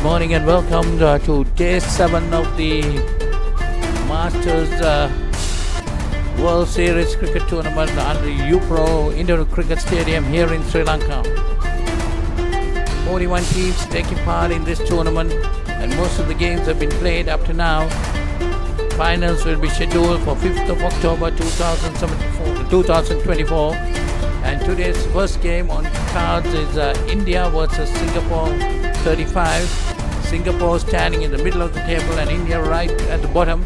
morning and welcome to day 7 of the Masters World Series Cricket Tournament under UPro Indoor Cricket Stadium here in Sri Lanka. 41 teams taking part in this tournament and most of the games have been played up to now. Finals will be scheduled for 5th of October 2024 and today's first game on cards is India versus Singapore 35. Singapore standing in the middle of the table and India right at the bottom.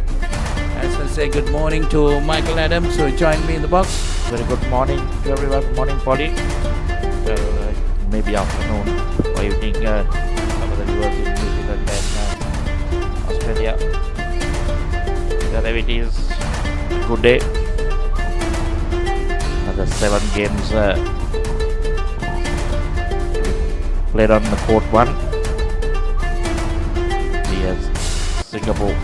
As I say good morning to Michael Adams who joined me in the box. Very good morning to everyone. Good morning, Polly. Well, maybe afternoon or evening, some of the viewers in New Zealand and Australia. Wherever it is, good day. Another 7 games played on the court 1. Yes, Singapore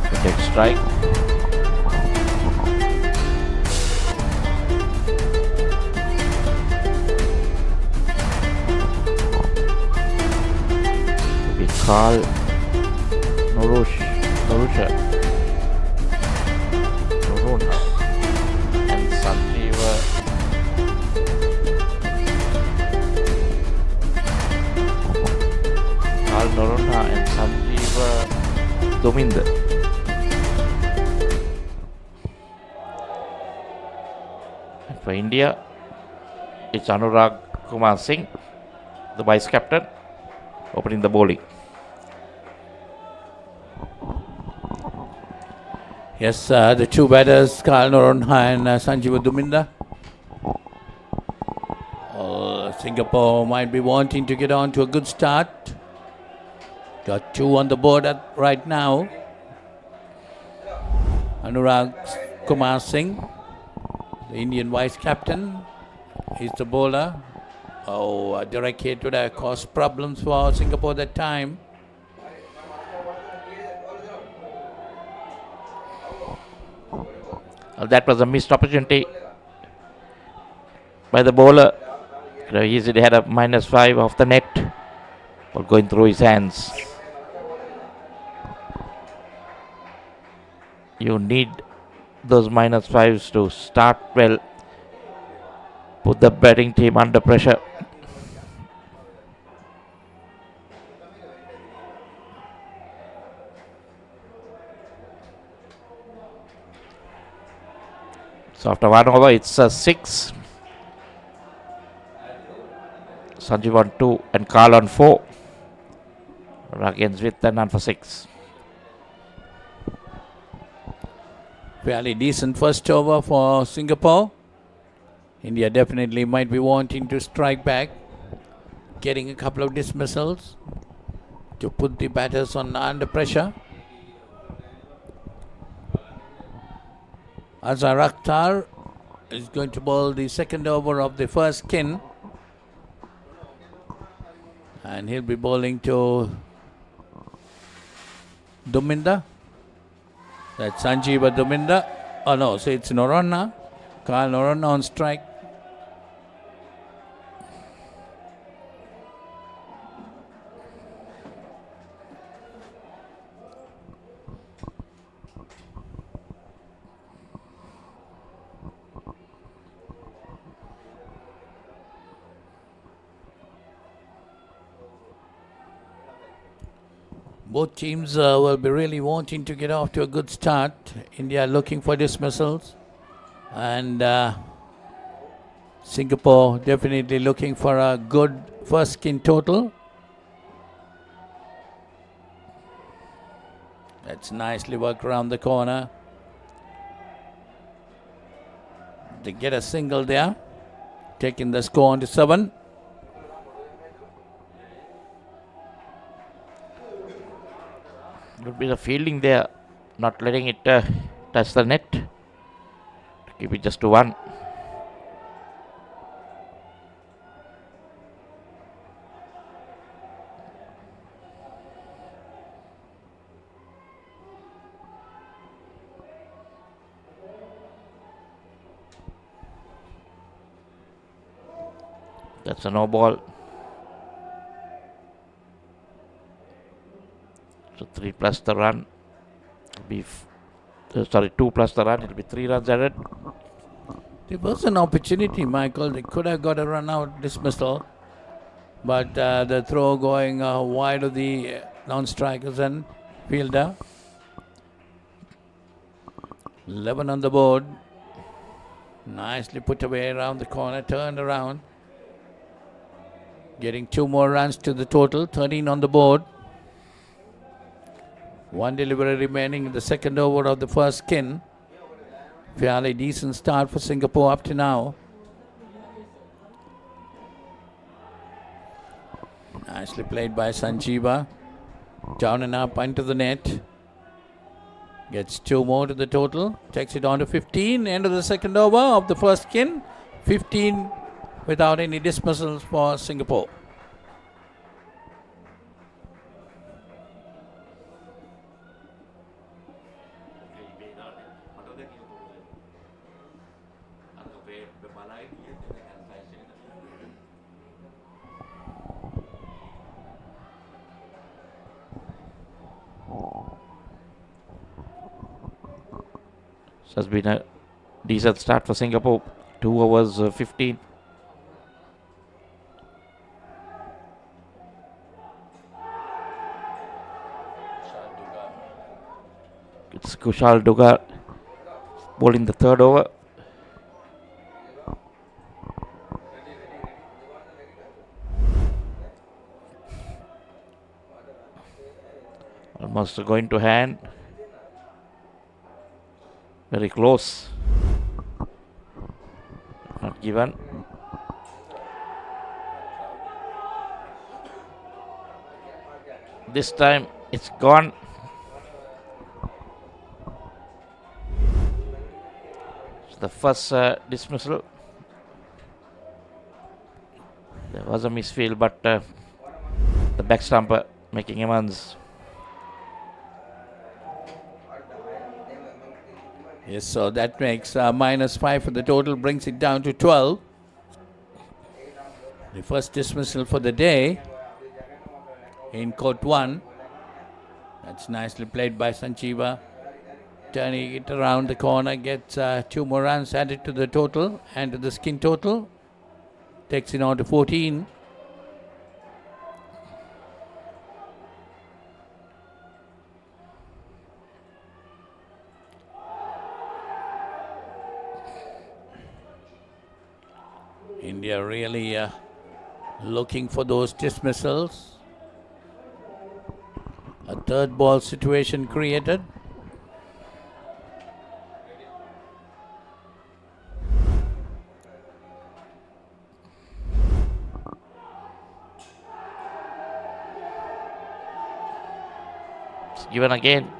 to take strike. We call Norusha and Sanjeeva Norona and Sanjeeva Dominder. And for India, it's Anurag Kumar Singh, the vice captain, opening the bowling. Yes, the two batters, Karl Noronha and Sanjeeva Dominder. Singapore might be wanting to get on to a good start. Got 2 on the board right now. Anurag Kumar Singh, the Indian vice captain, is the bowler. A direct hit would have caused problems for Singapore that time. That was a missed opportunity by the bowler. He easily had a -5 off the net, but going through his hands. You need those -5s to start well, put the batting team under pressure. So after 1 over, it's a 6. Sanjeev on 2 and Karl on 4. Against with and none for 6. Fairly decent first over for Singapore. India definitely might be wanting to strike back, getting a couple of dismissals to put the batters under pressure. Azhar Akhtar is going to bowl the second over of the first kin. And he'll be bowling to Dominder. That's Sanjeeva Dominder. Oh no, so it's Norona. Karl Norona on strike. Both teams will be really wanting to get off to a good start. India looking for dismissals and Singapore definitely looking for a good first skin total. That's nicely worked around the corner. They get a single there, taking the score on to 7. Would be the fielding there, not letting it touch the net to keep it just to 1. That's a no ball. So 3 plus the run. Be 2 plus the run. It'll be 3 runs added. There was an opportunity, Michael. They could have got a run out dismissal. But the throw going wide of the non-strikers and fielder. 11 on the board. Nicely put away around the corner, turned around. Getting 2 more runs to the total, 13 on the board. 1 delivery remaining in the second over of the first skin. Fairly decent start for Singapore up to now. Nicely played by Sanjeeva. Down and up into the net. Gets 2 more to the total. Takes it on to 15. End of the second over of the first skin. 15 without any dismissals for Singapore. So it's been a decent start for Singapore. 2 overs, 15. It's Kushal Dugar bowling the third over. Almost going to hand. Very close. Not given. This time it's gone. So the first dismissal. There was a misfield, but the back stumper making amends. Yes, so that makes -5 for the total, brings it down to 12. The first dismissal for the day in court 1. That's nicely played by Sanjeeva. Turning it around the corner, gets 2 more runs added to the total and to the skin total. Takes it on to 14. India really looking for those dismissals. A third ball situation created. It's given again.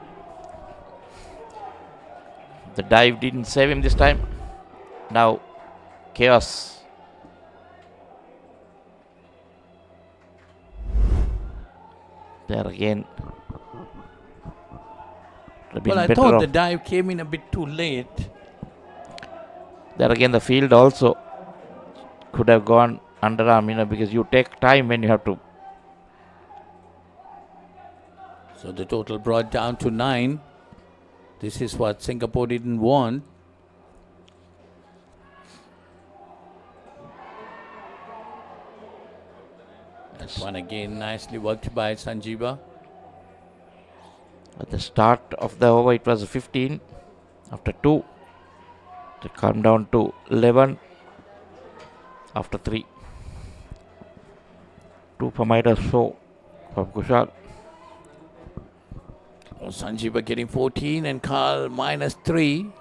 The dive didn't save him this time. Now chaos. There again. Well, I thought the dive came in a bit too late. There again, the field also could have gone underarm, because you take time when you have to. So the total brought down to 9. This is what Singapore didn't want. That one again nicely worked by Sanjeeva. At the start of the over, it was 15. After 2, to come down to 11. After 3, 2 for Maida show from Kushal. Sanjeeva getting 14 and Carl -3.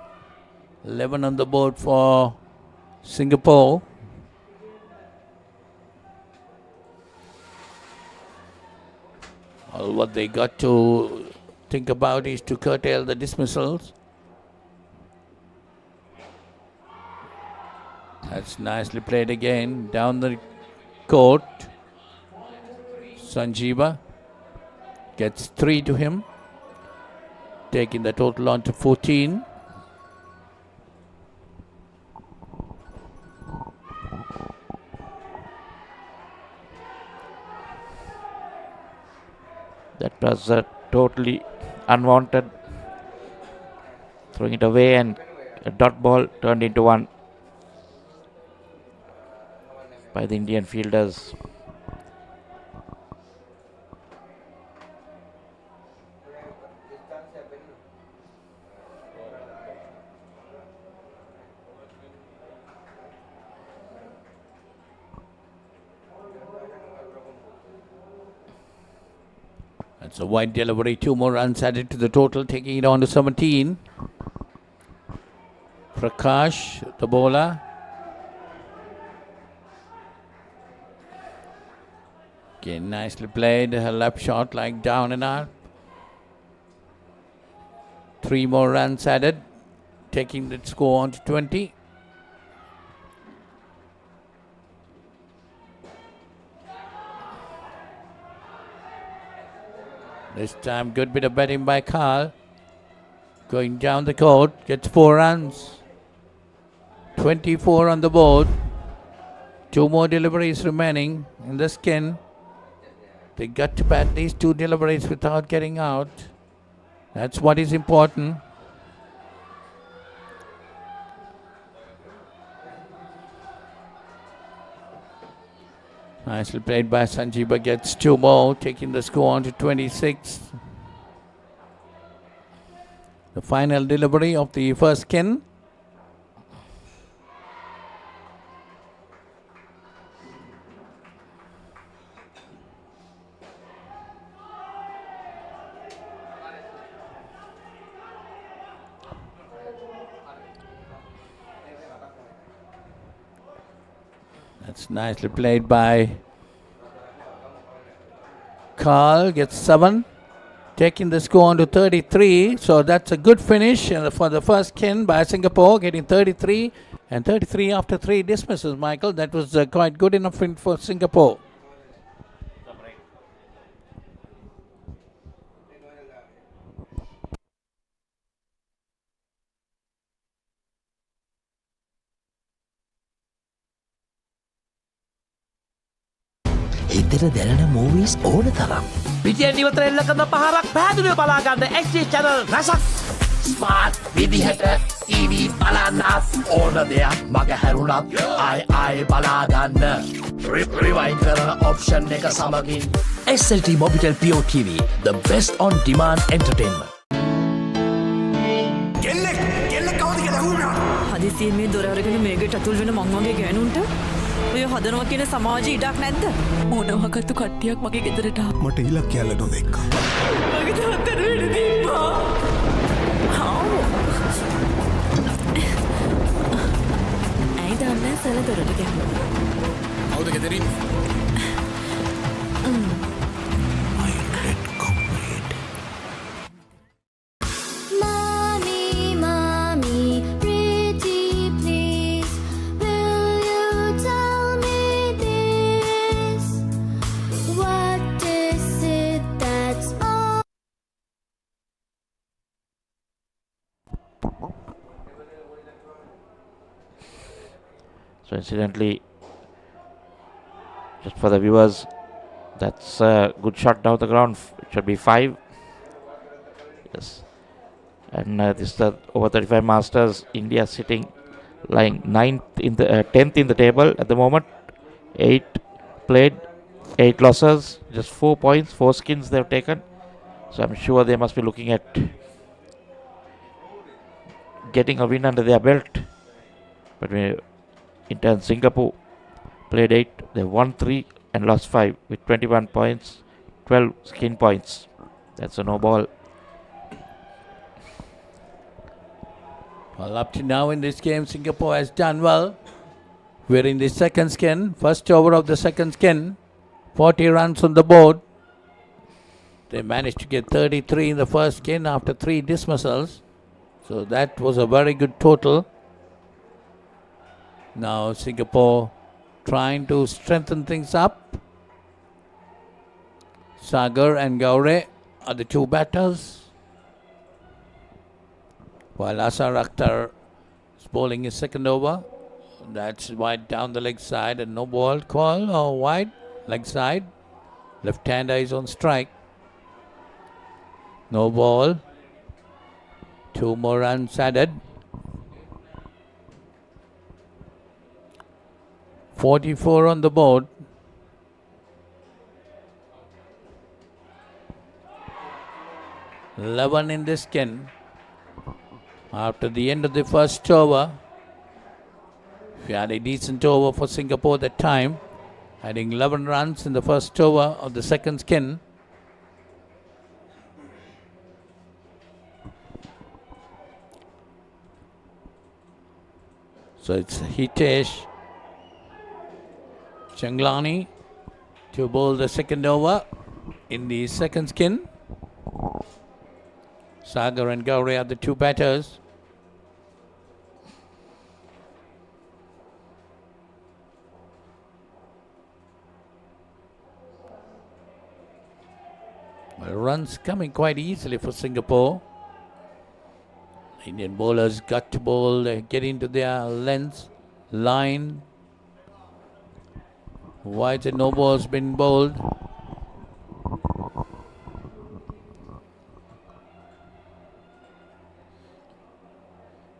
11 on the board for Singapore. All what they got to think about is to curtail the dismissals. That's nicely played again down the court. Sanjeeva gets 3 to him, taking the total on to 14. That was totally unwanted. Throwing it away, and a dot ball turned into one by the Indian fielders. That's a wide delivery. 2 more runs added to the total, taking it on to 17. Prakash, the bowler. Again, nicely played. Her left shot like down and out. 3 more runs added, taking the score on to 20. This time, good bit of batting by Carl. Going down the court, gets 4 runs. 24 on the board. 2 more deliveries remaining in the skin. They got to bat these 2 deliveries without getting out. That's what is important. Nicely played by Sanjeeva, gets 2 more, taking the score on to 26. The final delivery of the first skin. That's nicely played by Carl, gets 7, taking the score on to 33. So that's a good finish for the first skin by Singapore, getting 33. And 33 after 3 dismisses, Michael. That was quite good enough for Singapore. හිතට දැනෙන movies ඕන තරම්. පිටියෙන් ඉවතර එල්ල කරන පහරක් පැහැදිලිව බලා ගන්න XG channel රසක්. ස්මාර්ට් විදිහට TV බලන්නත් ඕන දෙයක් මග හැරුණත් ආයි බලා ගන්න. රිවයින්ඩ් කරන ඔප්ෂන් එක සමගින් SLT Mobitel Pure TV, the best on demand entertainment. කෙල්ල කවුද කියලා අහුවුණා. හදිසියෙන් මේ දොර අරගෙන මේකට අතුල් වෙන මං වගේ ගෑනුන්ට ඔය හදනවා කියන සමාජ ඉඩක් නැද්ද? මොනවාකටු කට්ටියක් මගේ ගෙදරට ආවා. මට ඉලක් කියලා නොදෙක්කා. මගේ තාත්තට වෙඩි දීපා. ඇයි දන්නේ සල දොරට ගැහුවා. කවුද ගෙදරින්? So incidentally, just for the viewers, that's a good shot down the ground. It should be 5. Yes. And this is the over 35 Masters. India sitting, lying 10th in the table at the moment. 8 played, 8 losses, just 4 points, 4 skins they've taken. So I'm sure they must be looking at getting a win under their belt. But in turn, Singapore played 8, they won 3 and lost 5 with 21 points, 12 skin points. That's a no ball. Well, up to now in this game, Singapore has done well. We're in the second skin, first over of the second skin, 40 runs on the board. They managed to get 33 in the first skin after 3 dismissals. So that was a very good total. Now Singapore trying to strengthen things up. Sagar and Gaure are the 2 batters, while Asar Akhtar is bowling his second over. That's wide down the leg side and no ball call, or wide leg side. Left-hander is on strike. No ball. 2 more runs added. 44 on the board. Eleven in the skin. After the end of the first over, we had a decent over for Singapore that time, adding 11 runs in the first over of the second skin. So it's Hitesh Changlani to bowl the second over in the second skin. Sagar and Gauri are the two batters. Well, runs coming quite easily for Singapore. Indian bowlers got to bowl, get into their length, line. Wide and no balls been bowled.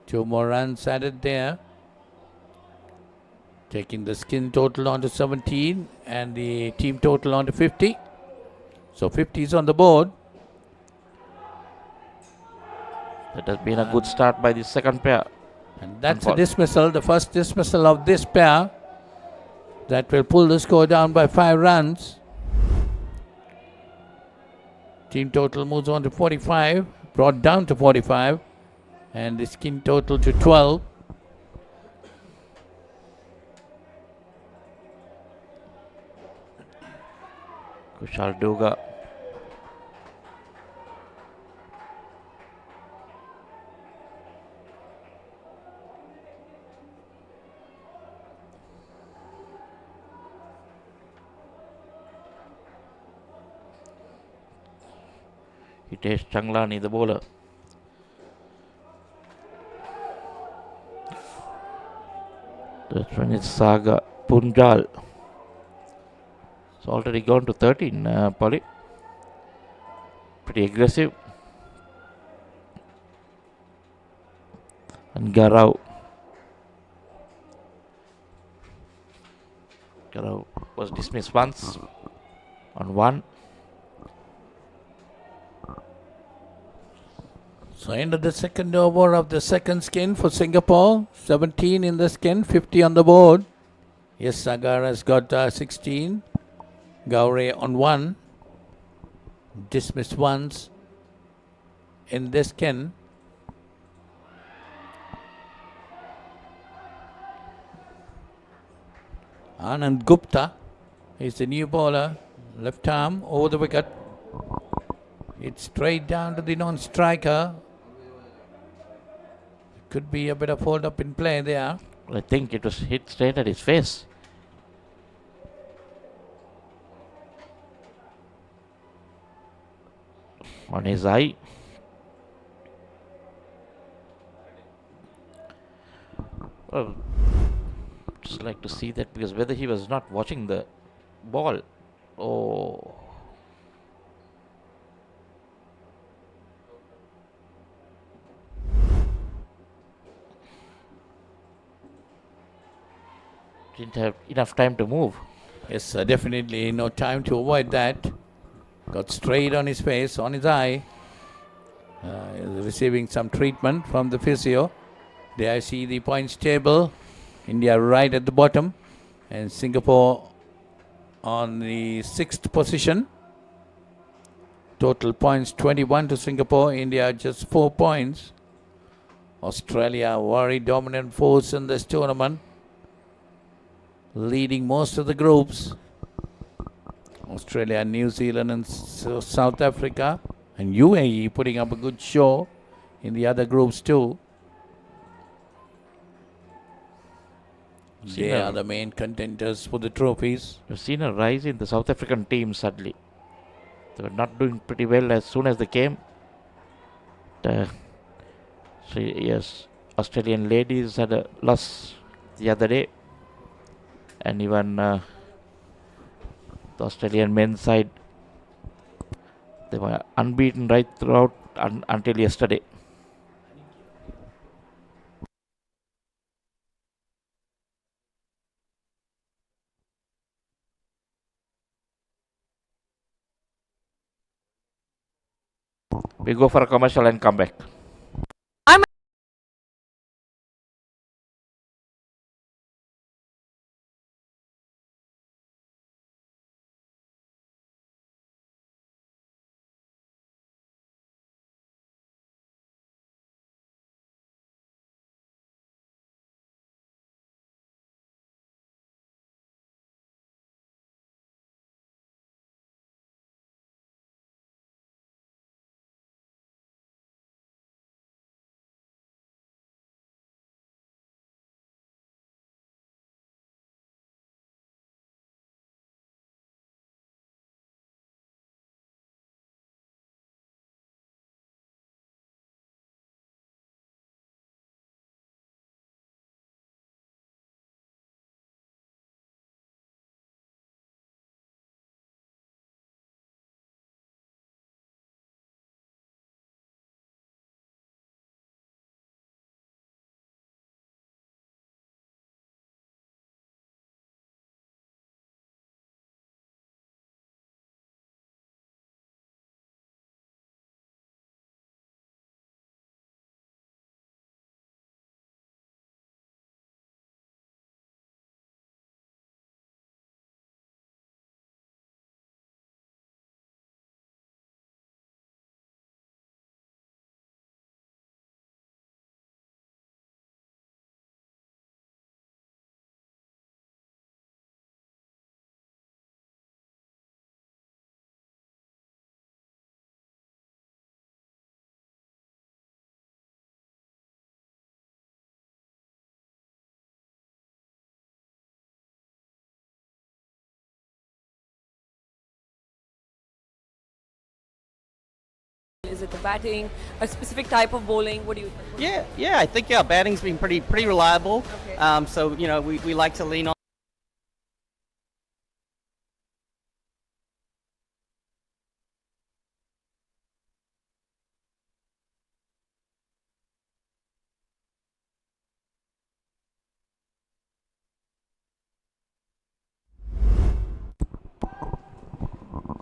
Two more runs added there, taking the skin total on to 17 and the team total on to 50. So 50 is on the board. That has been a good start by the second pair. And that's a dismissal, the first dismissal of this pair. That will pull the score down by 5 runs. Team total moves on to 45, brought down to 45. And the skin total to 12. Kushal Duga. Hitesh Changlani, the bowler. That one is Saga Punjal. It's already gone to 13, Polly. Pretty aggressive. And Garau. Garau was dismissed once on 1. So end of the second over of the second skin for Singapore. 17 in the skin, 50 on the board. Yes, Sagar has got 16. Gauri on 1. Dismissed once in this skin. Anand Gupta is the new bowler. Left arm over the wicket. It's straight down to the non-striker. Could be a bit of hold up in play there. I think it was hit straight at his face. On his eye. Well, just like to see that, because whether he was not watching the ball. Oh. Didn't have enough time to move. Yes, definitely no time to avoid that. Got straight on his face, on his eye. Receiving some treatment from the physio. There I see the points table. India right at the bottom. And Singapore on the 6th position. Total points 21 to Singapore. India just 4 points. Australia, very dominant force in this tournament. Leading most of the groups. Australia, New Zealand and South Africa. And UAE putting up a good show in the other groups too. They are the main contenders for the trophies. You've seen a rise in the South African team suddenly. They were not doing pretty well as soon as they came. So yes, Australian ladies had a loss the other day. And even the Australian men's side, They were unbeaten right throughout until yesterday. We go for a commercial and come back. Is it the batting, a specific type of bowling? What do you think? Yeah. I think batting's been pretty reliable. Okay. So we like to lean on.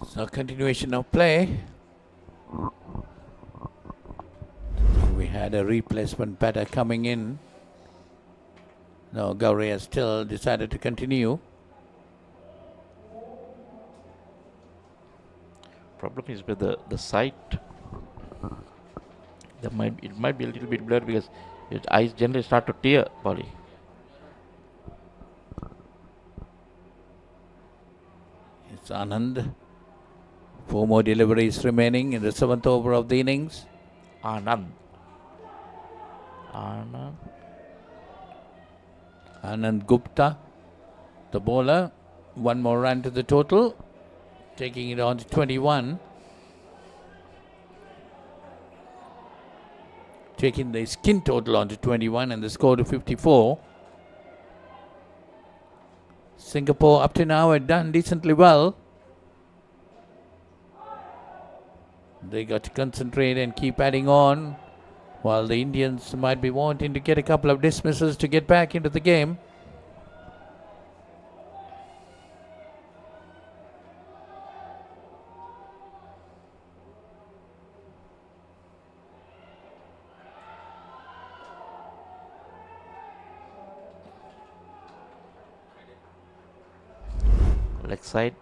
So continuation of play. We had a replacement batter coming in. No, Gauri has still decided to continue. Problem is with the sight. It might be a little bit blurred because its eyes generally start to tear, Polly. It's Anand. 4 more deliveries remaining in the 7th over of the innings. Anand. Anand Gupta, the bowler. 1 more run to the total, taking it on to 21. Taking the skin total on to 21 and the score to 54. Singapore up to now had done decently well. They got to concentrate and keep adding on, while the Indians might be wanting to get a couple of dismisses to get back into the game. Leg side.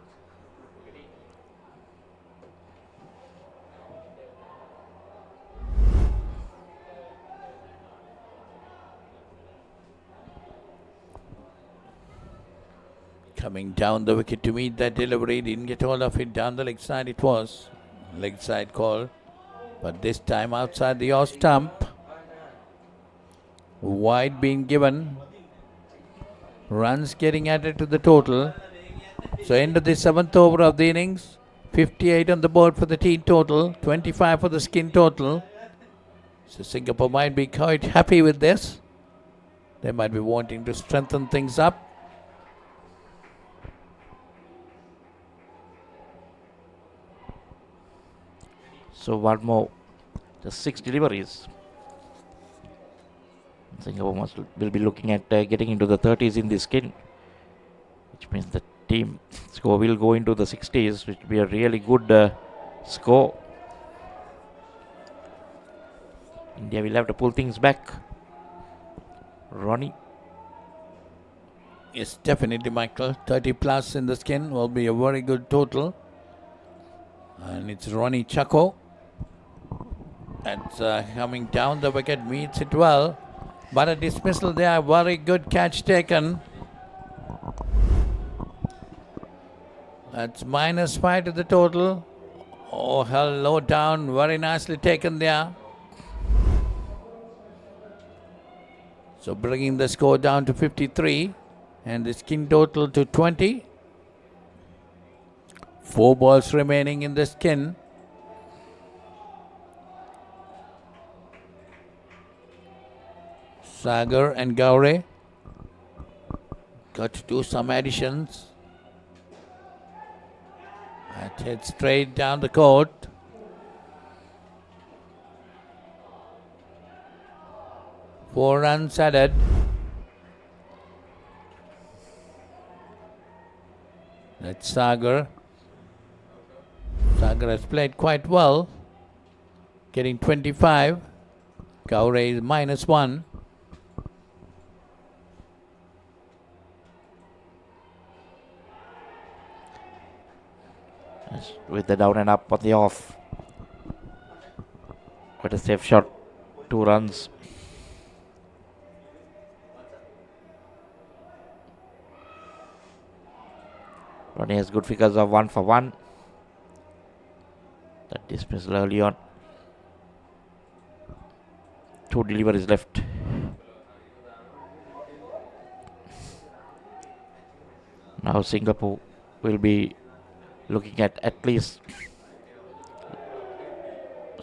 Coming down the wicket to meet that delivery, didn't get hold of it. Down the leg side it was. Leg side call, but this time outside the off stump. Wide being given. Runs getting added to the total. So end of the 7th over of the innings. 58 on the board for the team total. 25 for the skin total. So Singapore might be quite happy with this. They might be wanting to strengthen things up. So one more, just 6 deliveries. Singapore will be looking at getting into the 30s in this skin, which means the team score will go into the 60s, which will be a really good score. India will have to pull things back. Ronnie. Yes, definitely, Michael. 30 plus in the skin will be a very good total. And it's Ronnie Chaco. That's coming down the wicket, meets it well. But a dismissal there, very good catch taken. That's -5 to the total. Oh, hell, low down, very nicely taken there. So bringing the score down to 53 and the skin total to 20. 4 balls remaining in the skin. Sagar and Gaure got to do some additions. That head straight down the court. Four runs added. That's Sagar. Sagar has played quite well, getting 25. Gaure is -1. With the down and up on the off. Quite a safe shot. 2 runs. Ronnie has good figures of 1 for 1. That dismissal early on. 2 deliveries left. Now Singapore will be looking at least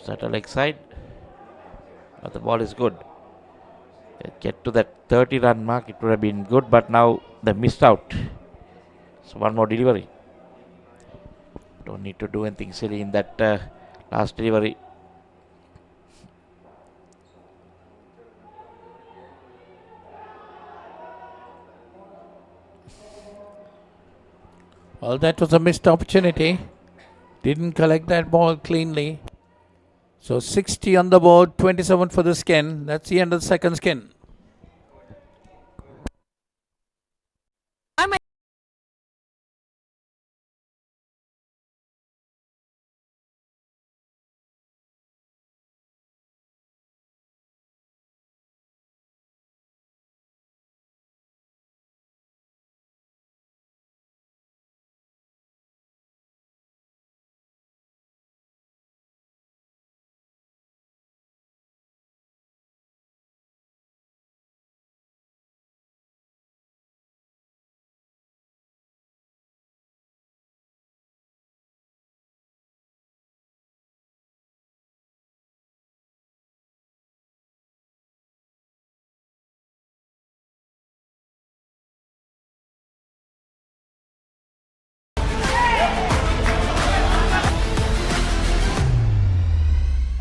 settle leg side, but the ball is good. They get to that 30 run mark, it would have been good, but now they missed out. So one more delivery. Don't need to do anything silly in that last delivery. Well, that was a missed opportunity. Didn't collect that ball cleanly. So 60 on the board, 27 for the skin. That's the end of the second skin.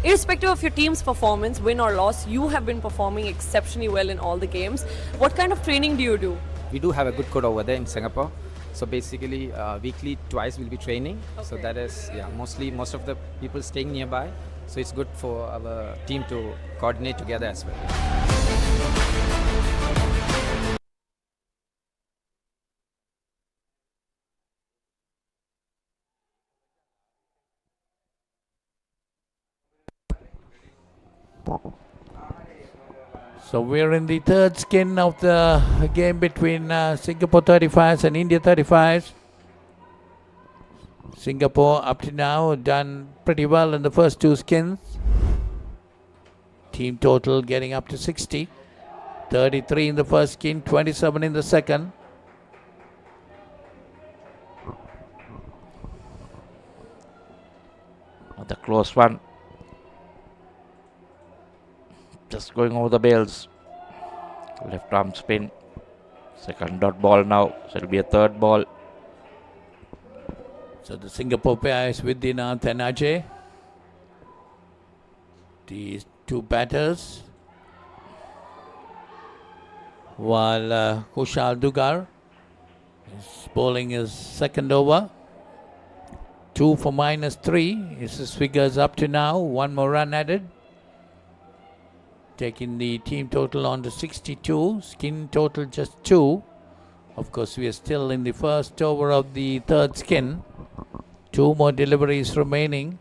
Irrespective of your team's performance, win or loss, you have been performing exceptionally well in all the games. What kind of training do you do? We do have a good coach over there in Singapore. So basically, weekly twice we'll be training. So that is, mostly most of the people staying nearby. So it's good for our team to coordinate together as well. So we're in the third skin of the game between Singapore 35s and India 35s. Singapore up to now done pretty well in the first 2 skins. Team total getting up to 60. 33 in the first skin, 27 in the second. The close one. Just going over the bails. Left arm spin. Second dot ball now. So it'll be a third ball. So the Singapore pair is with Dinath and Ajay. the two batters, while Kushal Dugar is bowling his second over. 2 for -3 is his figures up to now. One more run added, taking the team total on to 62. Skin total just 2. Of course, we are still in the first over of the third skin. 2 more deliveries remaining.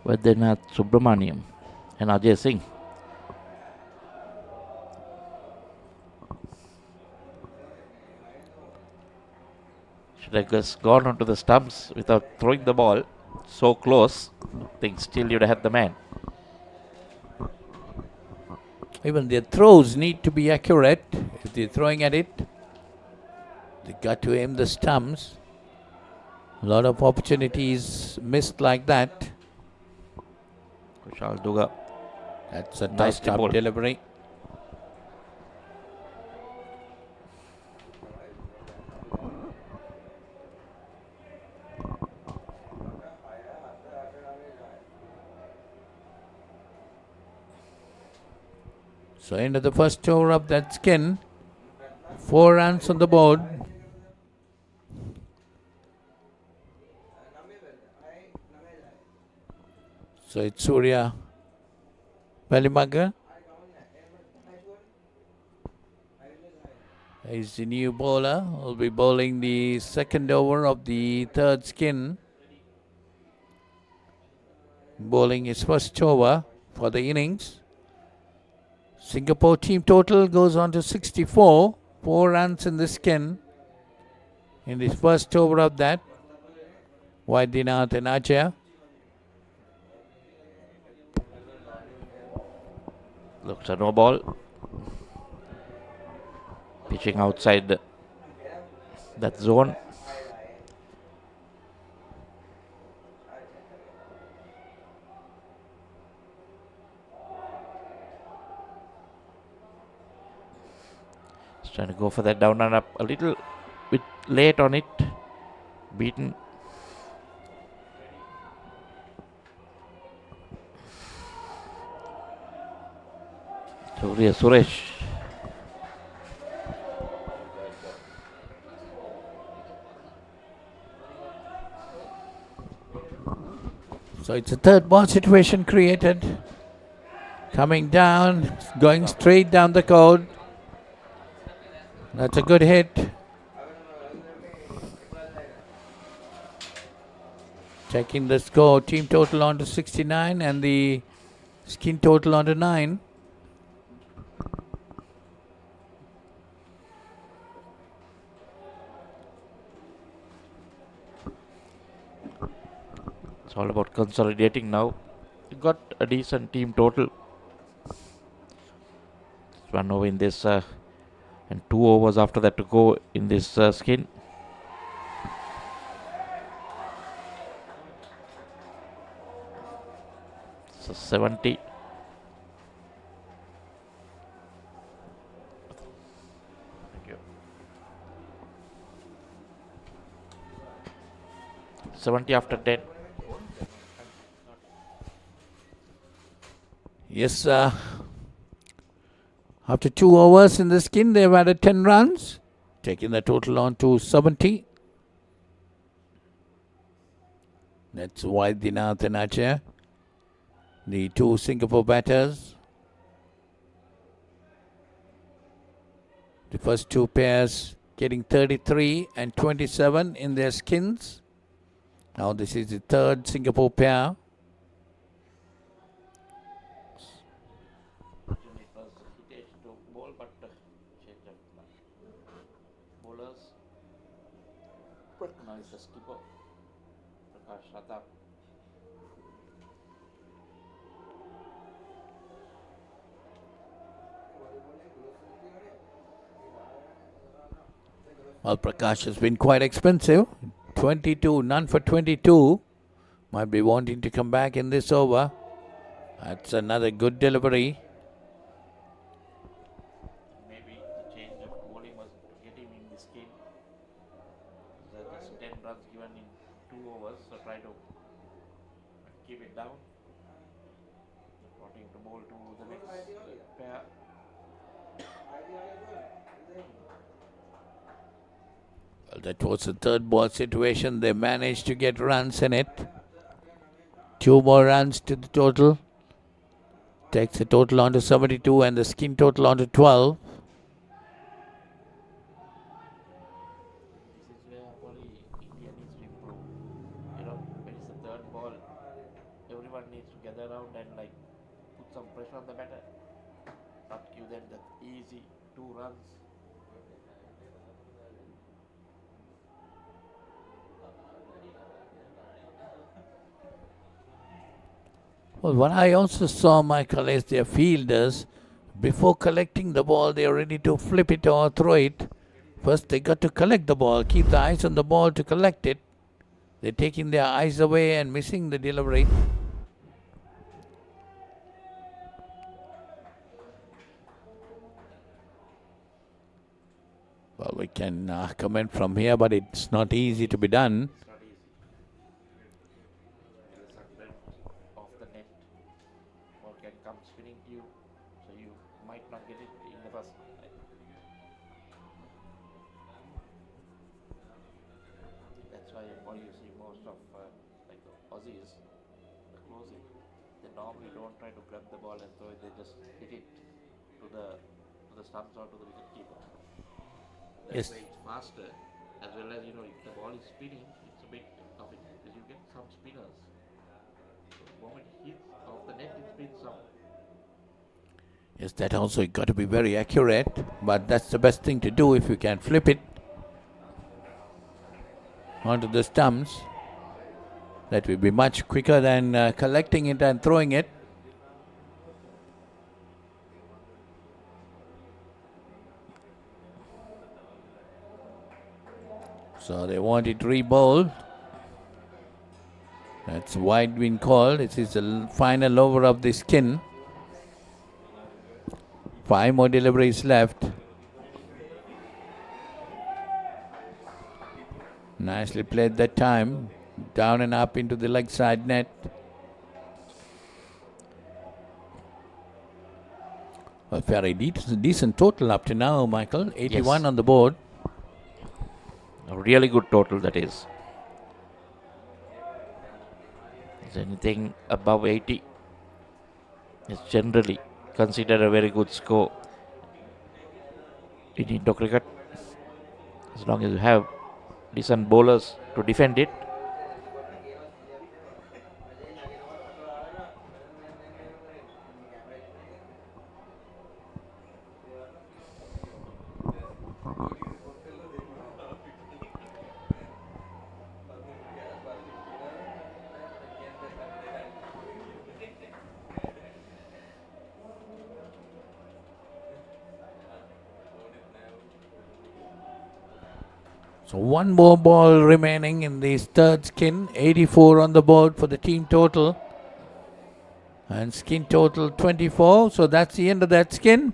Vaidyanath Subramaniam and Ajay Singh. Should have just gone onto the stumps without throwing the ball so close. I think still you'd have had the man. Even their throws need to be accurate. If they're throwing at it, they got to aim the stumps. A lot of opportunities missed like that. Kushal Dugar. That's a Nicely tossed up bowled. delivery. So end of the first over of that skin. 4 runs on the board. So it's Surya Palimaga. He's the new bowler. Will be bowling the second over of the third skin. Bowling his first over for the innings. Singapore team total goes on to 64. 4 runs in the skin. In the first over of that, Vaidyanath and Ajay. Looks a no ball. Pitching outside that zone. Just trying to go for that down and up. A little bit late on it. Beaten. Surya Suresh. So it's a third ball situation created. Coming down, going straight down the court. That's a good hit. Checking the score, team total on to 69 and the skin total on to 9. It's all about consolidating now. You got a decent team total. 1 over in this and 2 overs after that to go in this skin. So 70. Thank you. 70 after 10. Yes, after 2 overs in the skin, they've added 10 runs, taking the total on to 70. That's Vaidyanath and Ajay, the 2 Singapore batters. The first 2 pairs getting 33 and 27 in their skins. Now this is the third Singapore pair. Now is the skipper, Prakash Rathap. Well, Prakash has been quite expensive. 22, none for 22. Might be wanting to come back in this over. That's another good delivery. Maybe the change of bowling was to get him in this game. There's 10 runs given in 2 overs, so try to keep it down. wanting to bowl to the next pair. Well, that was a third ball situation. They managed to get runs in it. 2 more runs to the total. Takes the total on to 72 and the skin total on to 12. This is where probably India needs to improve. You know, when it's the third ball, everyone needs to gather around and like put some pressure on the batter. Not give them that easy 2 runs. Well, what I also saw, Michael, is their fielders, before collecting the ball, they are ready to flip it or throw it. First, they got to collect the ball, keep the eyes on the ball to collect it. They're taking their eyes away and missing the delivery. Well, we can comment from here, but it's not easy to be done. It's not easy. The sunbelt off the net, ball can come spinning to you, so you might not get it in the first. That's why what you see most of like the Aussies, the closing, they normally don't try to grab the ball and throw it. They just hit it to the stumps or to the wicket keeper. That's Yes. why it's faster, as well as if the ball is spinning, it's a bit of it because you get some spinners. So the moment it hits off the net, it spins some. Yes, that also got to be very accurate, but that's the best thing to do if you can flip it onto the stumps. That will be much quicker than collecting it and throwing it. So they want it re-bowled. That's wide been called. This is the final over of the skin. 5 more deliveries left. Nicely played that time. Down and up into the leg side net. A very decent total up to now, Michael. 81 Yes. on the board. A really good total, that is. Is anything above 80 is generally considered a very good score in Indo cricket, as long as you have decent bowlers to defend it. So 1 more ball remaining in this third skin. 84 on the board for the team total. And skin total 24. So that's the end of that skin.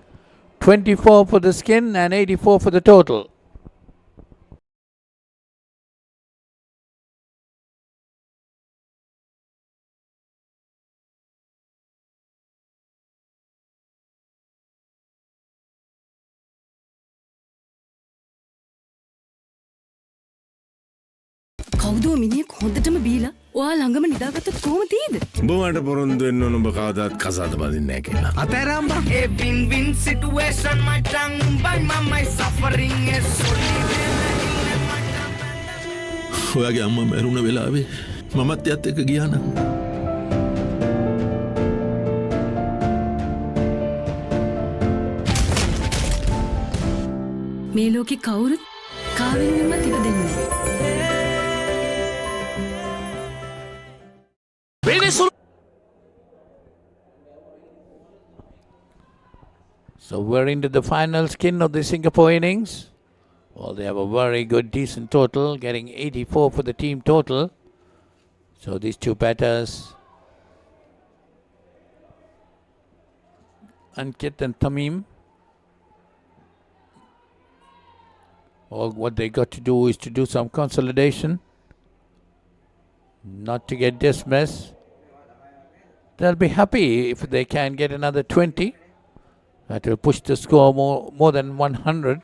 24 for the skin and 84 for the total. කවුදෝ මිනිහෙක් හොඳටම බීලා ඔයා ළඟම නිදාගත්තොත් කොහොම තියෙද? බොමට පොරොන්දු වෙන්න ඕන ඔබ කවදාත් කසාද බඳින්නේ නැහැ කියලා. අතෑරම්බා. A win-win situation, my tongue by my suffering is ඔයාගේ අම්මා මැරුණ වෙලාවේ මමත් එයත් එක්ක ගියා නම් මේ ලෝකේ කවුරුත් කාවෙන්වත් ඉප දෙන්නේ නැහැ. So we're into the final skin of the Singapore innings. Well, they have a very good, decent total, getting 84 for the team total. So these two batters, Ankit and Tamim, all what they got to do is to do some consolidation, not to get dismissed. they'll be happy if they can get another 20. That will push the score more than 100,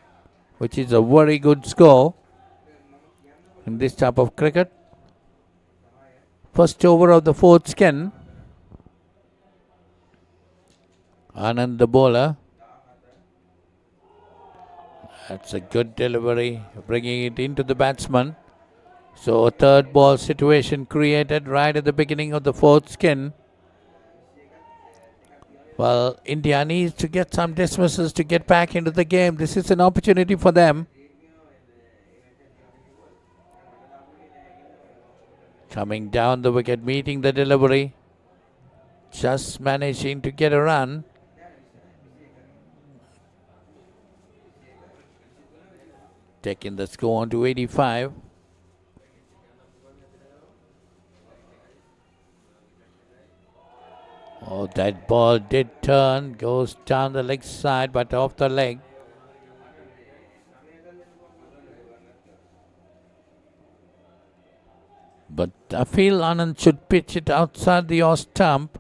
which is a very good score in this type of cricket. First over of the fourth skin. Anand the bowler. That's a good delivery, bringing it into the batsman. So a third ball situation created right at the beginning of the fourth skin. Well, India needs to get some dismisses to get back into the game. This is an opportunity for them. Coming down the wicket, meeting the delivery. Just managing to get a run. Taking the score on to 85. Oh, that ball did turn, goes down the leg side, but off the leg. But I feel Anand should pitch it outside the off stump,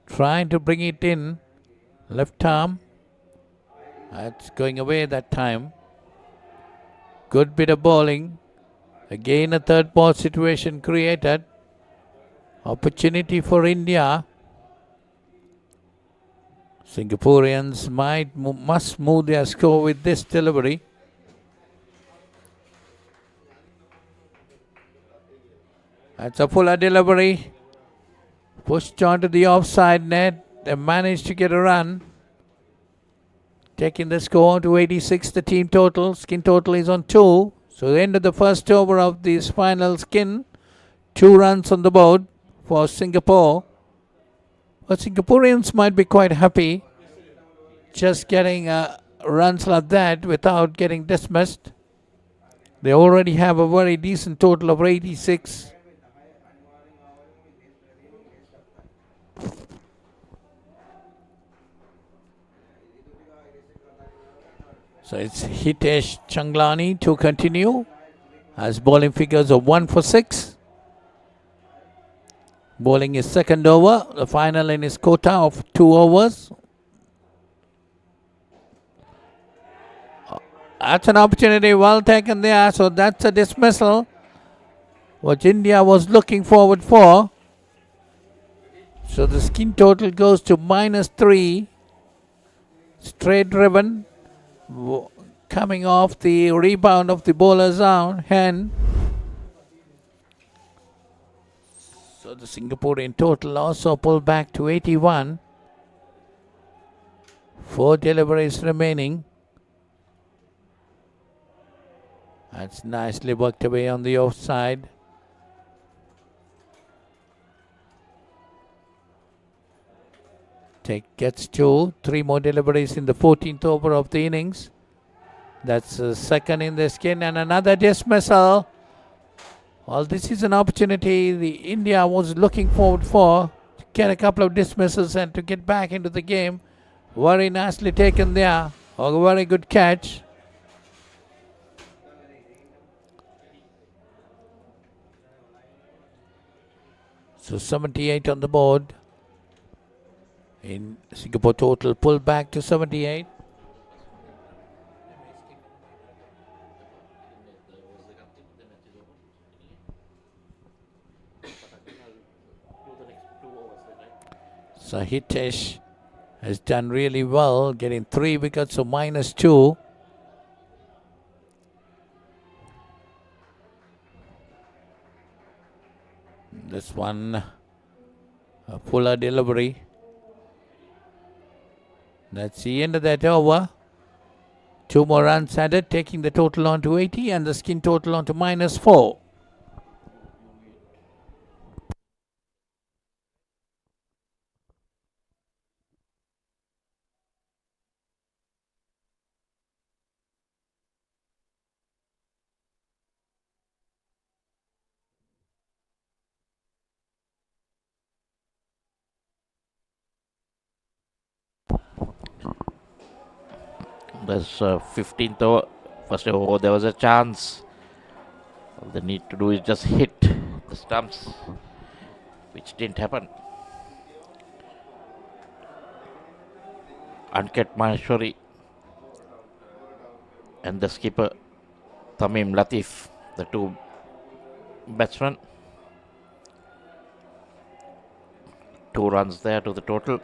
trying to bring it in. Left arm. That's going away that time. Good bit of bowling. Again a third ball situation created. Opportunity for India. Singaporeans must move their score with this delivery. That's a fuller delivery. Pushed onto the offside net. They managed to get a run. Taking the score to 86, the team total. Skin total is on 2. So the end of the first over of this final skin. 2 runs on the board for Singapore. But Singaporeans might be quite happy just getting runs like that without getting dismissed. They already have a very decent total of 86. So it's Hitesh Changlani to continue. Has bowling figures of 1 for 6. Bowling his second over, the final in his quota of 2 overs. That's an opportunity well taken there. So that's a dismissal, which India was looking forward for. So the skin total goes to -3. Straight driven, coming off the rebound of the bowler's hand. So the Singaporean total also pulled back to 81. 4 deliveries remaining. That's nicely worked away on the offside. Gets 2. 3 more deliveries in the 14th over of the innings. That's the second in the skin, and another dismissal. Well, this is an opportunity the India was looking forward for, to get a couple of dismissals and to get back into the game. Very nicely taken there. A very good catch. So 78 on the board. In Singapore total pulled back to 78. So Hitesh has done really well, getting 3 wickets, so -2. This one, a fuller delivery. That's the end of that over. 2 more runs added, taking the total on to 80 and the skin total on to -4. There's 15th over. First over, there was a chance. All they need to do is just hit the stumps, which didn't happen. Anket Maheshwari and the skipper Tamim Latif, the two batsmen. 2 runs there to the total.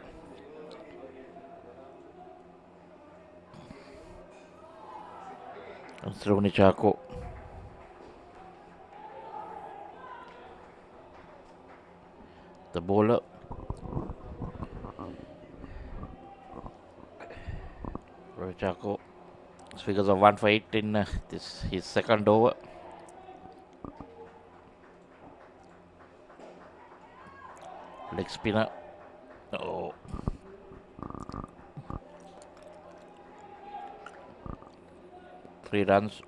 And Srivani Chako. The bowler. Ravi Chako figures of 1 for 8 in his second over. Leg spinner. Oh. Three runs.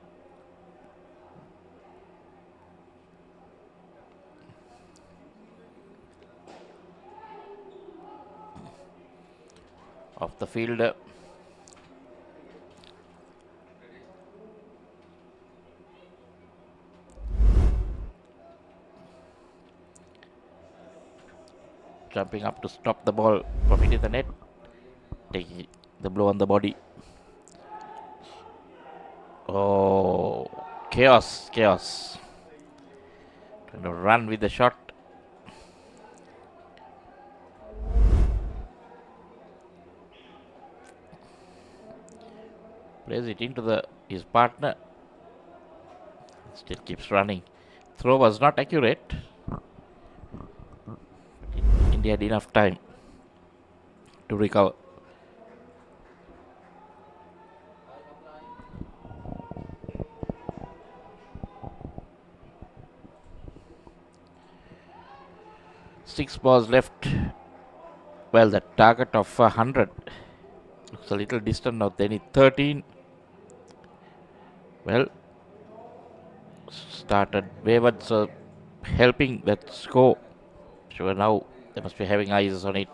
Off the field. Jumping up to stop the ball from hitting the net. Taking the blow on the body. Oh, chaos. Trying to run with the shot. Plays it into his partner. Still keeps running. Throw was not accurate. India had enough time to recover. Six balls left. Well, the target of 100 looks a little distant now. They need 13. Well, started wayward, so helping that score. Sure, now they must be having eyes on it.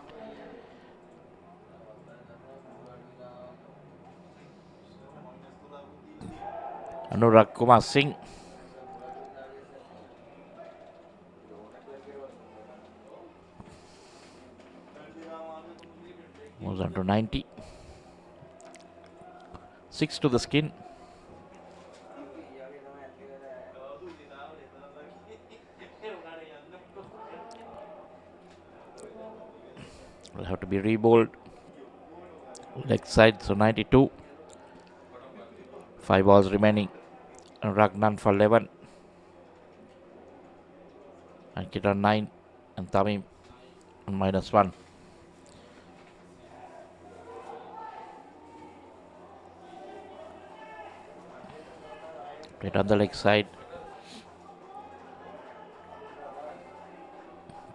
Anurag Kumar Singh. Moves on to 90. 6 to the skin. Will have to be rebowled. Leg side, so 92. 5 balls remaining. And Ragnan for 11. And Kid on 9. And Tamim on -1. Played on the leg side.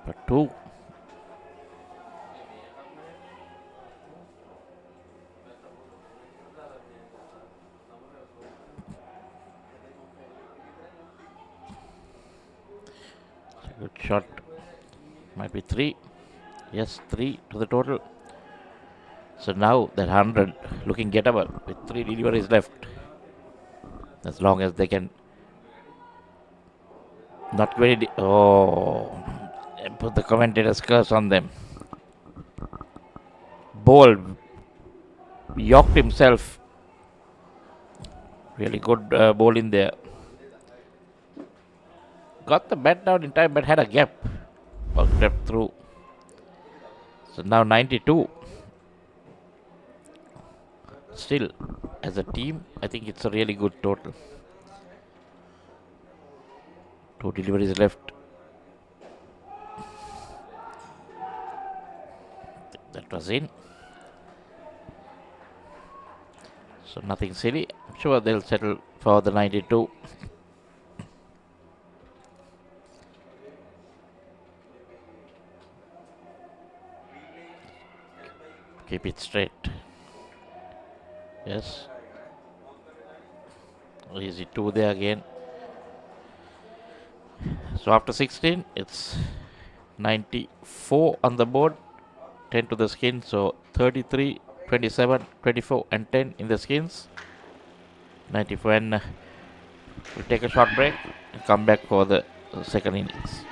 For 2. Good shot. Might be 3. Yes, 3 to the total. So now that 100 looking gettable with 3 deliveries left. As long as they can not very put the commentator's curse on them. Ball yoked himself. Really good ball in there. Got the bat down in time, but had a gap. Ball crept through. So now 92. Still, as a team, I think it's a really good total. 2 deliveries left. That was in. So nothing silly. I'm sure they'll settle for the 92. Keep it straight. Yes. Easy 2 there again. So after 16, it's 94 on the board. 10 to the skin. So 33, 27, 24 and 10 in the skins. 94, and we'll take a short break and come back for the second innings.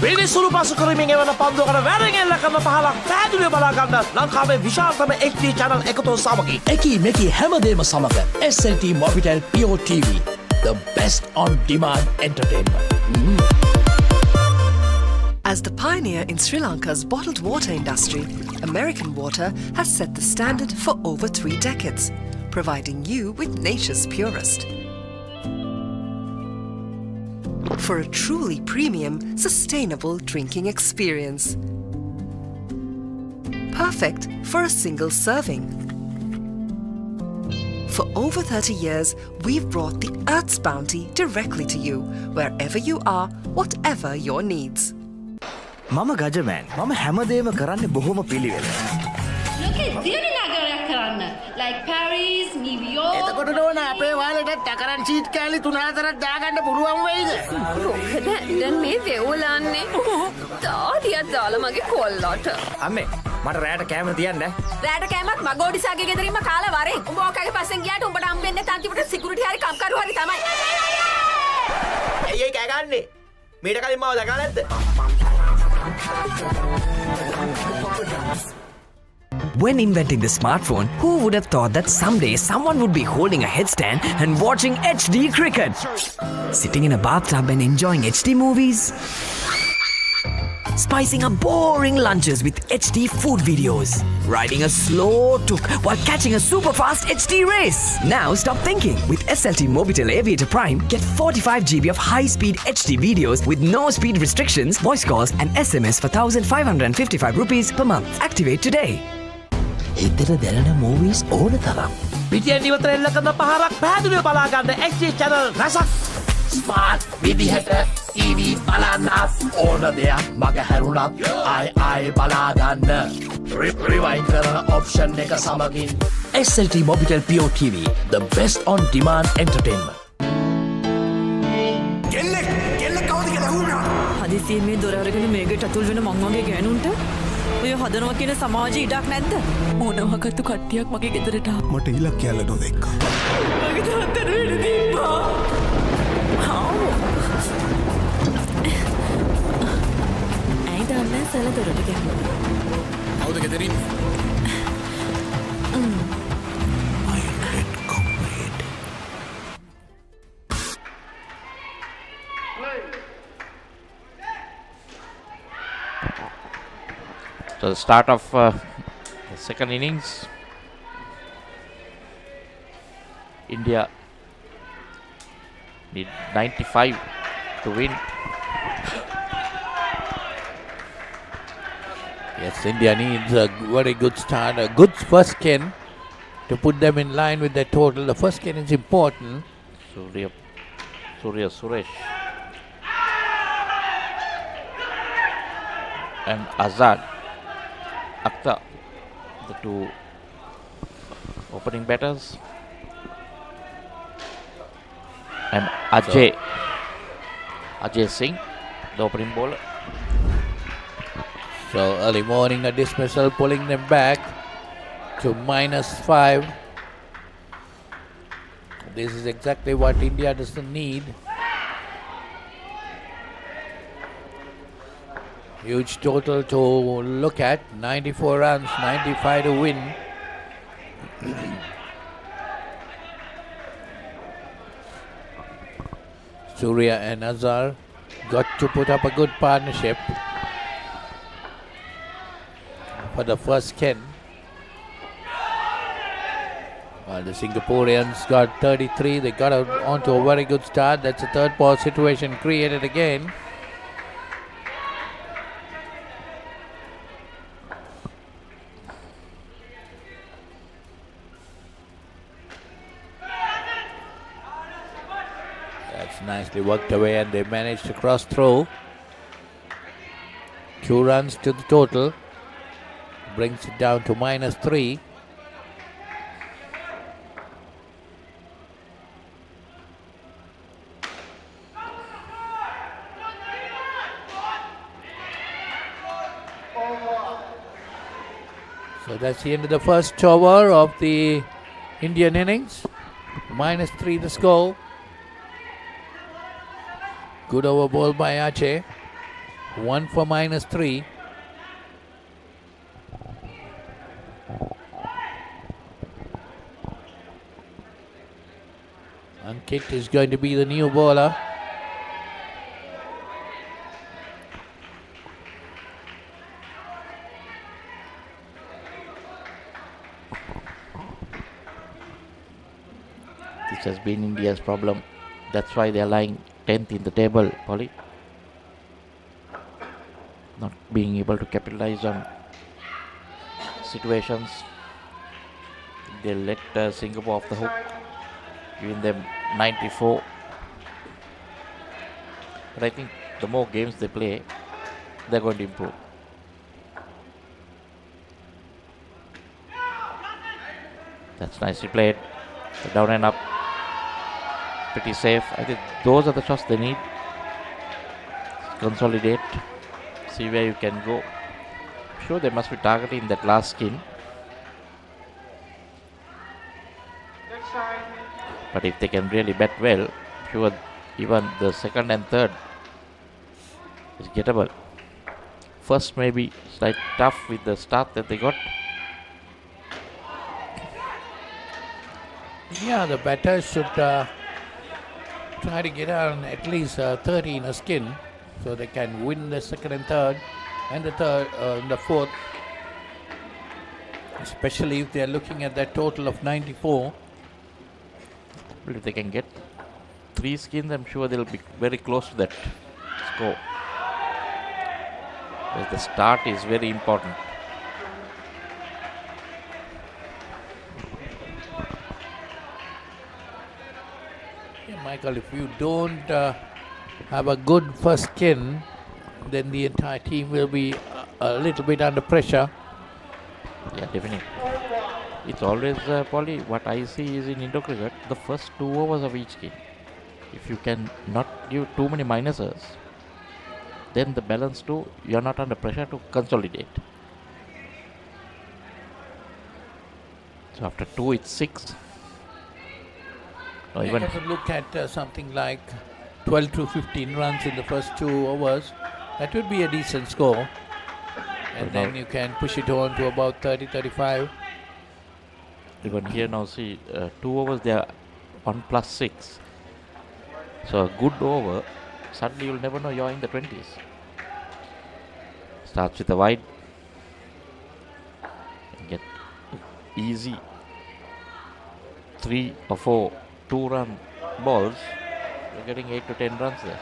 පිළිසුළු පසු කරමින් එවන පන්දුවකට වැරෙන් එල්ල කරන පහලක් පැහැදිලිව බලා ගන්න ලංකාවේ විශාලතම HD channel එකතුව සමගින් එකී මෙකී හැමදේම සමග SLT Mobitel Pure TV, the best on demand entertainment. As the pioneer in Sri Lanka's bottled water industry, American Water has set the standard for over 3 decades, providing you with nature's purest. For a truly premium, sustainable drinking experience. Perfect for a single serving. For over 30 years, we've brought the Earth's bounty directly to you, wherever you are, whatever your needs. මම ගජමෑන් මම හැමදේම කරන්නේ බොහොම පිළිවෙල. ලෝකේ දියුණු නගරයක් කරන්න. Like Paris, New York. එතකොට නෝන අපේ වාලේට ටකරන් ෂීට් කෑලි 3-4ක් දාගන්න පුළුවන් වෙයිද? මොකද දැන් මේ වෙවුලන්නේ තාඩියක් දාලා මගේ කොල්ලට. අම්මේ මට රැයට කැම තියන්න. රෑට කෑමත් මගෝඩිසාගේ ගෙදරින්ම කාලා වරෙන්. උඹ ඔකගේ පස්සෙන් ගියාට උඹට හම්බෙන්නේ තන්තිපුට සිකියුරිටි හරි කම්කරු හරි තමයි. ඇයි කෑ ගන්නේ? මීට කලින් මාව දැකලා නැද්ද? When inventing the smartphone, who would have thought that someday someone would be holding a headstand and watching HD cricket? Sitting in a bathtub and enjoying HD movies? Spicing up boring lunches with HD food videos? Riding a slow tuk while catching a super fast HD race? Now stop thinking. With SLT Mobitel Aviator Prime, get 45 GB of high-speed HD videos with no speed restrictions, voice calls and SMS for 1,555 rupees per month. Activate today. එතන දැනෙන movies ඕන තරම්. පිටියෙන් ඉවතර එල්ල කරන පහරක් පැහැදිලිව බලා ගන්න HD channel රසක්. ස්මාර්ට් විදිහට TV බලන්න ඕන දෙයක් මග හැරුණත් ආයි බලා ගන්න. රිවයින්ඩ් කරන option එක සමගින් SLT Mobitel Pure TV, the best on demand entertainment. හදිසියෙන් මේ දොර අරගෙන මේකට ඇතුල් වෙන මං වගේ ගෑනුන්ට ඔය හදනවා කියන සමාජයේ ඉඩක් නැද්ද? මොනවාකටු කට්ටියක් මගේ ගෙදරට ආවා. මට ඉලක් කැල්ල නොදෙක්කා. මගේ තාත්තට වෙඩි දීපා. ඇයි දන්නේ සල දොරට ගැහුවා. කවුද ගෙදරින්? So the start of the second innings, India need 95 to win. Yes, India needs a very good start, a good first skin to put them in line with their total. The first skin is important. Surya Suresh and Azad Akhtar, the two opening batters, and Ajay Singh, the opening bowler. So early morning a dismissal, pulling them back to -5. This is exactly what India doesn't need. Huge total to look at, 94 runs, 95 to win. Surya and Azhar got to put up a good partnership for the first 10. While the Singaporeans got 33, they got onto a very good start. That's a third ball situation created again. Nicely worked away and they managed to cross through. 2 runs to the total. Brings it down to -3. So that's the end of the first over of the Indian innings. -3 the score. Good over ball by Aceh. 1 for -3. Ankit is going to be the new bowler. This has been India's problem. That's why they are lying 10th in the table, Polly. Not being able to capitalize on situations. They let Singapore off the hook, giving them 94. But I think the more games they play, they're going to improve. That's nicely played. Down and up. Pretty safe. I think those are the shots they need. Consolidate. See where you can go. I'm sure they must be targeting that last skin. But if they can really bat well, I'm sure even the second and third is gettable. First maybe slight tough with the start that they got. Yeah, the batters should try to get on at least 30 in a skin, so they can win the second and third, and the fourth. Especially if they are looking at that total of 94. If they can get 3 skins, I'm sure they'll be very close to that score. Because the start is very important. Yeah, Michael, if you don't have a good first skin, then the entire team will be a little bit under pressure. Yeah, definitely. It's always, Polly, what I see is in Indo cricket, the first 2 overs of each game. If you can not give too many minuses, then the balance 2, you're not under pressure to consolidate. So after 2, it's 6. Or You even have to look at something like 12 to 15 runs in the first 2 overs. That would be a decent score. And then you can push it on to about 30, 35. even here now, see, 2 overs they are on +6. So a good over, suddenly you'll never know you're in the 20s. Starts with a wide. Get easy 3 or 4 2-run balls. You're getting 8 to 10 runs there.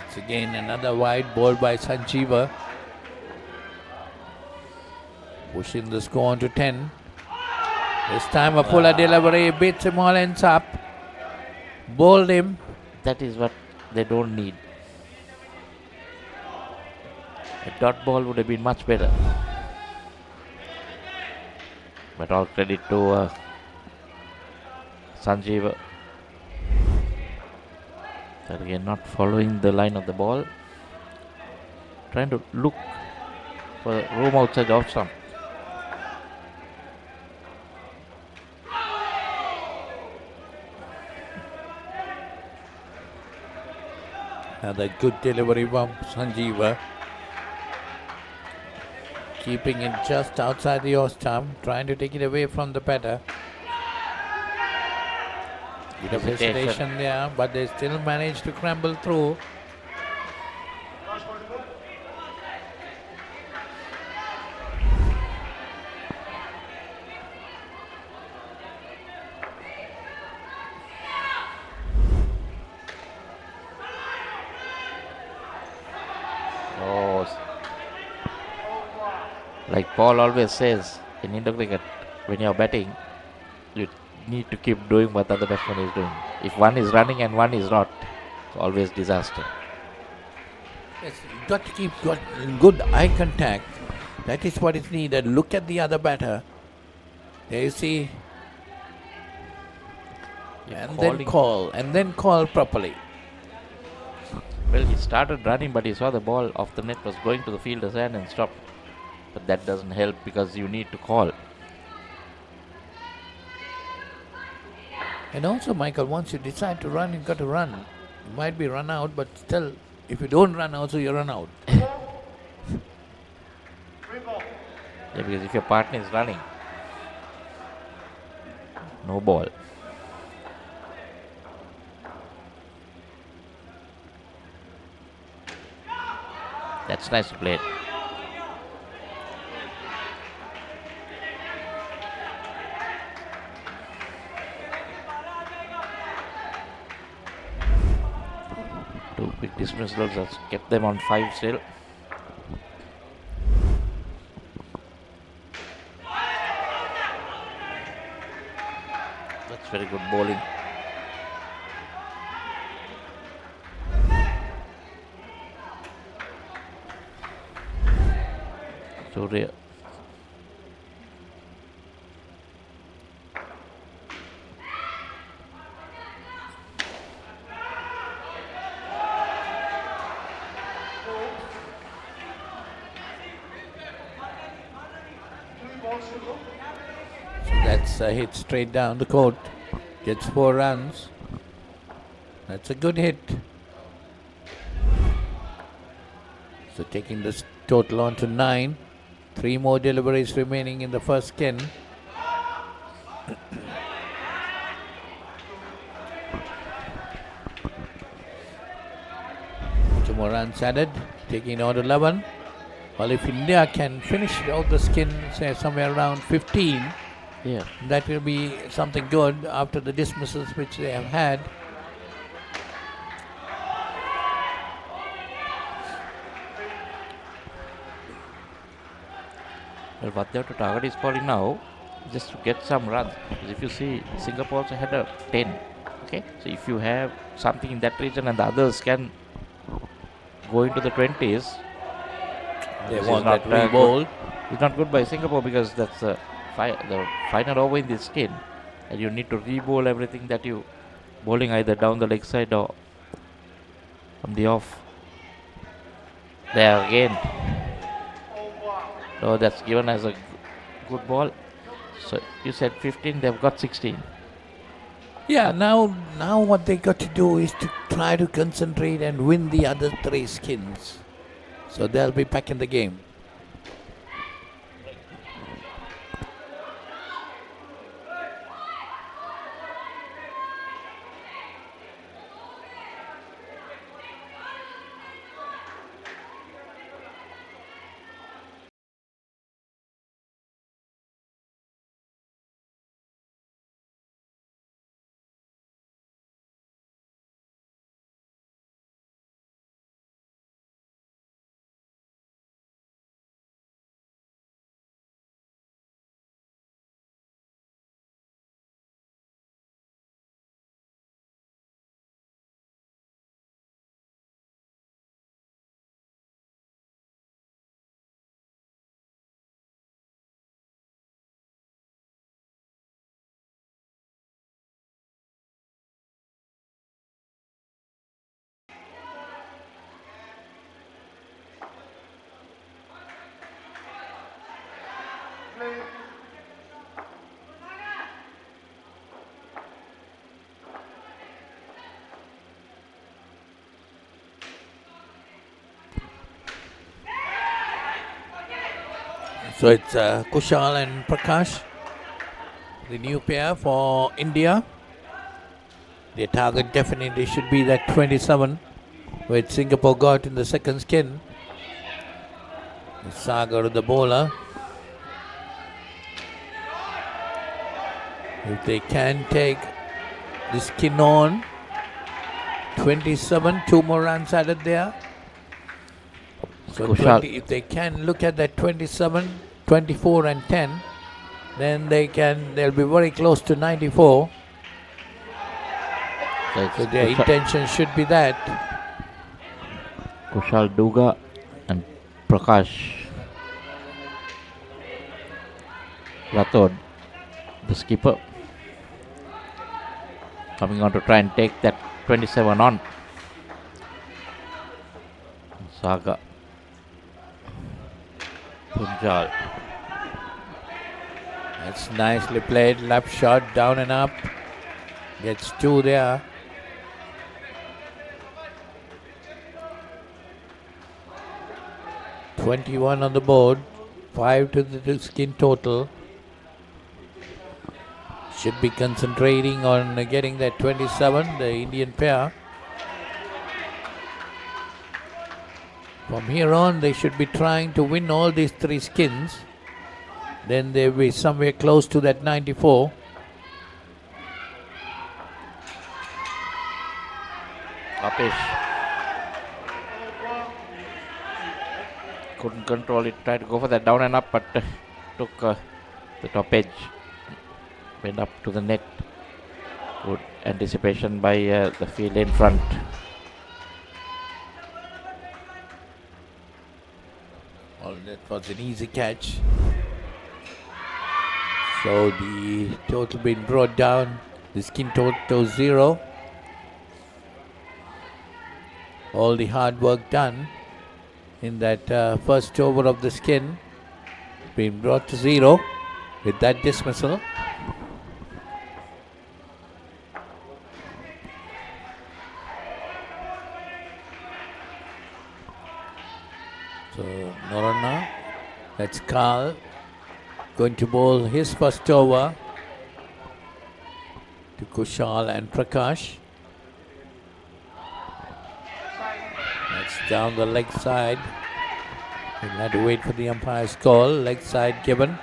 It's again another wide ball by Sanjeeva. Pushing the score on to 10. This time a fuller delivery, beats him all, ends up. Bowled him. That is what they don't need. A dot ball would have been much better. But all credit to Sanjeeva. That again not following the line of the ball. Trying to look for room outside off stump. Another good delivery from Sanjeeva. Keeping it just outside the off stump, trying to take it away from the batter. Bit of hesitation there, but they still managed to scramble through. Like Paul always says in Indo cricket, when you're batting, you need to keep doing what the other batsman is doing. If one is running and one is not, it's always disaster. Yes, you've got to keep good eye contact. That is what is needed. Look at the other batter. There you see. And then call properly. Well, he started running, but he saw the ball off the net was going to the fielder's end and stopped. But that doesn't help because you need to call. And also, Michael, once you decide to run, you've got to run. You might be run out, but still If you don't run also, you run out. Yeah, because if your partner is running, no ball. That's nice played. Two quick dismissals has kept them on 5 still. That's very good bowling. Surya. So that's a hit straight down the court. Gets 4 runs. That's a good hit. So taking this total on to 9. 3 more deliveries remaining in the first skin. Two more runs added, taking on to 11. Well, if India can finish out the skin, say somewhere around 15, yeah, that will be something good after the dismissals which they have had. Well, what they have to target is bowling now, just to get some runs. Because if you see, Singapore also had a 10. Okay, so if you have something in that region and the others can go into the 20s, They this want is not that re-bowl. It's not good by Singapore because that's the final over in this skin, and you need to re-bowl everything that you bowling either down the leg side or from the off. There again. No, that's given as a good ball. So you said 15, they've got 16. Yeah, now what they got to do is to try to concentrate and win the other 3 skins. So they'll be back in the game. So it's Kushal and Prakash, the new pair for India. Their target definitely should be that 27, which Singapore got in the second skin. Sagar, the bowler. If they can take the skin on, 27, 2 more runs added there. So 20, if they can look at that 27, 24 and 10, then they'll be very close to 94. So their intention should be that. Kushal Duga and Prakash Rathod, the skipper, coming on to try and take that 27 on. Saga Punjal. That's nicely played. Left shot, down and up. Gets 2 there. 21 on the board, 5 to the skin total. Should be concentrating on getting that 27, the Indian pair. From here on, they should be trying to win all these 3 skins. Then they'll be somewhere close to that 94. Apesh couldn't control it, tried to go for that down and up, but took the top edge, went up to the net. Good anticipation by the field in front. Well, that was an easy catch. So the total being brought down, the skin total 0. All the hard work done in that first over of the skin being brought to 0 with that dismissal. So Norana, that's Carl, going to bowl his first over to Kushal and Prakash. That's down the leg side. We'll have to wait for the umpire's call. Leg side given.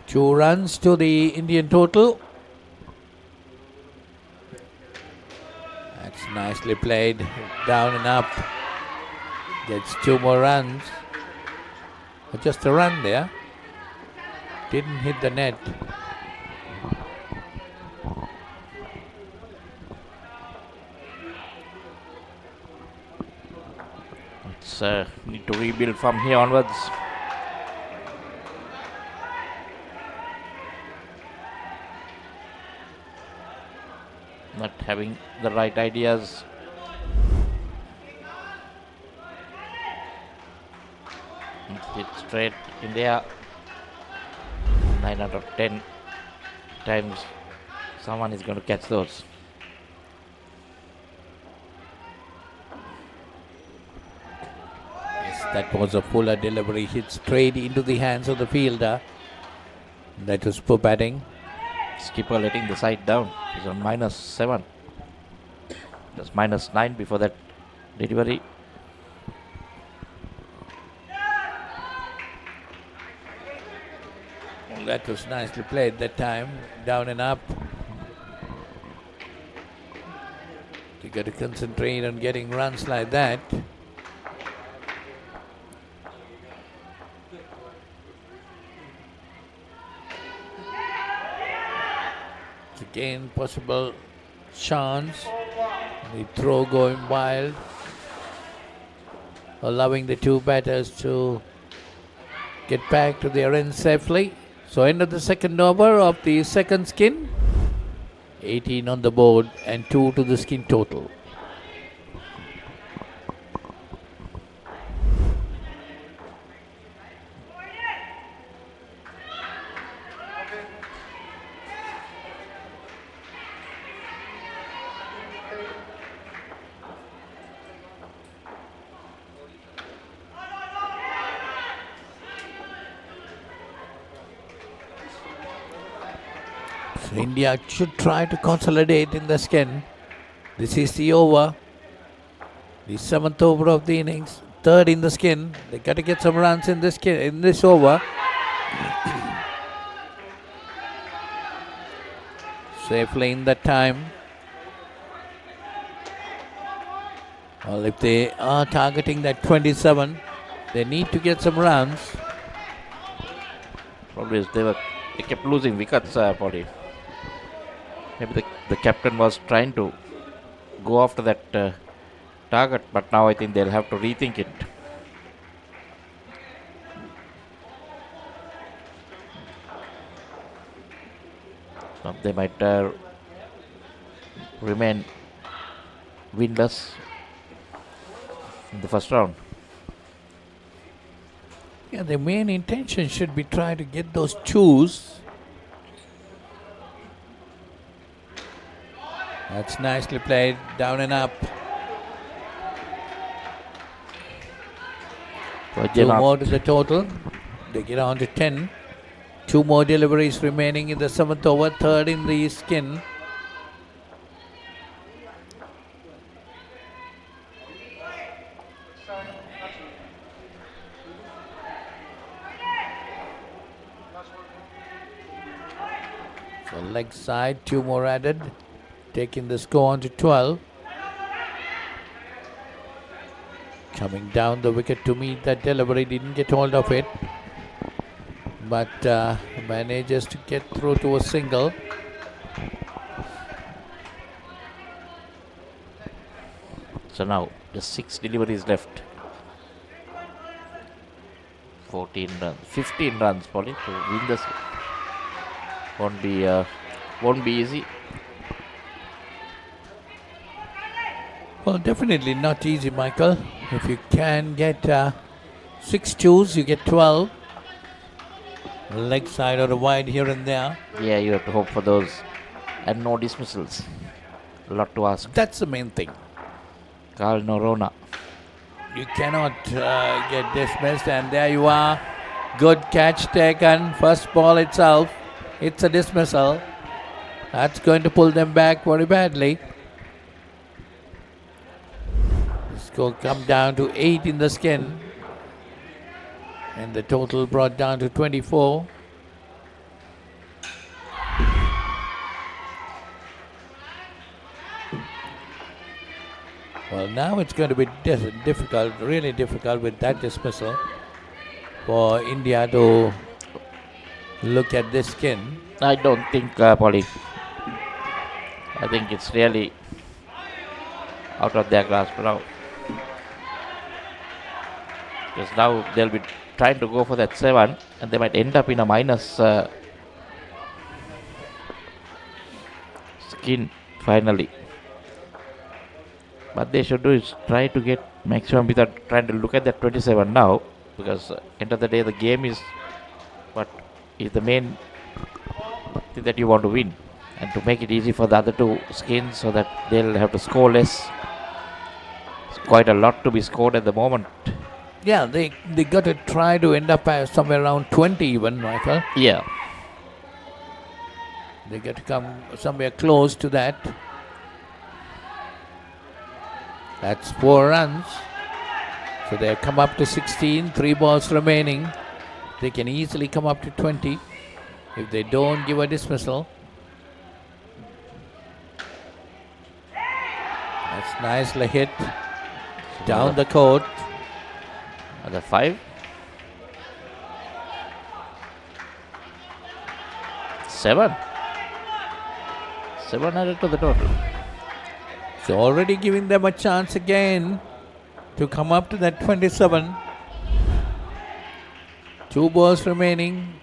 2 runs to the Indian total. That's nicely played. Down and up. Gets 2 more runs. Just a run there. Didn't hit the net. Need to rebuild from here onwards. Not having the right ideas. Hit straight in there. 9 out of 10 times someone is going to catch those. That was a fuller delivery, hit straight into the hands of the fielder. That was poor batting. Skipper letting the side down. He's on -7. Just -9 before that delivery. Well, that was nicely played that time. Down and up. You got to concentrate on getting runs like that. Again, possible chance. The throw going wild, allowing the 2 batters to get back to their end safely. So end of the second over of the second skin. 18 on the board and 2 to the skin total. So India should try to consolidate in the skin. This is the over. The 7th over of the innings. 3rd in the skin. They got to get some runs in this over. Safely in that time. Well, if they are targeting that 27, they need to get some runs. Probably they kept losing wickets, Polly. Maybe the captain was trying to go after that target, but now I think they'll have to rethink it. So they might remain winless in the first round. Yeah, the main intention should be trying to get those 2s. That's nicely played, down and up. Two more to the total. They get on to 10. Two more deliveries remaining in the 7th over, third in the skin. So leg side, two more added, taking the score on to 12. Coming down the wicket to meet that delivery, didn't get hold of it, but manages to get through to a single. So now just 6 deliveries left. 14 runs, 15 runs probably to win this. Won't be easy. Well, definitely not easy, Michael. If you can get 6 twos, you get 12. Leg side or a wide here and there. Yeah, you have to hope for those. And no dismissals. A lot to ask. That's the main thing. Carl Norona. You cannot get dismissed, and there you are. Good catch taken. First ball itself. It's a dismissal. That's going to pull them back very badly. The score come down to 8 in the skin. And the total brought down to 24. Well, now it's going to be difficult, really difficult with that dismissal for India to look at this skin. I don't think, Polly. I think it's really out of their grasp now. Because now they'll be trying to go for that 7 and they might end up in a minus skin finally. What they should do is try to get maximum without trying to look at that 27 now, because end of the day the game is what is the main thing that you want to win, and to make it easy for the other two skins so that they'll have to score less. It's quite a lot to be scored at the moment. Yeah, they got to try to end up somewhere around 20 even, Michael. Yeah. They got to come somewhere close to that. That's 4 runs. So they've come up to 16, 3 balls remaining. They can easily come up to 20 if they don't give a dismissal. That's nicely hit down the court. Another 5. 7. 7 added to the total. So already giving them a chance again to come up to that 27. 2 balls remaining.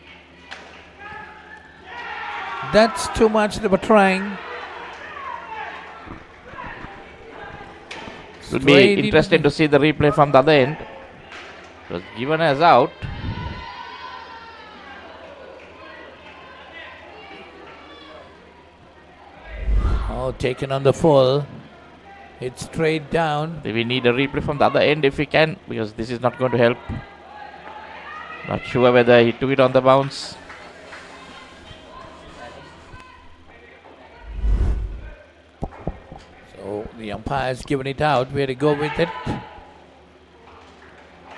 That's too much they were trying. It will be interesting to see the replay from the other end. It was given as out. Oh, taken on the full. It's straight down. We need a replay from the other end if we can, because this is not going to help. Not sure whether he took it on the bounce. So the umpire's given it out. Where to go with it?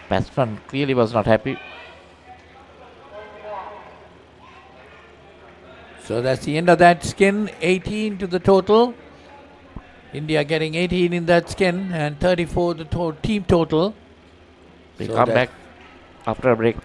Batsman clearly was not happy. So that's the end of that skin. 18 to the total. India getting 18 in that skin and 34 the team total. We come back after a break.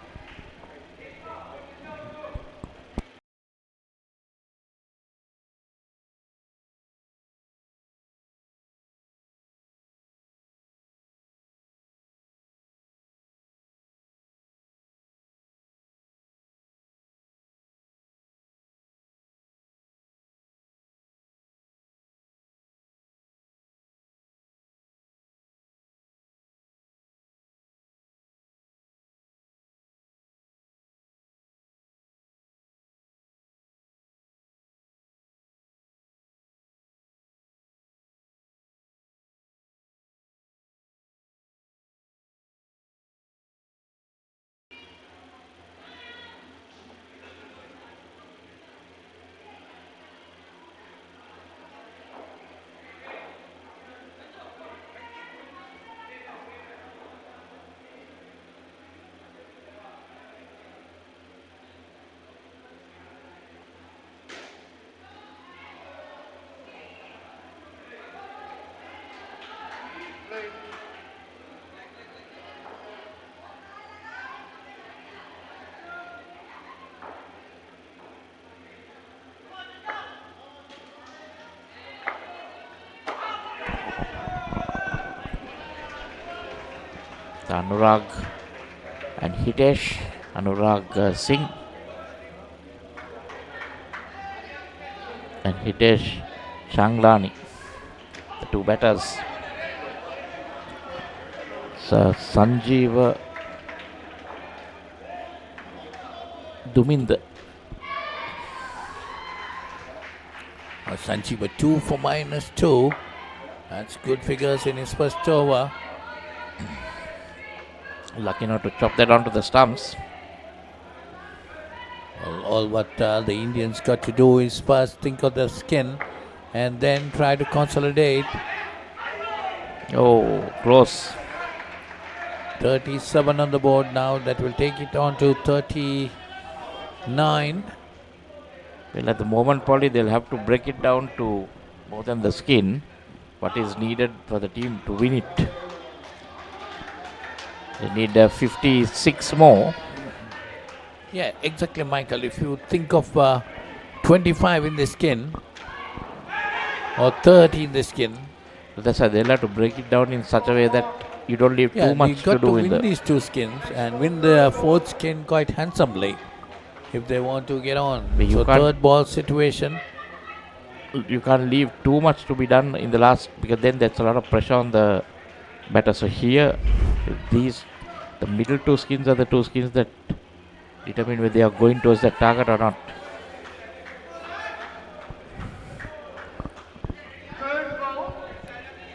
Anurag and Hitesh. Anurag Singh and Hitesh Changlani, the two batters. So Sanjeev Dumind. Sanjeev 2 for -2. That's good figures in his first over. Lucky not to chop that onto the stumps. Well, all what the Indians got to do is first think of the skin and then try to consolidate. Oh, close. 37 on the board now. That will take it on to 39. Well, at the moment, probably they'll have to break it down to more than the skin. What is needed for the team to win it? They need 56 more. Yeah, exactly, Michael. If you think of 25 in the skin or 30 in the skin, So that's why they'll have to break it down in such a way that you don't leave too much you've got to do in win the. these two skins and win the fourth skin quite handsomely if they want to get on. But you So can't- third ball situation. You can't leave too much to be done in the last, because then there's a lot of pressure on the batter. So here, the middle two skins are the two skins that determine whether they are going towards the target or not.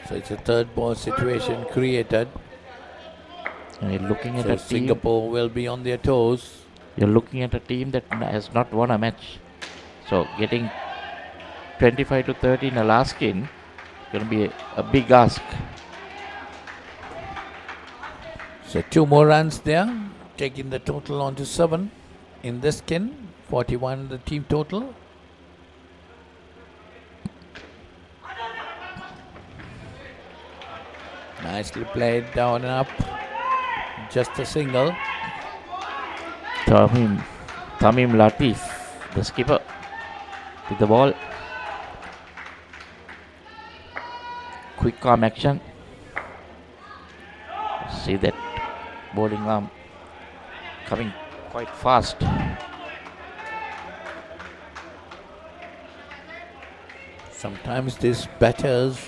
So it's a third ball situation created. And you're looking at So a team. Singapore will be on their toes. You're looking at a team that has not won a match. So getting 25 to 30 in a last skin going to be a big ask. So 2 more runs there, taking the total on to 7 in this skin. 41 the team total. Nicely played, down and up. Just a single. Tamim Latif, the skipper, with the ball. Quick calm action. See that bowling arm coming quite fast. Sometimes these batters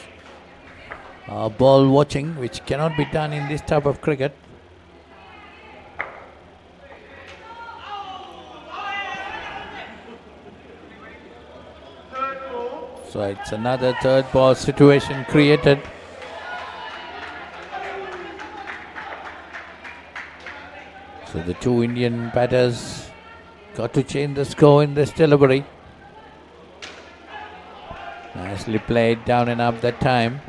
are ball watching, which cannot be done in this type of cricket. So it's another third ball situation created. So the two Indian batters got to change the score in this delivery. Nicely played, down and up that time.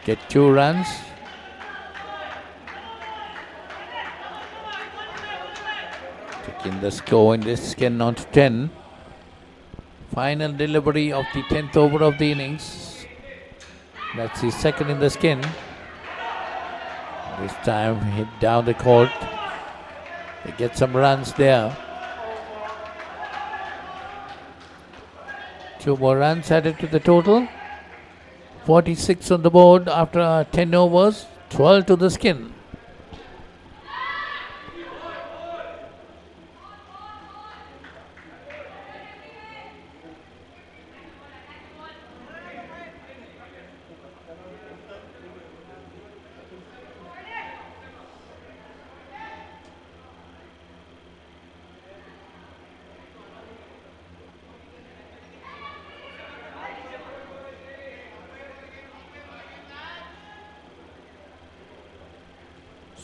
Get 2 runs. Taking the score in this skin on to 10. Final delivery of the 10th over of the innings. That's the second in the skin. This time hit down the court. They get some runs there. 2 more runs added to the total. 46 on the board after 10 overs. 12 to the skin.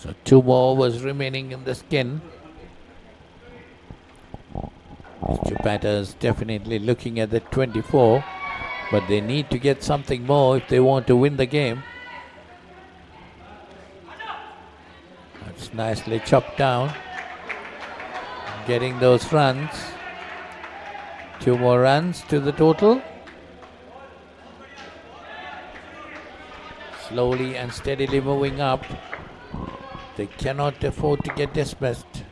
So 2 more overs remaining in the skin. These two batters definitely looking at the 24, but they need to get something more if they want to win the game. That's nicely chopped down. Getting those runs. 2 more runs to the total. Slowly and steadily moving up. They cannot afford to get dismissed.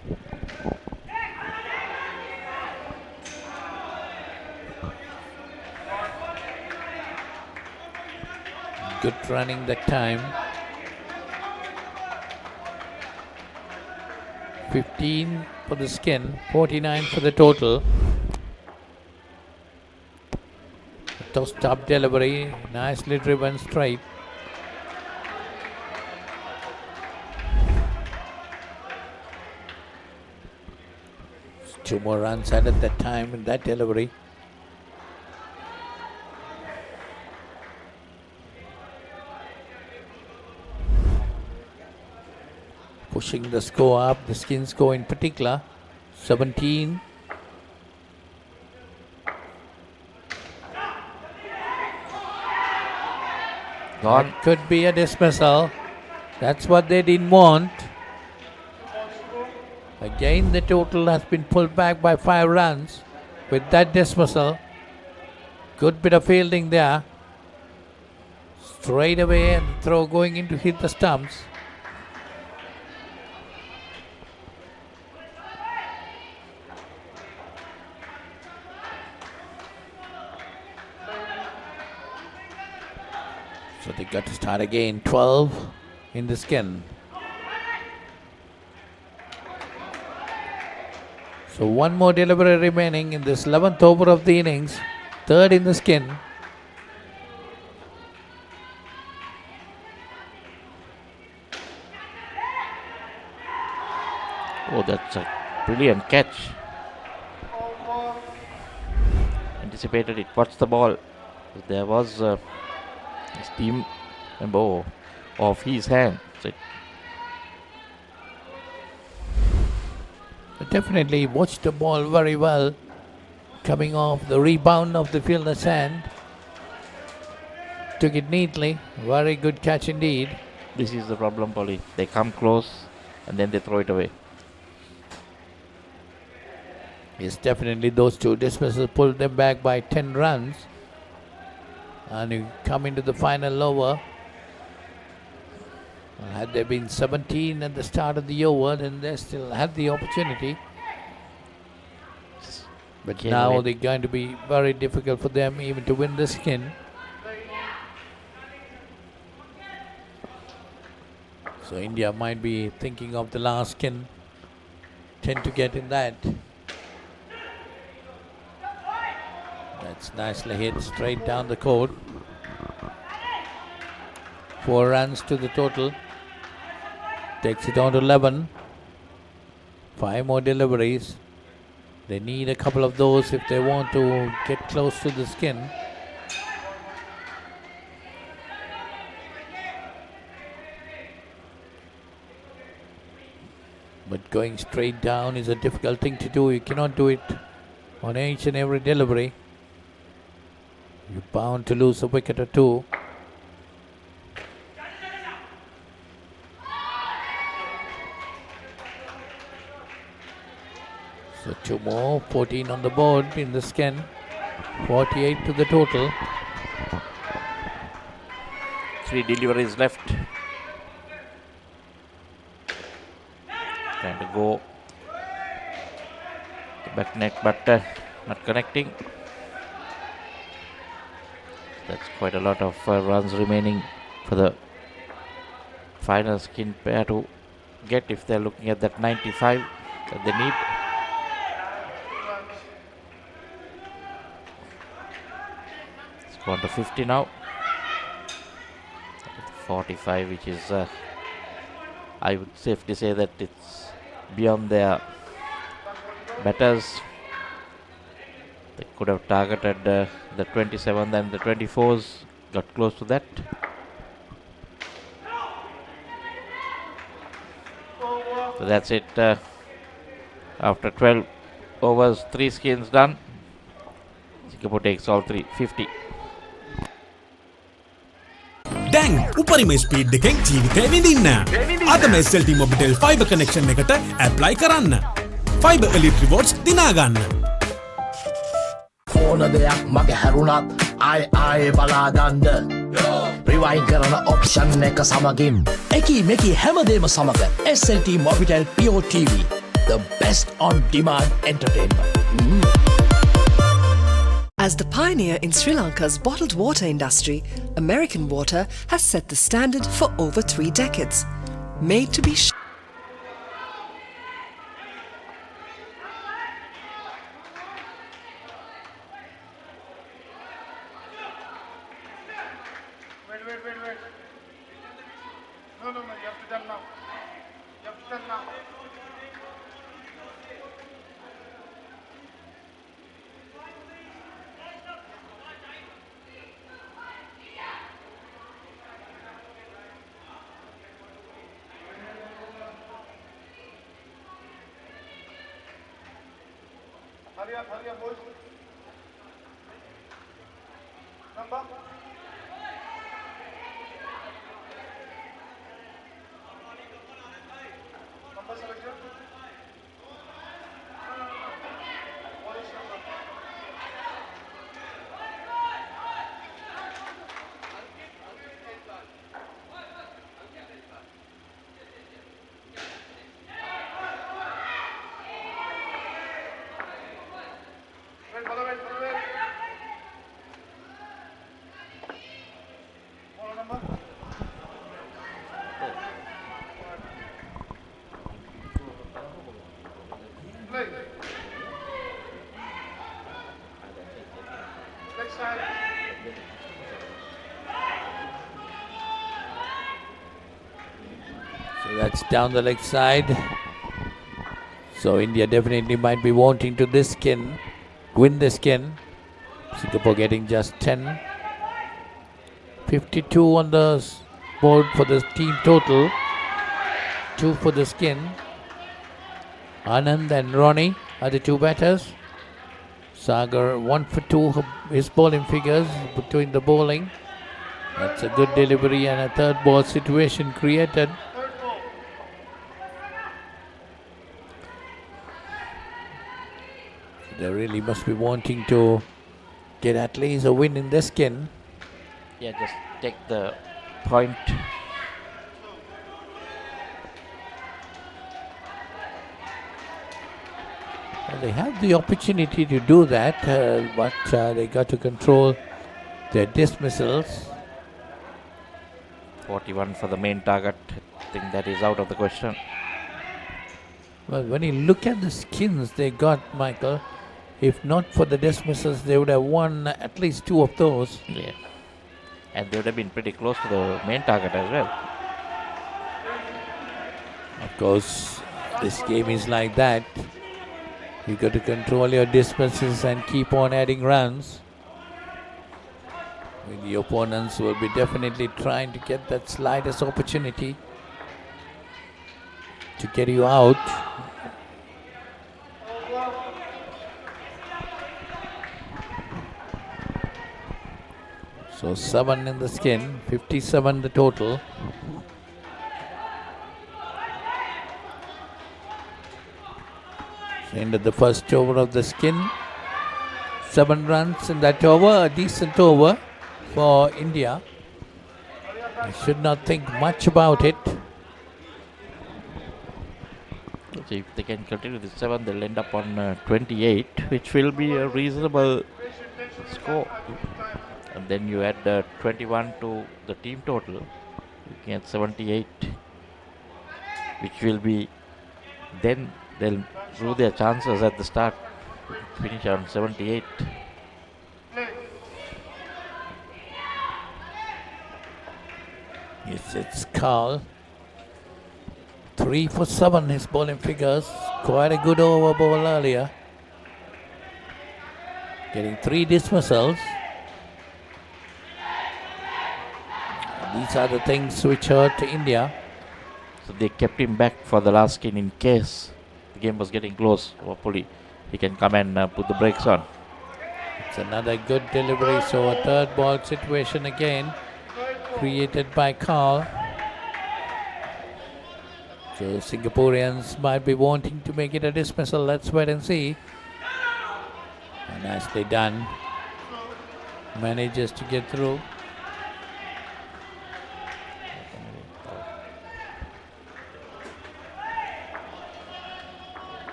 Good running that time. 15 for the skin, 49 for the total. Tossed up delivery, nicely driven straight. Two more runs added that time in that delivery. Pushing the score up, the skin score in particular, 17. Gone. That could be a dismissal. That's what they didn't want. Again, the total has been pulled back by 5 runs with that dismissal. Good bit of fielding there. Straight away and the throw going in to hit the stumps. So they got to start again. 12 in the skin. So one more delivery remaining in this 11th over of the innings. Third in the skin. Oh, that's a brilliant catch. Anticipated it. What's the ball? There was his team member off his hand. So But definitely watched the ball very well. Coming off the rebound of the fielder's hand. Took it neatly. Very good catch indeed. this is the problem, Polly. They come close and then they throw it away. Yes, definitely those two dismissals pulled them back by 10 runs. And you come into the final over. Well, had there been 17 at the start of the over, then they still had the opportunity. But now they're going to be very difficult for them even to win the skin. So India might be thinking of the last skin. Tend to get in that. That's nicely hit straight down the court. 4 runs to the total. Takes it on to 11. 5 more deliveries. They need a couple of those if they want to get close to the skin. But going straight down is a difficult thing to do. You cannot do it on each and every delivery. You're bound to lose a wicket or two. So 2 more, 14 on the board in the skin, 48 to the total. 3 deliveries left. Trying to go the back net, but not connecting. That's quite a lot of runs remaining for the final skin pair to get if they're looking at that 95 that they need. It's gone to 50 now. 45, which is I would safely say that it's beyond their batters. They could have targeted the 27th and the 24s, got close to that. So that's it. After 12 overs, 3 skins done. Singapore takes all 3, 50. දැන් උපරිම speed එකෙන් ජීවිතේ විඳින්න. අදම SLT Mobitel fiber connection එකට apply කරන්න. Fiber Elite rewards දිනා ගන්න. ඕන දෙයක් මගේ හැරුණත් ආයේ බලාගන්න. Rewind කරන option එක සමගින් එකී මේකී හැමදේම සමග SLT Mobitel Pure TV, the best on demand entertainment. As the pioneer in Sri Lanka's bottled water industry, American Water has set the standard for over 3 decades. Made to be So that's down the leg side. So India definitely might be wanting to win this skin. Singapore getting just 10. 52 on the board for the team total. 2 for the skin. Anand and Ronnie are the two batters. Sagar 1 for 2 his bowling figures between the bowling. That's a good delivery and a third ball situation created. They really must be wanting to get at least a win in this skin. Yeah, just take the point. Well, they have the opportunity to do that, but they got to control their dismissals. 41 for the main target. I think that is out of the question. Well, when you look at the skins they got, Michael, if not for the dismissals, they would have won at least 2 of those. Yeah. And they would have been pretty close to the main target as well. Of course, this game is like that. You got to control your dismissals and keep on adding runs. The opponents will be definitely trying to get that slightest opportunity to get you out. So 7 in the skin, 57 the total. So end of the first over of the skin. 7 runs in that over, a decent over for India. I should not think much about it. So if they can continue the 7, they'll end up on 28, which will be a reasonable score. And then you add 21 to the team total, you get 78, which will be, then they'll improve their chances at the start, finish on 78. Yes, it's Carl. 3 for 7 his bowling figures. Quite a good over ball earlier. Getting 3 dismissals. These are the things which hurt India. So they kept him back for the last skin in case the game was getting close. Hopefully he can come and put the brakes on. It's another good delivery. So a third ball situation again created by Carl. So Singaporeans might be wanting to make it a dismissal. Let's wait and see. And nicely done. Manages to get through.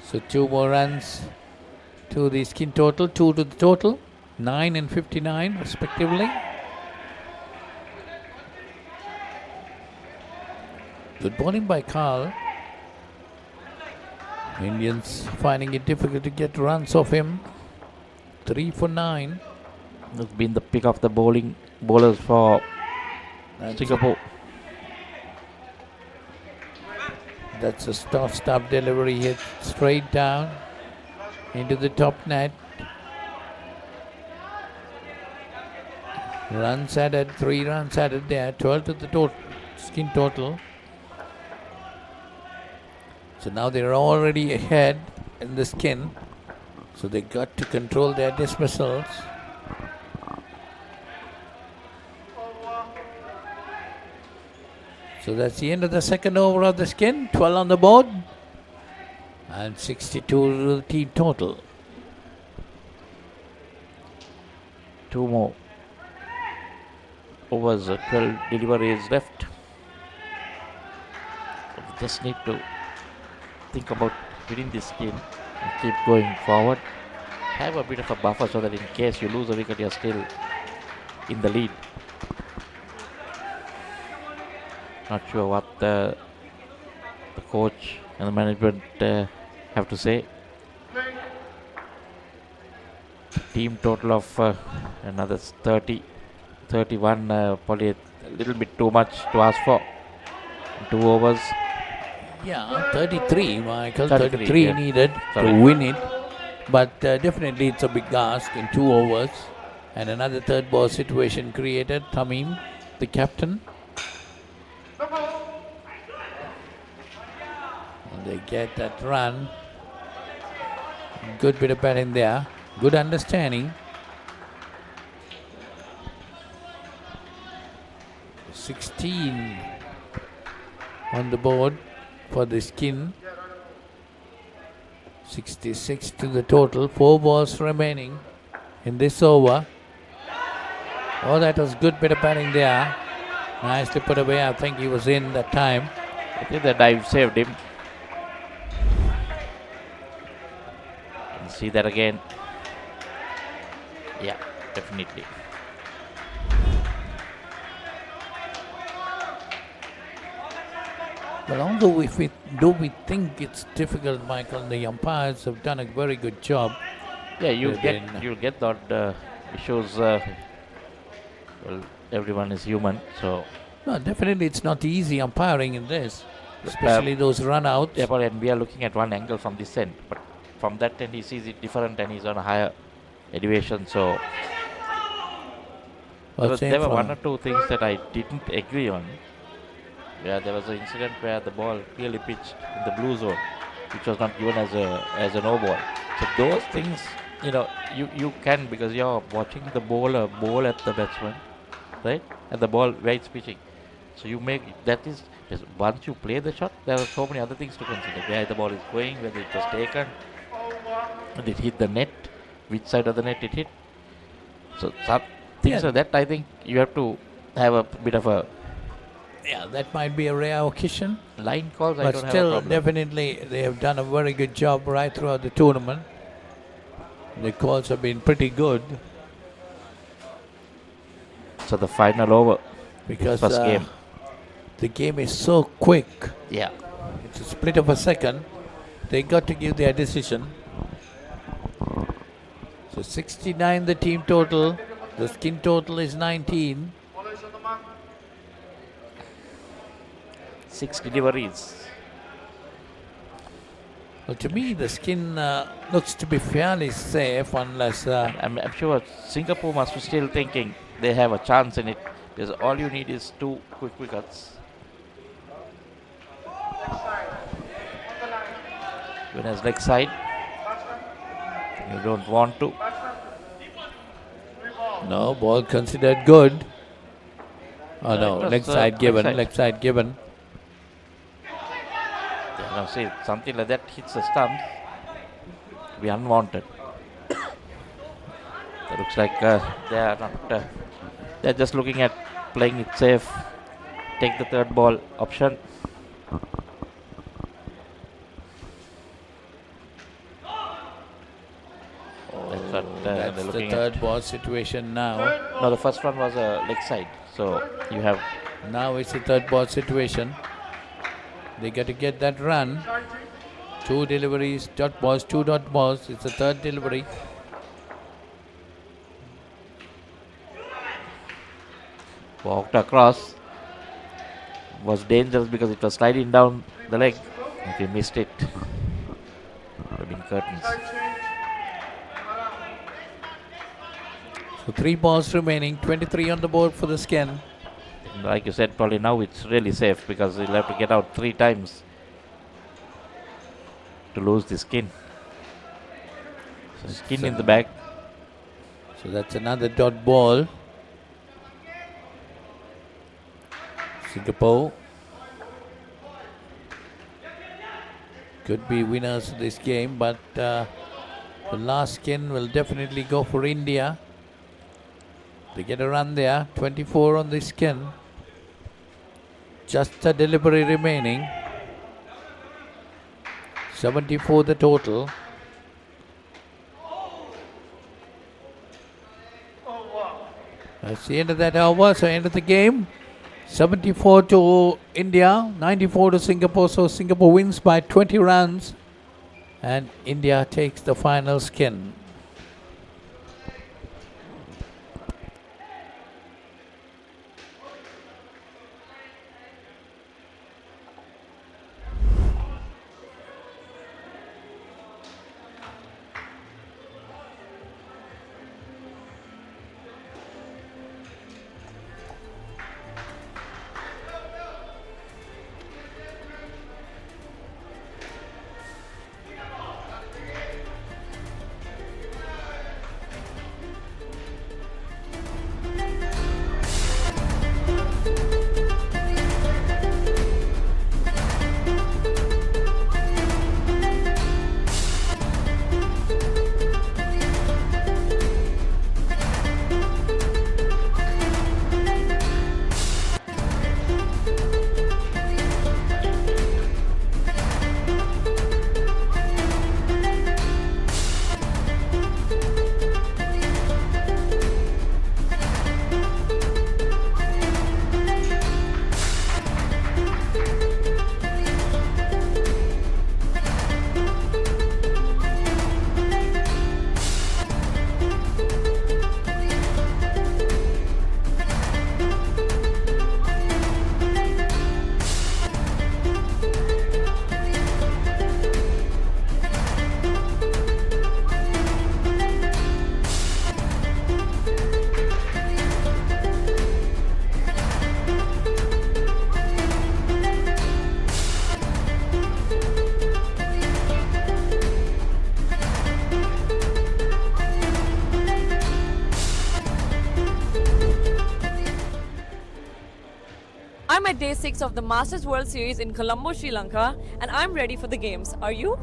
So 2 more runs to the skin total, 2 to the total, 9 and 59 respectively. Good bowling by Carl. Indians finding it difficult to get runs off him. 3 for 9. That's been the pick of the bowlers for Singapore. That's a stop delivery hit straight down into the top net. Runs added, 3 runs added there, 12 to the skin total. So now they're already ahead in the skin. So they got to control their dismissals. So that's the end of the second over of the skin. 12 on the board. And 62 to the team total. 2 more overs, 12 deliveries left. We just need to think about winning this game and keep going forward. Have a bit of a buffer so that in case you lose a wicket, you're still in the lead. Not sure what the coach and the management have to say. Team total of another 30, 31, probably a little bit too much to ask for. 2 overs. Yeah, 33, Michael. 33, 33 yeah. needed to win it. But definitely it's a big ask in 2 overs. And another third ball situation created. Tamim, the captain. And they get that run. Good bit of batting there. Good understanding. 16 on the board for the skin. 66 to the total. 4 balls remaining in this over. Oh, that was good bit of batting there. Nicely put away. I think he was in that time. I think the dive saved him. See that again. Yeah, definitely. But although we think it's difficult, Michael, the umpires have done a very good job. Yeah, you'll get that issues. Well, everyone is human, so. No, definitely it's not easy umpiring in this, especially those run-outs. Yeah, but and we are looking at one angle from this end, but from that end he sees it different and he's on a higher elevation, so. There were 1 or 2 things that I didn't agree on. Yeah, there was an incident where the ball clearly pitched in the blue zone, which was not given as a no ball. So those things, you can, because you're watching the bowler bowl at the batsman, right? And the ball where it's pitching. So you make that is just once you play the shot, there are so many other things to consider. Where the ball is going, whether it was taken, and it hit the net, which side of the net it hit. So some things like that, I think you have to have a bit of a. Yeah, that might be a rare occasion. Line calls, but I don't still, have a problem. definitely, they have done a very good job right throughout the tournament. The calls have been pretty good. So the final over, because first game. The game is so quick. Yeah. It's a split of a second. They got to give their decision. So 69 the team total. The skin total is 19. 6 deliveries. Well, to me, the skin looks to be fairly safe unless... I'm sure Singapore must be still thinking they have a chance in it, because all you need is 2 quick wickets. When as leg side, you don't want to. No, ball considered good. Oh no, was, leg side given, leg side. leg side given. Now see, something like that hits the stump, be unwanted. It looks like they are not. They are just looking at playing it safe. Take the third ball option. That's the third ball situation now. No, the first one was a leg side. So you have. Now it's the third ball situation. They got to get that run. 2 deliveries, dot balls, 2 dot balls. It's the third delivery. Walked across. was dangerous because it was sliding down the leg. If he missed it, it would have been curtains. So 3 balls remaining, 23 on the board for the skin. Like you said, probably now it's really safe because he'll have to get out 3 times to lose the skin. So skin in the back. So that's another dot ball. Singapore could be winners of this game, but the last skin will definitely go for India. They get a run there, 24 on the skin. Just a delivery remaining. 74 the total. That's the end of that over, so end of the game. 74 to India, 94 to Singapore, so Singapore wins by 20 runs and India takes the final skin. I'm at day 6 of the Masters World Series in Colombo, Sri Lanka, and I'm ready for the games. Are you?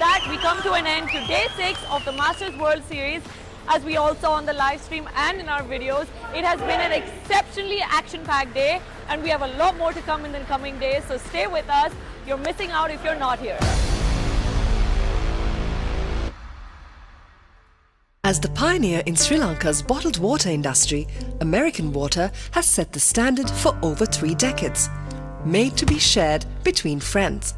that, we come to an end to day 6 of the Masters World Series. As we all saw on the live stream and in our videos, it has been an exceptionally action-packed day, and we have a lot more to come in the coming days, so stay with us. You're missing out if you're not here. As the pioneer in Sri Lanka's bottled water industry, American Water has set the standard for over 3 decades, made to be shared between friends.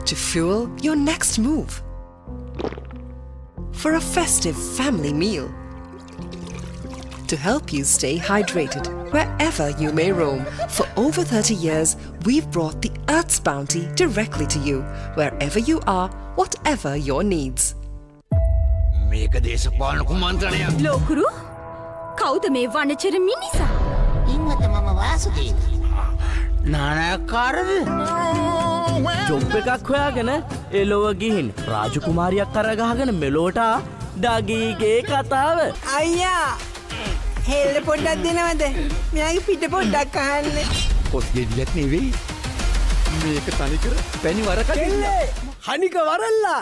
To fuel your next move. For a festive family meal. To help you stay hydrated wherever you may roam. For over 30 years, we've brought the Earth's bounty directly to you, wherever you are, whatever your needs. Lokuru කවුද මේ වනචර මිනිසා? ඉන්නත මම Vasudeva. නානකාරද? Job එකක් හොයාගෙන එලොව ගිහින් රාජකුමාරියක් කරගහගෙන මෙලෝට ඩගීගේ කතාව. අයියා හෙල්ල පොඩ්ඩක් දෙනවද? මෙයාගේ පිට පොඩ්ඩක් අහන්න. කොස් ගෙඩියක් නෙවෙයි. මේක තනිකර පැණි වරකට. හනික වරල්ලා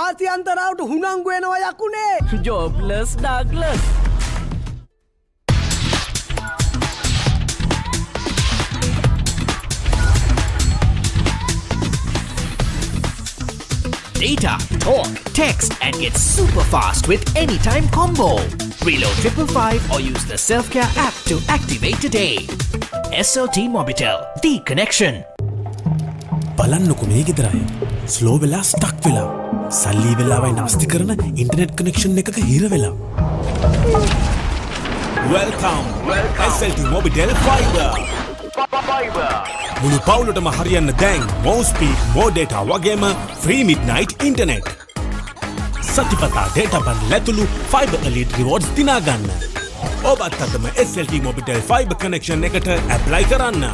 ආසියන්තරාවට හුණංගු වෙනවා යකුනේ. ජොබ්ලස් Douglas. Data, talk, text, and get super fast with Anytime Combo. Reload 555 or use the Self-Care app to activate today. SLT Mobitel, the connection. බලන්නකො මේ ගෙදරයි ස්ලෝ වෙලා ස්ටක් වෙලා සල්ලි වෙලාවයි නාස්ති කරන ඉන්ටර්නෙට් කනෙක්ෂන් එකක හිර වෙලා. Welcome SLT Mobitel Fiber. මුළු පවුලටම හරියන්න දැන් more speed more data වගේම free midnight internet. සතිපතා data bundle ඇතුළු fiber elite rewards දිනා ගන්න. ඔබත් අදම SLT Mobitel Fiber connection එකට apply කරන්න.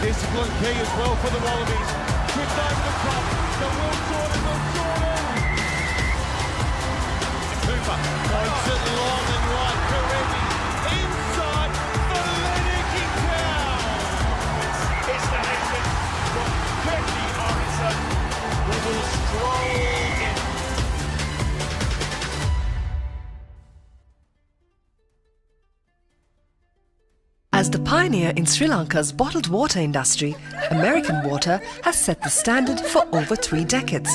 Discipline key as well for the Wallabies. Tripped over the top. The Will Jordan. Cooper points it long and right. Karevi inside for Lennox Town. It's the nation from Becky Morrison who will stroll in. As the pioneer in Sri Lanka's bottled water industry, American Water has set the standard for over 3 decades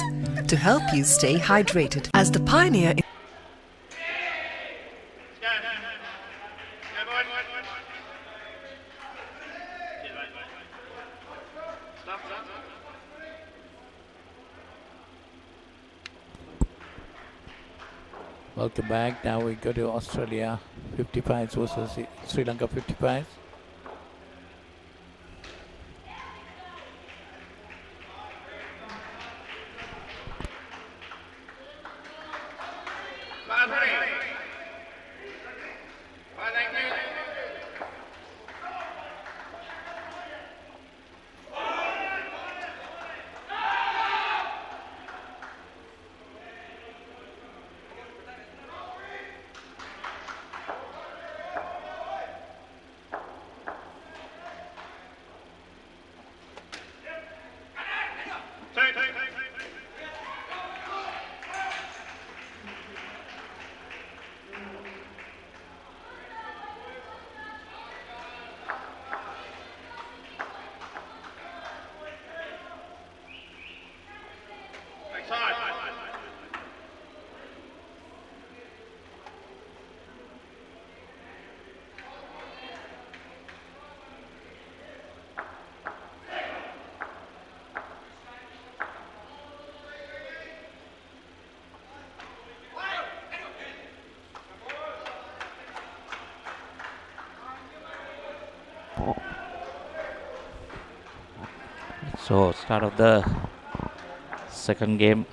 to help you stay hydrated. As the pioneer in Welcome back. Now we go to Australia 55 versus Sri Lanka 55. So, start of the second game.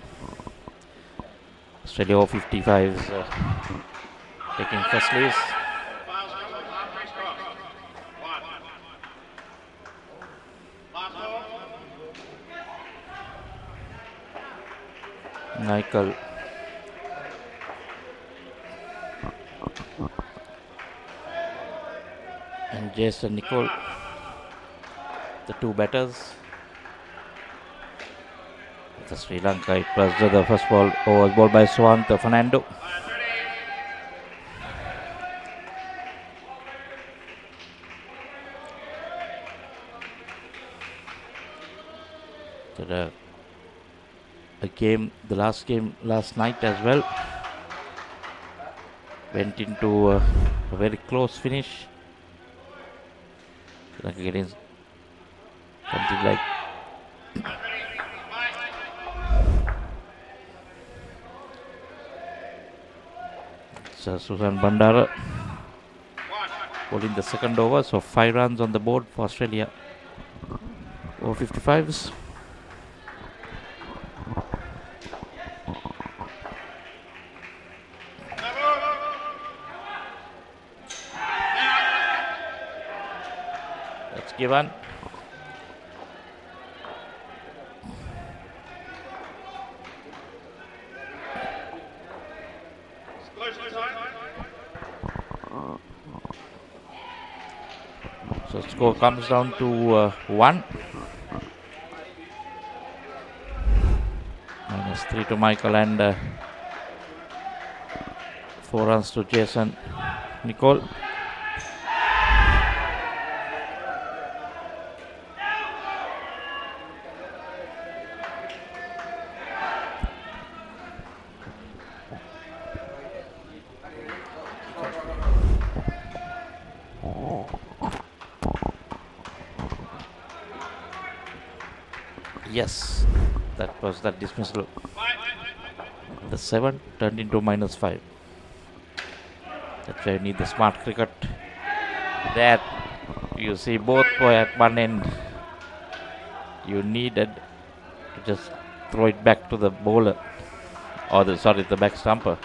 Australia 55 is taking first place. Michael and Jason Nicole, the two batters. The Sri Lanka, it was the first ball was bowled by Swanta Fernando. So the last game last night as well went into a very close finish. Like getting something like Susan Bandara bowling the second over, so 5 runs on the board for Australia over 55s. That's given. So score comes down to 1. -3 to Michael and 4 runs to Jason Nicole. Yes, that was that dismissal. The 7 turned into -5. That's why you need the smart cricket. That you see both were at one end. You needed to just throw it back to the bowler or the back stumper.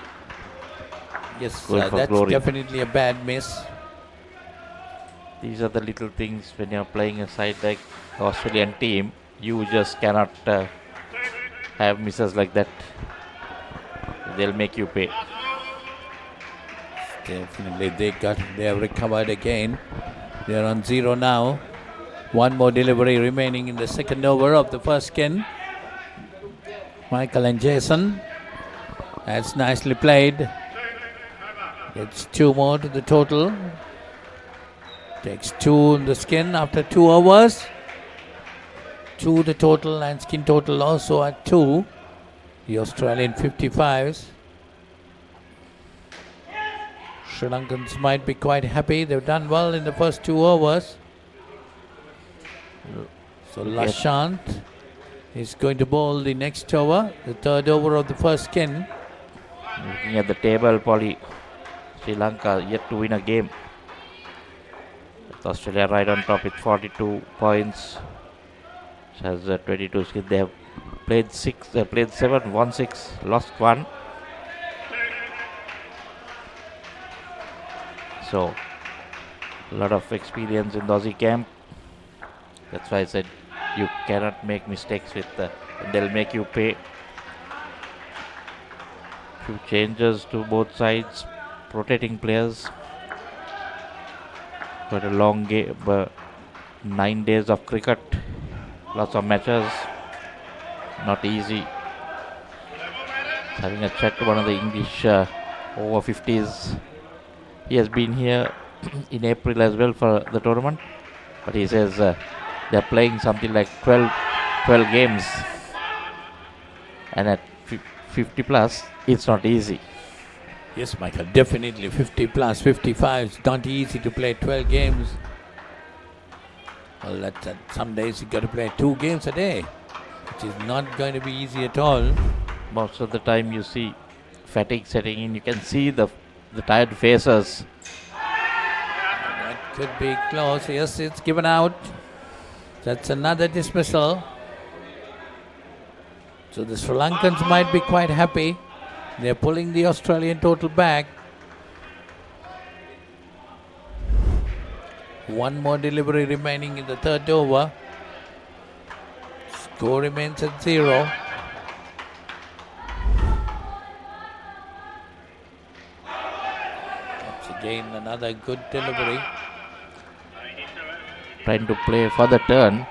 Yes, Going for that's glory. definitely a bad miss. These are the little things when you're playing a side like the Australian team. You just cannot have misses like that. They'll make you pay. Definitely, they have recovered again. They are on 0 now. One more delivery remaining in the second over of the first skin. Michael and Jason. That's nicely played. It's 2 more to the total. Takes 2 in the skin after 2 overs. 2 the total and skin total also at 2. The Australian 55s. Sri Lankans might be quite happy. They've done well in the first 2 overs. So Lashant is going to bowl the next over, the third over of the first skin. Looking at the table, Polly, Sri Lanka yet to win a game. With Australia right on top with 42 points. It has 22 skills. They have played 7, won 6, lost 1. So, a lot of experience in the Aussie camp. That's why I said you cannot make mistakes with they'll make you pay. Few changes to both sides, rotating players. Got a long game, 9 days of cricket, lots of matches, not easy. Having a chat to one of the English over 50s. He has been here in April as well for the tournament, but he says they're playing something like 12 games, and at 50 plus it's not easy. Yes, Michael, definitely 50 plus, 55. It's not easy to play 12 games. Well, some days you got to play 2 games a day, which is not going to be easy at all. Most of the time you see fatigue setting in. You can see the tired faces. That could be close. Yes, it's given out. That's another dismissal. So the Sri Lankans might be quite happy. They're pulling the Australian total back. One more delivery remaining in the third over. Score remains at 0. That's again another good delivery. Trying to play for the turn.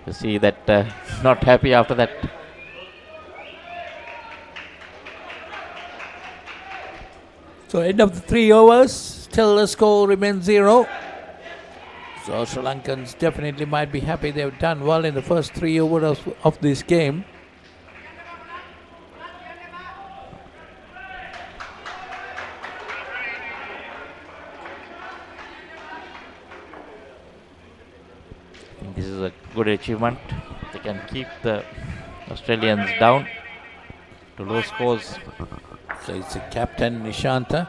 You see that not happy after that. So end of the 3 overs, still the score remains 0. So Sri Lankans definitely might be happy. They've done well in the first 3 overs of this game. This is a good achievement. They can keep the Australians down to low scores. So it's the captain Nishanta.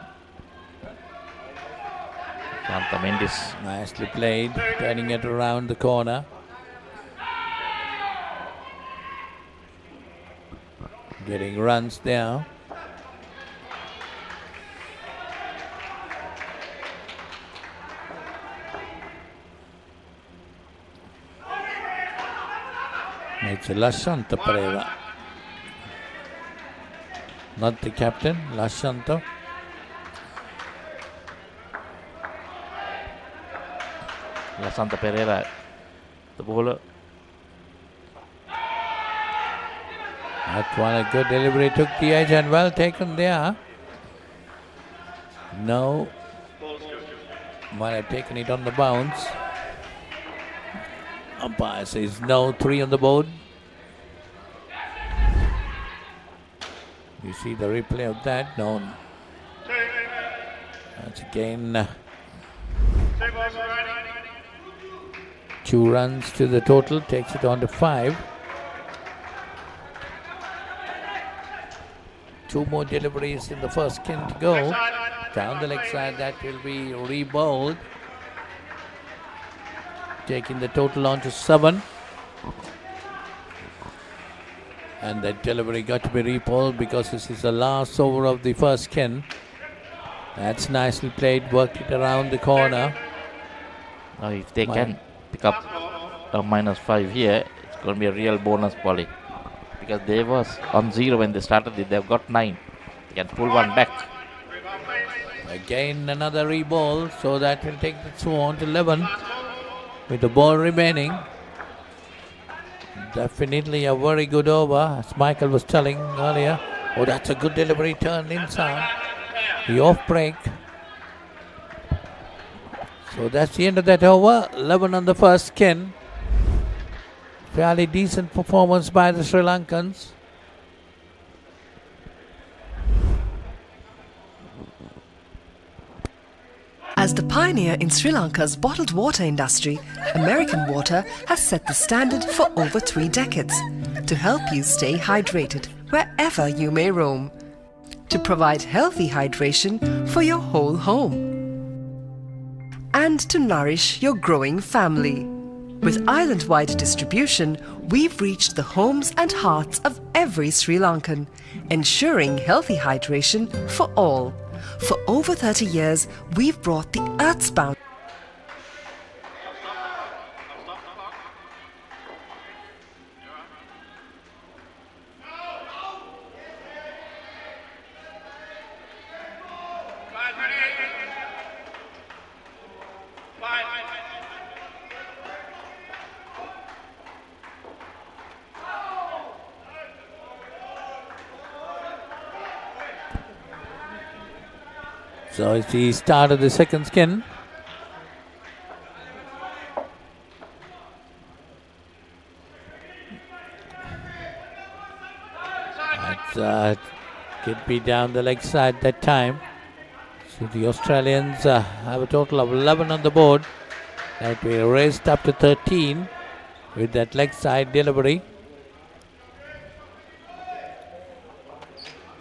Shanta Mendes. Nicely played, turning it around the corner. Getting runs there. It's Lashanta Pereira. Not the captain, Lashanta. Lasanta Pereira, the bowler. That one a good delivery, took the edge and well taken there. No. Might have taken it on the bounce. Umpire says no, 3 on the board. You see the replay of that? No. That's again 2 runs to the total, takes it on to 5. 2 more deliveries in the first skin to go. Down the leg side, that will be re-bowled. Taking the total on to 7. And that delivery got to be re-bowled because this is the last over of the first skin. That's nicely played, worked it around the corner. Now if they can pick up a -5 here, it's going to be a real bonus, Polly. Because they was on 0 when they started it. They've got 9. They can pull one back. Again another re-ball, so that will take the score on to 11 with the ball remaining. Definitely a very good over, as Michael was telling earlier. Oh, that's a good delivery, turn inside. The off break. So that's the end of that over. 11 on the first skin. Fairly decent performance by the Sri Lankans. As the pioneer in Sri Lanka's bottled water industry, American Water has set the standard for over 3 decades to help you stay hydrated wherever you may roam. to provide healthy hydration for your whole home and to nourish your growing family. With island-wide distribution, we've reached the homes and hearts of every Sri Lankan, ensuring healthy hydration for all. For over 30 years, we've brought the Earth's bounty. So it's the start of the second skin. That could be down the leg side that time. So the Australians have a total of 11 on the board. That we raised up to 13 with that leg side delivery.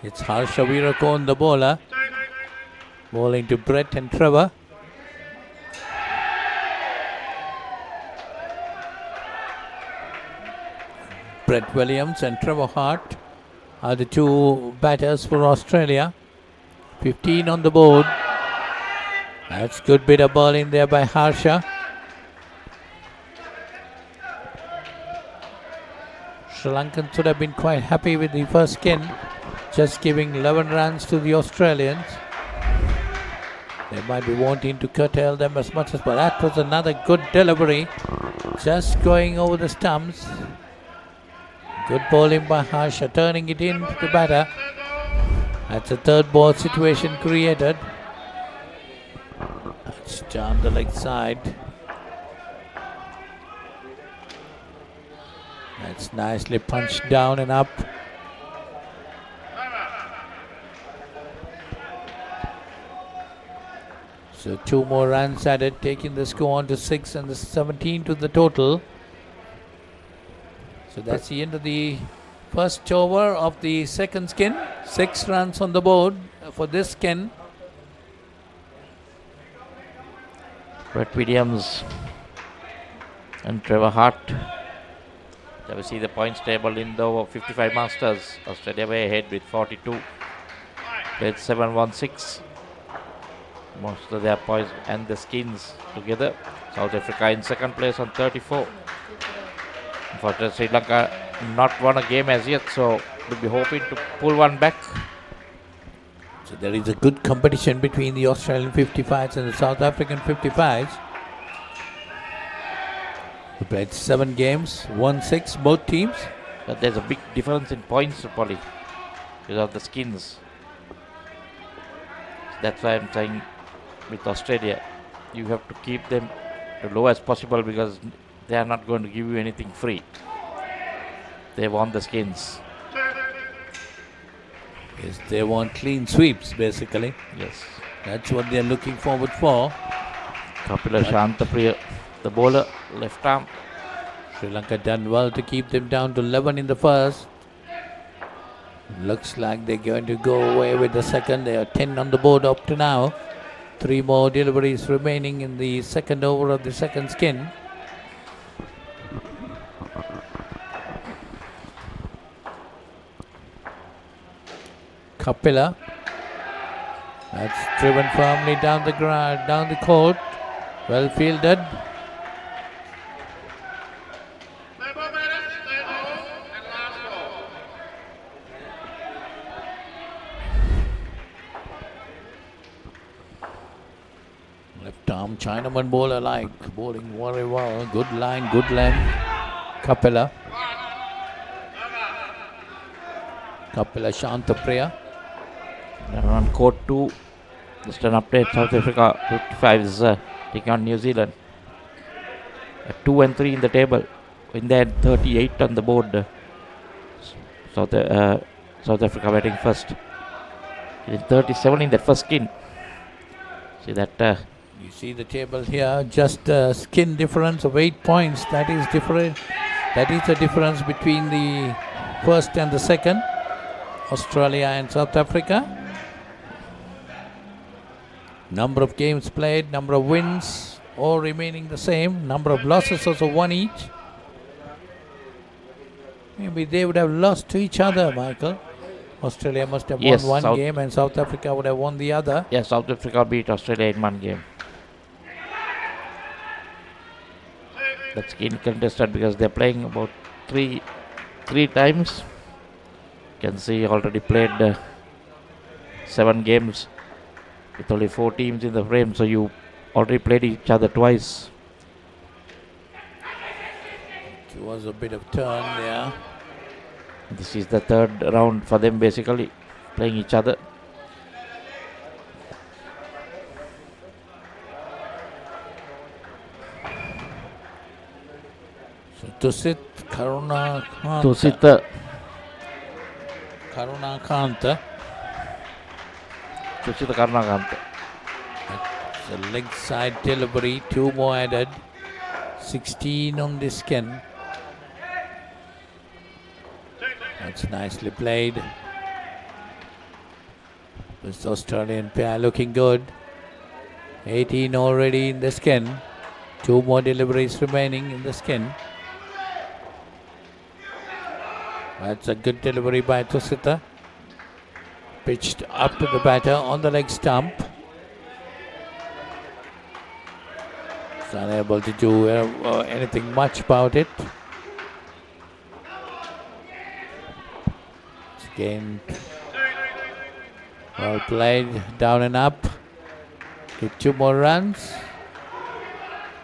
It's Harsha Virakon, the bowler. Bowling to Brett and Trevor. Brett Williams and Trevor Hart are the two batters for Australia. 15 on the board. That's good bit of bowling there by Harsha. Sri Lankans should have been quite happy with the first skin, just giving 11 runs to the Australians. They might be wanting to curtail them as much as, but that was another good delivery, just going over the stumps. Good bowling by Harsha, turning it in to the batter. That's a third ball situation created. That's down the leg side. That's nicely punched down and up. So 2 more runs added, taking the score on to 6 and the 17 to the total. So that's the end of the first over of the second skin. 6 runs on the board for this skin. Brett Williams and Trevor Hart. There we see the points table in the over 55 Masters. Australia way ahead with 42. Played 7-1-6. Most of their points and the skins together. South Africa in second place on 34. Unfortunately, Sri Lanka not won a game as yet, so we'll be hoping to pull one back. So there is a good competition between the Australian 55s and the South African 55s. We played 7 games, won 6, both teams. But there's a big difference in points, Polly, because of the skins. That's why I'm saying with Australia, you have to keep them as low as possible because they are not going to give you anything free. They want the skins. Yes, they want clean sweeps, basically. Yes. That's what they're looking forward for. Kapila Shantapriya, the bowler, left arm. Sri Lanka done well to keep them down to 11 in the first. Looks like they're going to go away with the second. They are 10 on the board up to now. 3 more deliveries remaining in the second over of the second skin. Kapila. That's driven firmly down the ground, down the court. Well fielded. Left arm Chinaman bowler like bowling very well. Good line, good length. Kapila. Kapila Shantapriya. On court 2, just an update. South Africa 55 is taking on New Zealand. 2 and 3 in the table. In there 38 on the board. South Africa batting first. 37 in the first skin. See that. You see the table here, just a skin difference of 8 points. That is different. That is the difference between the first and the second. Australia and South Africa. Number of games played, number of wins, all remaining the same. Number of losses also one each. Maybe they would have lost to each other, Michael. Australia must have won one game and South Africa would have won the other. Yes, South Africa beat Australia in one game. That's contested because they're playing about three times. You can see already played 7 games with only 4 teams in the frame, so you already played each other twice. It was a bit of turn there. This is the 3rd round for them, basically playing each other. So Tusit Karunakanta. Tusita Karunakanta. Tusita Karunakanta. It's a leg side delivery, 2 more added. 16 on the skin. That's nicely played. This Australian pair looking good. 18 already in the skin. 2 more deliveries remaining in the skin. That's a good delivery by Tusita. Pitched up to the batter on the leg stump. He's unable to do anything much about it. Again, well played, down and up. Get 2 more runs.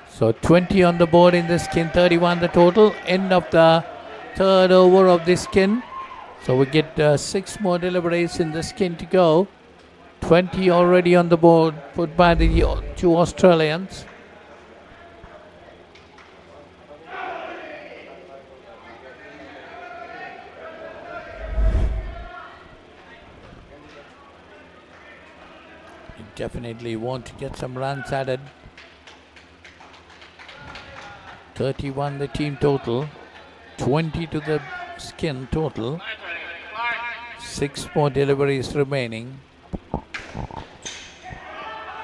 So 20 on the board in the skin, 31 the total. End of the 3rd over of the skin. So we get 6 more deliveries in the skin to go. 20 already on the board, put by the 2 Australians. Definitely want to get some runs added. 31 the team total, 20 to the skin total. 6 more deliveries remaining.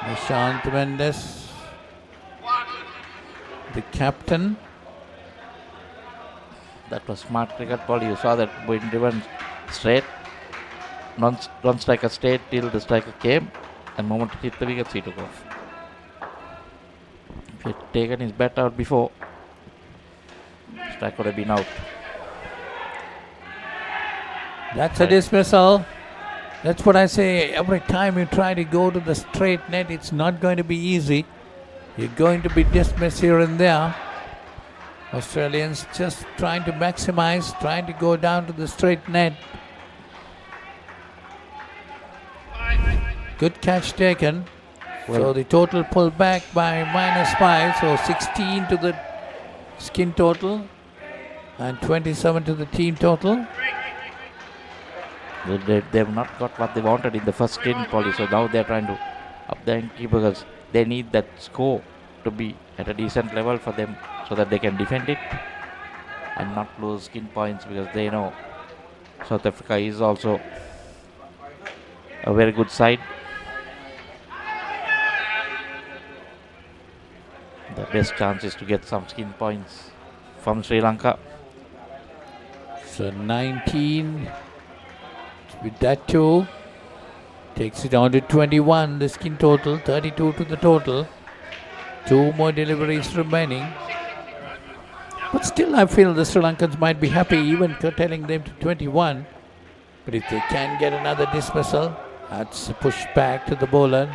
Nishant Mendes, the captain. That was smart cricket ball. You saw that when driven straight, non-striker stayed till the striker came. And the moment it hit the wickets, he took off. If he had taken his bat out before, strike would have been out. That's a dismissal. That's what I say. Every time you try to go to the straight net, it's not going to be easy. You're going to be dismissed here and there. Australians just trying to maximize, trying to go down to the straight net. Good catch taken. So the total pulled back by -5. So 16 to the skin total and 27 to the team total. They've not got what they wanted in the first skin policy. So now they're trying to up the ante because they need that score to be at a decent level for them so that they can defend it and not lose skin points, because they know South Africa is also a very good side. The best chance is to get some skin points from Sri Lanka. So 19 with that 2 takes it on to 21, the skin total, 32 to the total. 2 more deliveries remaining. But still I feel the Sri Lankans might be happy even curtailing them to 21. But if they can get another dismissal, that's a push back to the bowler.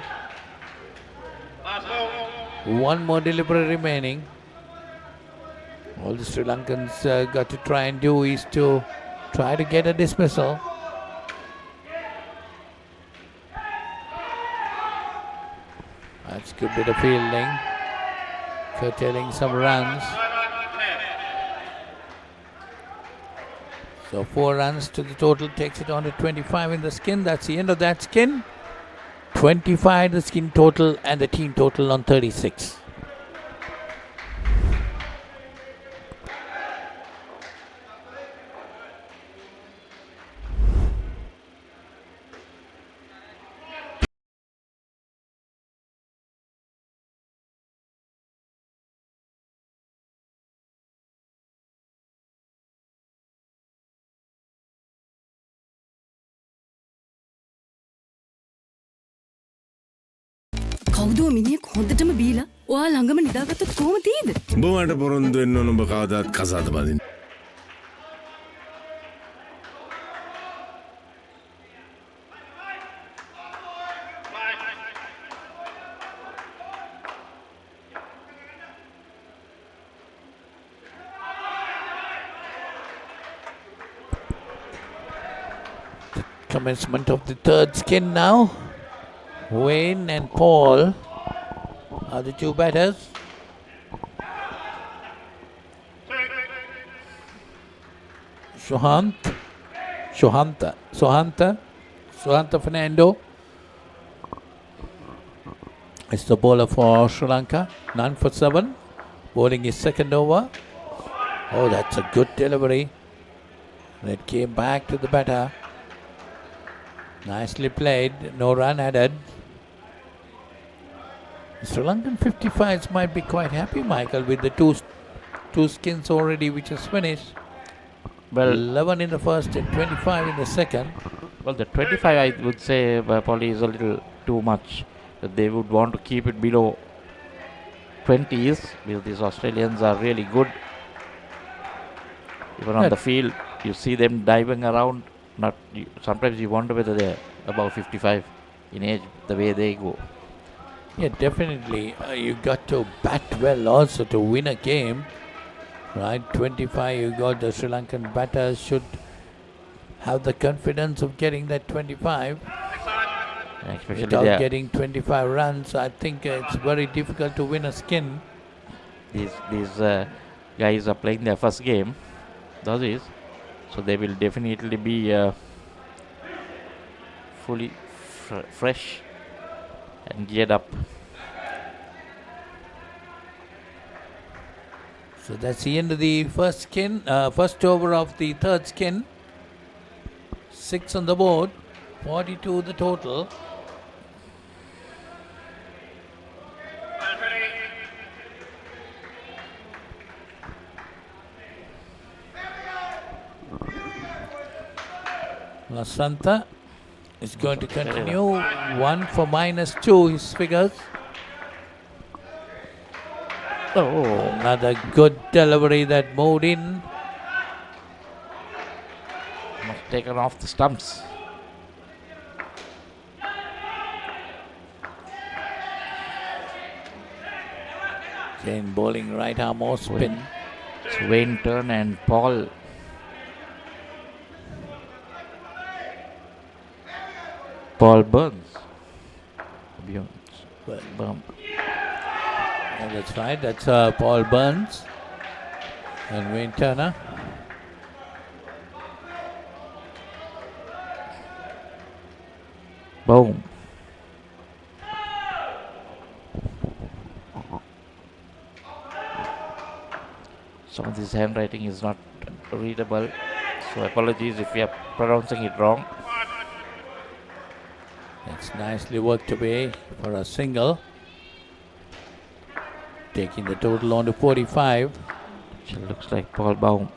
1 more delivery remaining. All the Sri Lankans got to try and do is to try to get a dismissal. That's a good bit of fielding, curtailing some runs. So 4 runs to the total takes it on to 25 in the skin. That's the end of that skin. 25 the skin total and the team total on 36. කවුදෝ මිනිහෙක් හොඳටම බීලා ඔයා ළඟම නිදාගත්තොත් කොහොම තියෙද? උඹ මට පොරොන්දු වෙන්න ඕන උඹ කවදාත් කසාද බඳින්න. Commencement of the third skin now. Wayne and Paul are the two batters. Sohanta Fernando is the bowler for Sri Lanka. None for 7. Bowling his second over. Oh, that's a good delivery. It came back to the batter. Nicely played, no run added. Sri Lankan 55s might be quite happy, Michael, with the two skins already, which is finished. Well, 11 in the first and 25 in the second. Well, the 25 I would say probably is a little too much. They would want to keep it below 20s because these Australians are really good. Even on the field, you see them diving around. Sometimes you wonder whether they're above 55 in age, the way they go. Yeah, definitely. You got to bat well also to win a game, right? 25, you got the Sri Lankan batters should have the confidence of getting that 25. Especially without getting 25 runs, I think it's very difficult to win a skin. These guys are playing their first game, that is. So they will definitely be fully fresh and geared up. So that's the end of the first over of the third skin. 6 on the board, 42 the total. Lasanta is going to continue. 1 for -2, his figures. Oh, another good delivery that moved in. Must taken off the stumps. Again bowling right arm off spin. It's Wayne turn and Paul. Paul Burns. Yeah, that's right. That's Paul Burns and Wayne Turner. Boom. Some of this handwriting is not readable, so apologies if we are pronouncing it wrong. It's nicely worked away for a single, taking the total on to 45. Which looks like Paul Baum.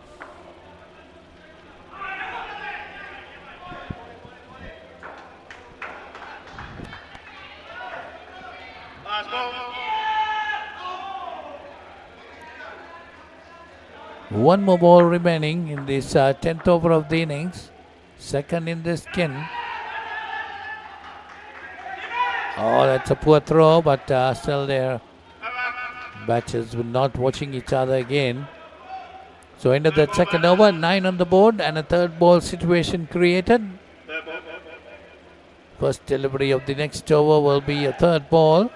One more ball remaining in this 10th over of the innings. Second in the skin. Oh, that's a poor throw, but still their batches were not watching each other again. So end of that second over, 9 on the board and a third ball situation created. First delivery of the next over will be a third ball.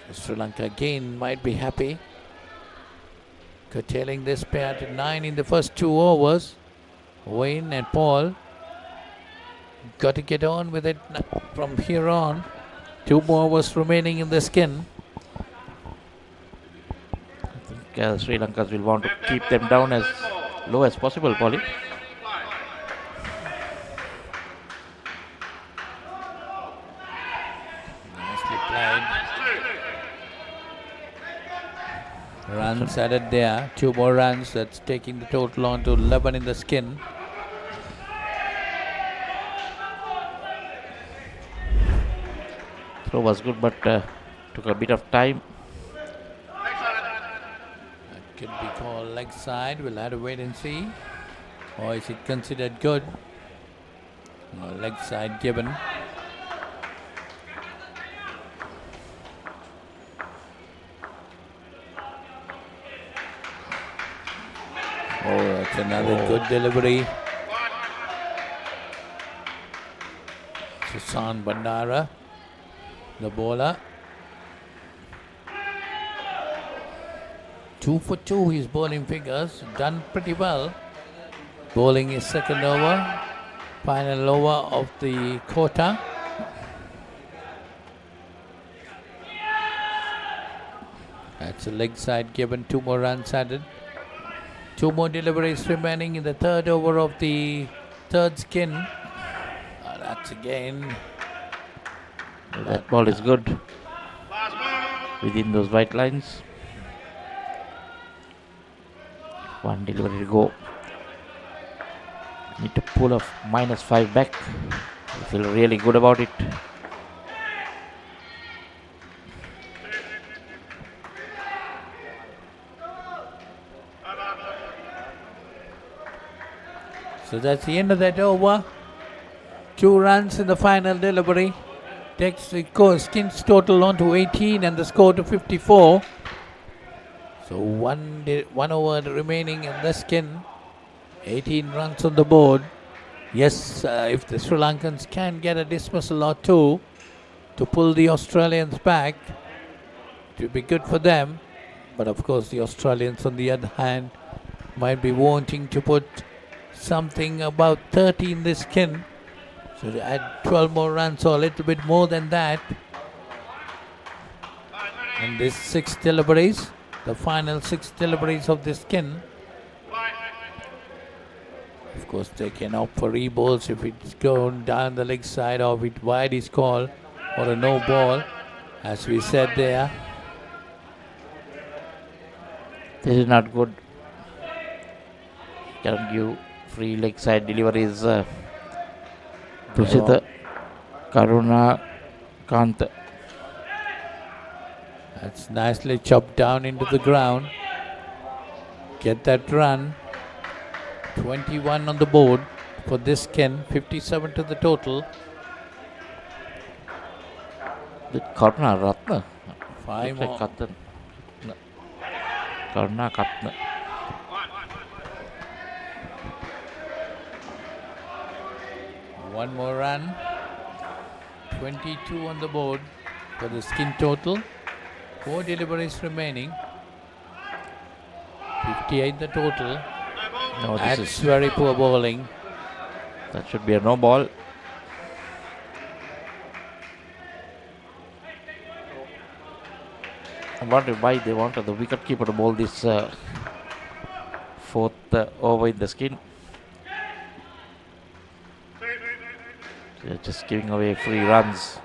So Sri Lanka again might be happy, curtailing this pair to 9 in the first 2 overs. Wayne and Paul got to get on with it from here on. 2 more overs remaining in the skin. I think Sri Lankas will want to keep them down as low as possible, Polly. Nicely played. Runs added there. 2 more runs. That's taking the total on to 11 in the skin. throw was good, but took a bit of time. That could be called leg side. We'll have to wait and see. Or is it considered good? No, leg side given. Oh, that's another good delivery. Susan Bandara, the bowler. 2 for 2 his bowling figures, done pretty well. Bowling his second over, final over of the quarter. That's a leg side given, 2 more runs added. 2 more deliveries remaining in the third over of the third skin. That's again. That ball is good. Within those white lines. 1 delivery to go. Need to pull a -5 back. I feel really good about it. So that's the end of that over. 2 runs in the final delivery. Takes the skins total on to 18 and the score to 54. So one over remaining in the skin. 18 runs on the board. Yes, if the Sri Lankans can get a dismissal or 2 to pull the Australians back, it will be good for them. But of course the Australians on the other hand might be wanting to put something about 30 in the skin. So to add 12 more runs or a little bit more than that. And this 6 deliveries, the final 6 deliveries of the skin. Of course they can opt for re-balls if it's going down the leg side, or if it wide is called, or a no ball, as we said there. This is not good. Can't give free leg side deliveries. Tushita Karuna Kant. That's nicely chopped down into the ground. Get that run. 21 on the board for this skin, 57 to the total. The Karuna Ratna. 5 more. Karuna Katna. One more run. 22 on the board for the skin total. 4 deliveries remaining. 58 the total. No, this That's is very poor bowling. That should be a no ball. I wonder why they wanted the wicketkeeper to bowl this 4th over in the skin. They're just giving away free runs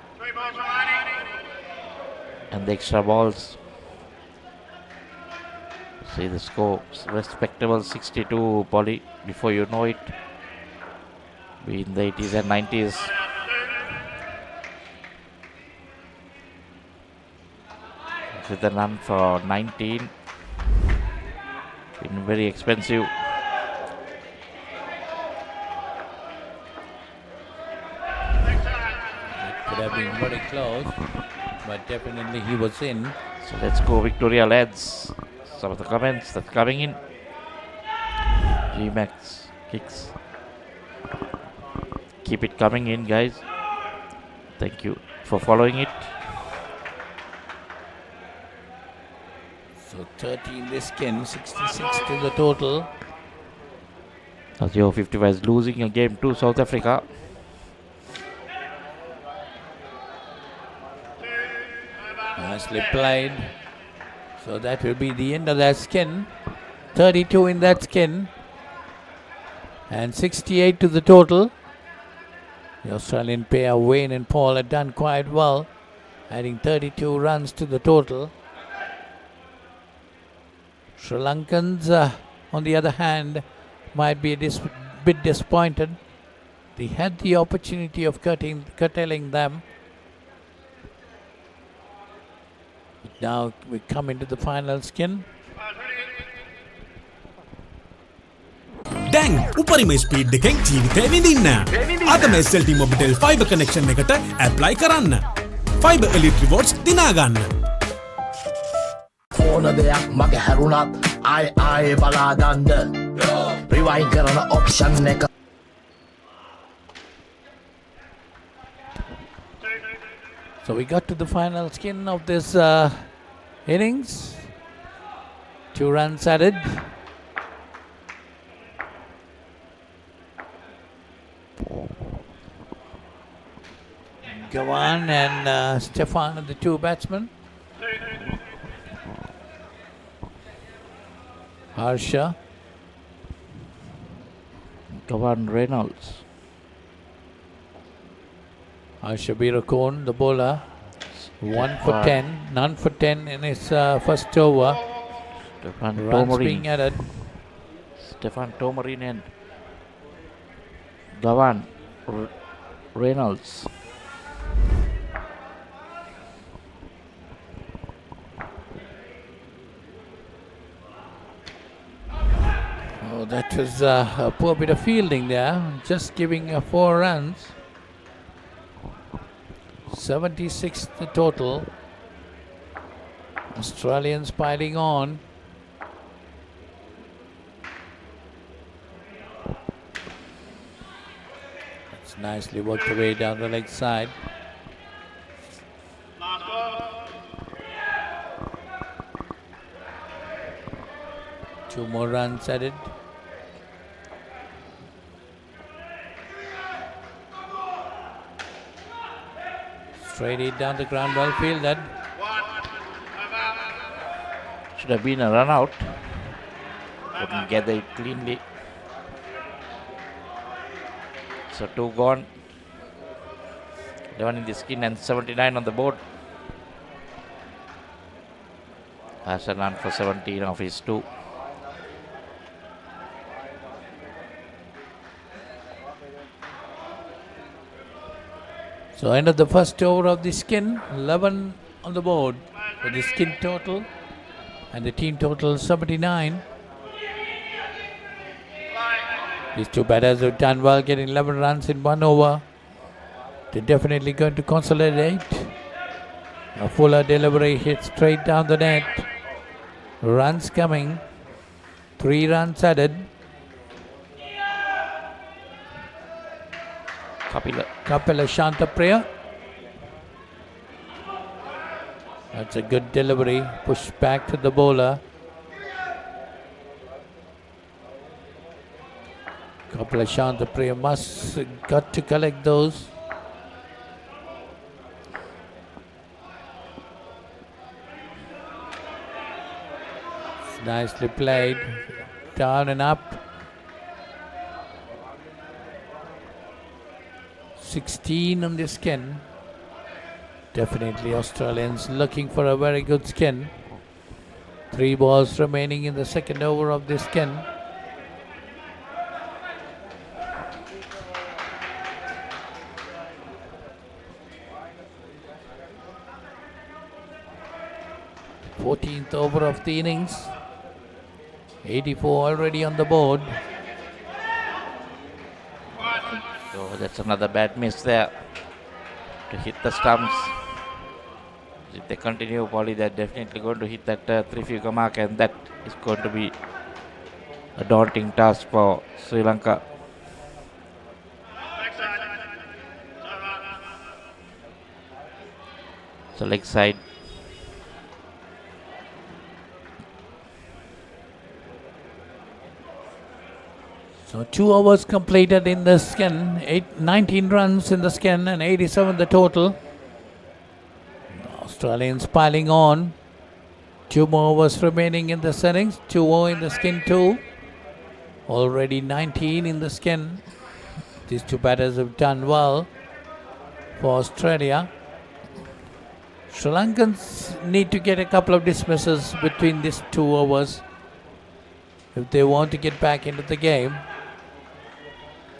and the extra balls. See the score, respectable 62, Polly. Before you know it, be in the 80s and 90s. With a run for 19, been very expensive. Could have been very close, but definitely he was in. So let's go Victoria lads. Some of the comments that's coming in. G-Max kicks. Keep it coming in, guys. Thank you for following it. So 30 in this skin, 66 to the total. Azio 55 is losing a game to South Africa. Nicely played. So that will be the end of that skin. 32 in that skin. And 68 to the total. The Australian pair, Wayne and Paul, had done quite well, adding 32 runs to the total. Sri Lankans, on the other hand, might be a bit disappointed. They had the opportunity of curtailing them. Now we come into the final skin. දැන් උපරිම speed එකෙන් ජීවිතය විඳින්න. අදම SLT Mobitel fibre connection එකට apply කරන්න. Fibre එලිට් rewards දිනා ගන්න. ඕන දෙයක් මගේ හැරුණත් ආයේ බලාගන්න. රිවයින් කරන ඔප්ෂන් එක. So we got to the final skin of this innings. 2 runs added. Gavan and Stefan are the 2 batsmen. Harsha. Gavan Reynolds. Harsha Birakon, the bowler. 1 for 10, none for 10 in his first over. Stefan Runs being added. Stefan Tomarin and Gavan Reynolds. Oh, that was a poor bit of fielding there. Just giving 4 runs. 76 the total. Australians piling on. It's nicely worked away down the leg side. Two more runs added. Straight it down the ground, well fielded. Should have been a run out. Couldn't gather it cleanly. So 2 gone. 11 in the skin and 79 on the board. Has a run for 17 of his 2. So end of the first over of the skin, 11 on the board for the skin total, and the team total 79. These 2 batters have done well, getting 11 runs in 1 over. They're definitely going to consolidate. A fuller delivery hit straight down the net. Runs coming. 3 runs added. Kapila Shantapriya. That's a good delivery. Push back to the bowler. Kapila Shantapriya must got to collect those. It's nicely played. Down and up. 16 on the skin. Definitely Australians looking for a very good skin. 3 balls remaining in the second over of the skin. Fourteenth over of the innings. 84 already on the board. So that's another bad miss there to hit the stumps. If they continue, probably they're definitely going to hit that 3-figure mark, and that is going to be a daunting task for Sri Lanka. So leg side. So 2 overs completed in the skin, 19 runs in the skin and 87 the total. Australians piling on. 2 more overs remaining in the innings, 2 more in the skin too. Already 19 in the skin. These 2 batters have done well for Australia. Sri Lankans need to get a couple of dismisses between these 2 overs if they want to get back into the game.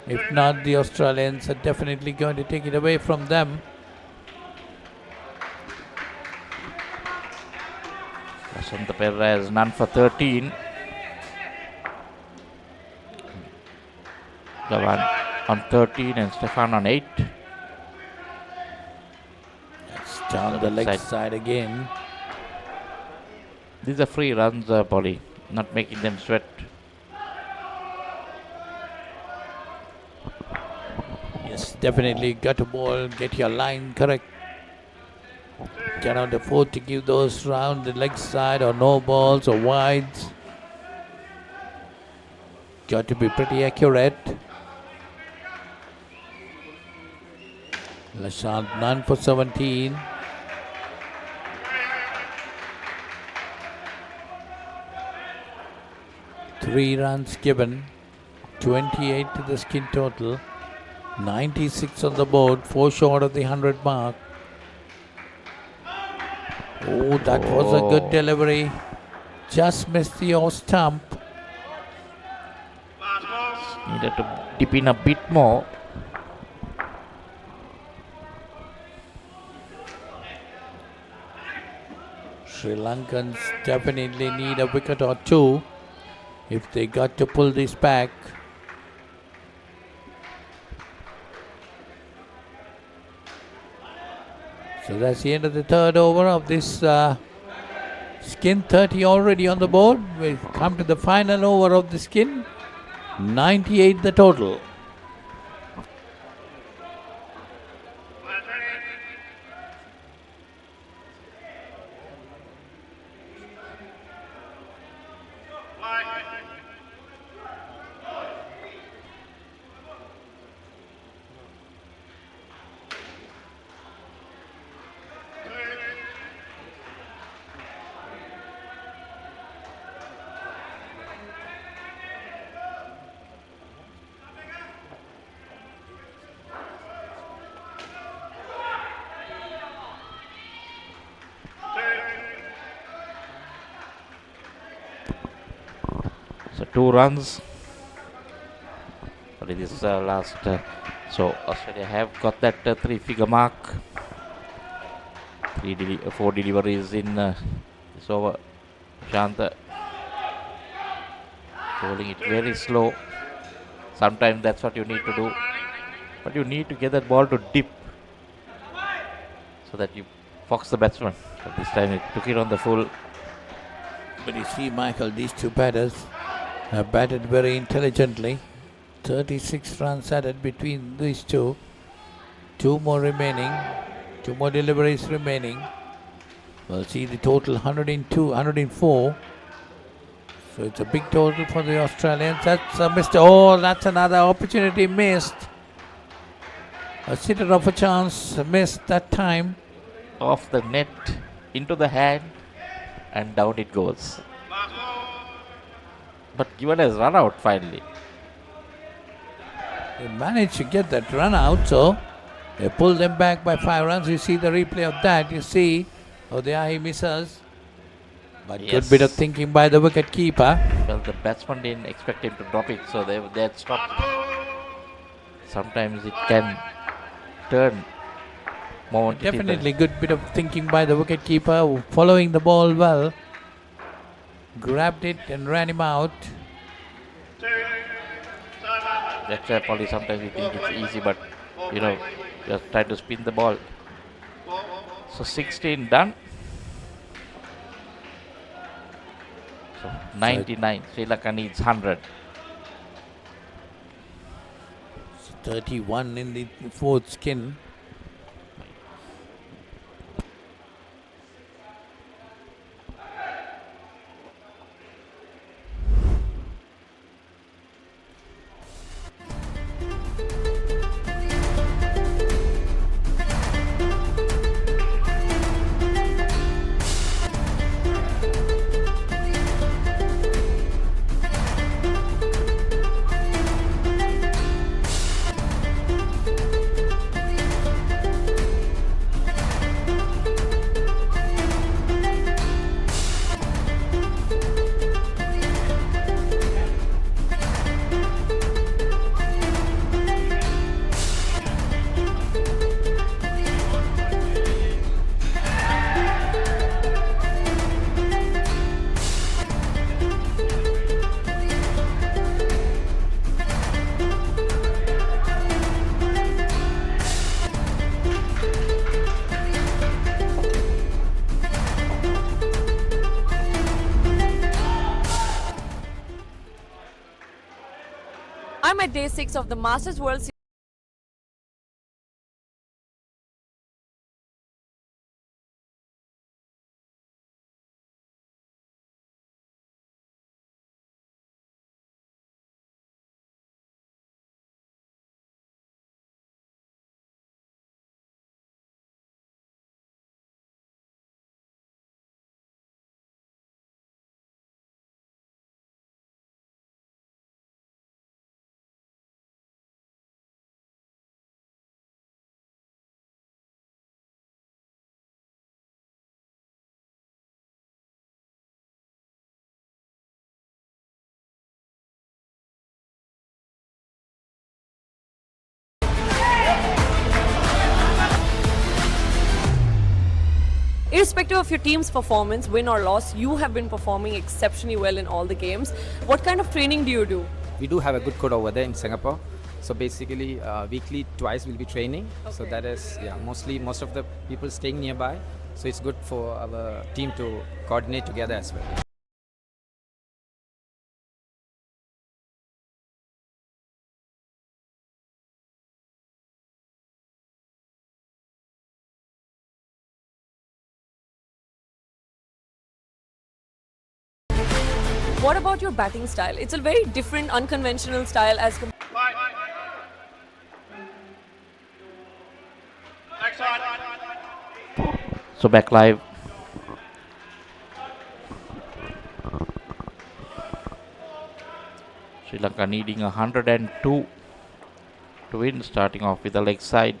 If not, the Australians are definitely going to take it away from them. Asanta Perez none for 13. Gavan on 13 and Stefan on 8. It's down the leg side again. These are free runs, Polly, not making them sweat. Yes, definitely got to ball, get your line correct. Cannot afford to give those round the leg side or no balls or wides. Got to be pretty accurate. Lashant none for 17. Three runs given, 28 to the skin total, 96 on the board, 4 short of the 100 mark. Oh, that was a good delivery. Just missed the off stump. Needed to dip in a bit more. Sri Lankans definitely need a wicket or two if they got to pull this back. So that's the end of the third over of this skin. 30 already on the board. We come to the final over of the skin. 98 the total. So 2 runs. But it is last. So Australia have got that 3-figure mark. 4 deliveries in this over. Shanta rolling it very slow. Sometimes that's what you need to do. But you need to get that ball to dip so that you fox the batsman. But this time it took it on the full. But you see, Michael, these two batters have batted very intelligently. 36 runs added between these two. 2 more remaining. 2 more deliveries remaining. We'll see the total 102, 104. So it's a big total for the Australians. That's a missed. Oh, that's another opportunity missed. A sitter of a chance missed that time. Off the net, into the hand, and down it goes. But given as run out finally. They managed to get that run out, so they pulled them back by 5 runs. You see the replay of that. You see, oh, there he misses. But Yes. good bit of thinking by the wicket keeper. Well, the batsman didn't expect him to drop it, so they had stopped. Sometimes it can turn more. Definitely good bit of thinking by the wicket keeper, following the ball well. Grabbed it and ran him out. That's why probably sometimes you think it's easy, but you know, just try to spin the ball. So 16 done. So 99. Sri Lanka needs 100. 31 in the fourth skin. at day 6 of the Masters World Series. Irrespective of your team's performance, win or loss, you have been performing exceptionally well in all the games. What kind of training do you do? We do have a good coach over there in Singapore. So basically, weekly twice we'll be training. So that is, mostly most of the people staying nearby. So it's good for our team to coordinate together as well. What about your batting style? It's a very different, unconventional style as compared. So back live. Sri Lanka needing 102 to win, starting off with the leg side.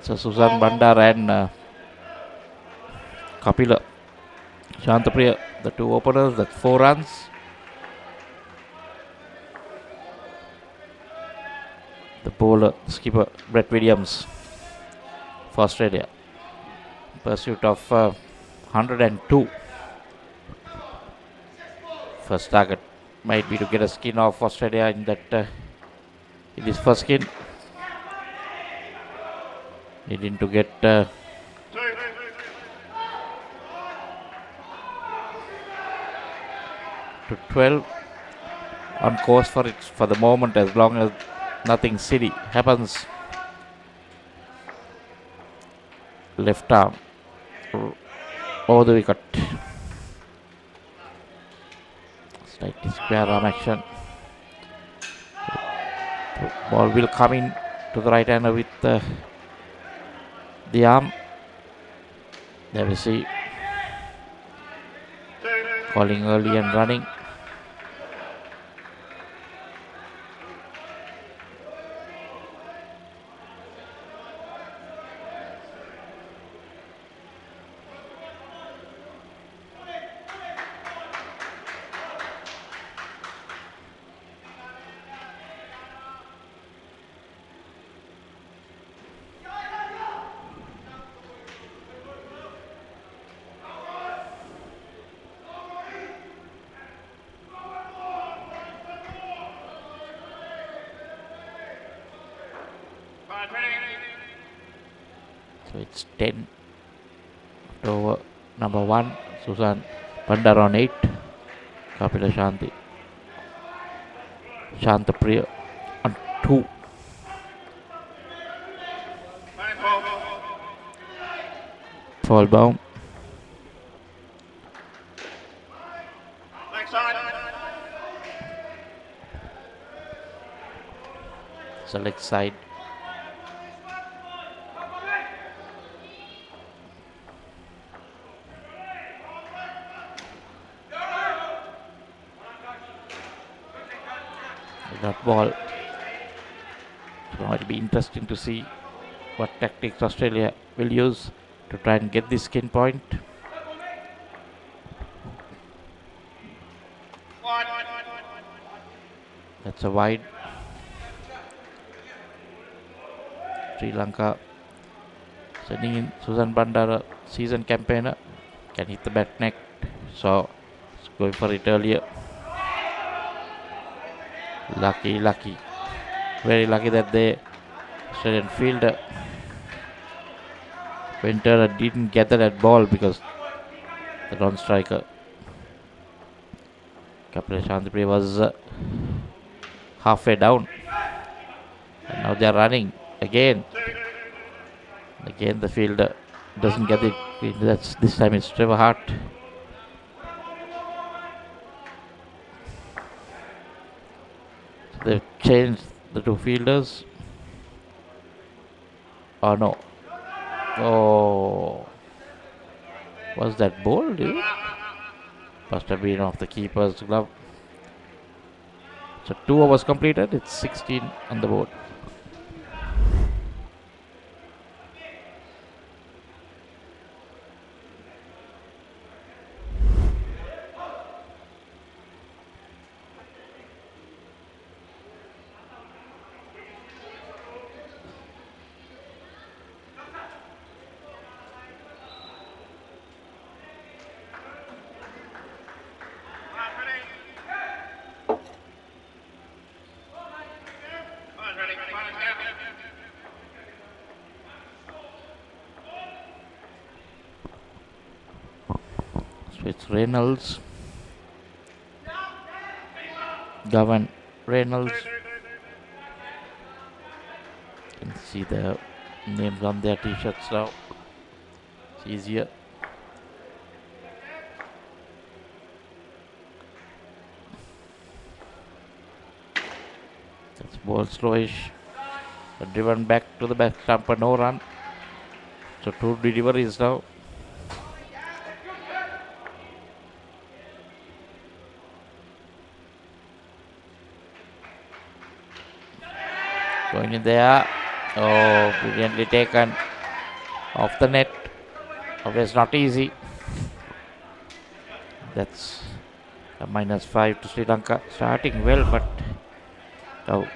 So Susan Bandar and Kapila Shantapriya, the two openers, that's 4 runs. The bowler, skipper Brett Williams for Australia. Pursuit of 102. First target might be to get a skin off Australia in that in his first skin. Needing to get to 12, on course for it for the moment, as long as nothing silly happens. Left arm over the wicket. Slightly square arm action. Ball will come in to the right hander with the arm. There we see. Calling early and running. So it's 10 over number 1. Susan Bandar on 8. Kapila Shantapriya on 2. Fall bound. Select side. That ball. So it'll be interesting to see what tactics Australia will use to try and get this skin point. That's a wide. Sri Lanka sending in Susan Bandara, season campaigner, can hit the back net, so it's going for it earlier. Lucky, very lucky that the Australian fielder Ventura didn't gather that ball because the non-striker Kapil Shantipri was halfway down. And now they are running again. Again the fielder doesn't get it. This time it's Trevor Hart. So they've changed the two fielders. Oh no. Oh. Was that bowled? Must have been off the keeper's glove. So 2 overs completed. It's 16 on the board. So it's Reynolds, Govan Reynolds. You can see the names on their t-shirts now. It's easier. That's ball slowish. Driven back to the back stump, no run. So 2 deliveries now. Going in there. Oh, brilliantly taken off the net. Always not easy. That's a -5 to Sri Lanka. Starting well, but now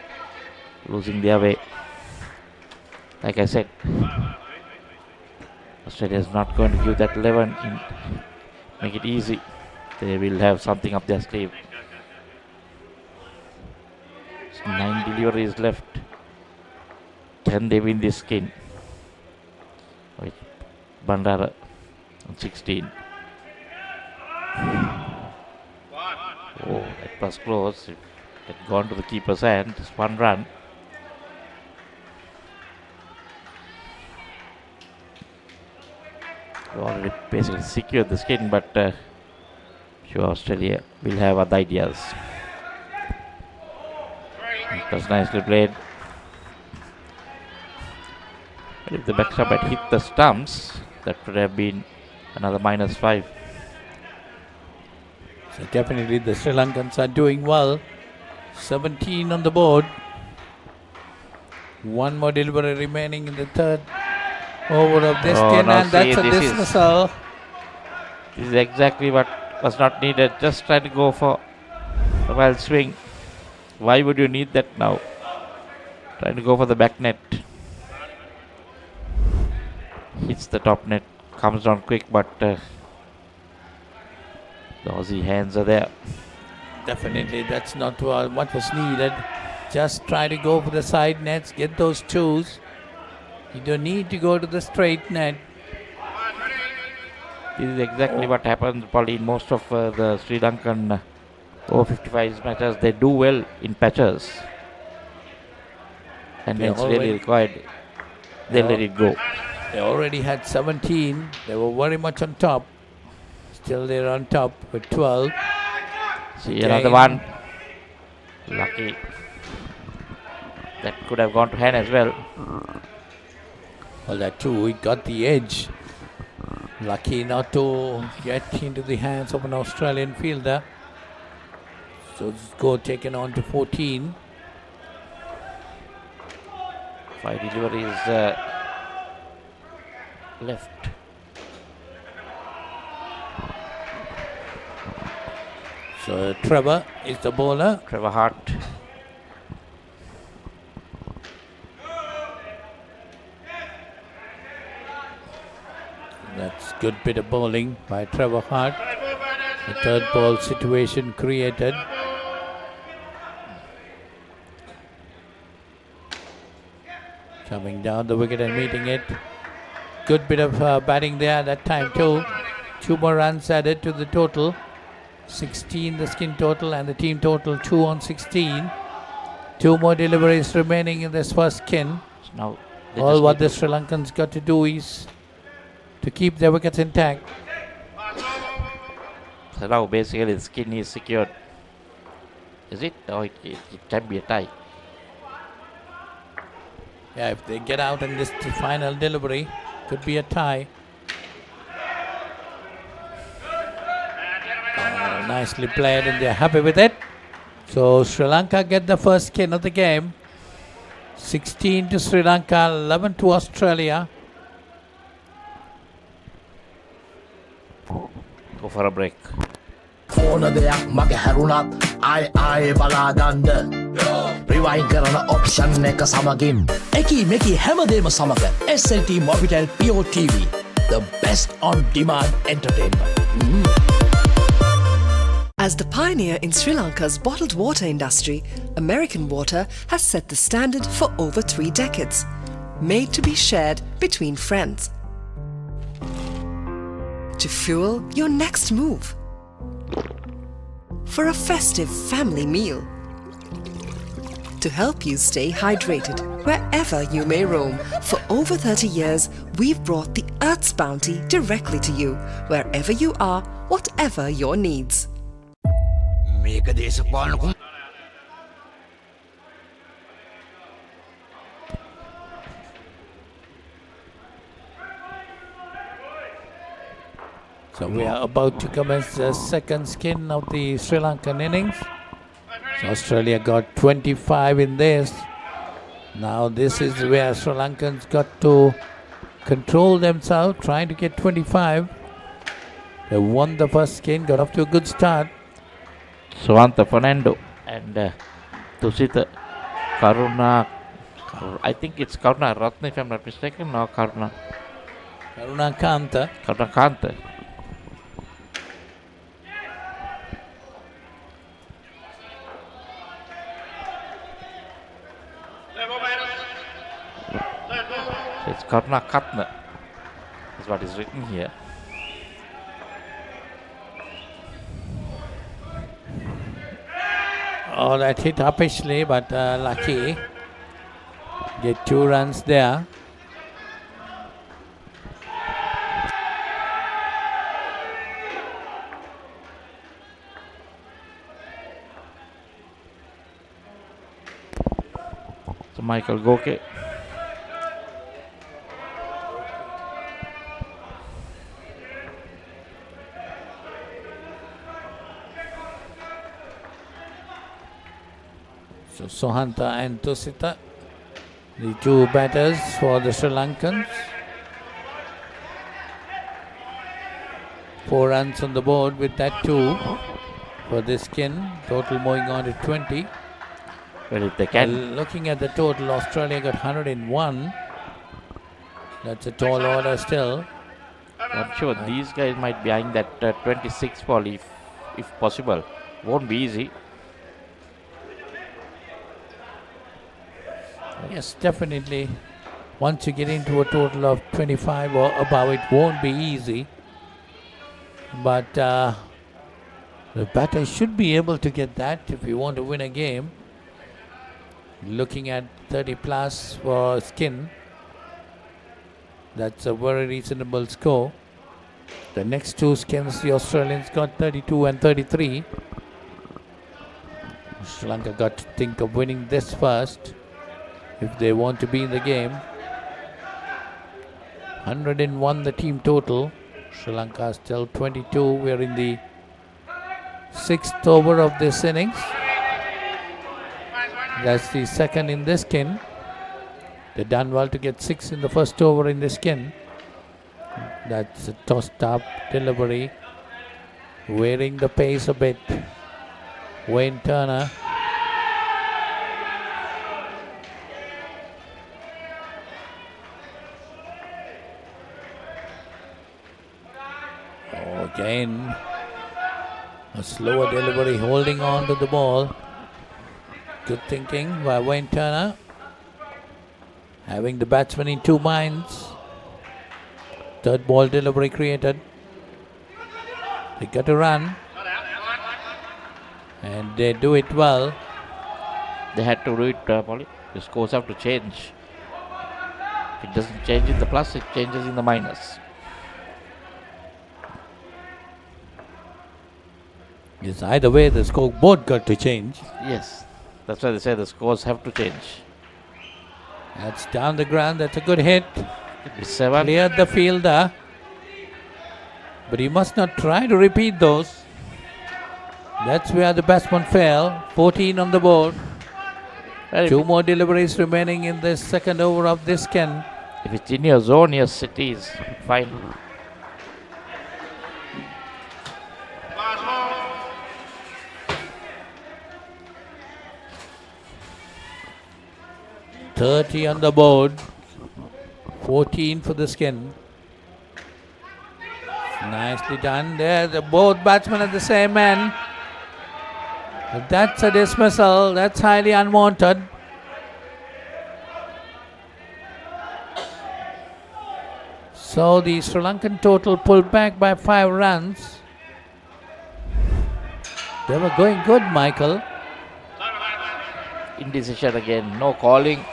losing their way. Like I said, Australia is not going to give that 11 in, make it easy. They will have something up their sleeve. 9 deliveries left. Can they win this game? With Bandara on 16. Oh, that was close. It had gone to the keeper's hand. Just 1 run. We already basically secured the skin, but sure Australia will have other ideas. It was nicely played. But if the backstop had hit the stumps, that would have been another -5. So definitely the Sri Lankans are doing well. 17 on the board. 1 more delivery remaining in the 3rd over of this game, and that's a dismissal. This is exactly what was not needed. Just try to go for a wild swing. Why would you need that now? Trying to go for the back net. Hits the top net, comes down quick, but the Aussie hands are there. Definitely, that's not what was needed. Just try to go for the side nets, get those 2s. You don't need to go to the straight net. This is exactly what happens probably in most of the Sri Lankan over 55 matches. They do well in patches. And when it's really required, they let it go. They already had 17. They were very much on top. Still they're on top with 12. See another one. Lucky. That could have gone to hand as well. Well, that too, it got the edge. Lucky not to get into the hands of an Australian fielder. So score taken on to 14. 5 deliveries left. So Trevor is the bowler. Trevor Hart. That's good bit of bowling by Trevor Hart. The 3rd ball situation created. Coming down the wicket and meeting it. Good bit of batting there that time too. 2 more runs added to the total. 16 the skin total and the team total 2 on 16. 2 more deliveries remaining in this first skin. Now all what the Sri Lankans got to do is to keep their wickets intact. So now basically the skin is secured. Is it? Or it can be a tie. Yeah, if they get out in this final delivery, could be a tie. Nicely played and they're happy with it. So Sri Lanka get the first skin of the game. 16 to Sri Lanka, 11 to Australia. Go for a break. ඕන දෙයක් මගේ හැරුණත් ආයේ බලාගන්න rewind කරන option එක සමගින් එකී මෙකී හැමදේම සමග SLT Mobitel Pure TV, the best on demand entertainment. As the pioneer in Sri Lanka's bottled water industry, American Water has set the standard for over 3 decades, made to be shared between friends. To fuel your next move. For a festive family meal. To help you stay hydrated wherever you may roam. For over 30 years, we've brought the Earth's bounty directly to you, wherever you are, whatever your needs. So we are about to commence the second skin of the Sri Lankan innings. So Australia got 25 in this. Now this is where Sri Lankans got to control themselves, trying to get 25. They won the first skin, got off to a good start. Swanta Fernando and Tusita Karuna. I think it's Karuna Ratna if I'm not mistaken, or Karuna Kanta. Karuna Kanta. So it's Karuna Katna is what is written here. Oh, that hit uppishly, but lucky. Get 2 runs there. So Michael Goke. So Sohanta and Tusita, the 2 batters for the Sri Lankans. 4 runs on the board with that 2 for this skin. Total moving on to 20. Well, if they can. Looking at the total, Australia got 101. That's a tall order still. I'm sure these guys might be eyeing that 26 ball if possible. Won't be easy. Yes, definitely. Once you get into a total of 25 or above, it won't be easy. But the batter should be able to get that if you want to win a game. Looking at 30 plus for skin, that's a very reasonable score. The next 2 skins, the Australians got 32 and 33. Sri Lanka got to think of winning this first if they want to be in the game. 101 the team total. Sri Lanka still 22. We're in the 6th over of this innings. That's the second in this skin. They done well to get 6 in the first over in this skin. That's a tossed up delivery. Wearing the pace a bit. Wayne Turner. Again, a slower delivery, holding on to the ball. Good thinking by Wayne Turner. Having the batsman in 2 minds. Third ball delivery created. They got a run. And they do it well. They had to do it, Polly. The scores have to change. If it doesn't change in the plus, it changes in the minus. Yes, either way, the scoreboard got to change. Yes, that's why they say the scores have to change. That's down the ground. That's a good hit. 7. Cleared the fielder. But he must not try to repeat those. That's where the batsman fell. 14 on the board. Two more deliveries remaining in the second over of this skin. If it's in your zone, yes, it is fine. .30 on the board. 14 for the skin. Nicely done there. Both batsmen at the same end. That's a dismissal. That's highly unwanted. So the Sri Lankan total pulled back by 5 runs. They were going good, Michael. Indecision again. No calling.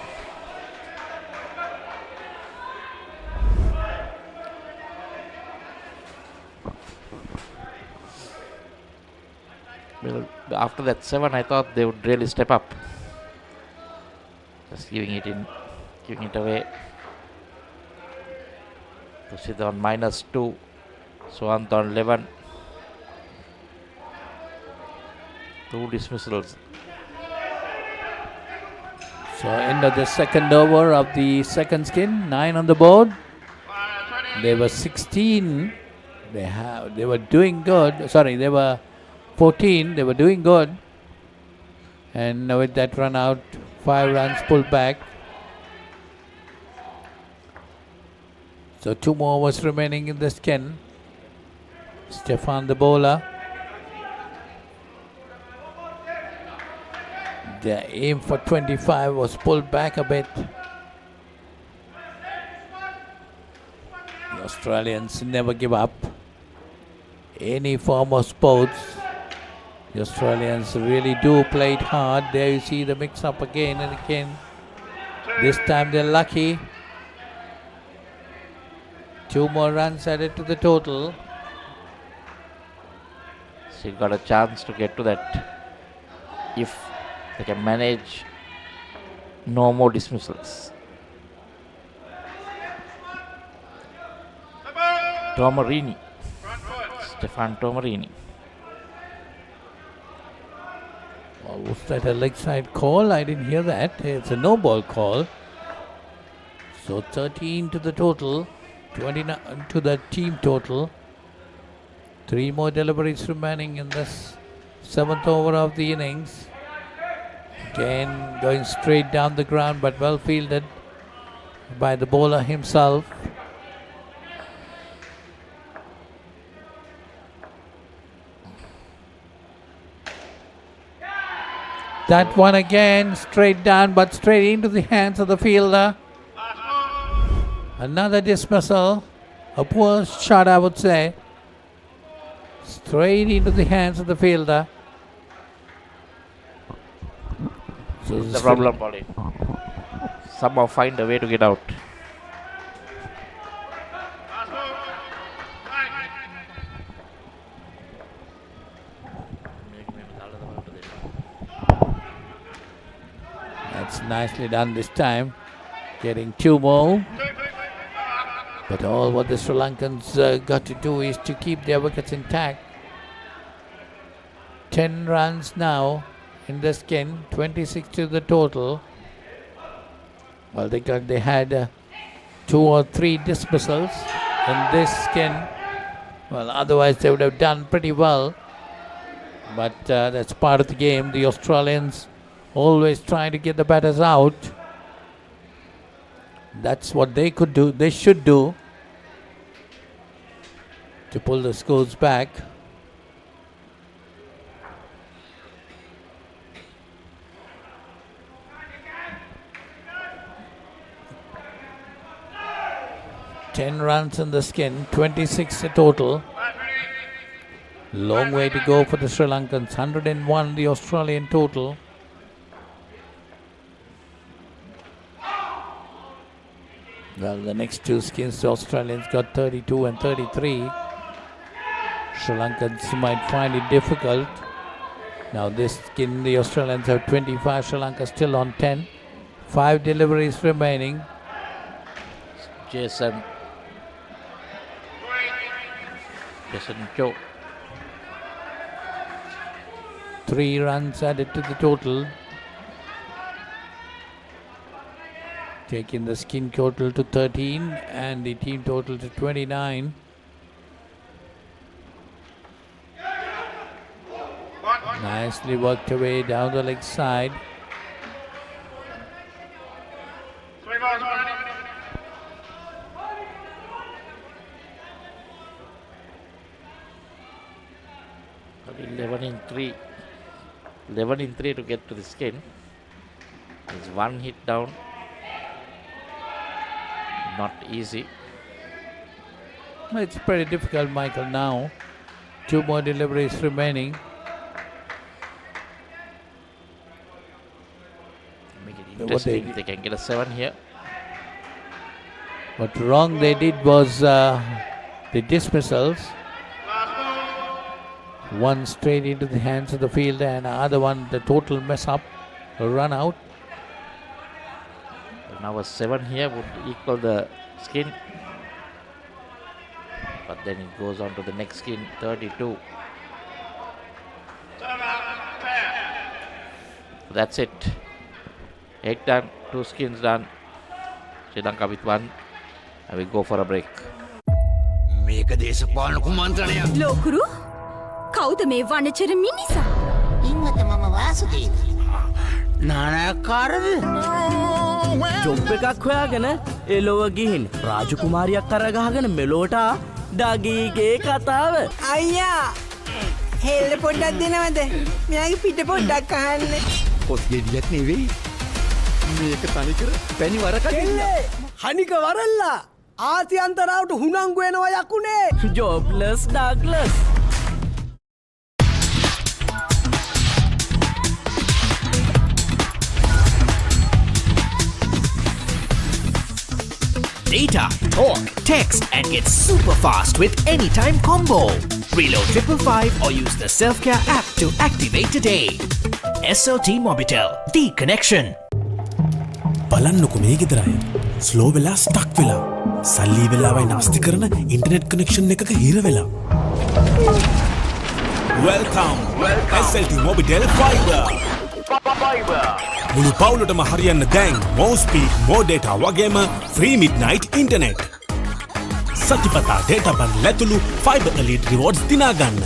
Well, after that 7, I thought they would really step up. Just giving it away. Tushita on -2. Swant on 11. 2 dismissals. So end of the second over of the second skin. 9 on the board. They were 16. They were doing good. Sorry, they were 14. They were doing good. And with that run out, 5 runs pulled back. So 2 more overs remaining in the skin. Stefan the bowler. Their aim for 25 was pulled back a bit. The Australians never give up. Any form of sports, the Australians really do play it hard. There you see the mix up again and again. This time they're lucky. 2 more runs added to the total. Still got a chance to get to that if they can manage no more dismissals. Tomarini. Stefan Tomarini. Was that a leg side call? I didn't hear that. It's a no ball call. So 13 to the total, 29 to the team total. 3 more deliveries remaining in this 7th over of the innings. Again going straight down the ground, but well fielded by the bowler himself. That one again, straight down, but straight into the hands of the fielder. Another dismissal. A poor shot, I would say. Straight into the hands of the fielder. So the problem, Polly. Somehow find a way to get out. That's nicely done this time. Getting 2 more. But all what the Sri Lankans got to do is to keep their wickets intact. 10 runs now in the skin, 26 to the total. Well, they had 2 or 3 dismissals in this skin. Well, otherwise they would have done pretty well. But that's part of the game. The Australians always trying to get the batters out. That's what they could do. They should do to pull the scores back. Ten runs in the skin, 26 a total. Long way to go for the Sri Lankans. 101 the Australian total. Well, the next two skins, the Australians got 32 and 33. Sri Lankans might find it difficult. Now this skin, the Australians have 25, Sri Lanka still on 10. 5 deliveries remaining. Jason Cho. 3 runs added to the total, taking the skin total to 13 and the team total to 29. Nicely worked away down the leg side. But 11 in 3 to get to the skin. There's one hit down. Not easy. It's pretty difficult, Michael, now. 2 more deliveries remaining. Make it interesting if they can get a 7 here. What wrong they did was the dismissals. One straight into the hands of the fielder and the other one the total mess up, a run out. Now a 7 here would equal the skin. But then it goes on to the next skin, 32. That's it. 8 done, 2 skins done. Sri Lanka with 1. And we go for a break. Lokuru කවුද මේ වනචර මිනිසා? ඉන්නත මම Vasudeva. නානකාරද? Job එකක් හොයාගෙන එලොව ගිහින් රාජකුමාරියක් කරගහගෙන මෙලෝට ඩගීගේ කතාව. අයියා හෙල්ල පොඩ්ඩක් දෙනවද? මෙයාගේ පිට පොඩ්ඩක් අහන්න. කොස් ගෙඩියක් නෙවෙයි. මේක තනිකර පැණි වරකට. හනික වරල්ලා ආති අන්තරාවට හුණංගු වෙනවා යකුනේ. ජොබ්ලස් Douglas. Data, talk, text, and get super fast with Anytime Combo. Reload 555 or use the Self-Care app to activate today. SLT Mobitel, the connection. බලන්නකො මේ ගෙදරයි ස්ලෝ වෙලා ස්ටක් වෙලා සල්ලි වෙලාවයි නාස්ති කරන ඉන්ටර්නෙට් කනෙක්ෂන් එකක හිර වෙලා Welcome SLT Mobitel Fiber මුළු පවුලටම හරියන්න දැන් more speed more data වගේම free midnight internet සතිපතා data bundle ඇතුළු fiber elite rewards දිනා ගන්න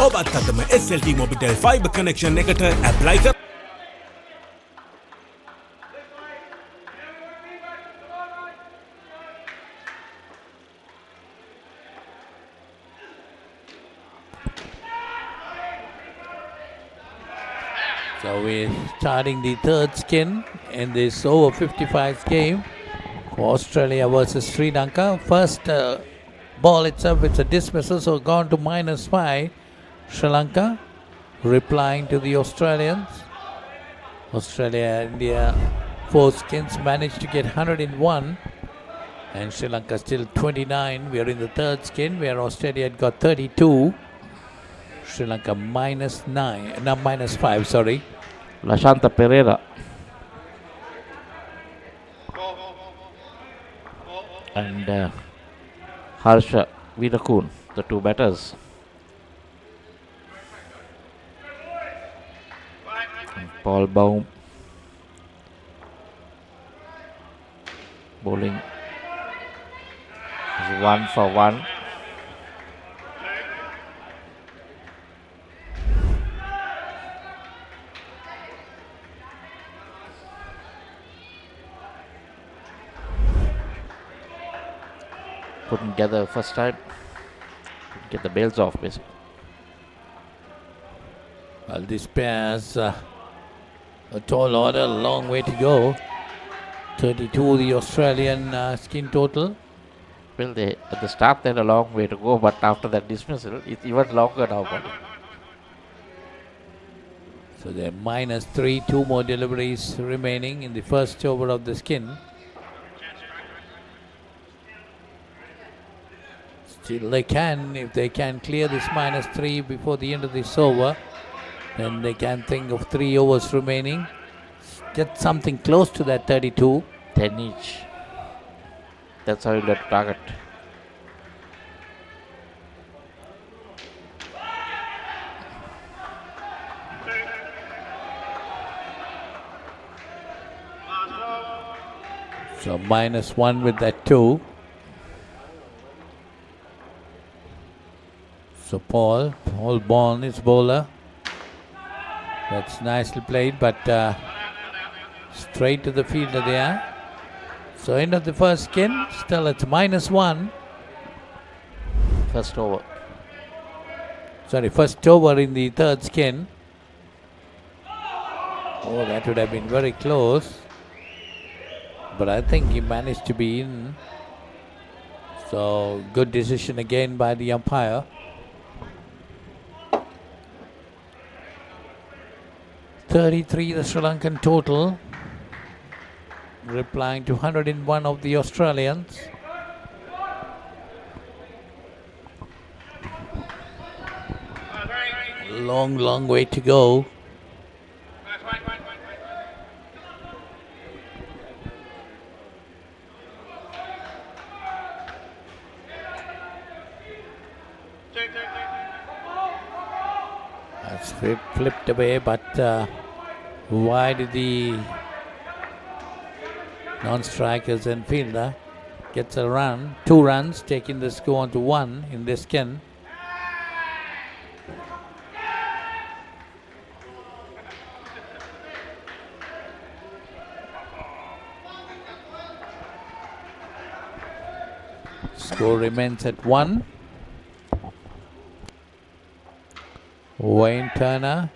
ඔබත් අදම SLT Mobitel Fiber connection එකට apply කර So we're starting the third skin in this over 55s game for Australia versus Sri Lanka. First ball itself, it's a dismissal, so gone to -5. Sri Lanka replying to the Australians. Australia, India, 4 skins managed to get 101 and Sri Lanka still 29. We are in the third skin where Australia had got 32. Sri Lanka -5, sorry. Lashanta Pereira and Harsha Virakun, the 2 batters. And Paul Baum bowling is 1 for 1. Couldn't get the first time. Couldn't get the bails off basically. Well, this pair's a tall order, a long way to go. 32 the Australian skin total. Well, they at the start they had a long way to go, but after that dismissal, it's even longer now. Buddy. So they're -3, 2 more deliveries remaining in the first over of the skin. Still they can, if they can clear this -3 before the end of this over, then they can think of 3 overs remaining. Get something close to that 32. 10 each. That's how you let target. So -1 with that 2. So Paul Bond is bowler. That's nicely played, but straight to the fielder there. So end of the first skin, still it's -1. First over. Sorry, first over in the third skin. Oh, that would have been very close. But I think he managed to be in. So good decision again by the umpire. 33 the Sri Lankan total, replying to 101 of the Australians. Long way to go. That's flipped away, but why did the non-strikers and fielder gets a run, 2 runs, taking the score on to 1 in this skin. Score remains at 1. Wayne Turner,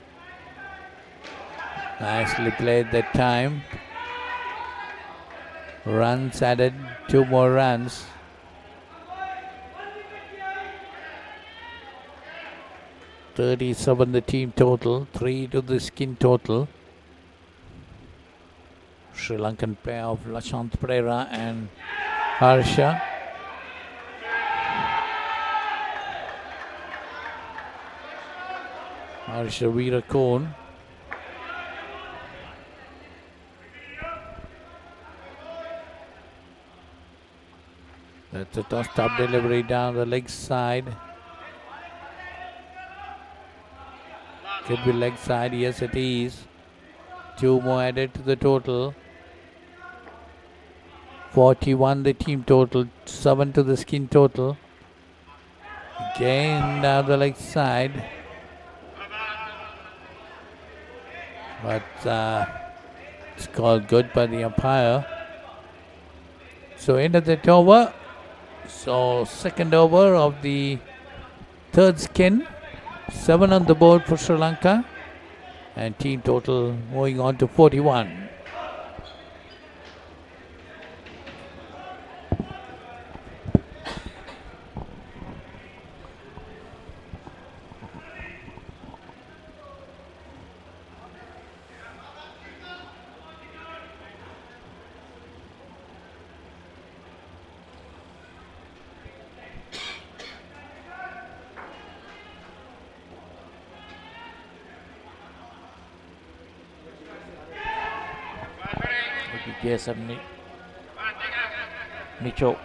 nicely played that time. Runs added, 2 more runs. (37) the team total, 3 to the skin total. Sri Lankan pair of Lashant Pereira and Harsha. Harsha Veerakone. That's a toss-up delivery down the leg side. Could be leg side, yes it is. 2 more added to the total. 41 the team total, 7 to the skin total. Again down the leg side. But it's called good by the umpire. So end of that over. So second over of the third skin. 7 on the board for Sri Lanka. And team total moving on to 41. Jason Micho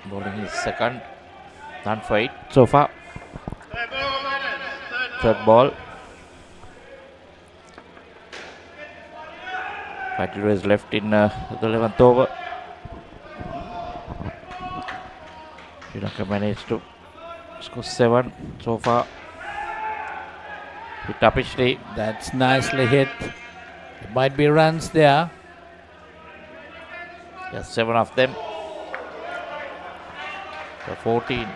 bowling his second, done for 8 so far. Third ball. 5 days left in the 11th over. Sri Lanka managed to score 7 so far. Hit uppishly. That's nicely hit. There might be runs there. Yes, 7 of them. So 14.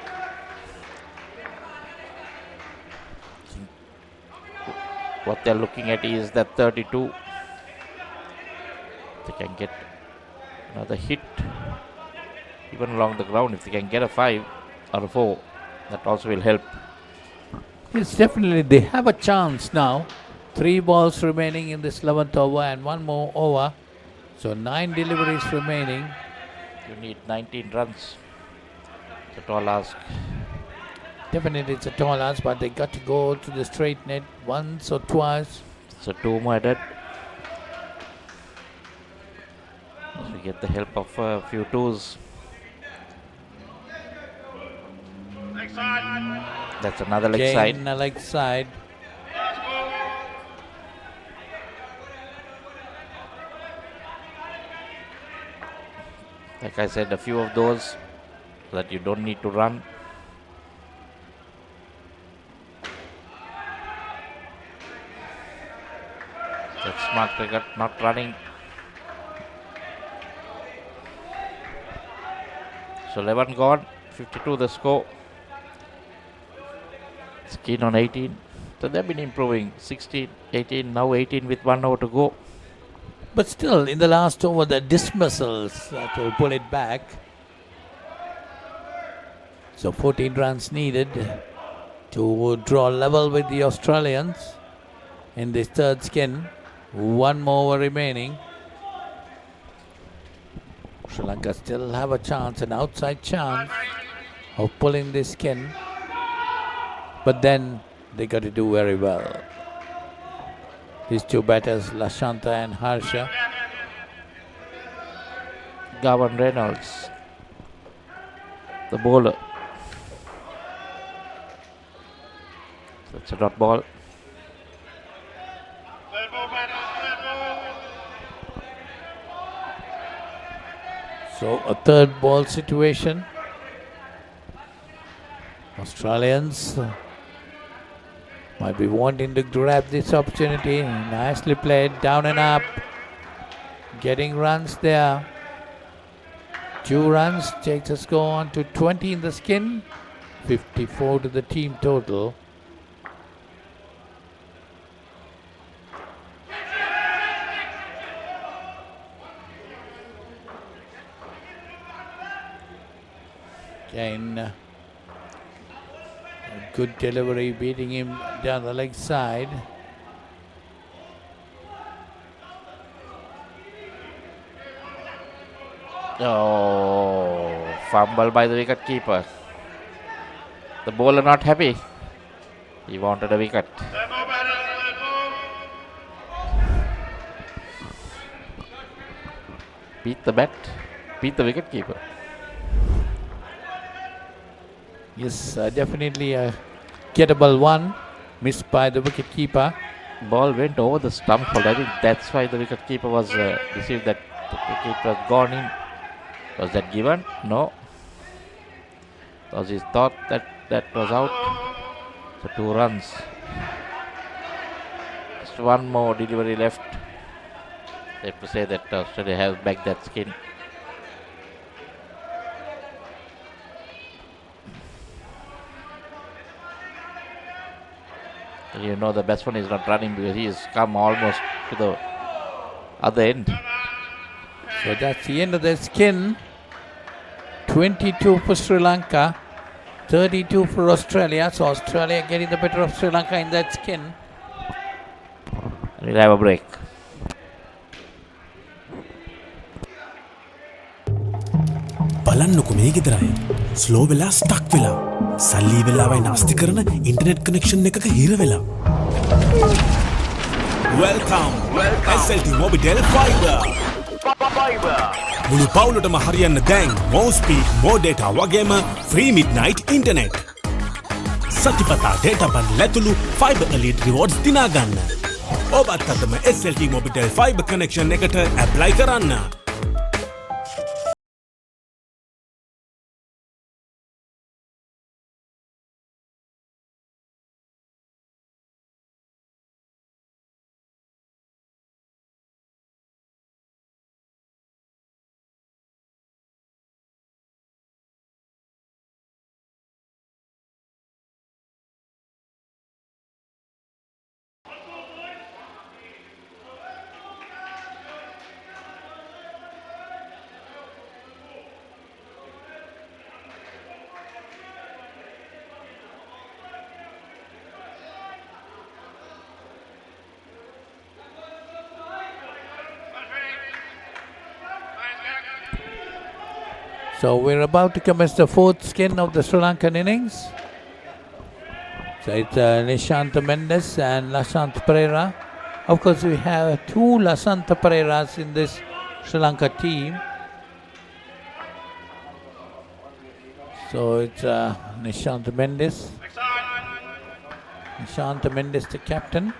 What they're looking at is that 32. They can get Another hit, even along the ground. If they can get a 5 or a 4, that also will help. Yes, definitely. They have a chance now. 3 balls remaining in this 11th over and 1 more over. So 9 deliveries remaining. You need 19 runs. It's a tall ask. Definitely it's a tall ask, but they got to go to the straight net once or twice. So 2 more added. As we get the help of a few 2s. That's another leg side. Again, a leg side. Like I said, a few of those so that you don't need to run. That's smart cricket, not running. So 11 gone, 52 the score. Skin on 18. So they've been improving. 16, 18, now 18 with 1 over to go. But still, in the last over, the dismissals that will pull it back. So 14 runs needed to draw level with the Australians in this third skin. 1 more over remaining. Sri Lanka still have a chance, an outside chance of pulling this skin. But then they got to do very well. These 2 batters, Lashanta and Harsha. Gavan Reynolds, the bowler. That's a dot ball. So a third ball situation. Australians might be wanting to grab this opportunity. Nicely played, down and up. Getting runs there. 2 runs takes a score on to 20 in the skin. 54 to the team total. Again, a good delivery, beating him down the leg side. Oh, fumble by the wicket keeper. The bowler not happy. He wanted a wicket. Beat the bat, beat the wicket keeper. Yes, definitely a gettable one, missed by the wicket keeper. Ball went over the stump. I think that's why the wicket keeper was received that the wicket was gone in. Was that given? No. Because he thought that that was out. So 2 runs. Just 1 more delivery left. They have to say that Australia has back that skin. You know the batsman is not running because he has come almost to the other end. So that's the end of the skin. 22 for Sri Lanka, 32 for Australia. So Australia getting the better of Sri Lanka in that skin. We'll have a break. බලන්නකො මේ ගෙදරයි slow වෙලා stuck වෙලා සල්ලි වෙලාවයි නාස්ති කරන internet connection එකක හිර වෙලා Welcome SLT Mobitel Fiber මුළු පවුලටම හරියන්න දැන් more speed more data වගේම free midnight internet සතිපතා data bundle ඇතුළු Fiber Elite rewards දිනා ගන්න ඔබත් අදම SLT Mobitel Fiber connection එකට apply කරන්න So we're about to commence the fourth skin of the Sri Lankan innings. So it's Nishant Mendes and Lasant Pereira. Of course, we have two Lasant Pereiras in this Sri Lanka team. So it's Nishant Mendes. Nishant Mendes, the captain.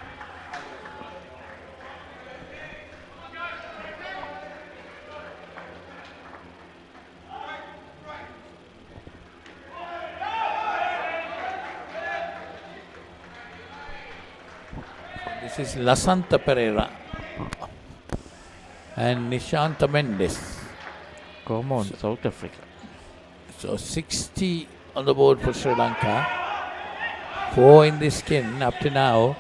This is Lasanta Pereira and Nishant Mendes. Come on, South Africa. So 60 on the board for Sri Lanka. 4 in this skin up to now.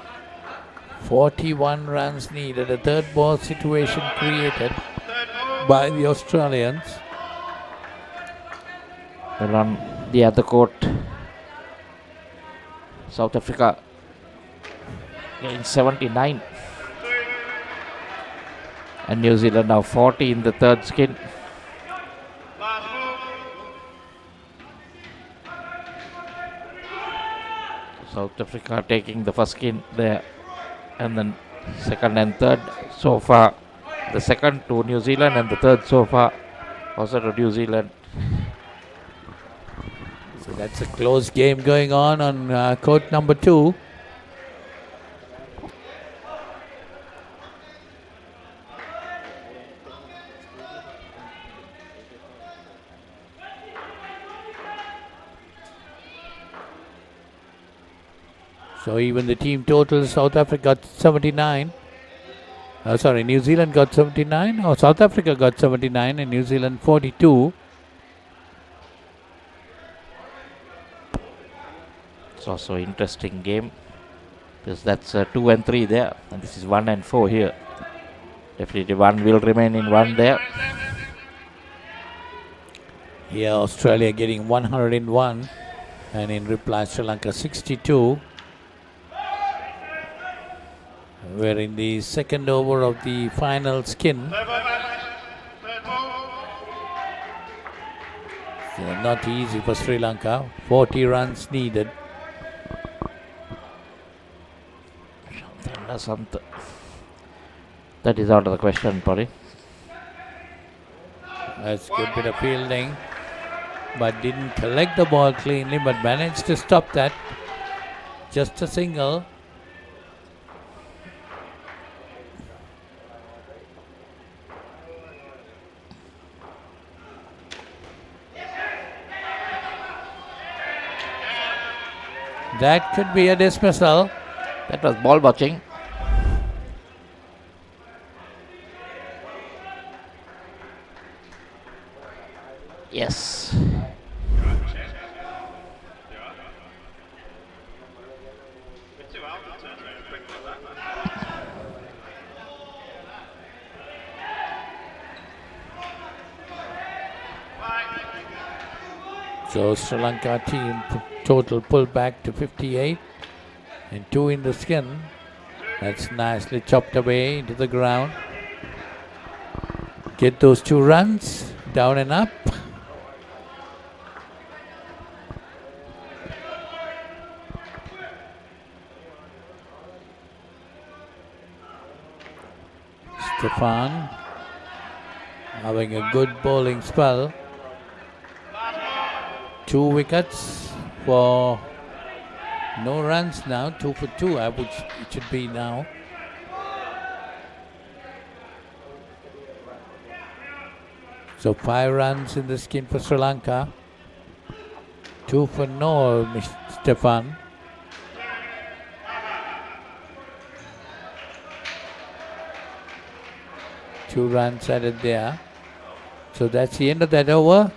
41 runs needed. A third ball situation created by the Australians. Well, on the other court, South Africa getting 79. And New Zealand now 40 in the third skin. South Africa taking the first skin there, and then second and third so far. The second to New Zealand and the third so far also to New Zealand. So that's a close game going on court number 2. So even the team total, South Africa got 79. New Zealand got 79. Oh, South Africa got 79 and New Zealand 42. It's also an interesting game because that's 2 and 3 there, and this is 1 and 4 here. Definitely one will remain in 1 there. Here Australia getting 101 and in reply Sri Lanka 62. We're in the second over of the final skin. So not easy for Sri Lanka. 40 runs needed. That is out of the question, Puri. That's a good bit of fielding, but didn't collect the ball cleanly, but managed to stop that. Just a single. That could be a dismissal. That was ball watching. Yes. So Sri Lanka team total pulled back to 58 and 2 in the skin. That's nicely chopped away into the ground. Get those 2 runs, down and up. Stefan having a good bowling spell. 2 wickets for no runs now. 2 for 2, it should be now. So 5 runs in the skin for Sri Lanka. 2 for no, Stefan. Two runs added there. So that's the end of that over.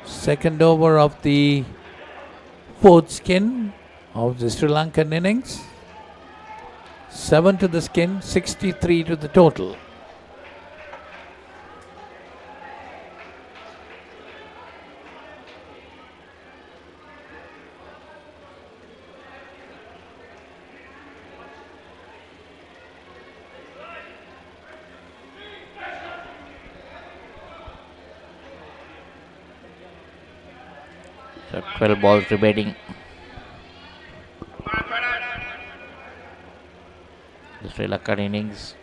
Second over of the fourth skin of the Sri Lankan innings. 7 to the skin, 63 to the total. So 12 balls remaining. The Sri Lankan innings.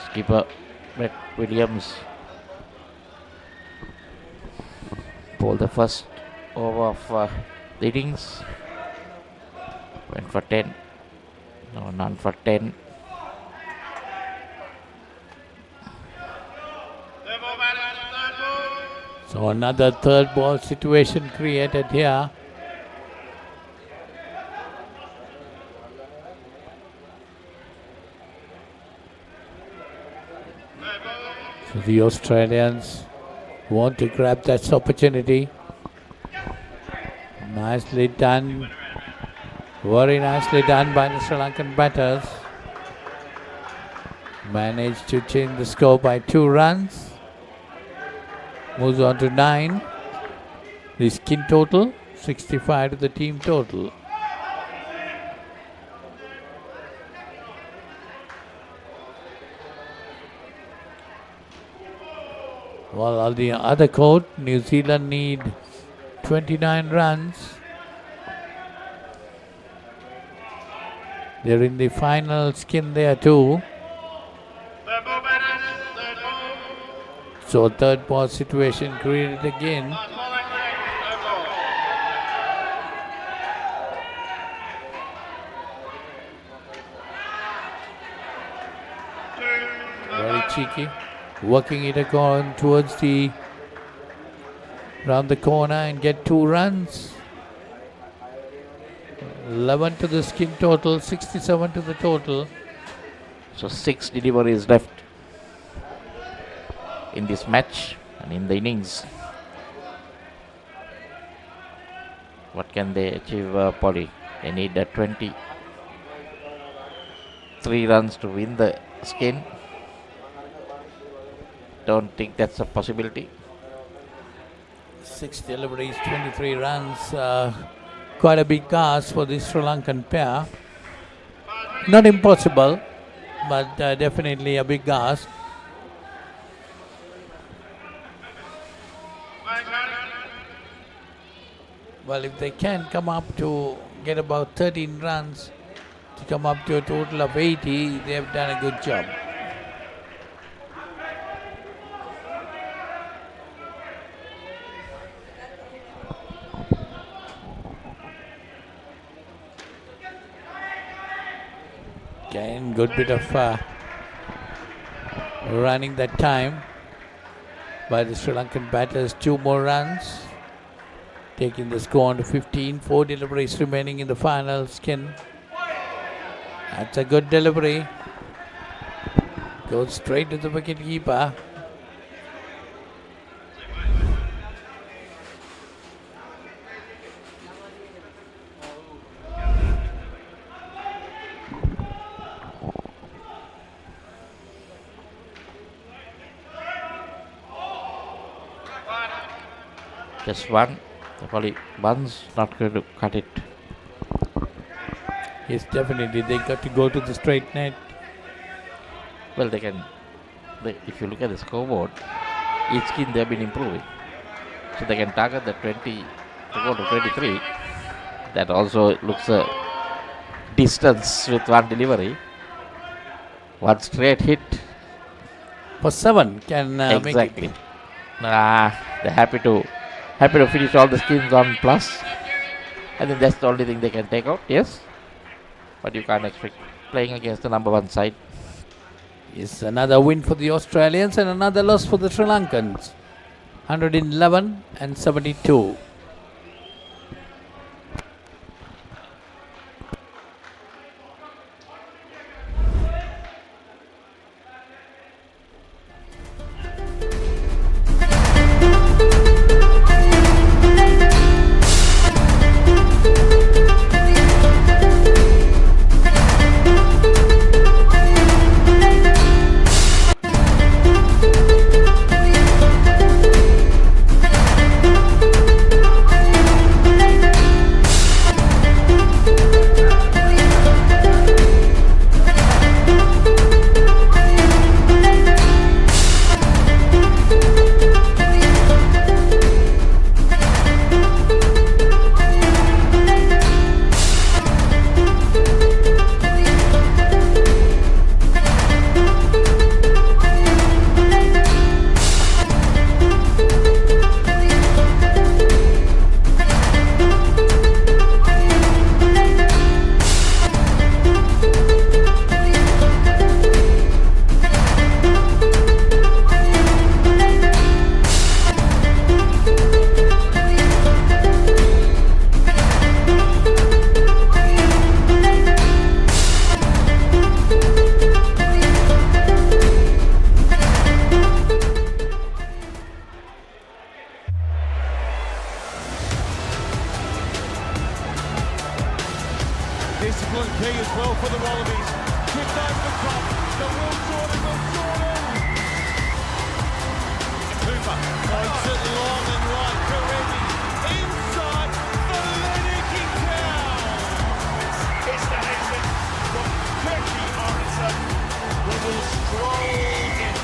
Skipper Brett Williams bowled the first over of the innings. Went for 10. No, none for 10. So another third ball situation created here. So the Australians want to grab that opportunity. Nicely done. Very nicely done by the Sri Lankan batters. Managed to change the score by 2 runs. Moves on to 9. The skin total, 65 to the team total. Well, on the other court, New Zealand need 29 runs. They're in the final skin there too. So third ball situation created again. Very cheeky. Working it on towards the round the corner and get 2 runs. 11 to the skin total, 67 to the total. So 6 deliveries left in this match and in the innings. What can they achieve, Polly? They need 23 runs to win the skin. Don't think that's a possibility. 6 deliveries, 23 runs. Quite a big ask for the Sri Lankan pair. Not impossible, but definitely a big ask. Well, if they can come up to get about 13 runs to come up to a total of 80, they have done a good job. Again, good bit of running that time by the Sri Lankan batters. 2 more runs, taking the score on to 15. 4 deliveries remaining in the final skin. That's a good delivery. Goes straight to the wicket keeper. Just one. Probably one's not going to cut it. Yes, definitely. They got to go to the straight net. Well, they can. If you look at the scoreboard, each skin they have been improving. So they can target the 20 to go to 23. That also looks a distance with one delivery. One straight hit. For 7 can exactly. Make it. They're happy to finish all the skins on plus. I think that's the only thing they can take out, yes. But you can't expect playing against the number 1 side. It's another win for the Australians and another loss for the Sri Lankans. 111 and 72. Discipline key as well for the Wallabies. Tipped over the top. The will sorted. Cooper points it long and right. Karevi inside for Lennoxing Town. It's the nation from Turkey Aronson who will stroll in.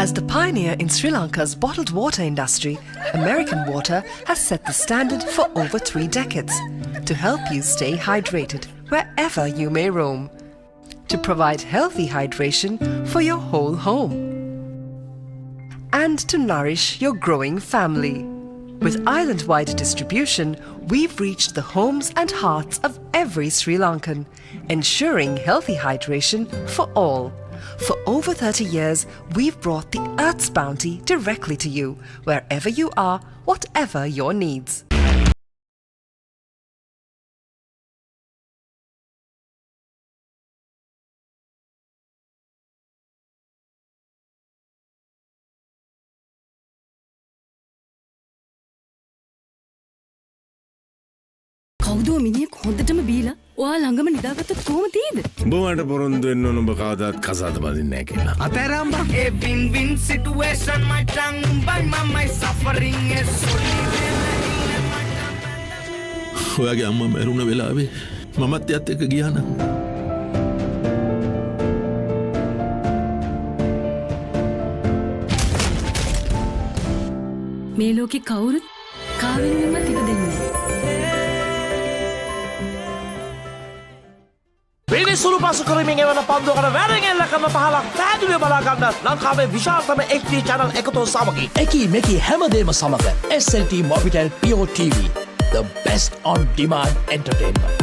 As the pioneer in Sri Lanka's bottled water industry, American Water has set the standard for over 3 decades to help you stay hydrated wherever you may roam, to provide healthy hydration for your whole home, and to nourish your growing family. With island-wide distribution, we've reached the homes and hearts of every Sri Lankan, ensuring healthy hydration for all. For over 30 years, we've brought the Earth's bounty directly to you, wherever you are, whatever your needs. කවුදෝ මිනිහෙක් හොඳටම බීලා ඔයා ළඟම නිදාගත්තොත් කොහොම තියෙද? උඹ මට පොරොන්දු වෙන්න ඕන උඹ කවදාත් කසාද බඳින්නේ නැහැ කියලා. අතෑරම්බා. A win-win situation, my tongue by my suffering is ඔයාගේ අම්මා මැරුණ වෙලාවේ මමත් එයත් එක්ක ගියා නම් මේ ලෝකේ කවුරුත් කාවෙන්වත් ඉඩ දෙන්නේ නැහැ. පිළිසුළු පසු කරමින් එවන පන්දුවකට වැරෙන් එල්ල කරන පහලක් පැහැදිලිව බලා ගන්න ලංකාවේ විශාලතම HD channel එකතු සමගින් එකී මෙකී හැමදේම සමග SLT Mobitel Pure TV, the best on demand entertainment.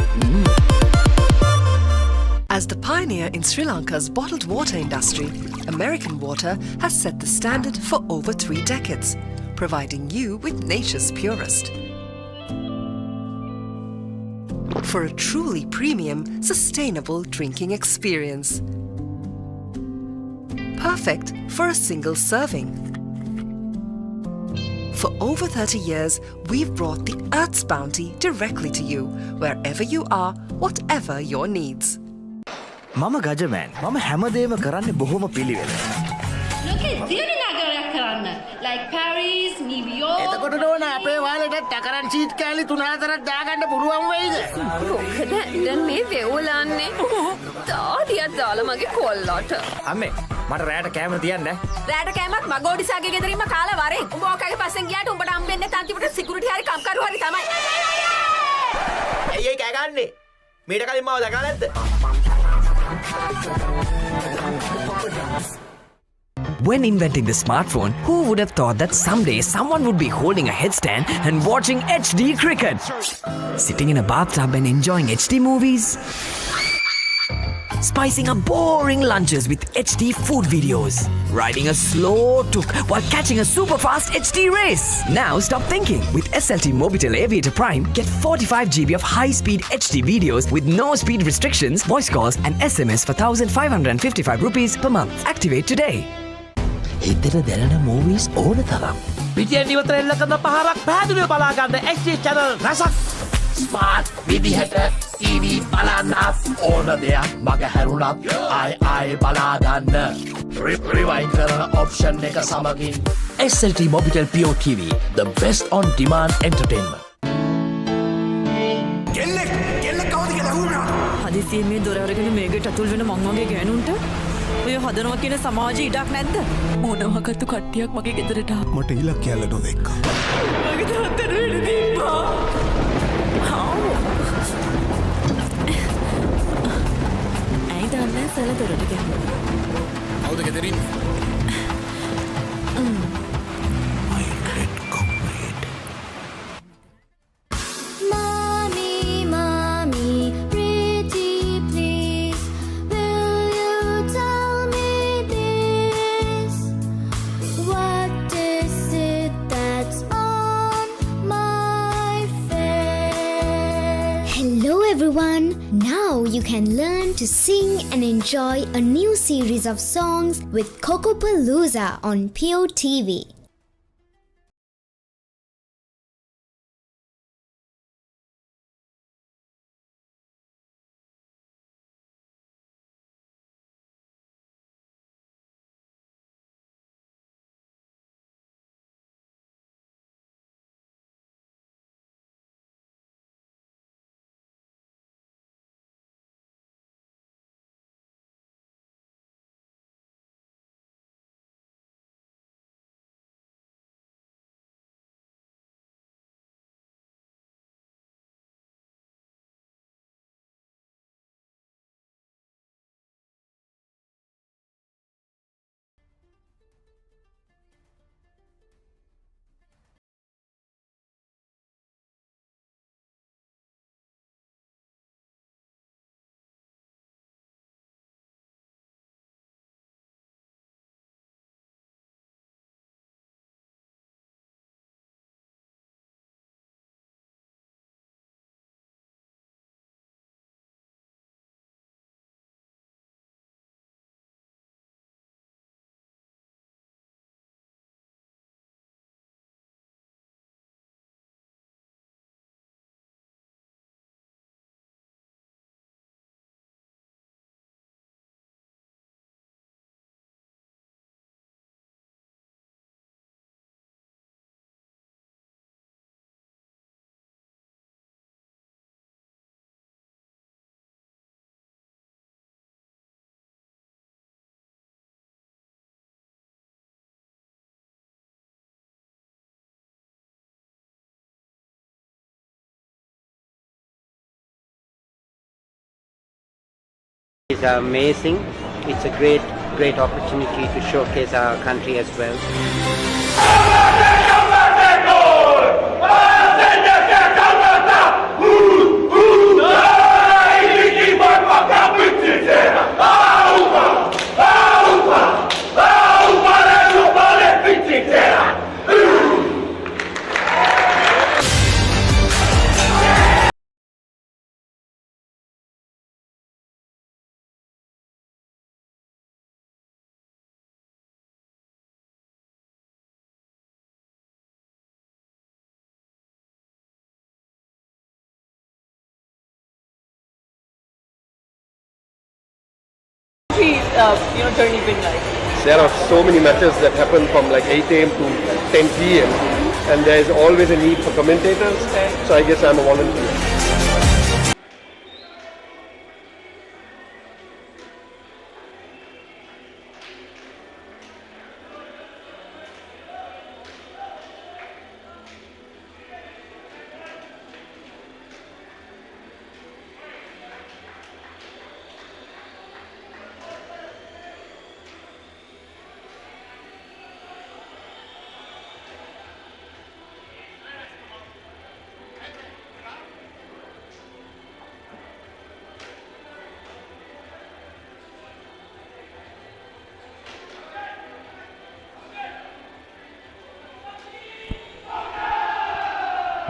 As the pioneer in Sri Lanka's bottled water industry, American Water has set the standard for over 3 decades, providing you with nature's purest. For a truly premium, sustainable drinking experience. Perfect for a single serving. For over 30 years, we've brought the Earth's bounty directly to you, wherever you are, whatever your needs. මම ගජමෑන්. මම හැමදේම කරන්නේ බොහොම පිළිවෙල. ලෝකේ දියුණු නගරයක් කරන්න. Like Paris, New York. එතකොට නෝන අපේ වාලට ටකරන් සීට් කෑලි 3-4ක් දාගන්න පුළුවන් වෙයිද? මොකද දැන් මේ වෙවුලන්නේ තාඩියක් දාලා මගේ කොල්ලට. අම්මේ මට රැයට කෑම තියන්න. රැට කෑමක් මගෝඩිසාගේ ගෙදරින්ම කාලා වරෙන්. උඹ ඔකගේ පස්සෙන් ගියාට උඹට හම්බෙන්නේ තන්තිපට සිකියුරිටි හරි කම්කරු හරි තමයි. ඇයි කෑ ගන්නේ? මීට කලින් මාව දැකලා නැද්ද? When inventing the smartphone, who would have thought that someday someone would be holding a headstand and watching HD cricket? Sitting in a bathtub and enjoying HD movies? Spicing up boring lunches with HD food videos? Riding a slow tuk while catching a super fast HD race? Now stop thinking. With SLT Mobitel Aviator Prime, get 45 GB of high-speed HD videos with no speed restrictions, voice calls and SMS for 1,555 rupees per month. Activate today. හිතට දැනෙන movies ඕන තරම්. පිටියෙන් ඉවතර එල්ල කරන පහරක් පැහැදිලිව බලා ගන්න HD channel රසක්. ස්මාර්ට් විදිහට TV බලන්න ඕන දෙයක් මග හැරුණත් ආයි බලා ගන්න. Rewind කරන option එක සමගින් SLT Mobitel Pure TV, the best on demand entertainment. හදිසියෙන් මේ දොර අරගෙන මේකට අතුල් වෙන මං වගේ ගෑනුන්ට ඔය හදනවා කියන සමාජයේ ඉඩක් නැද්ද? මොනවාකටද කට්ටියක් මගේ ගෙදරට ආවා. මට ඉලක්කයල්ල නොදෙක්කා. මගේ තාත්තට වෙඩි දීපා. ඇයි දන්නේ සල දොරට ගියා. කවුද ගෙදරින්? Now you can learn to sing and enjoy a new series of songs with Cocopalooza on Pure TV. is amazing. It's a great opportunity to showcase our country as well. Journey been like? There are so many matches that happen from like 8 a.m. to 10 p.m. and there is always a need for commentators. So I guess I'm a volunteer.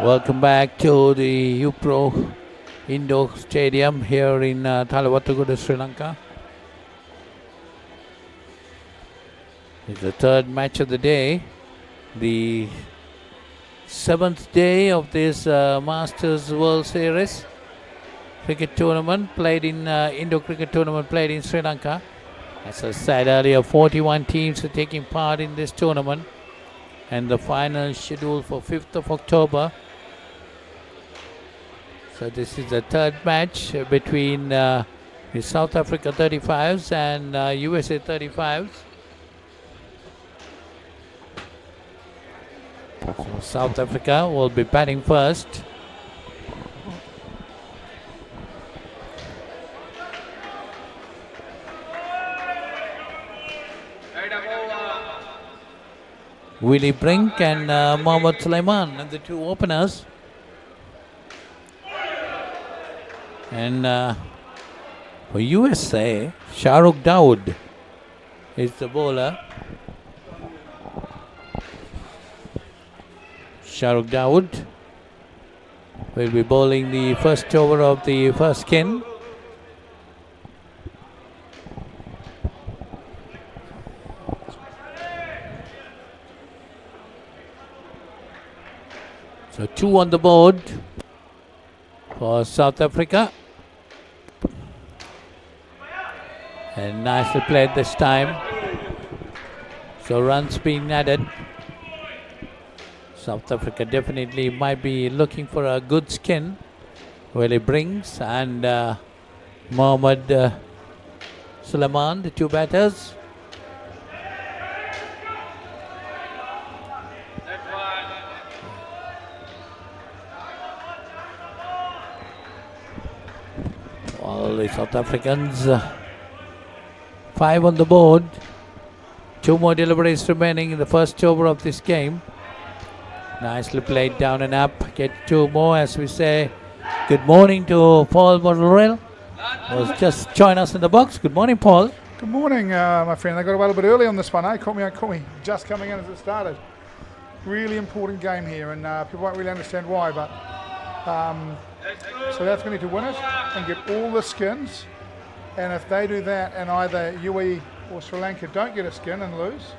Welcome back to the UPro Indoor Stadium here in Talawattugoda, Sri Lanka. It's the third match of the day, the 7th day of this Masters World Series cricket tournament played in Indo cricket tournament played in Sri Lanka. As I said earlier, 41 teams are taking part in this tournament, and the final is scheduled for 5th of October. So this is the third match between the South Africa 35s and USA 35s. So South Africa will be batting first. Willie Brink and Mohammad Sulaiman are the two openers. And for USA, Shahrukh Dawood is the bowler. Shahrukh Dawood will be bowling the first over of the first skin. So 2 on the board for South Africa. And nicely played this time. So runs being added. South Africa definitely might be looking for a good skin. Willie Brings and Mohammad Sulaiman, the two batters. All the South Africans, 5 on the board. 2 more deliveries remaining in the first over of this game. Nicely played down and up. Get 2 more as we say. Good morning to Paul Borrell. Was just join us in the box. Good morning, Paul. Good morning, my friend. I got away a little bit early on this one. Caught me just coming in as it started. Really important game here, and people won't really understand why, but South Africa need to win it and get all the skins. And if they do that and either UAE or Sri Lanka don't get a skin and lose,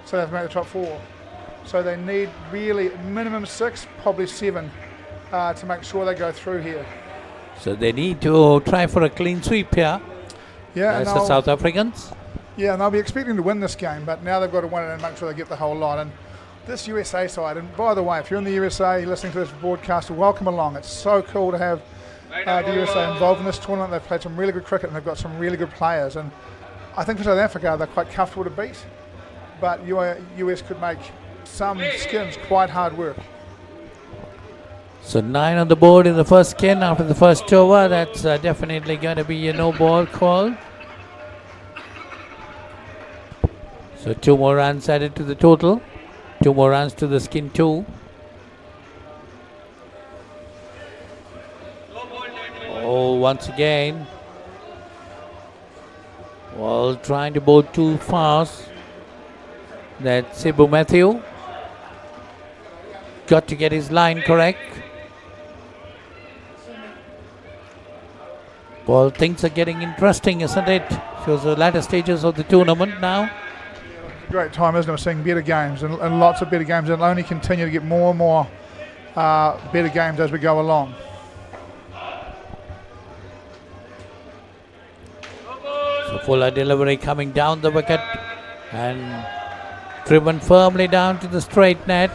so they have to make the top 4. So they need really minimum 6, probably 7 to make sure they go through here. So they need to try for a clean sweep here. Yeah, as the South Africans. Yeah, and they'll be expecting to win this game, but now they've got to win it and make sure they get the whole lot. And this USA side, and by the way, if you're in the USA listening to this broadcast, welcome along. It's so cool to have the USA involved in this tournament. They've played some really good cricket and they've got some really good players. And I think for South Africa, they're quite comfortable to beat, but US could make some skins quite hard work. So 9 on the board in the first skin after the first over. That's definitely going to be a no ball call. So 2 more runs added to the total. 2 more runs to the skin 2. Oh, once again. Well, trying to bowl too fast. That's Cebu Matthew. Got to get his line correct. Well, things are getting interesting, isn't it? Shows the latter stages of the tournament now. It's a great time, isn't it? We're seeing better games and lots of better games, and it'll only continue to get more and more better games as we go along. So Fuller delivery coming down the wicket and driven firmly down to the straight net.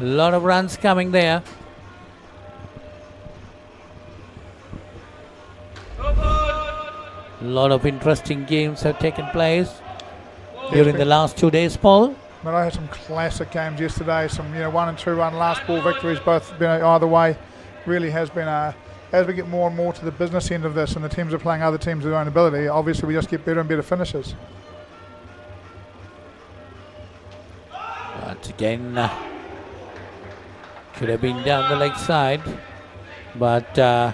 A lot of runs coming there. A lot of interesting games have taken place during the last 2 days, Paul. But I had some classic games yesterday, some 1 and 2 run last ball victories, both been either way. Really has been as we get more and more to the business end of this and the teams are playing other teams of their own ability, obviously we just get better and better finishes. Once again, should have been down the leg side, but so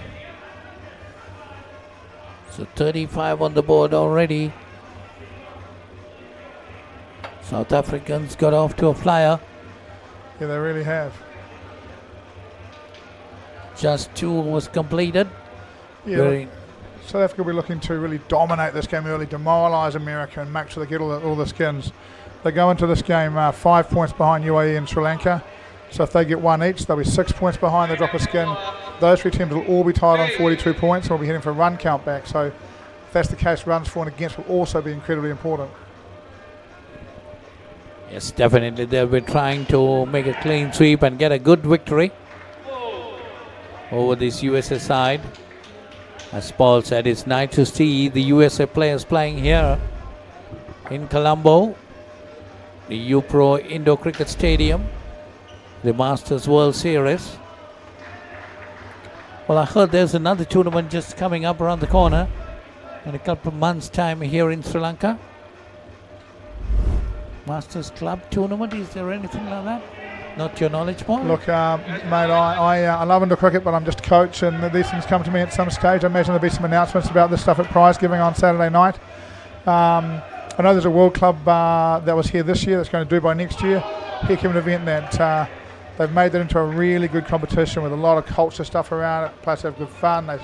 35 on the board already. South Africans got off to a flyer. Yeah, they really have. Just 2 was completed. Yeah, South Africa will be looking to really dominate this game early, demoralise America and make sure they get all the skins. They go into this game 5 points behind UAE and Sri Lanka. So if they get 1 each, they'll be 6 points behind, they drop a skin. Those 3 teams will all be tied on 42 points and we'll be heading for a run count back. So if that's the case, runs for and against will also be incredibly important. Yes, definitely they'll be trying to make a clean sweep and get a good victory over this USA side. As Paul said, it's nice to see the USA players playing here in Colombo, the UPro Indoor Cricket Stadium, the Masters World Series. Well, I heard there's another tournament just coming up around the corner in a couple of months' time here in Sri Lanka. Masters Club tournament, is there anything like that? Not to your knowledge, Paul? Look, mate, I love indoor cricket, but I'm just a coach and these things come to me at some stage. I imagine there'll be some announcements about this stuff at prize giving on Saturday night. I know there's a World Club that was here this year that's going to do by next year. Heck of an event that they've made that into a really good competition with a lot of culture stuff around it. Players have good fun. They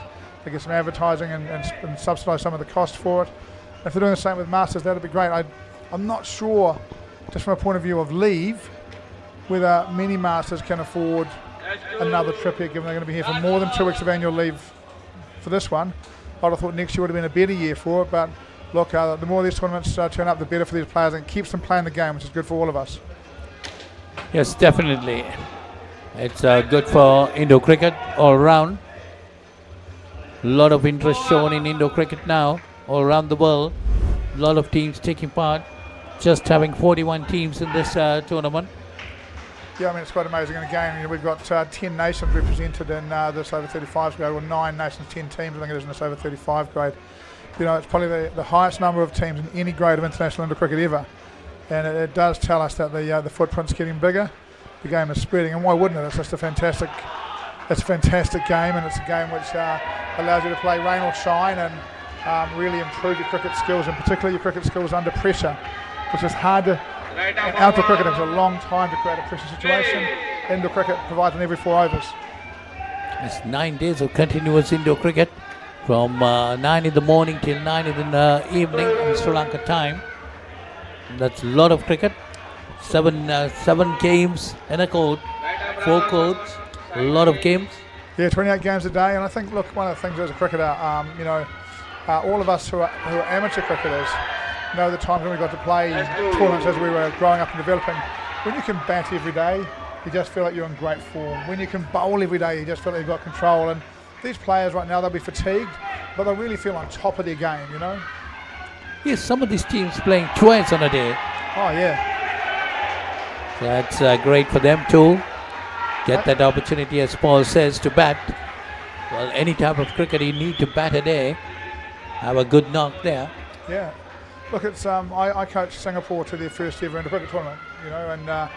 get some advertising and subsidise some of the cost for it. If they're doing the same with Masters, that'd be great. I'm not sure, just from a point of view of leave, whether many Masters can afford another trip here, given they're going to be here for more than 2 weeks of annual leave for this one. I'd have thought next year would have been a better year for it, but look, the more these tournaments turn up, the better for these players, and it keeps them playing the game, which is good for all of us. Yes, definitely. It's good for indoor cricket all round. A lot of interest shown in indoor cricket now all around the world. A lot of teams taking part. Just having 41 teams in this tournament. Yeah, I mean, it's quite amazing in a game. We've got 10 nations represented in this over 35 grade, or 9 nations, 10 teams, I think it is in this over 35 grade. It's probably the highest number of teams in any grade of international indoor cricket ever. And it does tell us that the footprint's getting bigger, the game is spreading, and why wouldn't it? It's just a fantastic game, and it's a game which allows you to play rain or shine and really improve your cricket skills, and particularly your cricket skills under pressure, which is hard to. Outdoor cricket takes a long time to create a pressure situation. Indoor cricket provides in every 4 overs. It's 9 days of continuous indoor cricket from 9 in the morning till 9 in the evening in Sri Lanka time. That's a lot of cricket. 7 games in a court, 4 courts, a lot of games. Yeah, 28 games a day, and I think, look, one of the things as a cricketer, all of us who are amateur cricketers know the times when we got to play tournaments as we were growing up and developing. When you can bat every day, you just feel like you're in great form. When you can bowl every day, you just feel like you've got control. And these players right now, they'll be fatigued, but they'll really feel on top of their game, Yes, some of these teams playing twice on a day. Oh, yeah. So that's great for them too. get that opportunity, as Paul says, to bat. Well, any type of cricket, you need to bat a day. Have a good knock there. Yeah. Look, it's I coached Singapore to their first ever cricket tournament, you know, and I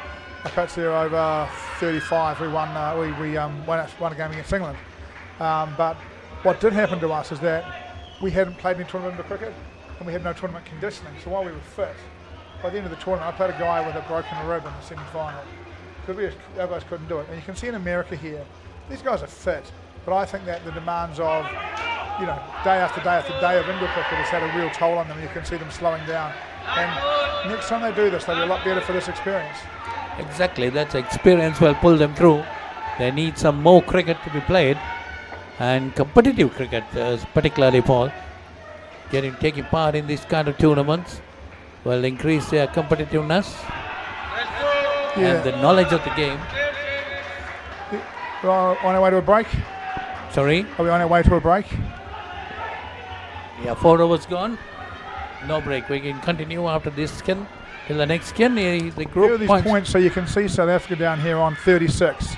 coached there over 35. We won won a game against England. But what did happen to us is that we hadn't played any tournament of cricket, and we had no tournament conditioning. So while we were fit, by the end of the tournament, I played a guy with a broken rib in the semi-final because we otherwise couldn't do it. And you can see in America here, these guys are fit, but I think that the demands of, you know, day after day after day of indoor cricket has had a real toll on them. You can see them slowing down. And next time they do this, they'll be a lot better for this experience. Exactly, that experience will pull them through. They need some more cricket to be played, and competitive cricket, particularly, Paul, taking part in these kind of tournaments will increase their competitiveness and the knowledge of the game. We're on our way to a break. Sorry? Are we on our way to a break? Yeah, 4 overs gone. No break. We can continue after this skin. Till the next skin, the group here are these points, so you can see South Africa down here on 36.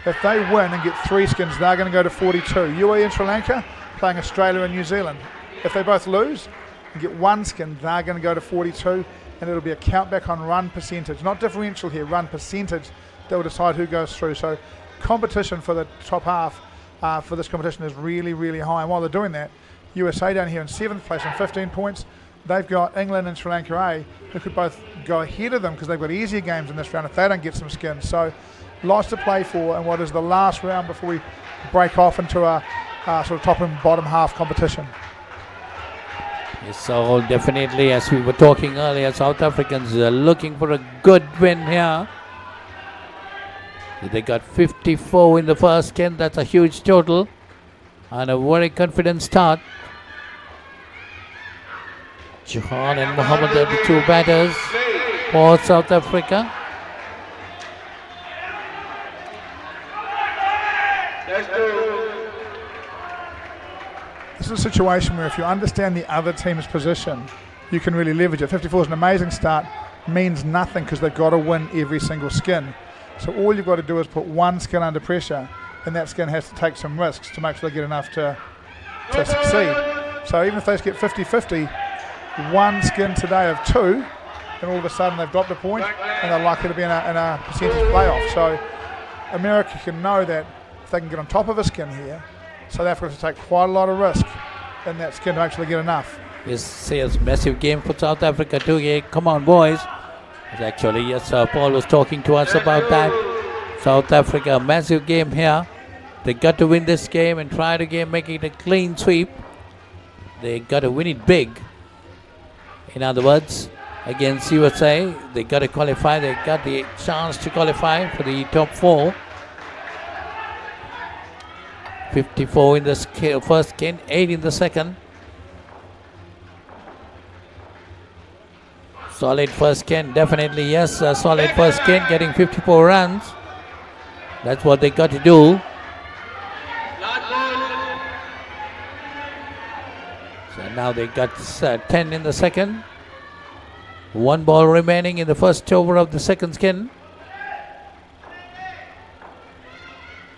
If they win and get 3 skins, they're going to go to 42. UAE and Sri Lanka playing Australia and New Zealand. If they both lose and get 1 skin, they're going to go to 42, and it'll be a countback on run percentage, not differential here, run percentage, that will decide who goes through. So competition for the top half for this competition is really, really high. And while they're doing that, USA down here in 7th place on 15 points. They've got England and Sri Lanka A, who could both go ahead of them because they've got easier games in this round if they don't get some skins. So lots to play for in what is the last round before we break off into a sort of top and bottom half competition. Yes, so definitely, as we were talking earlier, South Africans are looking for a good win here. They got 54 in the first skin. That's a huge total and a very confident start. Johan and Mohammed are the 2 batters for South Africa. This is a situation where if you understand the other team's position, you can really leverage it. 54 is an amazing start, means nothing because they've got to win every single skin. So all you've got to do is put 1 skin under pressure, and that skin has to take some risks to make sure they get enough to succeed. So even if they get 50-50, 1 skin today of 2, and all of a sudden they've dropped a point, and they're likely to be in a percentage playoff. So America can know that if they can get on top of a skin here, South Africa has to take quite a lot of risk in that skin to actually get enough. This is a massive game for South Africa too. Yeah, come on, boys. Actually, yes, Paul was talking to us about that. South Africa, massive game here. They got to win this game and try to make it a clean sweep. They got to win it big. In other words, against USA, they got to qualify. They got the chance to qualify for the top 4. 54 in the first skin, 8 in the second. Solid first skin, definitely yes. Solid first skin, getting 54 runs. That's what they got to do. So now they got 10 in the second. 1 ball remaining in the first over of the second skin.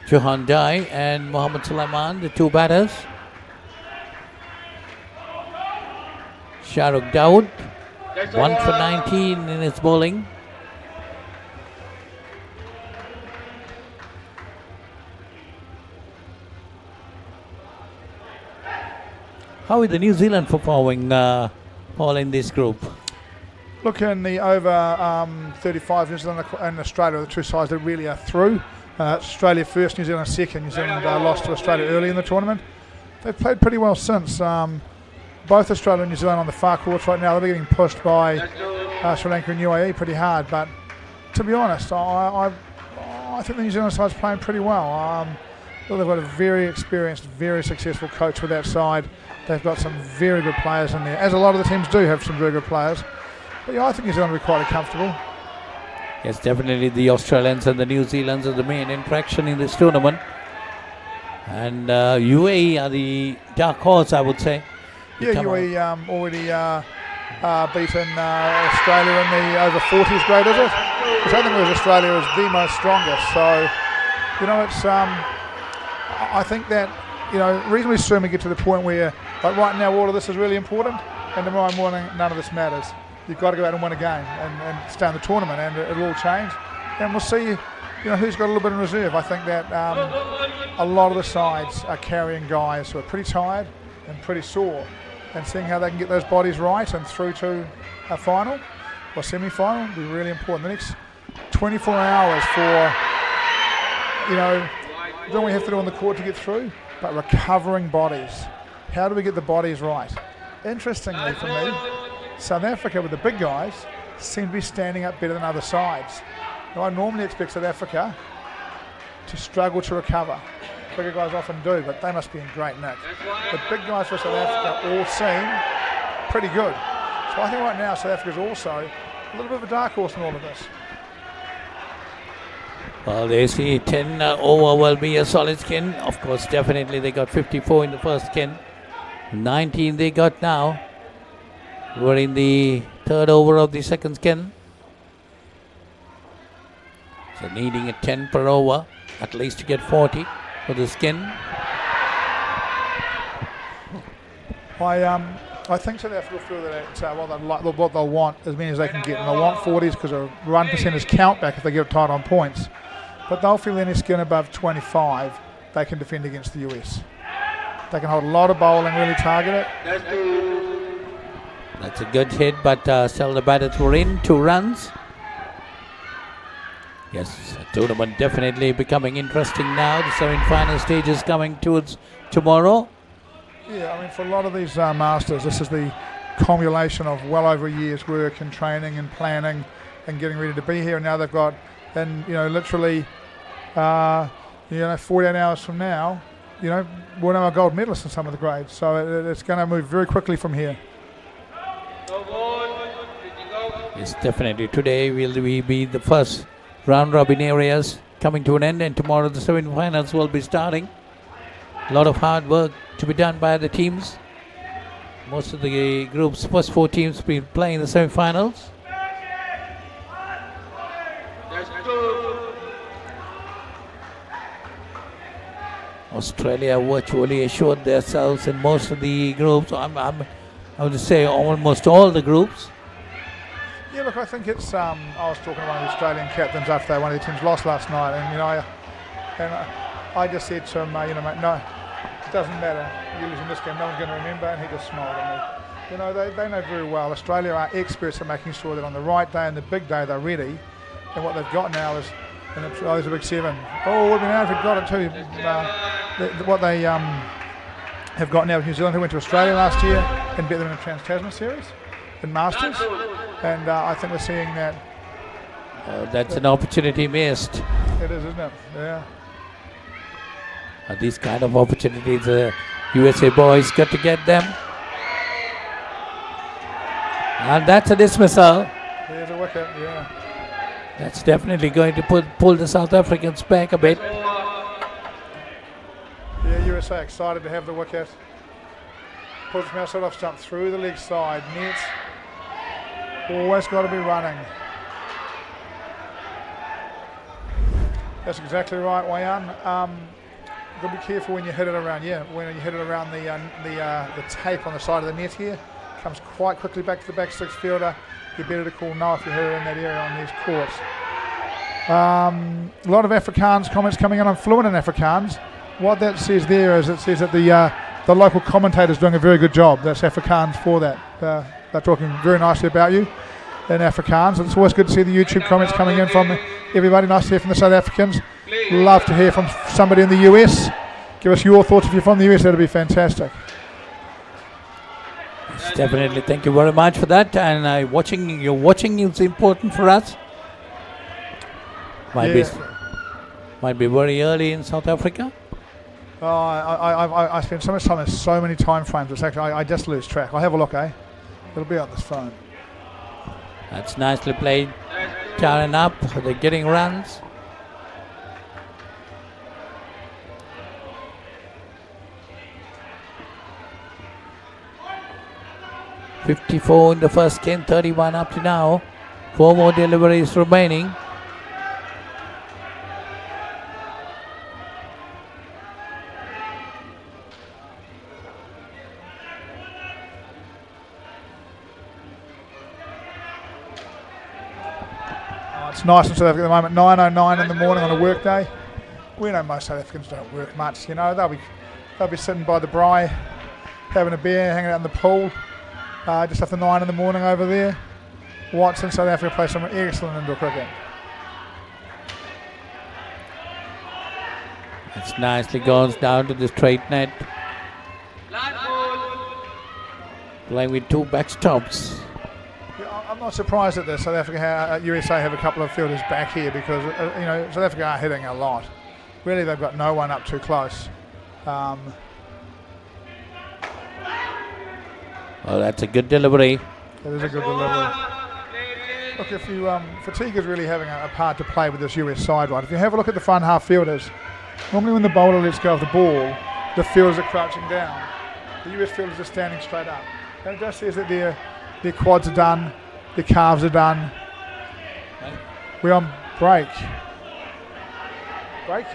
Johan Dai and Mohammed Sulaiman, the 2 batters. Shahrukh Dawood, 1 for 19 in his bowling. How is the New Zealand performing, Paul, in this group? Look, in the over 35, New Zealand and Australia are the 2 sides that really are through. Australia first, New Zealand second. New Zealand lost to Australia early in the tournament. They've played pretty well since. Both Australia and New Zealand on the far courts right now. They're getting pushed by Sri Lanka and UAE pretty hard. But to be honest, I think the New Zealand side's playing pretty well. They've got a very experienced, very successful coach with that side. They've got some very good players in there, as a lot of the teams do have some very good players. But yeah, I think New Zealand will be quite comfortable. Yes, definitely the Australians and the New Zealanders are the main attraction in this tournament. And UAE are the dark horse, I would say. Yeah, UAE already beaten Australia in the over 40s grade, is it? Which I think was Australia was the most strongest. So You know, it's I think that, you know, reasonably soon we get to the point where, like right now, all of this is really important, and tomorrow morning none of this matters. You've got to go out and win a game and stay in the tournament, and it'll all change. And we'll see, you know, who's got a little bit in reserve. I think that a lot of the sides are carrying guys who are pretty tired and pretty sore, and seeing how they can get those bodies right and through to a final or semi-final will be really important. The next 24 hours for, you know, don't we have to do on the court to get through, but recovering bodies. How do we get the bodies right? Interestingly for me, South Africa with the big guys seem to be standing up better than other sides. Now, I normally expect South Africa to struggle to recover. Bigger guys often do, but they must be in great nick. The big guys for South Africa all seem pretty good. So I think right now South Africa is also a little bit of a dark horse in all of this. Well, they see 10 over will be a solid skin. Of course, definitely they got 54 in the first skin. 19 they got now. We're in the third over of the second skin. So needing a 10 per over, at least to get 40 for the skin. I think South Africa feel that what they'll want as many as they can get, and they'll want 40s because a run percentage count back if they get tight on points. But they'll feel any skin above 25 they can defend against the US. They can hold a lot of bowling, really target it. That's a good hit, but still the batters were in. 2 runs. Yes, the tournament definitely becoming interesting now. The semi-final stage is coming towards tomorrow. Yeah, I mean, for a lot of these Masters, this is the cumulation of well over a year's work and training and planning and getting ready to be here. And now they've got, and you know, literally, 48 hours from now, you know, we'll know a gold medalist in some of the grades. So it's going to move very quickly from here. Yes, definitely. Today will be the first round robin areas coming to an end, and tomorrow the semi-finals will be starting. A lot of hard work to be done by the teams. Most of the group's first 4 teams been playing the semi-finals. Australia virtually assured themselves in most of the groups. I would say almost all the groups. Yeah, look, I think it's. I was talking to one of the Australian captains after one of the teams lost last night, and you know, I just said to him, you know, mate, no, it doesn't matter. You're losing this game, no one's going to remember, and he just smiled at me. You know, they know very well. Australia are experts at making sure that on the right day and the big day they're ready, and what they've got now is, there's a big 7. Oh, we've been out if we've got it too. What they have got now with New Zealand, who went to Australia last year and beat them in the Trans-Tasman series in Masters, and I think we're seeing that. That's an opportunity missed. It is, isn't it? Yeah. These kind of opportunities, USA boys got to get them. And that's a dismissal. There's a wicket, yeah. That's definitely going to pull the South Africans back a bit. Yeah, USA excited to have the wicket. Pulls from outside off stump through the leg side. Net. Always got to be running. That's exactly right, Wayan. Got to be careful when you hit it around. Yeah, when you hit it around the tape on the side of the net here. Comes quite quickly back to the back 6 fielder. You're better to call no if you hit it in that area on these courts. A lot of Afrikaans comments coming in. I'm fluent in Afrikaans. What that says there is it says that the local commentator's doing a very good job. That's Afrikaans for that. They're talking very nicely about you in Afrikaans. It's always good to see the YouTube comments coming in from everybody. Nice to hear from the South Africans. Love to hear from somebody in the US. Give us your thoughts if you're from the US. That'd be fantastic. Yes, definitely. Thank you very much for that. And your watching is important for us. Might be very early in South Africa. Oh, I spend so much time in so many time frames. It's actually I just lose track. I'll have a look, eh? It'll be on this phone. That's nicely played. Turning up. They're getting runs. .54 in the first game, 31 up to now. 4 more deliveries remaining. It's nice in South Africa at the moment, 9:09 in the morning on a work day. We know most South Africans don't work much, you know. They'll be sitting by the braai, having a beer, hanging out in the pool, just after 9 in the morning over there. Watson, South Africa play some excellent indoor cricket. It's nicely goes down to the straight net. Playing with 2 backstops. I'm not surprised that South Africa, USA have a couple of fielders back here because you know, South Africa are hitting a lot. Really, they've got no one up too close. Oh, that's a good delivery. That is a good delivery. Look, if you fatigue is really having a part to play with this US side, right? If you have a look at the front half fielders, normally when the bowler lets go of the ball, the fielders are crouching down. The US fielders are standing straight up. And it just says that their quads are done, their calves are done. We're on break. Break?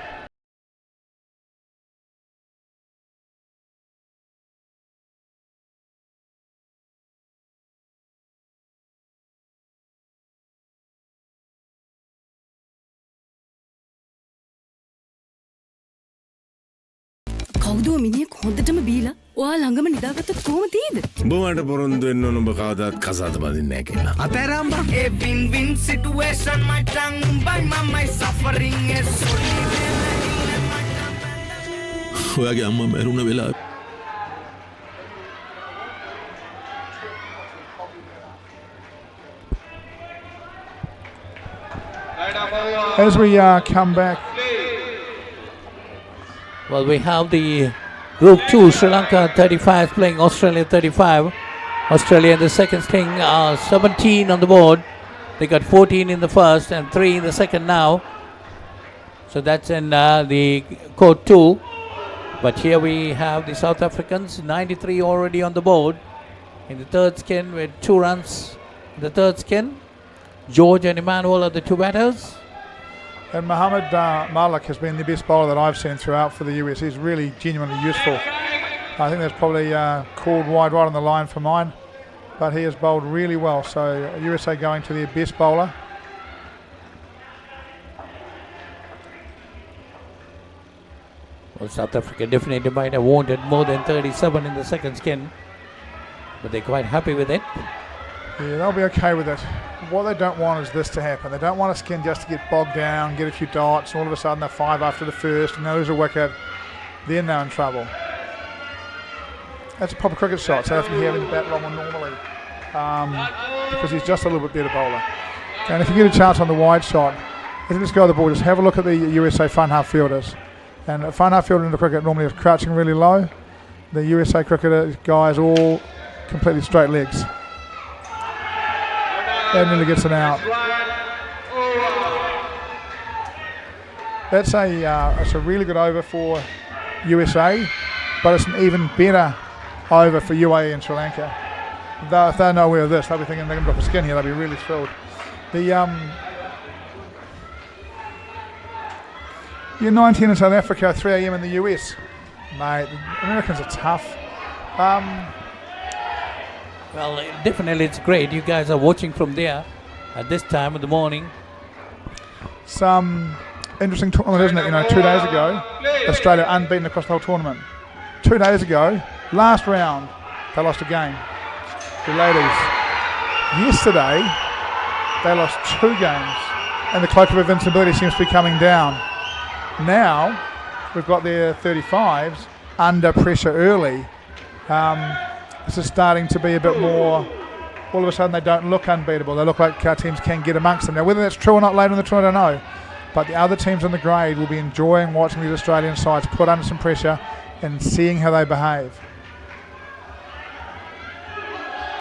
කවුද මිනිහෙක් හොඳටම බීලා ඔයා ළඟම නිදාගත්තත් කොහොම තියෙද? උඹ මට පොරොන්දු වෙන්න ඕන උඹ කවදාත් කසාද බඳින්නේ නැහැ කියලා. අතෑරම්බා. A win-win situation, my tongue, my suffering is ඔයාගේ අම්මා මැරුණ වෙලාව As we come back. Well, we have the Group 2, Sri Lanka 35 playing Australia 35. Australia in the second string are 17 on the board. They got 14 in the first and 3 in the second now. So that's in the court 2. But here we have the South Africans, 93 already on the board. In the third skin with 2 runs. In the third skin, George and Emmanuel are the 2 batters. And Mohamed Malik has been the best bowler that I've seen throughout for the US. He's really genuinely useful. I think that's probably called wide right on the line for mine. But he has bowled really well. So USA going to their best bowler. Well, South Africa definitely might have wanted more than 37 in the second skin. But they're quite happy with it. Yeah, they'll be okay with it. What they don't want is this to happen. They don't want a skin just to get bogged down, get a few dots, and all of a sudden they're 5 after the first and they lose a wicket. Then they're in trouble. That's a proper cricket shot. So if you having to bat long one normally, because he's just a little bit better bowler. And if you get a chance on the wide shot, if you just go to the ball, just have a look at the USA front half fielders. And a front half fielder in the cricket normally is crouching really low. The USA cricketer guys all completely straight legs. That nearly gets an out. That's it's a really good over for USA, but it's an even better over for UAE and Sri Lanka. If they're nowhere of this, they'll be thinking they can drop a skin here. They'll be really thrilled. The U19 in South Africa, 3 a.m. in the US. Mate, the Americans are tough. Well, definitely it's great. You guys are watching from there at this time of the morning. Some interesting tournament, isn't it? You know, 2 days ago, Australia unbeaten across the whole tournament. 2 days ago, last round, they lost a game. The ladies. Yesterday, they lost 2 games, and the cloak of invincibility seems to be coming down. Now, we've got their 35s under pressure early. This is starting to be a bit more, all of a sudden they don't look unbeatable. They look like teams can get amongst them. Now whether that's true or not later in the tournament, I don't know. But the other teams in the grade will be enjoying watching these Australian sides put under some pressure and seeing how they behave.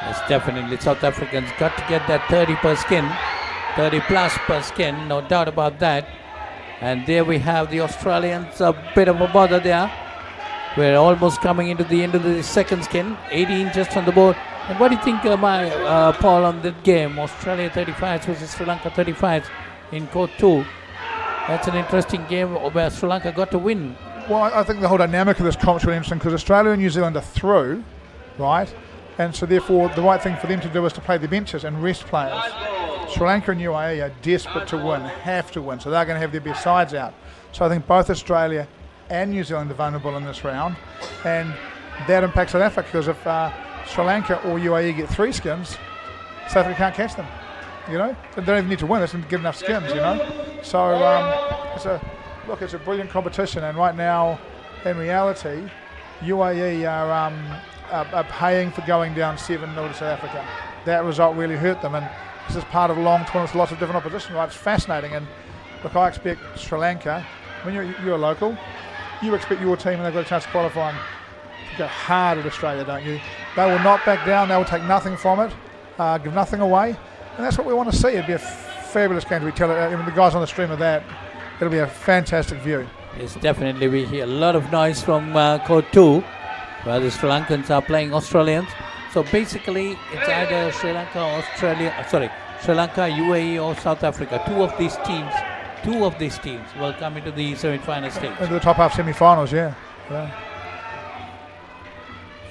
Yes, definitely South Africans got to get that 30 per skin, 30 plus per skin, no doubt about that. And there we have the Australians, a bit of a bother there. We're almost coming into the end of the second skin, 18 just on the board. And what do you think, Paul, on that game? Australia 35 versus Sri Lanka 35 in court 2. That's an interesting game where Sri Lanka got to win. Well, I think the whole dynamic of this comp is really interesting because Australia and New Zealand are through, right? And so therefore the right thing for them to do is to play the benches and rest players. Sri Lanka and UAE are desperate to win, have to win, so they're going to have their best sides out. So I think both Australia and New Zealand are vulnerable in this round, and that impacts South Africa, because if Sri Lanka or UAE get 3 skins, South Africa can't catch them. You know, they don't even need to win; they just get enough skins. You know, so it's a brilliant competition, and right now, in reality, UAE are paying for going down 7-0 to South Africa. That result really hurt them, and this is part of a long tournament with lots of different opposition. Right, it's fascinating, and look, I expect Sri Lanka. When you're a local, you expect your team, and they've got a chance to qualify, to go hard at Australia, don't you? They will not back down. They will take nothing from it, give nothing away. And that's what we want to see. It'd be a fabulous game to be telling. I mean, the guys on the stream of that, it'll be a fantastic view. Yes, definitely. We hear a lot of noise from Court 2, where the Sri Lankans are playing Australians. So basically, it's either Sri Lanka, UAE, or South Africa. Two of these teams will come into the semi-final stage. Into the top half semi-finals, yeah.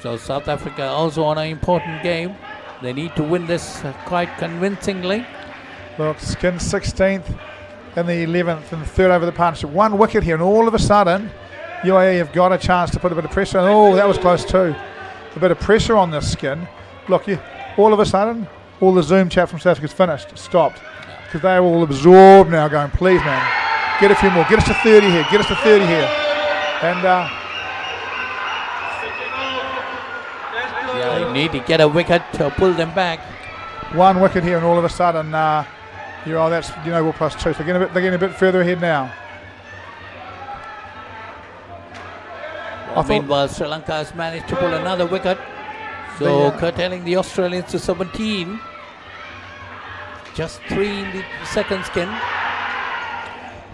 So South Africa also on an important game. They need to win this quite convincingly. Look, Skin 16th in the 11th and the 3rd over the partnership. 1 wicket here, and all of a sudden, UAE have got a chance to put a bit of pressure on. Oh, that was close too. A bit of pressure on this Skin. Look, all of a sudden, all the Zoom chat from South Africa's finished, stopped. Because they're all absorbed now, going, please, man, get a few more. Get us to 30 here. Get us to 30 here. And you need to get a wicket to pull them back. 1 wicket here, and all of a sudden, that's we're +2. So they're getting a bit further ahead now. Meanwhile, Sri Lanka has managed to pull another wicket, so curtailing the Australians to 17. Just 3 in the second Skin.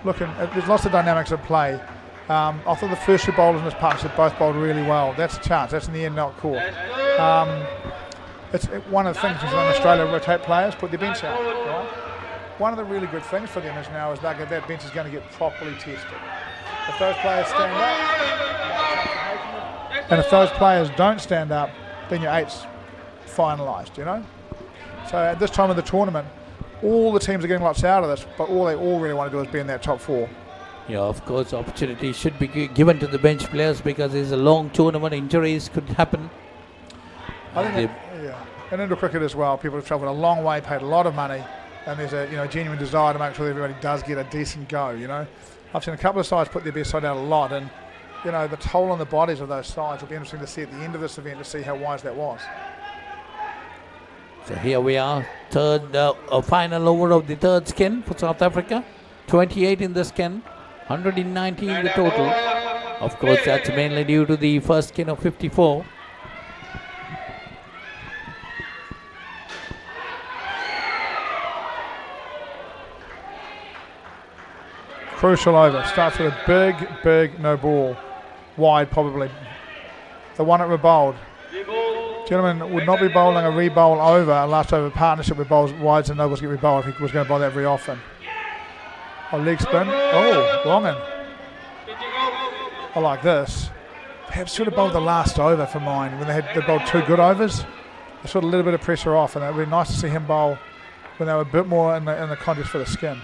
Look, there's lots of dynamics at play. I thought the first 2 bowlers in this partnership both bowled really well. That's a chance. That's in the end not caught. It's one of the things in Australia, rotate players, put their bench out. Right? One of the really good things for them is now is that bench is going to get properly tested. If those players stand up, and if those players don't stand up, then your 8's finalised, you know? So at this time of the tournament, all the teams are getting lots out of this, but all they all really want to do is be in that top 4. Yeah, of course, opportunity should be given to the bench players, because it's a long tournament. Injuries could happen. I think and into cricket as well, people have travelled a long way, paid a lot of money, and there's a genuine desire to make sure that everybody does get a decent go. You know, I've seen a couple of sides put their best side out a lot, and the toll on the bodies of those sides will be interesting to see at the end of this event, to see how wise that was. So here we are, final over of the 3rd Skin for South Africa. 28 in the Skin, 190 in the total. Of course, that's mainly due to the first Skin of 54. Crucial over. Starts with a big no ball. Wide, probably. The one that were bowled. Gentlemen would not be bowling a re-bowl over a last over partnership with bowls wides and no balls get re-bowled if he was going to bowl that very often. Leg spin. Oh, long in. I like this. Perhaps should have bowled the last over for mine when they bowled 2 good overs. They sort of a little bit of pressure off, and it would be nice to see him bowl when they were a bit more in the contest for the Skin.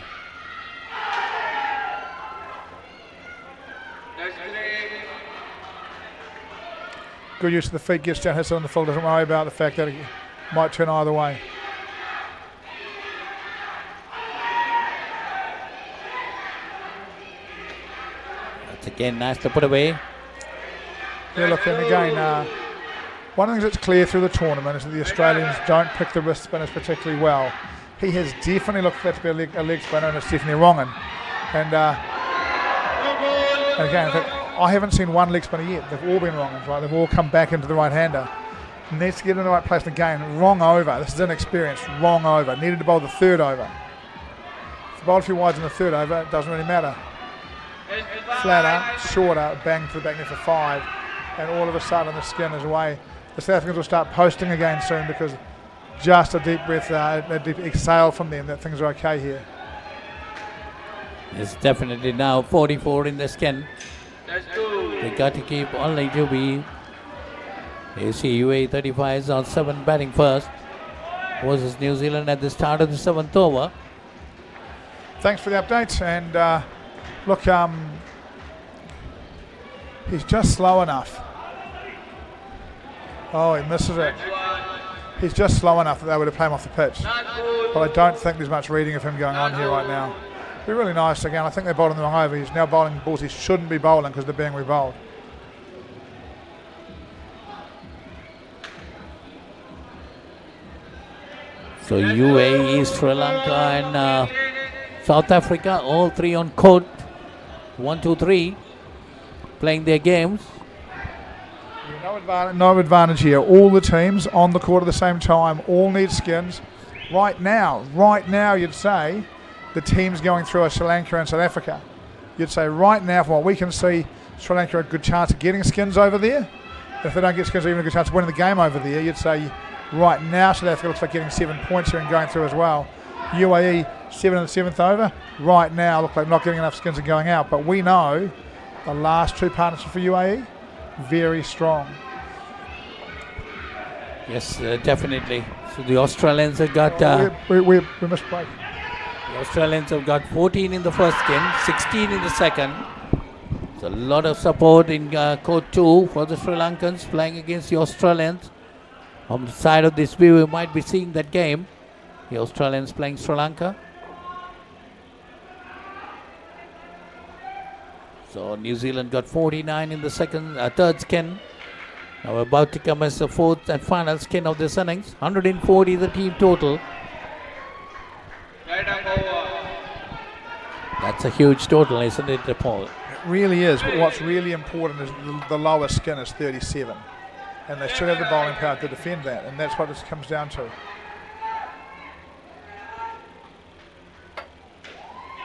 Good use of the feet, gets down, hits it on the full, doesn't worry about the fact that it might turn either way. That's again nice to put away. Yeah, look, and again, one of the things that's clear through the tournament is that the Australians don't pick the wrist spinners particularly well. He has definitely looked for that to be a leg spinner, and it's definitely wrong. And again, in fact, I haven't seen one leg spinner yet. They've all been wrong, right? They've all come back into the right-hander. Needs to get in the right place in the game. Wrong over. This is inexperienced. Wrong over. Needed to bowl the 3rd over. If you bowl a few wides in the 3rd over, it doesn't really matter. Flatter, shorter, bang to the back net for 5, and all of a sudden the Skin is away. The South Africans will start posting again soon, because just a deep breath, a deep exhale from them that things are okay here. It's definitely now 44 in the Skin. They got to keep only to be. You see UAE 35 on 7 batting first. versus New Zealand at the start of the 7th over. Thanks for the updates. And look, he's just slow enough. Oh, he misses it. He's just slow enough that they would have played him off the pitch. But I don't think there's much reading of him going on here right now. Be really nice again. I think they're bowling the wrong over. He's now bowling balls he shouldn't be bowling because they're being rebowled. So UAE, Sri Lanka and South Africa, all three on court. 1, 2, 3, playing their games. No advantage here. All the teams on the court at the same time, all need skins. Right now, you'd say the teams going through are Sri Lanka and South Africa. You'd say right now, from what we can see, Sri Lanka a good chance of getting skins over there. If they don't get skins, even a good chance of winning the game over there. You'd say right now South Africa looks like getting 7 points here and going through as well. UAE 7 in the 7th over. Right now look like not getting enough skins and going out. But we know the last 2 partnerships for UAE, very strong. Yes, definitely. So the Australians have got... we missed break. The Australians have got 14 in the first game, 16 in the second. There's a lot of support in court 2 for the Sri Lankans playing against the Australians. On the side of this view, we might be seeing that game. The Australians playing Sri Lanka. So New Zealand got 49 in the third skin. Now we're about to commence the 4th and final skin of this innings. 140 the team total. That's a huge total, isn't it, Paul? It really is, but what's really important is the lowest skin is 37. And they should have the bowling power to defend that, and that's what this comes down to.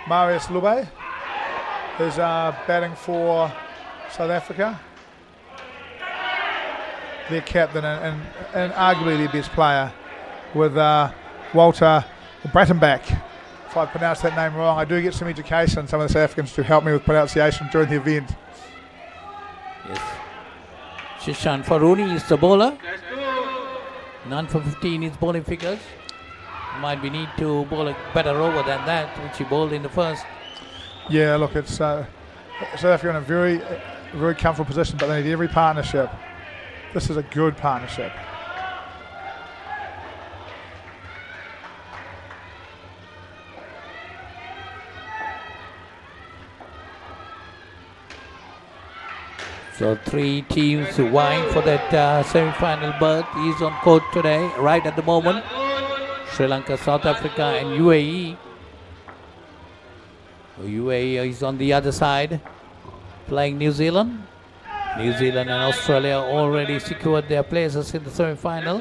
Marius Lube is batting for South Africa. Their captain and arguably their best player, with Walter Brattenbach. If I pronounce that name wrong, I do get some education, some of the South Africans to help me with pronunciation during the event. Yes. Shishan Faruni is the bowler. None for 15 is bowling figures. Might be need to bowl a better over than that, which he bowled in the first. Yeah, look, it's South Africa in a very, very comfortable position, but they need every partnership. This is a good partnership. So 3 teams vying for that semi-final berth. He's on court today, right at the moment. Sri Lanka, South Africa and UAE. UAE is on the other side, playing New Zealand. New Zealand and Australia already secured their places in the semi-final.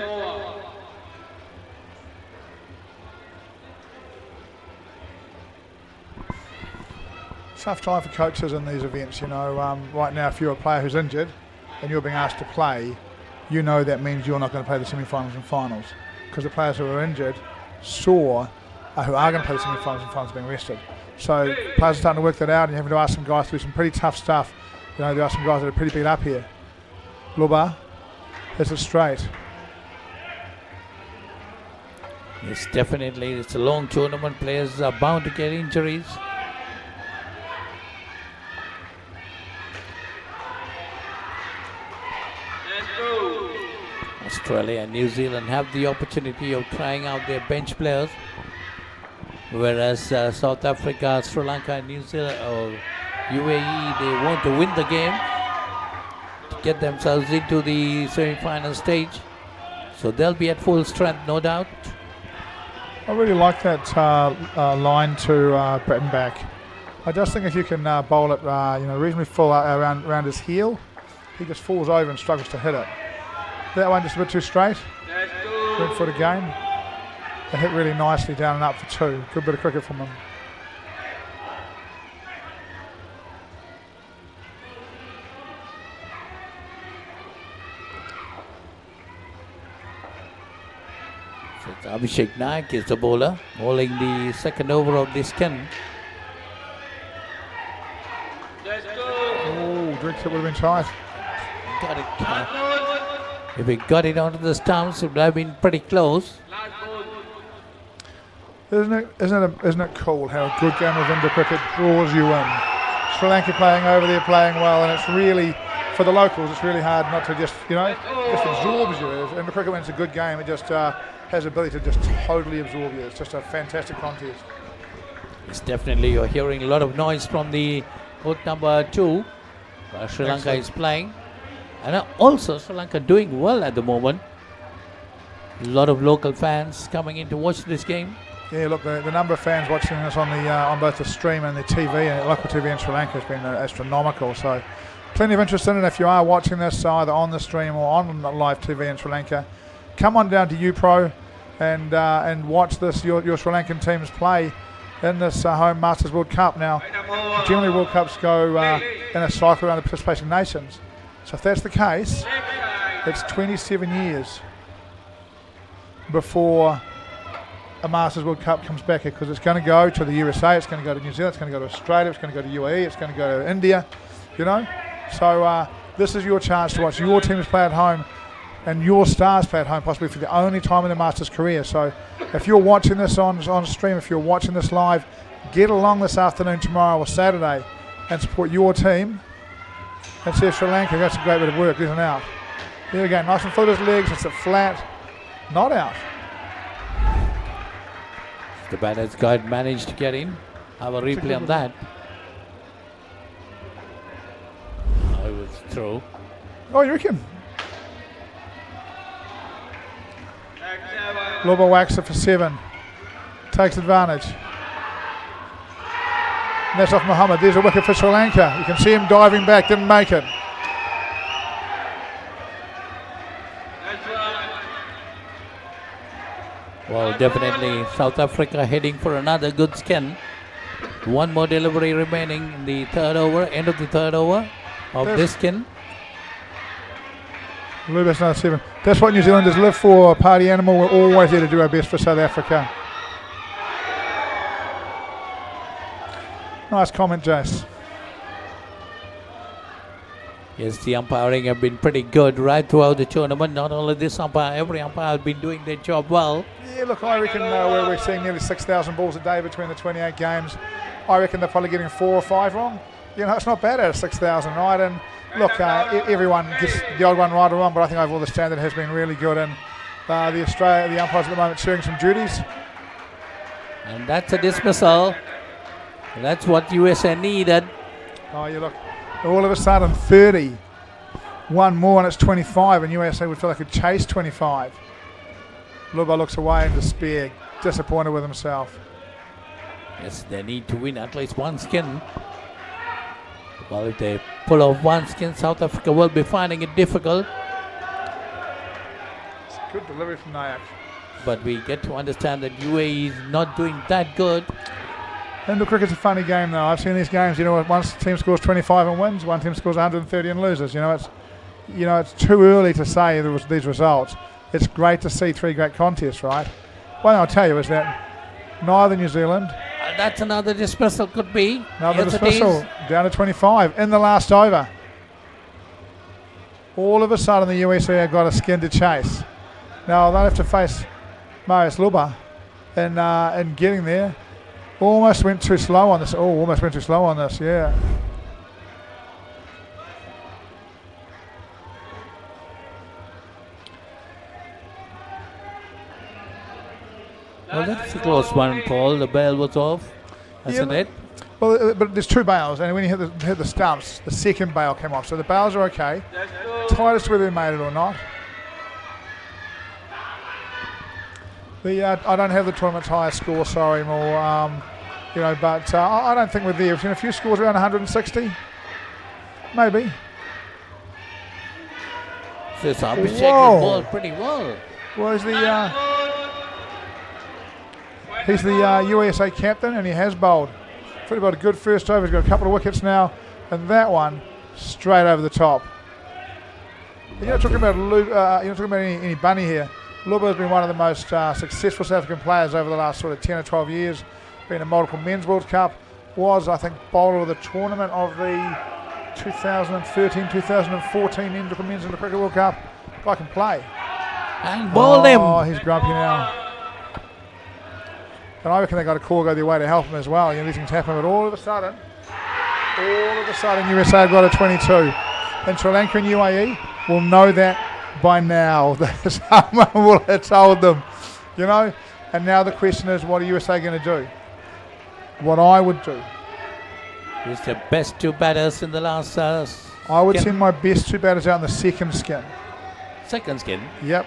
Tough time for coaches in these events, you know. Right now, if you're a player who's injured and you're being asked to play, you know that means you're not going to play the semi-finals and finals, because the players who are injured who are going to play the semi-finals and finals being rested. So players are starting to work that out, and you're having to ask some guys to do some pretty tough stuff. You know, there are some guys that are pretty beat up here. Luba hits it straight. Yes, definitely. It's a long tournament. Players are bound to get injuries. Australia and New Zealand have the opportunity of trying out their bench players, whereas South Africa, Sri Lanka and New Zealand or UAE, they want to win the game to get themselves into the semi-final stage. So they'll be at full strength, no doubt. I really like that line to Brattenbach. I just think if you can bowl it reasonably full around his heel, he just falls over and struggles to hit it. That one just a bit too straight. Good foot again. They hit really nicely down and up for 2. Good bit of cricket from them. So it's Abhishek Naik is the bowler, bowling the second over of this skin. Oh, Drix, it would have been tight. Got it. If he got it onto the stumps, it would have been pretty close. Isn't it cool how a good game of India cricket draws you in? Sri Lanka playing over there, playing well, and it's really, for the locals, it's really hard not to just absorbs you. India cricket, when it's a good game, it just has the ability to just totally absorb you. It's just a fantastic contest. It's definitely, you're hearing a lot of noise from the court number 2. Sri Lanka is playing. And also Sri Lanka doing well at the moment. A lot of local fans coming in to watch this game. Yeah, look, the number of fans watching this on both the stream and the TV, and local TV in Sri Lanka has been astronomical. So plenty of interest in it. If you are watching this either on the stream or on live TV in Sri Lanka, come on down to UPro and watch this your Sri Lankan teams play in this home Masters World Cup. Now, generally World Cups go in a cycle around the participating nations. So if that's the case, it's 27 years before a Masters World Cup comes back here, because it's going to go to the USA, it's going to go to New Zealand, it's going to go to Australia, it's going to go to UAE, it's going to go to India, So this is your chance to watch your teams play at home and your stars play at home, possibly for the only time in the Masters career. So if you're watching this on stream, if you're watching this live, get along this afternoon, tomorrow or Saturday and support your team and see if Sri Lanka, that's a great bit of work, isn't it? Out. There we go, nice and full of his legs, it's a flat, not out. The batter's guide managed to get in. Have a replay on that. I was through. Oh, you reckon? Lobo whacks it for 7. Takes advantage. And that's off Muhammad. There's a wicket for Sri Lanka. You can see him diving back, didn't make it. Well, definitely South Africa heading for another good skin. One more delivery remaining in the third over, end of the third over of this skin. Lubas another 7. That's what New Zealanders live for, party animal. We're always there to do our best for South Africa. Nice comment, Jace. Yes, the umpiring have been pretty good right throughout the tournament. Not only this umpire, every umpire has been doing their job well. Yeah, look, I reckon we're seeing nearly 6,000 balls a day between the 28 games. I reckon they're probably getting 4 or 5 wrong. It's not bad out of 6,000, right? And look, everyone gets the odd one right or wrong, but I think overall the standard has been really good. And the umpires at the moment sharing some duties. And that's a dismissal. That's what USA needed. Oh, yeah, look. All of a sudden, 30. One more and it's 25, and USA would feel like it could chase 25. Luba looks away in despair, disappointed with himself. Yes, they need to win at least one skin. Well, if they pull off one skin, South Africa will be finding it difficult. It's a good delivery from Nayak. But we get to understand that UAE is not doing that good. Indoor cricket's a funny game, though. I've seen these games. One team scores 25 and wins, one team scores 130 and loses. It's too early to say these results. It's great to see 3 great contests, right? One thing I'll tell you is that neither New Zealand. That's another dismissal, could be. Another dismissal, down to 25 in the last over. All of a sudden, the USA have got a skin to chase. Now they'll have to face Marius Luba in getting there. Almost went too slow on this. Yeah. Well, that's a close one, Paul. The bail was off, hasn't it? Well, but there's 2 bails, and when you hit the stumps, the second bail came off. So the bails are okay. Tightest whether they made it or not. I don't have the tournament's highest score, sorry, more. But I don't think we're there. We've seen a few scores around 160, maybe. This Abhishek ball pretty well. Well, he's the USA captain, and he has bowled. Pretty about a good first over. He's got a couple of wickets now, and that one straight over the top. You're not talking about any bunny here. Luba has been one of the most successful South African players over the last sort of 10 or 12 years. Been a multiple men's World Cup. Was, I think, bowler of the tournament of the 2013-2014 Men's Cricket World Cup. If I can play. And bowled him. Oh, he's grumpy now. And I reckon they got a call go their way to help them as well. You know, these things happen, but all of a sudden, USA have got a 22. And Sri Lanka and UAE will know that by now. Someone will have told them, you know. And now the question is, what are USA going to do? What I would do. He's the best two batters in the last I would send my best two batters out in the second skin. Second skin? Yep.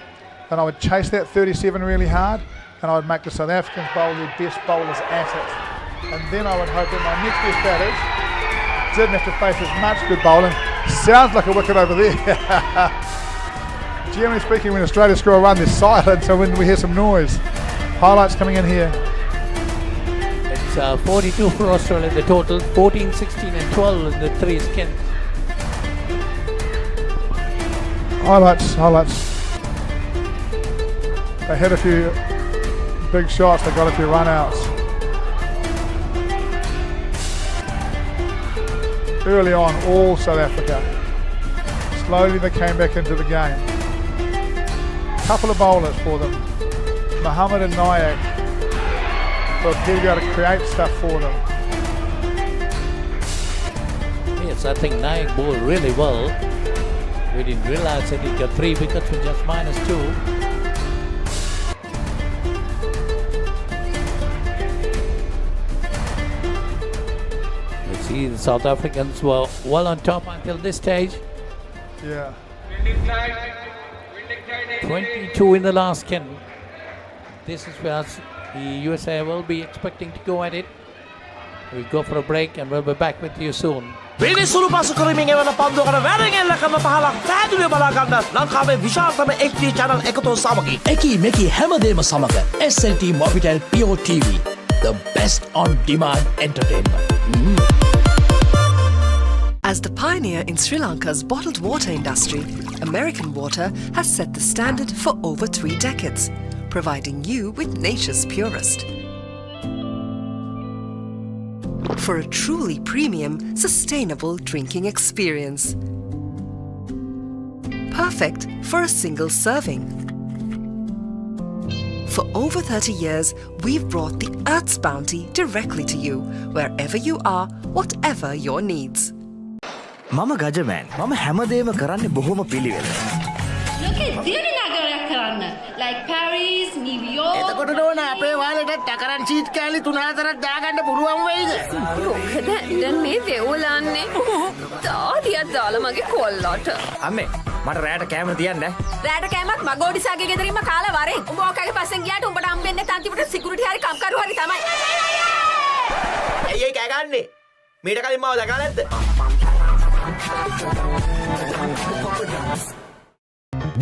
And I would chase that 37 really hard, and I would make the South Africans bowl their best bowlers at it. And then I would hope that my next best batters didn't have to face as much good bowling. Sounds like a wicket over there. Generally speaking, when Australia score a run, there's silence, so when we hear some noise. Highlights coming in here. It's 42 for Australia, the total, 14, 16 and 12 in the three skins. Highlights. They hit a few big shots, they got a few run-outs. Early on, all South Africa. Slowly they came back into the game. Couple of bowlers for them. Muhammad and Nayak will appear to be able to create stuff for them. Yes, I think Nayak bowled really well. We didn't realize that he got 3 wickets with just -2. You see, the South Africans were well on top until this stage. Yeah. 22 in the last skin. This is where the USA will be expecting to go at it. We'll go for a break and we'll be back with you soon. විනිසුළු පසු කරමින් එවන පන්දුවකට වැරෙන් එල්ල කරන පහලක් පැහැදිලිව බලා ගන්න ලංකාවේ විශාලතම HD channel එකතුව සමගින් එකී මෙකී හැමදේම සමග SLT Mobitel Pure TV, the best on demand entertainment. As the pioneer in Sri Lanka's bottled water industry, American Water has set the standard for over 3 decades, providing you with nature's purest. For a truly premium, sustainable drinking experience. Perfect for a single serving. For over 30 years, we've brought the Earth's bounty directly to you, wherever you are, whatever your needs. මම ගජමෑන් මම හැමදේම කරන්නේ බොහොම පිළිවෙල. ලෝකේ දියුණු නගරයක් කරන්න. Like Paris, New York. එතකොට නෝන අපේ වාලට ටකරන් සීට් කෑලි 3-4ක් දාගන්න පුළුවන් වෙයිද? මොකද දැන් මේ වෙවුලන්නේ තාඩියක් දාලා මගේ කොල්ලට. අම්මේ මට රැට කෑම තියන්න. රැට කෑමක් මගෝඩිසාගේ ගෙදරින්ම කාලා වරෙන්. උඹ ඔකගේ පස්සෙන් ගියාට උඹට හම්බෙන්නේ අන්තිමට සිකියුරිටි හරි කම්කරු හරි තමයි. ඇයි කෑ ගන්නේ? මීට කලින් මාව දැකලා නැද්ද?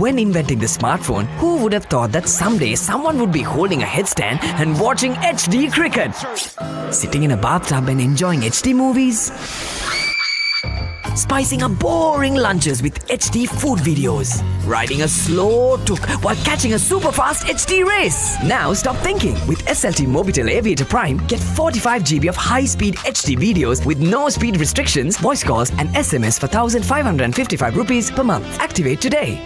When inventing the smartphone, who would have thought that someday someone would be holding a headstand and watching HD cricket? Sitting in a bathtub and enjoying HD movies? Spicing up boring lunches with HD food videos? Riding a slow tuk while catching a super fast HD race? Now stop thinking. With SLT Mobitel Aviator Prime, get 45 GB of high-speed HD videos with no speed restrictions, voice calls and SMS for 1,555 rupees per month. Activate today.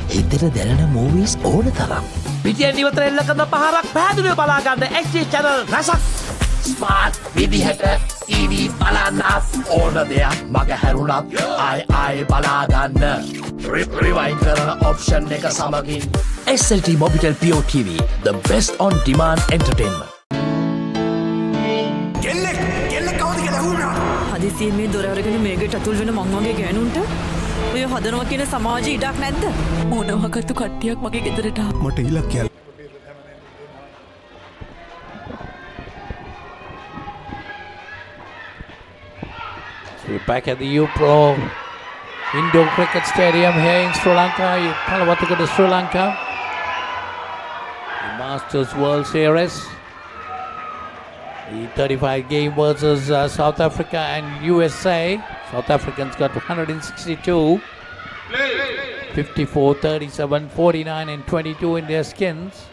හිතට දැනෙන movies ඕන තරම්. පිටියෙන් ඉවතර එල්ල කරන පහරක් පැහැදිලිව බලා ගන්න HD channel රසක්. Smart විදිහට TV බලන්න ඕන දෙයක් මග හැරුණත් ආයි බලා ගන්න. Rewind කරන option එක සමගින් SLT Mobitel Pure TV, the best on demand entertainment. හදිසියෙන් මේ දොර අරගෙන මේකට අතුල් වෙන මං වගේ ගෑනුන්ට ඔය හදනවා කියන සමාජයේ ඉඩක් නැද්ද? මොනවාකටද කට්ටියක් මගේ ගෙදරට මට ඉලක්කයක්. We're back at the UPro Indoor Cricket Stadium here in Sri Lanka. Kalawatuka to Sri Lanka. The Masters World Series. The 35 game versus South Africa and USA. South Africans got 162. 54, 37, 49 and 22 in their skins.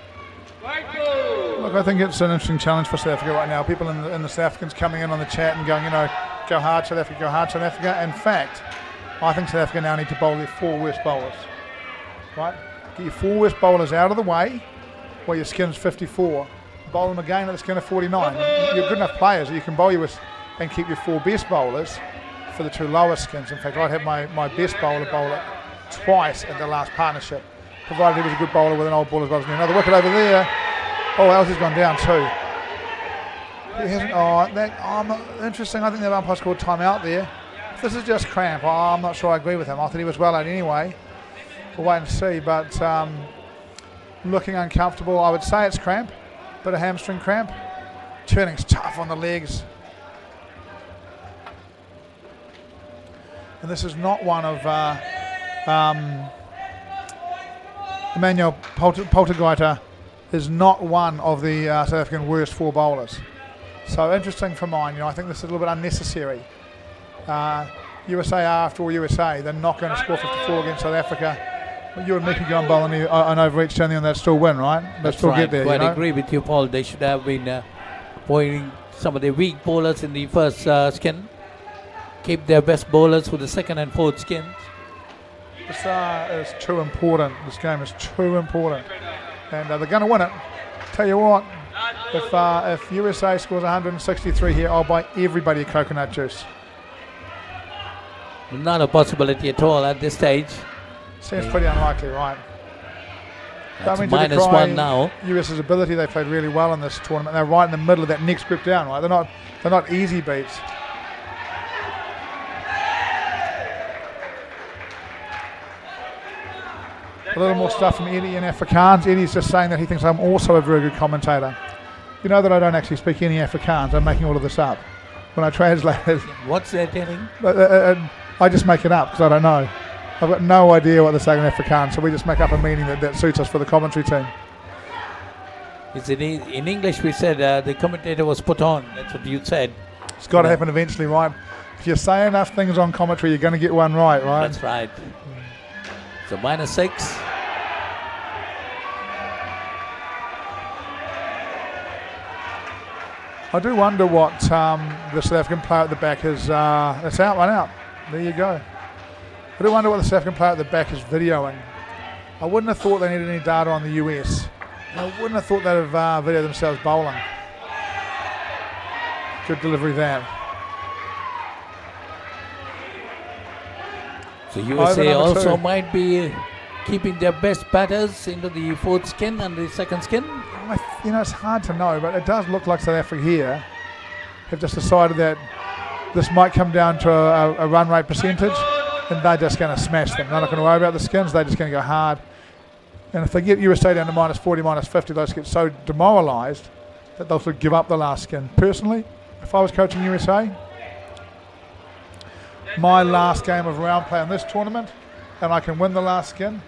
Look, I think it's an interesting challenge for South Africa right now. People in the South Africans coming in on the chat and going, you know, go hard South Africa, go hard South Africa. In fact, I think South Africa now need to bowl their 4 worst bowlers. Right? Get your 4 worst bowlers out of the way while your skin's 54. bowl them again at the skin of 49. You're good enough players that you can bowl you with and keep your 4 best bowlers for the 2 lower skins. In fact, I'd have my best bowler bowl it twice in the last partnership, provided he was a good bowler with an old ball as well as me. Another wicket over there. Oh, Elsie's gone down too. He hasn't. Interesting. I think the umpire's called timeout there. If this is just cramp, I'm not sure I agree with him. I thought he was well out anyway. We'll wait and see, but looking uncomfortable. I would say it's cramp, bit of hamstring cramp. Turning's tough on the legs. And this is not one of Emmanuel Poltergeiter is not one of the South African worst 4 bowlers. So interesting for mine. I think this is a little bit unnecessary. USA are, after all, USA. They're not going to score 54 against South Africa. But you and me could go and bowl an overreach down there and they'd still win, right? That's still right. Get there. I agree with you, Paul. They should have been pointing some of the weak bowlers in the first skin. Keep their best bowlers for the second and fourth skins. This is too important. This game is too important. And they're going to win it. Tell you what, if USA scores 163 here, I'll buy everybody a coconut juice. Not a possibility at all at this stage. Seems pretty unlikely, right? That's -1 now. US's ability, they played really well in this tournament. They're right in the middle of that next group down, right? They're not easy beats. A little more stuff from Eddie in Afrikaans. Eddie's just saying that he thinks I'm also a very good commentator. You know that I don't actually speak any Afrikaans. I'm making all of this up when I translate it. What's that telling? I just make it up because I don't know. I've got no idea what they're saying in Afrikaans, so we just make up a meaning that suits us for the commentary team. In English we said the commentator was put on. That's what you said. It's got to happen eventually, right? If you say enough things on commentary, you're going to get one right? That's right. So -6. I do wonder what the South African player at the back is. It's out, run out. There you go. I do wonder what the South African player at the back is videoing. I wouldn't have thought they needed any data on the US. I wouldn't have thought they'd have videoed themselves bowling. Good delivery there. So USA also might be keeping their best batters into the fourth skin and the second skin. It's hard to know, but it does look like South Africa here have just decided that this might come down to a run rate percentage, and they're just going to smash them. They're not going to worry about the skins. They're just going to go hard. And if they get USA down to -40, -50, those get so demoralised that they'll sort of give up the last skin. Personally, if I was coaching USA, my last game of round play in this tournament, and I can win the last skin,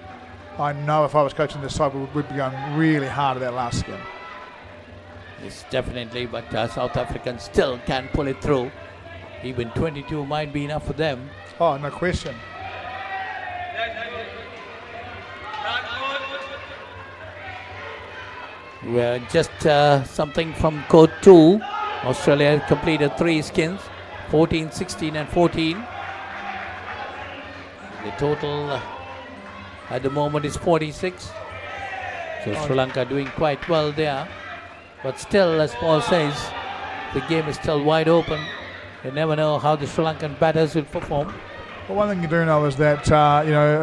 I know if I was coaching this side, we'd be going really hard at that last skin. Yes, definitely, but South Africans still can pull it through. Even 22 might be enough for them. Oh, no question. Well, just something from Code 2. Australia completed 3 skins, 14, 16 and 14. The total at the moment is 46. So Sri Lanka doing quite well there. But still, as Paul says, the game is still wide open. You never know how the Sri Lankan batters will perform. Well, one thing you do know is that,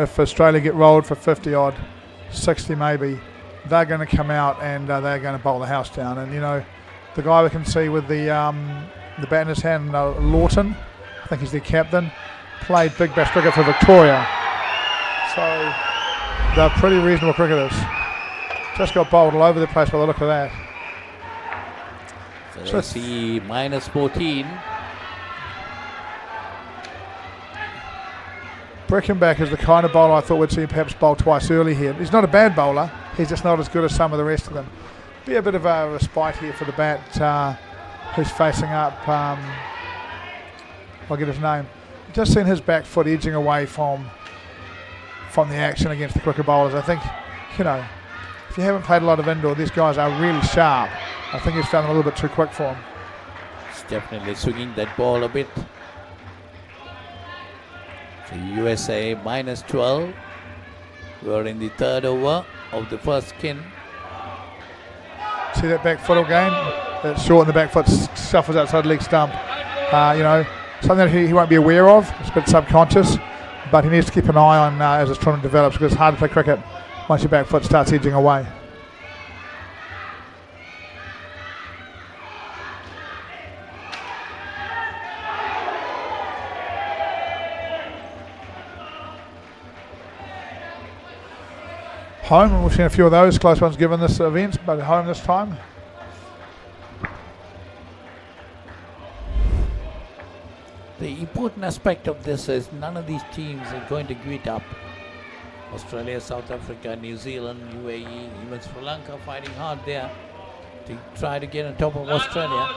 if Australia get rolled for 50 odd, 60 maybe, they're going to come out and they're going to bowl the house down. And, the guy we can see with the bat in his hand, Lawton, I think he's their captain, played big bash cricket for Victoria. So they're pretty reasonable cricketers. Just got bowled all over the place by the look of that. So let's see, -14. Brickenback is the kind of bowler I thought we'd see perhaps bowl twice early here. He's not a bad bowler. He's just not as good as some of the rest of them. Be a bit of a respite here for the bat who's facing up. I'll get his name. Just seen his back foot edging away from the action against the quicker bowlers. I think, if you haven't played a lot of indoor, these guys are really sharp. I think he's found them a little bit too quick for him. It's definitely swinging that ball a bit. So USA -12. We're in the third over of the first skin. See that back foot again? That's short and the back foot shuffles outside leg stump. Something that he won't be aware of. It's a bit subconscious, but he needs to keep an eye on as his tournament develops, because it's hard to play cricket once your back foot starts edging away. Home, and we've seen a few of those close ones given this event, but at home this time. The important aspect of this is none of these teams are going to give it up. Australia, South Africa, New Zealand, UAE, even Sri Lanka fighting hard there to try to get on top of Australia.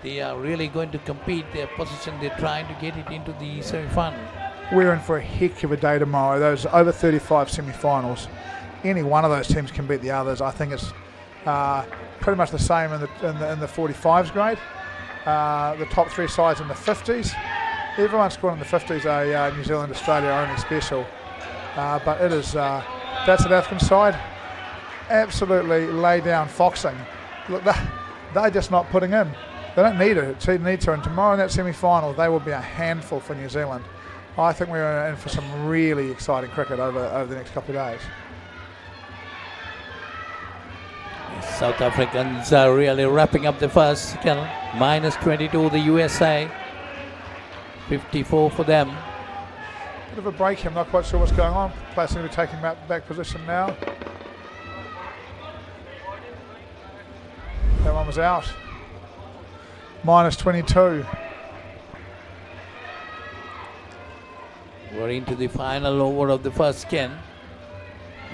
They are really going to compete their position. They're trying to get it into the semi-final. We're in for a heck of a day tomorrow. Those over 35 semi-finals. Any one of those teams can beat the others. I think it's pretty much the same in the 45s grade. The top three sides in the 50s. Everyone scored in the 50s. New Zealand, Australia are only special. But it is that South African side absolutely lay down foxing. Look, they're just not putting in. They don't need to. And tomorrow in that semi-final, they will be a handful for New Zealand. I think we're in for some really exciting cricket over the next couple of days. South Africans are really wrapping up the first. Minus 22 the USA. 54 for them. Bit of a break here. I'm not quite sure what's going on. Players seem to be taking back position now. That one was out. Minus 22. We're into the final over of the first skin.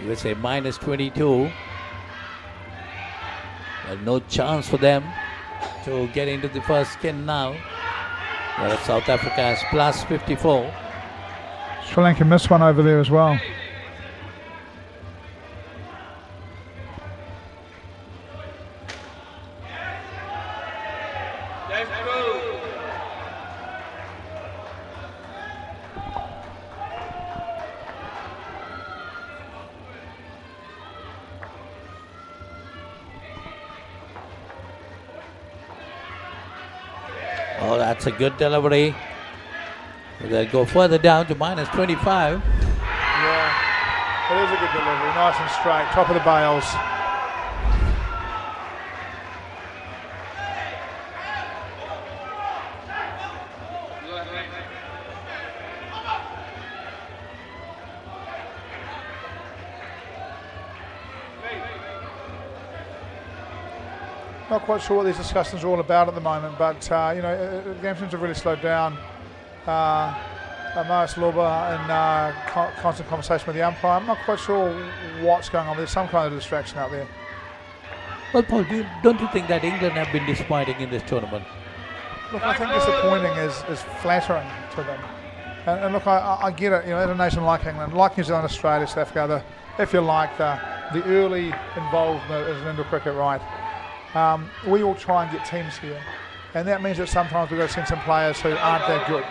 USA minus 22. Well, no chance for them to get into the first skin now. Whereas South Africa has plus 54. Sri Lanka missed one over there as well. Oh, that's a good delivery. They'll go further down to minus 25. Yeah, it is a good delivery. Nice and straight. Top of the bails. Not quite sure what these discussions are all about at the moment, but the game seems to have really slowed down. Marius Loba in constant conversation with the umpire. I'm not quite sure what's going on. There's some kind of distraction out there. Well, Paul, don't you think that England have been disappointing in this tournament? Look, I think disappointing is flattering to them. And look, I get it. As a nation like England, like New Zealand, Australia, South Africa, if you like, the early involvement in Indo cricket, right? We all try and get teams here, and that means that sometimes we've got to send some players who aren't that good.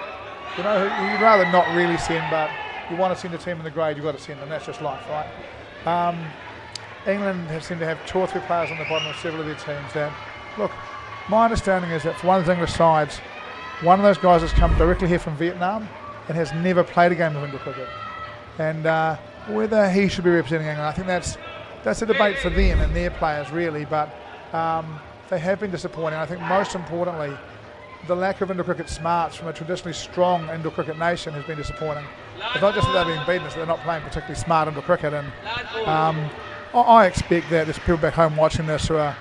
Who you'd rather not really send, but you want to send a team in the grade, you've got to send them. That's just life, right? England have seemed to have 2 or 3 players on the bottom of several of their teams that, look, my understanding is that for one of the English sides, one of those guys has come directly here from Vietnam and has never played a game of Indo cricket. And whether he should be representing England, I think that's a debate for them and their players, really, but they have been disappointing. I think most importantly, the lack of Indo cricket smarts from a traditionally strong Indo cricket nation has been disappointing. It's not just that they're being beaten, it's that they're not playing particularly smart Indo cricket. And I expect that there's people back home watching this who are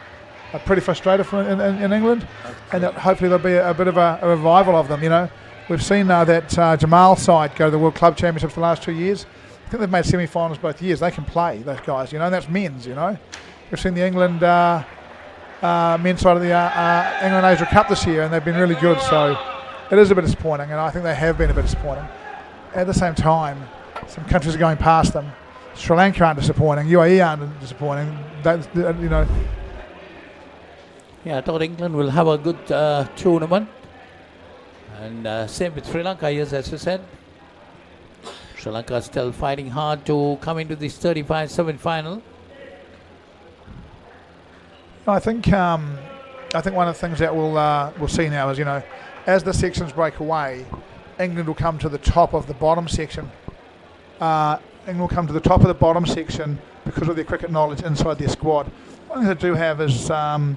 pretty frustrated in England, and that hopefully there'll be a bit of a revival of them. We've seen that Jamal side go to the World Club Championships the last 2 years. I think they've made semi-finals both years. They can play, those guys, and that's men's, We've seen the England men's side of the England Asia Cup this year, and they've been really good, so it is a bit disappointing, and I think they have been a bit disappointing. At the same time, some countries are going past them. Sri Lanka aren't disappointing, UAE aren't disappointing. Yeah, I thought England will have a good tournament, and same with Sri Lanka, yes, as you said. Sri Lanka is still fighting hard to come into this 35 semi-final. I think one of the things that we'll see now is, as the sections break away, England will come to the top of the bottom section. England will come to the top of the bottom section because of their cricket knowledge inside their squad. One thing they do have is, I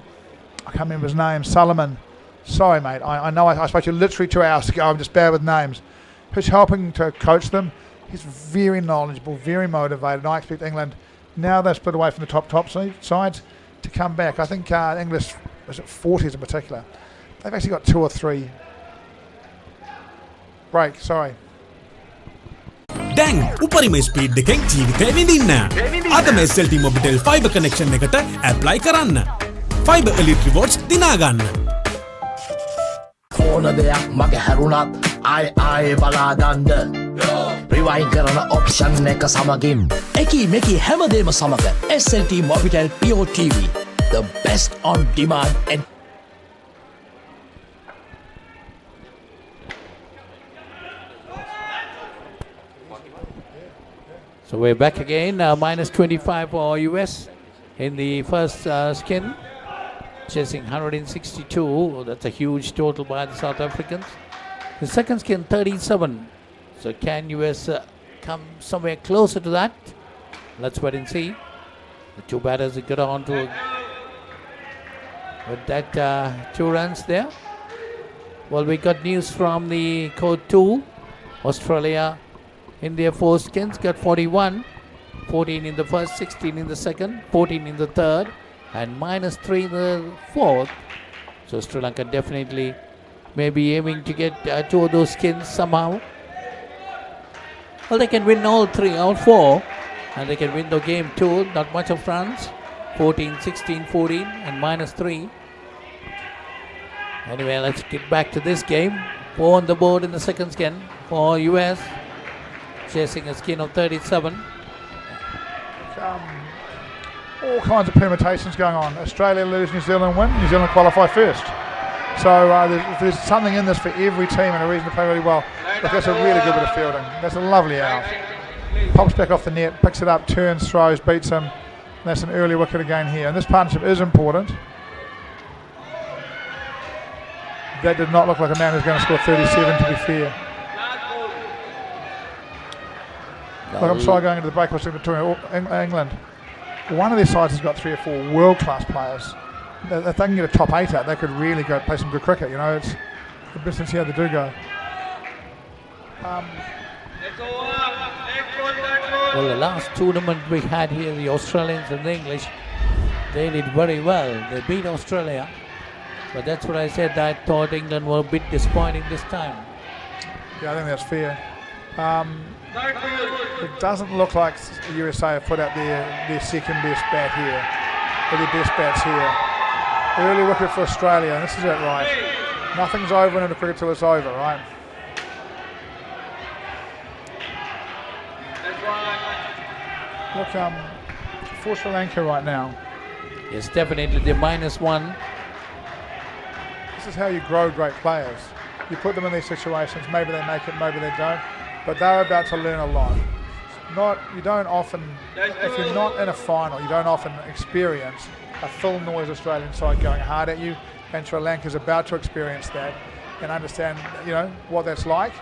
can't remember his name, Solomon. Sorry, mate. I know I spoke to you literally 2 hours ago. I'm just bad with names. Who's helping to coach them? He's very knowledgeable, very motivated. I expect England, now they've split away from the top sides, to come back. I think English, was it 40s in particular, they've actually got 2 or 3. Break, sorry. දැන් උපරිම speed එකෙන් ජීවිතය විඳින්න. අදම SLT Mobitel Fiber Connection එකට apply කරන්න. Fiber Elite Rewards දිනා ගන්න. ඕන දෙයක් මගේ හැරුණත් ආයේ බලාගන්න. රිවයින් කරන ඔප්ෂන් එක සමගින් එකී මේකී හැමදේම සමග SLT Mobitel Pure TV, the best on demand and So we're back again, minus 25 for US in the first skin, chasing 162. That's a huge total by the South Africans. The second skin, 37. So can US come somewhere closer to that? Let's wait and see. The two batters got on to with that 2 runs there. Well, we got news from the code 2. Australia in their 4 skins got 41, 14 in the first, 16 in the second, 14 in the third, and minus 3 in the fourth. So Sri Lanka definitely may be aiming to get 2 of those skins somehow. Well, they can win all 4, and they can win the game too. Not much of runs, 14, 16, 14, and minus 3. Anyway, let's get back to this game. 4 on the board in the second skin for US. Chasing a skin of 37. All kinds of permutations going on. Australia lose, New Zealand win, New Zealand qualify first. So there's something in this for every team and a reason to play really well. But that's a really good bit of fielding. That's a lovely out. Pops back off the net, picks it up, turns, throws, beats him. That's an early wicket again here. And this partnership is important. That did not look like a man who's going to score 37, to be fair. Look, I'm sorry going into the break between England. One of their sides has got 3 or 4 world-class players. If they can get a top 8 out, they could really go play some good cricket. It's the best to see how they do go. Well, the last tournament we had here, the Australians and the English, they did very well. They beat Australia. But that's what I said. I thought England were a bit disappointing this time. Yeah, I think that's fair. It doesn't look like the USA have put out their second best bat here, or their best bats here. Early wicket for Australia, and this is it, right? Nothing's over in the cricket till it's over, right? Look, for Sri Lanka right now. It's definitely the -1. This is how you grow great players. You put them in these situations, maybe they make it, maybe they don't. But they're about to learn a lot. You don't often, if you're not in a final, you don't often experience a full noise Australian side going hard at you, and Sri Lanka's about to experience that and understand, what that's like.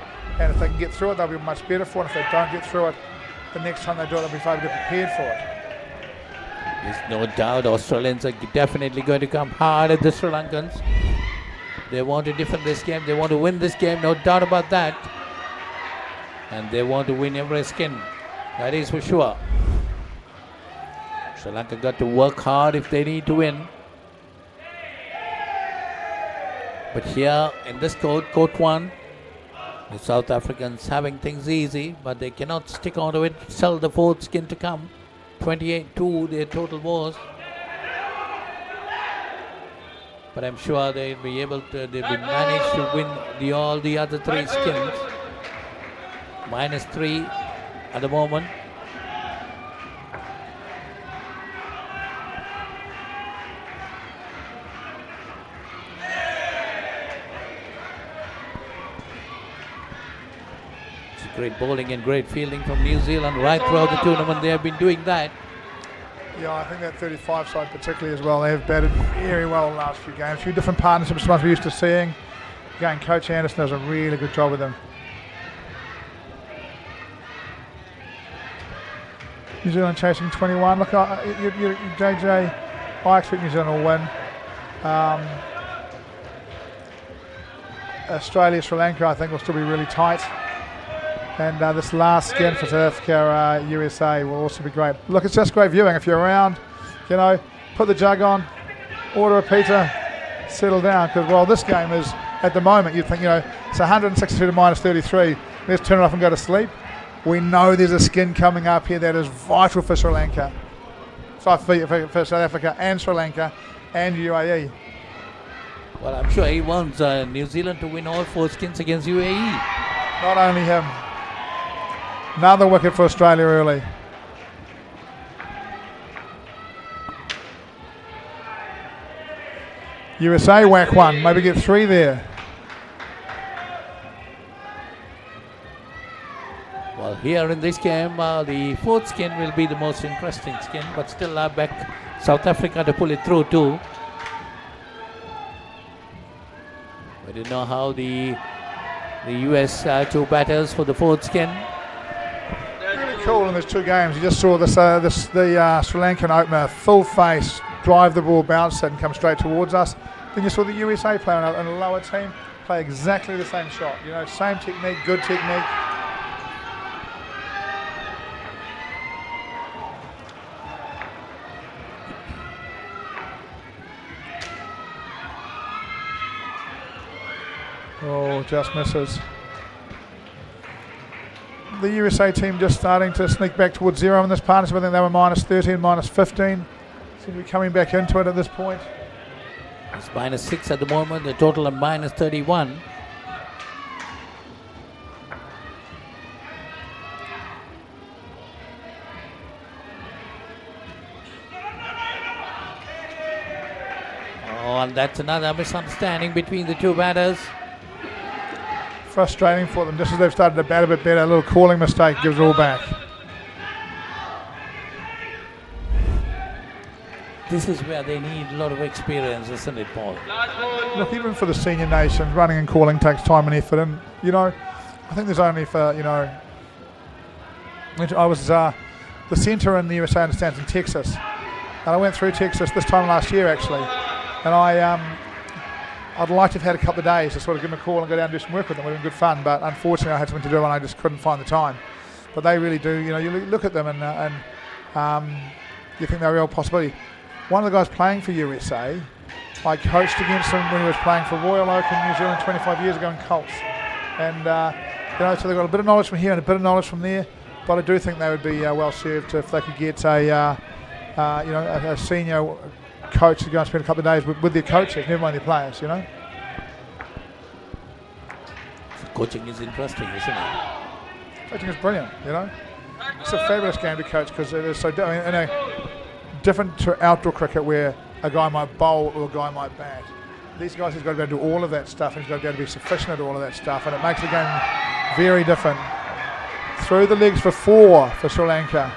And if they can get through it, they'll be much better for it. If they don't get through it, the next time they do it, they'll be far better prepared for it. There's no doubt Australians are definitely going to come hard at the Sri Lankans. They want to defend this game. They want to win this game, no doubt about that. And they want to win every skin. That is for sure. Sri Lanka got to work hard if they need to win. But here in this court 1, the South Africans having things easy, but they cannot stick on to it, sell the 4th skin to come. 28-2 their total was. But I'm sure they'll be managed to win all the other 3 skins. -3 at the moment. It's great bowling and great fielding from New Zealand right throughout the tournament. They have been doing that. Yeah, I think that 35 side particularly as well. They have batted very well the last few games. A few different partnerships we're used to seeing. Again, Coach Anderson does a really good job with them. New Zealand chasing 21. Look, JJ, I expect New Zealand will win. Australia, Sri Lanka, I think will still be really tight. And this last skin for South Africa, USA will also be great. Look, it's just great viewing. If you're around, you know, put the jug on, order a pizza, settle down. Because, well, this game is, at the moment, you'd think, you know, it's 162 to minus 33. Let's turn it off and go to sleep. We know there's a skin coming up here that is vital for Sri Lanka. For South Africa and Sri Lanka and UAE. Well, I'm sure he wants New Zealand to win all 4 skins against UAE. Not only him. Another wicket for Australia early. USA whack one, maybe get 3 there. Well, here in this game, the 4th skin will be the most interesting skin, but still back South Africa to pull it through too. We don't know how the US 2 batters for the 4th skin. Really cool in these 2 games. You just saw the Sri Lankan opener, full face, drive the ball, bounce it and come straight towards us. Then you saw the USA player and a lower team play exactly the same shot. You know, same technique, good technique. Oh, just misses. The USA team just starting to sneak back towards 0 in this partnership. I think they were minus 13, minus 15. Seem to be coming back into it at this point. It's minus 6 at the moment, the total of minus 31. Oh, and that's another misunderstanding between the 2 batters. Frustrating for them, just as they've started to bat a bit better. A little calling mistake gives it all back. This is where they need a lot of experience, isn't it, Paul? Look, even for the senior nations, running and calling takes time and effort. And, you know, I think there's only for, you know, I was the centre in the USA understands in Texas. And I went through Texas this time last year, actually. And I'd like to have had a couple of days to sort of give them a call and go down and do some work with them. It would have been good fun, but unfortunately I had something to do and I just couldn't find the time. But they really do, you know, you look at them and you think they're a real possibility. One of the guys playing for USA, I coached against him when he was playing for Royal Oak in New Zealand 25 years ago in Colts. And, you know, so they've got a bit of knowledge from here and a bit of knowledge from there, but I do think they would be well served if they could get a senior coach to go and spend a couple of days with their coaches, never mind their players, you know. Coaching is interesting, isn't it? Coaching is brilliant, you know. It's a fabulous game to coach because it is so different to outdoor cricket where a guy might bowl or a guy might bat. These guys have got to be able to do all of that stuff and he's got to be able to be sufficient at all of that stuff, and it makes the game very different. Through the legs for 4 for Sri Lanka.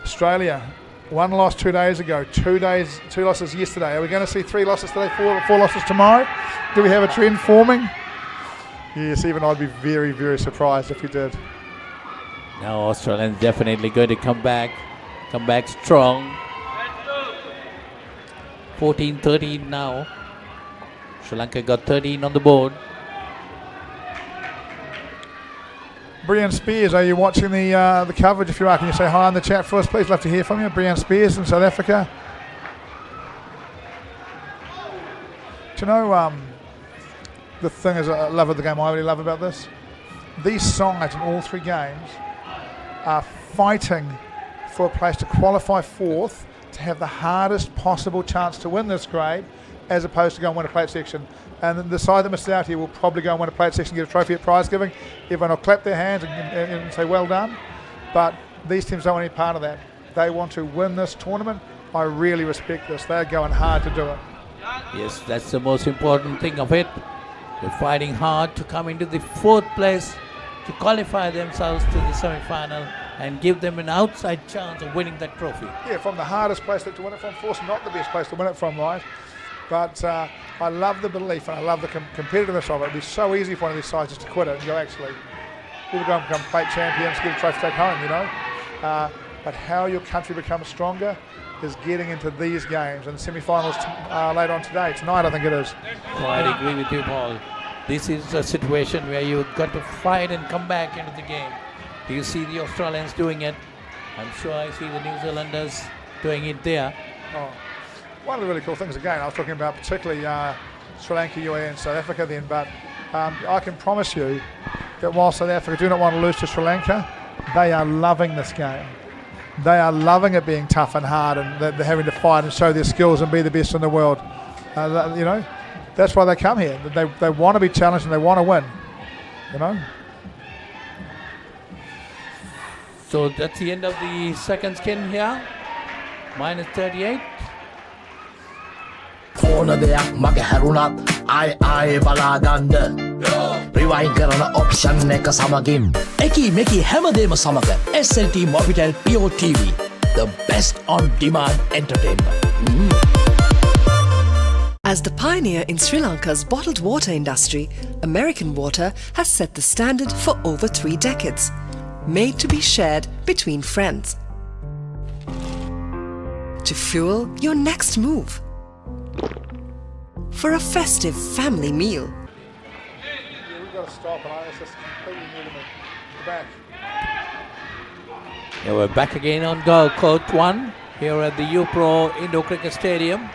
Australia, 1 loss 2 days ago, 2 losses yesterday. Are we going to see 3 losses today, 4 losses tomorrow? Do we have a trend forming? Yes, even I'd be very, very surprised if we did. Now Australia's definitely going to come back strong. 14-13 now. Sri Lanka got 13 on the board. Brian Spears, are you watching the coverage? If you are, can you say hi in the chat for us, please? Love to hear from you. Brian Spears in South Africa. Do you know the thing is, I love of the game, I really love about this? These sides in all 3 games are fighting for a place to qualify 4th to have the hardest possible chance to win this grade, as opposed to go and win a plate section. And the side that missed out here will probably go and win a plate section, get a trophy at prize giving. Everyone will clap their hands and say well done. But these teams don't want any part of that. They want to win this tournament. I really respect this. They're going hard to do it. Yes, that's the most important thing of it. They're fighting hard to come into the 4th place to qualify themselves to the semi-final and give them an outside chance of winning that trophy. Yeah, from the hardest place to win it from, of course, not the best place to win it from, right? But I love the belief and I love the competitiveness of it. It'd be so easy for one of these sides just to quit it and go, actually, we'll go and become plate champions, get a trophy to take home, you know? But how your country becomes stronger is getting into these games and semi-finals later on tonight I think it is. I agree with you, Paul. This is a situation where you've got to fight and come back into the game. Do you see the Australians doing it? I'm sure I see the New Zealanders doing it there. Oh. One of the really cool things, again, I was talking about particularly Sri Lanka, UAE and South Africa then, but I can promise you that while South Africa do not want to lose to Sri Lanka, they are loving this game. They are loving it being tough and hard and they're having to fight and show their skills and be the best in the world. You know, that's why they come here. They want to be challenged and they want to win, you know. So that's the end of the second skin here. Minus 38. ඕන දෙයක් මග හැරුණත් ආයි බලා ගන්න rewind කරන option එක සමගින් එකී මෙකී හැමදේම සමග SLT Mobitel Pure TV, the best on demand entertainment. As the pioneer in Sri Lanka's bottled water industry, American Water has set the standard for over 3 decades, made to be shared between friends. To fuel your next move. For a festive family meal. Yeah, we've got to stop and it's just completely new to me. Back. Yeah, we're back again on Court 1 here at the UPro Indo Cricket Stadium.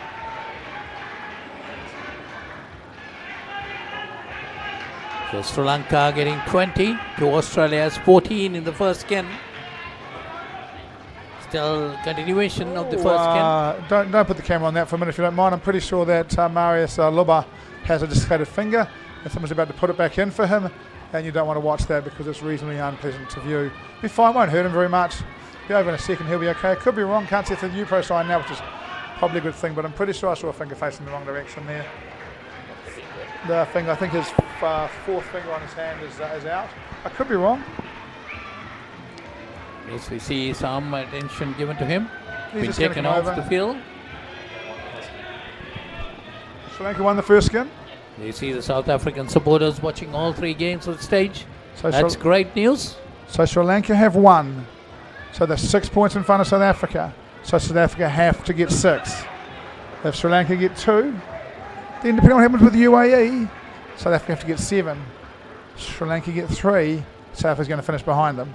So Sri Lanka getting 20 to Australia's 14 in the first skin. Still continuation of the first skin. Don't put the camera on that for a minute if you don't mind. I'm pretty sure that Marius Luba has a dislocated finger and someone's about to put it back in for him, and you don't want to watch that because it's reasonably unpleasant to view. Be fine, won't hurt him very much. Be over in a second, he'll be okay. Could be wrong, can't see the UPro sign now, which is probably a good thing, but I'm pretty sure I saw a finger facing the wrong direction there. The finger, I think his fourth finger on his hand is out. I could be wrong. Yes, we see some attention given to him. He's Been just taken gonna come off over. the field. Sri Lanka won the first skin. You see the South African supporters watching all 3 games on stage. So That's great news. So Sri Lanka have won. So they're 6 points in front of South Africa. So South Africa have to get 6. If Sri Lanka get 2, then depending on what happens with the UAE, South Africa have to get 7. Sri Lanka get 3, South Africa's going to finish behind them.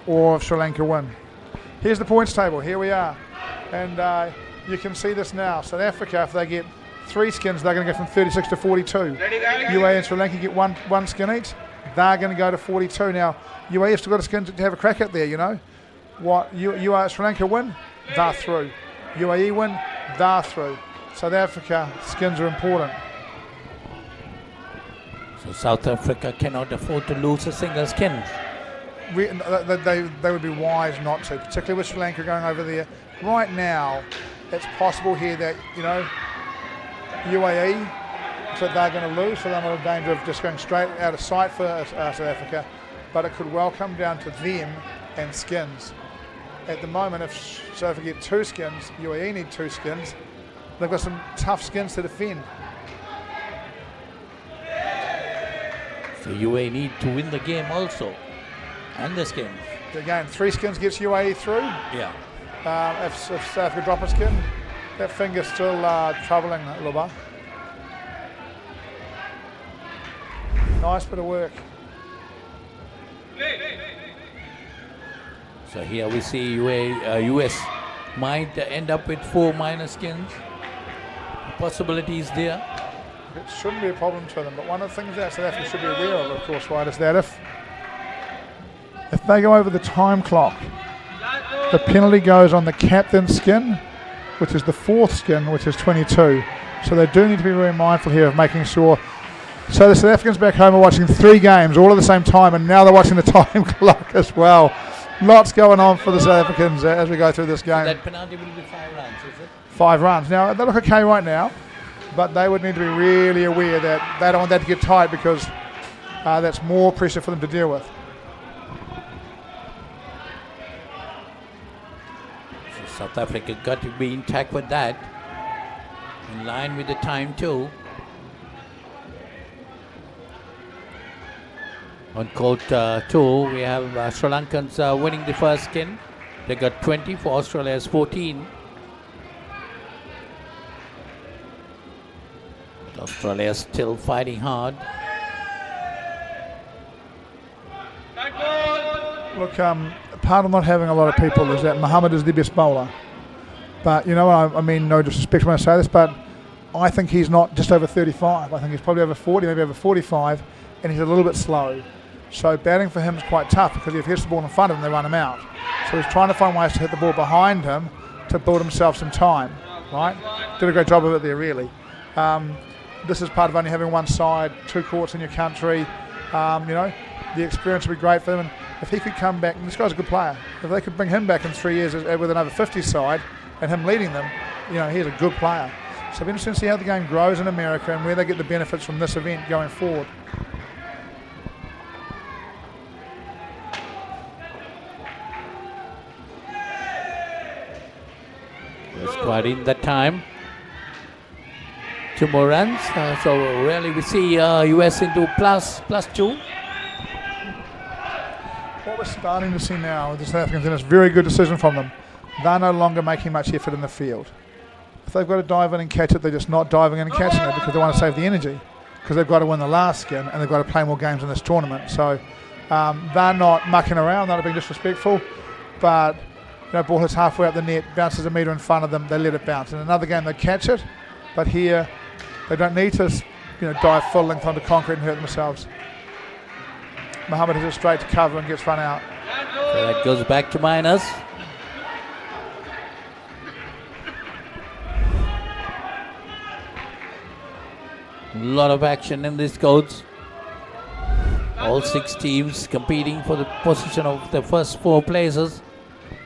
Or if Sri Lanka win. Here's the points table, here we are. And you can see this now. South Africa, if they get 3 skins, they're going to go from 36 to 42. UAE and Sri Lanka get one skin each, they're going to go to 42. Now, UAE have still got a skin to have a crack at there, you know. What Sri Lanka win, they're through. UAE win, they're through. South Africa, skins are important. So South Africa cannot afford to lose a single skin. They would be wise not to, particularly with Sri Lanka going over there. Right now, it's possible here that, you know, UAE, so they're going to lose, so they're not in danger of just going straight out of sight for South Africa, but it could well come down to them and skins. At the moment, if South Africa get 2 skins, UAE need 2 skins, they've got some tough skins to defend. So UAE need to win the game also. And the skins. Again, 3 skins gets UAE through. Yeah. If South Africa drop a skin, that finger's still troubling Luba. Nice bit of work. So here we see US might end up with 4 minus skins. Possibilities there. It shouldn't be a problem to them, but one of the things that South Africa should be aware of course, right, is that if they go over the time clock, the penalty goes on the captain's skin, which is the 4th skin, which is 22. So they do need to be very mindful here of making sure. So the South Africans back home are watching 3 games all at the same time, and now they're watching the time clock as well. Lots going on for the South Africans as we go through this game. So that penalty will be 5 runs, is it? 5 runs. Now, they look okay right now, but they would need to be really aware that they don't want that to get tight because that's more pressure for them to deal with. So South Africa got to be intact with that, in line with the time too. On court 2, we have Sri Lankans winning the first skin. They got 20 for Australia's 14. But Australia still fighting hard. Look, part of not having a lot of people is that Mohammed is the best bowler. But you know, I mean no disrespect when I say this, but I think he's not just over 35. I think he's probably over 40, maybe over 45, and he's a little bit slow. So batting for him is quite tough because if he hits the ball in front of him, they run him out. So he's trying to find ways to hit the ball behind him to build himself some time, right? Did a great job of it there, really. This is part of only having one side, 2 courts in your country. You know, the experience would be great for him. And if he could come back, and this guy's a good player, if they could bring him back in 3 years with another 50 side and him leading them, you know, he's a good player. So it'll be interesting to see how the game grows in America and where they get the benefits from this event going forward. That's quite in that time. 2 more runs. So really we see US into plus 2. What we're starting to see now with the South Africans, and it's a very good decision from them, they're no longer making much effort in the field. If they've got to dive in and catch it, they're just not diving in and catching it because they want to save the energy, because they've got to win the last skin and they've got to play more games in this tournament. So they're not mucking around, they're not being disrespectful, but you know, ball hits halfway up the net, bounces a metre in front of them, they let it bounce. In another game they catch it, but here they don't need to, you know, dive full length onto concrete and hurt themselves. Mohammed hits it straight to cover and gets run out. So that goes back to minus. A lot of action in these courts. All 6 teams competing for the position of the first 4 places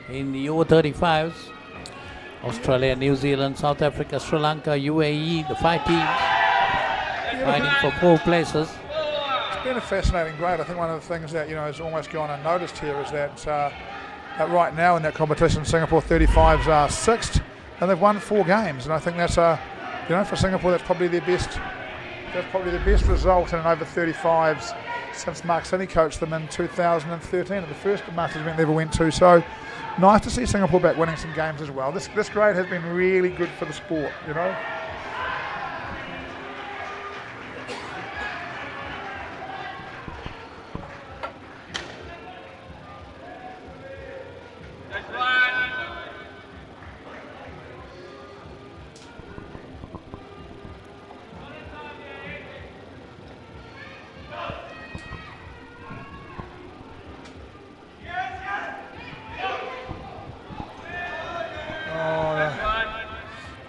in the over 35s. Australia, New Zealand, South Africa, Sri Lanka, UAE, the 5 teams fighting for 4 places. It's been a fascinating grade. I think one of the things that, you know, has almost gone unnoticed here is that right now in that competition, Singapore 35s are 6th, and they've won 4 games. And I think that's you know, for Singapore, that's probably their best. That's probably the best result in an over 35s since Mark Finney coached them in 2013 at the first Masters event they ever went to. So nice to see Singapore back winning some games as well. This grade has been really good for the sport, you know.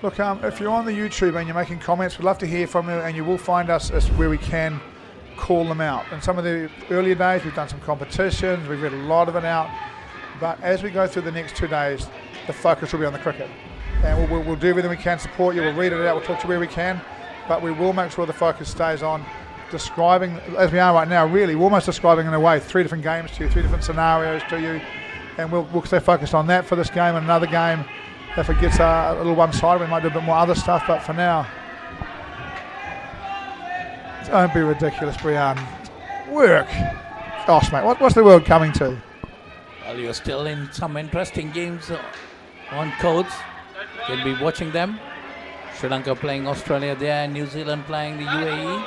Look, if you're on the YouTube and you're making comments, we'd love to hear from you, and you will find us where we can call them out. In some of the earlier days, we've done some competitions, we've read a lot of it out, but as we go through the next 2 days, the focus will be on the cricket. And we'll do everything we can to support you, we'll read it out, we'll talk to you where we can, but we will make sure the focus stays on describing, as we are right now, really, we're almost describing in a way 3 different games to you, 3 different scenarios to you, and we'll stay focused on that for this game and another game. If it gets a little one-sided, we might do a bit more other stuff, but for now, don't be ridiculous, Brian. Work. Gosh, mate, what's the world coming to? Well, you're still in some interesting games on codes. You'll be watching them. Sri Lanka playing Australia there, and New Zealand playing the UAE.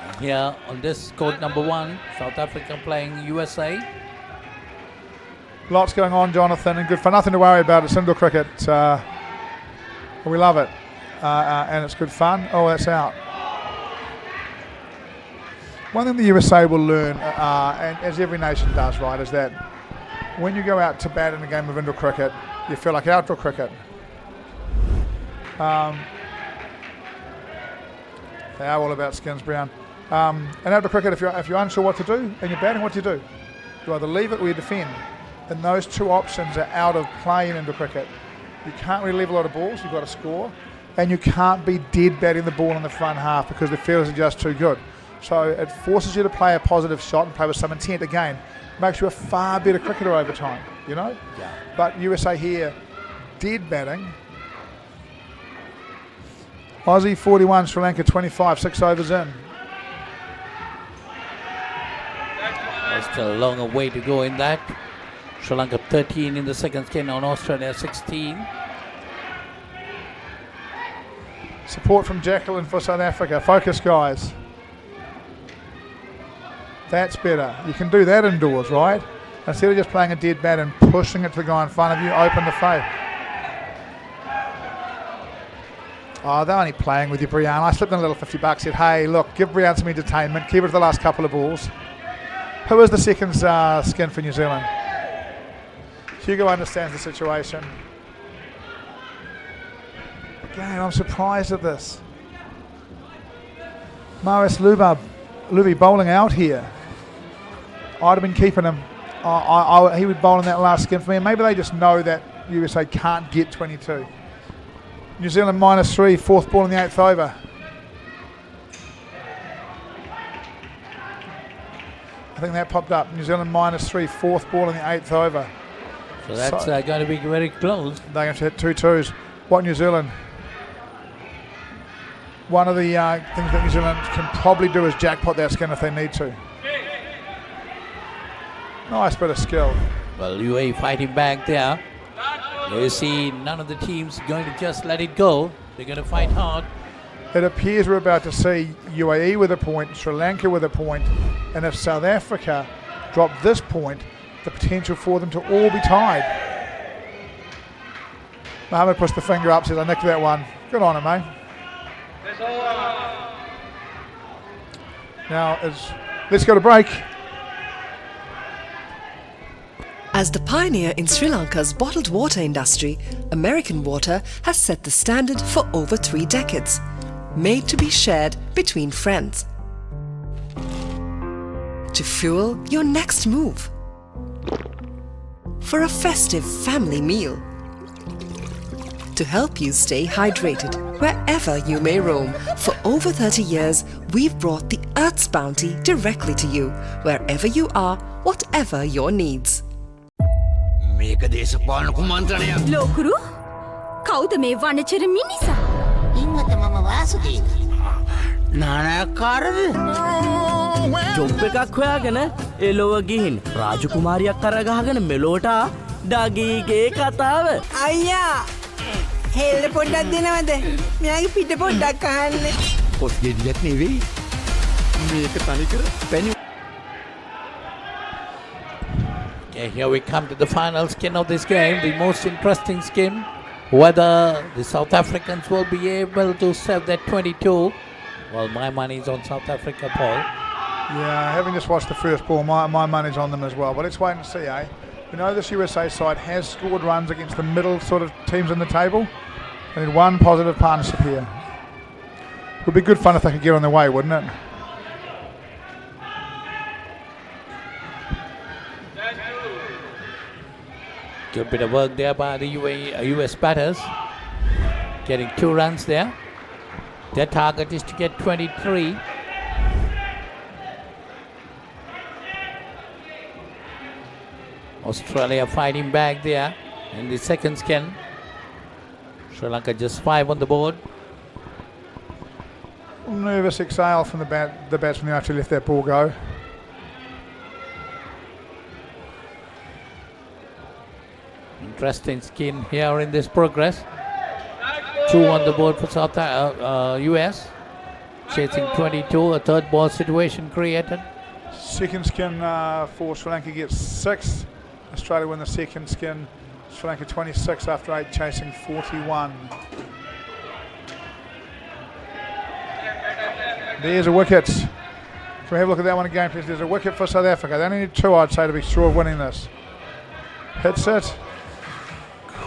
And here on this court number 1, South Africa playing USA. Lots going on, Jonathan, and good fun. Nothing to worry about. It's indoor cricket. We love it, and it's good fun. Oh, that's out. One thing the USA will learn, and as every nation does, right, is that when you go out to bat in a game of indoor cricket, you feel like outdoor cricket. They are all about skins, Brown. And outdoor cricket, if you're unsure what to do and you're batting, what do? You either leave it or you defend. And those 2 options are out of play in indoor cricket. You can't really leave a lot of balls, you've got to score, and you can't be dead batting the ball in the front half because the fielders are just too good. So it forces you to play a positive shot and play with some intent. Again, makes you a far better cricketer over time, you know? Yeah. But USA here, dead batting. Aussie 41, Sri Lanka 25, 6 overs in. There's still a long way to go in that. Sri Lanka 13 in the second skin on Australia 16. Support from Jacqueline for South Africa. Focus, guys. That's better. You can do that indoors, right? Instead of just playing a dead bat and pushing it to the guy in front of you, open the face. Oh, they're only playing with you, Brianne. I slipped in a little $50, said, hey, look, give Brianne some entertainment. Keep it to the last couple of balls. Who is the second skin for New Zealand? Hugo understands the situation. Again, I'm surprised at this. Maris Luby bowling out here. I'd have been keeping him. He would bowl in that last skin for me. And maybe they just know that USA can't get 22. New Zealand -3, fourth ball in the 8th over. I think that popped up. New Zealand -3, fourth ball in the 8th over. So that's going to be very close. They're going to hit 2 twos. What New Zealand? One of the things that New Zealand can probably do is jackpot that skin if they need to. Nice bit of skill. Well, UAE fighting back there. You see, none of the teams going to just let it go. They're going to fight hard. It appears we're about to see UAE with a point, Sri Lanka with a point, and if South Africa drop this point, the potential for them to all be tied. Mohammed puts the finger up, says, I nicked that one. Good on him, mate. Now, let's go to break. As the pioneer in Sri Lanka's bottled water industry, American Water has set the standard for over 3 decades, made to be shared between friends. To fuel your next move. For a festive family meal. To help you stay hydrated wherever you may roam. For over 30 years, we've brought the Earth's bounty directly to you, wherever you are, whatever your needs. Lokuru කවුද මේ වනචර මිනිසා? ඉන්නත මම වාසුදීන. නානකාරද? Job එකක් හොයාගෙන එලොව ගිහින් රාජකුමාරියක් කරගහගෙන මෙලෝට ඩගීගේ කතාව. අයියා හෙල්ල පොඩ්ඩක් දෙනවද? මෙයාගේ පිට පොඩ්ඩක් අහන්න. පොත් ගෙඩියක් නෙවෙයි. මේක තනිකර පැණි. Okay, here we come to the final skin of this game, the most interesting skin. Whether the South Africans will be able to serve that 22. Well, my money is on South Africa, Paul. Yeah, having just watched the first ball, my money's on them as well. But let's wait and see, eh? We know this USA side has scored runs against the middle sort of teams in the table. They need one positive partnership here. It would be good fun if they could get on their way, wouldn't it? Good bit of work there by the US batters. Getting 2 runs there. Their target is to get 23. Australia fighting back there in the second skin. Sri Lanka just 5 on the board. Nervous exhale from the batsman who actually let that ball go. Interesting skin here in this progress. 2 on the board for US. Chasing 22, a third ball situation created. Second skin for Sri Lanka gets 6. Australia win the second skin. Sri Lanka 26 after 8, chasing 41. There's a wicket. Can we have a look at that one again, please? There's a wicket for South Africa. They only need 2, I'd say, to be sure of winning this. Hits it.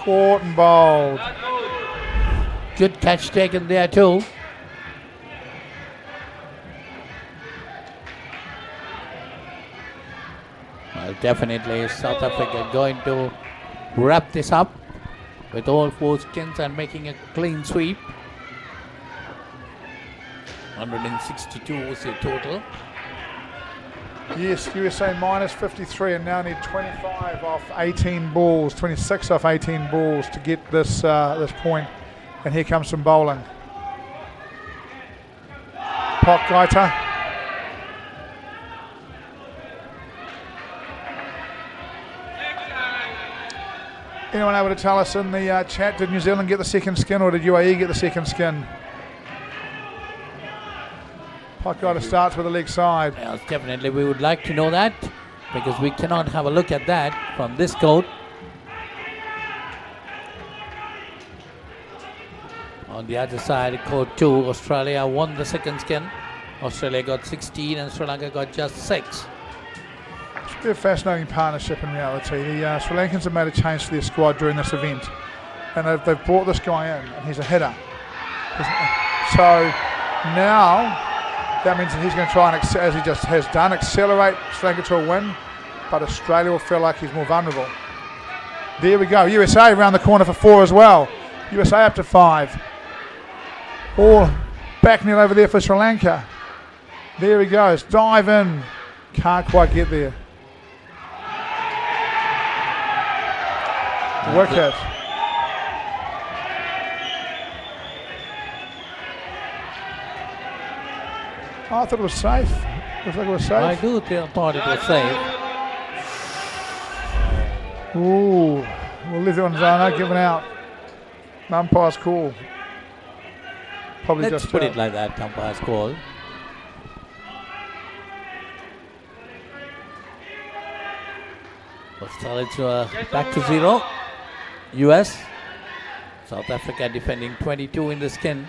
Caught and bowled. Good catch taken there too. Well, definitely South Africa going to wrap this up with all 4 skins and making a clean sweep. 162 was the total. Yes, USA minus 53 and now need 25 off 18 balls, 26 off 18 balls to get this this point. And here comes some bowling. Pot Gaita. Anyone able to tell us in the chat, did New Zealand get the second skin or did UAE get the second skin? Pot Gaita starts with the leg side. Yes, definitely we would like to know that because we cannot have a look at that from this court. On the other side, court 2, Australia won the second skin. Australia got 16 and Sri Lanka got just 6. It's a fascinating partnership in reality. The Sri Lankans have made a change to their squad during this event. And they've brought this guy in, and he's a hitter. So now, that means that he's going to try and, as he just has done, accelerate Sri Lanka to a win. But Australia will feel like he's more vulnerable. There we go. USA around the corner for 4 as well. USA up to 5. All back net over there for Sri Lanka. There he goes. Dive in. Can't quite get there. Wicket. I thought it was safe. Looks like it was safe. I do thought it was safe. Ooh. We'll leave it on Zana, given out. Umpire's call. Probably Let's just put it like that, umpire's call. Australia back to 0. US. South Africa defending 22 in the skin.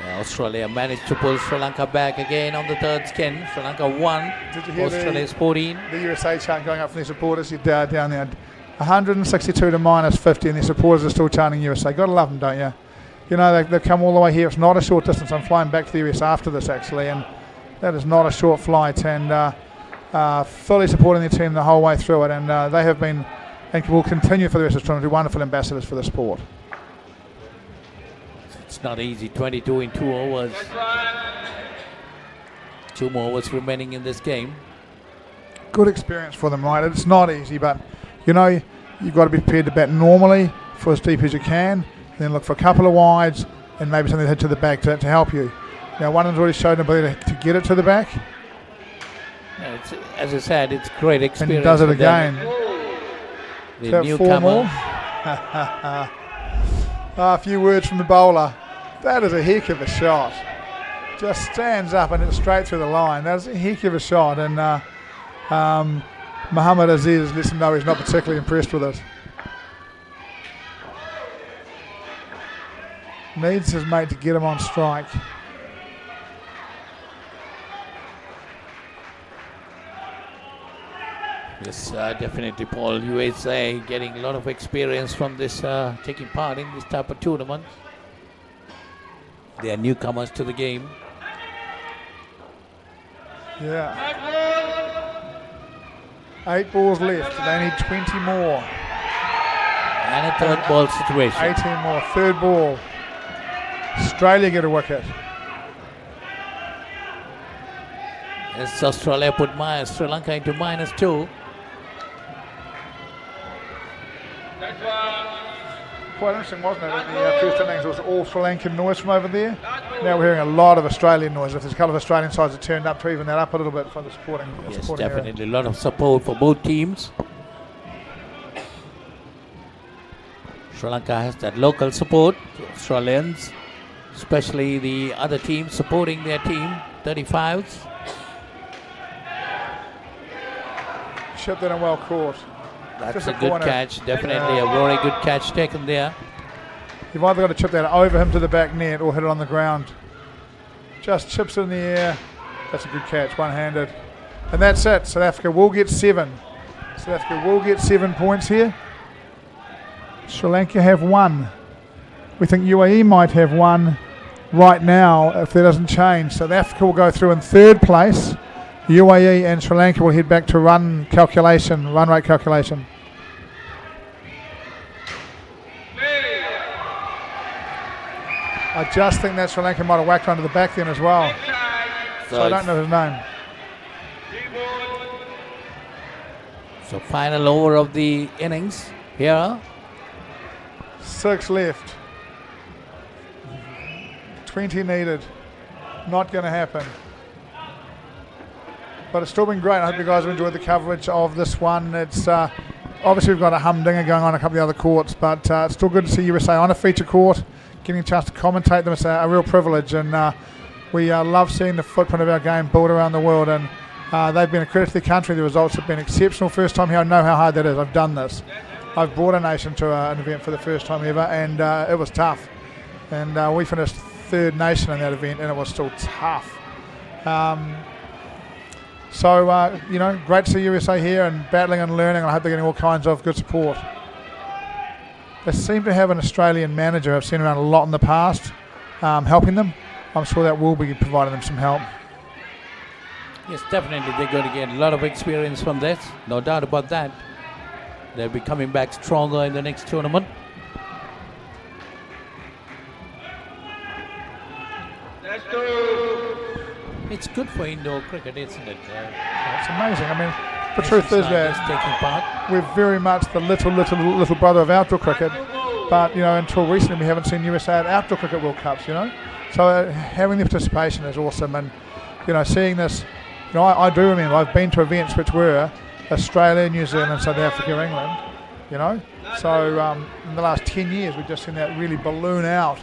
Australia managed to pull Sri Lanka back again on the third skin. Sri Lanka 1. Did you hear Australia's 14. The USA chant going up from their supporters? You're down there. 162 to minus 50 and their supporters are still chanting USA. Gotta love them, don't you? You know, they've come all the way here. It's not a short distance. I'm flying back to the US after this, actually, and that is not a short flight. And fully supporting their team the whole way through it. And they have been and will continue for the rest of the tournament to be wonderful ambassadors for the sport. It's not easy. 22 in 2 overs. 2 more overs remaining in this game. Good experience for them, right? It's not easy, but you know, you've got to be prepared to bat normally for as deep as you can, then look for a couple of wides and maybe something to hit to the back to help you. Now, one has already shown an ability to get it to the back. It's, as I said, it's great experience. And he does it for again. The So 4 more. newcomer. A few words from the bowler. That is a heck of a shot. Just stands up and it's straight through the line. That's a heck of a shot. And Muhammad Aziz lets him know he's not particularly impressed with it. Needs his mate to get him on strike. Yes, definitely, Paul. USA getting a lot of experience from this, taking part in this type of tournament. They are newcomers to the game. Yeah. 8 balls left. They need 20 more. And a third ball situation. 18 more. Third ball. Australia get a wicket. Yes, Australia put Sri Lanka into -2. Quite interesting, wasn't it? In the first innings, it was all Sri Lankan noise from over there. Now we're hearing a lot of Australian noise. If there's a couple of Australian sides that turned up to even that up a little bit for the supporting. Yes, supporting definitely. A lot of support for both teams. Sri Lanka has that local support. Australians, especially the other teams supporting their team, 35s. Chipped in and well caught. That's Just a good corner. catch. Definitely a very good catch taken there. You've either got to chip that over him to the back net or hit it on the ground. Just chips it in the air. That's a good catch, one-handed. And that's it. South Africa will get 7. South Africa will get 7 points here. Sri Lanka have 1. We think UAE might have 1 right now if that doesn't change. South Africa will go through in 3rd place. UAE and Sri Lanka will head back to run rate calculation. I just think that Sri Lanka might have whacked onto the back then as well. So I don't know his name. So final over of the innings here. 6 left. 20 needed. Not going to happen. But it's still been great. I hope you guys have enjoyed the coverage of this one. It's obviously we've got a humdinger going on a couple of the other courts, but it's still good to see USA on a feature court, getting a chance to commentate them. It's a real privilege, and we love seeing the footprint of our game built around the world. And they've been a credit to the country. The results have been exceptional. First time here, I know how hard that is. I've done this. I've brought a nation to an event for the first time ever, and it was tough. And we finished third nation in that event, and it was still tough. So, great to see USA here and battling and learning. I hope they're getting all kinds of good support. They seem to have an Australian manager I've seen around a lot in the past, helping them. I'm sure that will be providing them some help. Yes, definitely they're going to get a lot of experience from this. No doubt about that. They'll be coming back stronger in the next tournament. It's good for indoor cricket, isn't it? It's amazing. I mean, the truth is that taking part. We're very much the little brother of outdoor cricket, but until recently we haven't seen USA at outdoor cricket World Cups. So having the participation is awesome, and seeing this, I do remember I've been to events which were Australia, New Zealand, South Africa, England. So in the last 10 years we've just seen that really balloon out,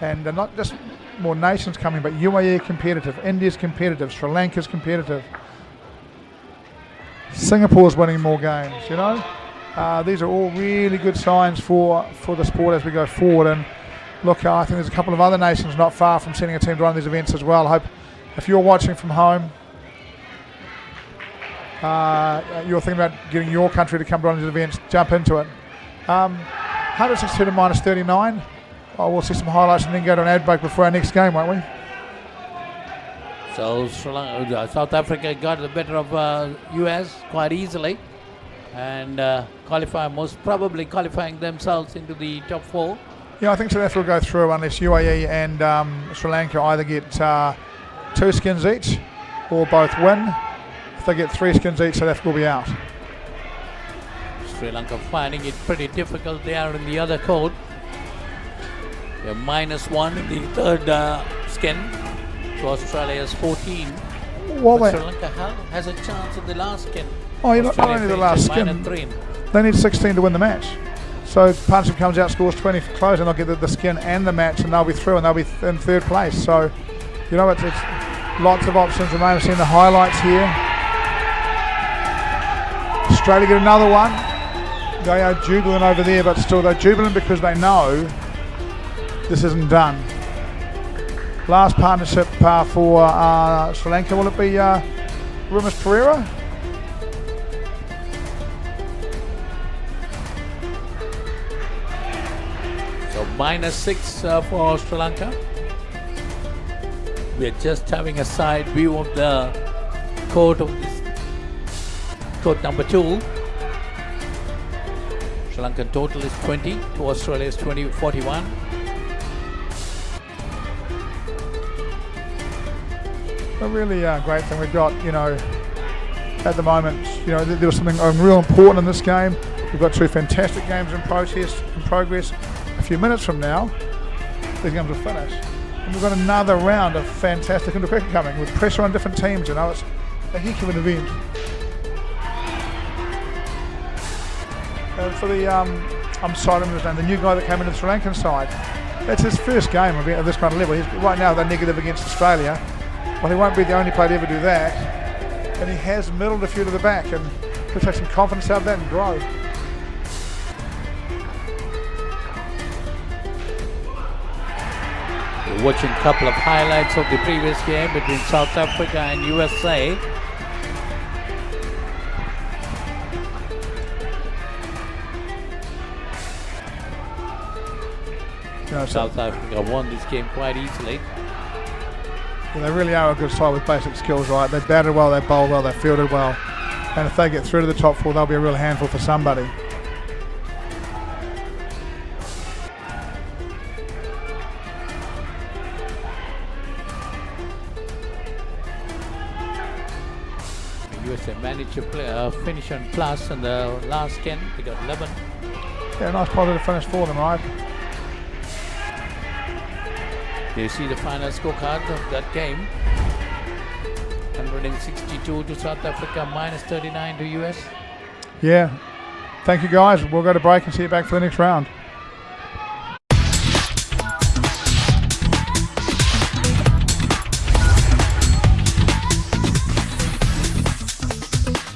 and not just more nations coming, but UAE competitive, India's competitive, Sri Lanka's competitive, Singapore's winning more games. These are all really good signs for the sport as we go forward. And look, I think there's a couple of other nations not far from sending a team to run these events as well. I hope if you're watching from home, you're thinking about getting your country to come to one of these events, jump into it. 162 to minus 39. We'll see some highlights and then go to an ad break before our next game, won't we? So South Africa got the better of US quite easily, and most probably qualifying themselves into the top 4. Yeah, I think South Africa will go through unless UAE and Sri Lanka either get 2 skins each or both win. If they get 3 skins each, South Africa will be out. Sri Lanka finding it pretty difficult there in the other court. They're -1 in the third skin to Australia's 14. But Sri Lanka has a chance in the last skin. Oh, not only the last skin. They need 16 to win the match. So partnership comes out, scores 20 for close, and they'll get the skin and the match, and they'll be through, and they'll be in third place. So, it's lots of options. Remain. I've seen the highlights here. Australia get another one. They are jubilant over there, but still they're jubilant because they know this isn't done. Last partnership for Sri Lanka, will it be Rumas Pereira? So -6 for Sri Lanka. We're just having a side view of the court of this court number 2. Sri Lankan total is 20 to Australia's 41. A really great thing we've got, at the moment, there was something real important in this game. We've got 2 fantastic games in progress. A few minutes from now, these games will finish. And we've got another round of fantastic indoor cricket coming with pressure on different teams. It's a heck of an event. And for the, I'm sorry, the new guy that came into the Sri Lankan side, that's his first game of this kind of level. Right now they're negative against Australia. Well, he won't be the only player to ever do that. And he has middled a few to the back, and he'll take some confidence out of that and grow. We're watching a couple of highlights of the previous game between South Africa and USA. South Africa won this game quite easily. Yeah, they really are a good side with basic skills, right? They batted well, they bowled well, they fielded well. And if they get through to the top 4, they'll be a real handful for somebody. USA managed to finish on plus on the last 10. They got 11. Yeah, nice positive finish for them, right? Do you see the final scorecard of that game? 162 to South Africa, minus 39 to US. Yeah. Thank you, guys. We'll go to break and see you back for the next round.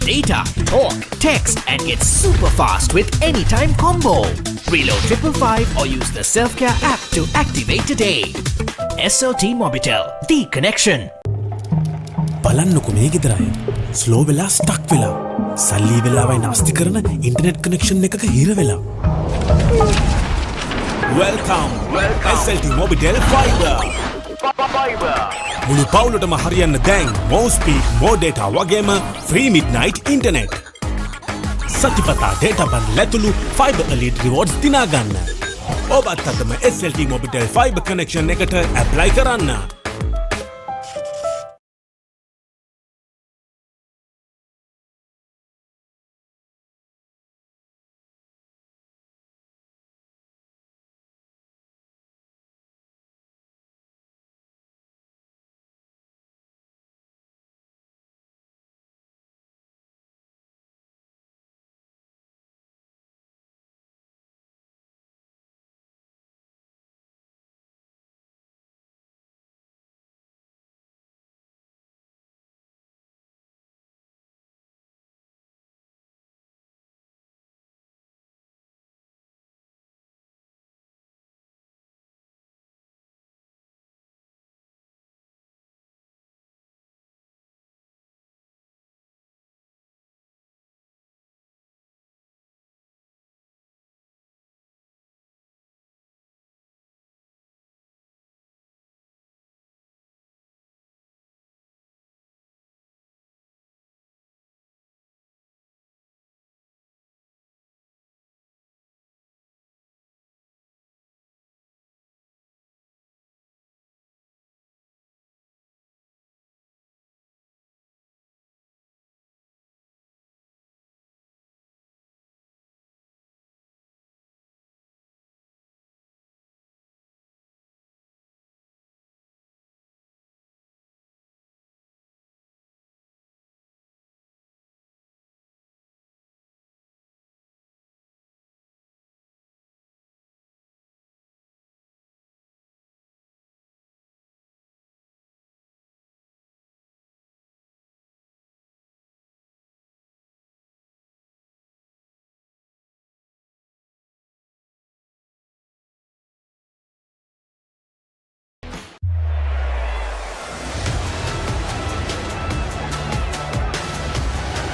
Data, talk, text, and get super fast with Anytime Combo. Reload 555 or use the Self-Care app to activate today. SLT Mobitel, the connection. බලන්නකො මේ ගෙදරයි slow වෙලා stuck වෙලා සල්ලි වෙලාවයි නාස්ති කරන internet connection එකක හිර වෙලා Welcome SLT Mobitel Fiber මුළු පවුලටම හරියන්න දැන් more speed more data වගේම free midnight internet සතිපතා data bundle ඇතුළු fiber elite rewards දිනා ගන්න ඔබත් අදම SLT Mobitel Fiber connection එකට apply කරන්න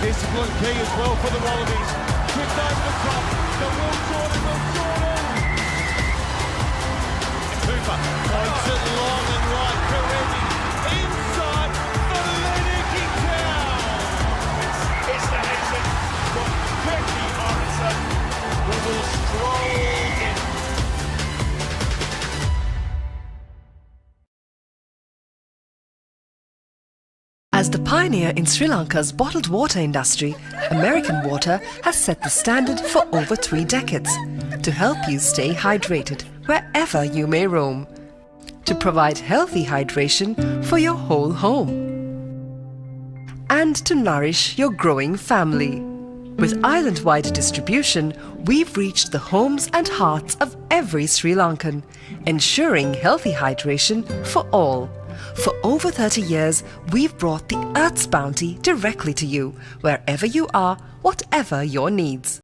Discipline key as well for the Wallabies. Kicked over the top. The Will Jordan. Cooper points it long and right. Karevi inside for Lennox Town. It's the Henson from Becky Morrison who will stroll in. As the pioneer in Sri Lanka's bottled water industry, American Water has set the standard for over 3 decades to help you stay hydrated wherever you may roam, to provide healthy hydration for your whole home, and to nourish your growing family. With island-wide distribution, we've reached the homes and hearts of every Sri Lankan, ensuring healthy hydration for all. For over 30 years, we've brought the Earth's bounty directly to you, wherever you are, whatever your needs.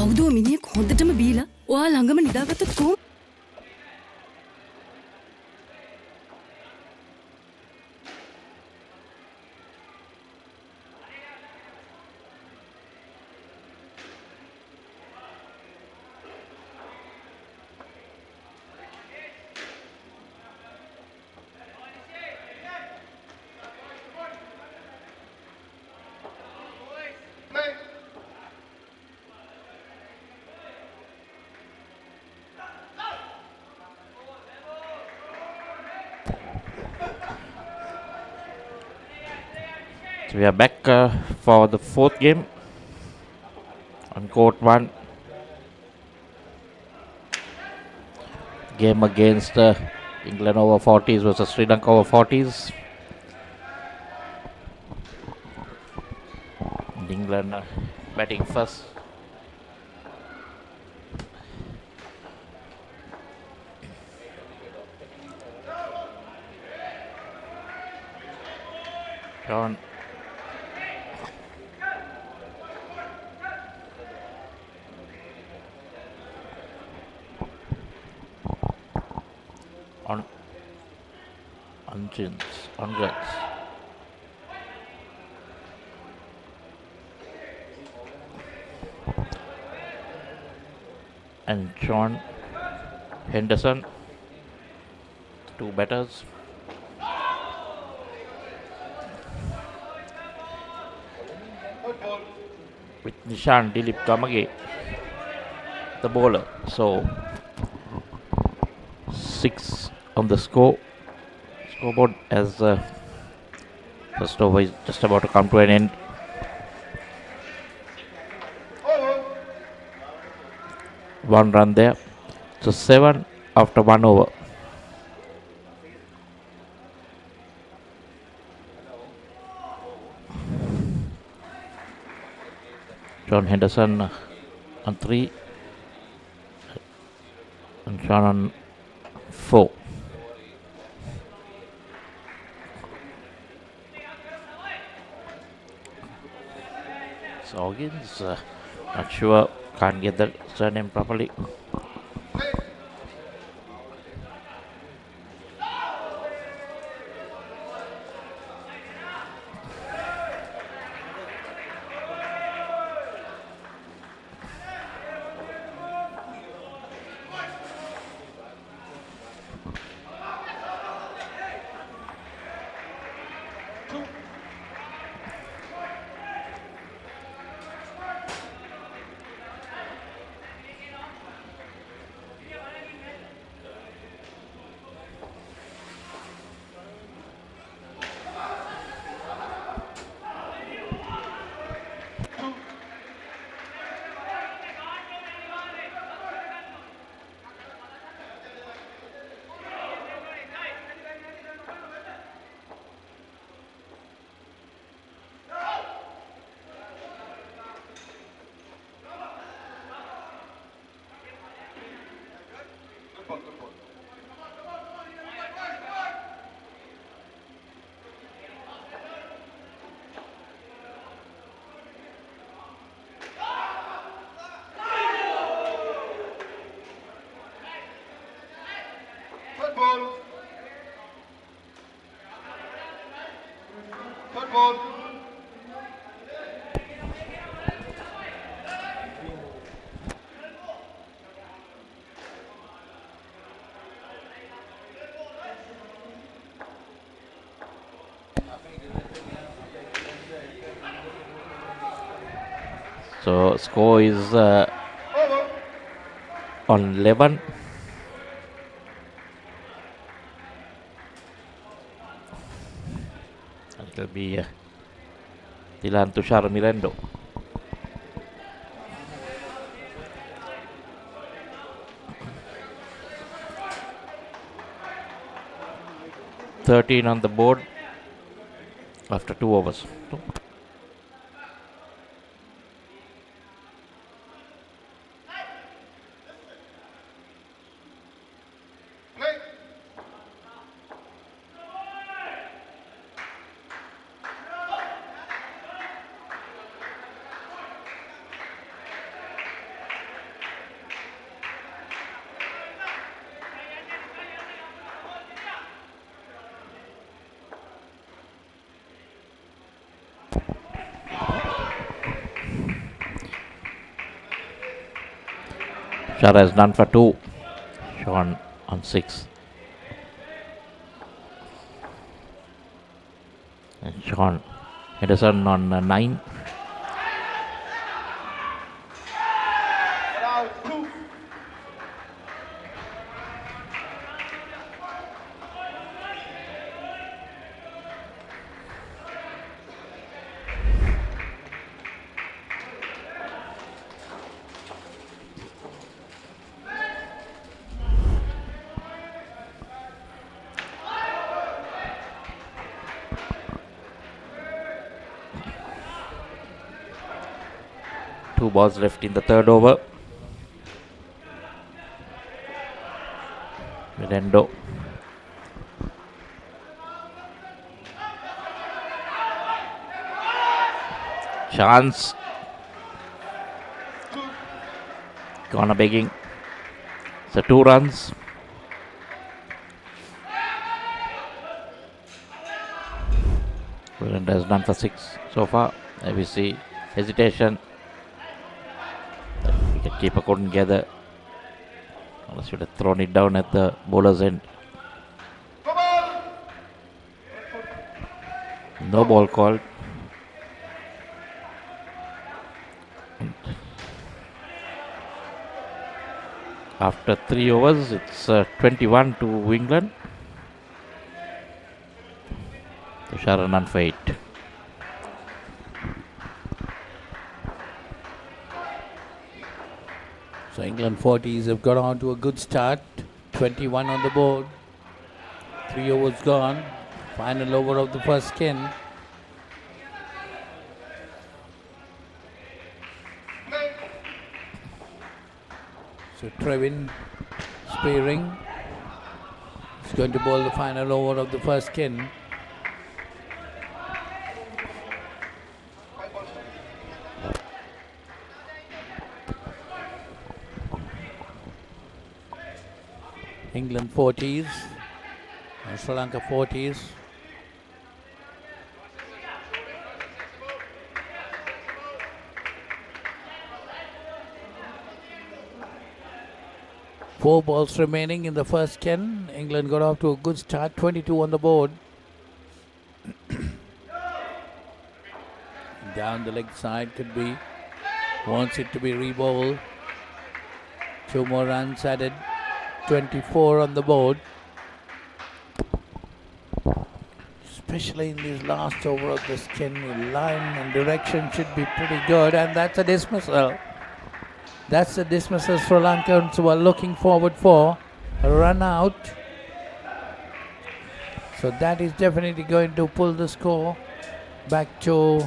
කවුදෝ මිනිහෙක් හොඳටම බීලා ඔයා ළඟම නිදාගත්තත් කොහොම? So we are back for the fourth game on court 1. Game against England over 40s versus Sri Lanka over 40s. And England batting first. John. On guns. And John Henderson, two batters. With Nishan Dilip Kamage, the bowler. So 6 on the scoreboard as first over is just about to come to an end. One run there. So 7 after 1 over. John Henderson on 3 and Sean on 4. So Higgins, not sure, can't get the surname properly. So score is on 11. It will be Dilan Tushar Mirando. $13 on the board after 2 overs. Shara has done for 2. Sean on 6. And Sean Henderson on 9. Two balls left in the third over. Mirendo. Chance. Corner begging. So 2 runs. Mirendo has done for 6 so far. We see hesitation. Keeper couldn't gather. Should have thrown it down at the bowler's end. No ball called. After 3 overs, it's 21 to England. Tushar none for 8. So England 40s have got on to a good start. 21 on the board. 3 overs gone. Final over of the first skin. So Trevin Spearing is going to bowl the final over of the first skin. England 40s and Sri Lanka 40s. Four balls remaining in the first 10. England got off to a good start, 22 on the board. Down the leg side could be, wants it to be re-bowled. 2 more runs added. 24 on the board. Especially in this last over of the skin, line and direction should be pretty good, and that's a dismissal. That's the dismissal Sri Lankans were looking forward for. A run out. So that is definitely going to pull the score back to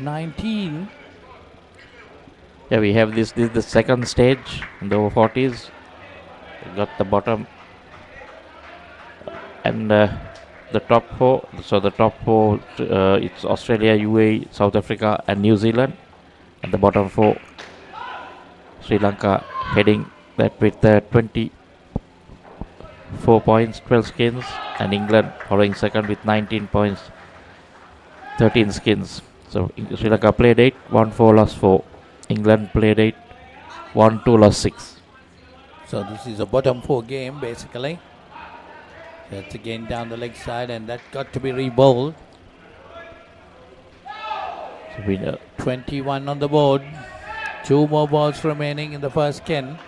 19. Yeah, we have this is the second stage in the over 40s. We got the bottom and the top 4. So the top 4, it's Australia, UAE, South Africa and New Zealand. And the bottom 4, Sri Lanka heading that with 24 points, 12 skins, and England following second with 19 points, 13 skins. So Sri Lanka played 8, won 4, lost 4. England played 8, won 2, lost 6. So this is a bottom 4 game basically. That's again down the leg side, and that got to be re-bowled. So we 21 on the board. 2 more balls remaining in the first 10.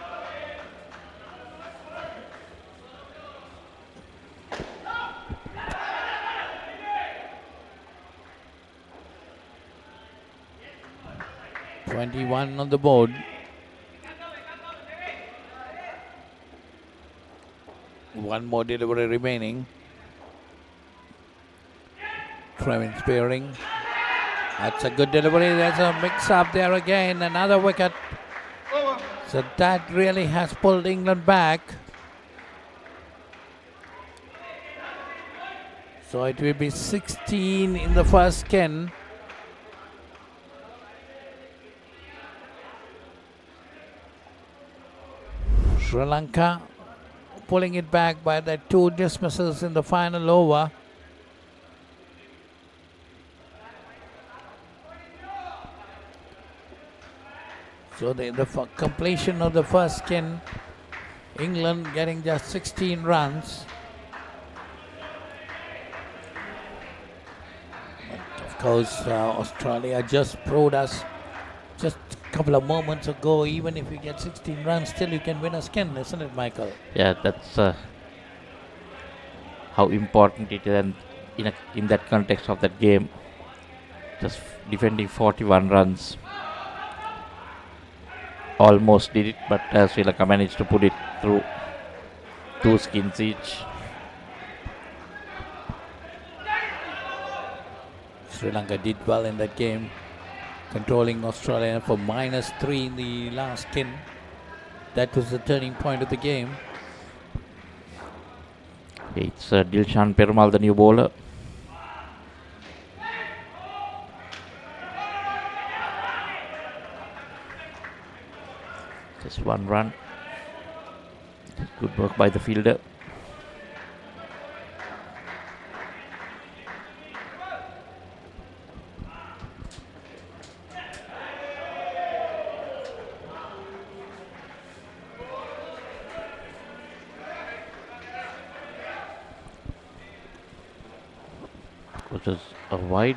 (21) on the board. One more delivery remaining. Trevin Spearing. That's a good delivery. There's a mix-up there again. Another wicket. So that really has pulled England back. So it will be 16 in the first 10. Sri Lanka pulling it back by the 2 dismissals in the final over. So the completion of the first skin, England getting just 16 runs. But of course, Australia just proved us just a couple of moments ago, even if you get 16 runs, still you can win a skin, isn't it, Michael? Yeah, that's how important it is, and in that context of that game, just defending 41 runs. Almost did it, but Sri Lanka managed to put it through 2 skins each. Sri Lanka did well in that game, controlling Australia for -3 in the last skin. That was the turning point of the game. It's Dilshan Perumal, the new bowler. Just 1 run. Good work by the fielder. Which is a wide.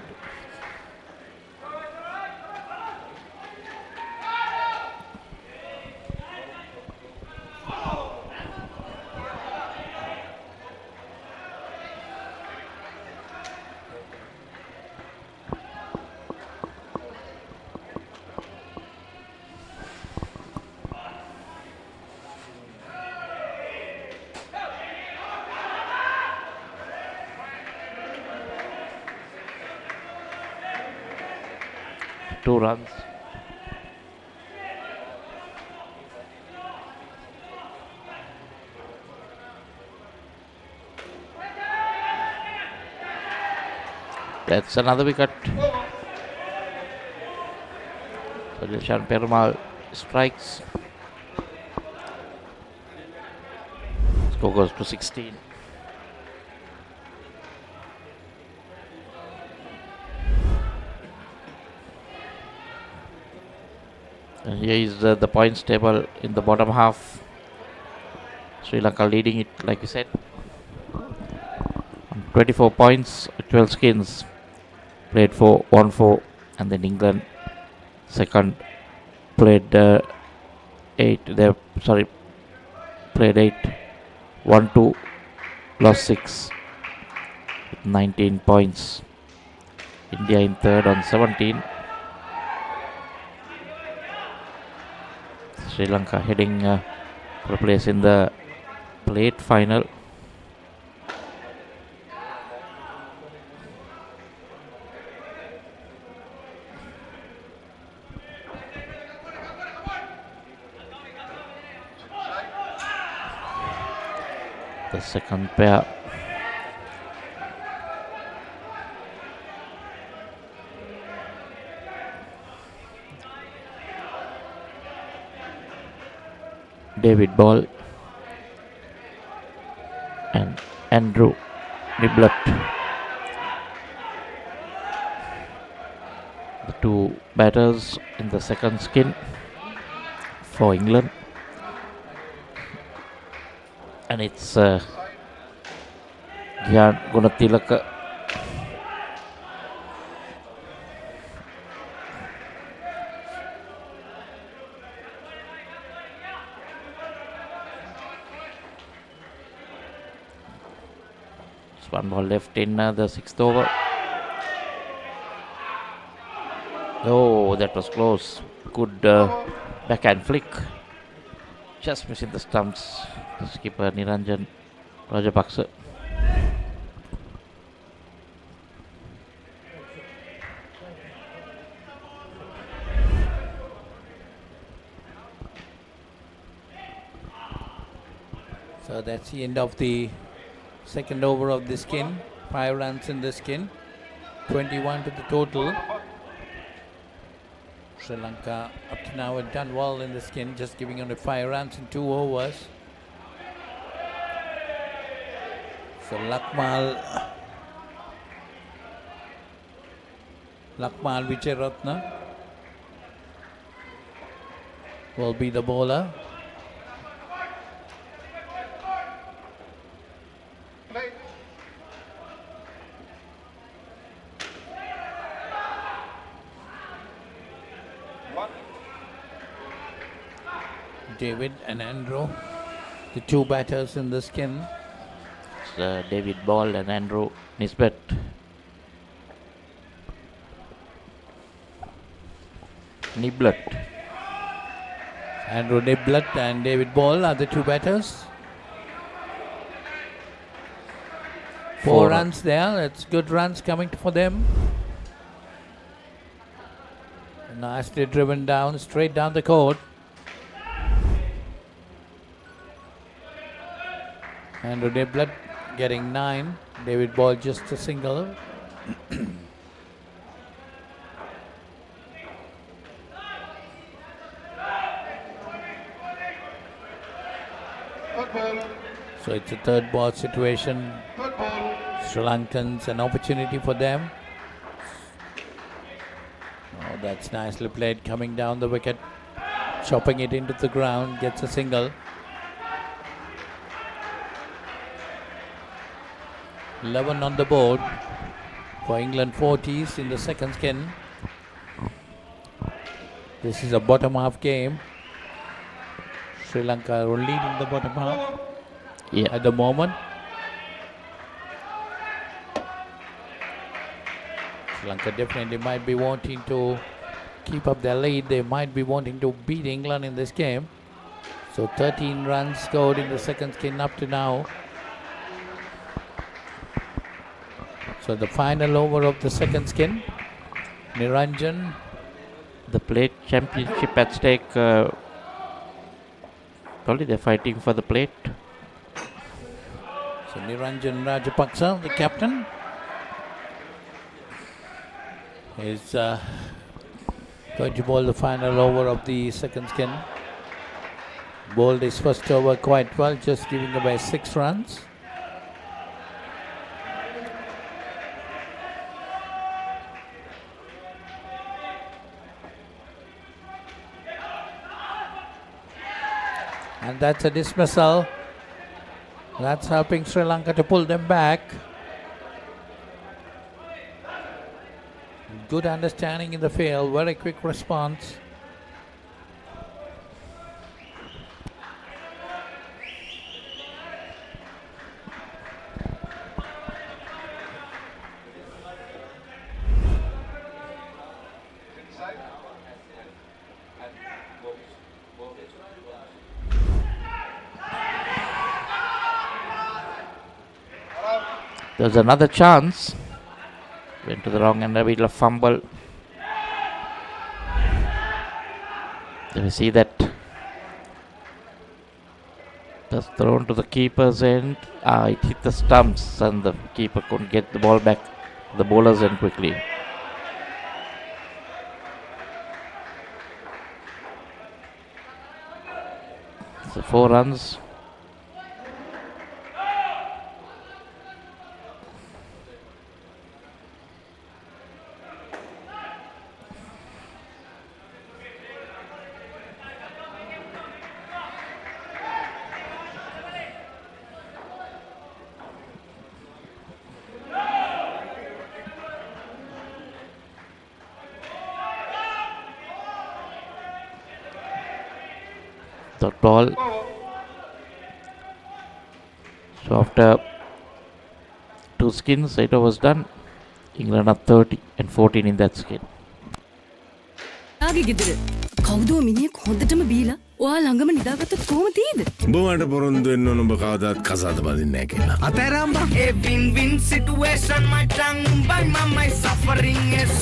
Two runs. That's another wicket. So Dilshan Perumal strikes. Score goes to 16. And here is the points table in the bottom half. Sri Lanka leading it, like we said, 24 points, 12 skins, played for 1-4, and then England second, played 8. They played 8, 1-2, lost 6, with 19 points. India in third on 17. Sri Lanka heading for a place in the plate final. The second pair. David Ball and Andrew Niblett, the two batters in the second skin for England, and it's Gyan Gunatilaka, one ball left in the 6th over. Oh, that was close. Good backhand flick. Just missing the stumps. The skipper Niranjan Rajapaksa. So that's the end of the second over of the skin. 5 runs in the skin, 21 to the total. Sri Lanka up to now had done well in the skin, just giving only 5 runs in 2 overs. So Lakmal Vijayaratne will be the bowler. David and Andrew, the two batters in the skin. It's David Ball and Andrew Nisbet. Niblet. Andrew Niblet and David Ball are the two batters. Four runs there. That's good runs coming for them. Nicely driven down, straight down the court. Andrew Niblet getting 9. David Ball just a single. So it's a third ball situation. Sri Lankans, an opportunity for them. Oh, that's nicely played, coming down the wicket, chopping it into the ground, gets a single. 11 on the board for England 40s in the second skin. This is a bottom half game. Sri Lanka are leading the bottom half at the moment. Sri Lanka definitely might be wanting to keep up their lead. They might be wanting to beat England in this game. So 13 runs scored in the second skin up to now. So the final over of the second skin. Niranjan. The plate championship at stake. Probably they're fighting for the plate. So Niranjan Rajapaksa, the captain, is going to bowl the final over of the second skin. Bowled his first over quite well, just giving away 6 runs. And that's a dismissal. That's helping Sri Lanka to pull them back. Good understanding in the field, very quick response. There's another chance. Went to the wrong end, a bit of fumble. Let me see that. That's thrown to the keeper's end. It hit the stumps and the keeper couldn't get the ball back. The bowler's end quickly. So 4 runs. Ball. So after 2 skins, 8 overs done. England are 30 and 14 in that skin. කවුදෝ මිනිහෙක් හොඳටම බීලා ඔයා ළඟම නිදාගත්තොත් කොහොම තියෙද? උඹට පොරොන්දු වෙන්න ඕන උඹ කවදාත් කසාද බඳින්නේ නැහැ කියලා. අතෑරම්බා. A win-win situation my tongue by my suffering is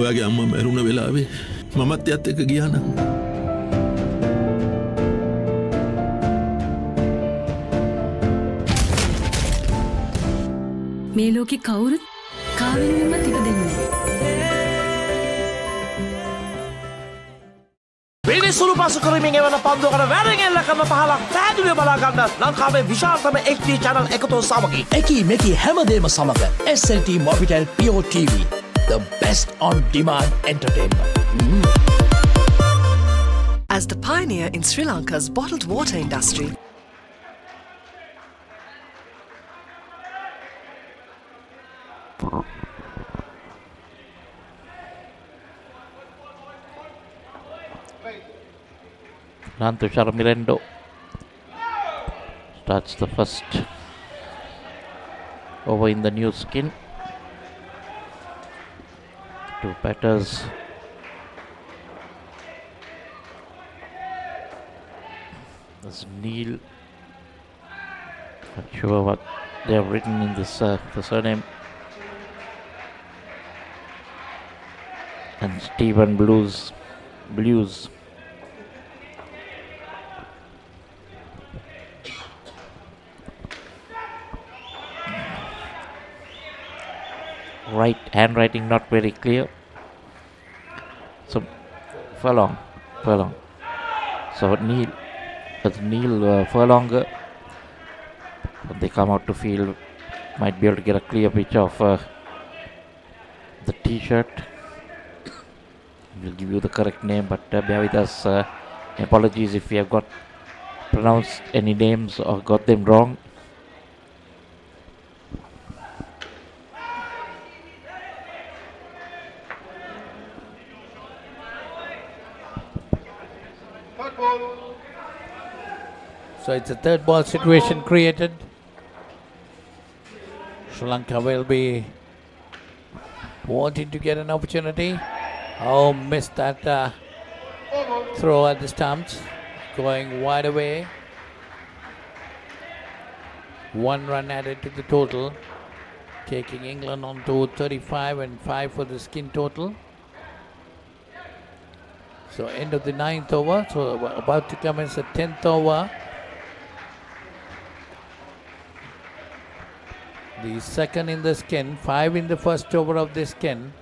ඔයාගේ අම්මා මැරුණ වෙලාවේ මමත් එයත් එක්ක ගියා නම් මේ ලෝකේ කවුරුත් කාවෙන්වත් ඉපදෙන්නේ නැහැ. පිළිසුළු පසු කරමින් එවන පන්දුවකට වැරෙන් එල්ල කරන පහලක් පැහැදිලිව බලා ගන්න ලංකාවේ විශාලතම HD channel එකතු සමගින් එකී මෙකී හැමදේම සමග SLT Mobitel Pure TV the best on-demand entertainment. As the pioneer in Sri Lanka's bottled water industry, Nantushar Mirendo starts the first over in the new skin. Two batters. There's Neil. Not sure what they have written in this the surname. And Stephen Blues. Right handwriting not very clear. So Furlong. So Neil Furlonger. When they come out to field, might be able to get a clear picture of the T-shirt. We'll give you the correct name, but bear with us. Apologies if we have got pronounced any names or got them wrong. So it's a third ball situation created. Sri Lanka will be wanting to get an opportunity. Oh, missed that throw at the stumps. Going wide away. 1 run added to the total. Taking England on to 35 and 5 for the skin total. So end of the 9th over. So we're about to commence the 10th over. The second in the skin, 5 in the first over of the skin.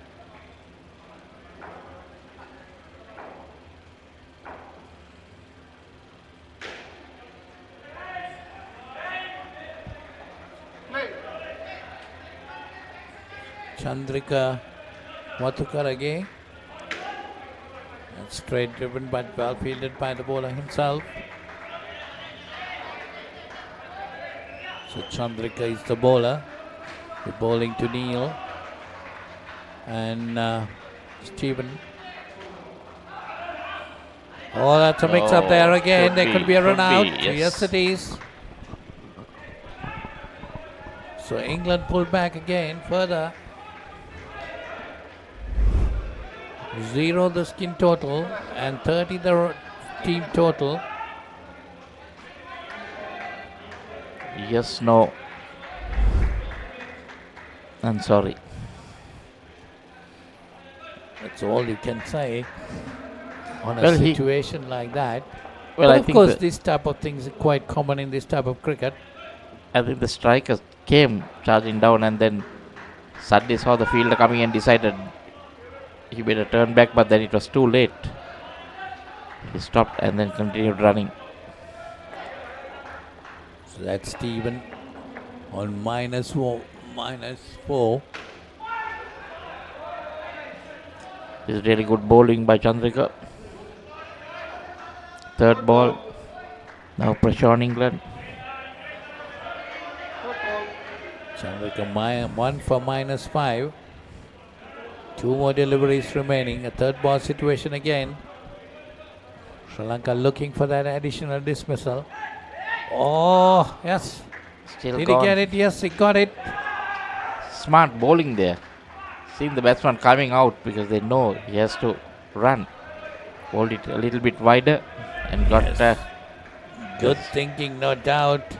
Chandrika Wathukarage. And straight driven but well fielded by the bowler himself. So Chandrika is the bowler. The bowling to Neil and Stephen. Oh, that's a mix up there again. There could be a run out. Yes, it is. So England pulled back again further. 0 the skin total and 30 the team total. Yes, no. I'm sorry. That's all you can say on a Well, situation like that. Well, but I of think course, this type of things are quite common in this type of cricket. I think the striker came charging down and then suddenly saw the fielder coming and decided he better turn back, but then it was too late. He stopped and then continued running. So that's Stephen on -4. This is really good bowling by Chandrika. Third ball. Now pressure on England. Chandrika 1 for -5. 2 more deliveries remaining. A third ball situation again. Sri Lanka looking for that additional dismissal. Oh, yes. Still Did gone. he get it? Yes, he got it. Smart bowling there. Seeing the batsman coming out because they know he has to run. Hold it a little bit wider and got good thinking, no doubt.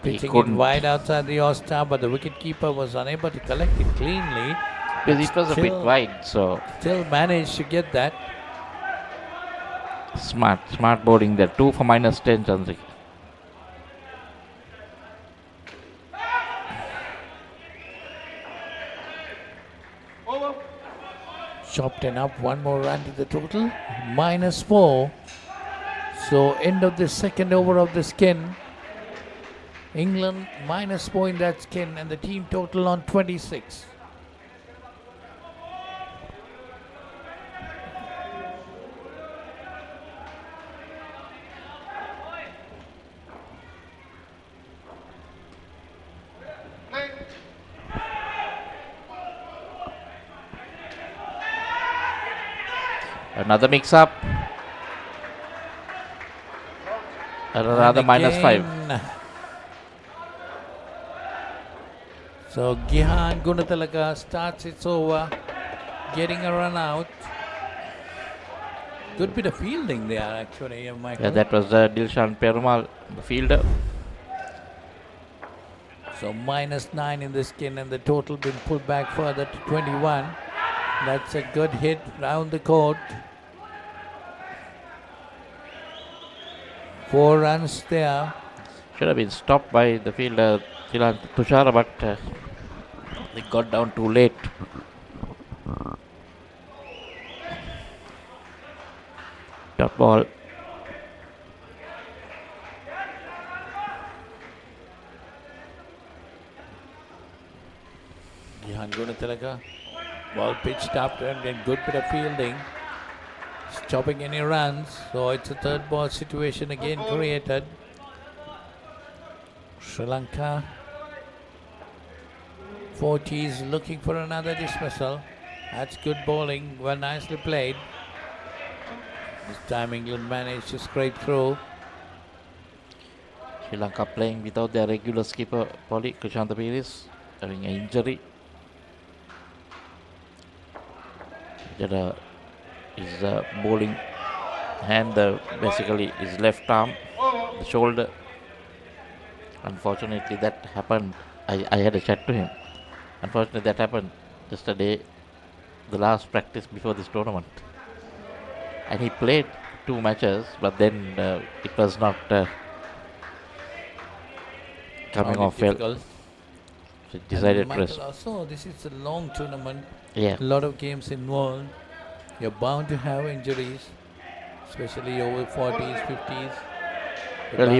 Pitching it wide outside the off-stump, but the wicketkeeper was unable to collect it cleanly. Because it was a bit wide, so still managed to get that. Smart bowling there. 2 for -10, Chandrika. Chopped and up, 1 more run to the total. -4. So end of the second over of the skin. England -4 in that skin and the team total on 26. Another mix-up. Another -5. So Gihan Gunatilaka starts its over, getting a run out. Good bit of fielding there actually, Michael. Yeah, that was Dilshan Perumal, the fielder. So -9 in the skin, and the total been pulled back further to 21. That's a good hit round the court. 4 runs there. Should have been stopped by the fielder Tushara, but they got down too late. Dot ball. Gihan Gunatilaka. Ball pitched up and then good bit of fielding. Stopping any runs. So it's a third ball situation again created. Sri Lanka. 40s looking for another dismissal. That's good bowling. Well, nicely played. This time England managed to scrape through. Sri Lanka playing without their regular skipper, Polly Krishanta Piris, having an injury. That is bowling hand, basically his left arm, the shoulder. Unfortunately, that happened. I had a chat to him. Unfortunately, that happened yesterday, the last practice before this tournament. And he played 2 matches, but then it was not coming off well. So he decided to rest. Also, this is a long tournament. Yeah. A lot of games involved. You're bound to have injuries, especially over 40s, 50s. Well,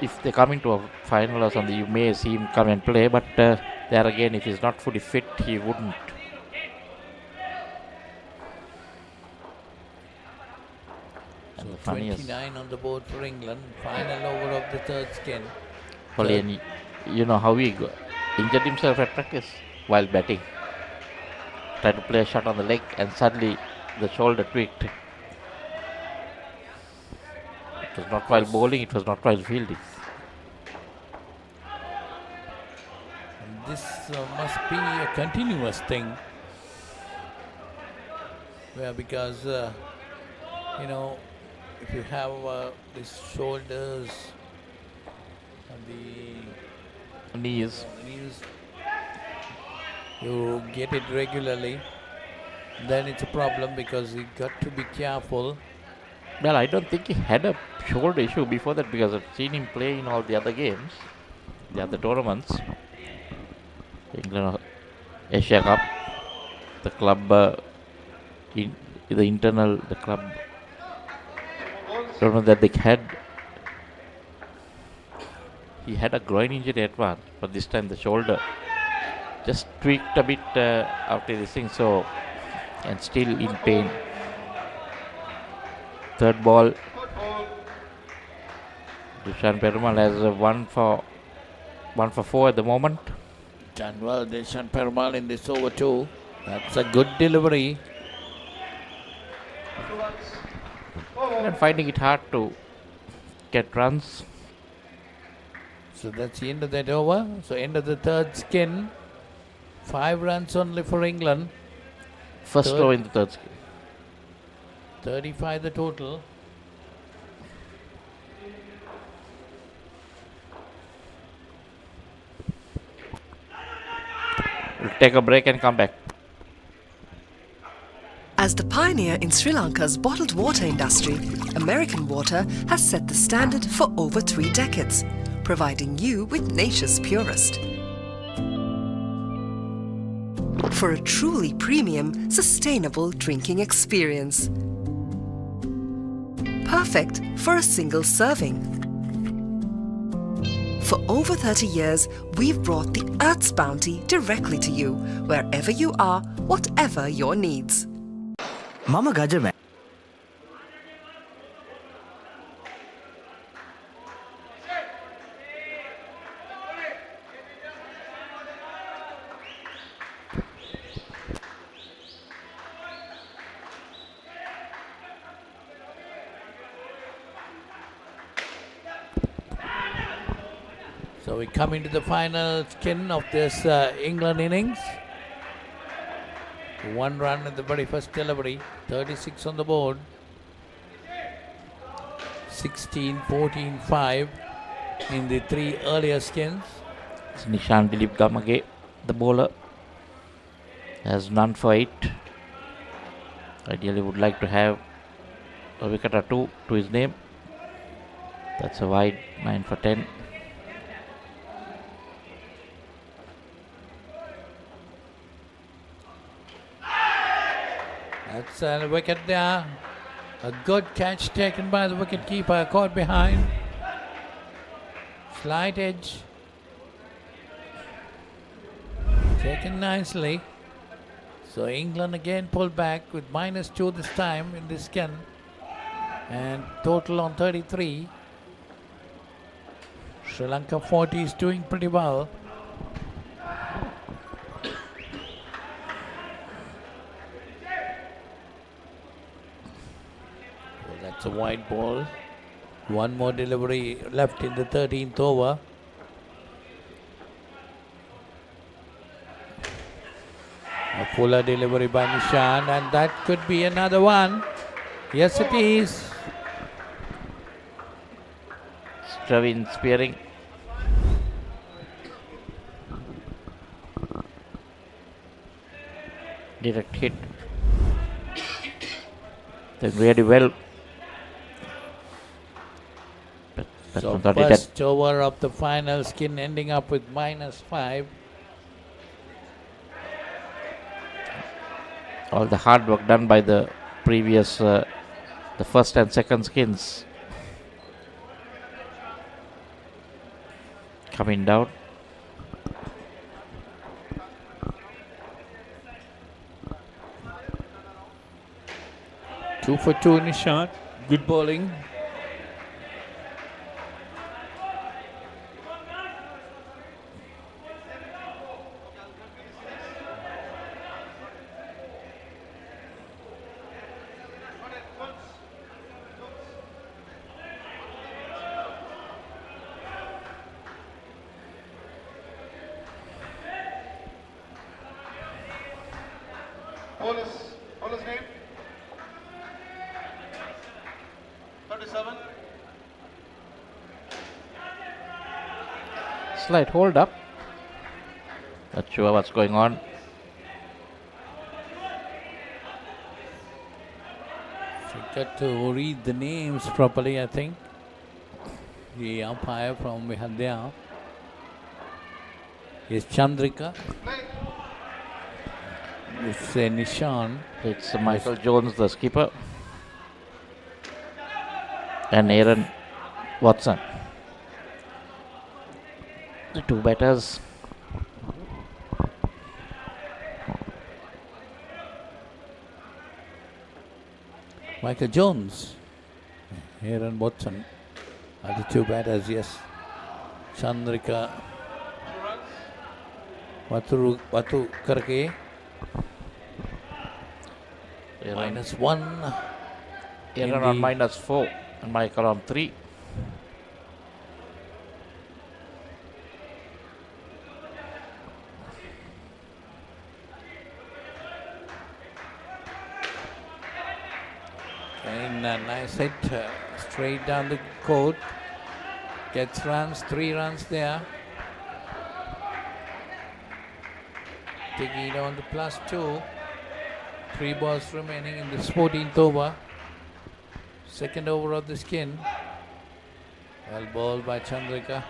if they come into a final or something, you may see him come and play, but there again, if he's not fully fit, he wouldn't. So 29 on the board for England. Final over of the third skin. Only, you know how he injured himself at practice while batting. Tried to play a shot on the leg and suddenly the shoulder tweaked. It was not while bowling, it was not while fielding. And this must be a continuous thing. Well, because, you know, if you have these shoulders and the knees, you get it regularly, then it's a problem because you got to be careful. Well, I don't think he had a shoulder issue before that because I've seen him play in all the other games, the other tournaments. England Asia Cup, the club, the club tournament that they had. He had a groin injury at once, but this time the shoulder just tweaked a bit after this thing, so, and still in pain. Third ball, Dilshan Perumal has 1 for 4 at the moment. Done well, Dilshan Perumal in this over 2. That's a good delivery. And finding it hard to get runs. So that's the end of that over. So end of the third skin. 5 runs only for England. First over in the third skin. 35 the total. We'll take a break and come back. As the pioneer in Sri Lanka's bottled water industry, American Water has set the standard for over 3 decades, providing you with nature's purest. For a truly premium, sustainable drinking experience. Perfect for a single serving. For over 30 years, we've brought the Earth's bounty directly to you, wherever you are, whatever your needs. Mama Gajame. we come into the final skin of this England innings. 1 run in the very first delivery, 36 on the board. 16, 14, 5 in the 3 earlier skins. It's Nishan Dilip Gamage, the bowler, has none for 8. Ideally would like to have a wicket or 2 to his name. That's a wide, 9 for 10. That's a wicket there. A good catch taken by the wicket keeper, caught behind. Slight edge. Taken nicely. So England again pulled back with -2 this time in this skin. And total on 33. Sri Lanka 40 is doing pretty well. Well, that's a wide ball. One more delivery left in the 13th over. A fuller delivery by Nishan, and that could be another one. Yes, it is. Stravin spearing. Direct hit. Did really well. But So first over of the final skin ending up with -5. All the hard work done by the previous, the first and second skins coming down. Two for two in his shot. Good bowling. Bowler's name? 37. Slight hold up. Not sure what's going on. Forgot to read the names properly, I think. The umpire from Vihadya is Chandrika. It's Nishan. It's Michael Jones, the skipper, and Aaron Watson. The two batters. Michael Jones, Aaron Watson are the two batters, yes. Chandrika Vatu Karke. -1. Aaron on -4 and Michael on 3. And a nice hit straight down the court. Gets runs, 3 runs there. Taking it on to +2. 3 balls remaining in this 14th over. Second over of the skin. Well bowled by Chandrika.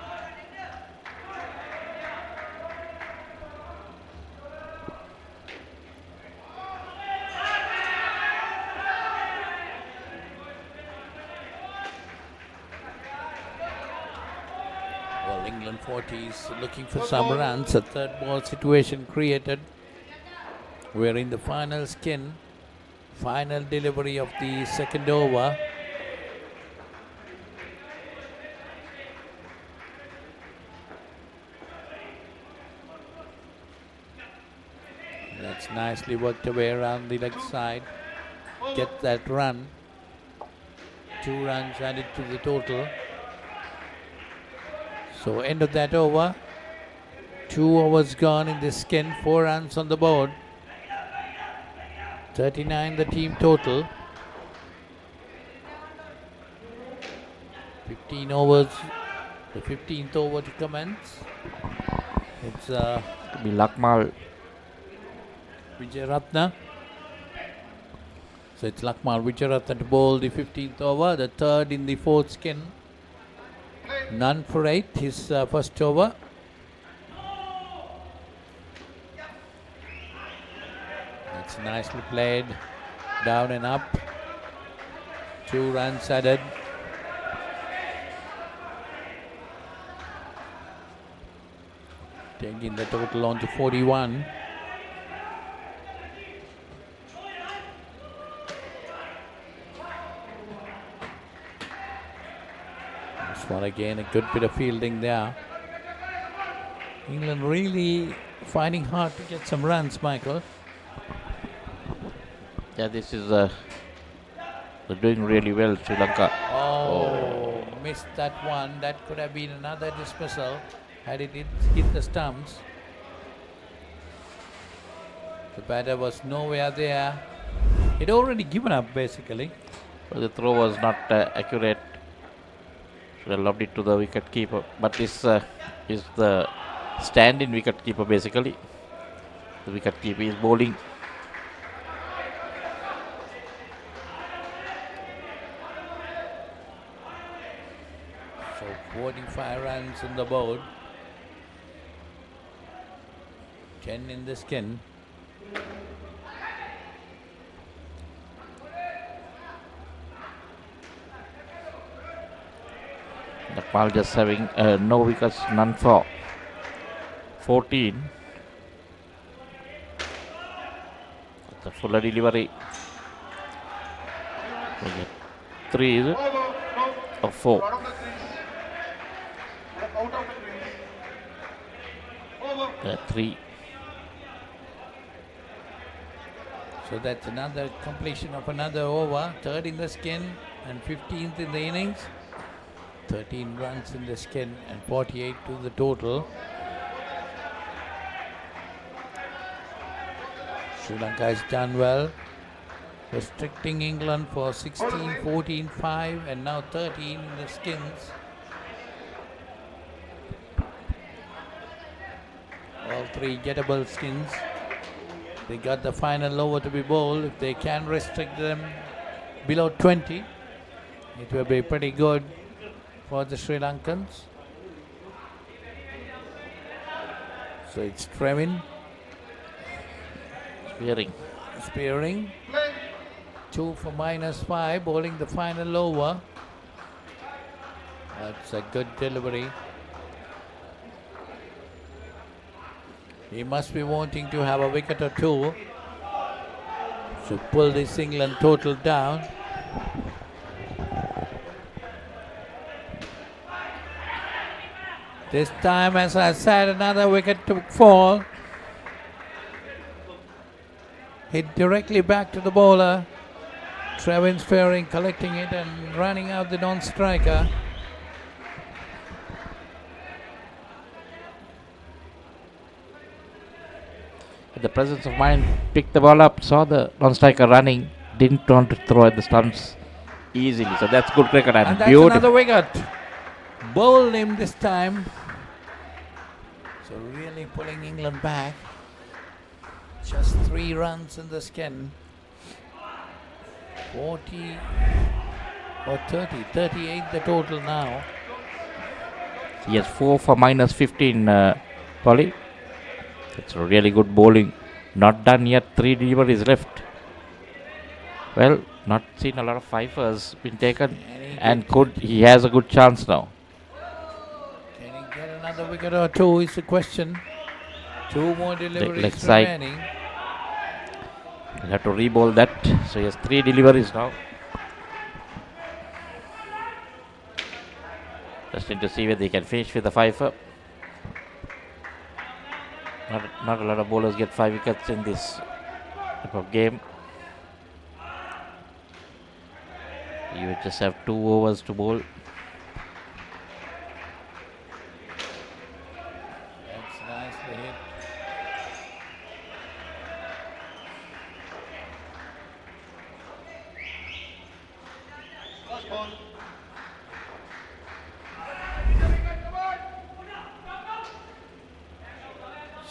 Well, England 40s looking for some runs. A third ball situation created. We're in the final skin. Final delivery of the second over. That's nicely worked away around the leg side. Get that run. 2 runs added to the total. So end of that over. 2 overs gone in the skin, 4 runs on the board. 39 the team total. 15 overs, the 15th over to commence. It's Be Lakmal. Vijayaratna. So it's Lakmal Vijayaratna to bowl the 15th over, the third in the fourth skin. None for 8, his first over. It's nicely played, down and up. 2 runs added. Taking the total on to 41. This one again, a good bit of fielding there. England really finding hard to get some runs, Michael. Yeah, this is they're doing really well, Sri Lanka. Oh, missed that one. That could have been another dismissal had it hit the stumps. The batter was nowhere there. He'd already given up basically. But the throw was not accurate. Should have lobbed it to the wicket keeper. But this is the stand-in wicket keeper basically. The wicket keeper is bowling. So 45 runs on the board. 10 in the skin. Lakmal just having no wickets, none for 14. That's a fuller delivery. 3 is it? Or 4? 3. So that's another completion of another over. Third in the skin and 15th in the innings. 13 runs in the skin and 48 to the total. Sri Lanka has done well, restricting England for 16, 14, 5 and now 13 in the skins. All 3 gettable skins. They got the final over to be bowled. If they can restrict them below 20, it will be pretty good for the Sri Lankans. So it's Trevin. Spearing. 2 for -5, bowling the final over. That's a good delivery. He must be wanting to have a wicket or 2 to pull this England total down. This time, as I said, another wicket to fall. Hit directly back to the bowler. Trevin Spearing collecting it and running out the non-striker. The presence of mind, picked the ball up, saw the non-striker running, didn't want to throw at the stumps easily. So that's good cricket and that's beautiful. Another wicket. Bowled him this time. So really pulling England back. Just 3 runs in the skin. 40 or 30, 38 the total now. Yes, 4 for -15, Polly. It's really good bowling. Not done yet, 3 deliveries left. Well, not seen a lot of fifers been taken, and he has a good chance now. Can he get another wicket or 2 is the question. 2 more deliveries leg side. remaining. He'll have to re-bowl that. So he has 3 deliveries now. Just need to see whether he can finish with the fifer. Not a lot of bowlers get 5 wickets in this type of game. You just have 2 overs to bowl. the hit.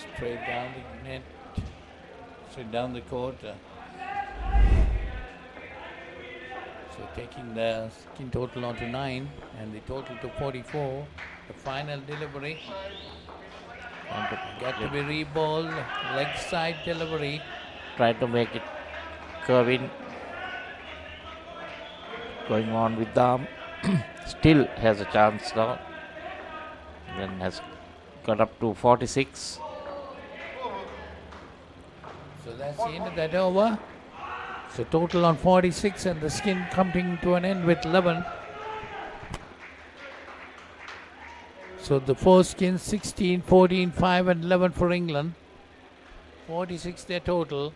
Straight down the net, straight down the court. So taking the skin total on to 9 and the total to 44. The final delivery. Got to be reballed, leg side delivery. Try to make it curving. Going on with the arm. Still has a chance now. Then has got up to 46. So that's the end of that over. So total on 46 and the skin coming to an end with 11. So the four skins 16, 14, 5 and 11 for England. 46 their total.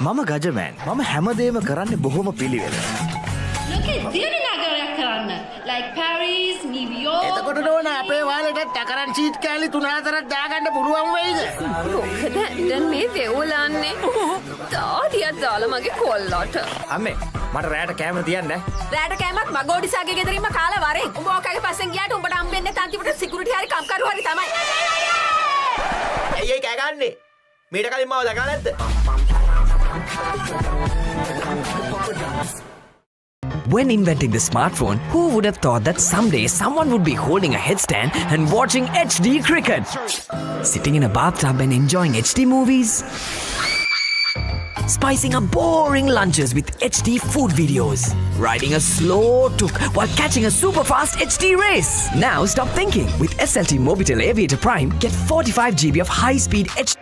මම ගජමෑන් මම හැමදේම කරන්න බොහොම පිළිවෙල. Look at දියුණු නගරයක් කරන්න. Like Paris, New York. එතකොට නෝන අපේ වාලට තකරන් සීට් කෑලි 3-4ක් දාගන්න පුළුවන් වෙයිද? මොකද දැන් මේ වෙවුලන්නේ තාඩියක් දාලා මගේ කොල්ලට. අම්මේ මට රෑට කෑම තියන්න. රෑට කෑමක් මගෝඩිසාගේ ගෙදරින්ම කාලා වරෙන්. උඹ ඔකගේ පස්සෙන් ගියාට උඹට හම්බෙන්නේ තන්තිමට සිකියුරිටි හරි කම්කරු හරි තමයි. ඇයි කෑ ගන්නේ? මීට කලින් මාව දැකලා නැද්ද? When inventing the smartphone, who would have thought that someday someone would be holding a headstand and watching HD cricket? Sitting in a bathtub and enjoying HD movies? Spicing up boring lunches with HD food videos? Riding a slow tuk while catching a super fast HD race? Now stop thinking. With SLT Mobitel Aviator Prime, get 45 GB of high-speed HD.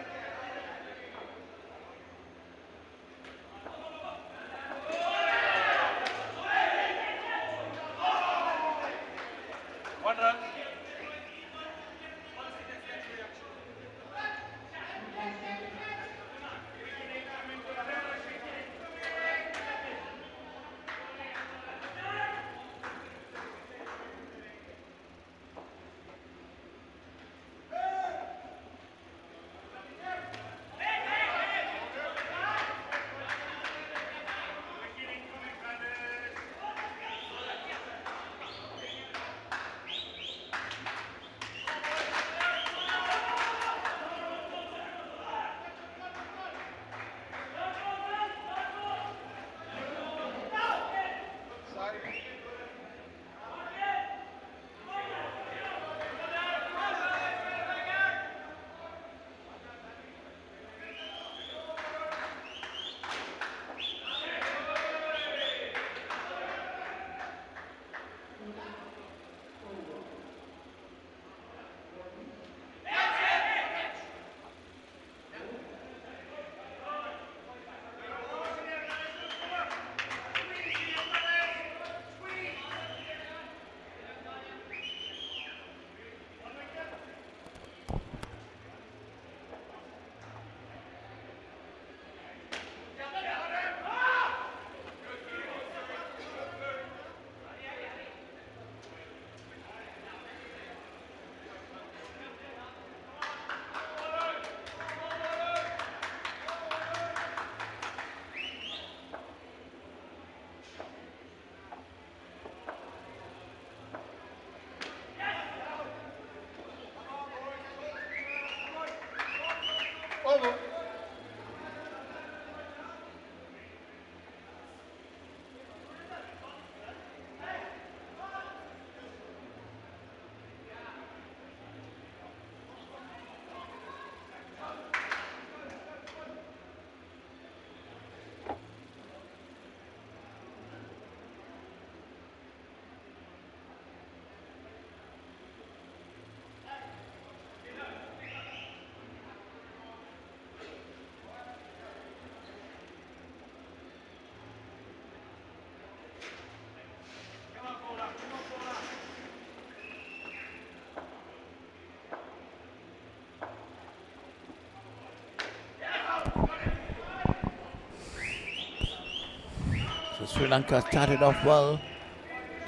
So Sri Lanka started off well.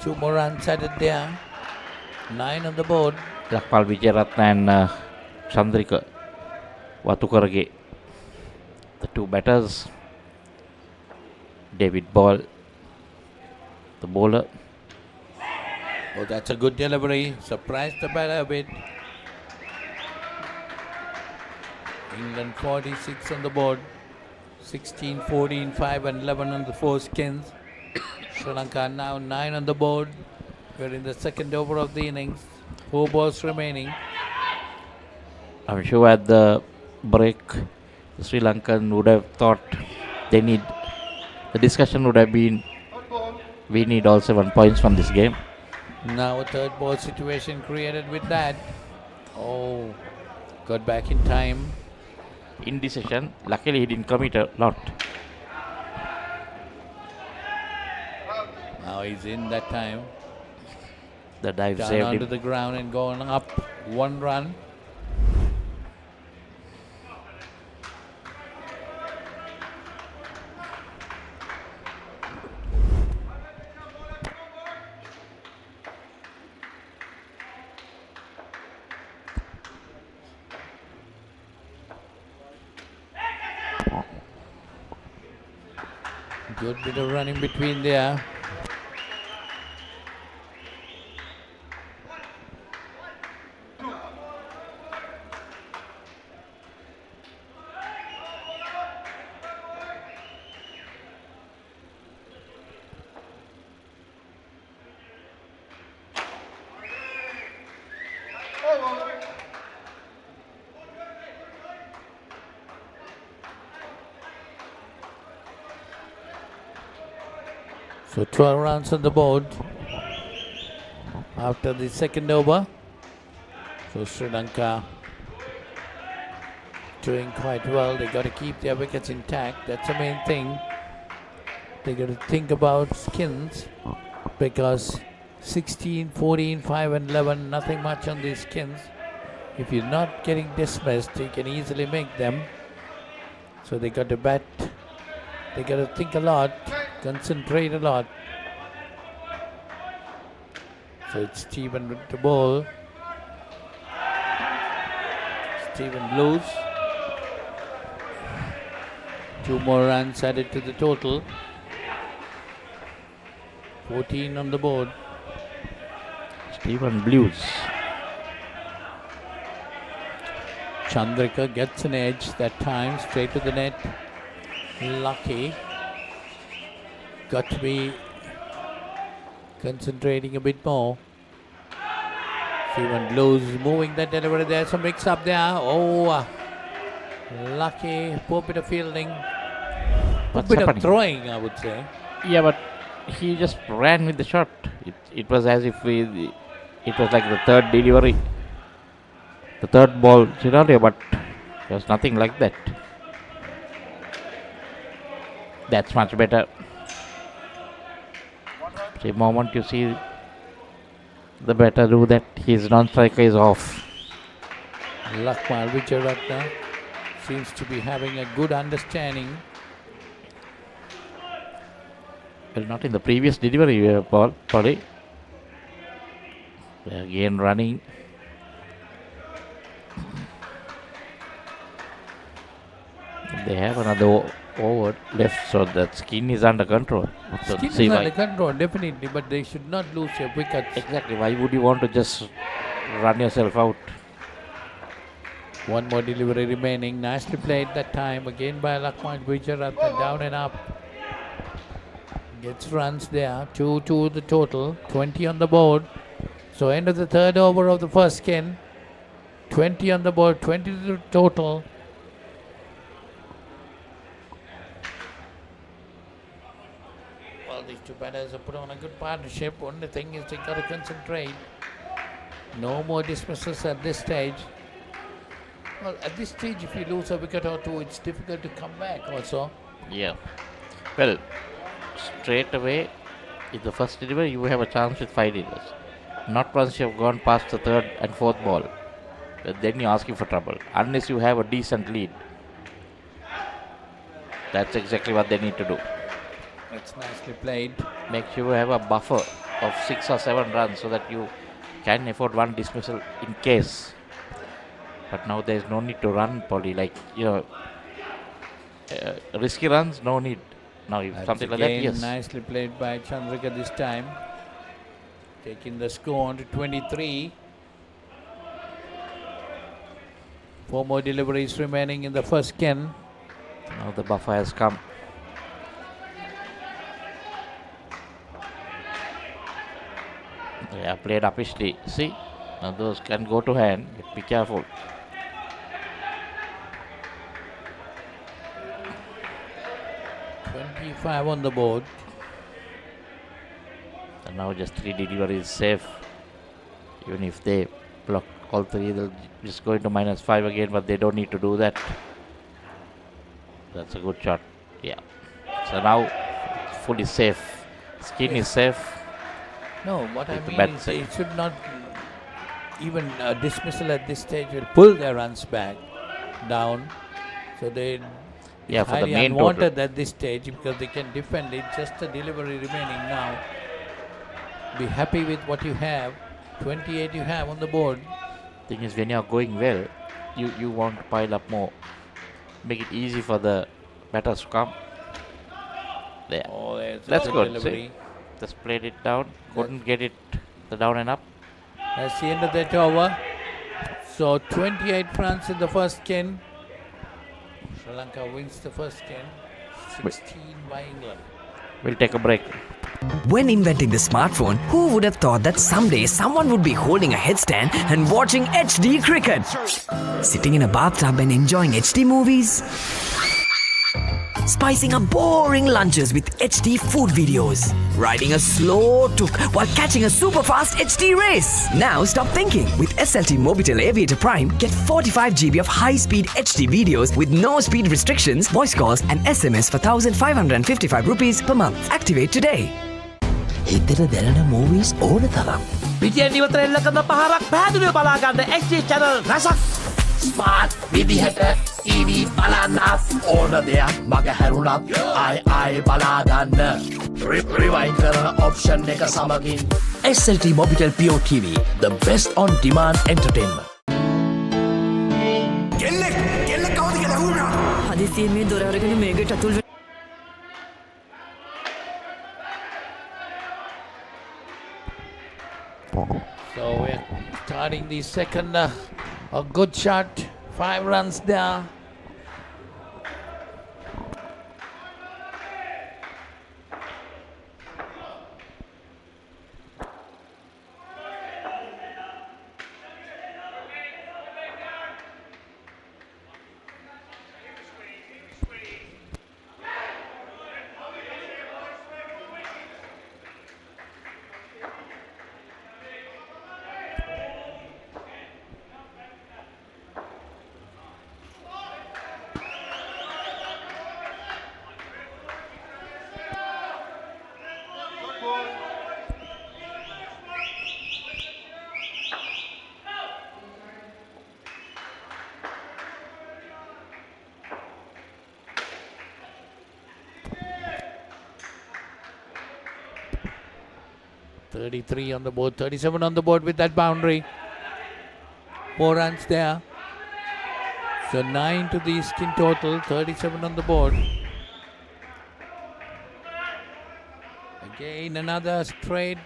2 more runs added there. 9 on the board. Lakpal Vijayaratna and Chandrika Watukarage, the two batters. David Ball, the bowler. Oh, that's a good delivery. Surprised the batter a bit. England 46 on the board. 16, 14, 5 and 11 on the 4 skins. Sri Lanka now 9 on the board. We're in the second over of the innings. 4 balls remaining. I'm sure at the break, Sri Lankan would have thought they need, the discussion would have been, we need all 7 points from this game. Now a third ball situation created with that. Oh, got back in time. Indecision. Luckily he didn't commit a lot. Now he's in that time. The dive Down saved onto him. the ground and going up 1 run. Good bit of running between there. So 12 runs on the board after the second over. So Sri Lanka doing quite well. They got to keep their wickets intact. That's the main thing. They got to think about skins because 16, 14, 5 and 11, nothing much on these skins. If you're not getting dismissed, you can easily make them. So they got to bat. They got to think a lot, concentrate a lot. So it's Stephen with the ball. Stephen blows. 2 more runs added to the total. 14 on the board. Stephen blues. Chandrika gets an edge that time, straight to the net. Lucky. Got to be concentrating a bit more. Stephen Blues moving that delivery. There's some mix up there. Oh, Lucky. Poor bit of fielding. What's Poor bit happening? of throwing, I would say. Yeah, but he just ran with the shot. It was as if it was like the third delivery, the third ball scenario, but there's nothing like that. That's much better. The moment you see the batter do that, his non-striker is off. Lakmal Vijayaratna seems to be having a good understanding. Well, not in the previous delivery, Polly. Again running. They have another over left, so that skin is under control. So Skin see is why- under control, definitely, but they should not lose their wickets. Exactly. Why would you want to just run yourself out? 1 more delivery remaining. Nicely played that time. Again by Lakmal Vijayaratna. Down and up. Gets runs there. 2 the total. 20 on the board. So end of the third over of the first skin. 20 on the board. 20 the total. Well, these two batters have put on a good partnership. Only thing is they got to concentrate. No more dismisses at this stage. Well, at this stage, if you lose a wicket or two, it's difficult to come back also. Yeah. Well, straight away, in the first delivery, you have a chance with 5 deliveries. Not once you have gone past the third and fourth ball. Then you're asking for trouble. Unless you have a decent lead. That's exactly what they need to do. That's nicely played. Make sure you have a buffer of 6 or 7 runs so that you can afford one dismissal in case. But now there's no need to run, Polly. Like, risky runs, no need. Now, if That's something like that, yes. Nicely played by Chandrika this time. Taking the score on to 23. 4 more deliveries remaining in the first skin. Now the buffer has come. Yeah, played uppishly. See, now those can go to hand. Be careful. $25 on the board. And now just 3 deliveries safe. Even if they block all 3, they'll just go into -5 again, but they don't need to do that. That's a good shot. Yeah. So now it's fully safe. Skin is safe. No, what I With the mean bat is safe. it should not even dismissal at this stage will pull their runs back down. So they Yeah, for the highly main unwanted total. at this stage because they can defend it. Just a delivery remaining now. Be happy with what you have. 28 you have on the board. Thing is, when you are going well, you want to pile up more. Make it easy for the batters to come. There. Oh, there's a That's good. delivery. See? Just played it down. Couldn't get it the down and up. That's the end of that over. So 28 runs in the first skin. Sri Lanka wins the first skin. 16 by England. We'll take a break. When inventing the smartphone, who would have thought that someday someone would be holding a headstand and watching HD cricket? Sitting in a bathtub and enjoying HD movies? Spicing up boring lunches with HD food videos. Riding a slow tuk while catching a super fast HD race. Now stop thinking. With SLT Mobitel Aviator Prime, get 45 GB of high-speed HD videos with no speed restrictions, voice calls and SMS for 1,555 rupees per month. Activate today. හිතට දැනෙන movies ඕන තරම්. පිටියෙන් ඉවතර එල්ල කරන පහරක් පැහැදිලිව බලා ගන්න HD channel රසක්. ස්මාර්ට් විදිහට TV බලන්නත් ඕන දෙයක් මග හැරුණත් ආයි බලා ගන්න. Rewind කරන option එක සමගින් SLT Mobitel Pure TV, the best on demand entertainment. හදිසියෙන් මේ දොර අරගෙන මේකට ඇතුල් So we're starting the second, a good shot, 5 runs there. .33 on the board, 37 on the board with that boundary. 4 runs there. So 9 to the skin total, 37 on the board. Again another straight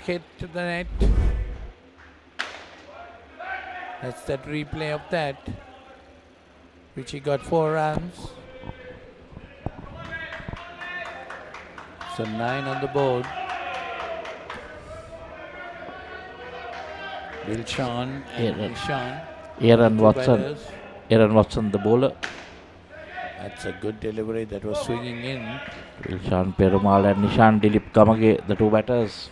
hit to the net. That's that replay of that, which he got 4 runs. So 9 on the board. Dilshan and Nishan. Aaron two Watson. batters. Aaron Watson, the bowler. That's a good delivery that was swinging in. Dilshan Perumal and Nishan Dilip Kamage, the 2 batters.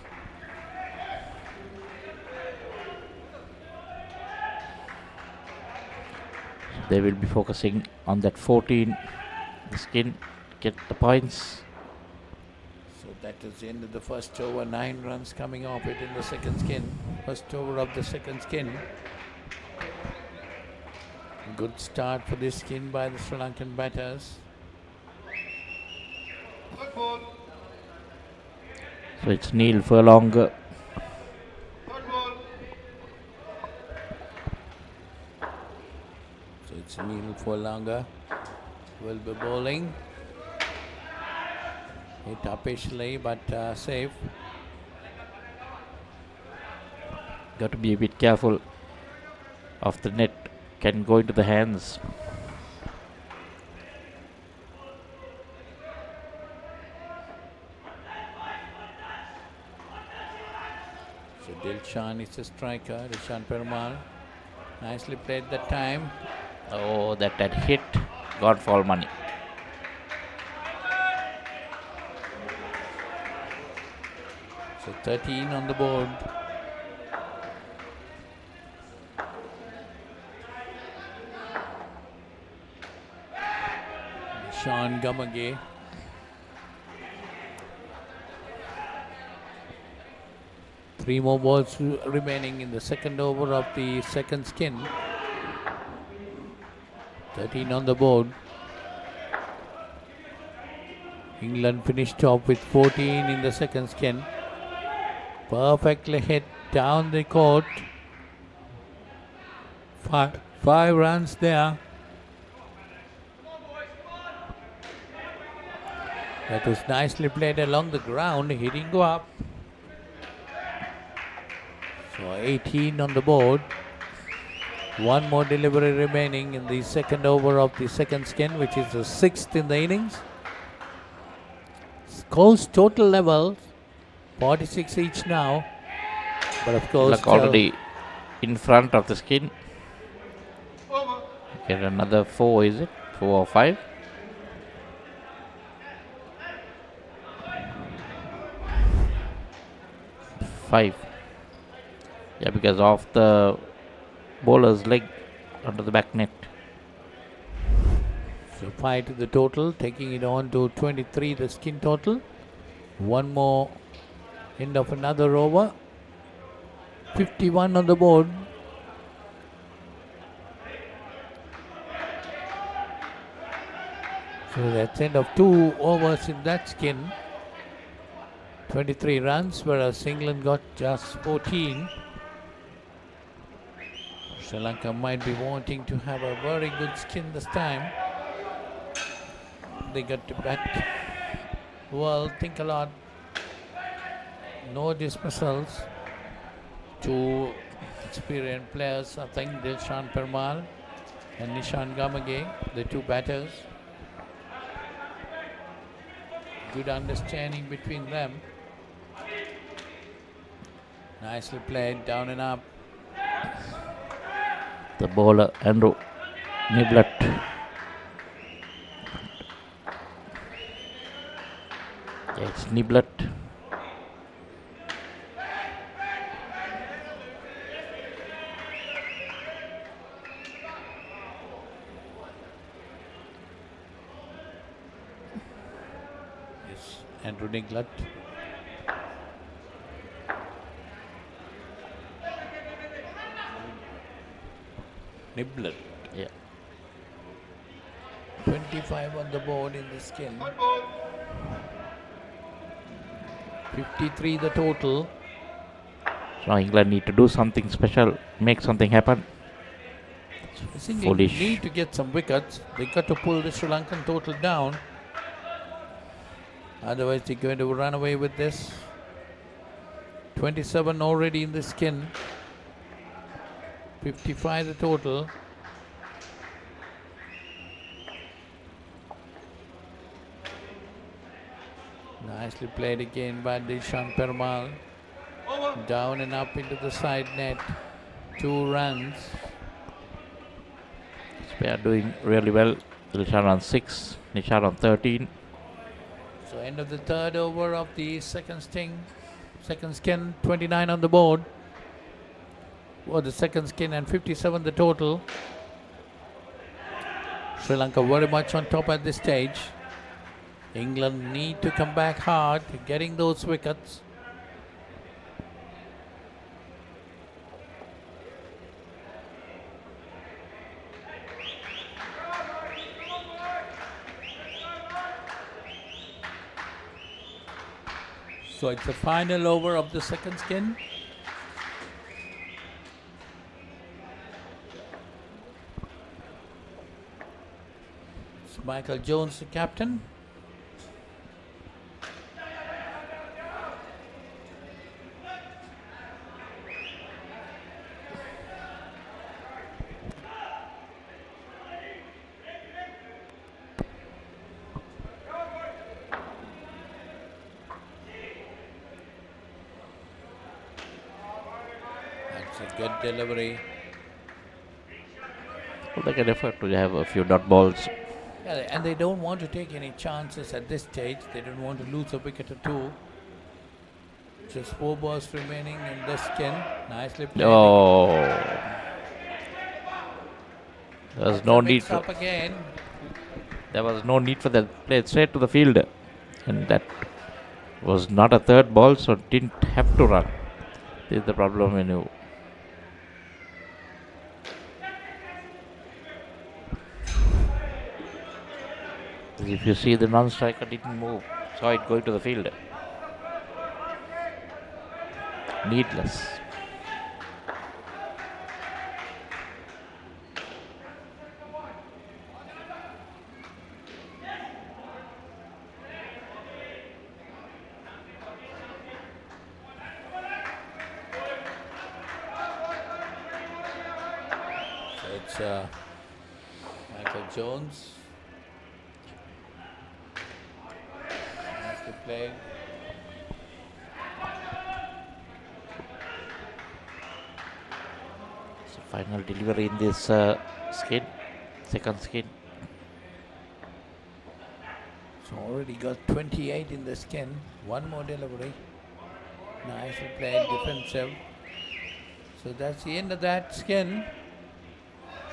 They will be focusing on that 14 the skin, get the points. So that is the end of the first over. 9 runs coming off it in the second skin. First over of the second skin. Good start for this skin by the Sri Lankan batters. So it's Neil Furlong. So it's Neil Furlong will be bowling. Hit uppishly but safe. Got to be a bit careful of the net, can go into the hands. So Dilshan is a striker, Dilshan Perumal. Nicely played that time. Oh, that hit, gone for all money. So 13 on the board. Sean Gamage. Three more balls remaining in the second over of the second skin. 13 on the board. England finished off with 14 in the second skin. Perfectly hit down the court. Five runs there. That was nicely played along the ground. He didn't go up. So 18 on the board. One more delivery remaining in the second over of the second skin, which is the sixth in the innings. Scores total level 46 each now. But of course, Like already in front of the skin. Get another 4, is it? 4 or 5? Five. Yeah, because of the bowler's leg under the back net. So 5 to the total, taking it on to 23 the skin total. One more end of another over. 51 on the board. So that's end of 2 overs in that skin. 23 runs, whereas England got just 14. Sri Lanka might be wanting to have a very good skin this time. They got to bat well, think a lot. No dismissals. Two experienced players, I think Dilshan Perumal and Nishan Gamage, the two batters. Good understanding between them. Nicely played, down and up. The bowler Andrew Niblett. It's Niblett. Yes, Andrew Niblett. Niblett. Yeah. 25 on the board in the skin. 53 the total. So England need to do something special, make something happen. I think Foolish. they need to get some wickets. They got to pull the Sri Lankan total down. Otherwise they're going to run away with this. 27 already in the skin. 55 the total. Nicely played again by Dilshan Perumal. Down and up into the side net. 2 runs. They are doing really well. Dilshan on 6, Nishan on 13. So end of the third over of the second skin, 29 on the board. For the second skin and 57 the total. Sri Lanka very much on top at this stage. England need to come back hard, getting those wickets. So it's the final over of the second skin. It's Michael Jones, the captain. That's a good delivery. Well, they can afford to have a few dot balls. Yeah, and they don't want to take any chances at this stage. They don't want to lose a wicket or two. Just 4 balls remaining in the skin. Nicely played. Oh, there was no need Up again. There was no need for that. Play straight to the field, and that was not a third ball, so didn't have to run. This is the problem when you. If you see the non-striker didn't move, saw it going to the field. Needless. So it's Michael Jones. Nicely played. So final delivery in this skin, second skin. So already got 28 in the skin. One more delivery. Nicely played, defensive. So that's the end of that skin.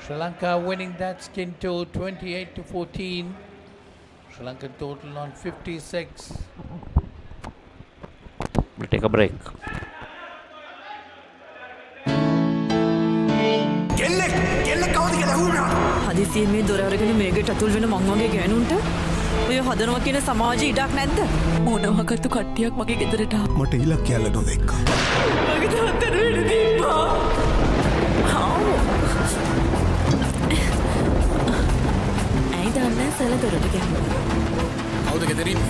Sri Lanka winning that skin to 28-14. Sri Lanka total on 56. We'll take a break. හදිසියෙන් මේ දොර අරගෙන මේකට ඇතුල් වෙන මං වගේ ගෑනුන්ට ඔය හදනවා කියන සමාජයේ ඉඩක් නැද්ද? මොනවාකටද කට්ටියක් මගේ ගෙදරට මට ඉලක්කය ඇල්ල නොදෙක්කා. මගේ තාත්තට වෙන්න දීපා. ඇයි දන්නේ සල දොරට ගියා. කවුද ගෙදරින්?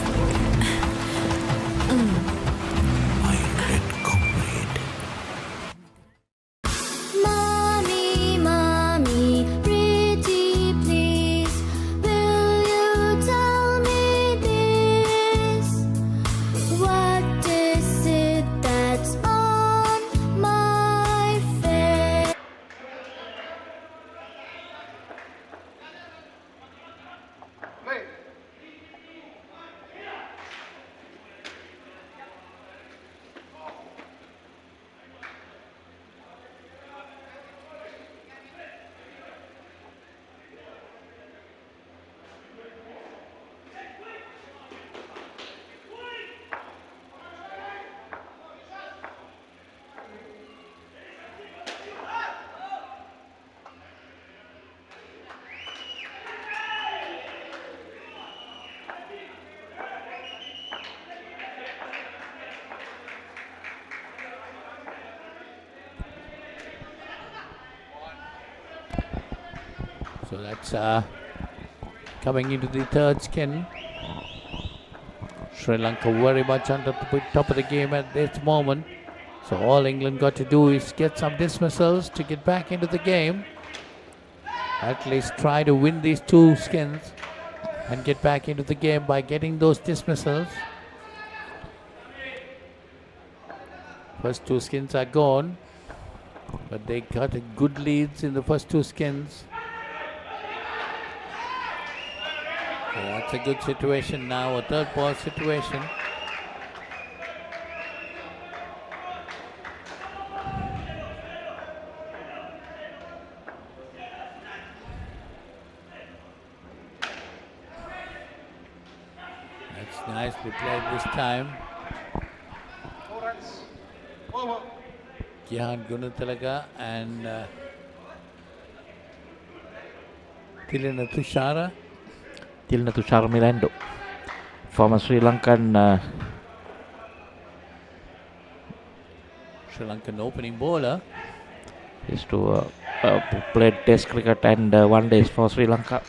So that's coming into the third skin. Sri Lanka very much on the top of the game at this moment. So all England got to do is get some dismissals to get back into the game. At least try to win these 2 skins and get back into the game by getting those dismissals. First 2 skins are gone, but they got a good leads in the first 2 skins. So that's a good situation now, a third ball situation. That's nicely played this time. Kihan Gunatalaga and Tilina Tushara. Tilna Tushar Mirando, former Sri Lankan Sri Lankan opening bowler. Is to play Test cricket and one days for Sri Lanka.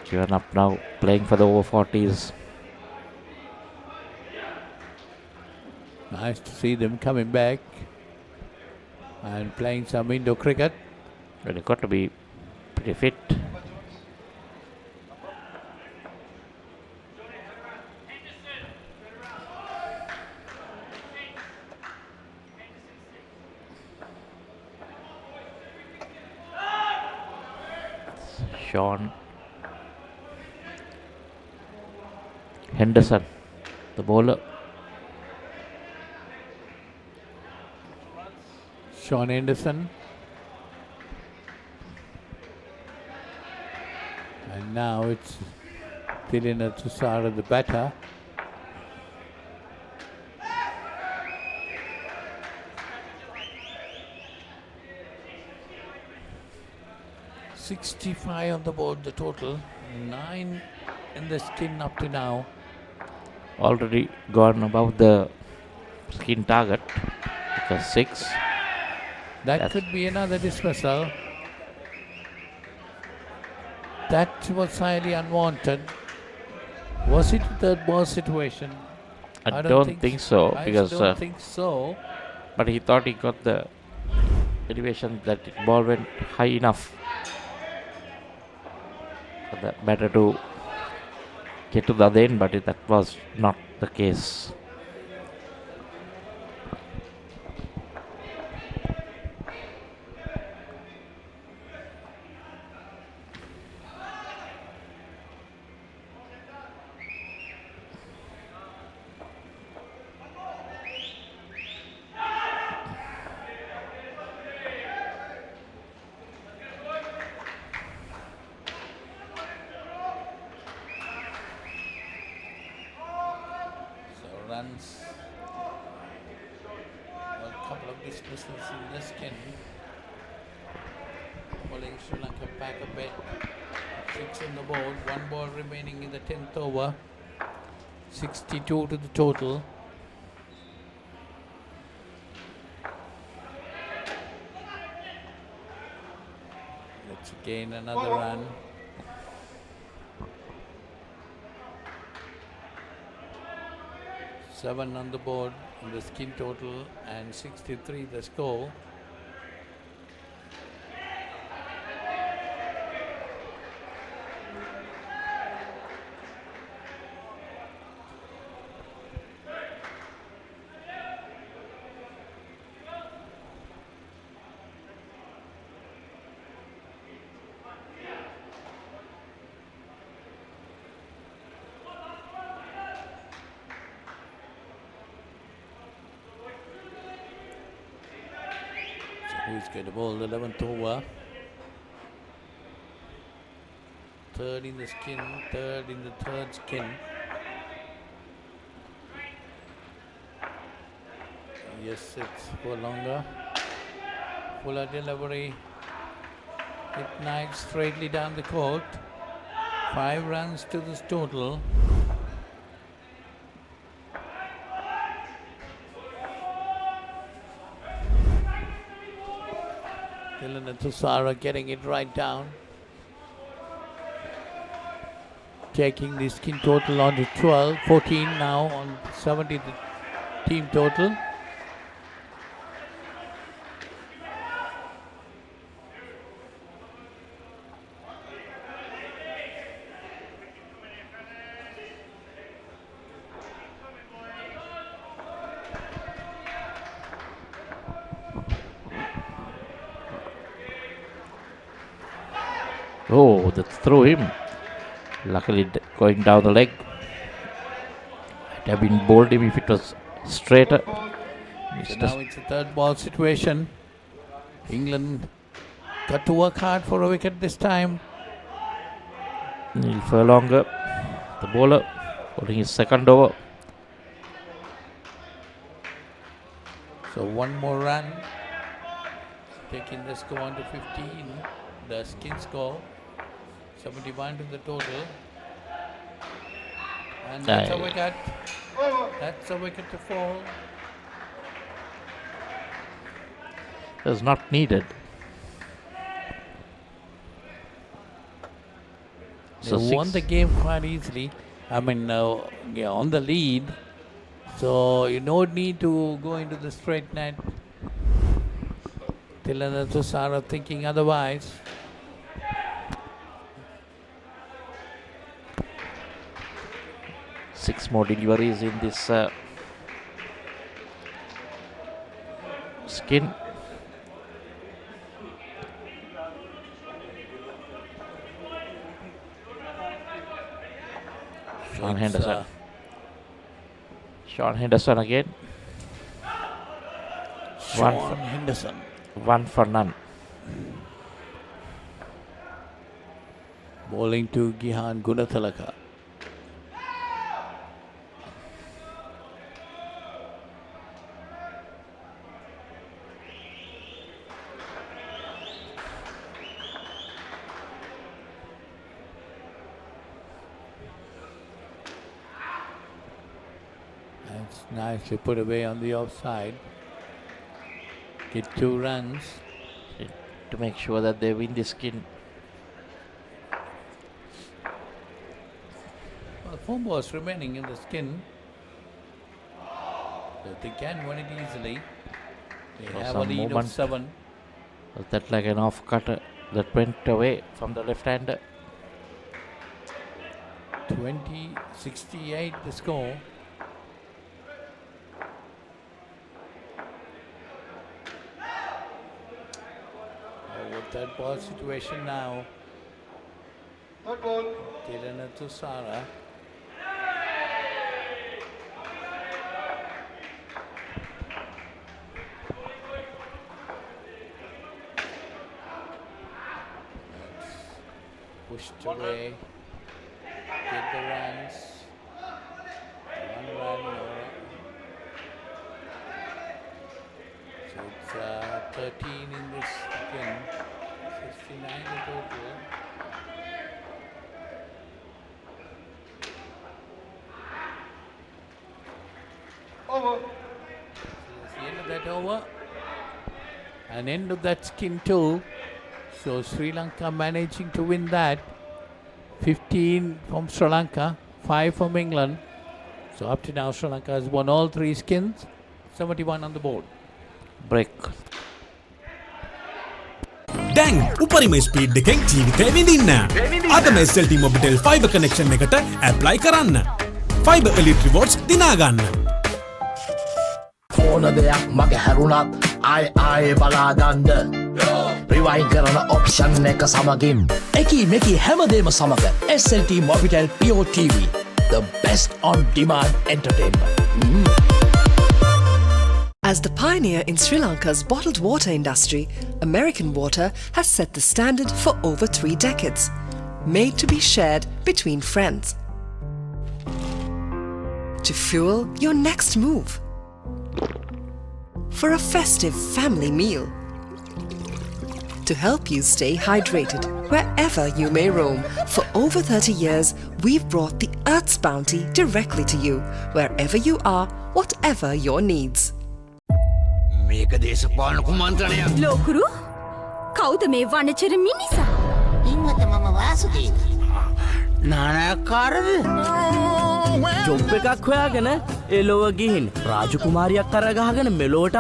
Given up now, playing for the over 40s. Nice to see them coming back and playing some Indo cricket. But they've got to be pretty fit. Sean Henderson, the bowler. Sean Henderson. And now it's Tilina Tusara, the batter. $65 on the board, the total. 9 in the skin up to now. Already gone above the skin target. Because 6. That could be another dismissal. That was highly unwanted. Was it a third ball situation? I don't think so. Because don't think so. But he thought he got the elevation that the ball went high enough for the batter to get to the other end, but that was not the case. Runs. A couple of dismissals in the skin. Pulling Sri Lanka back a bit. 6 on the board. 1 ball remaining in the 10th over. 62 to the total. Let's gain another run. Seven on the board in the skin total and 63 the score. Who's going to bowl the 11th over? Third in the skin, third in the third skin. Yes, it's for longer. Fuller delivery. Hit knife straightly down the court. 5 runs to this total. Dylan and Tusara getting it right down. Taking the skin total on to 12, 14 now on 70 the team total. Oh, that's through him. Luckily going down the leg. It have been bowled him if it was straighter. So now it's a third ball situation. England got to work hard for a wicket this time. Neil Furlonger, the bowler, bowling his second over. So 1 more run. Taking the score on to 15. The skin score. 71 to the total. And that's a wicket. That's a wicket to fall. is not needed. They won the game quite easily. I mean, on the lead. So you no need to go into the straight net. Tilana Tussara thinking otherwise. 6 more deliveries in this skin. Sean Henderson. Sean Henderson again. Sean Henderson. 1 for none. Bowling to Gihan Gunathalaka. That's nicely put away on the offside. Get 2 runs. To make sure that they win the skin. Well, 4 balls remaining in the skin. So they can win it easily. They have a lead of 7. Was that like an off cutter that went away from the left hander? 20-68 the score. Third ball situation now. Third ball. Tilana Tussara. Pushed away. Get the runs. 1 run. So it's 13 in this game. 69 in total. Over. So that's the end of that over. And end of that skin too. So Sri Lanka managing to win that. 15 from Sri Lanka, 5 from England. So up to now Sri Lanka has won all 3 skins. 71 on the board. Break. දැන් උපරිම speed එකෙන් ජීවිතය විඳින්න. අදම SLT Mobitel Fiber Connection එකට apply කරන්න. Fiber Elite Rewards දිනා ගන්න. ඕන දෙයක් මගේ හැරුණත් ආයේ බලා ගන්න. රිවයින් කරන ඔප්ෂන් එක සමගින් එකී මේකී හැමදේම සමග SLT Mobitel Pure TV, the best on demand entertainment. As the pioneer in Sri Lanka's bottled water industry, American Water has set the standard for over 3 decades, made to be shared between friends. To fuel your next move. For a festive family meal. To help you stay hydrated wherever you may roam. For over 30 years, we've brought the Earth's bounty directly to you, wherever you are, whatever your needs. මේක දේශපාලන කුමන්ත්‍රණයක්. ලෝකුරු කවුද මේ වනචර මිනිසා? ඉන්නත මම Vasudeva. නානකාරද? Job එකක් හොයාගෙන එලොව ගිහින් රාජකුමාරියක් කරගහගෙන මෙලොවට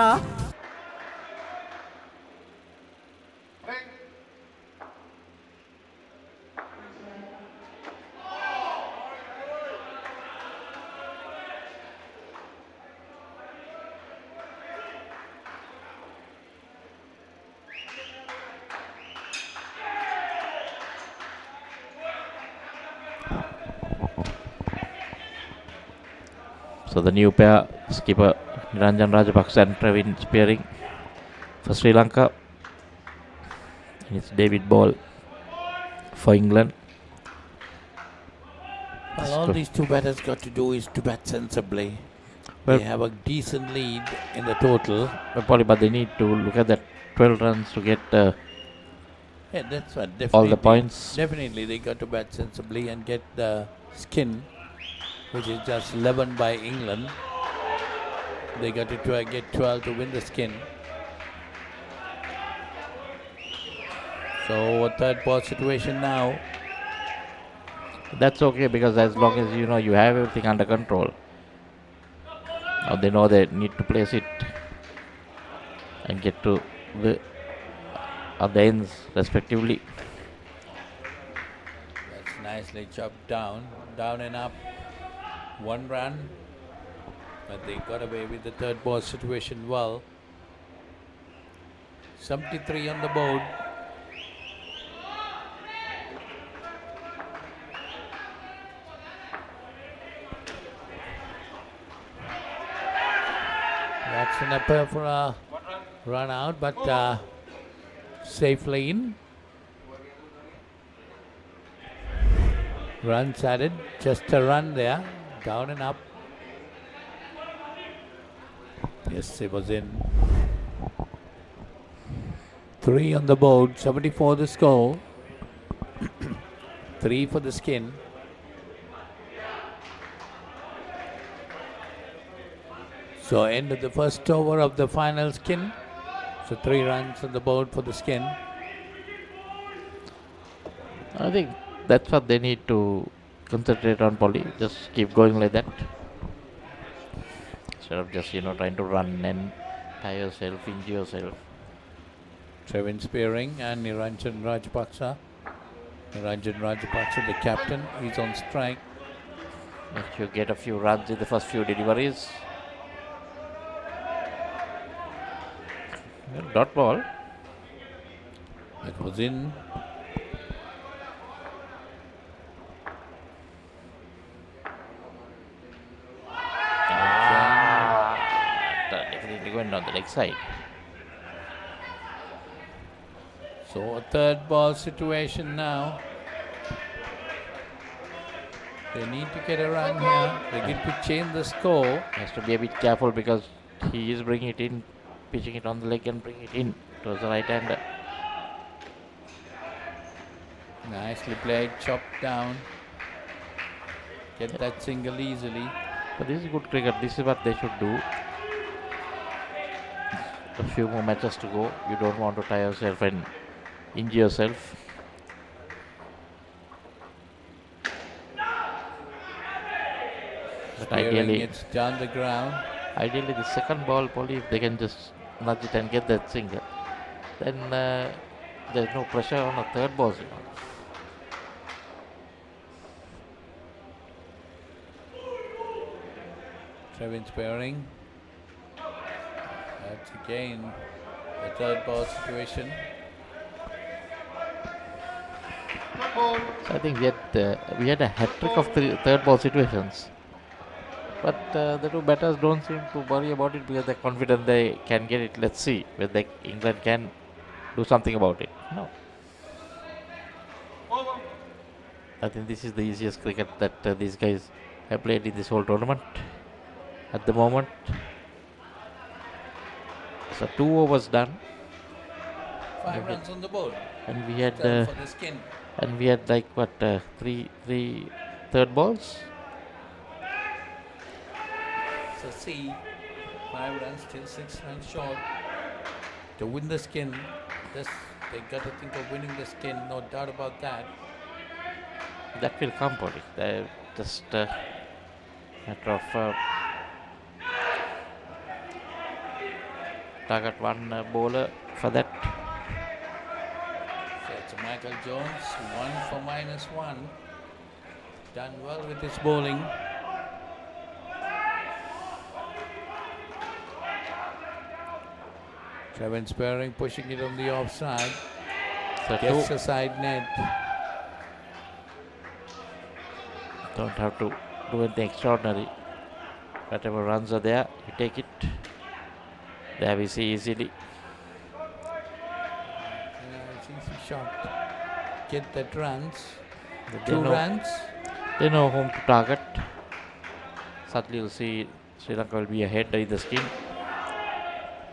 So the new pair, skipper Niranjan Rajapaksa and Pravin spearing for Sri Lanka. And it's David Ball for England. Well, all these 2 batters got to do is to bat sensibly. Well, they have a decent lead in the total. Probably, but they need to look at that 12 runs to get Yeah, that's what. Definitely, all the points. Definitely, they got to bat sensibly and get the skin, which is just 11 by England. They got to try get 12 to win the skin. So a third ball situation now. That's okay because as long as you know you have everything under control. Now they know they need to place it and get to the other ends respectively. That's nicely chopped down and up. 1 run, but they got away with the third ball situation well. 73 on the board. That's an upper for a run out, but safely in. Runs added, just a run there, down and up. Yes, it was in. 3 on the board, 74 the score. 3 for the skin. So end of the first over of the final skin. So 3 runs on the board for the skin. I think that's what they need to concentrate on, Polly. Just keep going like that. Instead of just, trying to run and tie yourself, injure yourself. Trevin Spearing and Niranjan Rajapaksa. Niranjan Rajapaksa, the captain, is on strike. Make sure you get a few runs in the first few deliveries. Dot ball. It was in. Definitely going on the leg side. So a third ball situation now. They need to get a run here. They get to change the score. Has to be a bit careful because he is bringing it in, pitching it on the leg and bringing it in towards the right hander. Nicely played, chopped down. Get that single easily. But this is good cricket. This is what they should do. A few more matches to go. You don't want to tie yourself and injure yourself. But ideally, it's down the ground. Ideally, the second ball, probably if they can just nudge it and get that single, then there's no pressure on a third ball. Trevin Spearing. That's again the third ball situation. So I think we had a hat-trick of third ball situations. But the two batters don't seem to worry about it because they're confident they can get it. Let's see whether England can do something about it. No. I think this is the easiest cricket that these guys have played in this whole tournament at the moment. So 2 overs done. 5 runs on the board. And we had for the skin. and we had like what three third balls. So see, 5 runs, still 6 runs short. To win the skin, they got to think of winning the skin, no doubt about that. That will come, Polly. They're just a matter of target one bowler for that. So it's Michael Jones, 1 for -1. Done well with his bowling. Trevin Spearing pushing it on the offside. So gets a side net. Don't have to do anything extraordinary. Whatever runs are there, you take it. There we see easily. It's easy shot. Get that runs. They 2 know- runs. They know whom to target. Suddenly you'll see Sri Lanka will be ahead in the skin.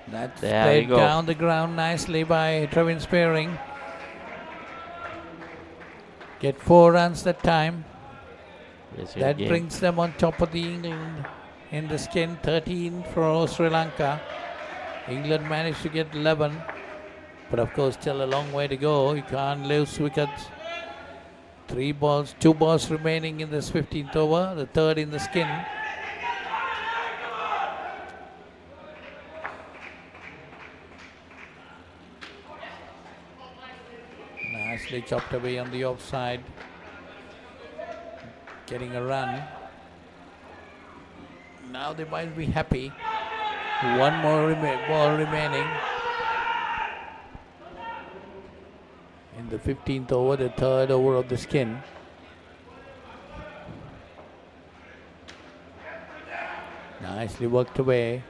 That's There we played go. down the ground nicely by Trevin Spearing. Get 4 runs that time. Yes, That game. brings them on top of the England in the skin. 13 for Sri Lanka. England managed to get 11. But of course, still a long way to go. You can't lose wickets. 2 balls remaining in this 15th over, the third in the skin. Nicely chopped away on the offside. Getting a run. Now they might be happy. One more ball remaining. In the 15th over, the third over of the skin. Nicely worked away.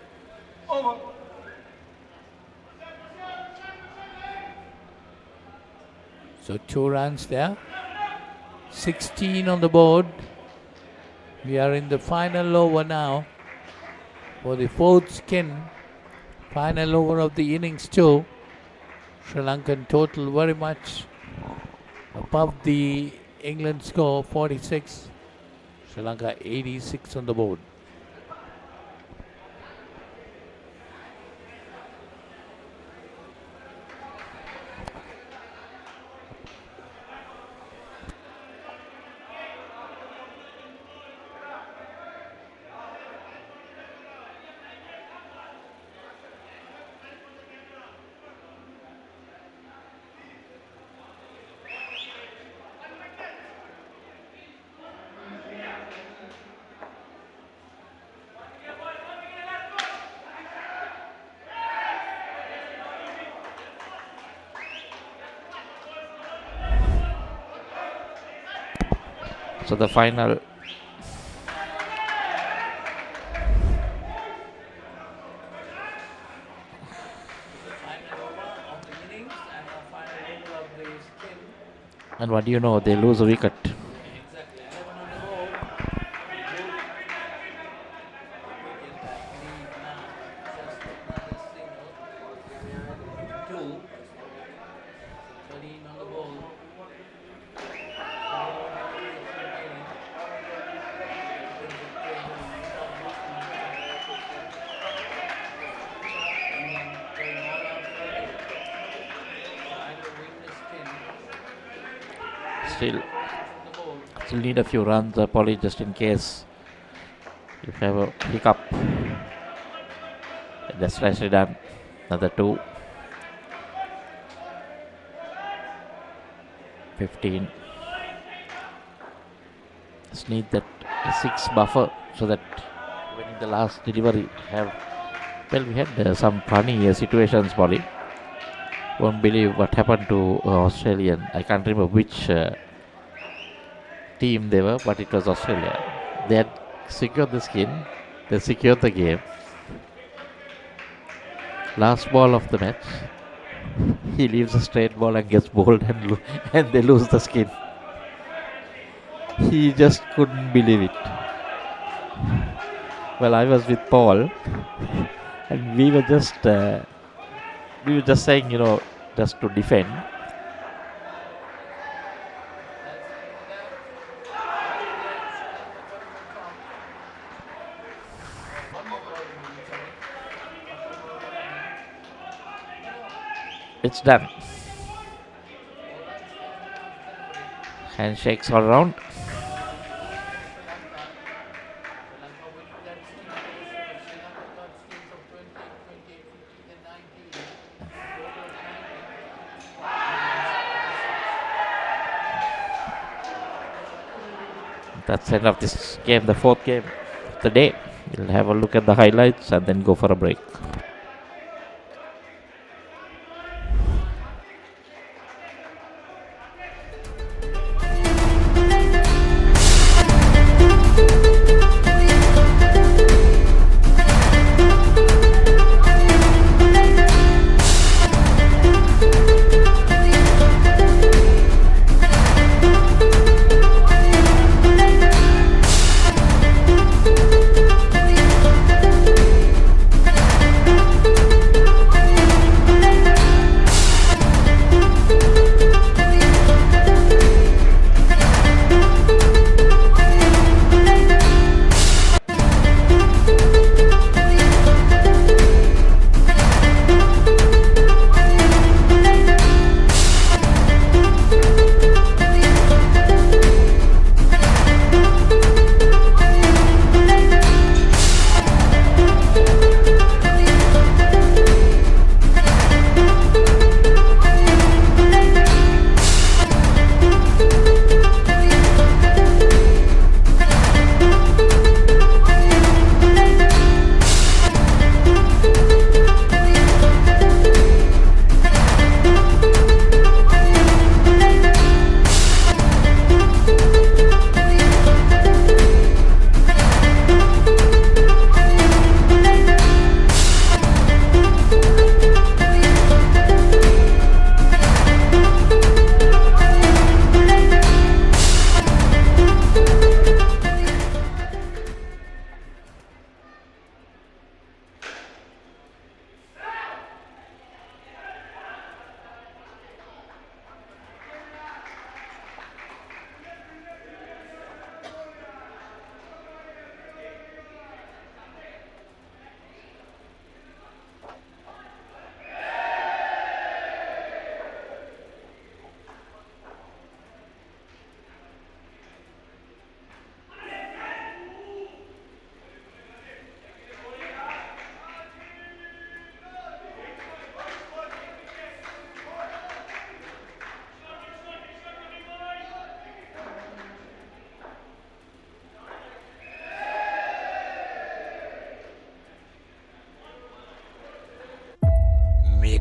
So 2 runs there. 16 on the board. We are in the final over now for the 4th skin. Final over of the innings too. Sri Lankan total very much above the England score, 46. Sri Lanka 86 on the board. So the final and what do you know, they lose a wicket. Still need a few runs, Polly, just in case you have a hiccup. That's nicely done. Another 2. 15. Just need that 6 buffer so that when in the last delivery we had some funny situations, Polly. Won't believe what happened to Australian. I can't remember which team they were, but it was Australia. They had secured the skin. They secured the game. Last ball of the match, he leaves a straight ball and gets bowled and they lose the skin. He just couldn't believe it. Well, I was with Paul and we were just saying, just to defend. It's done. Handshakes all around. That's the end of this game, the 4th game of the day. We'll have a look at the highlights and then go for a break.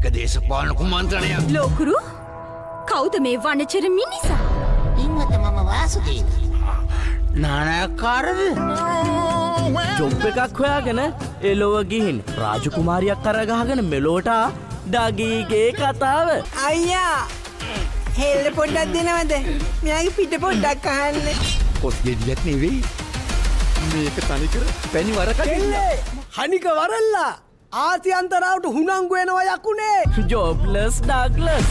මේක දේශපාලන කුමන්ත්‍රණයක්. ලෝකුරු කවුද මේ වනචර මිනිසා? ඉන්නත මම Vasudeva. නානයක්කාරද? Job එකක් හොයාගෙන එලොව ගිහින් රාජකුමාරියක් කරගහගෙන මෙලෝට ඩගීගේ කතාව. අයියා හෙල්ල පොඩ්ඩක් දෙනවද? මෙයාගේ පිට පොඩ්ඩක් අහන්න. කොස් ගෙඩියක් නෙවෙයි. මේක තනිකර පැණි වරකඩිල්ල. හනික වරල්ලා ආසියන්තරාවට හුනංගු වෙනවා යකුනේ. ජොබ්ලස් Douglas.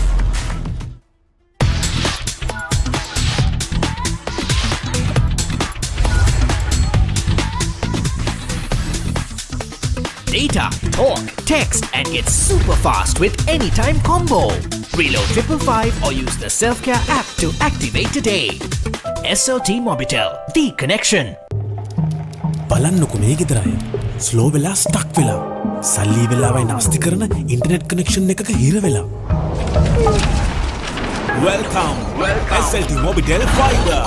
Data, talk, text, and get super fast with Anytime Combo. Reload 555 or use the Self-Care app to activate today. SLT Mobitel, the connection. බලන්නකු මේ ගෙදරය ස්ලෝ වෙලා ස්ටක් වෙලා සල්ලි වෙලාවයි නාස්ති කරන ඉන්ටර්නෙට් කනෙක්ෂන් එකක හිර වෙලා. Welcome SLT Mobitel Fiber.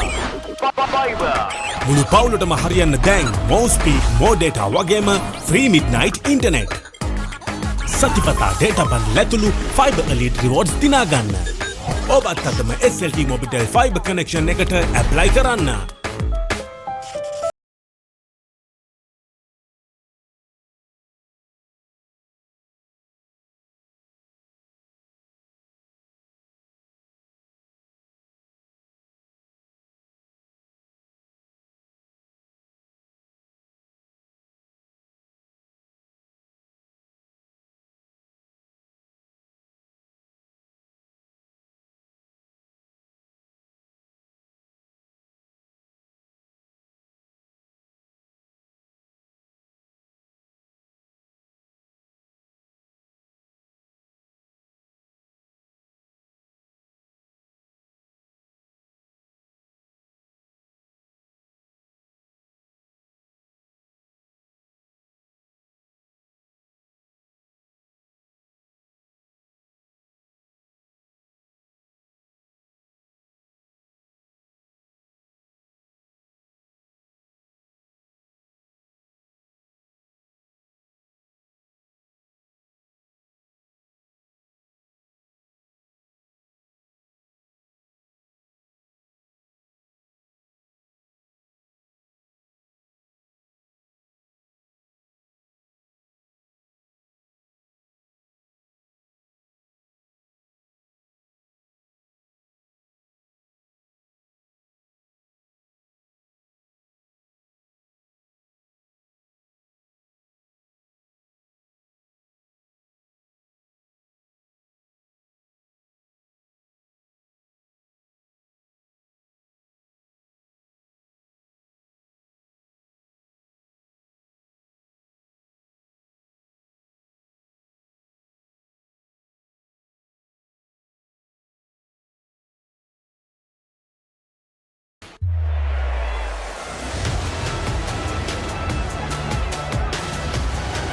මුළු පවුලටම හරියන්න දැන් more speed more data වගේම free midnight internet. සතිපතා data බන් ලැතුළු fiber elite rewards දිනා ගන්න. ඔබත් අදම SLT Mobitel Fiber connection එකට apply කරන්න.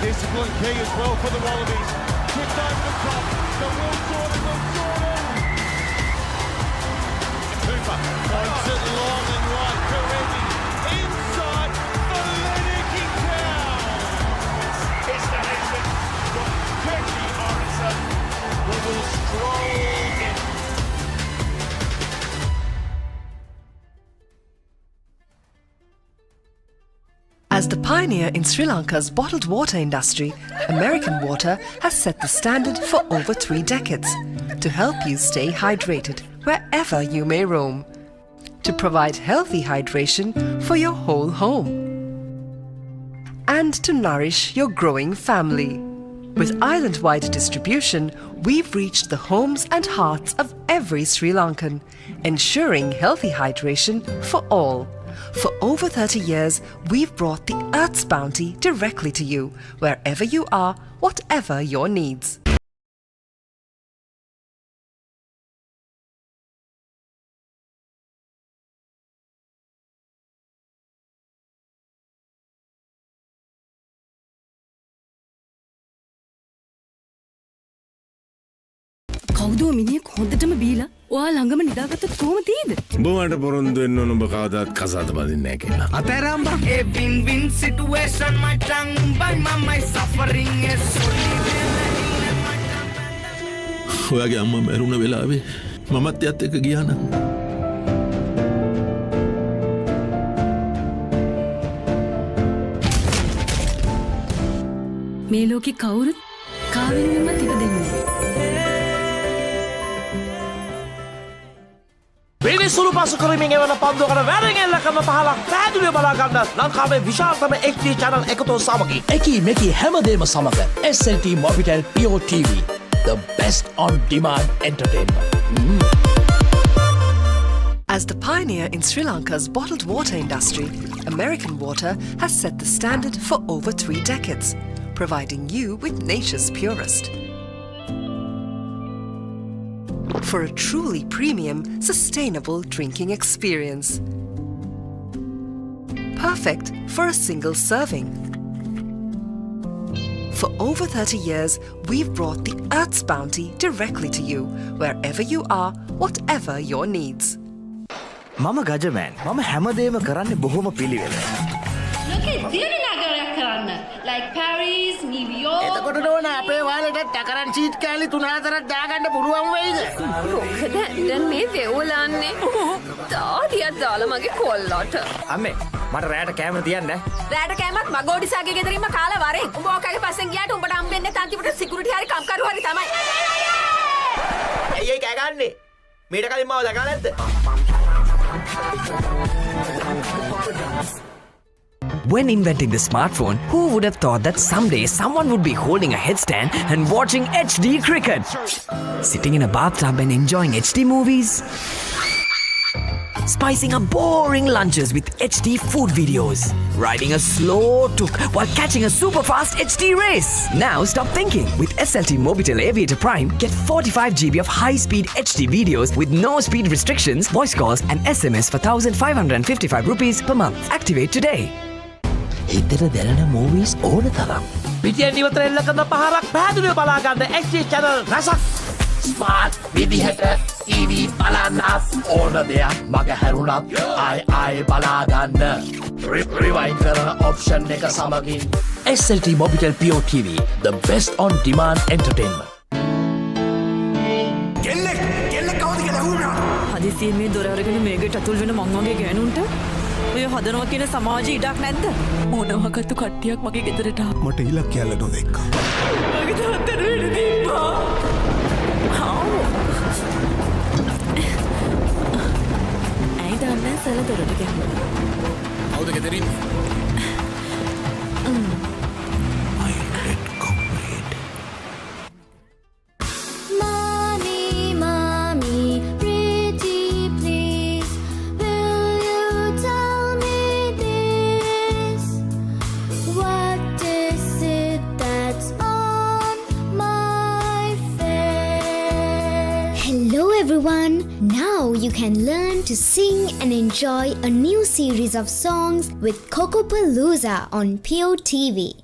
Discipline key as well for the Wallabies. Tipped over the top. The Will Jordan. Cooper points it long and right. Karevi inside for Lennox Town. It's the Nation. Got Kirky Morrison who will stroll in. As the pioneer in Sri Lanka's bottled water industry, American Water has set the standard for over 3 decades to help you stay hydrated wherever you may roam, to provide healthy hydration for your whole home, and to nourish your growing family. With island-wide distribution, we've reached the homes and hearts of every Sri Lankan, ensuring healthy hydration for all. For over 30 years, we've brought the Earth's bounty directly to you, wherever you are, whatever your needs. කවුදෝ මිනිහෙක් හොඳටම බීලා ඔයා ළඟම නිදාගත්තොත් කොහොම තියෙද? උඹ මට පොරොන්දු වෙන්න ඕන උඹ කවදාත් කසාද බඳින්නේ නැහැ කියලා. අතරම්බා ඒ win-win situation my tongue by my suffering is ඔයාගේ අම්මා මැරුණ වෙලාවේ මමත් එයත් එක්ක ගියා නම් මේ ලෝකෙ කවුරුත් කාවෙන්වත් ඉපදෙන්නේ පිරිසුළු පසු කරමින් එවන පන්දුවකට වැරෙන් එල්ල කරන පහලක් පැහැදිලිව බලා ගන්න ලංකාවේ විශාලතම HD channel එකතු සමගින් එකී මෙකී හැමදේම සමග SLT Mobitel Pure TV, the best on demand entertainment. As the pioneer in Sri Lanka's bottled water industry, American Water has set the standard for over 3 decades, providing you with nature's purest. For a truly premium, sustainable drinking experience. Perfect for a single serving. For over 30 years, we've brought the Earth's bounty directly to you, wherever you are, whatever your needs. මම ගජමෑන් මම හැමදේම කරන්නේ බොහොම පිළිවෙල. ලෝකේ දියුණු නගරයක් කරන්න. Like Paris, New York. එතකොට නෝන අපේ වාලෙට ටකරන් සීට් කෑලි 3-4ක් දාගන්න පුළුවන් වෙයිද? මොකද දැන් මේ වෙවුලන්නේ තාඩියක් දාලා මගේ කොල්ලට අම්මේ මට රැයට කැමර තියන්න. රැට කෑමත් මගෝඩිසාගේ ගෙදරින්ම කාලා වරෙන් උඹ ඔකගේ පස්සෙන් ගියාට උඹට හම්බෙන්නේ තන්තිපට සිකියුරිටි හරි කම්කරු හරි තමයි. ඇයි ඒ කෑ ගන්නේ? මීට කලින් මාව දැකලා නැද්ද? When inventing the smartphone, who would have thought that someday someone would be holding a headstand and watching HD cricket? Sitting in a bathtub and enjoying HD movies? Spicing up boring lunches with HD food videos? Riding a slow tuk while catching a super fast HD race? Now stop thinking. With SLT Mobitel Aviator Prime, get 45 GB of high-speed HD videos with no speed restrictions, voice calls and SMS for 1,555 rupees per month. Activate today. හිතට දැනෙන movies ඕන තරම්. පිටියෙන් ඉවතර එල්ල කරන පහරක් පැහැදිලිව බලා ගන්න HD channel රසක්. ස්මාර්ට් විදිහට TV බලන්න ඕන දෙයක් මග හැරුණත් ආයි බලා ගන්න. Rewind කරන option එක සමගින් SLT Mobitel Pure TV, the best on demand entertainment. හදිසියෙන් මේ දොර අරගෙන මේකට ඇතුල් වෙන මං වගේ ගෑනුන්ට ඔය හදනවා කියන සමාජයේ ඉඩක් නැද්ද? මොනවාකටු කට්ටියක් මගේ ගෙදරට ආවා. මට ඉලක්කයක් නොදෙක්කා. මගේ තාත්තට වෙඩි දීපා. ඇයි දන්නේ සල දොරට ගැහුවා. කවුද ගෙදරින්? Mommy, mommy, pretty please, will you tell me this? What is it that's on my face? Hello everyone! Now you can learn to sing and enjoy a new series of songs with Kokopalooza on Pure TV.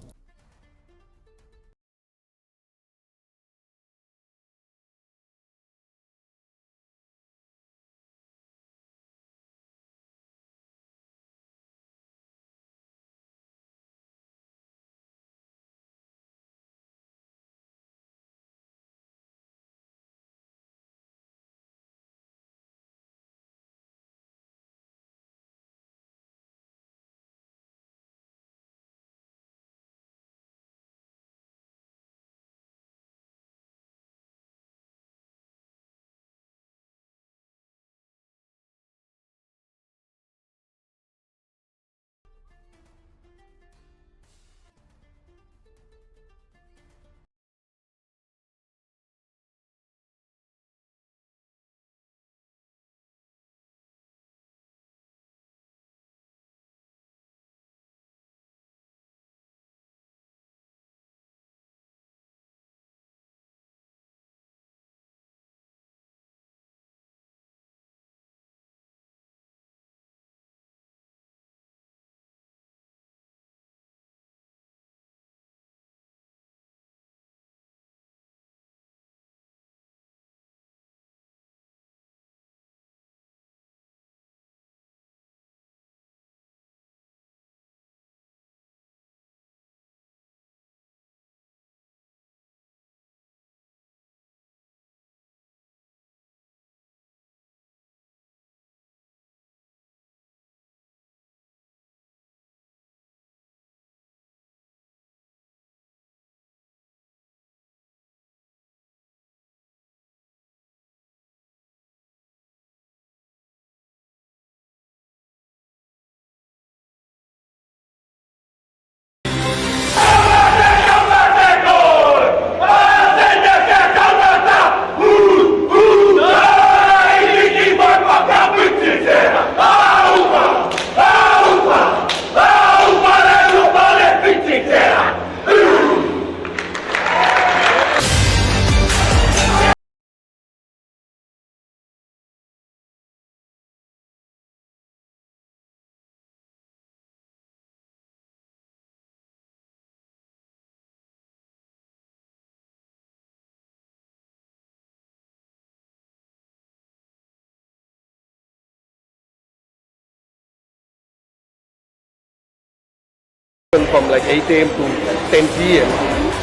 from like 8 a.m. to 10 p.m.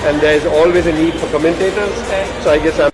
and there's always a need for commentators. So I guess I'm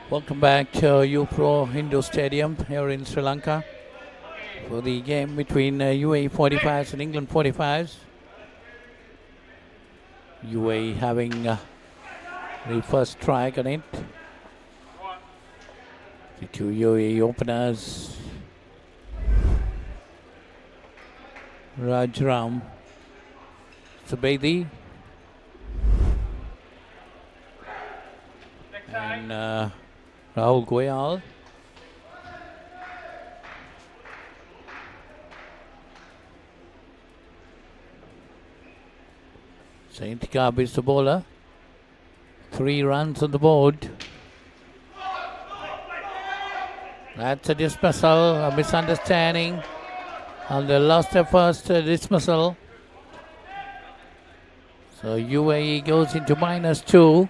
Welcome back to UPro Indoor Stadium here in Sri Lanka for the game between UAE 45s and England 45s. UAE having the first strike on it. The two UAE openers, Rajram Subedi and Rahul Goyal. Saint Kab is the bowler. 3 runs on the board. That's a dismissal, a misunderstanding. And they lost their first dismissal. So UAE goes into -2.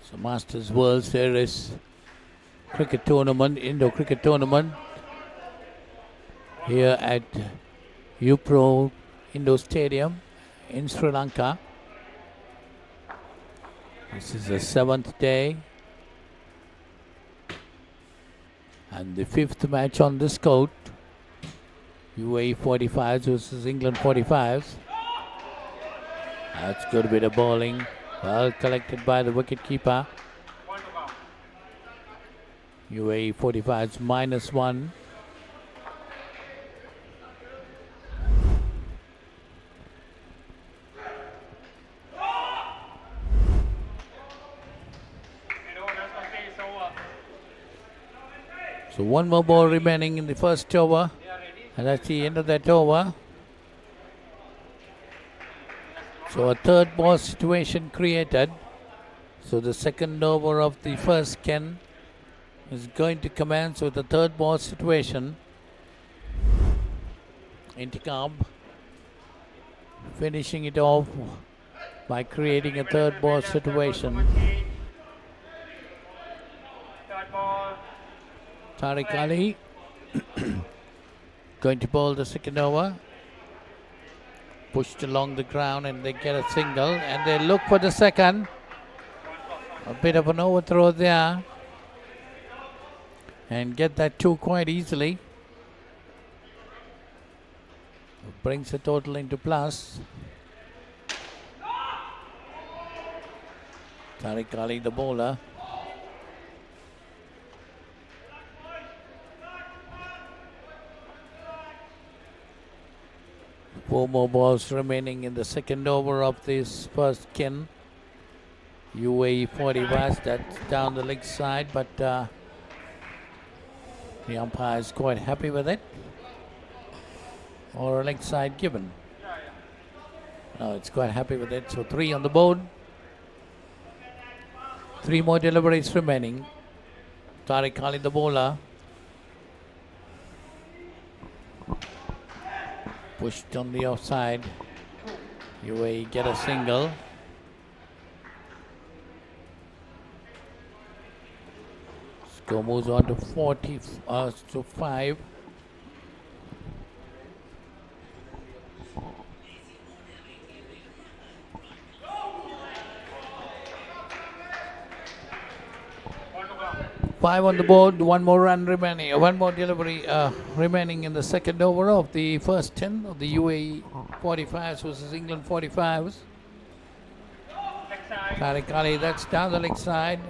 So Masters World Series cricket tournament, Indo cricket tournament here at UPro Indoor Stadium in Sri Lanka. This is the 7th day and the 5th match on this court. UAE 45s versus England 45s. That's good bit of bowling. Well collected by the wicketkeeper. UAE 45s -1. So one more ball remaining in the first over, and that's the end of that over. So a third ball situation created. So the second over of the first Ken is going to commence with the third ball situation. Intikab finishing it off by creating a third ball situation. Tariq Ali going to bowl the second over. Pushed along the ground and they get a single and they look for the second. A bit of an overthrow there. And get that two quite easily. Brings the total into plus. Tariq Ali, the bowler. Four more balls remaining in the second over of this first kin. UAE 40 West, that's down the leg side, but the umpire is quite happy with it. Or a leg side given. No, it's quite happy with it. So 3 on the board. 3 more deliveries remaining. Tariq Ali, the bowler. Pushed on the offside. UAE get a single. Score moves on to 5. Five on the board, one more run remaining, one more delivery remaining in the second over of the first 10 of the UAE 45s versus England 45s. Tariq Ali, that's down the leg side.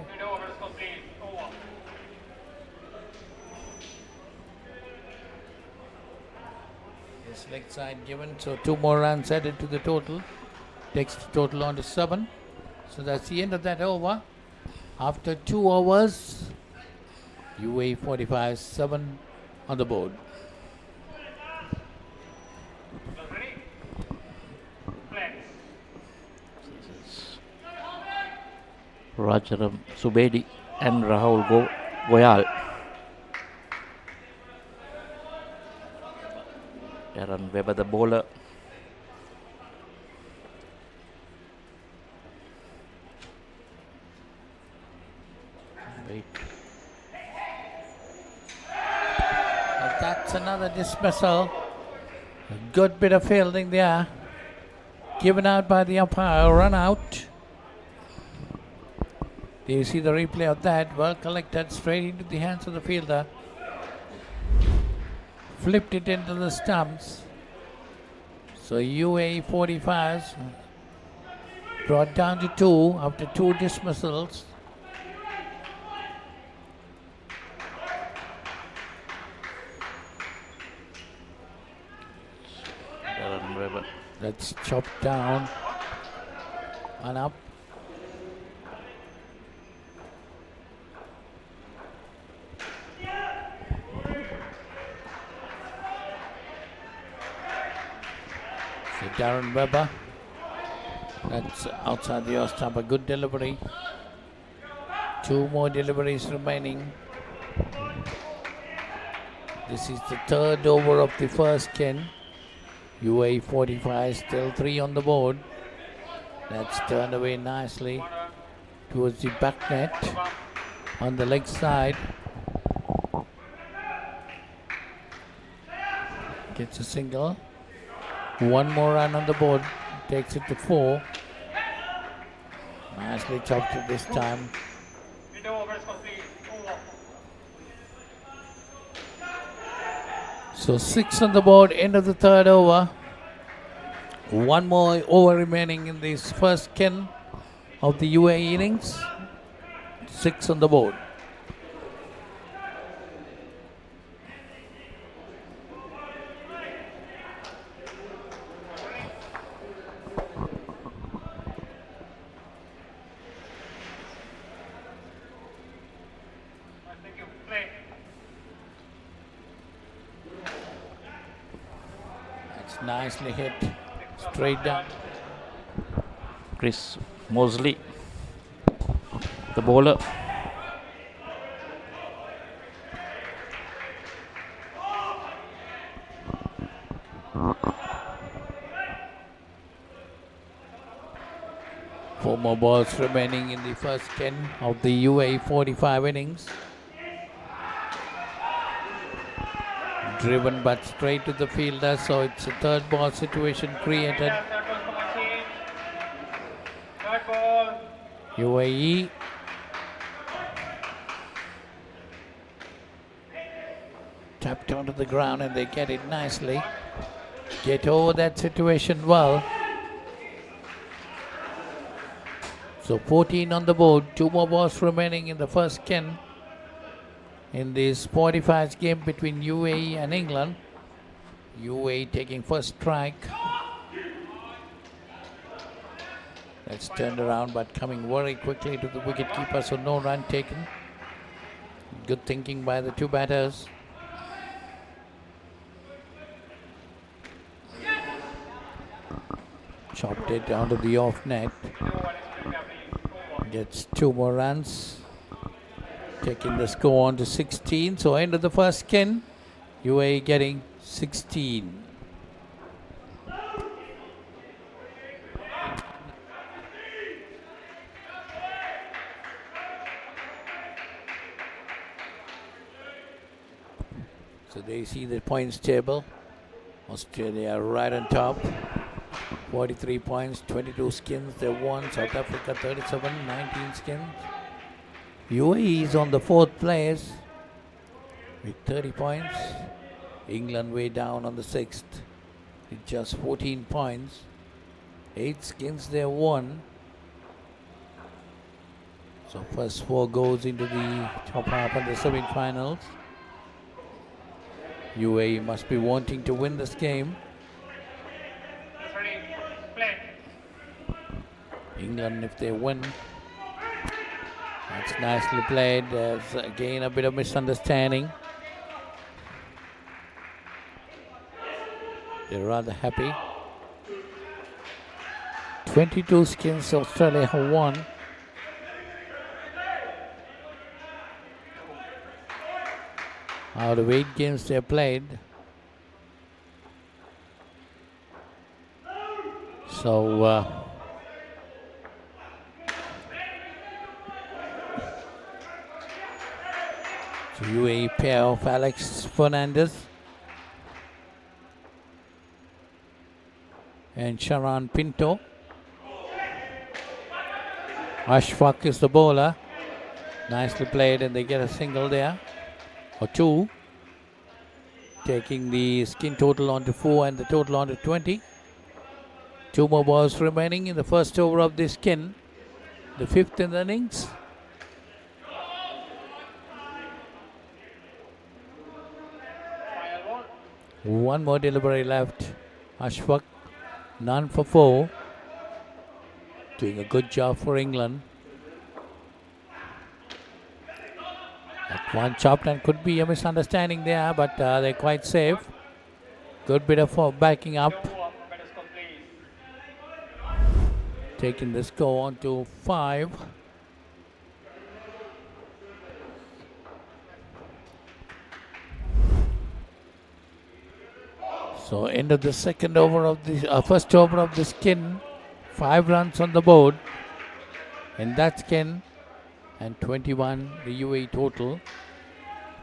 This leg side given, so 2 more runs added to the total. Takes the total on to 7. So that's the end of that over. After 2 overs, UAE 45, 7 on the board. Rajaram Subedi and Rahul Goyal. Aaron Webber, the bowler. That's another dismissal. A good bit of fielding there. Given out by the umpire. Run out. Do you see the replay of that? Well collected straight into the hands of the fielder. Flipped it into the stumps. So UAE 45s brought down to 2 after 2 dismissals. That's chopped down and up. So Darren Webber, that's outside the off stump, a good delivery. 2 more deliveries remaining. This is the 3rd over of the first kin. UAE 45, still 3 on the board. That's turned away nicely towards the back net on the leg side. Gets a single. 1 more run on the board, takes it to 4. Nicely chopped it this time. So 6 on the board, end of the 3rd over. 1 more over remaining in this first kin of the UAE innings. 6 on the board. Nicely hit, straight down. Chris Mosley, the bowler. Four more balls remaining in the first 10 of the UAE 45 innings. driven but straight to the fielder, so it's a third ball situation created. UAE tapped onto the ground and they get it nicely. Get over that situation well. So 14 on the board, 2 more balls remaining in the first skin in this 45th game between UAE and England. UAE taking first strike. That's turned around but coming very quickly to the wicketkeeper, so no run taken. Good thinking by the two batters. Chopped it onto the off net. Gets 2 more runs. Taking the score on to 16. So end of the first skin. UAE getting 16. So they see the points table. Australia right on top. 43 points, 22 skins they won. South Africa 37, 19 skins. UAE is on the 4th place with 30 points. England way down on the 6th with just 14 points. 8 skins they won. So first 4 goes into the top half of the semi-finals. UAE must be wanting to win this game. England, if they win, that's nicely played. There's again a bit of misunderstanding. They're rather happy. 22 skins Australia have won. Out of 8 games they played. So UAE pair of Alex Fernandez and Sharan Pinto. Ashfaq is the bowler. Nicely played, and they get a single there, or 2. Taking the skin total on to 4 and the total on to 20. 2 more balls remaining in the first over of this skin, the 5th in the innings. One more delivery left. Ashfaq, none for 4. Doing a good job for England. That one chopped, and could be a misunderstanding there, but they're quite safe. Good bit of backing up. Taking the score on to 5. So end of the second over of the first over of the skin. 5 runs on the board in that skin, and 21 the UAE total.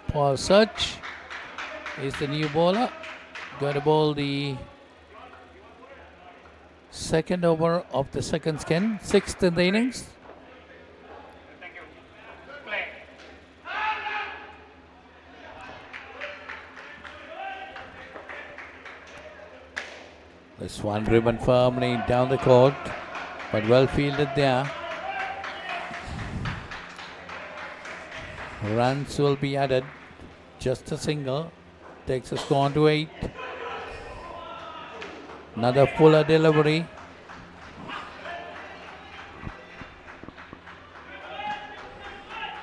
Paul Search is the new bowler. Going to bowl the second over of the second skin, 6th in the innings. This one driven firmly down the court, but well fielded there. Runs will be added. Just a single. Takes a score on to 8. Another fuller delivery.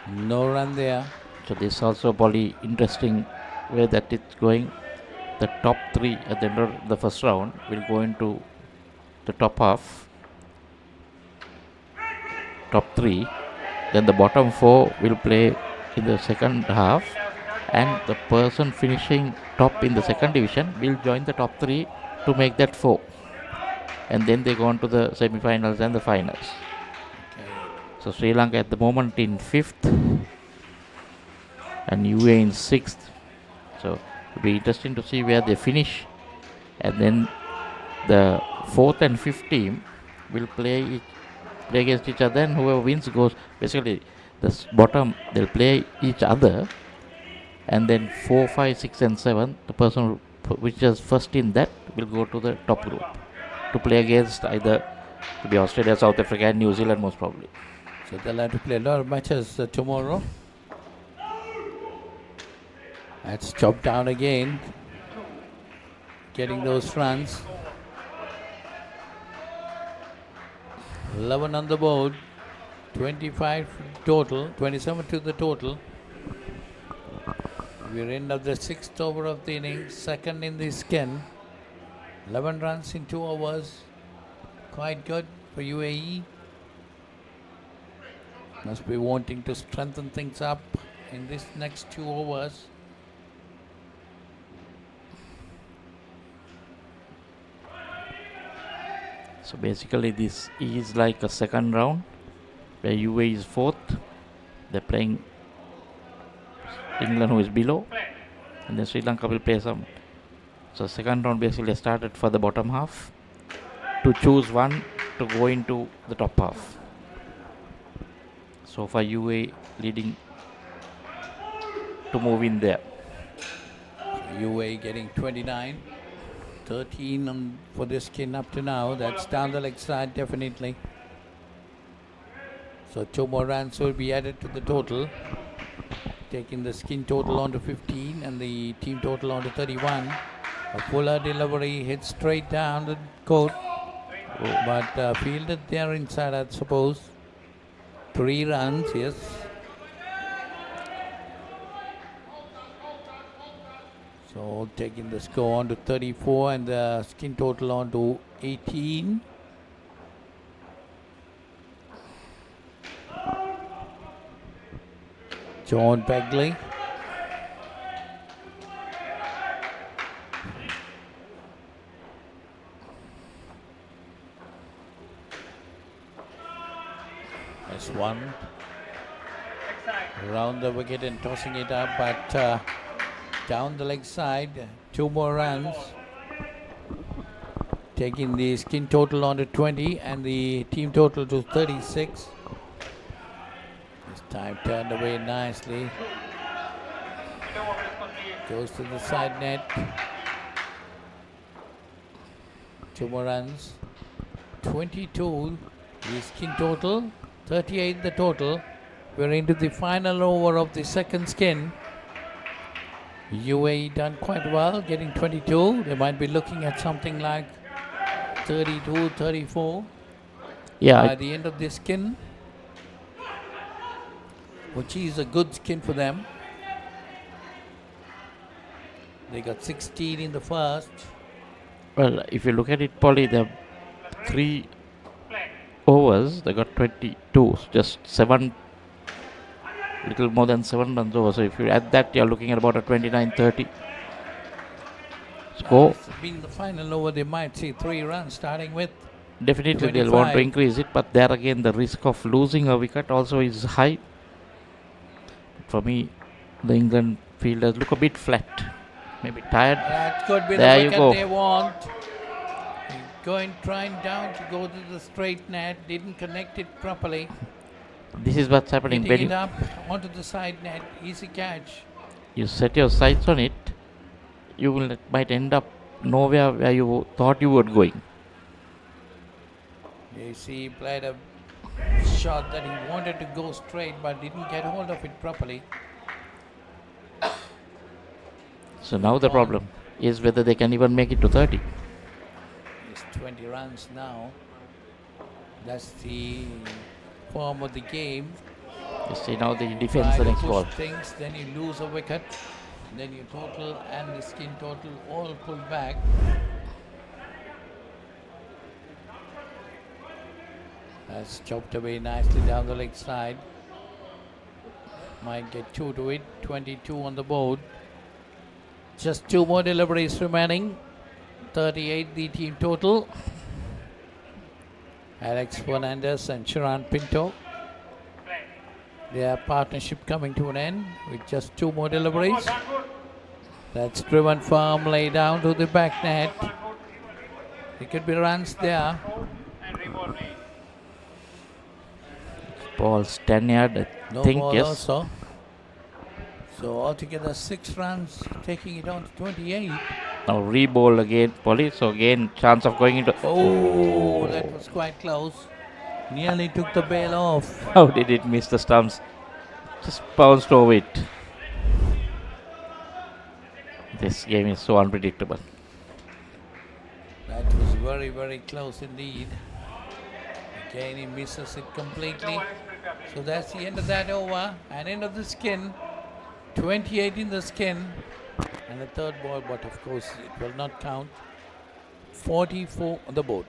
No run there. So this also probably interesting way that it's going. The top 3 at the end of the first round will go into the top half. Top 3. Then the bottom 4 will play in the second half, and the person finishing top in the second division will join the top 3 to make that 4. And then they go on to the semi-finals and the finals. Okay. So Sri Lanka at the moment in 5th and UAE in 6th. So It'll be interesting to see where they finish. And then the 4th and 5th team will play against each other, and whoever wins goes. Basically, the bottom, they'll play each other, and then 4, 5, 6 and 7, the person which is first in that will go to the top group to play against either to be Australia, South Africa and New Zealand most probably. So they'll have to play a lot of matches tomorrow. That's chopped down again, getting those runs. 11 on the board, 25 total, 27 to the total. We're end of the 6th over of the inning, second in the skin. 11 runs in 2 overs. Quite good for UAE. Must be wanting to strengthen things up in this next 2 overs. So basically this is like a second round where UAE is 4th. They're playing England, who is below, and then Sri Lanka will play some. So second round basically started for the bottom half to choose one to go into the top half. So far UAE leading to move in there. UAE getting 29, 13 for this skin up to now. That's down the leg side definitely. So 2 more runs will be added to the total, taking the skin total on to 15 and the team total on to 31. A fuller delivery hit straight down the court, but fielded there inside, I suppose. 3 runs, yes. So taking the score on to 34 and the skin total on to 18. John Begley. That's one. Around the wicket and tossing it up, but down the leg side. 2 more runs. Taking the skin total on to 20 and the team total to 36. This time turned away nicely. Goes to the side net. 2 more runs. 22 the skin total, 38 the total. We're into the final over of the second skin. UAE done quite well, getting 22. They might be looking at something like 32, 34 by the end of this skin, which is a good skin for them. They got 16 in the first. Well, if you look at it, Polly, the 3 overs, they got 22, just 7, little more than 7 runs over. So if you add that, you're looking at about a 29-30 score. Being the final over, they might see 3 runs starting with. Definitely 25. they'll want to increase it, but there again the risk of losing a wicket also is high. For me, the England fielders look a bit flat, maybe tired. That could be there the you wicket go. they want. Trying down to go to the straight net, didn't connect it properly. This is what's happening. Hitting it up onto the side net, easy catch. You set your sights on it, you might end up nowhere where you thought you were going. You see, he played a shot that he wanted to go straight but didn't get hold of it properly. So now the problem is whether they can even make it to 30. It's 20 runs now. That's the form of the game. You see now the defense, the Try to next push ball. things, then you lose a wicket, then your total and the skin total all pulled back. That's chopped away nicely down the leg side. Might get 2 to it, 22 on the board. Just 2 more deliveries remaining. 38 the team total. Alex Fernandez and Sharon Pinto. Their partnership coming to an end with just 2 more deliveries. That's driven firmly down to the back net. There could be runs there. Ball's 10 yard, I No think, ball yes. also. So altogether 6 runs, taking it on to 28. Now re-ball again, Polly. So again, chance of going into. Oh, that was quite close. Nearly took the bail off. How did it miss the stumps? Just bounced over it. This game is so unpredictable. That was very, very close indeed. Again, he misses it completely. So that's the end of that over. And end of the skin. 28 in the skin. And the third ball, but of course it will not count. 44 on the board.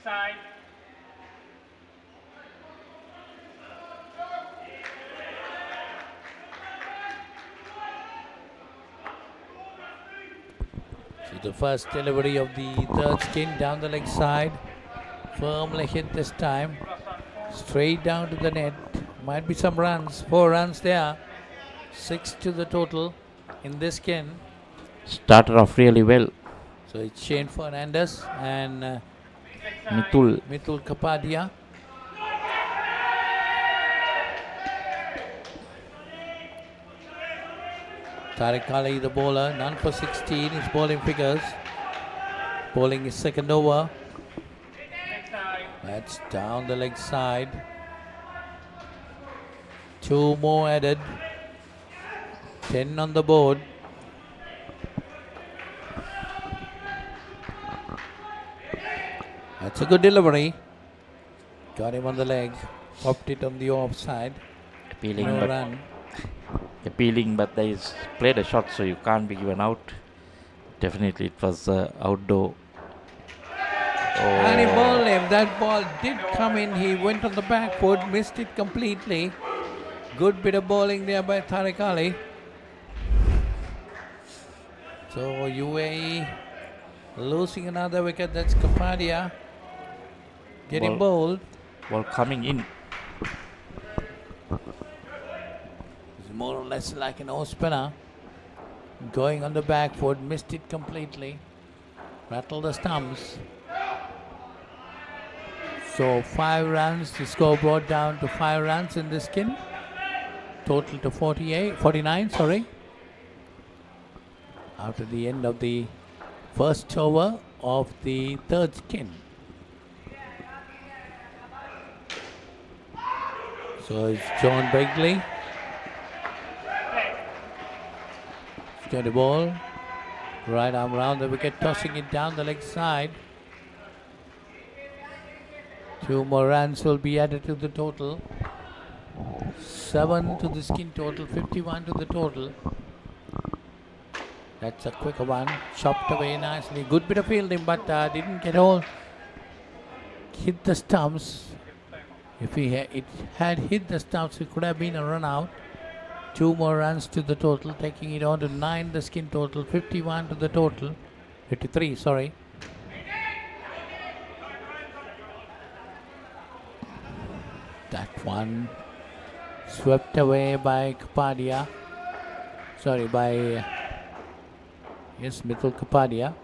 Side. So the first delivery of the third skin down the leg side. Firmly hit this time. Straight down to the net. Might be some runs. 4 runs there. 6 to the total in this skin. Started off really well. So it's Shane Fernandez and Mithul Kapadia. Tariq Ali, the bowler, none for 16. His bowling figures. Bowling his second over. That's down the leg side. 2 more added. 10 on the board. That's a good delivery. Got him on the leg. Popped it on the offside. Appealing, no but run. They played a shot, so you can't be given out. Definitely, it was outdoor. And he bowled him. That ball did come in. He went on the back foot, missed it completely. Good bit of bowling there by Tariq Ali. So UAE losing another wicket. That's Kapadia getting bowled. Ball coming in. It's more or less like an off spinner. Going on the back foot, missed it completely. Rattled the stumps. So 5 runs, the score brought down to 5 runs in this skin. Total to 49, sorry. After the end of the first over of the third skin. So it's John Begley. He's got the ball. Right arm round the wicket, tossing it down the leg side. 2 more runs will be added to the total. 7 to the skin total, 51 to the total. That's a quicker one. Chopped away nicely. Good bit of fielding, but didn't get all. Hit the stumps. If it had hit the stumps, it could have been a run out. 2 more runs to the total, taking it on to 9 the skin total, 51 to the total. 53, sorry. That one swept away by Kapadia. Sorry, by Mithul Kapadia.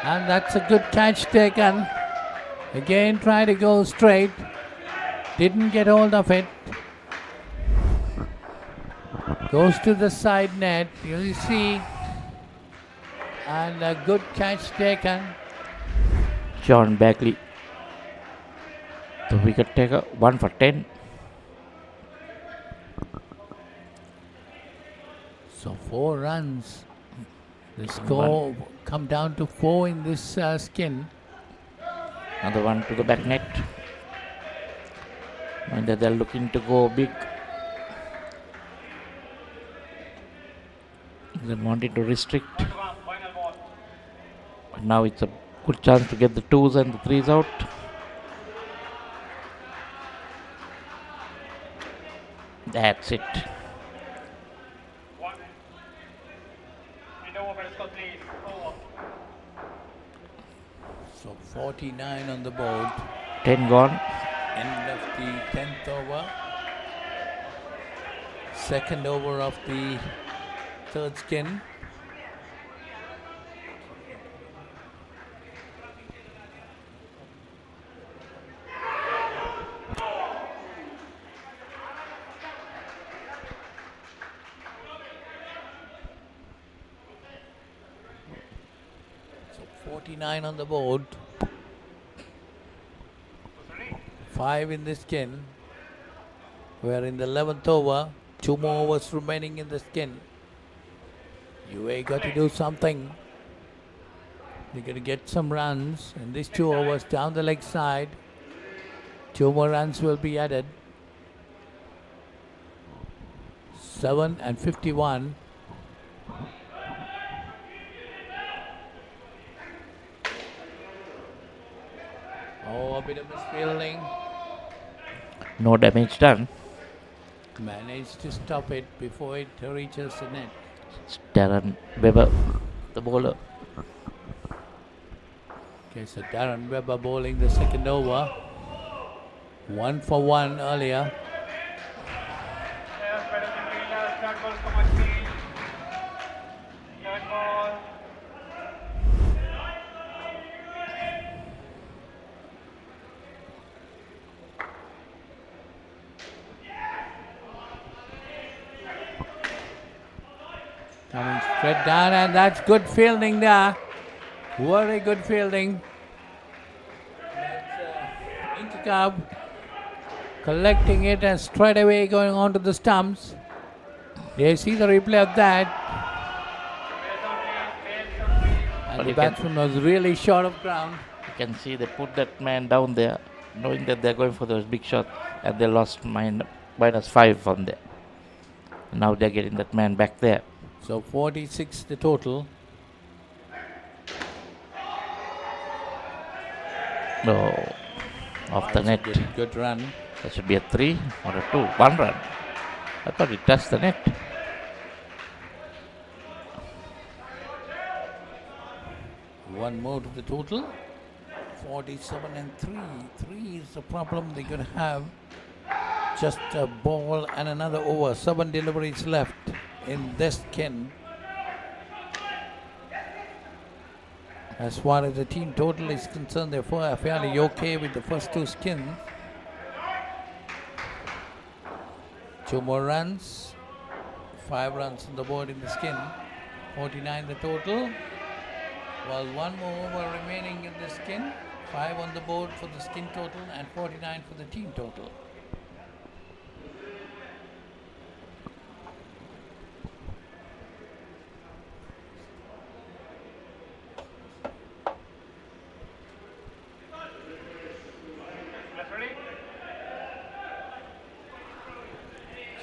And that's a good catch taken. Again, try to go straight. Didn't get hold of it. Goes to the side net. You see. And a good catch taken. John Begley. The wicket taker, 1 for 10. So 4 runs. The score come down to 4 in this skin. Another one to the back net. And they're looking to go big. They wanted to restrict. But now it's a good chance to get the 2s and the 3s out. That's it. So 49 on the board. 10 gone. End of the 10th over. Second over of the third skin. So 49 on the board. 5 in the skin. We're in the 11th over. 2 more overs remaining in the skin. UAE got to do something. They're going to get some runs in these 2 overs down the leg side. 2 more runs will be added. 7 and 51. Oh, a bit of misfielding. No damage done. Managed to stop it before it reaches the net. It's Darren Weber, the bowler. Okay, so Darren Weber bowling the second over. 1 for 1 earlier. Coming straight down, and that's good fielding there. Very good fielding. Intikab collecting it and straight away going on to the stumps. You see the replay of that. And the batsman was really short of ground. You can see they put that man down there, knowing that they're going for those big shots, and they lost -5 from there. Now they're getting that man back there. So 46 the total. No, off the net. Good run. That should be a 3 or a 2. 1 run. I thought it touched the net. One more to the total. 47 and 3. 3 is the problem they're going to have. Just a ball and another over. 7 deliveries left in this skin. As far as the team total is concerned, they're fairly okay with the first 2 skins. 2 more runs. 5 runs on the board in the skin. 49 the total. Well, 1 more over remaining in the skin. 5 on the board for the skin total and 49 for the team total.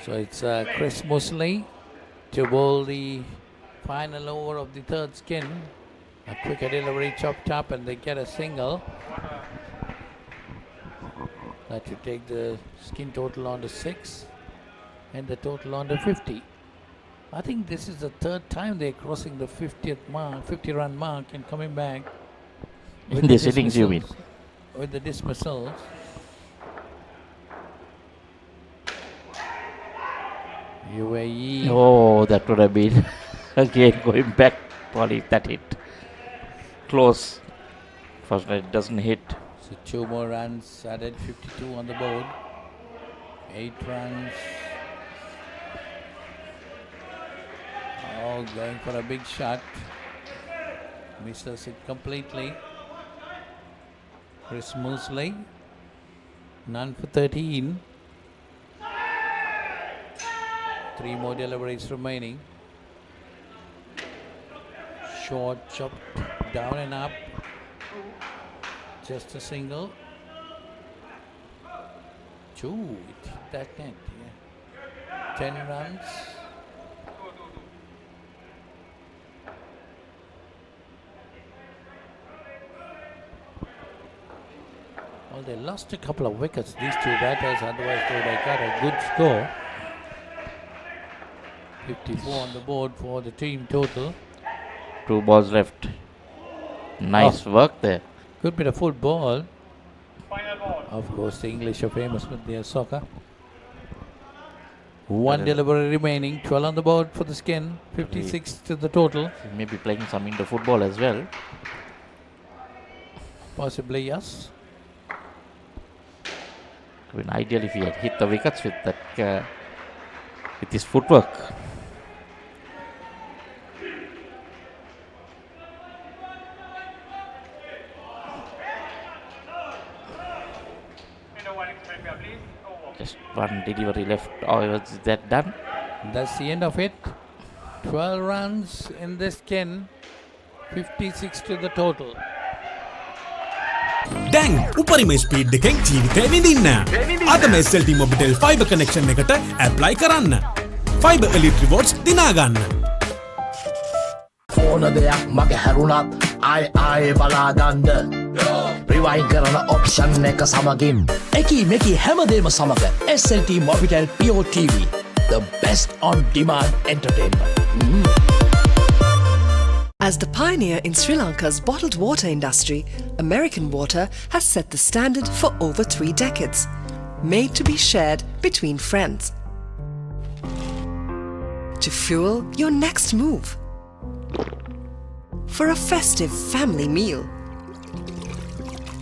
So it's Chris Mosley to bowl the final over of the third skin. A quicker delivery, chopped up, and they get a single. That should take the skin total on to 6 and the total on to 50. I think this is the 3rd time they're crossing the 50 run mark and coming back. In this innings, you mean? With the dismissals. UAE. Oh, that would have been again going back. Probably that hit. Close. Fortunately, it doesn't hit. So 2 more runs added, 52 on the board. 8 runs. Oh, going for a big shot. Misses it completely. Chris Mosley. None for 13. 3 more deliveries remaining. Short, chopped, down and up. Just a single. 2. It hit that net. Yeah. 10 runs. Well, they lost a couple of wickets, these 2 batters, otherwise they would have got a good score. 54 on the board for the team total. 2 balls left. Nice work there. Could be a full ball. Of course, the English are famous with their soccer. 1 delivery remaining. 12 on the board for the skin. 56 to the total. Maybe playing some into football as well. Possibly, yes. I mean, ideally, if he had hit the wickets with that, with his footwork. Just 1 delivery left. Oh, is that done? That's the end of it. 12 runs in this skin. 56 to the total. දැන් උපරිම speed එකෙන් ජීවිතය විඳින්න. අදම SLT Mobitel Fiber Connection එකට apply කරන්න. Fiber Elite Rewards දිනා ගන්න. ඕන දෙයක් මගේ හැරුණත් ආයේ බලාගන්න. රිවයින් කරන ඔප්ෂන් එක සමගින් එකී මෙකී හැමදේම සමග SLT Mobitel Pure TV, the best on demand entertainment. As the pioneer in Sri Lanka's bottled water industry, American Water has set the standard for over 3 decades, made to be shared between friends. To fuel your next move. For a festive family meal.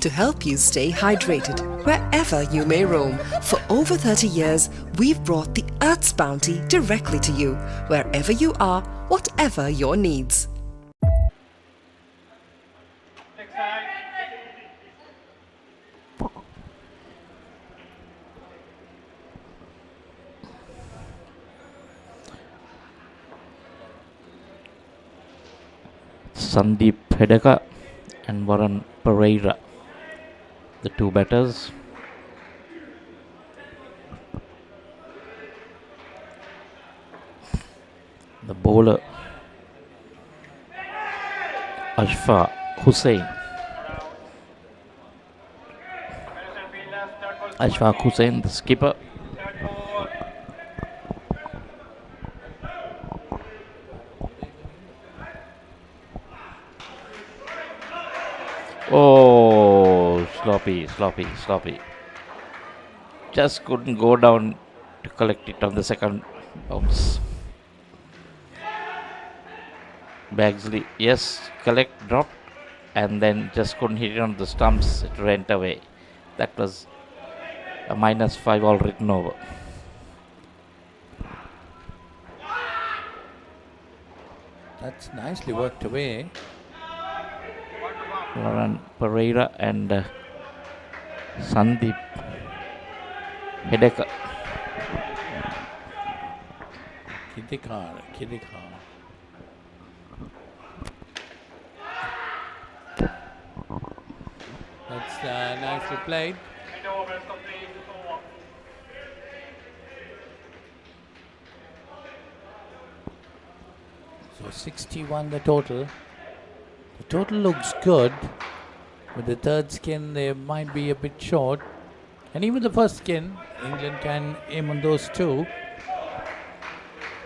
To help you stay hydrated wherever you may roam. For over 30 years, we've brought the Earth's bounty directly to you, wherever you are, whatever your needs. Sandeep Hedeka and Warren Pereira, the 2 batters. The bowler Ashfa Hussain. Ashfaq Hussain, the skipper. Oh, sloppy. Just couldn't go down to collect it on the second bounce. Bagsley, yes, dropped, and then just couldn't hit it on the stumps. It went away. That was a -5 all written over. That's nicely worked away. Warren Pereira and Sandeep Hedeka. Kidikar. That's nicely played. So 61 the total. The total looks good. With the 3rd skin, they might be a bit short. And even the 1st skin, England can aim on those 2.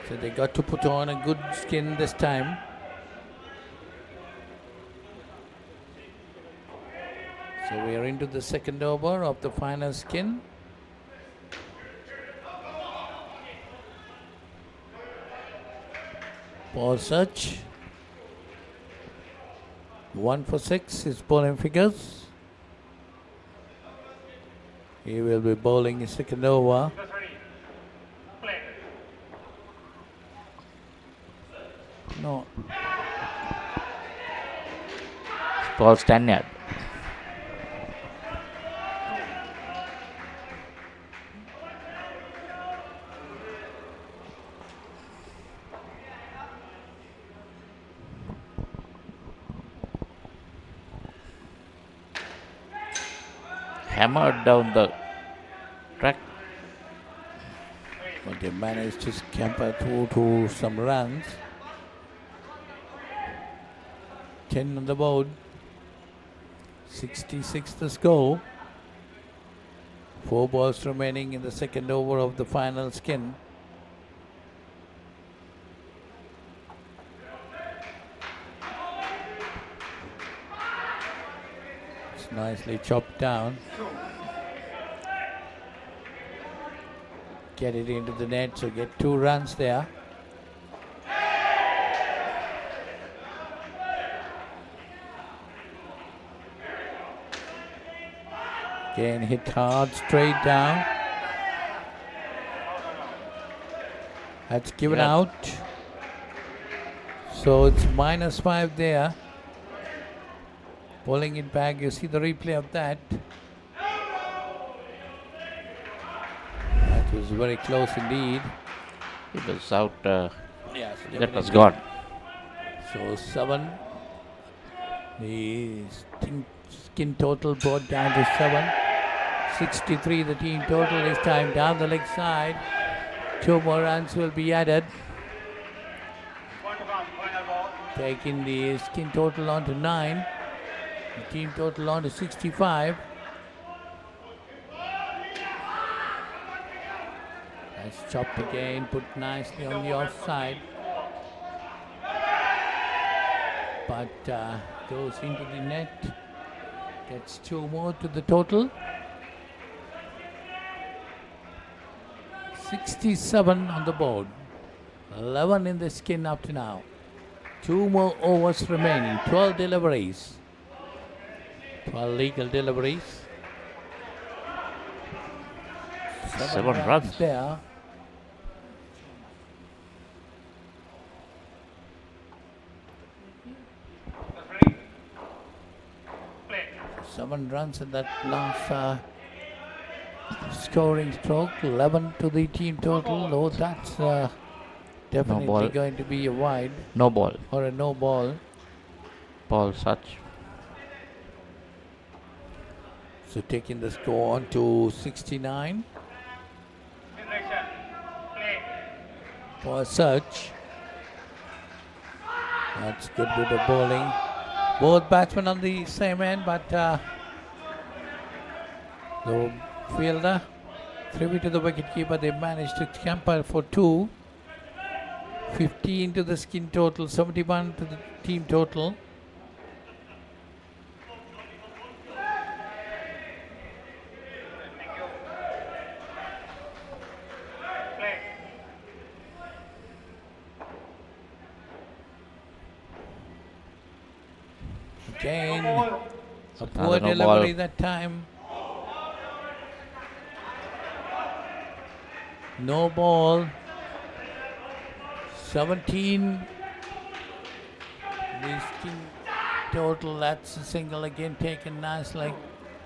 So they got to put on a good skin this time. So we are into the 2nd over of the final skin. Ball search. 1 for 6 is bowling figures. He will be bowling his 2nd over. No. Ball Stanyard. hammered down the track. But they managed to scamper through to some runs. 10 on the board. 66 the score. 4 balls remaining in the second over of the final skin. It's nicely chopped down. Get it into the net, so get 2 runs there. Again hit hard, straight down. That's given out. So it's -5 there. Pulling it back, you see the replay of that. That was very close indeed. It was out. Yes, that was gone. So 7. The skin total brought down to 7. 63 the team total this time down the leg side. 2 more runs will be added. Taking the skin total on to 9. The team total on to 65. That's chopped again, put nicely on the offside. But goes into the net. Gets 2 more to the total. 67 on the board. 11 in the skin up to now. 2 more overs remaining. 12 deliveries. 12 legal deliveries. 7 runs there. Seven runs in that last scoring stroke. 11 to the team total. Oh, that's definitely going to be a wide. No ball. Or a no ball. Ball such. So taking the score on to 69. For search. That's good with the bowling. Both batsmen on the same end, but the fielder threw it to the wicketkeeper. They managed to scamper for 2. 15 to the skin total, 71 to the team total. Again, a poor delivery that time. No ball. 17. The skin total, that's a single again taken nicely.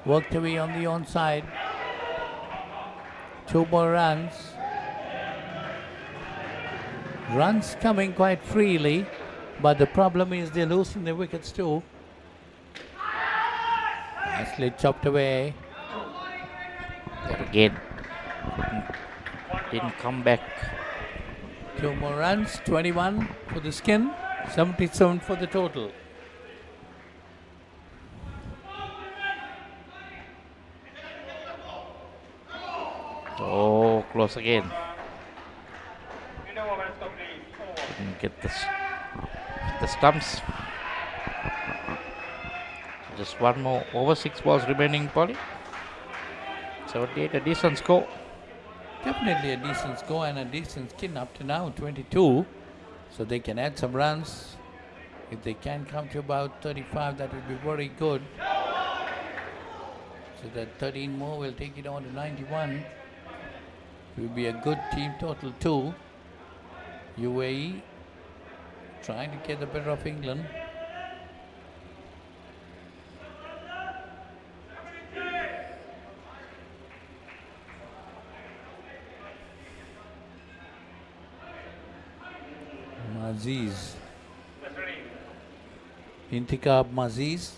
Worked away on the onside. 2 more runs. Runs coming quite freely, but the problem is they're losing the wickets too. Nicely chopped away. But again, didn't come back. 2 more runs, 21 for the skin, 77 for the total. Oh, close again. Didn't get the stumps. Just 1 more over. 6 balls remaining, Polly. 78, a decent score. Definitely a decent score and a decent skin up to now, 22. So they can add some runs. If they can come to about 35, that would be very good. So that 13 more will take it on to 91. It will be a good team total too. UAE trying to get the better of England. Maziz. Intikab Maziz.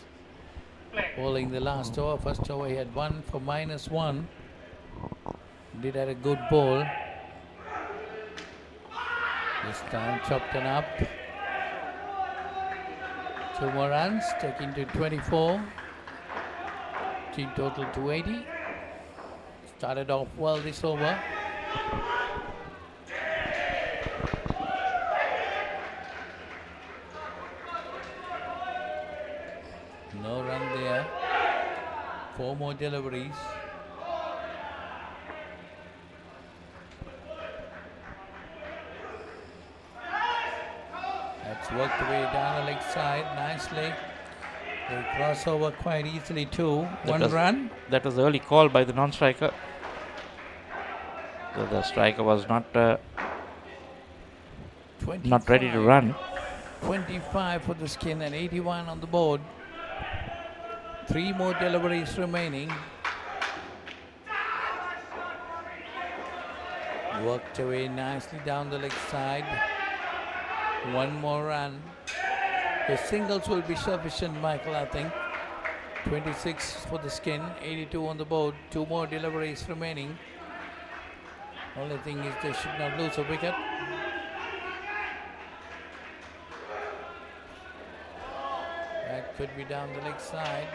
bowling the last over. First over he had 1 for -1. Did have a good ball. This time chopped it up. 2 more runs, taking to 24. Team total 280. Started off well this over. No run there. 4 more deliveries. That's worked away down the leg side nicely. They cross over quite easily too. One run. That was the early call by the non-striker. So the striker was not ready to run. 25 for the skin and 81 on the board. 3 more deliveries remaining. Worked away nicely down the leg side. 1 more run. The singles will be sufficient, Michael, I think. 26 for the skin, 82 on the board. 2 more deliveries remaining. Only thing is they should not lose a wicket. That could be down the leg side.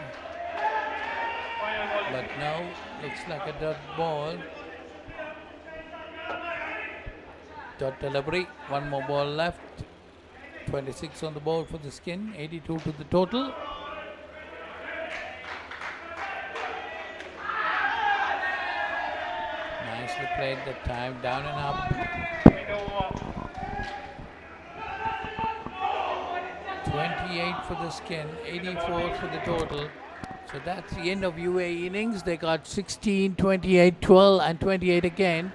But no, looks like a dot ball. Dot delivery, 1 more ball left. 26 on the board for the skin, 82 to the total. Nicely played that time, down and up. 28 for the skin, 84 for the total. So that's the end of UAE innings. They got 16, 28, 12 and 28 again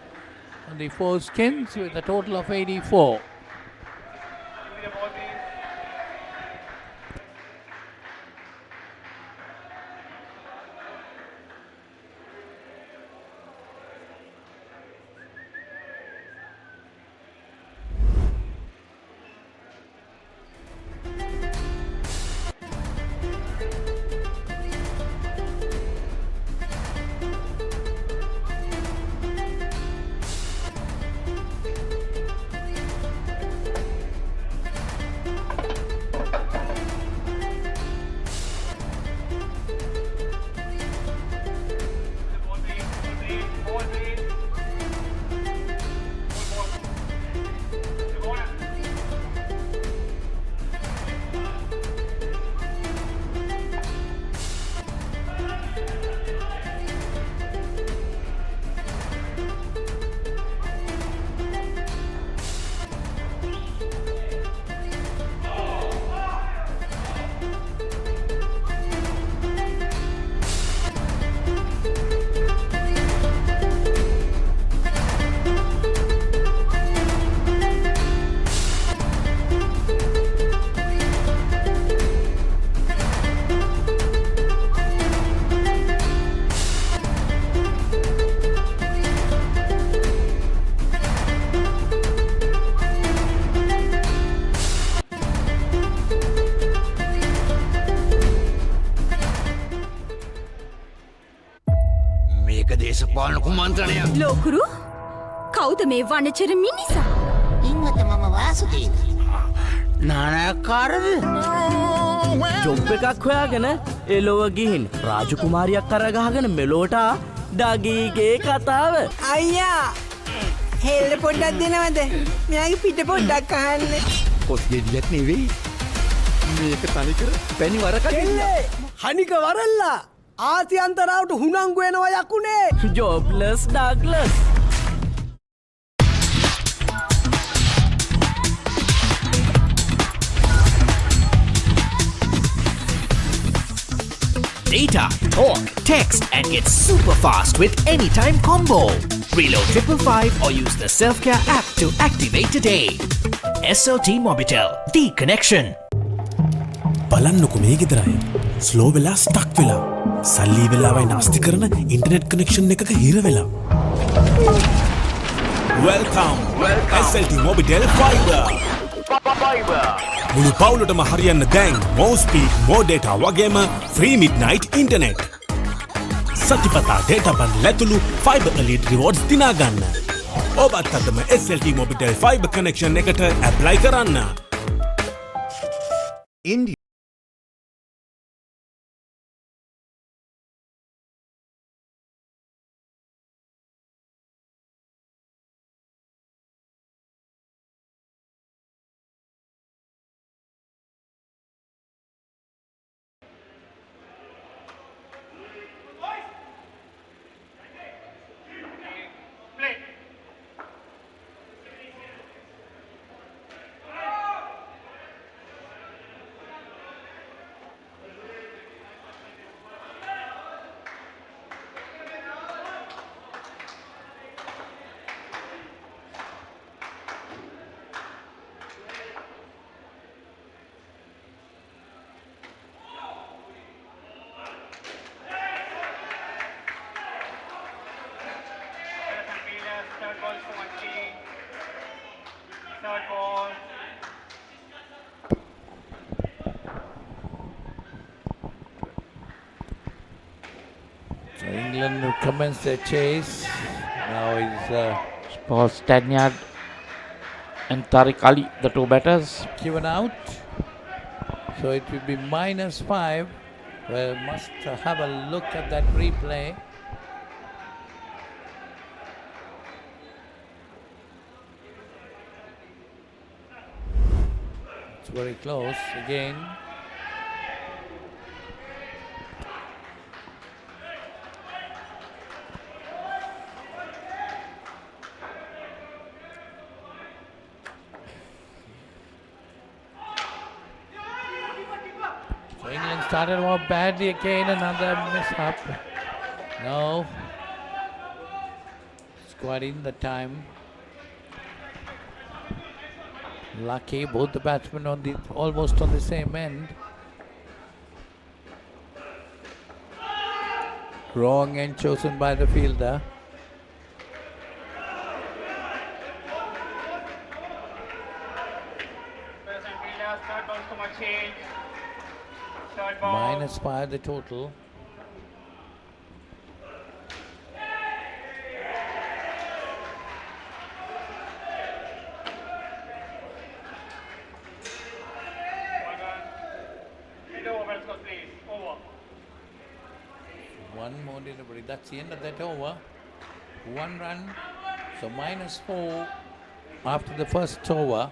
on the 4 skins with a total of 84. දේශපාලන කුමන්ත්‍රණයක්. ලෝකුරු කවුද මේ වනචර මිනිසා? ඉන්නත මම Vasudeva. නානකාරද? Job එකක් හොයාගෙන එලොව ගිහින් රාජකුමාරියක් කරගහගෙන මෙලෝට ඩගීගේ කතාව. අයියා හෙල්ල පොඩ්ඩක් දෙනවද? මෙයාගේ පිට පොඩ්ඩක් අහන්න. පොත් ගෙඩියක් නෙවෙයි. මේක තනිකර පැණි වරකඩිල්ල. හනික වරල්ලා ආති අන්තරාවට හුනංගු වෙනවා යකුනේ. ජොබ්ලස් Douglas. Data, talk, text and get super fast with Anytime Combo. Reload 555 or use the Self-Care app to activate today. SLT Mobitel, the connection. බලන්නකො මේ ගෙදරයි ස්ලෝ වෙලා ස්ටක් වෙලා සල්ලි වෙලාවයි නාස්ති කරන ඉන්ටර්නෙට් කනෙක්ෂන් එකක හිර වෙලා. Welcome. SLT Mobitel Fiber. මුළු පවුලටම හරියන්න දැන් more speed, more data වගේම free midnight internet. සතිපතා data bundle ඇතුළු fiber elite rewards දිනා ගන්න. ඔබත් අදම SLT Mobitel fiber connection එකට apply කරන්න. India. So England will commence their chase. Now is Paul Stanyard and Tariq Ali, the two batters. given out. So it will be -5. We must have a look at that replay. It's very close again. So England started off badly again, another mishap. No. Squad in the time. Lucky, both the batsmen on the almost on the same end. Wrong end chosen by the fielder. -5 the total. One more delivery. That's the end of that over. 1 run. So -4 after the first over.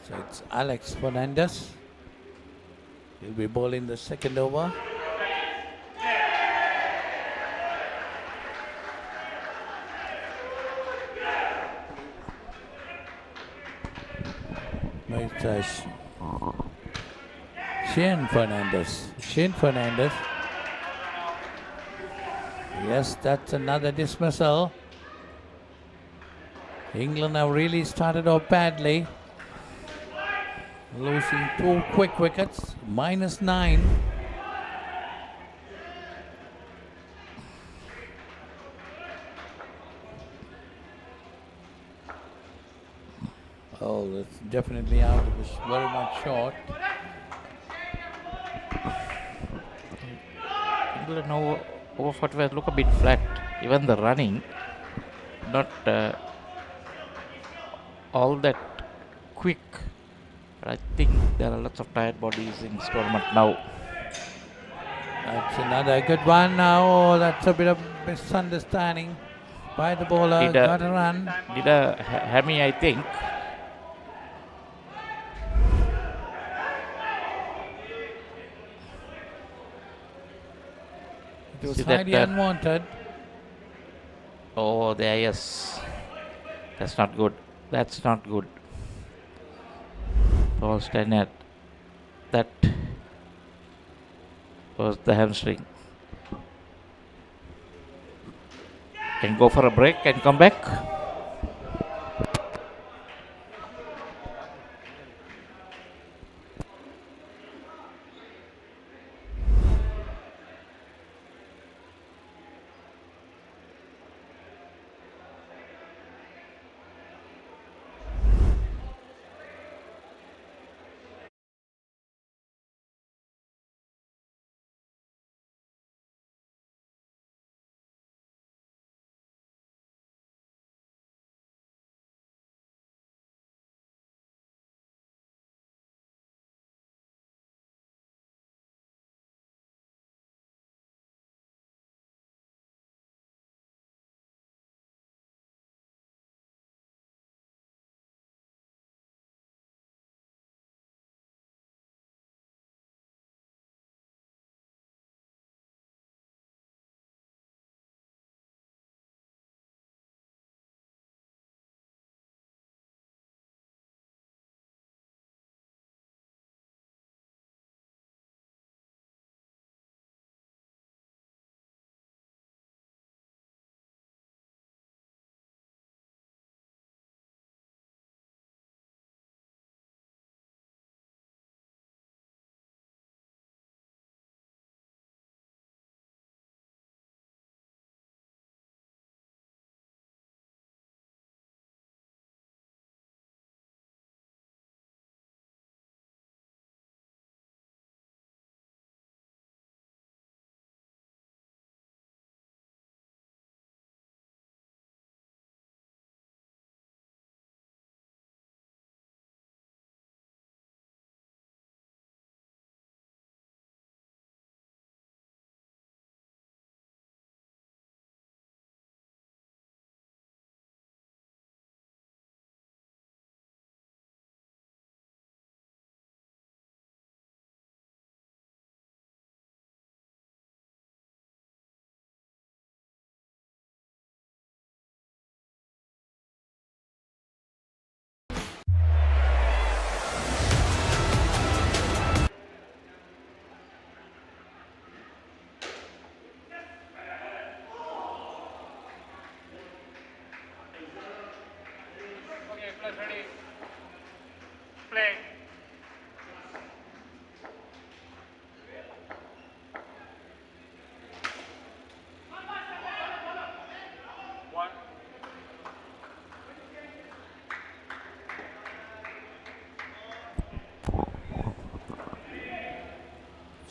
So it's Alex Fernandez. He'll be bowling the second over. No, it's Shane Fernandez. Yes, that's another dismissal. England have really started off badly. Losing 2 quick wickets, -9. Oh, that's definitely out. It was very much short. England over 45 look a bit flat. Even the running, not all that quick. But I think there are lots of tired bodies in Stormont now. That's another good one now. Oh, that's a bit of misunderstanding by the bowler. Got a run. Did a hammy, I think. It was highly unwanted. Oh, there, yes. That's not good. That's not good. Paul Stannard. That was the hamstring. Can go for a break and come back.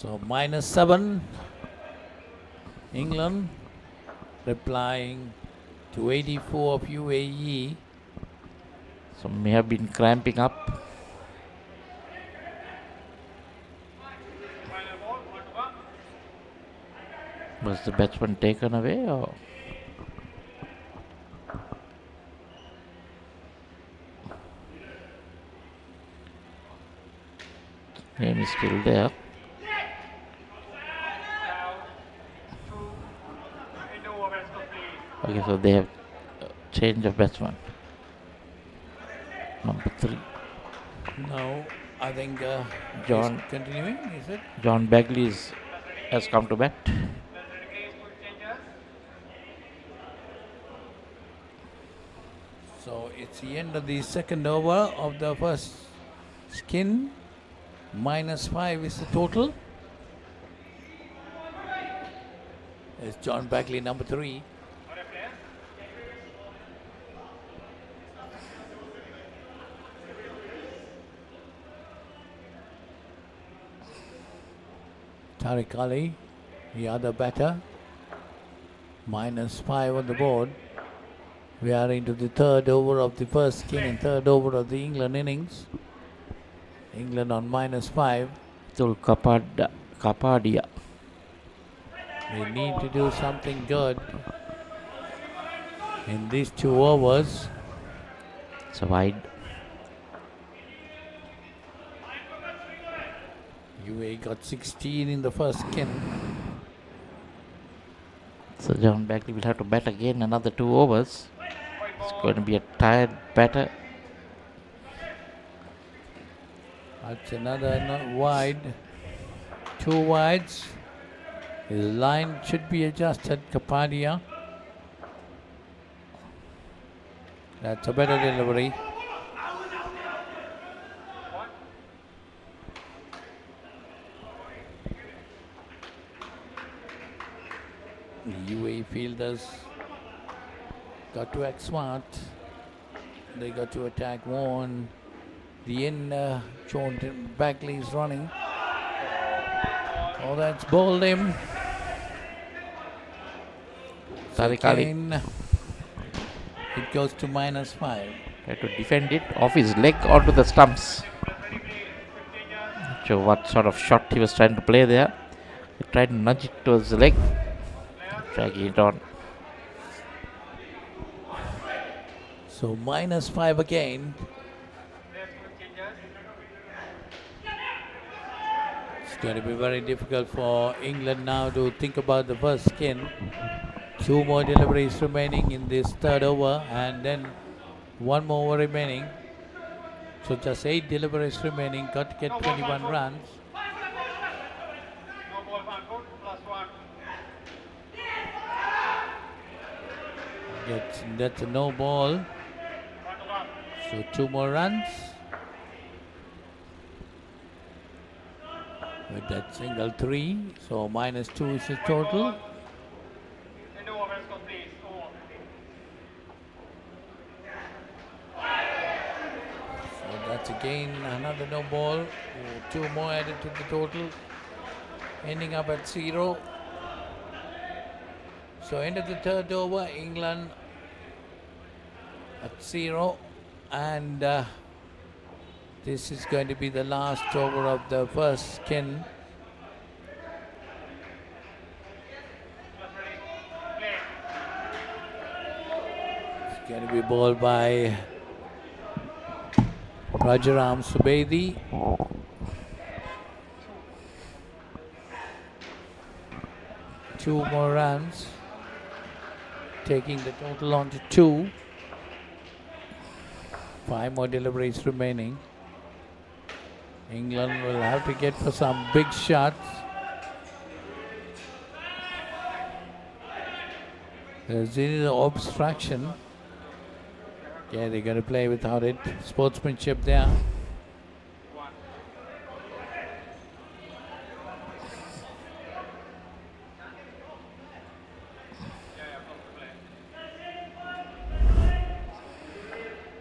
So -7. England replying to 84 of UAE. So may have been cramping up. Was the batsman taken away or? Game is still there. Okay, so they have change of batsman. Number 3. No, I think John he's continuing, is it? John Bagley has come to bat. So it's the end of the second over of the first skin. -5 is the total. It's John Bagley, number 3. Tariq Ali, the other batter, -5 on the board. We are into the third over of the first skin and third over of the England innings. England on -5. Tul Kapadia. They need to do something good in these 2 overs. It's a wide. UAE got 16 in the first skin. So John Bagley will have to bat again another 2 overs. It's going to be a tired batter. That's another wide. 2 wides. His line should be adjusted, Kapadia. That's a better delivery. The UAE fielders got to act smart. They got to attack one. The in John Bagley is running. Oh, that's bowled him. Tariq Ali. It goes to -5. Tried to defend it off his leg onto the stumps. Not sure what sort of shot he was trying to play there. He tried to nudge it towards the leg, dragging it on. So -5 again. It's going to be very difficult for England now to think about the first skin. 2 more deliveries remaining in this third over and then 1 more over remaining. So just 8 deliveries remaining. Got to get 21 runs. That's a no ball. So 2 more runs. With that single 3. So -2 is the total. That's again another no ball. 2 more added to the total. Ending up at 0. So end of the third over, England at 0. And this is going to be the last over of the first skin. It's going to be bowled by Rajaram Subedi. Two more runs, taking the total on to 2. 5 more deliveries remaining. England will have to get for some big shots. There's the obstruction. Yeah, they're going to play without it. Sportsmanship there.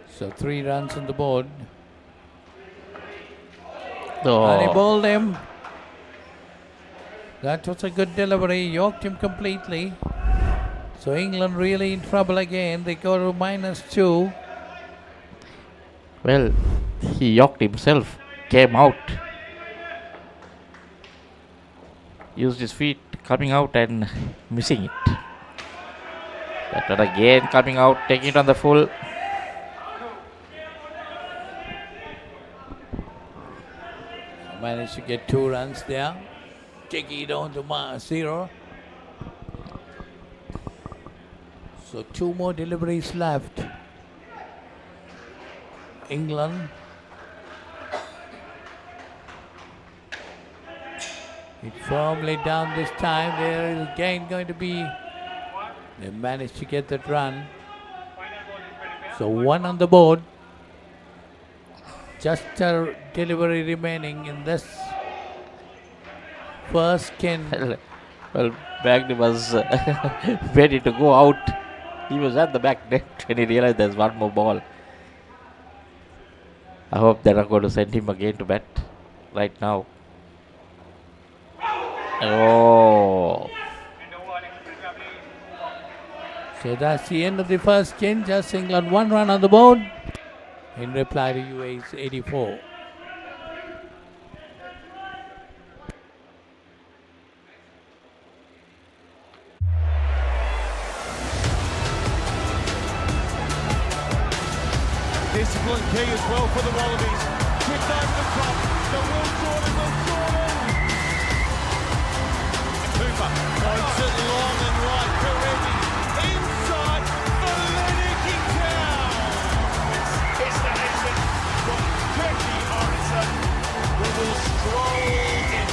So 3 runs on the board. Oh. And he bowled him. That was a good delivery, yorked him completely. So England really in trouble again. They go to -2. Well, he yorked himself, came out, used his feet coming out and missing it. That one again coming out, taking it on the full. Managed to get 2 runs there. Taking it on to 0. So 2 more deliveries left. England. It firmly down this time. There is again going to be. They managed to get that run. So 1 on the board. Just a delivery remaining in this first skin. Well, Bagley was ready to go out. He was at the back net when he realized there's 1 more ball. I hope they're not going to send him again to bat right now. Oh. So that's the end of the first skin. Just England 1 run on the board in reply to UAE's 84. Discipline key as well for the Wallabies. Kicked over the top. The Will Jordan. Cooper points it long and right. Karevi inside for Lennox down. It's the nation from Turkey Harrison who will stroll in.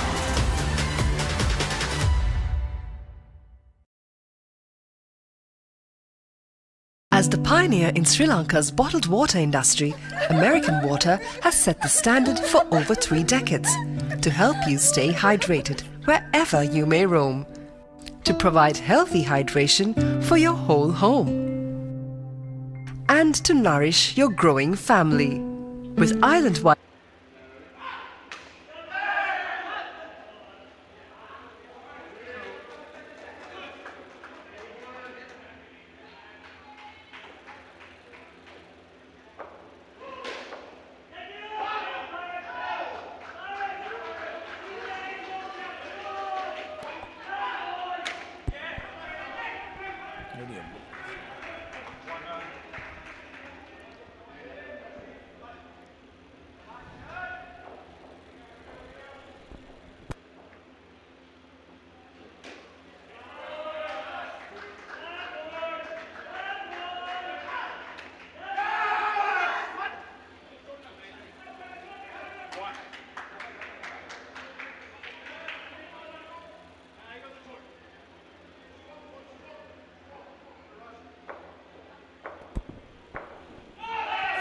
As the pioneer in Sri Lanka's bottled water industry, American Water has set the standard for over 3 decades to help you stay hydrated wherever you may roam, to provide healthy hydration for your whole home, and to nourish your growing family. With island-wide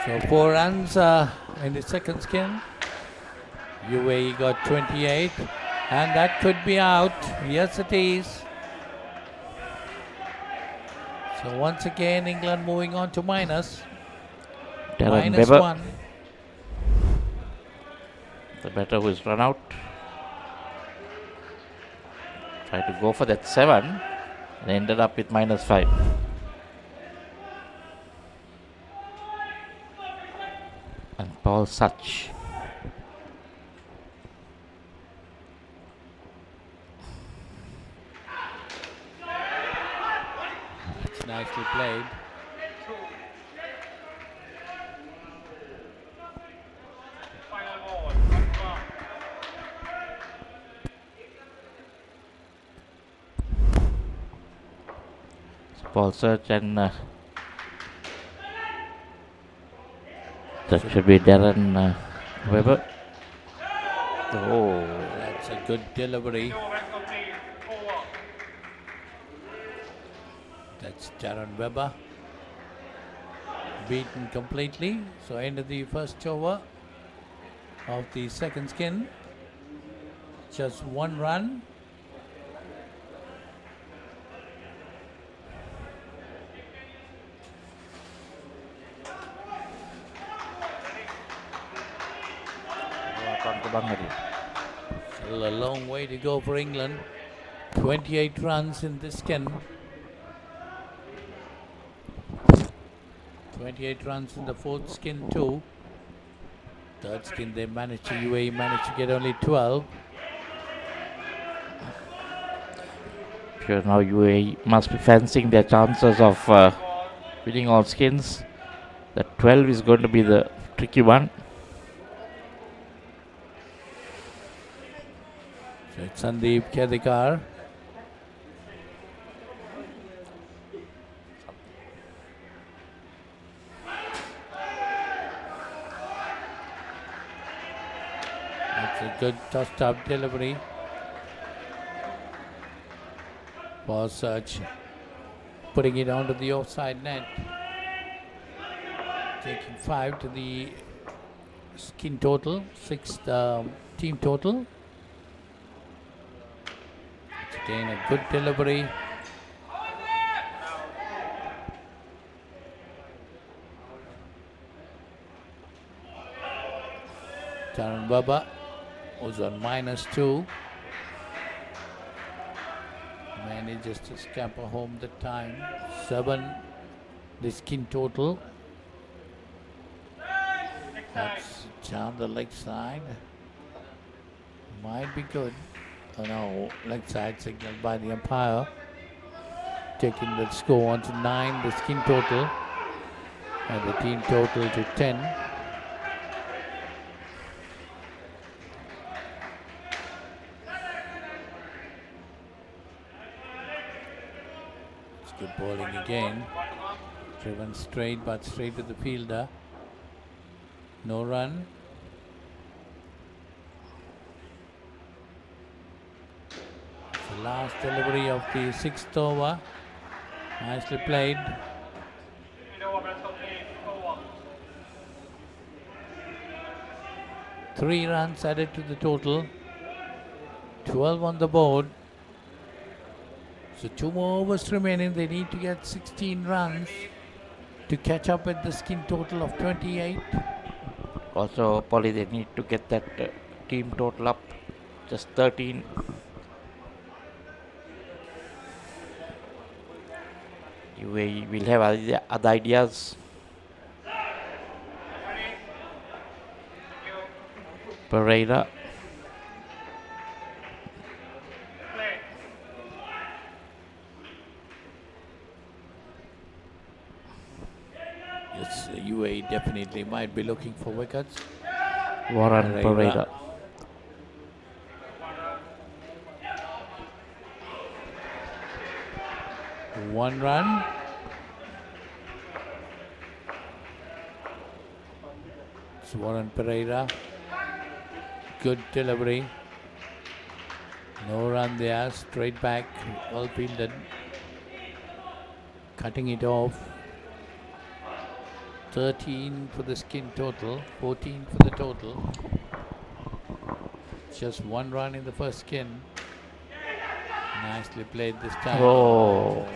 So 4 runs in the second skin. UAE got 28 and that could be out. Yes it is. So once again England moving on to minus. -1. The batter who is run out. Tried to go for that 7 and ended up with -5. And Paul Such. It's nicely played. Paul Such and that should be Darren Weber. Oh, that's a good delivery. That's Darren Weber. Beaten completely. So end of the first over of the second skin. Just 1 run. Still a long way to go for England. 28 runs in this skin. 28 runs in the fourth skin too. Third skin they UAE managed to get only 12. Sure, now UAE must be fancying their chances of winning all skins. The 12 is going to be the tricky one. So it's Sandeep Kedikar. That's a good tossed-up delivery. For Search, putting it onto the offside net. Taking 5 to the skin total, 6 team total. It's again a good delivery. Taran Baba was on -2. Manages to scamper home the time. 7 the skin total. That's down the leg side. Might be good. Oh no, leg side signaled by the umpire. Taking the score on to 9, the skin total. And the team total to 10. It's good bowling again. Driven straight, but straight to the fielder. No run. It's the last delivery of the 6th over. Nicely played. Three runs added to the total. 12 on the board. So 2 more overs remaining. They need to get 16 runs to catch up with the skin total of 28. Also, Polly, they need to get that team total up. Just 13. UAE will have other ideas. Pereira. Yes, UAE definitely might be looking for wickets. Warren Pereira. One run. It's Warren Pereira. Good delivery. No run there. Straight back. Well fielded. Cutting it off. 13 for the skin total. 14 for the total. Just 1 run in the first skin. Nicely played this time. Oh.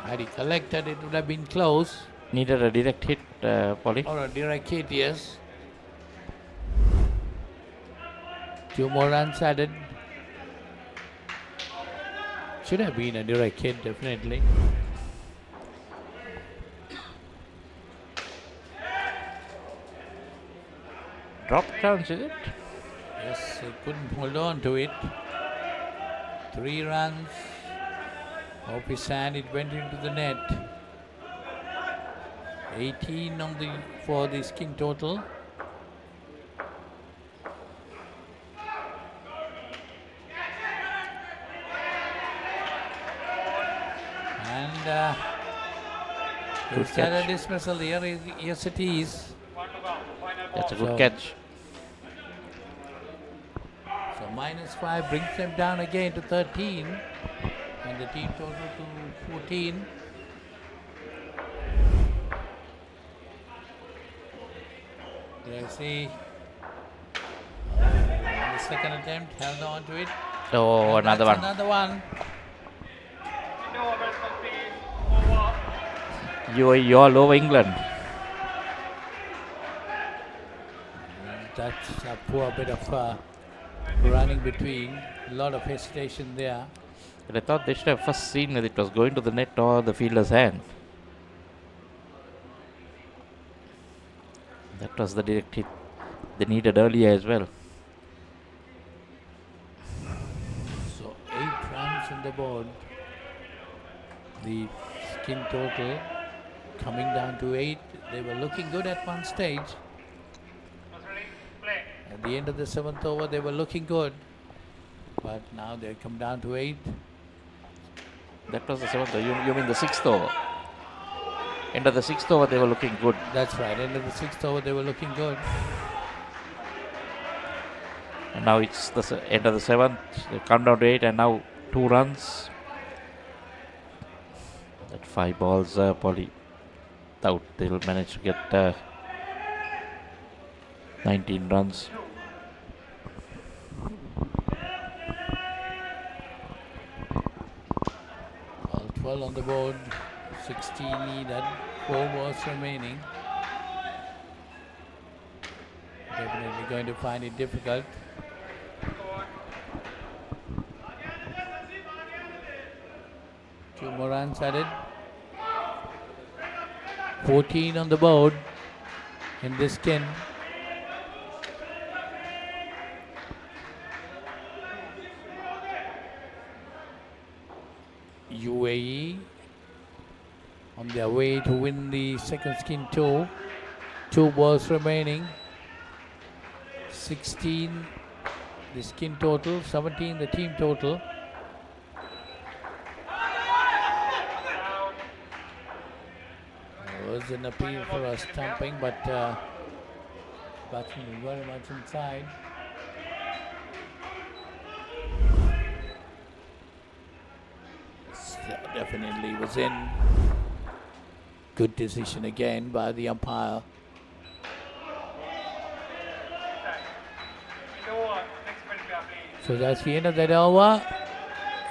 Had he collected, it would have been close. Needed a direct hit, Polly. Or a direct hit, yes. 2 more runs added. Should have been a direct hit, definitely. Drop chance, is it? Yes, he couldn't hold on to it. 3 runs. Off his hand, it went into the net. 18 for the skin total. And is that a dismissal here? Yes, it is. That's a good catch. So -5 brings them down again to 13. And the team total to 14. There see. The second attempt, held on to it. Oh, and another one. Another one. UAE all over England. That's a poor bit of running between. A lot of hesitation there. But I thought they should have first seen whether it was going to the net or the fielder's hand. That was the direct hit they needed earlier as well. So 8 runs on the board. The skin total coming down to 8. They were looking good at one stage. At the end of the 7th over, they were looking good. But now they come down to 8. That was the 7th over. You mean the 6th over? End of the 6th over, they were looking good. That's right. End of the 6th over, they were looking good. And now it's the end of the 7th. They come down to 8 and now 2 runs. That 5 balls, probably out. They'll manage to get 19 runs. All 12 on the board. 16 needed. 4 balls remaining. Definitely going to find it difficult. Two more runs added. 14 on the board in this skin. UAE on their way to win the second skin too. 2 balls remaining. 16 the skin total, 17 the team total. There was an appeal for a stumping, but batsman is very much inside. So definitely was in. Good decision again by the umpire. So that's the end of that over.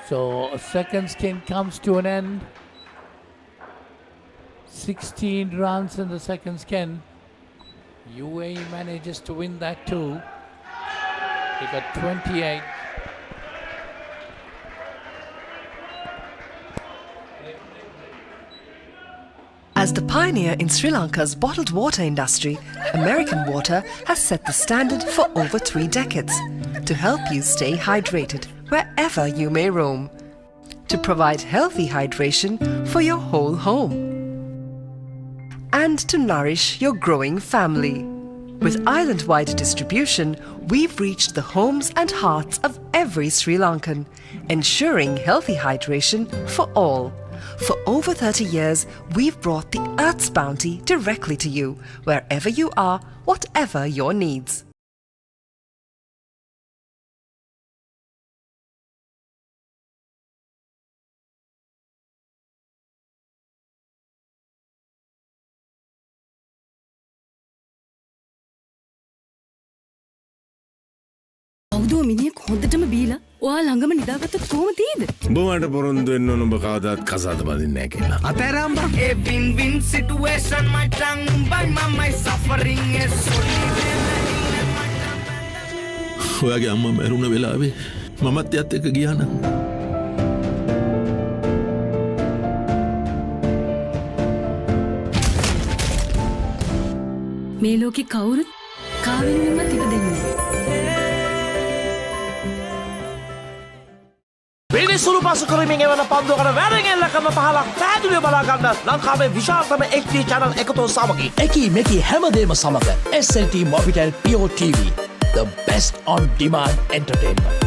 So a second skin comes to an end. 16 runs in the second skin. UAE manages to win that too. They got 28. As the pioneer in Sri Lanka's bottled water industry, American Water has set the standard for over 3 decades to help you stay hydrated wherever you may roam, to provide healthy hydration for your whole home, and to nourish your growing family. With island-wide distribution, we've reached the homes and hearts of every Sri Lankan, ensuring healthy hydration for all. For over 30 years, we've brought the Earth's bounty directly to you, wherever you are, whatever your needs. අවුදුව මිනිහෙක් හොඳටම බීලා ඔයා ළඟම නිදාගත්තත් කොහොම තියෙද? උඹ මට පොරොන්දු වෙන්න ඕන උඹ කවදාත් කසාද බඳින්නේ නැහැ කියලා. අතෑරම්බා. A win-win situation, my tongue by my suffering is ඔයාගේ අම්මා මැරුණ වෙලාවේ මමත් එයත් එක්ක ගියා නම් මේ ලෝකේ කවුරුත් කාවෙන්වත් ඉපදෙන්නේ නැහැ. විනිසුරු පසු කරමින් එවන පන්දුවකට වැරගෙල්ලකම පහලක් පැහැදිලිව බලා ගන්න ලංකාවේ විශාලතම HD channel එකතු සමගින් එකී මෙකී හැමදේම සමග SLT Mobitel Pure TV, the best on demand entertainment.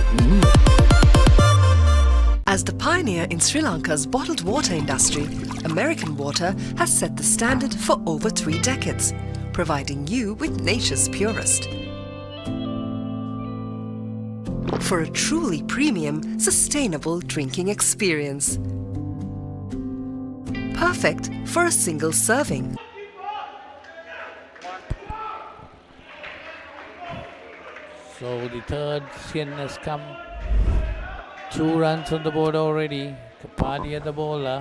As the pioneer in Sri Lanka's bottled water industry, American Water has set the standard for over 3 decades, providing you with nature's purest. For a truly premium, sustainable drinking experience. Perfect for a single serving. So the third skin has come. 2 runs on the board already. Kapadi at the bowler.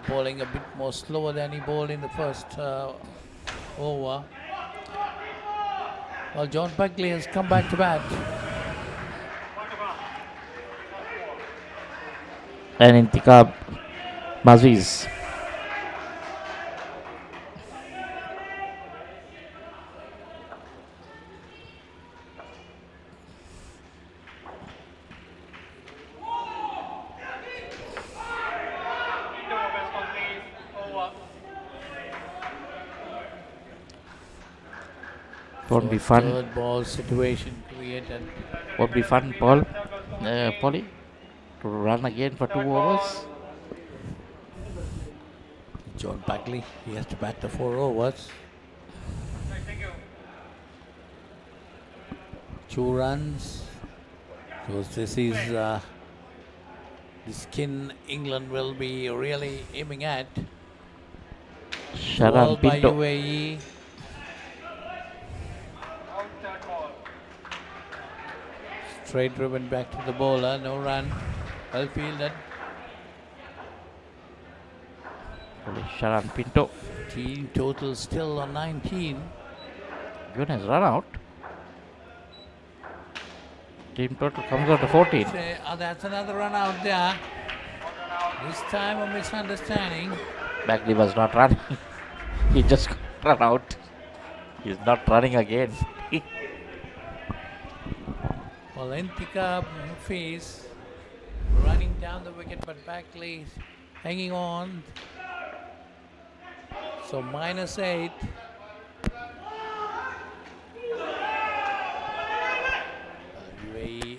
Bowling a bit more slower than he bowled in the first over. Well, John Buckley has come back to bat. and Intikab Maziz. Won't be fun. Third ball situation created. Won't be fun, Paul. Polly, to run again for 2 overs. John Bagley, he has to bat the 4 overs. 2 runs. Because this is the skin England will be really aiming at. Sharan Ball by Pinto. UAE. Straight driven back to the bowler, no run. Well fielded. Sharan Pinto. Team total still on 19. Goodness, run out. Team total comes out to 14. That's another run out there. This time a misunderstanding. Bagley was not running. He just ran out. He's not running again. Well, Intikab Hafiz running down the wicket, but Bagley hanging on. So -8. UAE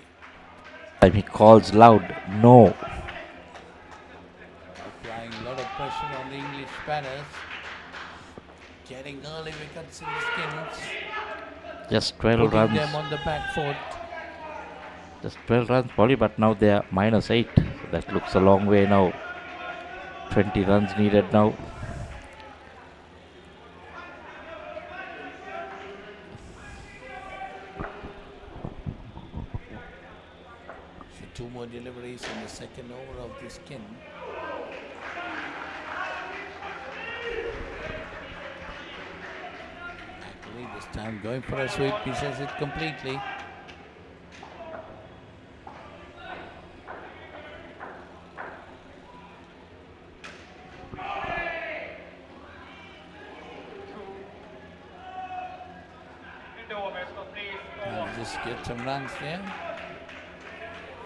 Time he calls loud, no. applying a lot of pressure on the English batters. Getting early wickets in the skins. Just 12 putting runs. them on the back foot. Just 12 runs, probably, but now they are -8. So that looks a long way now. 20 runs needed now. So 2 more deliveries in the second over of the skin. Actually, this time going for a sweep, he says it completely. And just get some runs there.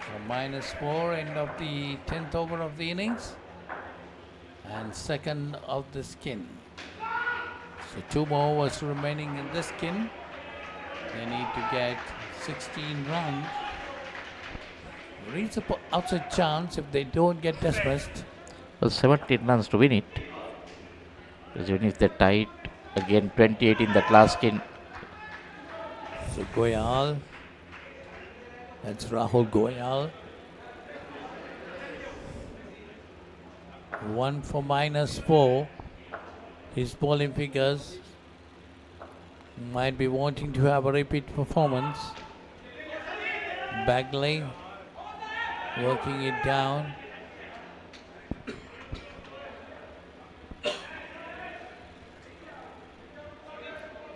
So -4, end of the 10th over of the innings. And second of the skin. So 2 more overs remaining in this skin. They need to get 16 runs. There is an outside chance if they don't get dismissed. Well, 17 runs to win it. Because even if they tie it, again 28 in that last skin. So Goyal, that's Rahul Goyal. 1 for -4. His bowling figures might be wanting to have a repeat performance. Bagley working it down.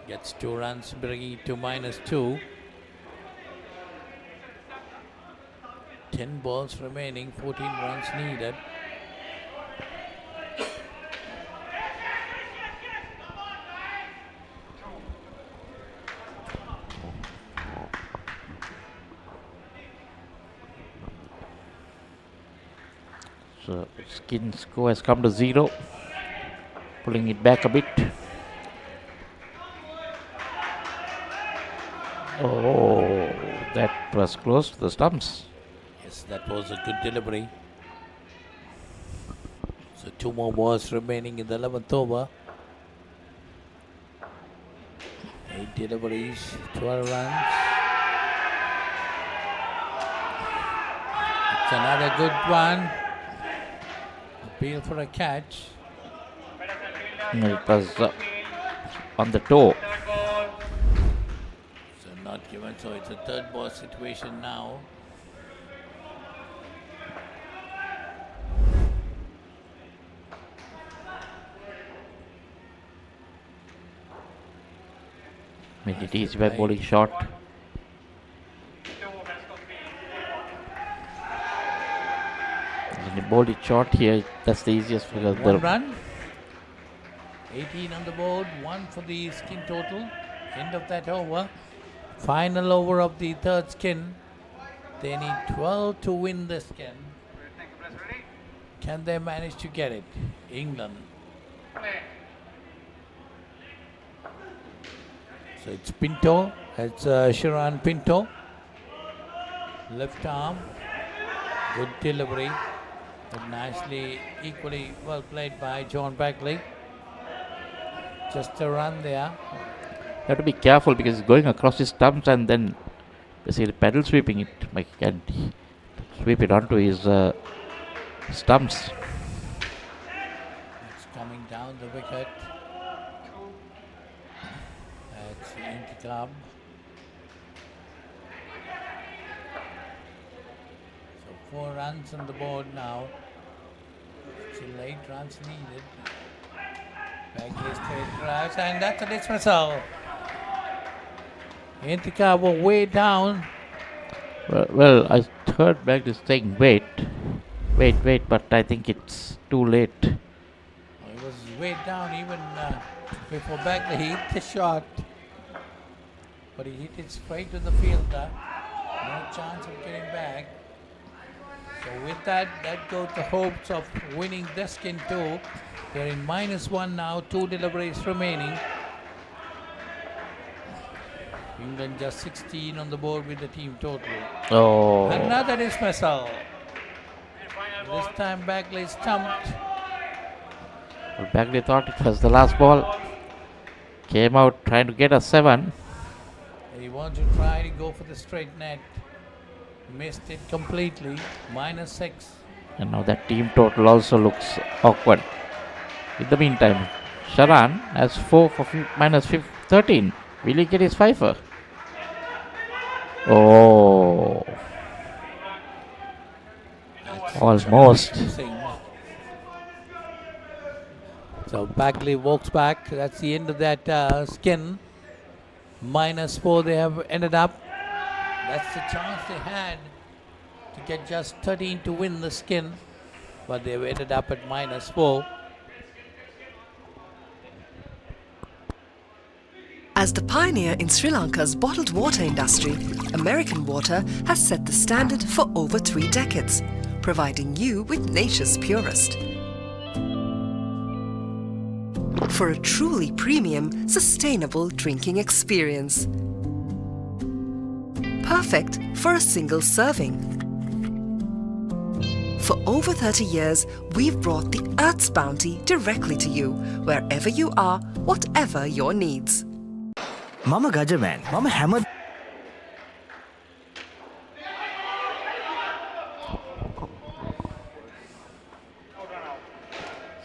Gets 2 runs, bringing it to -2. 10 balls remaining, 14 runs needed. So skin score has come to 0. Pulling it back a bit. Oh, that was close to the stumps. Yes, that was a good delivery. So 2 more balls remaining in the 11th over. 8 deliveries, 12 runs. It's another good one. Appeal for a catch. It was on the toe. So not given, so it's a 3rd ball situation now. Made it easy by bowling short. When you bowl it short here, that's the easiest for the One run. 18 on the board, 1 for the skin total. End of that over. Final over of the third skin. They need 12 to win the skin. Can they manage to get it? England. So it's Pinto. It's Sharan Pinto. Left arm. Good delivery. But nicely, equally well played by John Bagley. Just a run there. You have to be careful because it's going across his stumps and then basically pedal sweeping it. Like he can sweep it onto his stumps. It's coming down the wicket. That's Intikab. So 4 runs on the board now. Still 8 runs needed. Bagley straight drives and that's a dismissal. Intikab were way down. Well, I heard Bagley saying wait, but I think it's too late. It was way down even before Bagley hit the shot. But he hit it straight to the fielder. No chance of getting back. So with that goes the hopes of winning this skin too. They're in -1 now, 2 deliveries remaining. England just 16 on the board with the team total. Oh. Another dismissal. This time Bagley stumped. Well, Bagley thought it was the last ball. Came out trying to get a 7. He wanted to try to go for the straight net. Missed it completely. -6. And now that team total also looks awkward. In the meantime, Sharan has 4 for -13. Will he get his 5er? Oh. Almost. So Bagley walks back. That's the end of that skin. -4 they have ended up. That's the chance they had to get just 13 to win the skin. But they've ended up at -4. As the pioneer in Sri Lanka's bottled water industry, American Water has set the standard for over 3 decades, providing you with nature's purest. For a truly premium, sustainable drinking experience. Perfect for a single serving. For over 30 years, we've brought the Earth's bounty directly to you, wherever you are, whatever your needs. මම ගජමෑන් මම හැම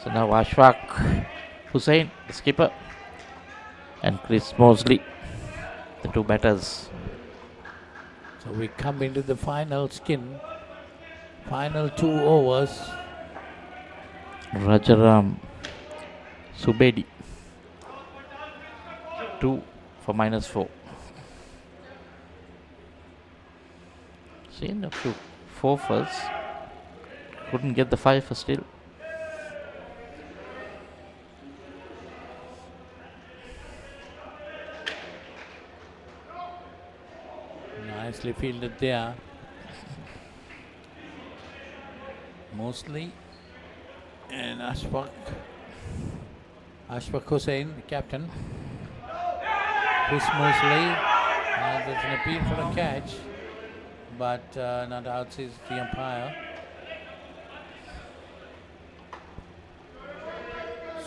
So now Ashfaq Hussain, the skipper, and Chris Mosley, the 2 batters. So we come into the final skin. Final 2 overs. Rajaram Subedi, 2 for -4. Seen a few 4-fers. Couldn't get the 5 still. Nicely fielded there. Mosley and Ashfaq Hussain, the captain. Chris Mosley, there's an appeal for a catch, but not out, says the umpire.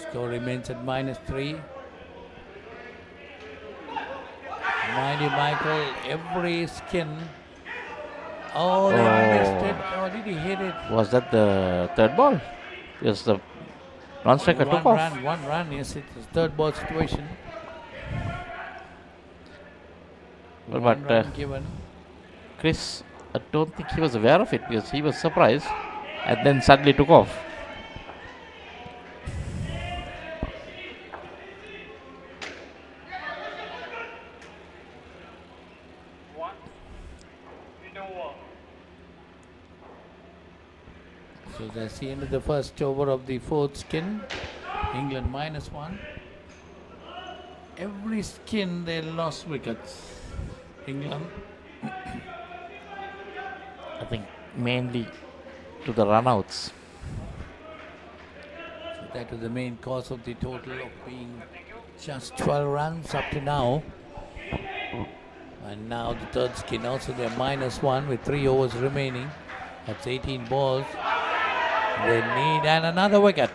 Score remains at -3. Mind you, Michael, every skin. Oh, they missed it. Oh, did he hit it? Was that the third ball? Yes, the non-striker took off. One run, yes, it's a third ball situation. Well, One but run given. Chris, I don't think he was aware of it because he was surprised and then suddenly took off. So that's the end of the first over of the fourth skin. England -1. Every skin they lost wickets. England. I think mainly to the runouts. So that was the main cause of the total of being just 12 runs up to now. And now the third skin also they're -1 with 3 overs remaining. That's 18 balls. They need and another wicket.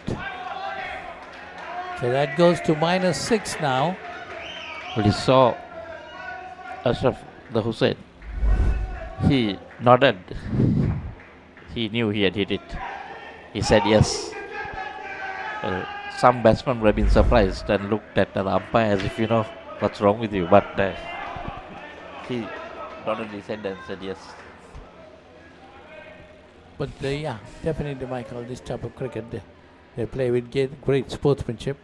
So that goes to -6 now. Well, he saw Ashraf the Hussain. He nodded. He knew he had hit it. He said yes. Well, some batsmen would have been surprised and looked at the umpire as if, what's wrong with you. But he nodded his head and said yes. But yeah, definitely, Michael, this type of cricket, they play with great sportsmanship.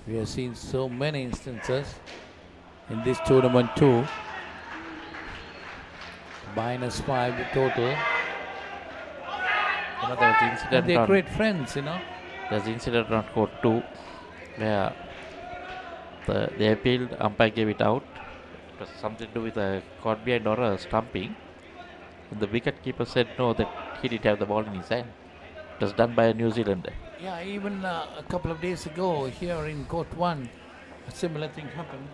We have seen so many instances in this tournament too. -5 the total. There was the incident And they're great friends, There's the incident on court 2 where they appealed, umpire gave it out. It was something to do with a caught behind or a stumping. And the wicket keeper said no, that he didn't have the ball in his hand. It was done by a New Zealander. Yeah, even a couple of days ago here in court 1, a similar thing happened.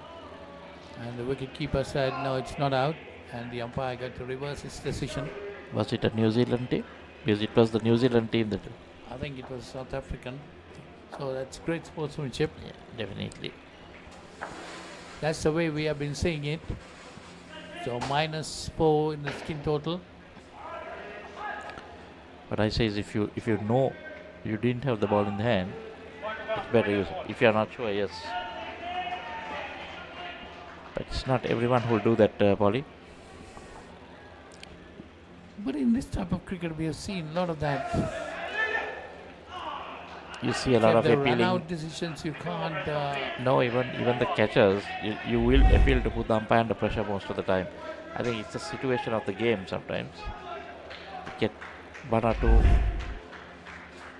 And the wicket keeper said no, it's not out. And the umpire got to reverse his decision. Was it a New Zealand team? Because it was the New Zealand team that... I think it was South African. So that's great sportsmanship. Yeah, definitely. That's the way we have been seeing it. So -4 in the skin total. What I say is if you know you didn't have the ball in the hand, it's better use it. If you are not sure, yes. But it's not everyone who will do that, Polly. But in this type of cricket, we have seen a lot of that. You see a lot of the appealing. run-out decisions, you can't... No, even the catchers, you will appeal to put the umpire under pressure most of the time. I think it's the situation of the game sometimes. You get 1 or 2,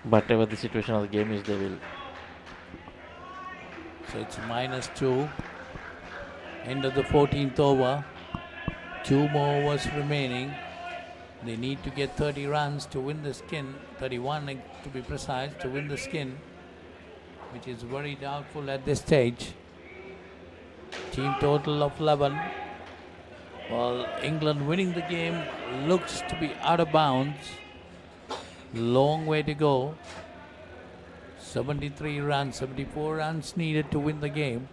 whatever the situation of the game is, they will. So it's -2. End of the 14th over. 2 more overs remaining. They need to get 30 runs to win the skin, 31 to be precise, to win the skin, which is very doubtful at this stage. Team total of 11. Well, England winning the game looks to be out of bounds. Long way to go. 73 runs, 74 runs needed to win the game.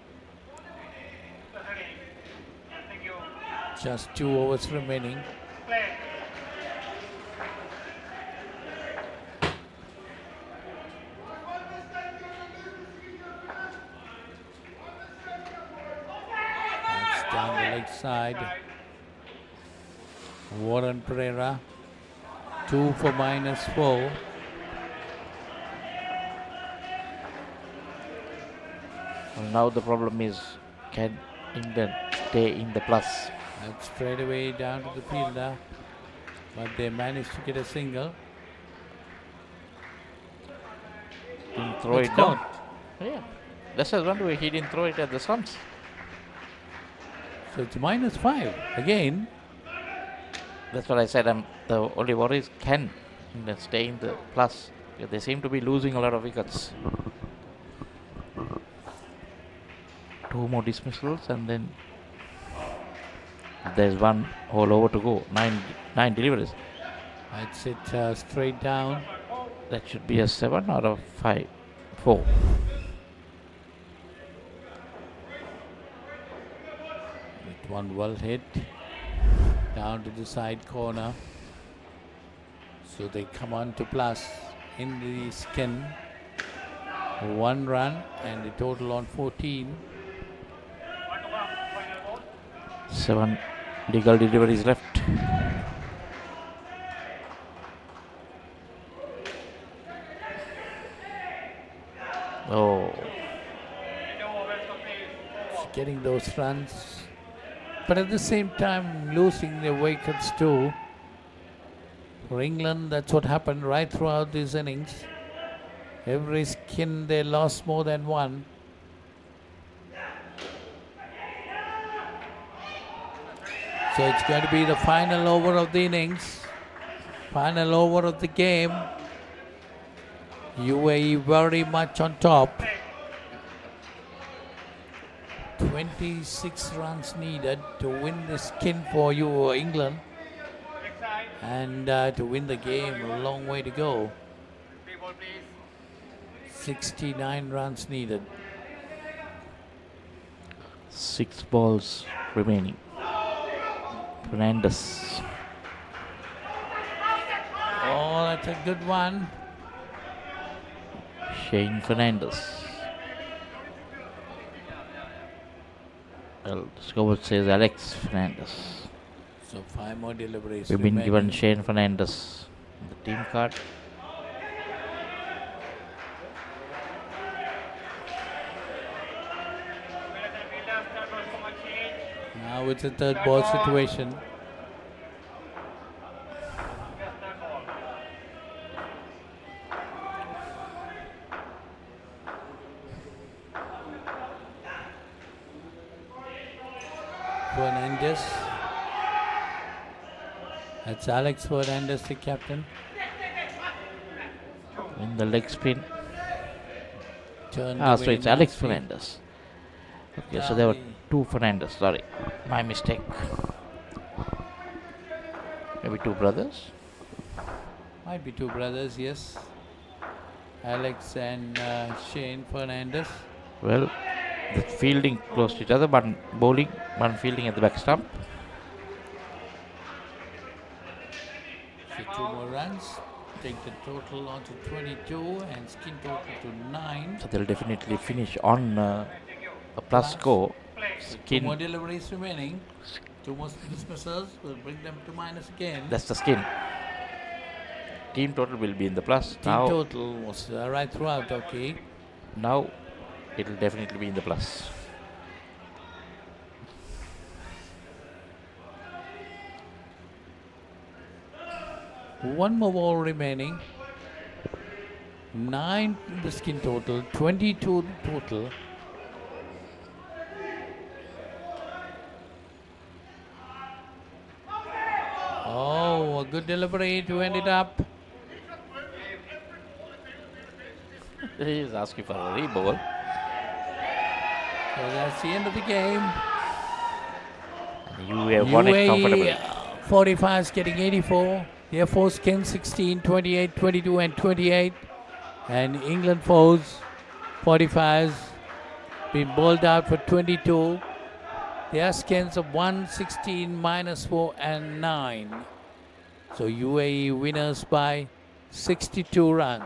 Just 2 overs remaining. That's down the leg side. Warren Pereira, 2 for -4. Well, now the problem is, can England stay in the plus? That's straight away down to the fielder, but they managed to get a single. Didn't throw it down. Yeah, that's the one way he didn't throw it at the stumps. So it's -5 again. That's what I said. The only worry is, can England stay in the plus? Yeah, they seem to be losing a lot of wickets. 2 more dismissals and then there's 1 all over to go. 9 deliveries. That's it straight down. That should be a 7 or a 5. 4. With 1 well hit. Down to the side corner. So they come on to plus in the skin. 1 run and the total on 14. 7 legal deliveries left. Oh. Getting those runs. But at the same time losing their wickets too. For England, that's what happened right throughout these innings. Every skin they lost more than one. So it's going to be the final over of the innings. Final over of the game. UAE very much on top. 26 runs needed to win the skin for you, England. And to win the game, a long way to go. 69 runs needed. 6 balls remaining. Fernandez. Oh, that's a good one. Shane Fernandez. Well, the scoreboard says Alex Fernandez. So 5 more deliveries. We've been given Shane Fernandez on the team card. Now it's a third ball situation. Fernandez. That's Alex Fernandez, the captain. In the leg spin. So it's Alex Fernandez. Okay, so there were 2 Fernandez. Sorry, my mistake. Maybe 2 brothers. Might be 2 brothers, yes. Alex and Shane Fernandez. Well, the fielding close to each other, one bowling, one fielding at the back stump. So 2 more runs. Take the total on to 22 and skin total to 9. So they'll definitely finish on a plus score. So 2 more deliveries remaining. 2 more dismissals will bring them to minus again. That's the skin. Team total will be in the plus. Team total was right throughout, okay. Now it will definitely be in the plus. One more ball remaining. 9 in the skin total, 22 total. Oh, a good delivery to end it up. He is asking for a re-ball. So that's the end of the game. You have won it comfortably. 45 is getting 84. Their 4 skins 16, 28, 22 and 28. And England 4s 45s been bowled out for 22. Their skins of 1, 16, minus 4 and 9. So UAE winners by 62 runs.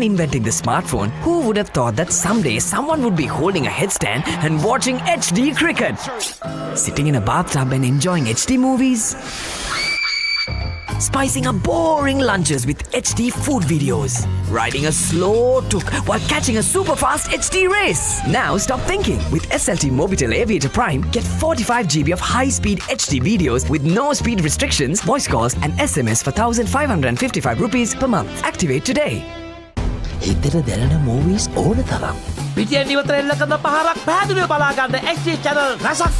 Upon inventing the smartphone, who would have thought that someday someone would be holding a headstand and watching HD cricket? Sitting in a bathtub and enjoying HD movies? Spicing up boring lunches with HD food videos. Riding a slow tuk while catching a super fast HD race. Now stop thinking. With SLT Mobitel Aviator Prime, get 45 GB of high-speed HD videos with no speed restrictions, voice calls and SMS for 1,555 rupees per month. Activate today. හිතට දැනෙන movies ඕන තරම්. පිටියෙන් ඉවතර එල්ල කරන පහරක් පැහැදිලිව බලා ගන්න HD channel රසක්.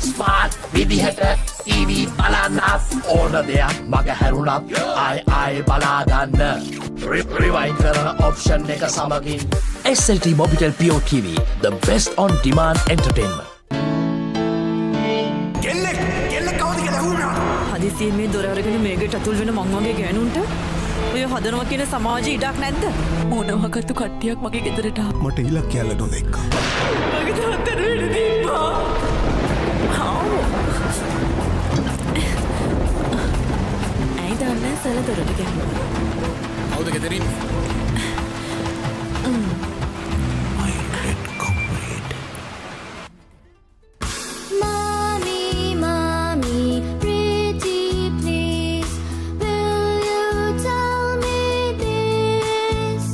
ස්මාර්ට් විදිහට TV බලන්නත් ඕන දෙයක් මග හැරුණත් ආයි බලා ගන්න. Rewind කරන option එක සමගින් SLT Mobitel Pure TV, the best on demand entertainment. හදිසියෙන් මේ දොර අරගෙන මේකට අතුල් වෙන මං වගේ ගෑනුන්ට ඔය හදනවා කියන සමාජයේ ඉඩක් නැද්ද? මොනවාකටද කට්ටියක් මගේ ගෙදරට ආවා. මට ඉලක්කයක් නොදෙක්කා. මගේ තාත්තට වෙඩි තිබ්බා. ඇයි දන්නේ සල දොරට ගියා. කවුද ගෙදරින්? Mommy, mommy, pretty please, will you tell me this?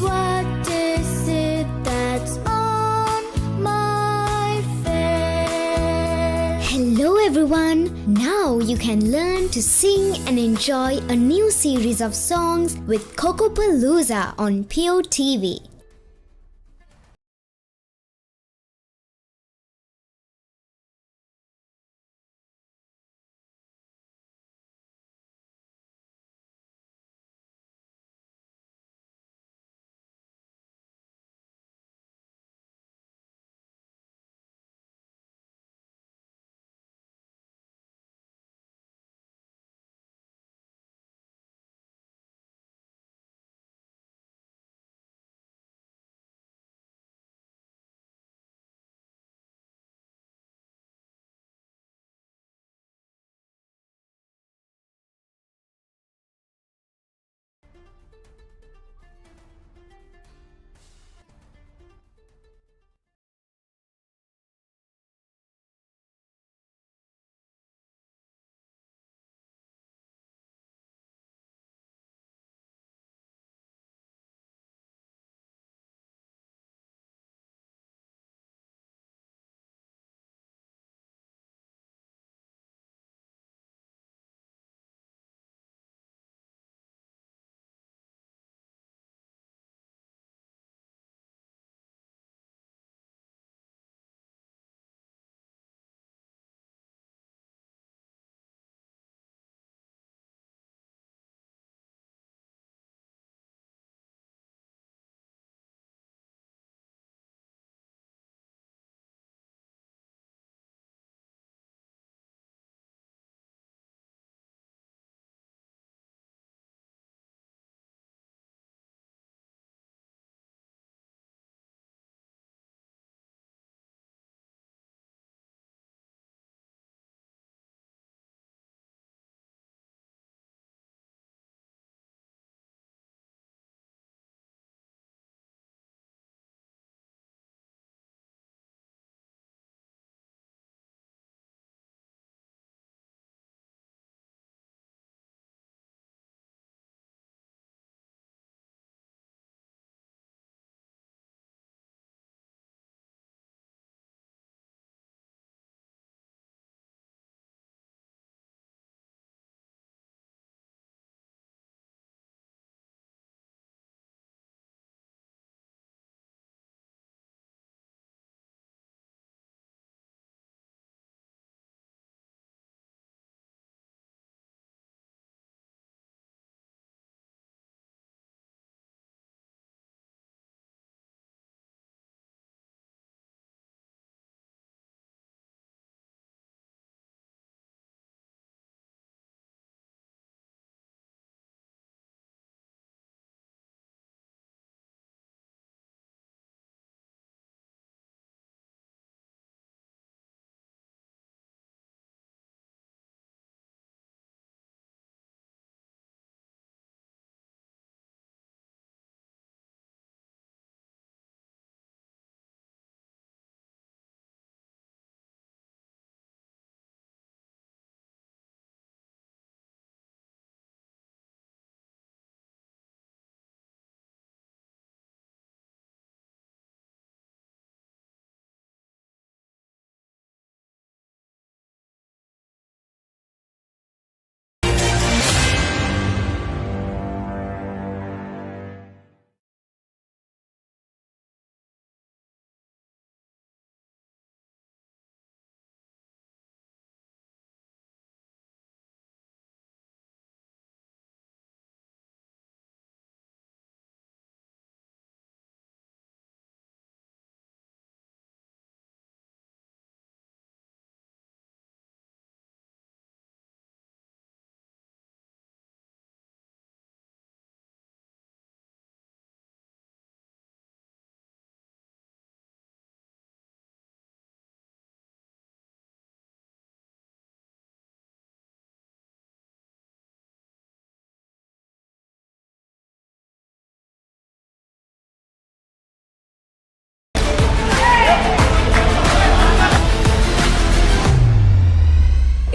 What is it that's on my face? Hello everyone! Now you can learn to sing and enjoy a new series of songs with Kokopalooza on Pure TV.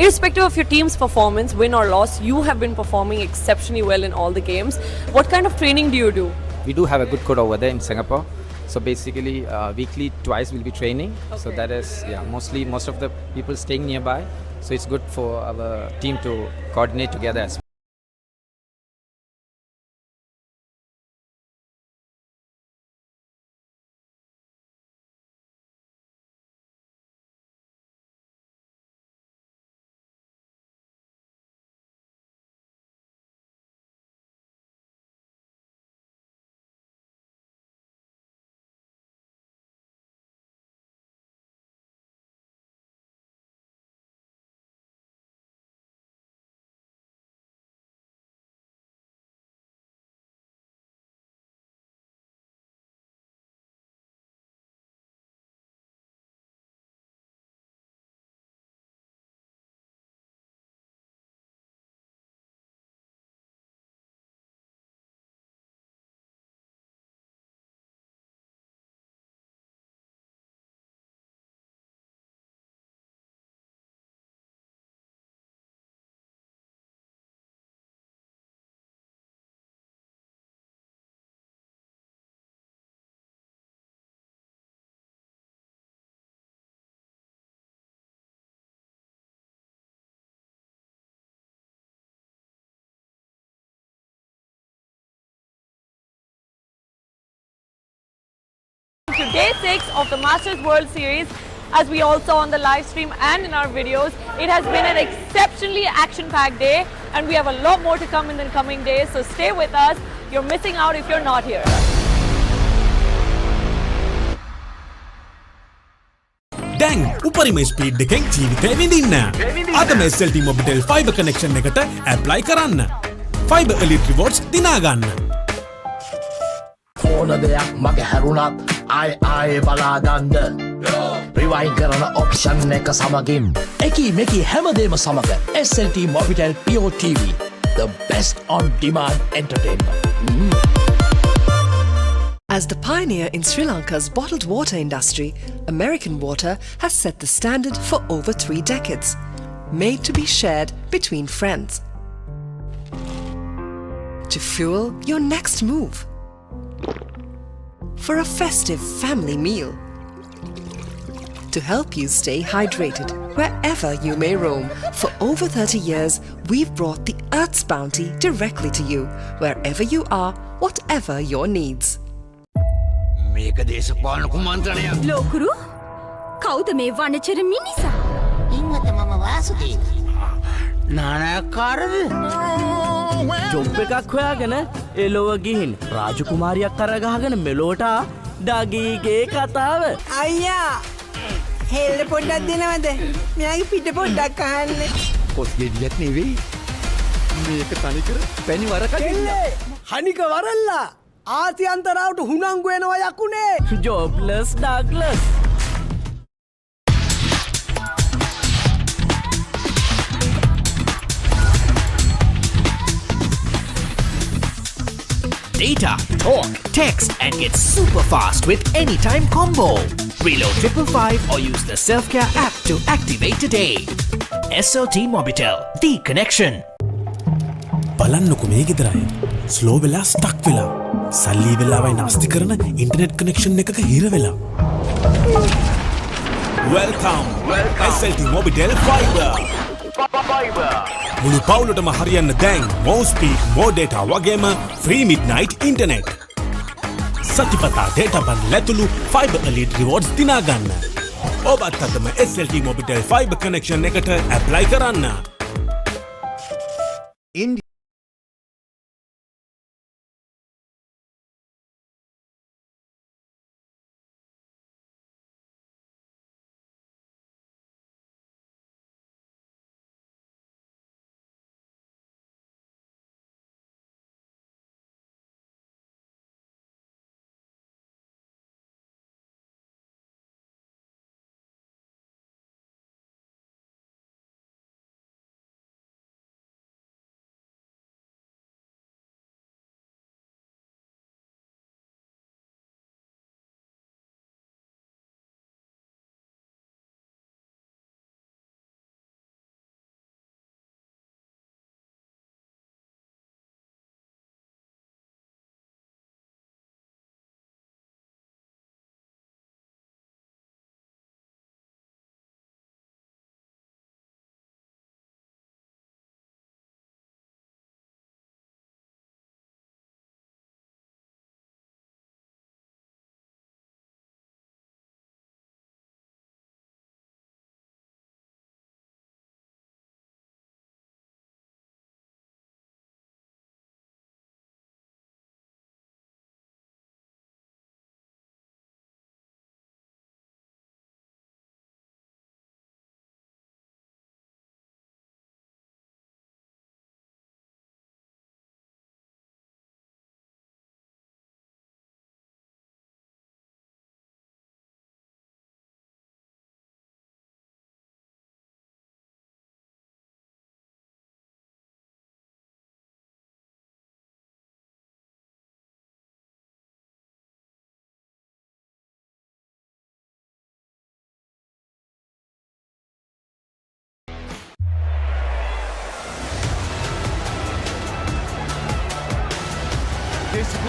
irrespective of your team's performance, win or loss, you have been performing exceptionally well in all the games. What kind of training do you do? We do have a good coach over there in Singapore. So basically, weekly twice we'll be training. So that is, mostly most of the people staying nearby. So it's good for our team to coordinate together as well. To day 6 of the Masters World Series, as we all saw on the live stream and in our videos, it has been an exceptionally action-packed day, and we have a lot more to come in the coming days, so stay with us. You're missing out if you're not here. දැන් උපරිම speed එකෙන් ජීවිතය විඳින්න. අදම SLT Mobitel Fiber Connection එකට apply කරන්න. Fiber Elite Rewards දිනා ගන්න. ඕන දෙයක් මගේ හැරුණත් ආයේ බලාගන්න. රිවයින් කරන ඔප්ෂන් එක සමගින් එකී මෙකී හැමදේම සමග SLT Mobitel Pure TV, the best on demand entertainment. As the pioneer in Sri Lanka's bottled water industry, American Water has set the standard for over 3 decades, made to be shared between friends. To fuel your next move, for a festive family meal, to help you stay hydrated wherever you may roam. For over 30 years, we've brought the Earth's bounty directly to you, wherever you are, whatever your needs. මේක දේශපාලන කුමන්ත්‍රණයක්. ලෝකුරු කවුද මේ වනචර මිනිසා? ඉන්නත මම Vasudeva. නානකාරද? Job එකක් හොයාගෙන එලොව ගිහින් රාජකුමාරියක් කරගහගෙන මෙලෝට ඩගීගේ කතාව. අයියා හෙල්ල පොඩ්ඩක් දෙනවද? මෙයාගේ පිට පොඩ්ඩක් අහන්න. කොස් ගෙඩියක් නෙවෙයි. මේක තනිකර පැණි වරකට. හනික වරල්ලා ආති අන්තරාවට හුනංගු වෙනවා යකුනේ. ජොබ්ලස් Douglas. Data, talk, text, and get super fast with Anytime Combo. Reload 555 or use the Self-Care app to activate today. SLT Mobitel, the connection. බලන්නකො මේ ගෙදරයි. ස්ලෝ වෙලා ස්ටක් වෙලා. සල්ලි වෙලාවයි නාස්ති කරන ඉන්ටර්නෙට් කනෙක්ෂන් එකක හිර වෙලා. Welcome. SLT Mobitel Fiber. මුළු පවුලටම හරියන්න දැන් more speed, more data වගේම free midnight internet. සතිපතා data bundle ඇතුළු Fiber Elite Rewards දිනා ගන්න. ඔබත් අදම SLT Mobitel Fiber Connection එකට apply කරන්න.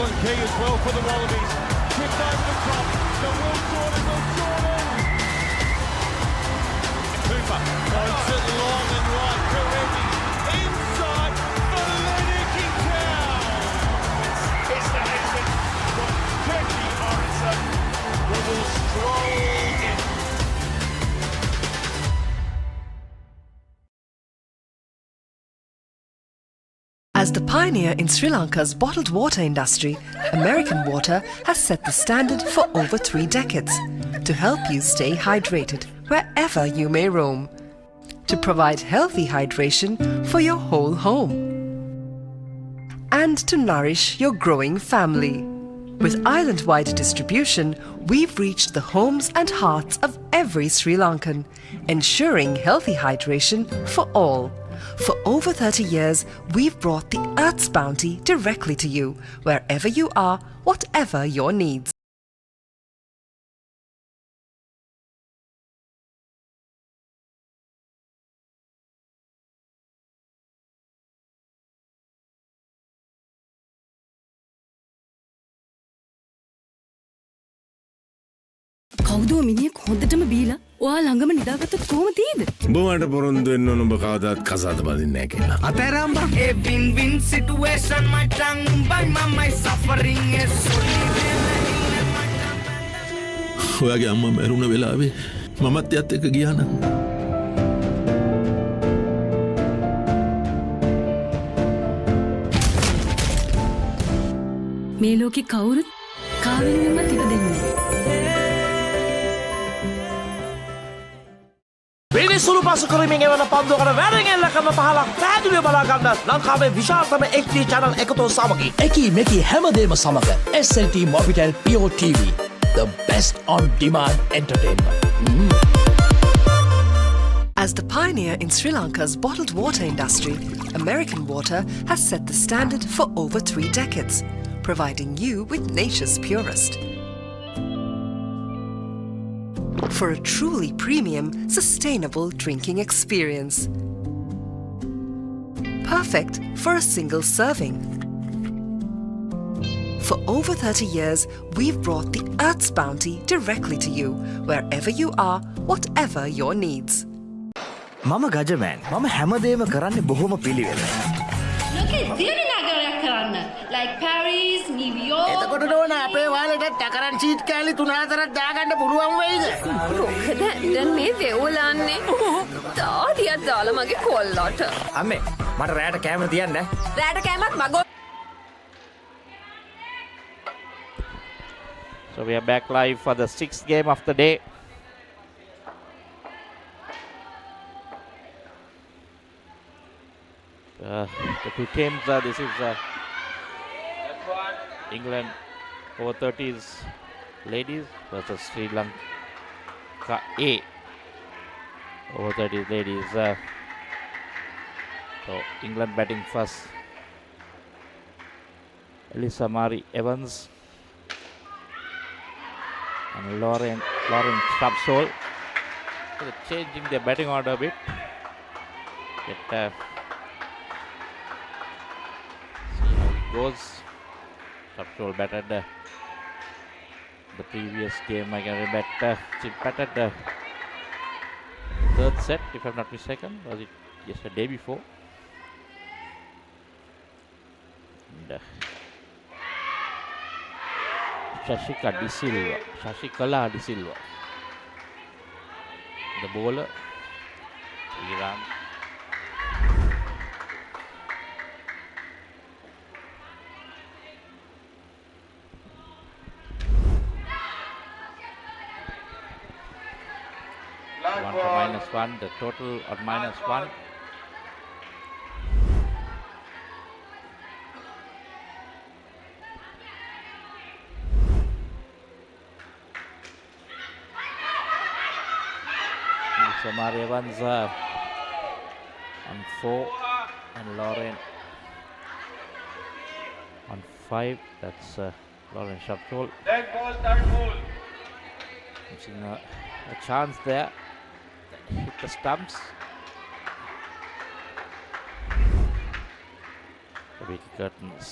excellent key as well for the Wallabies. Tipped over the top. The Will Jordan will Jordan. Cooper points it long and right. Karevi inside for Lennox Town. It's destination from Turkey Morrison, who will stroll in. As the pioneer in Sri Lanka's bottled water industry, American Water has set the standard for over 3 decades to help you stay hydrated wherever you may roam, to provide healthy hydration for your whole home, and to nourish your growing family. With island-wide distribution, we've reached the homes and hearts of every Sri Lankan, ensuring healthy hydration for all. For over 30 years, we've brought the Earth's bounty directly to you, wherever you are, whatever your needs. කවුද මිනිහෙක් හොඳටම බීලා ඔයා ළඟම නිදාගත්තොත් කොහොම තියෙද? උඹ මට පොරොන්දු වෙන්න ඕන උඹ කවදාත් කසාද බඳින්නේ නැහැ කියලා. Ateramba. A win-win situation, my tongue by my suffering is ඔයාගේ අම්මා මැරුණ වෙලාවේ මමත් එයත් එක්ක ගියා නම් මේ ලෝකේ කවුරුත් කාවෙන්වත් ඉපදෙන්නේ නැහැ. විනිසුරු පසු කරමින් එවන පන්දුවකට වැරෙන් එල්ල කරන පහලක් පැහැදිලිව බලා ගන්න ලංකාවේ විශාලතම HD channel එකතු සමගි එකී මෙකී හැමදේම සමග SLT Mobitel Pure TV, the best on demand entertainment. As the pioneer in Sri Lanka's bottled water industry, American Water has set the standard for over 3 decades, providing you with nature's purest. For a truly premium, sustainable drinking experience. Perfect for a single serving. For over 30 years, we've brought the Earth's bounty directly to you, wherever you are, whatever your needs. මම ගජමෑන්. මම හැමදේම කරන්නේ බොහොම පිළිවෙල. ලෝකේ දියුණු නගරයක් කරන්න. Like Paris, New York. එතකොට නෝන අපේ වාලෙට ටකරන් සීට් කෑලි 3-4ක් දාගන්න පුළුවන් වෙයිද? මොකද දැන් මේ වෙවුලන්නේ තාඩියක් දාලා මගේ කොල්ලට. අම්මේ මට රැයට කැමර තියන්න. රැට කෑමක් මගෝ. So we are back live for the 6th game of the day. The two teams, this is England over 30s ladies versus Sri Lanka A over 30s ladies. So England batting first. Elisa Marie Evans and Lauren Shrubsole. So they're changing their batting order a bit. See how it goes. Shrubsole batted the previous game. I can remember she batted the third set, if I'm not mistaken. Was it yesterday before? And, Shashikala De Silva, the bowler, Iran. One for -1, the total on -1. So Maria Evans on 4 and Lauren on 5. That's Lauren Shrubsole. Third ball. Missing a chance there. Hit the stumps. The big curtains.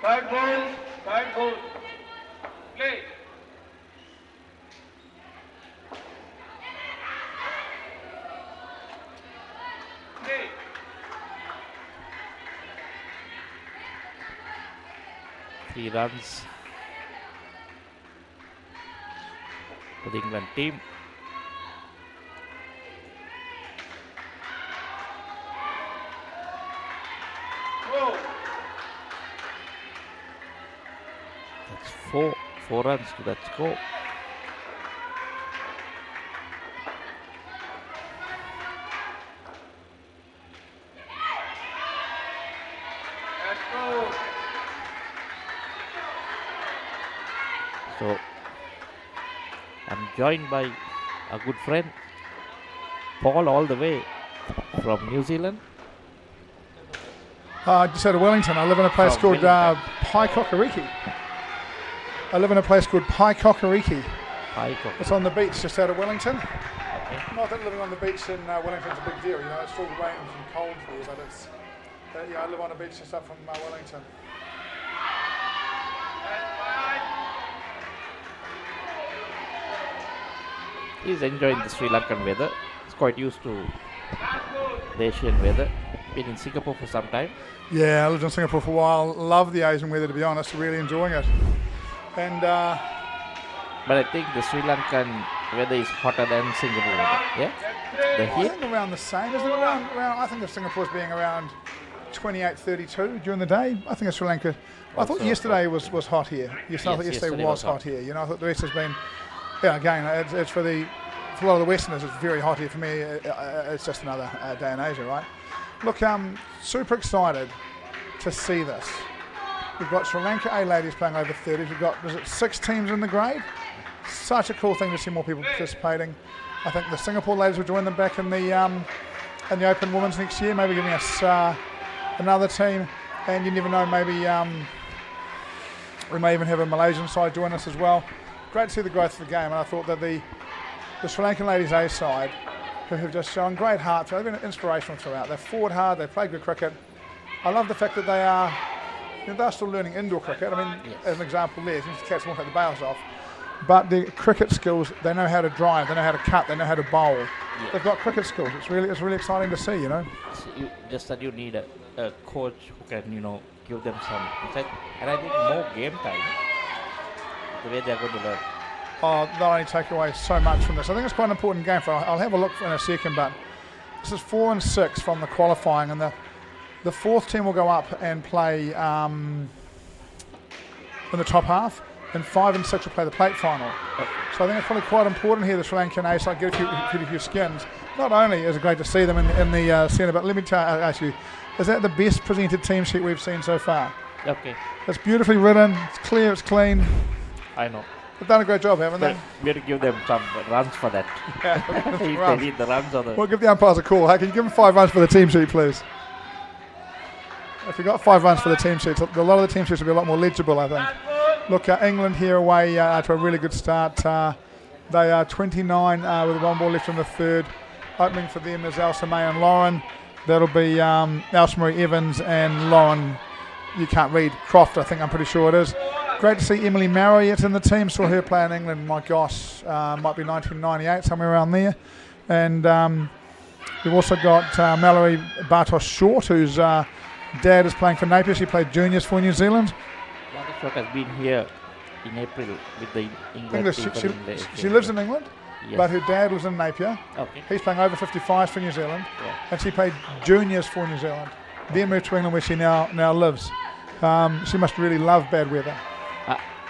Third ball. Play. Play. 3 runs for the England team. That's 4 runs to that score. So I'm joined by a good friend, Paul, all the way from New Zealand. Just out of Wellington. I live in a place called Paikokariki. It's on the beach just out of Wellington. Not that living on the beach in Wellington's a big deal, you know, it still rains and cold there, but it's, I live on a beach just up from Wellington. He's enjoying the Sri Lankan weather. He's quite used to the Asian weather. Been in Singapore for some time. Yeah, I lived in Singapore for a while. Love the Asian weather, to be honest. Really enjoying it. And but I think the Sri Lankan weather is hotter than Singapore weather. Yeah, the I heat. think around the same. Isn't it around? I think of Singapore's being around 28, 32 during the day. I think of Sri Lanka. I thought yesterday was hot here. I thought yesterday was hot here. You know, I thought the rest has been. Yeah, again, it's for a lot of the Westerners, it's very hot here. For me, it's just another day in Asia, right? Look, super excited to see this. We've got Sri Lanka A ladies playing over 30s. We've got 6 teams in the grade. Such a cool thing to see more people participating. I think the Singapore ladies will join them back in the Open Women's next year, maybe giving us another team. And you never know, maybe we may even have a Malaysian side join us as well. Great to see the growth of the game, and I thought that the Sri Lankan ladies A side, who have just shown great heart, they've been inspirational throughout. They've fought hard, they play good cricket. I love the fact that they're still learning indoor cricket. I mean, as an example there, since the cats won't take the bails off, but the cricket skills, they know how to drive, they know how to cut, they know how to bowl. Yeah. They've got cricket skills. It's really exciting to see, you know. Just that you need a coach who can, you know, give them some insight, and I think more game time. The way they're going to learn. They'll only take away so much from this. I think it's quite an important game. I'll have a look in a second, but this is 4 and 6 from the qualifying, and the fourth team will go up and play in the top half, and 5 and 6 will play the plate final. So I think it's probably quite important here, the Sri Lankan A side, get a few skins. Not only is it great to see them in the centre, but let me ask you, is that the best presented team sheet we've seen so far? Okay. It's beautifully written, it's clear, it's clean. I know. They've done a great job, haven't they? We have to give them some runs for that. Yeah, if they need the runs or the... We'll give the umpires a call. Hey, can you give them 5 runs for the team sheet, please? If you've got 5 runs for the team sheets, a lot of the team sheets will be a lot more legible, I think. Look, England here away to a really good start. They are 29 with 1 ball left in the third. Opening for them is Elsa May and Lauren. That'll be Elsa Marie Evans and Lauren, you can't read, Croft, I think, I'm pretty sure it is. Great to see Emily Marriott in the team. Saw her play in England, my gosh, might be 1998, somewhere around there. And we've also got Mallory Bartosz-Short, whose dad is playing for Napier. She played juniors for New Zealand. Bartosz-Short has been here in April with the England team. She lives in England, yes. But her dad was in Napier. Okay. He's playing over 55s for New Zealand, yeah. And she played juniors for New Zealand. Then moved to England, where she now lives. She must really love bad weather.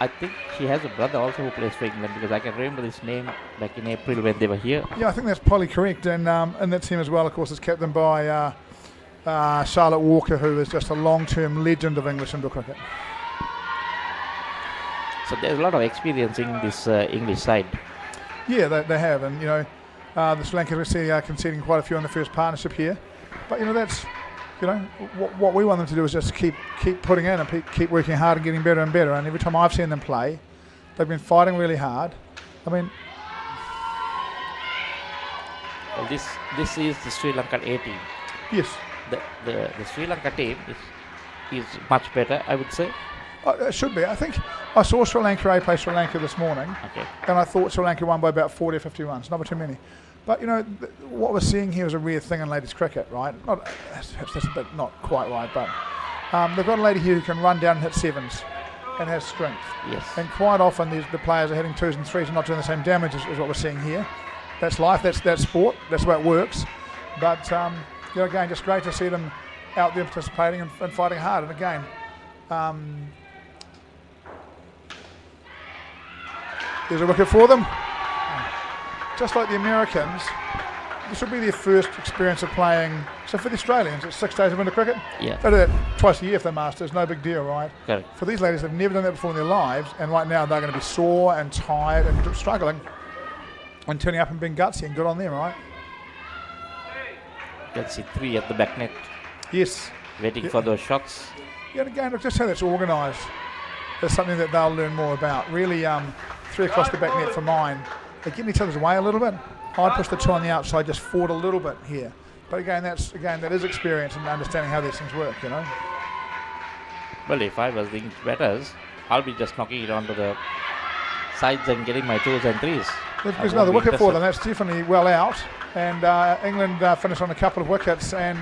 I think she has a brother also who plays for England, because I can remember his name back in April when they were here. Yeah, I think that's probably correct. And in that team as well, of course, is captained by Charlotte Walker, who is just a long-term legend of English indoor cricket. So there's a lot of experience in this English side. Yeah, they have. And, you know, the Sri Lanka are conceding quite a few in the first partnership here. But, you know, that's... You know, what we want them to do is just keep putting in and keep working hard and getting better and better. And every time I've seen them play, they've been fighting really hard. I mean, well, this is the Sri Lankan A team. Yes. The Sri Lanka team is much better, I would say. It should be. I think I saw Sri Lanka A play Sri Lanka this morning, and I thought Sri Lanka won by about 40 or 50 runs, not by too many. But, you know, what we're seeing here is a rare thing in ladies cricket, right? Perhaps that's a bit not quite right, but they've got a lady here who can run down and hit sevens and has strength. Yes. And quite often the players are hitting twos and threes and not doing the same damage as what we're seeing here. That's life, that's sport, that's the way it works. But, you know, again, just great to see them out there participating and fighting hard. And again, there's a wicket for them. Just like the Americans, this will be their first experience of playing. So for the Australians, it's 6 days of winter cricket. Yeah. They do that twice a year if they're masters, no big deal, right? Correct. For these ladies, they've never done that before in their lives, and right now they're going to be sore and tired and struggling and turning up and being gutsy, and good on them, right? You can see 3 at the back net. Yes. Waiting for those shots. Yeah, and again, just how that's organised is something that they'll learn more about. Really, 3 across the back net for mine. They get in each other's way a little bit. I'd push the 2 on the outside, just forward a little bit here. But again, that is experience and understanding how these things work, you know. Well, if I was the English batters, I'll be just knocking it onto the sides and getting my 2s and 3s. There's another wicket for them. That's definitely well out. And England finished on a couple of wickets, and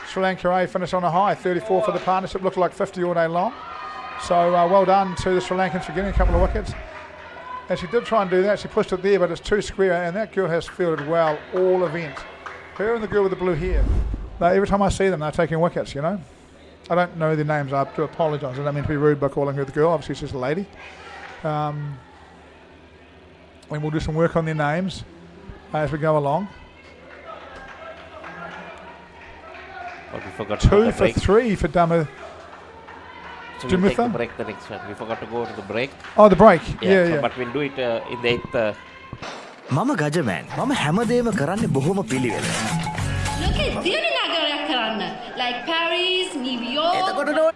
Sri Lanka A finished on a high. 34 for the partnership. Looked like 50 all day long. So well done to the Sri Lankans for getting a couple of wickets. And she did try and do that. She pushed it there, but it's too square. And that girl has fielded well all event. Her and the girl with the blue hair. Every time I see them, they're taking wickets, you know. I don't know their names. I have to apologise. I don't mean to be rude by calling her the girl. Obviously, she's just a lady. And we'll do some work on their names as we go along. But we forgot 2 for 3 for Dama. So we'll take the break the next one. We forgot to go to the break. Oh, the break. Yeah. But we'll do it in the 8th. මම ගජමෑන් මම හැමදේම කරන්නේ බොහොම පිළිවෙල. ලෝකේ දියුණු නගරයක් කරන්න. Like Paris, New York. එතකොට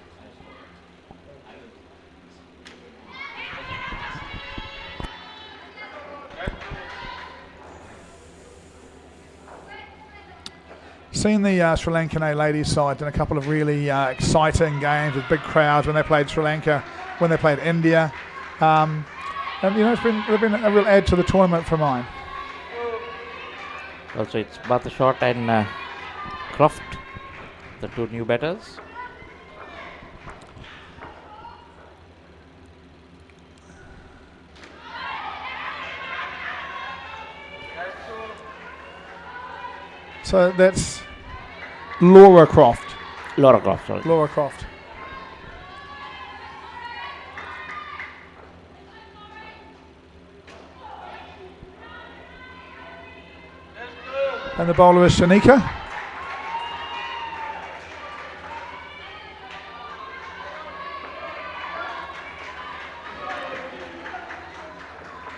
Seen the Sri Lankan A ladies side in a couple of really exciting games with big crowds when they played Sri Lanka, when they played India. And you know, they've been a real add to the tournament for mine. Also, it's Bathashot and Croft, the 2 new batters. So that's Laura Croft. Laura Croft, sorry. Laura Croft. And the bowler is Shanika.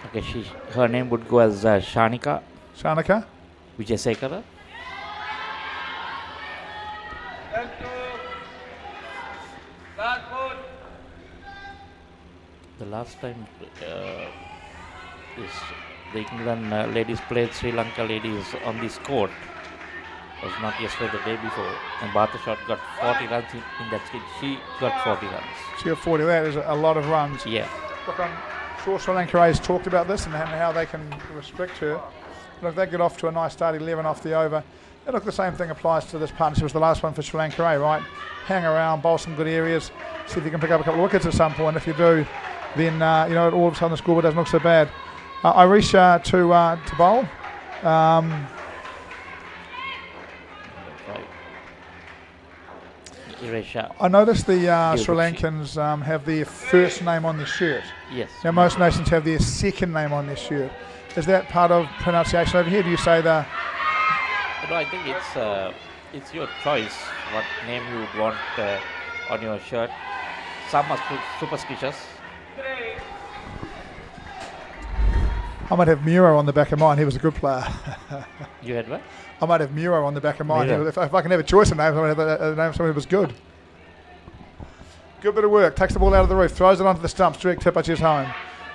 Okay, her name would go as Shanika. Shanika. Vijayasekara. The last time the England ladies played Sri Lanka ladies on this court was not yesterday, the day before. And Bathashot got 40 runs in that stage. She got 40 runs. She got 40. That is a lot of runs. Yeah. Look, I'm sure Sri Lanka has talked about this and how they can restrict her. Look, they get off to a nice start, 11 off the over. And look, the same thing applies to this partnership. It was the last one for Sri Lanka A, right? Hang around, bowl some good areas, see if you can pick up a couple of wickets at some point. If you do, then you know, all of a sudden the scoreboard doesn't look so bad. Irisha to bowl. I noticed the Sri Lankans have their first name on their shirt. Yes. Now most nations have their second name on their shirt. Is that part of pronunciation over here? Do you say the? No, I think it's your choice what name you would want on your shirt. Some are superstitious. I might have Muro on the back of mine. He was a good player. You had what? I might have Muro on the back of mine. Muro. If I can have a choice of names, I might have a name of someone who was good. Good bit of work. Takes the ball out of the roof. Throws it onto the stumps. Direct tip, which is home.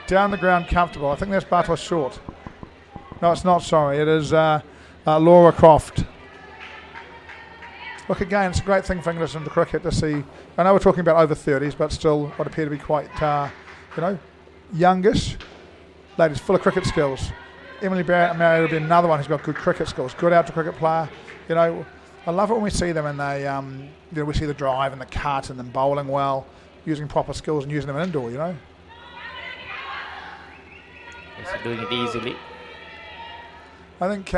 Down the ground, comfortable. I think that's Bartos short. No, it's not. Sorry. It is Laura Croft. Look, again, it's a great thing for English and the cricket to see. I know we're talking about over 30s, but still what appear to be quite, youngish ladies full of cricket skills. Emily Barrett will be another one who's got good cricket skills, good outdoor cricket player. I love it when we see them and they, we see the drive and the cut and them bowling well, using proper skills and using them indoor, Yes, doing it easily. I think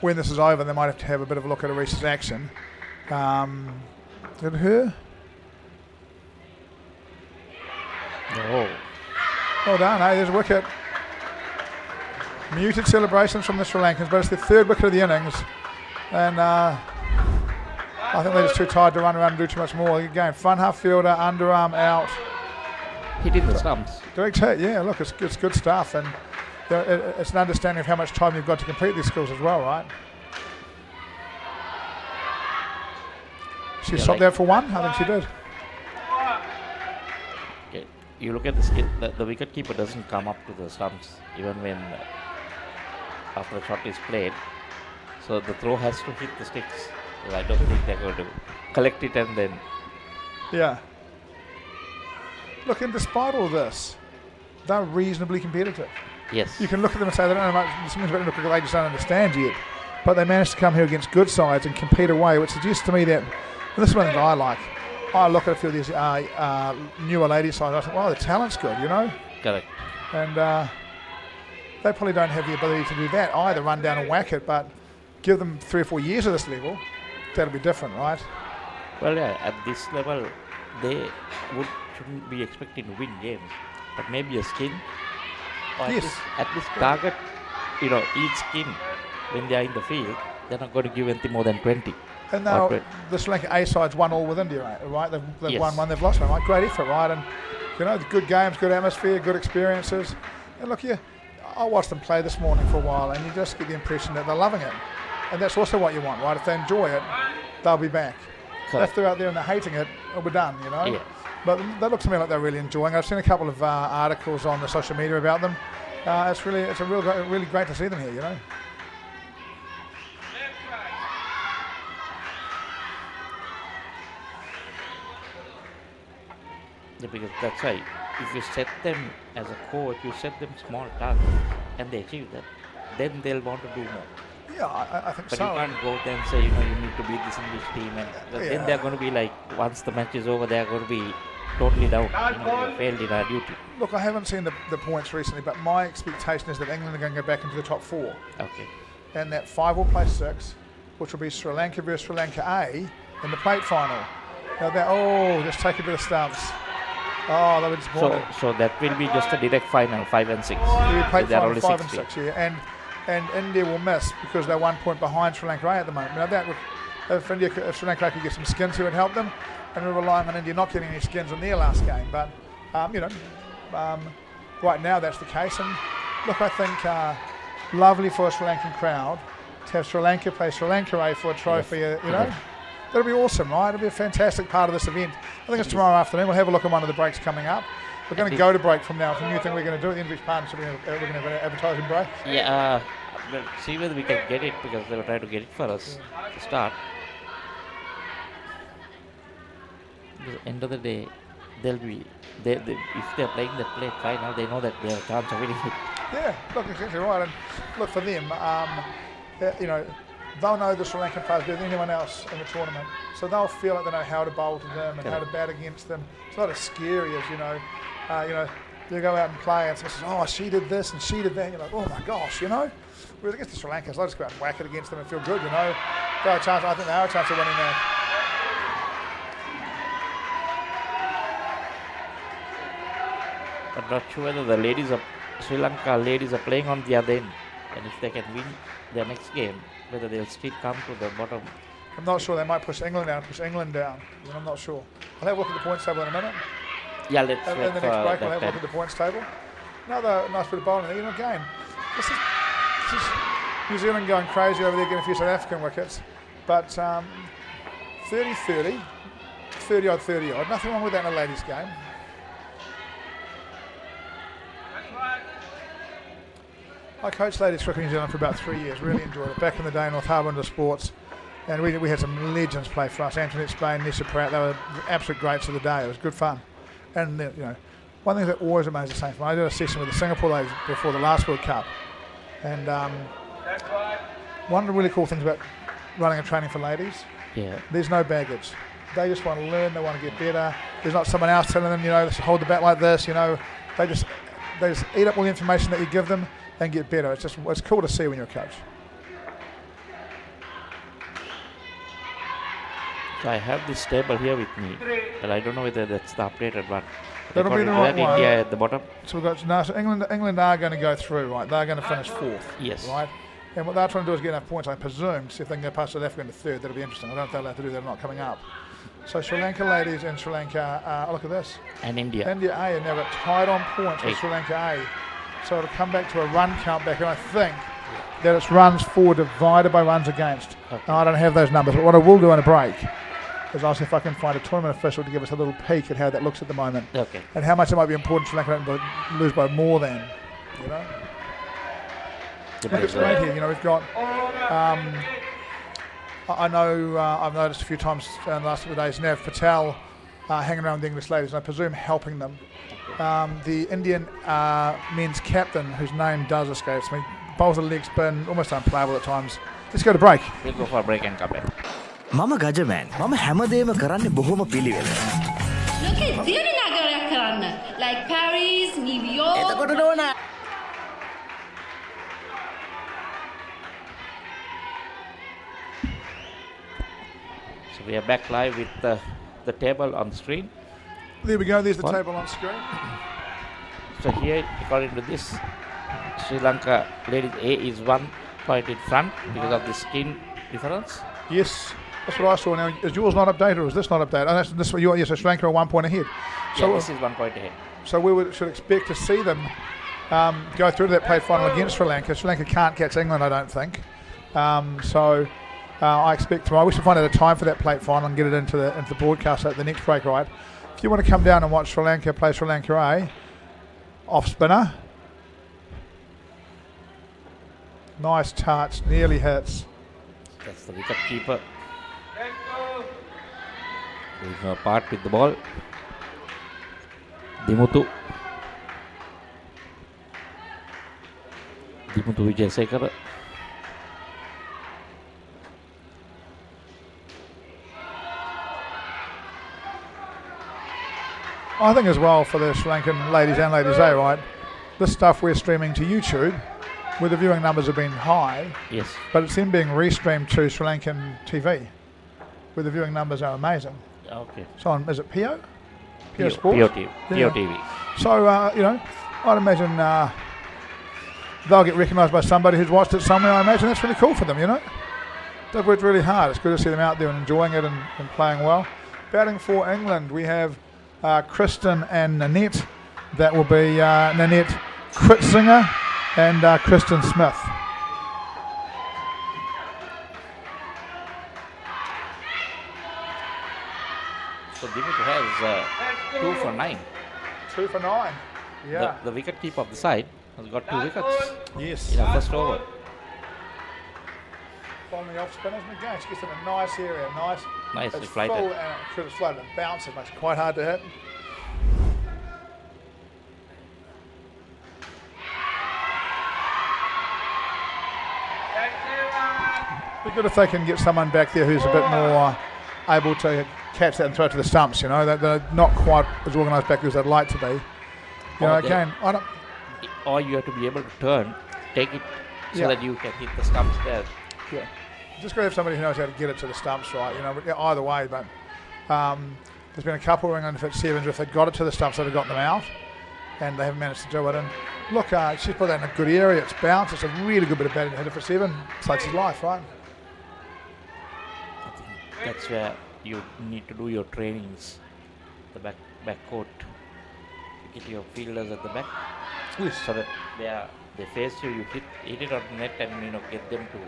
when this is over, they might have to have a bit of a look at Arisa's action. Did her? Oh. Well done, hey, there's a wicket. Muted celebrations from the Sri Lankans, but it's the third wicket of the innings. And I think they're just too tired to run around and do too much more. Again, front half fielder, underarm out. Hitting the stumps. Direct hit, yeah, look, it's good stuff. And it's an understanding of how much time you've got to complete these skills as well, right? She stopped there for one? I think she did. Okay. You look at the skill, the wicket keeper doesn't come up to the stumps even when after the shot is played. So the throw has to hit the sticks. So I don't think they're going to collect it and then... Yeah. Look, and despite all this, they're reasonably competitive. Yes. You can look at them and say they don't know much, something's about cricket they just don't understand yet. But they managed to come here against good sides and compete away, which suggests to me that, and this is one thing I like, I look at a few of these newer ladies sides, I think, well, the talent's good, Correct. And they probably don't have the ability to do that either, run down and whack it, but give them 3 or 4 years of this level, that'll be different, right? Well, yeah, at this level, they shouldn't be expecting to win games, but maybe a skin, or at least target, each skin when they are in the field. They're not going to give anything more than 20. And now the Sri Lanka A side's won all with India, right? They've won one, they've lost one, right? Great effort, right? And good games, good atmosphere, good experiences. And look here, I watched them play this morning for a while, and you just get the impression that they're loving it. And that's also what you want, right? If they enjoy it, they'll be back. Correct. If they're out there and they're hating it, we're done, Yeah. But that looks to me like they're really enjoying it. I've seen a couple of articles on the social media about them. It's really great to see them here, Yeah, because that's right. If you set them as a coach, you set them small targets, and they achieve that, then they'll want to do more. Yeah, I think but so. You can't go there and say, you need to beat this English team, and then they're going to be like, once the match is over, they're going to be totally down. We failed in our duty. Look, I haven't seen the points recently, but my expectation is that England are going to go back into the top 4. Okay. And that 5 will play 6, which will be Sri Lanka versus Sri Lanka A in the plate final. Now just take a bit of stumps. Oh, they were disappointed. So that will be just a direct final, 5 and 6. Yeah, plate there are final only 5 and 6, 6, yeah. And India will miss because they're 1 point behind Sri Lanka A at the moment. Now if Sri Lanka could get some skins, it would help them. And we're relying on India not getting any skins in their last game. But, right now that's the case. And look, I think lovely for a Sri Lankan crowd to have Sri Lanka play Sri Lanka A for a trophy, That'll be awesome, right? It'll be a fantastic part of this event. I think it's tomorrow afternoon. We'll have a look at one of the breaks coming up. We're going to go to break from now. It's a new thing we're going to do at the end of each partnership. We're going to have an advertising break. Yeah, we'll see whether we can get it because they will try to get it for us to start. At the end of the day, if they're playing the play final, they know that they have a chance of winning it. Yeah, look, exactly right. And look, for them, they'll know the Sri Lankan players better than anyone else in the tournament. So they'll feel like they know how to bowl to them and how to bat against them. It's not as scary as, you go out and play and someone says, oh, she did this and she did that. You're like, oh my gosh, Whereas against the Sri Lankans, they'll just go out and whack it against them and feel good, I think they have a chance of winning that. But not sure whether the Sri Lanka ladies are playing on the other end. And if they can win their next game, whether they'll still come to the bottom. I'm not sure. They might push England down. I'm not sure. I'll have a look at the points table in a minute. Yeah, let's in the next break, we'll have a look at the points table. Another nice bit of bowling there. Again, this is New Zealand going crazy over there, getting a few South African wickets. But 30-30, 30-odd, 30-odd. Nothing wrong with that in a ladies' game. I coached ladies cricket in New Zealand for about 3 years. Really enjoyed it. Back in the day, North Harbour Sports. And we had some legends play for us. Antoinette Spain, Nessa Pratt, they were absolute greats of the day. It was good fun. And, one thing that always amazed the same. I did a session with the Singapore ladies before the last World Cup. And one of the really cool things about running and training for ladies, there's no baggage. They just want to learn, they want to get better. There's not someone else telling them, let's hold the bat like this, They just eat up all the information that you give them and get better. It's cool to see when you're a coach. So I have this table here with me, but I don't know whether that's the updated one. That'll be the right one. India at the bottom. So we've got so England are going to go through, right? They're going to finish fourth. Yes. Right? And what they're trying to do is get enough points, I presume, see if they can go past South Africa into third. That'll be interesting. I don't know if they're allowed to do that. They're not coming up. So Sri Lanka ladies and Sri Lanka, look at this. And India. India A are now got tied on points with Sri Lanka A. So it'll come back to a run count back, and I think that it's runs for divided by runs against. Okay. Now, I don't have those numbers, but what I will do on a break is I'll see if I can find a tournament official to give us a little peek at how that looks at the moment. Okay. And how much it might be important Sri Lanka don't lose by more than, Look, it's great here. We've got, I know I've noticed a few times in the last couple of days, Nav Patel hanging around with the English ladies, and I presume helping them. The Indian men's captain, whose name does escape me, bowls a leg spin, almost unplayable at times. Let's go to break. We'll go for a break and come back. මම ගජමෑන් මම හැමදේම කරන්නේ බොහොම පිළිවෙල. ලෝකේ දියුණු නගරයක් කරන්න. Like Paris, New York. එතකොට නෝනා So we are back live with the table on screen. There we go, there's the table on screen. So here, according to this, Sri Lanka ladies A is 1 point in front because of the skin difference. Yes, that's what I saw. Now, is yours not updated or is this not updated? Oh, this Sri Lanka are 1 point ahead. So this is 1 point ahead. So we should expect to see them go through to that play final against Sri Lanka. Sri Lanka can't catch England, I don't think. I expect tomorrow we should find out a time for that plate final and get it into the broadcast at the next break, right? If you want to come down and watch Sri Lanka play Sri Lanka A, off spinner. Nice touch, nearly hits. That's the wicket keeper. Doing her part with the ball. Dimutu Wijayasekara. I think as well for the Sri Lankan ladies and ladies A, right? This stuff we're streaming to YouTube, where the viewing numbers have been high. Yes. But it's then being restreamed to Sri Lankan TV, where the viewing numbers are amazing. Okay. So is it PO? PO Sports? PO TV. So, I'd imagine they'll get recognised by somebody who's watched it somewhere. I imagine that's really cool for them, They've worked really hard. It's good to see them out there and enjoying it and playing well. Batting for England, we have Kristen and Nanette. That will be Nanette Kritzinger and Kristen Smith. So Dimutu has 2 for 9. 2 for 9. Yeah. The wicket keeper of the side has got 2 wickets. Yes. In our first over. Following the off spinners, McGash gets in a nice area. Nicely it's flighted. Full and it floated and bounces. It makes it quite hard to hit. Be good if they can get someone back there who's a bit more able to catch that and throw it to the stumps. They're not quite as organised back as they'd like to be. Or you have to be able to turn, take it so that you can hit the stumps there. Yeah, just got to have somebody who knows how to get it to the stumps, right? Either way, but there's been a couple of England hit sevens. If they'd got it to the stumps, they'd have got them out, and they haven't managed to do it. And look, she's put that in a good area. It's bounced. It's a really good bit of batting to hit it for 7. Saves his life, right? I think that's where you need to do your trainings, the back court. Get your fielders at the back, yes. So that they face you, you hit it on the net, and get them to.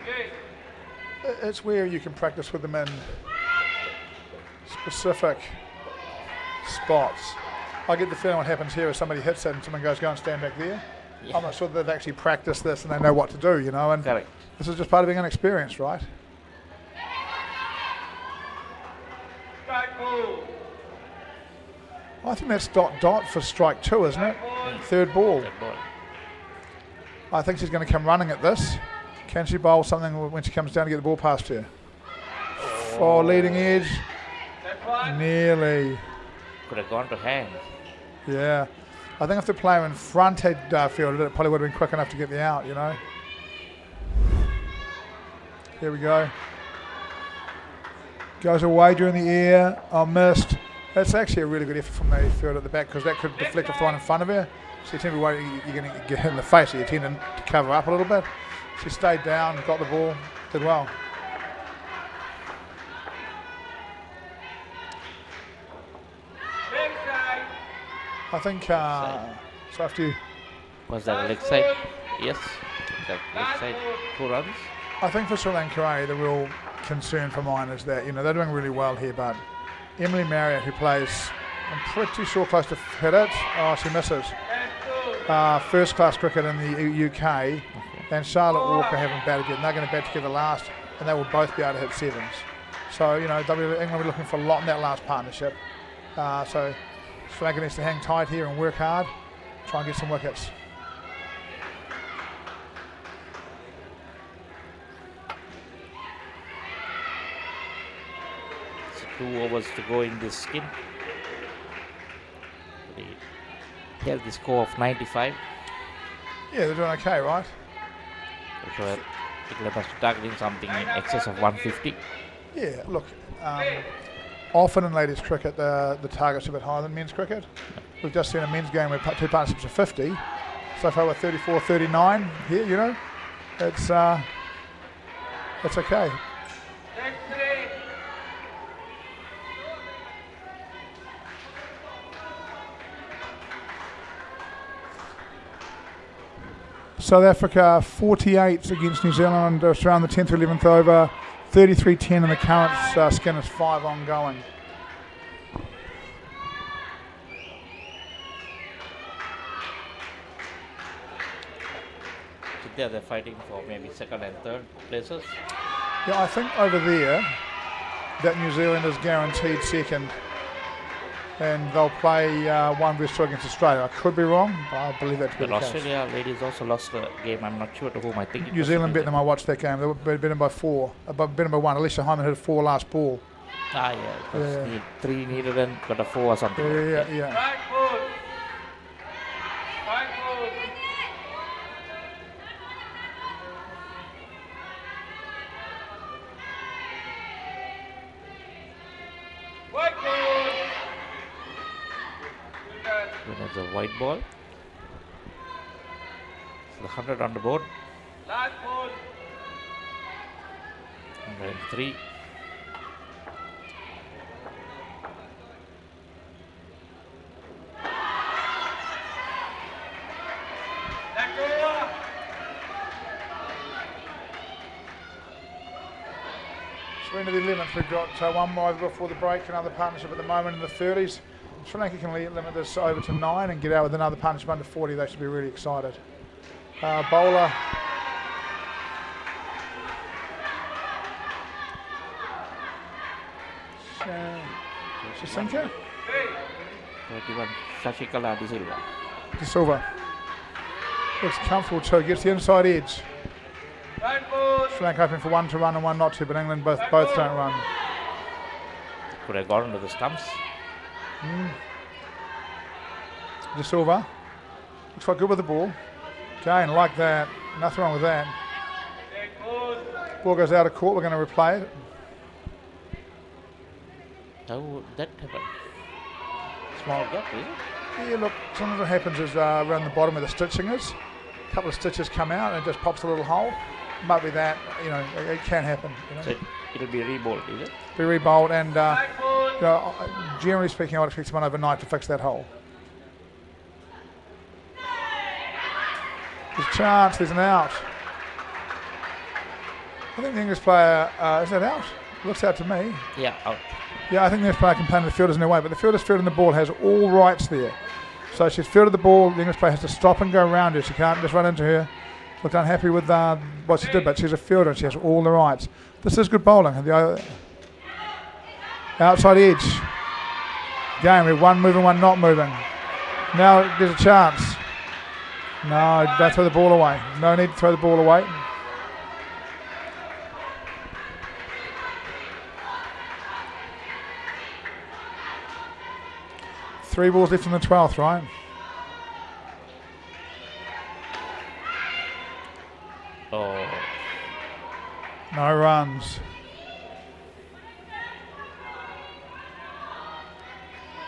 It's where you can practice with them in specific spots. I get the feeling what happens here is somebody hits it and someone goes, go and stand back there. Yeah. I'm not sure that they've actually practiced this and they know what to do, and correct. This is just part of being inexperienced, right? I think that's dot for strike 2, isn't it? Third ball. I think she's going to come running at this. Can she bowl something when she comes down to get the ball past her? Oh, leading edge. Nearly. Could have gone to hand. Yeah. I think if the player in front had fielded it, probably would have been quick enough to get the out, you know. Here we go. Goes away during the air. Oh, missed. That's actually a really good effort from the field at the back because that could deflect off the one in front of her. So you tend to be worried you're going to get hit in the face, so you tend to cover up a little bit. She stayed down, got the ball, did well. I think, so after you... Was that a leg side? Yes. That leg side, 2 runs. I think for Sri Lanka, the real concern for mine is that, you know, they're doing really well here, but Emily Marriott, who plays, I'm pretty sure close to hit it. Oh, she misses. First class cricket in the UK, and Charlotte Walker haven't batted yet, and they're going to bat together last, and they will both be able to hit 7s. So, you know, England will be looking for a lot in that last partnership. So Sri Lanka needs to hang tight here and work hard, try and get some wickets. So 2 overs to go in this skin. They held the score of 95. Yeah, they're doing okay, right? So England has to target something in excess of 150. Yeah, look, often in ladies cricket the target's a bit higher than men's cricket. We've just seen a men's game where 2 partnerships are 50. So far we're 34, 39 here, you know. It's okay. South Africa 48 against New Zealand, around the 10th or 11th over, 33-10 in the current skin is 5 ongoing. So there they're fighting for maybe 2nd and 3rd places. Yeah, I think over there that New Zealand is guaranteed 2nd. And they'll play 1 vs 2 against Australia. I could be wrong, but I believe that to be But the Australia case. ladies also lost a game. I'm not sure to whom. I think New Zealand beat them. I watched that game. They were beaten by 4. Beaten by 1. Alicia Hyman hit a 4 last ball. Yeah. It was 3 needed and got a 4 or something. Yeah. When it's a white ball. So the 100 on the board. 103. So into the 11th, we've got 1 more over before the break, another partnership at the moment in the 30s. Sri Lanka can limit this over to 9 and get out with another partnership under 40. They should be really excited. Bowler. Shasinka? 31. Shashikala De Silva. De Silva. Looks comfortable too, gets the inside edge. Sri Lanka hoping for 1 to run and 1 not to, but England both don't run. Could have gone into the stumps. De Silva. Looks quite good with the ball. Again, like that. Nothing wrong with that. Ball goes out of court. We're going to replay it. How would that happen? Small gap, is it? Yeah, look, sometimes what happens is around the bottom where the stitching is, a couple of stitches come out and it just pops a little hole. Might be that, you know, it can happen. You know? So it'll be re-bowled, is it? Be re-bowled, and you know, generally speaking, I would expect someone overnight to fix that hole. There's a chance, there's an out. I think the English player, is that out? Looks out to me. Yeah, out. Yeah, I think the English player can play the fielder's in their way, but the fielder's fielding the ball has all rights there. So she's fielded the ball, the English player has to stop and go around her. She can't just run into her. Looked unhappy with what she did, but she's a fielder and she has all the rights. This is good bowling. The outside edge. game. We have one moving, one not moving. Now there's a chance. No, don't throw the ball away. No need to throw the ball away. Three balls left in the 12th, right? Oh. No runs.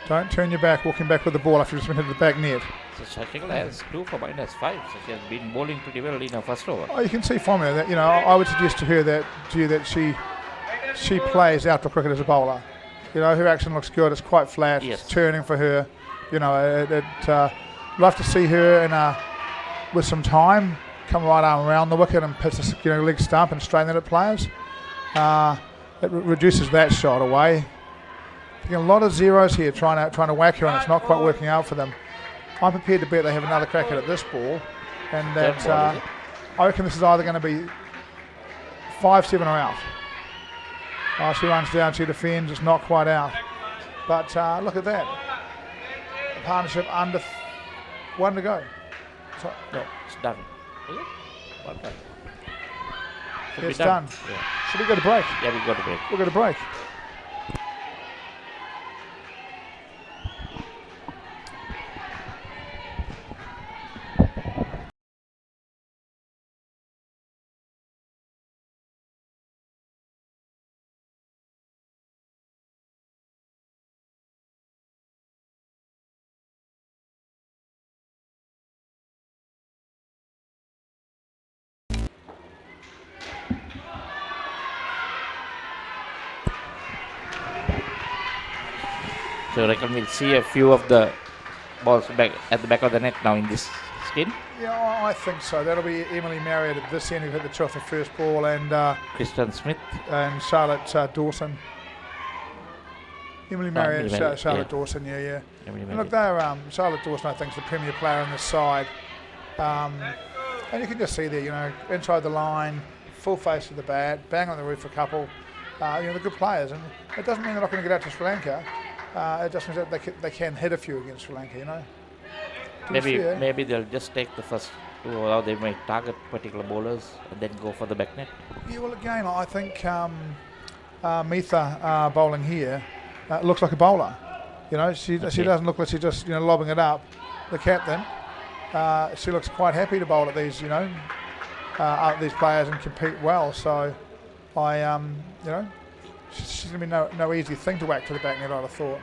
Don't turn your back, walking back with the ball after you've just been hit the back net. So Shashikala has 2 for -5, so she has been bowling pretty well in her first over. Oh, you can see from her that, you know, I would suggest to her that she plays outdoor cricket as a bowler. You know, her action looks good. It's quite flat. Yes. It's turning for her. You know, love to see her with some time come right arm around the wicket and pitch a leg stump and straighten it at players. It reduces that shot away. A lot of zeros here trying to whack her, and it's not quite working out for them. I'm prepared to bet they have another crack at this ball, and that I reckon this is either going to be 5-7 or out. She runs down, she defends, it's not quite out. But look at that. The partnership under 1 to go. So, no, it's done. Is it? 1 done. It's done. Yeah. Should we go to break? Yeah, we got to break. We'll go to break. So I reckon we'll see a few of the balls back at the back of the net now in this skin. Yeah, I think so. That'll be Emily Marriott at this end who hit the 12th of first ball, and Kristen Smith and Charlotte Dawson. Emily Marriott, Charlotte Dawson, yeah. And look, they're Charlotte Dawson, I think, is the premier player on this side, and you can just see there, you know, inside the line, full face of the bat, bang on the roof a couple. You know, they're good players, and it doesn't mean they're not going to get out to Sri Lanka. It just means that they can hit a few against Sri Lanka, you know. Maybe they'll just take the first 2, or they might target particular bowlers and then go for the back net. Yeah, well, again, I think Mitha bowling here looks like a bowler. You know, she doesn't look like she's just, you know, lobbing it up. The captain, she looks quite happy to bowl at these, you know, these players and compete well. So, you know, she's going to be no easy thing to whack to the back net, I'd have thought.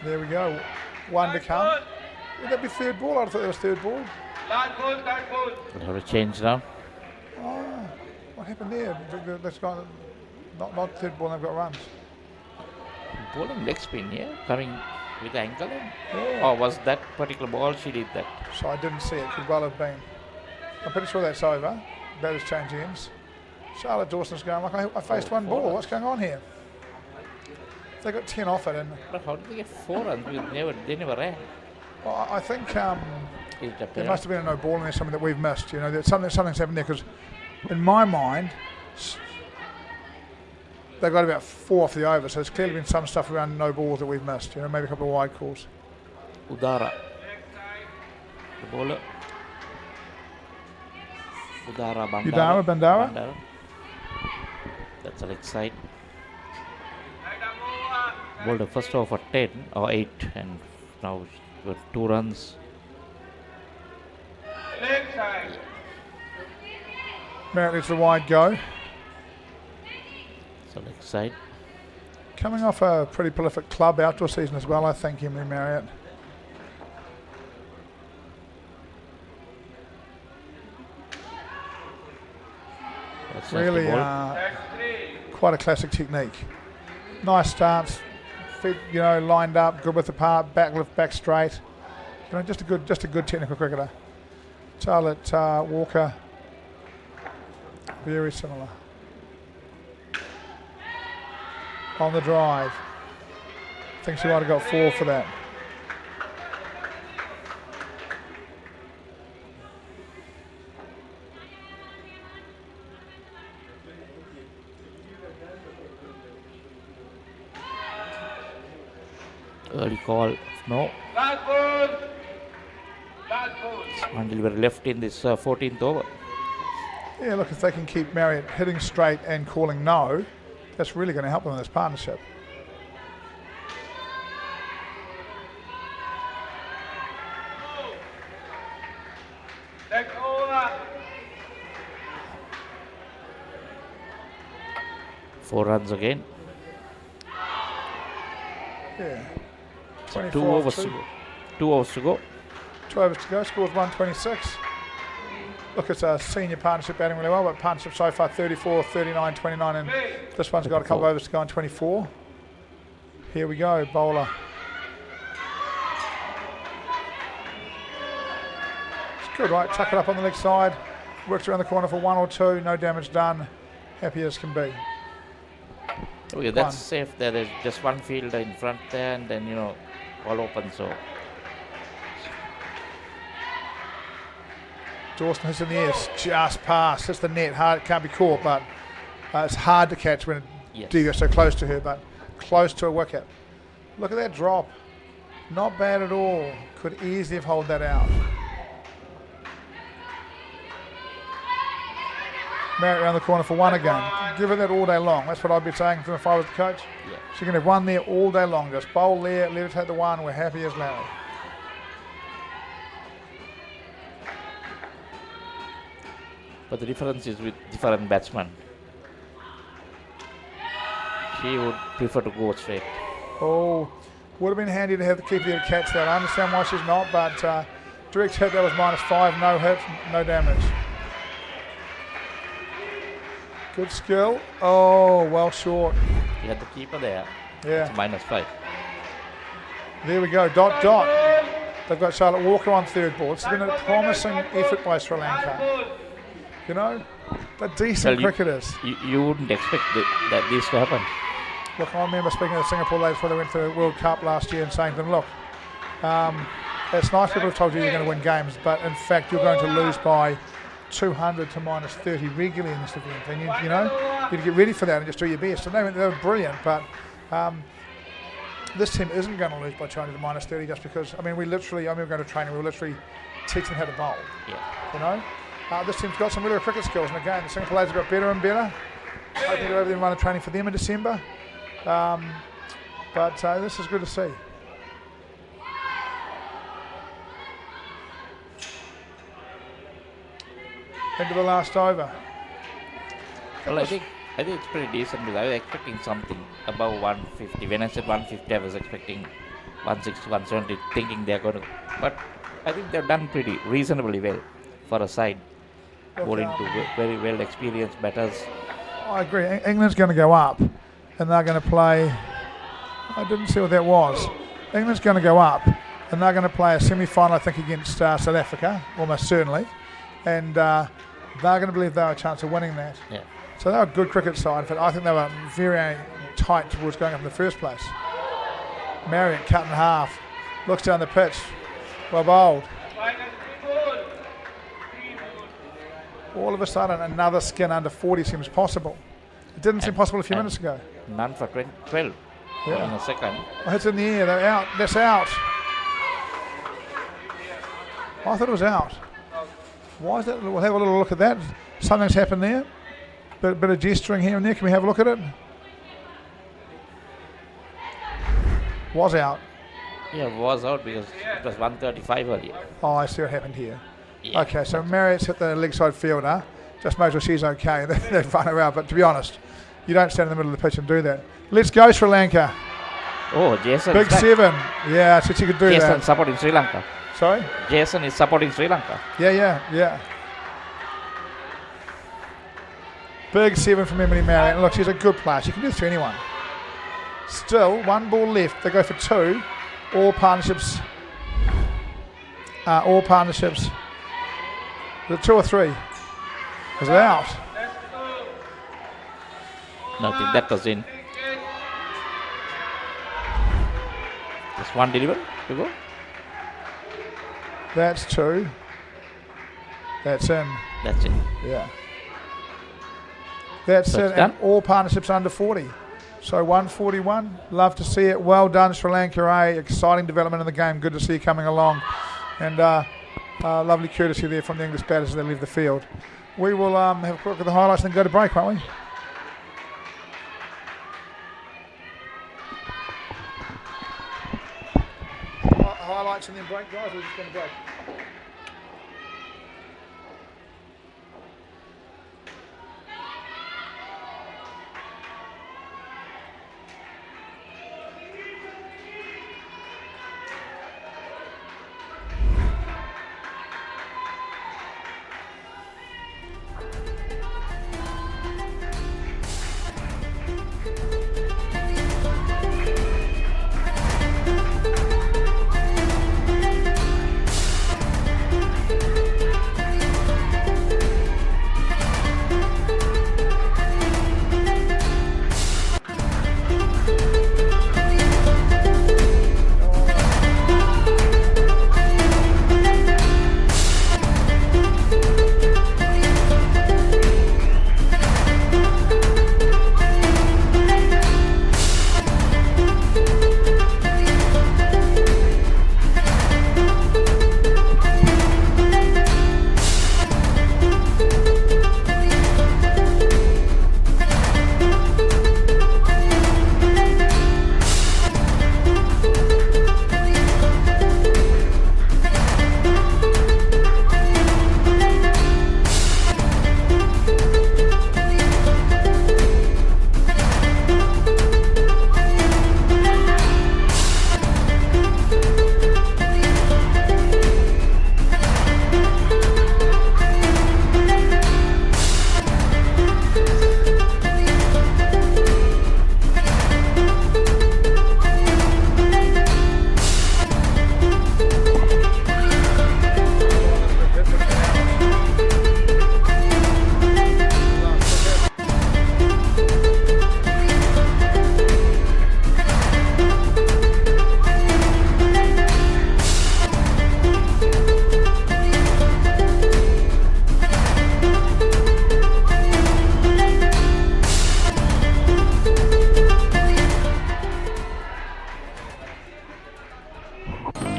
There we go. 1 to come. Would that be third ball? I thought that was third ball. We'll have a change now. Oh, what happened there? That's got not third ball, they've got runs. Bowling leg spin, yeah? Coming with the ankle. Yeah. Or was that particular ball she did that? So I didn't see it, could well have been. I'm pretty sure that's over. Batters change ends. Charlotte Dawson's going like, I faced 1 ball. What's going on here? They got 10 off it. And but how did they get 4 runs? They never ran. Well, I think there must have been a no ball in there, something that we've missed. You know, something's happened there, because in my mind, they've got about 4 off the over, so there's clearly been some stuff around no balls that we've missed. You know, maybe a couple of wide calls. Udara, the bowler. Udara Bandara. That's a leg side. Bowled the first over for 10 or 8, and now with 2 runs. Marriott lets the wide go. So leg side. Coming off a pretty prolific club outdoor season as well, I think, Emily Marriott. That's really quite a classic technique. Nice stance, feet, you know, lined up, good with the part, back lift, back straight. You know, just a good technical cricketer. Charlotte Walker, very similar. On the drive. I think she might have got 4 for that. Early call. No. One delivery left in this 14th over. Yeah, look, if they can keep Marriott hitting straight and calling no, that's really going to help them in this partnership. Four runs again. Yeah. So 2 overs to go. 2 overs to go. 2 overs to go. Scores 126. Look, it's a senior partnership batting really well, but partnership so far 34, 39, 29, and this one's got a couple of overs to go on 24. Here we go, bowler. It's good, right? Tuck it up on the leg side. Works around the corner for 1 or 2. No damage done. Happy as can be. Okay, that's safe there. There's just one fielder in front there, and then, all open, so. Dawson hits in the air, just past. Hits the net hard. It can't be caught, but it's hard to catch when you get so close to her, but close to a wicket. Look at that drop. Not bad at all. Could easily have held that out. Marriott around the corner for 1 again. Give her that all day long. That's what I'd be saying if I was the coach. Yeah. She can have 1 there all day long. Just bowl there, let her take the 1. We're happy as Larry. But the difference is with different batsmen. She would prefer to go straight. Oh, would have been handy to have the keeper there to catch that. I understand why she's not, but direct hit, that was -5. No hit, no damage. Good skill. Oh, well short. You had the keeper there. Yeah. It's -5. There we go. Dot, dot. They've got Charlotte Walker on third board. It's been a promising effort by Sri Lanka. They're decent cricketers. You wouldn't expect that this to happen. Look, I remember speaking to the Singapore ladies before they went to the World Cup last year and saying to them, look, it's nice people have told you you're going to win games, but in fact you're going to lose by 200 to -30 regularly in this event. And you get ready for that and just do your best. And they were brilliant, but this team isn't going to lose by 200 to -30 just because, I remember going to training, we were literally teaching how to bowl. Yeah. This team's got some really good cricket skills, and again, the Singapore players have got better and better. Hoping to go over there and run a training for them in December. But this is good to see. Into the last over. Well, I think it's pretty decent because I was expecting something above 150. When I said 150, I was expecting 160, 170, thinking they're going to. But I think they've done pretty reasonably well for a side. Bowling to very well experienced batters. I agree. England's going to go up, and they're going to play. I didn't see what that was. England's going to go up, and they're going to play a semi-final, I think, against South Africa, almost certainly, and they're going to believe they have a chance of winning that. Yeah. So they're a good cricket side, but I think they were very tight towards going up in the first place. Marriott cut in half, looks down the pitch, well bowled. All of a sudden, another skin under 40 seems possible. It didn't seem possible a few minutes ago. None for 12 in a second. Oh, it's in the air. They're out. That's out. I thought it was out. Why is that? We'll have a little look at that. Something's happened there. Bit of gesturing here and there. Can we have a look at it? Was out. Yeah, it was out because it was 135 earlier. Oh, I see what happened here. Yeah. Okay, so Marriott's hit the leg side fielder. Just make sure she's okay. They've run her out. But to be honest, you don't stand in the middle of the pitch and do that. Let's go, Sri Lanka. Oh, Jason. Big 7. Yeah, I said she could do that. Jason supporting Sri Lanka. Sorry? Jason is supporting Sri Lanka. Yeah. Big 7 from Emily Marriott. And look, she's a good player. She can do this to anyone. Still, 1 ball left. They go for 2. All partnerships. Is it 2 or 3? Is it out? No, I think that was in. Just 1 delivery to go. That's 2. That's in. That's in. Yeah. That's So it. And all partnerships under 40. So 141, love to see it. Well done, Sri Lanka. Exciting development in the game. Good to see you coming along. And lovely courtesy there from the English batters as they leave the field. We will have a quick look at the highlights and then go to break, won't we? Highlights and then break, guys. We're just going to break.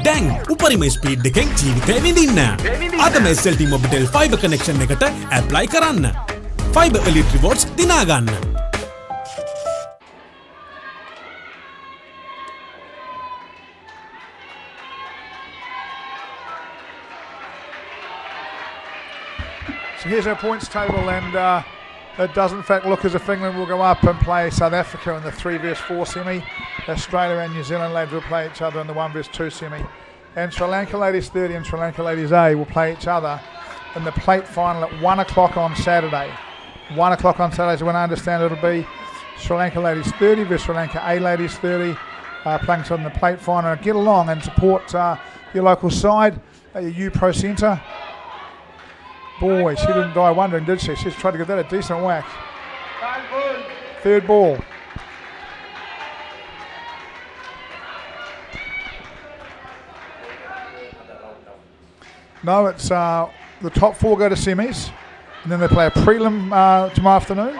දැන් උපරිම speed එකෙන් ජීවිතය විඳින්න. අදම SLT Mobitel fibre connection එකට apply කරන්න. Fibre එලිට් rewards දිනා ගන්න. So here's our points table, and it does in fact look as if England will go up and play South Africa in the 3 vs 4 semi. Australia and New Zealand ladies will play each other in the 1 vs 2 semi. And Sri Lanka ladies 30 and Sri Lanka ladies A will play each other in the plate final at 1 o'clock on Saturday. 1 o'clock on Saturday is when I understand it'll be. Sri Lanka ladies 30 versus Sri Lanka A ladies 30 playing in the plate final. Get along and support your local side at your U Pro Centre. Boy, she didn't die wondering, did she? She's tried to give that a decent whack. Third ball. No, it's the top 4 go to semis, and then they play a prelim tomorrow afternoon.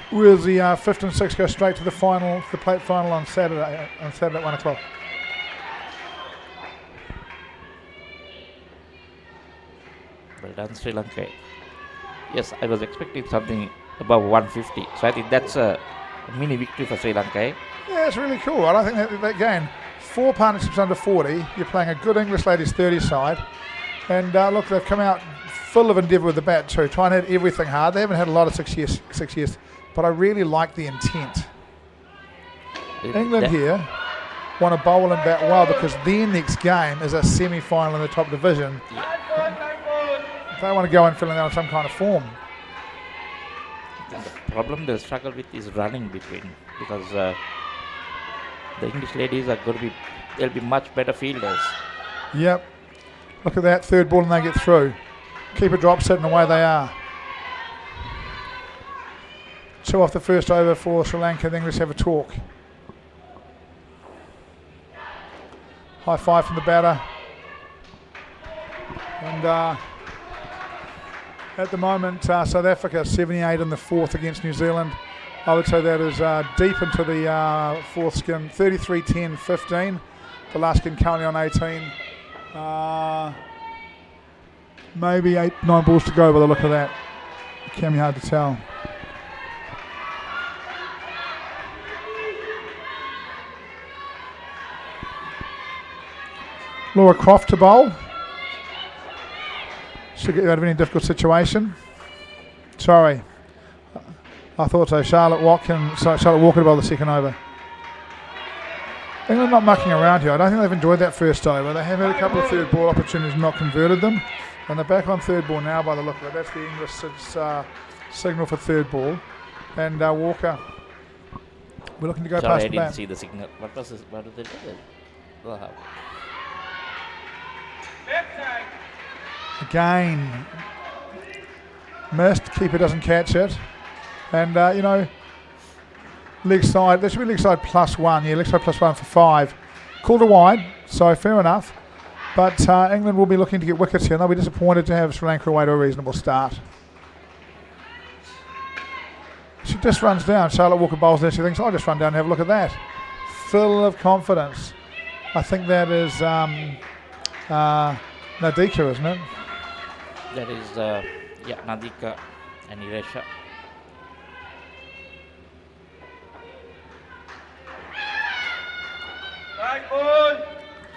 Whereas the 5th and 6th go straight to the final, the plate final on Saturday at 1 o'clock. Well done, Sri Lanka. Yes, I was expecting something above 150. So I think that's a mini victory for Sri Lanka. Yeah, it's really cool. I don't think that game, 4 partnerships under 40, you're playing a good English ladies 30 side. And look, they've come out full of endeavour with the bat too, trying to hit everything hard. They haven't had a lot of success, but I really like the intent. England here want to bowl and bat well because their next game is a semi-final in the top division. They want to go and fill in there on some kind of form. The problem they struggle with is running between, because the English ladies are going to be, they'll be much better fielders. Yep. Look at that, third ball and they get through. Keeper drops it and away they are. 2 off the first over for Sri Lanka. The English have a talk. High five from the batter. And at the moment, South Africa 78 in the 4th against New Zealand. I would say that is deep into the fourth skin. 33-10-15. The last skin currently on 18. Maybe 8-9 balls to go by the look of that. It can be hard to tell. Laura Croft to bowl. Should get you out of any difficult situation. Sorry. I thought so. Charlotte Walker to bowl the second over. England not mucking around here. I don't think they've enjoyed that first over. They have had a couple of third ball opportunities, not converted them. And they're back on third ball now by the look of it. That's the English signal for third ball. And Walker, we're looking to go past the bat. I didn't see the signal. What was this? What did they do? Wow. Again, missed. Keeper doesn't catch it. And, leg side, there should be leg side +1. Yeah, leg side +1 for 5. Called a wide, so fair enough. But England will be looking to get wickets here, and they'll be disappointed to have Sri Lanka away to a reasonable start. She just runs down. Charlotte Walker bowls there. She thinks, I'll just run down and have a look at that. Full of confidence. I think that is Nadika, isn't it? That is, Nadika and Iresha.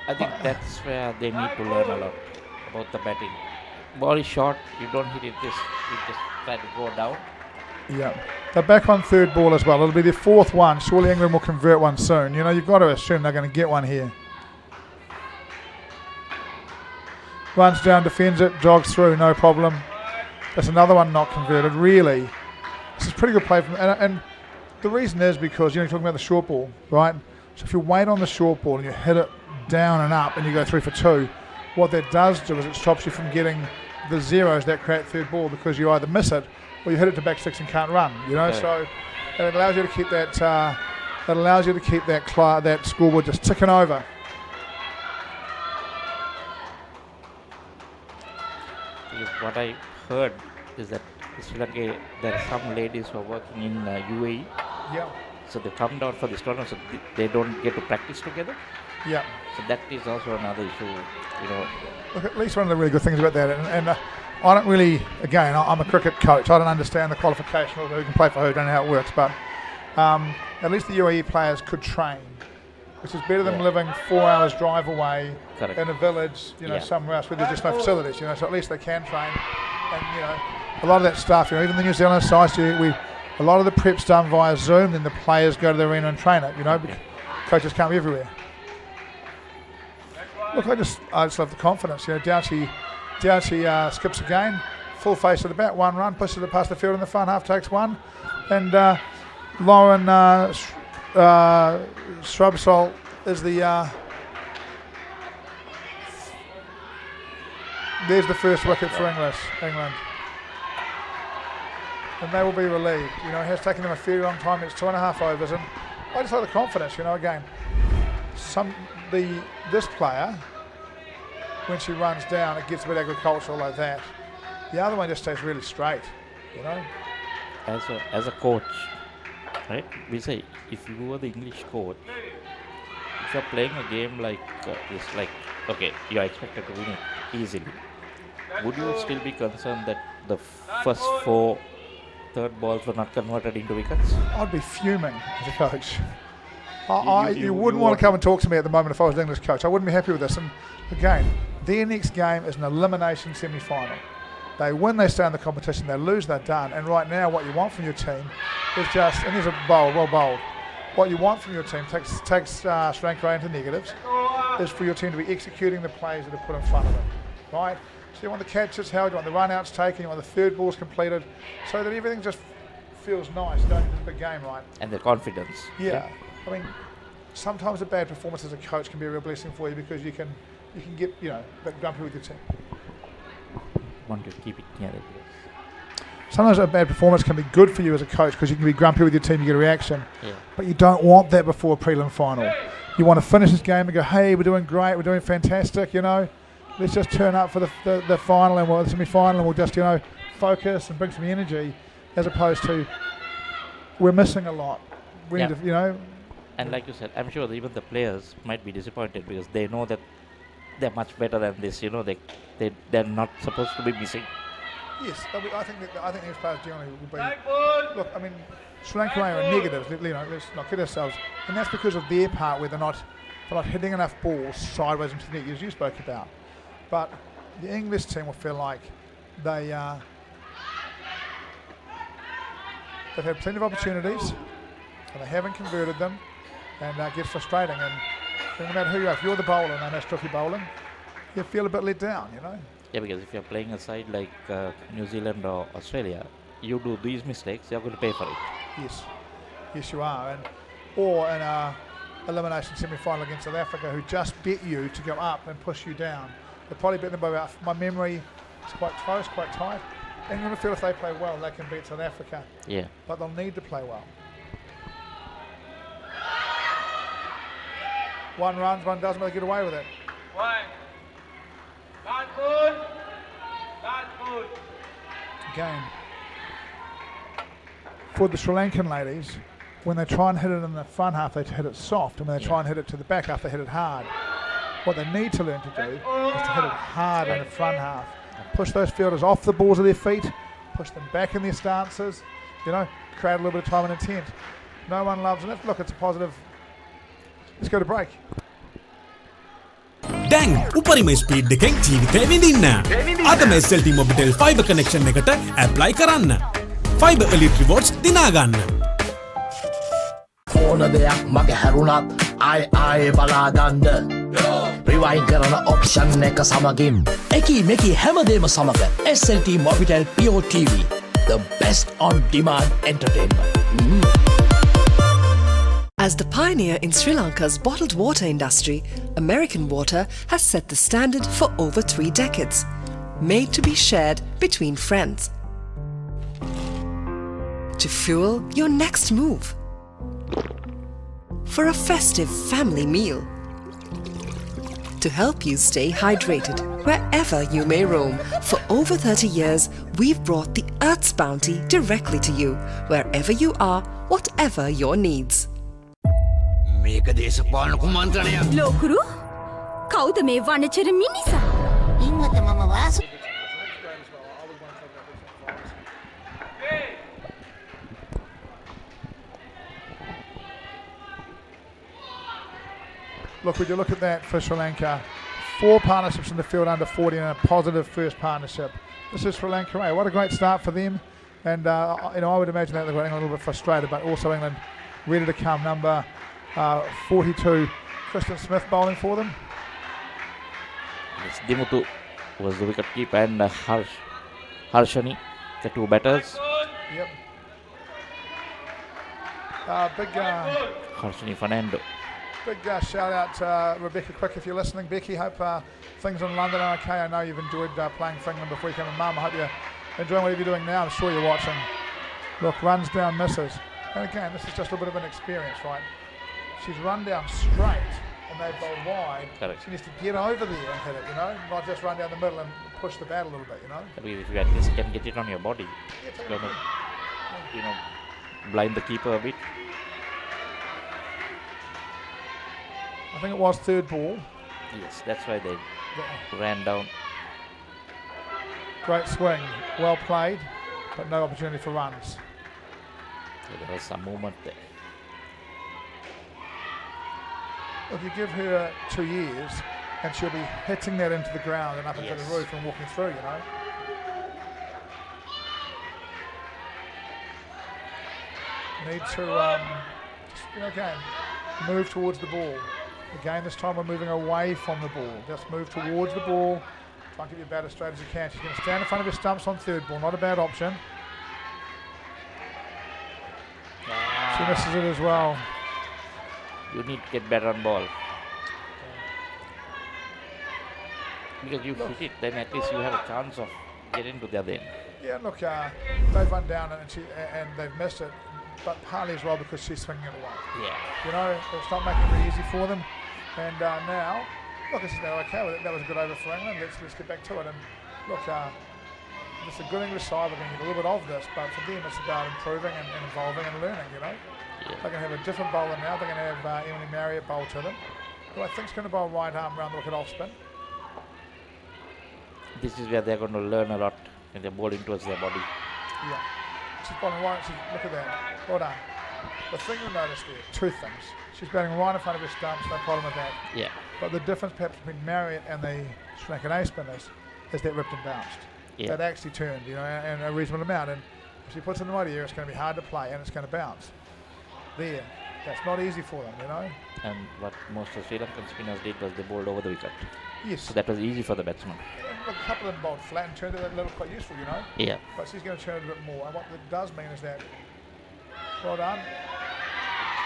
I think that's where they need to learn a lot about the batting. Ball is short, you don't hit it you just try to go down. Yeah. They're back on third ball as well. It'll be their fourth one. Surely England will convert one soon. You've got to assume they're going to get one here. Runs down, defends it, jogs through, no problem. That's another one not converted. Really, this is pretty good play from, and the reason is because you're talking about the short ball, right? So if you wait on the short ball and you hit it down and up and you go 3 for 2, what that does do is it stops you from getting the zeros that create third ball, because you either miss it or you hit it to back 6 and can't run. Okay. So and it allows you to keep that. That allows you to keep that scoreboard just ticking over. What I heard is that Sri Lanka, there are some ladies who are working in UAE. Yeah. So they come down for this tournament, so they don't get to practice together. Yeah. So that is also another issue, Look, at least one of the really good things about that, and I don't really, again, I'm a cricket coach. I don't understand the qualification of who can play for who, I don't know how it works, but at least the UAE players could train, which is better than living 4 hours drive away in a village, somewhere else where there's just no facilities, so at least they can train. And, a lot of that stuff, even the New Zealand sides, a lot of the prep's done via Zoom, then the players go to the arena and train it, because coaches can't be everywhere. Look, I just love the confidence. Down she skips again, full face of the bat, 1 run, pushes it past the field in the front half, takes 1, and Lauren Shrubsole is there's the first wicket for England. And they will be relieved. It has taken them a fairly long time. It's 2.5 overs, and I just like the confidence. Again, this player, when she runs down, it gets a bit agricultural like that. The other one just stays really straight. As a coach, right? We say if you were the English coach, if you're playing a game like this, okay, you're expected to win it easily. Would you still be concerned that the first 4 third balls were not converted into wickets? I'd be fuming as a coach. You wouldn't want to come and talk to me at the moment if I was the English coach. I wouldn't be happy with this. And again, their next game is an elimination semi-final. They win, they stay in the competition. They lose, they're done. And right now, what you want from your team is just, and there's a bowl, well bowled. What you want from your team, takes Sri Lanka into negatives, is for your team to be executing the plays that are put in front of them, right? So you want the catches held, you want the run-outs taken, you want the third balls completed, so that everything just feels nice, don't you? It's a big game, right? And the confidence. Yeah. I mean, sometimes a bad performance as a coach can be a real blessing for you, because you can get, a bit grumpy with your team. Want to keep it near it. Sometimes a bad performance can be good for you as a coach, because you can be grumpy with your team, you get a reaction. Yeah. But you don't want that before a prelim final. You want to finish this game and go, hey, we're doing great, we're doing fantastic, Let's just turn up for the final and the semi-final, and we'll just, focus and bring some energy, as opposed to we're missing a lot. We need to, you know. And like you said, I'm sure that even the players might be disappointed because they know that they're much better than this. You know, they're not supposed to be missing. Yes, I think these players generally will be. Look, I mean, Sri Lanka are negatives. You know, let's not kid ourselves, and that's because of their part where they're not hitting enough balls sideways into the net, as you spoke about. But the English team will feel like they've had plenty of opportunities and they haven't converted them, and that gets frustrating. And no matter who you are, if you're the bowler and they're strictly bowling, you feel a bit let down, you know. Yeah, because if you're playing a side like New Zealand or Australia, you do these mistakes, you're going to pay for it. Yes, you are. Or in a elimination semi-final against South Africa, who just bet you to go up and push you down. They probably beat them by about, my memory is quite close, quite tight. England feel if they play well, they can beat South Africa. Yeah. But they'll need to play well. 1 runs, one doesn't really get away with it. Again, for the Sri Lankan ladies, when they try and hit it in the front half, they hit it soft, and when they try and hit it to the back half, they hit it hard. What they need to learn to do is to hit it hard in the front half. Push those fielders off the balls of their feet, push them back in their stances, you know, create a little bit of time and intent. No one loves it. Look, it's a positive. Let's go to break. දැන් උපරිම speed එකෙන් ජීවිතේ විඳින්න. අදම SLT Mobitel Fiber Connection එකට apply කරන්න. Fiber Elite Rewards දිනා ගන්න. ඕන දෙයක් මගේ හැරුණත් ආයේ බලා ගන්න. Rewind කරන option එක සමගින් එකී මේකී හැමදේම සමග SLT Mobitel Pure TV, the best on demand entertainment. As the pioneer in Sri Lanka's bottled water industry, American Water has set the standard for over 3 decades, made to be shared between friends. To fuel your next move. For a festive family meal. To help you stay hydrated wherever you may roam. For over 30 years, we've brought the Earth's bounty directly to you, wherever you are, whatever your needs. මේක දේශපාලන කුමන්ත්‍රණයක්. ලෝකුරු කවුද මේ වනචර මිනිසා? ඉන්නත මම වාස. Look, would you look at that for Sri Lanka? 4 partnerships in the field under 40 and a positive first partnership. This is Sri Lanka. What a great start for them. And you know, I would imagine that they're getting a little bit frustrated, but also England ready to come. Number 42, Kristen Smith bowling for them. Yes, Dimutu was the wicket keeper, and Harshani, the 2 batters. Yep. Big Harshani Fernando. Big shout out to Rebecca Quick if you're listening. Becky, hope things in London are okay. I know you've enjoyed playing for England before you came to Mum. I hope you're enjoying whatever you're doing now. I'm sure you're watching. Look, runs down, misses. And again, this is just a bit of an experience, right? She's run down straight and they bowl wide. Correct. She needs to get over there and hit it, you know, not just run down the middle and push the bat a little bit, you know. I mean, if you at least can get it on your body, it's going to, you know, blind the keeper a bit. I think it was 3rd ball. Yes, that's why they ran down. Great swing, well played, but no opportunity for runs. So there was some movement there. If you give her 2 years, and she'll be hitting that into the ground and up into the roof and walking through, you know. Need to, you know, again, move towards the ball. Again, this time we're moving away from the ball. Just move towards the ball. Try and get your bat as straight as you can. She's going to stand in front of her stumps on 3rd ball. Not a bad option. She misses it as well. You need to get better on ball. Because you hit it, then at least you have a chance of getting to the other end. Yeah, look, they've run down and they've missed it, but partly as well because she's swinging it away. Yeah. You know, it's not making it very easy for them. And now, look, they're okay with it. That was a good over for England. Let's get back to it. And look, it's a good English side. They're going to get a little bit of this, but for them it's about improving and evolving and learning, you know. Yeah. They're going to have a different bowler now. They're going to have Emily Marriott bowl to them, who I think's going to bowl right arm round the wicket off spin. This is where they're going to learn a lot when they're bowling towards their body. Yeah. She's bowling right. Look at that. Well done. The thing you notice there, two things. She's batting right in front of her stumps, no problem with that. Yeah. But the difference perhaps between Marriott and the Sri Lankan A spinners is that ripped and bounced. Yeah. That actually turned, you know, and a reasonable amount. And if she puts it in the right area, it's going to be hard to play and it's going to bounce. There. That's not easy for them, you know. And what most of Sri Lankan spinners did was they bowled over the wicket. Yes. So that was easy for the batsman. And look, a couple of them bowled flat and turned it a little quite useful, you know. Yeah. But she's going to turn it a bit more. And what that does mean is that, well done.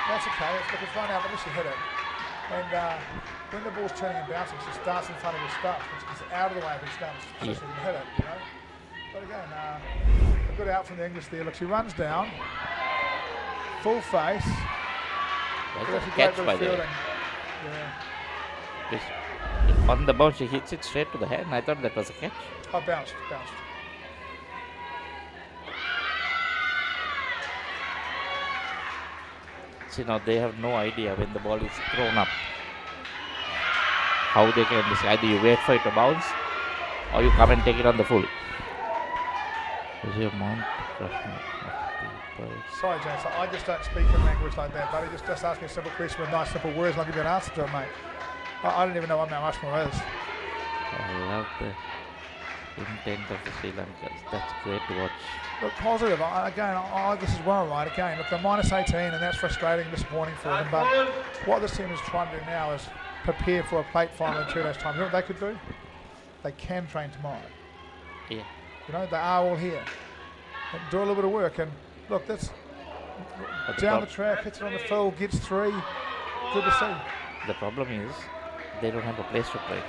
That's okay. It's run out, but she hit it. And when the ball's turning and bouncing, she starts in front of her stumps, which is out of the way of her stumps, so she can hit it, you know. But again, a good out from the English there. Look, she runs down, full face. That's a catch by the way. Yeah. On the bounce, she hits it straight to the hand. I thought that was a catch. Oh, bounced. See, now they have no idea when the ball is thrown up how they can decide. Either you wait for it to bounce or you come and take it on the full. Is your mount? Sorry, James, I just don't speak in language like that, buddy. Just ask me a simple question with nice, simple words and I'll give you an answer to it, mate. I don't even know what Mount Rushmore is. I love the intent of the Sri Lankans. That's great to watch. Look, positive. This is well right. Again, look, they're minus 18 and that's frustrating and disappointing for them. But what this team is trying to do now is prepare for a plate final in 2 days' time. You know what they could do? They can train tomorrow. Yeah. You know, they are all here. And do a little bit of work. And look, that's down the track, hits it on the fill, gets 3. Good to see. The problem is they don't have a place to play.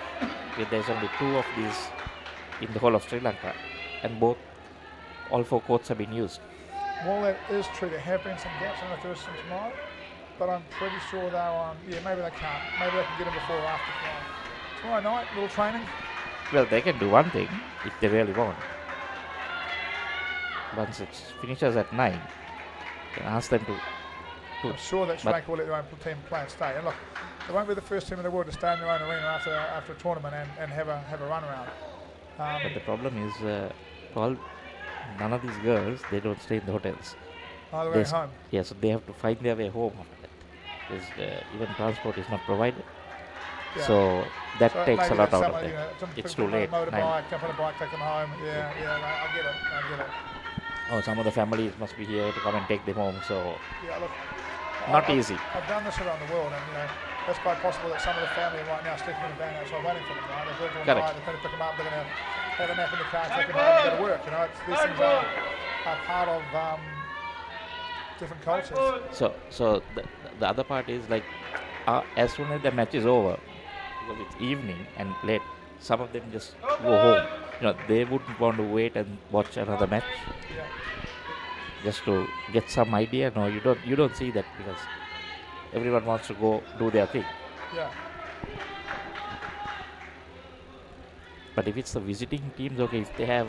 There's only 2 of these in the whole of Sri Lanka, and all 4 courts have been used. Well, that is true. There have been some gaps. I don't know if there is some tomorrow, but I'm pretty sure they'll. Maybe they can't. Maybe they can get them before or after tomorrow night. Little training. Well, they can do one thing if they really want. Once it finishes at 9, you can ask them to. I'm sure that Sri Lanka will let their own team play and stay. And look, they won't be the first team in the world to stay in their own arena after a tournament and have a run around. But the problem is, none of these girls, they don't stay in the hotels. Oh, they're going home? Yeah, so they have to find their way home after that. Because even transport is not provided. Yeah. So that takes a lot out of them. It's too late. Motorbike, jump on a bike, take them home. Yeah, I get it. Oh, some of the families must be here to come and take them home. So yeah, look, not easy. I've done this around the world, and you know, that's quite possible that some of the family right now sleeping in the van outside waiting for them. Right? They're working all night. They're going to pick them up. They're going to have a nap in the car, take them home, and go to work. You know, these things are part of different cultures. So the other part is like, as soon as the match is over, because it's evening and late, some of them just go home. You know, they wouldn't want to wait and watch another match. Yeah. Just to get some idea. No, you don't see that because everyone wants to go do their thing. Yeah. But if it's the visiting teams, okay, if they have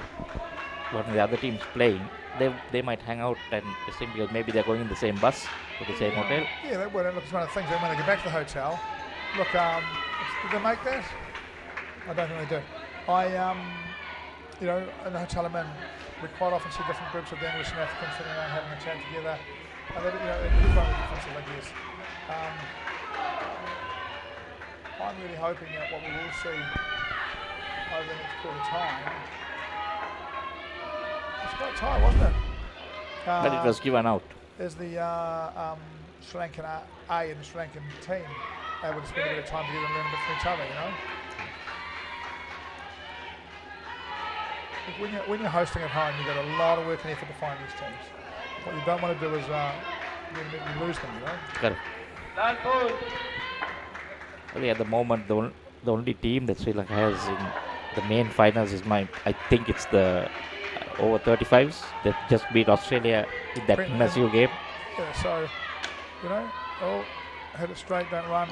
one of the other teams playing, they might hang out and listen because maybe they're going in the same bus to the same hotel. Yeah, they would. Look, it's one of the things that when they get back to the hotel, look, did they make that? I don't think they do. You know, in the hotel I'm in, we quite often see different groups of the English and Africans sitting around having a chat together. And they, you know, it is one of the differences, I guess. I'm really hoping that what we will see over the next period of time. It's quite tight, wasn't it? But it was given out. Is the Sri Lankan A and the Sri Lankan team able to spend a bit of time together and learn a bit from each other, you know? When you're hosting at home, you've got a lot of work and effort to find these teams. What you don't want to do is you lose them, you know? Correct. Well, at the moment, the only team that Sri Lanka has in the main finals is I think it's the over 35s that just beat Australia in that massive game. Yeah, so, you know, hit it straight, don't run,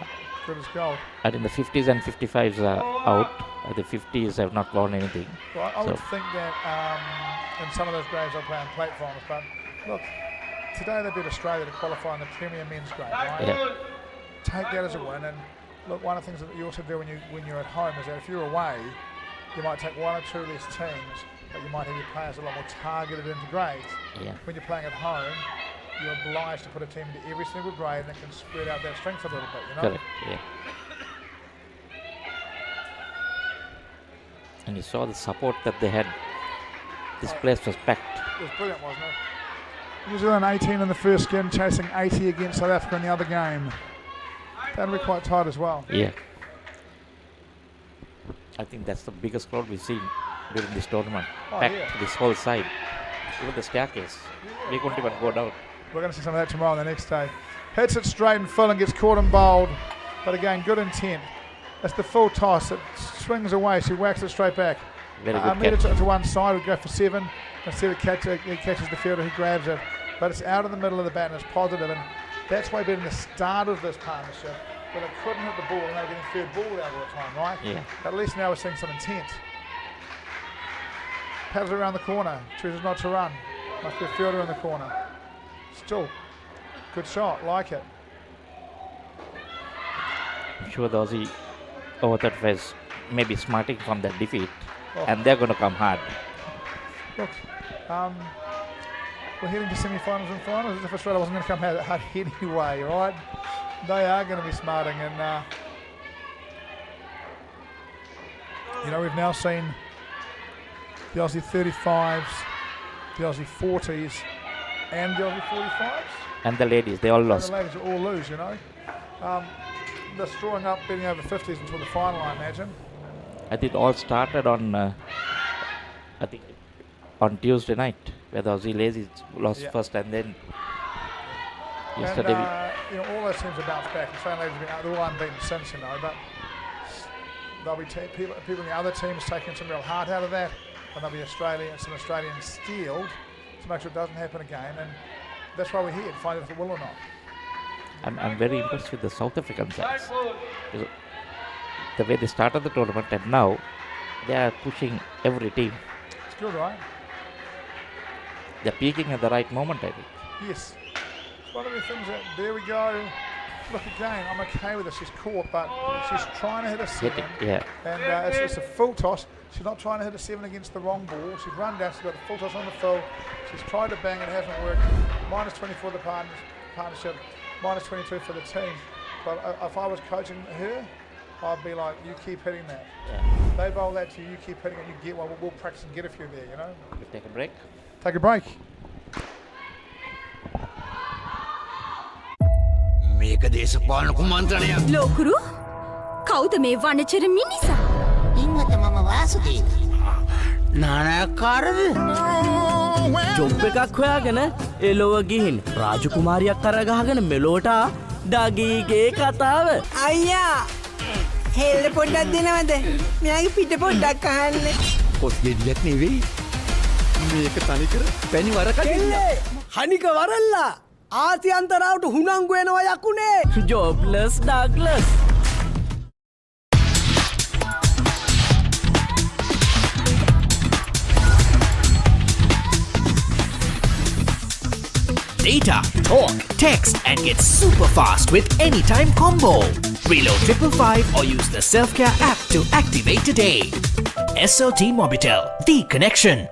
good as gold. And in the 50s and 55s are out. The 50s have not won anything. Well, I would think that in some of those grades they'll play on platforms, but look, today they beat Australia to qualify in the Premier Men's grade, right? Yeah. Take that as a win, and look, one of the things that you also do when you're at home is that if you're away, you might take one or two less teams, but you might have your players a lot more targeted into grades. Yeah. When you're playing at home, you're obliged to put a team into every single grade, and it can spread out that strength a little bit, you know? Correct, yeah. And you saw the support that they had. This place was packed. It was brilliant, wasn't it? New Zealand 18 in the first game, chasing 80 against South Africa in the other game. That'll be quite tight as well. Yeah. I think that's the biggest crowd we've seen during this tournament. Oh, Packed yeah. this whole side. Even the staircase. We couldn't even go down. We're going to see some of that tomorrow on the next day. Hits it straight and full and gets caught and bowled. But again, good intent. That's the full toss. It swings away. She whacks it straight back. Very good Made it catch. to one side. Would go for 7. Instead of he catches the fielder, he grabs it. But it's out of the middle of the bat and it's positive. And that's why been the start of this partnership. But they couldn't hit the ball and they were getting third ball out all the time, right? Yeah. At least now we're seeing some intent. Paddles around the corner. Chooses not to run. Must be a fielder in the corner. Still, good shot. Like it. I'm sure the Aussie over that was maybe smarting from that defeat. Oh. And they're going to come hard. Look, we're heading to semi-finals and finals. As if Australia wasn't going to come hard anyway, right? They are going to be smarting, and you know, we've now seen the Aussie 35s, the Aussie 40s, and the Aussie 45s. And the ladies, they all And lost. the ladies all lose, you know. They're drawing up, betting over 50s until the final, I imagine. I think it all started on, I think, on Tuesday night, where the Aussie ladies lost Yeah. first, and then yesterday And, you know, all those teams have bounced back. The Australian ladies have been they're all unbeaten since, you know, but there'll be people in the other teams taking some real heart out of that, and there'll be some Australians steeled to make sure it doesn't happen again, and that's why we're here, to find out if it will or not. I'm very impressed with the South African sides. Because the way they started the tournament, and now they are pushing every team. It's good, right? They're peaking at the right moment, I think. Yes. It's one of the things that, there we go. Look again, I'm okay with this. She's caught, but she's trying to hit a 7. Hit it, yeah. And it's a full toss. She's not trying to hit a 7 against the wrong ball. She's run down, she's got a full toss on the fill. She's tried to bang, it hasn't worked. Minus 24 the partnership, minus 22 for the team. But if I was coaching her, I'd be like, you keep hitting that. Yeah. They bowl that to you, you keep hitting it, you get one. We'll practice and get a few there, you know? We'll take a break. Take a break. මේක දේශපාලන කුමන්ත්‍රණයක්. ලෝකුරු කවුද මේ වනචර මිනිසා? ඉන්නත මම Vasudeva. නානකාරද? Job එකක් හොයාගෙන එලොව ගිහින් රාජකුමාරියක් කරගහගෙන මෙලෝට ඩගීගේ කතාව. අයියා හෙල්ල පොඩ්ඩක් දෙනවද? මෙයාගේ පිට පොඩ්ඩක් අහන්න. කොස් ගෙඩියක් නෙවෙයි. මේක තනිකර පැණි වරකට. කෙල්ලේ හනික වරල්ලා ආසියන්තරාවට හුනංගු වෙනවා යකුනේ. ජොබ්ලස් Douglas. Data, talk, text, and get super fast with Anytime Combo. Reload 555 or use the Self-Care app to activate today. SLT Mobitel, the connection.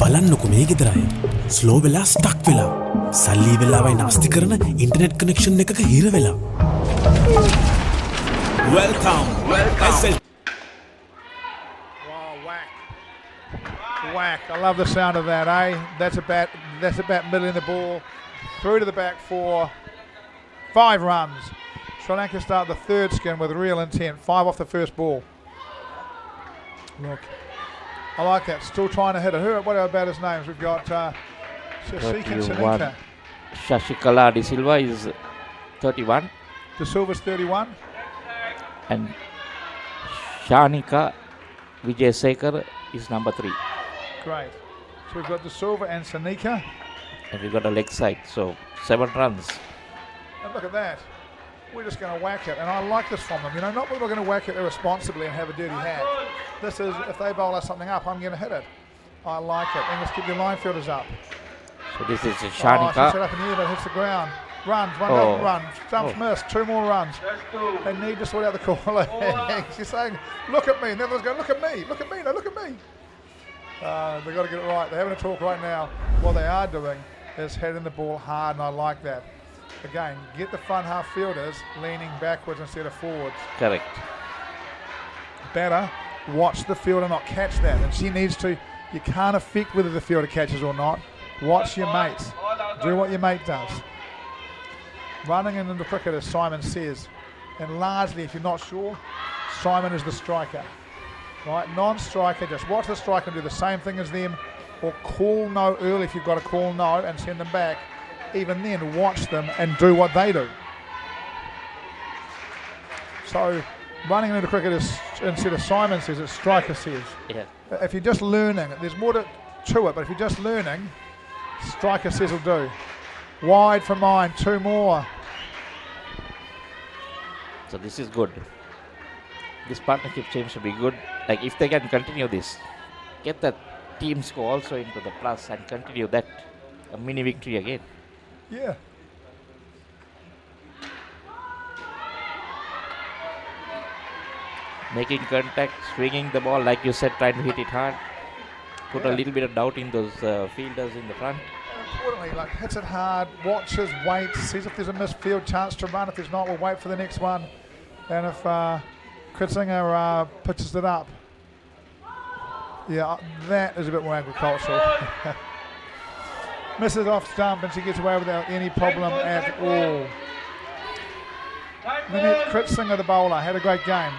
බලන්නකො මේ ගෙදරයි ස්ලෝ වෙලා ස්ටක් වෙලා සල්ලි වෙලාවයි නාස්ති කරන ඉන්ටර්නෙට් කනෙක්ෂන් එකක හිර වෙලා Welcome. Whack. I love the sound of that, eh? That's about middle in the ball. Through to the back for 5 runs. Sri Lanka start the third skin with real intent. 5 off the first ball. Look. I like that. Still trying to hit it. What about his names? We've got Shashik and Sanika. Shashikala De Silva is 31. De Silva's 31. And Shanika Vijayasekar is number 3. Great. So we've got De Silva and Sanika. And we've got a leg side, so 7 runs. And look at that. we're just going to whack it. And I like this from them. You know, not that we're going to whack it irresponsibly and have a dirty hat. This is, if they bowl us something up, I'm going to hit it. I like it. And let's keep your line fielders up. So this is She Shanika. set up in the air, but hits the ground. Runs, one doesn't run. Stumps missed, 2 more runs. They need to sort out the corner. She's saying, look at me. And the other one's going, look at me, look at me, no, look at me. They've got to get it right. They're having a talk right now. What they are doing is hitting the ball hard, and I like that. Again, get the front half fielders leaning backwards instead of forwards. Correct. Batter, watch the fielder not catch that. And she needs to, you can't affect whether the fielder catches or not. Watch your mates. Do what your mate does. Running into the cricket, as Simon says. And largely, if you're not sure, Simon is the striker. Right, non-striker, just watch the striker and do the same thing as them, or call no early if you've got to call no and send them back. Even then, watch them and do what they do. So, running into cricket is, instead of Simon says, it's striker says. Yeah. If you're just learning, there's more to it, but if you're just learning, striker says will do. Wide for mine, 2 more. So this is good. This partnership seems to be good. Like if they can continue this, get the team score also into the plus and continue that, a mini victory again. Yeah. Making contact, swinging the ball, like you said, trying to hit it hard. Put a little bit of doubt in those fielders in the front. Importantly, like hits it hard, watches, waits, sees if there's a missed field chance to run. If there's not, we'll wait for the next one. And if Kritzinger pitches it up, yeah, that is a bit more agricultural. Misses off stump and she gets away without any problem at all. Lynette Kritzinger, the bowler, had a great game.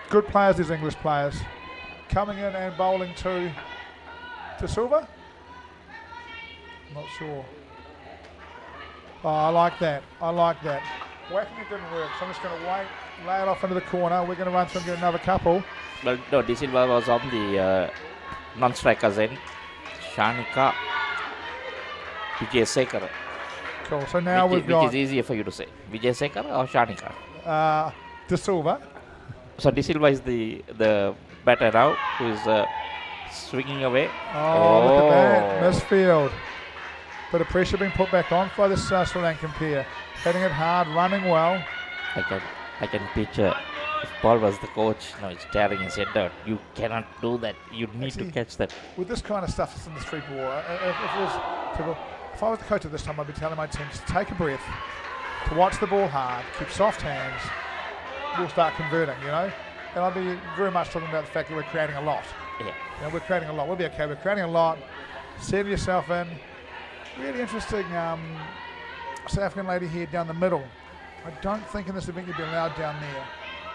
Good players, these English players. Coming in and bowling to Silva? Not sure. Oh, I like that. I like that. Whacking it didn't work, so I'm just going to wait, lay it off into the corner. We're going to run through and get another couple. Well, no, De Silva was on the non-strikers end. Shanika, Vijay Sekhar. Cool, so now which we've got... Which is easier for you to say, Vijay Sekhar or Shanika? De Silva. So De Silva is the batter now, who is swinging away. Oh, look at that, misfield. Bit of pressure being put back on by this Sri Lankan pair. Hitting it hard, running well. I can picture if Paul was the coach, he's staring his head out. You cannot do that. You need to catch that. With this kind of stuff that's in the street ball, if I was the coach at this time, I'd be telling my team to take a breath, to watch the ball hard, keep soft hands, we'll start converting, you know? And I'd be very much talking about the fact that we're creating a lot. Yeah. You know, we're creating a lot. We'll be okay. We're creating a lot. Settle yourself in. Really interesting South African lady here down the middle. I don't think in this event you'd be allowed down there.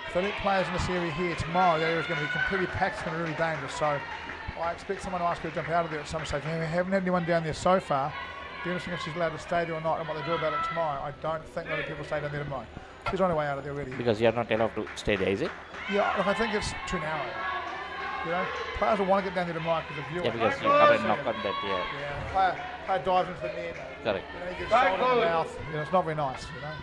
If they let players in this area here tomorrow, the area is going to be completely packed. It's going to be really dangerous. So I expect someone to ask her to jump out of there at some stage. We haven't had anyone down there so far. It'll be interesting if she's allowed to stay there or not and what they do about it tomorrow. I don't think many people stay down there tomorrow. She's on her way out of there already. Because you're not allowed to stay there, is it? Yeah, look, I think it's too narrow. You know, players will want to get down there tomorrow because of Yeah, because you come and knock on that, yeah. Player dives into the net. Correct. You know, he gets shot in the mouth. You know, it's not very nice, you know.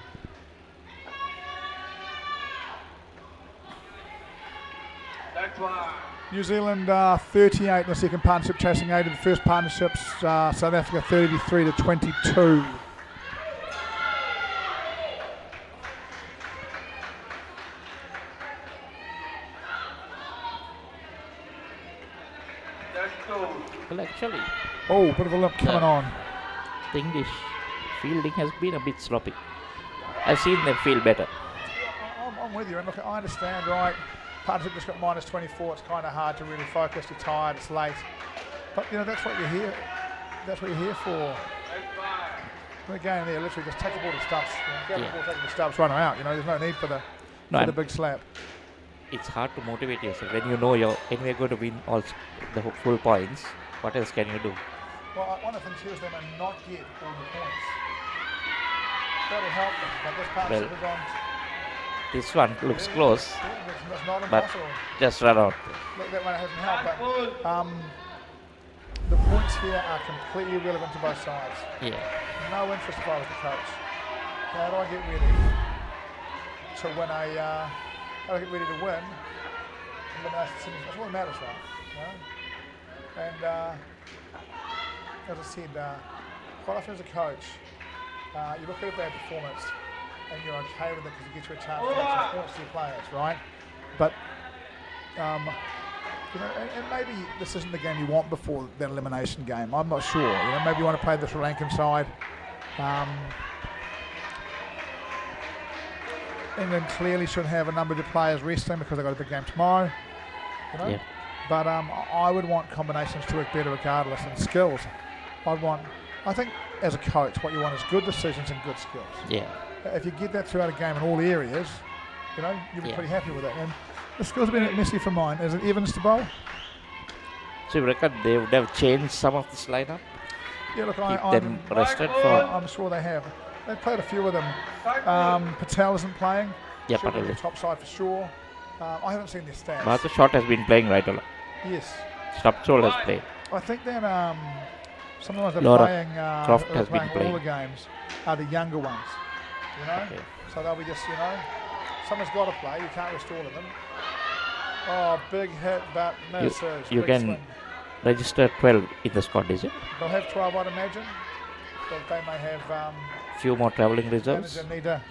New Zealand 38 in the second partnership, chasing 8 in the first partnerships. South Africa 33 to 22. Well, actually, bit of a limp coming on. The English fielding has been a bit sloppy. I've seen them feel better. I'm with you, and look, I understand, right? Partnership just got minus 24. It's kind of hard to really focus. You're tired. It's late, but you know that's what you're here. That's what you're here for. And again, there, literally just take the ball to stumps. You know, the ball, take the stumps, run them out. You know, there's no need for the big slap. It's hard to motivate yourself when you know you're anyway going to win all the full points. What else can you do? Well, one of the things here is they may not get all the points. That'll help them, but this partnership is on. This one looks close, it's not but impossible. just run out. Look, that one hasn't helped, but the points here are completely irrelevant to both sides. Yeah. No interest if I was the coach. How do I get ready? to win a, got to get ready to win. That's all that matters, right? You know? And as I said, quite often as a coach, you look at a bad performance and you're okay with it because it gets you a chance to make some points to your players, right? But you know, and maybe this isn't the game you want before that elimination game. I'm not sure. You know, maybe you want to play the Sri Lankan side. England clearly should have a number of the players resting because they've got a big game tomorrow. You know? Yeah. But I would want combinations to work better regardless, and skills. I think as a coach, what you want is good decisions and good skills. Yeah. If you get that throughout a game in all areas, you know, you'll be pretty happy with it. And the skills have been a bit messy for mine. Is it Evans to bowl? So you reckon they would have changed some of this lineup? Yeah, look, them rested for. I'm sure they have. They've played a few of them. Patel isn't playing. Yeah, Should be Patel the is. top side for sure. I haven't seen their stats. Martha Short has been playing right a lot. Yes. Stopsole has played. I think then some of the ones that Laura are playing, Croft who are has been playing all playing. the games are the younger ones. You know? Okay. So they'll be just, you know, someone's got to play. You can't rest all of them. Oh, big hit, but misses. You big can swing. register 12 in the squad, is it? They'll have 12, I'd imagine. But they may have Few more travelling reserves. manager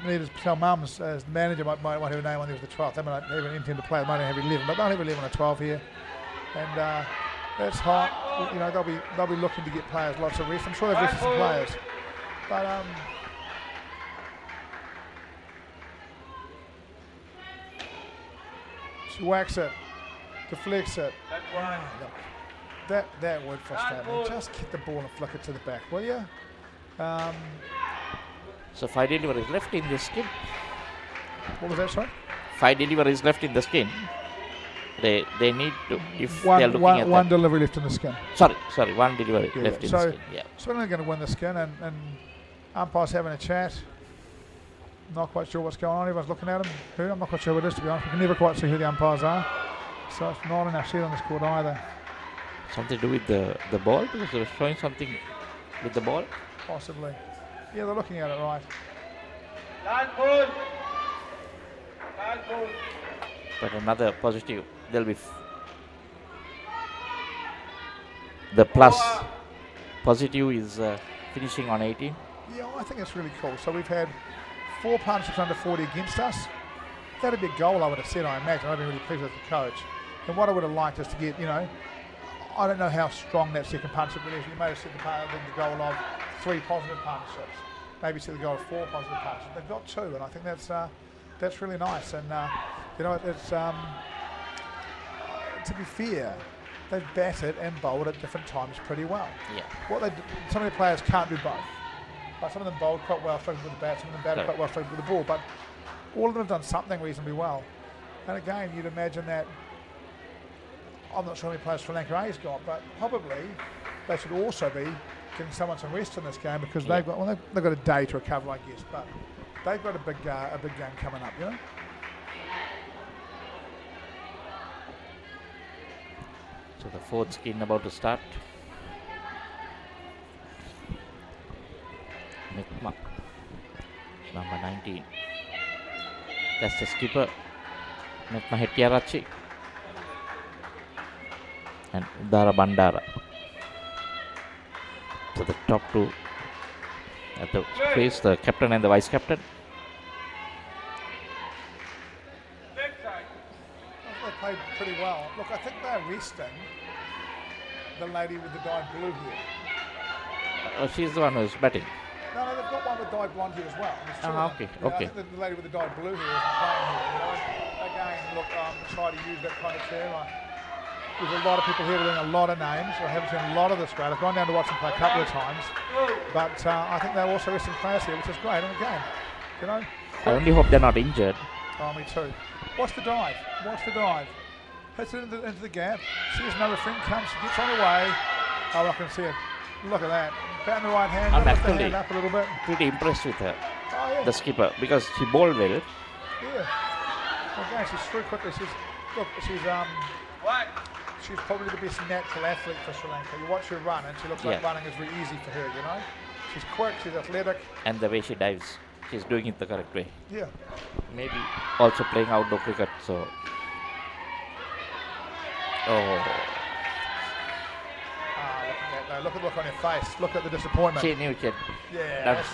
Nita's Patel Mums as the manager might have a name on there as the 12th. They might even intend to play. They might have 11, but they'll have 11 or 12 here. And that's hot. You know, they'll be looking to get players lots of rest. I'm sure they've rested some players. But she whacks it, deflects it. That would frustrate me. Just get the ball and flick it to the back, will you? So 5 deliveries left in the skin. What was that, sorry? 5 deliveries left in the skin. They need to, if One- they are looking one- at one that. delivery left in the skin. Sorry, one delivery Yeah, left in so, the skin. Yeah. So we're going to win the skin, and umpire's having a chat. Not quite sure what's going on. Everyone's looking at him. I'm not quite sure what it is, to be honest. We can never quite see who the umpires are. So it's not in our sheet on this court either. Something to do with the ball, because they were showing something with the ball. Possibly. Yeah, they're looking at it right. But another positive, there'll be the plus positive is finishing on 18. Yeah, I think it's really cool. So we've had 4 partnerships under 40 against us. That'd be a goal I would have said, I imagine. I'd be really pleased with the coach. And what I would have liked is to get, you know, I don't know how strong that second partnership is. You may have said the goal of 3 positive partnerships. Maybe said the goal of 4 positive partnerships. They've got 2, and I think that's really nice. And you know, it's to be fair, they've batted and bowled at different times pretty well. Yeah. Some of the players can't do both. Like some of them bowled quite well, struggled with the bat. Some of them batted quite well, struggled with the ball. But all of them have done something reasonably well. And again, you'd imagine that. I'm not sure how many players Sri Lanka A's got, but probably they should also be getting someone some rest in this game because they've got a day to recover, I guess. But they've got a big game coming up, you know. So the 4th skin about to start. Mikma, number 19. That's the skipper, Mikma Hettiarachchi. And Udara Bandara. So the top 2 at the crease, the captain and the vice captain. They played pretty well. Look, I think they're resting the lady with the dyed blue hair. Oh, she's the one who's batting. No, they've got one with dyed blonde hair as well. There's 2 of them. Okay, Yeah, okay. I think the lady with the dyed blue hair isn't playing here. You know? Again, look, try to use that kind of term. There's a lot of people here doing a lot of names. I haven't seen a lot of this great. I've gone down to watch them play a couple of times. But I think they're also resting players here, which is great in the game. You know? I only hope they're not injured. Oh, me too. Watch the dive. Watch the dive. Hits it into the gap. Sees another friend comes. Gets on the way. Oh, I can see it. Look at that. Found the right hand. I'm lift the actually hand up a little bit. pretty impressed with her, Oh, yeah. the skipper, because she bowled well. Yeah. Again, she's through quickly. She's probably the best natural athlete for Sri Lanka. You watch her run, and she looks like Yeah. running is really easy for her. You know, she's quick. She's athletic. And the way she dives, she's doing it the correct way. Yeah. Maybe also playing outdoor cricket, so. Oh. Look at the look on your face. Look at the disappointment. She knew she had Yeah, done.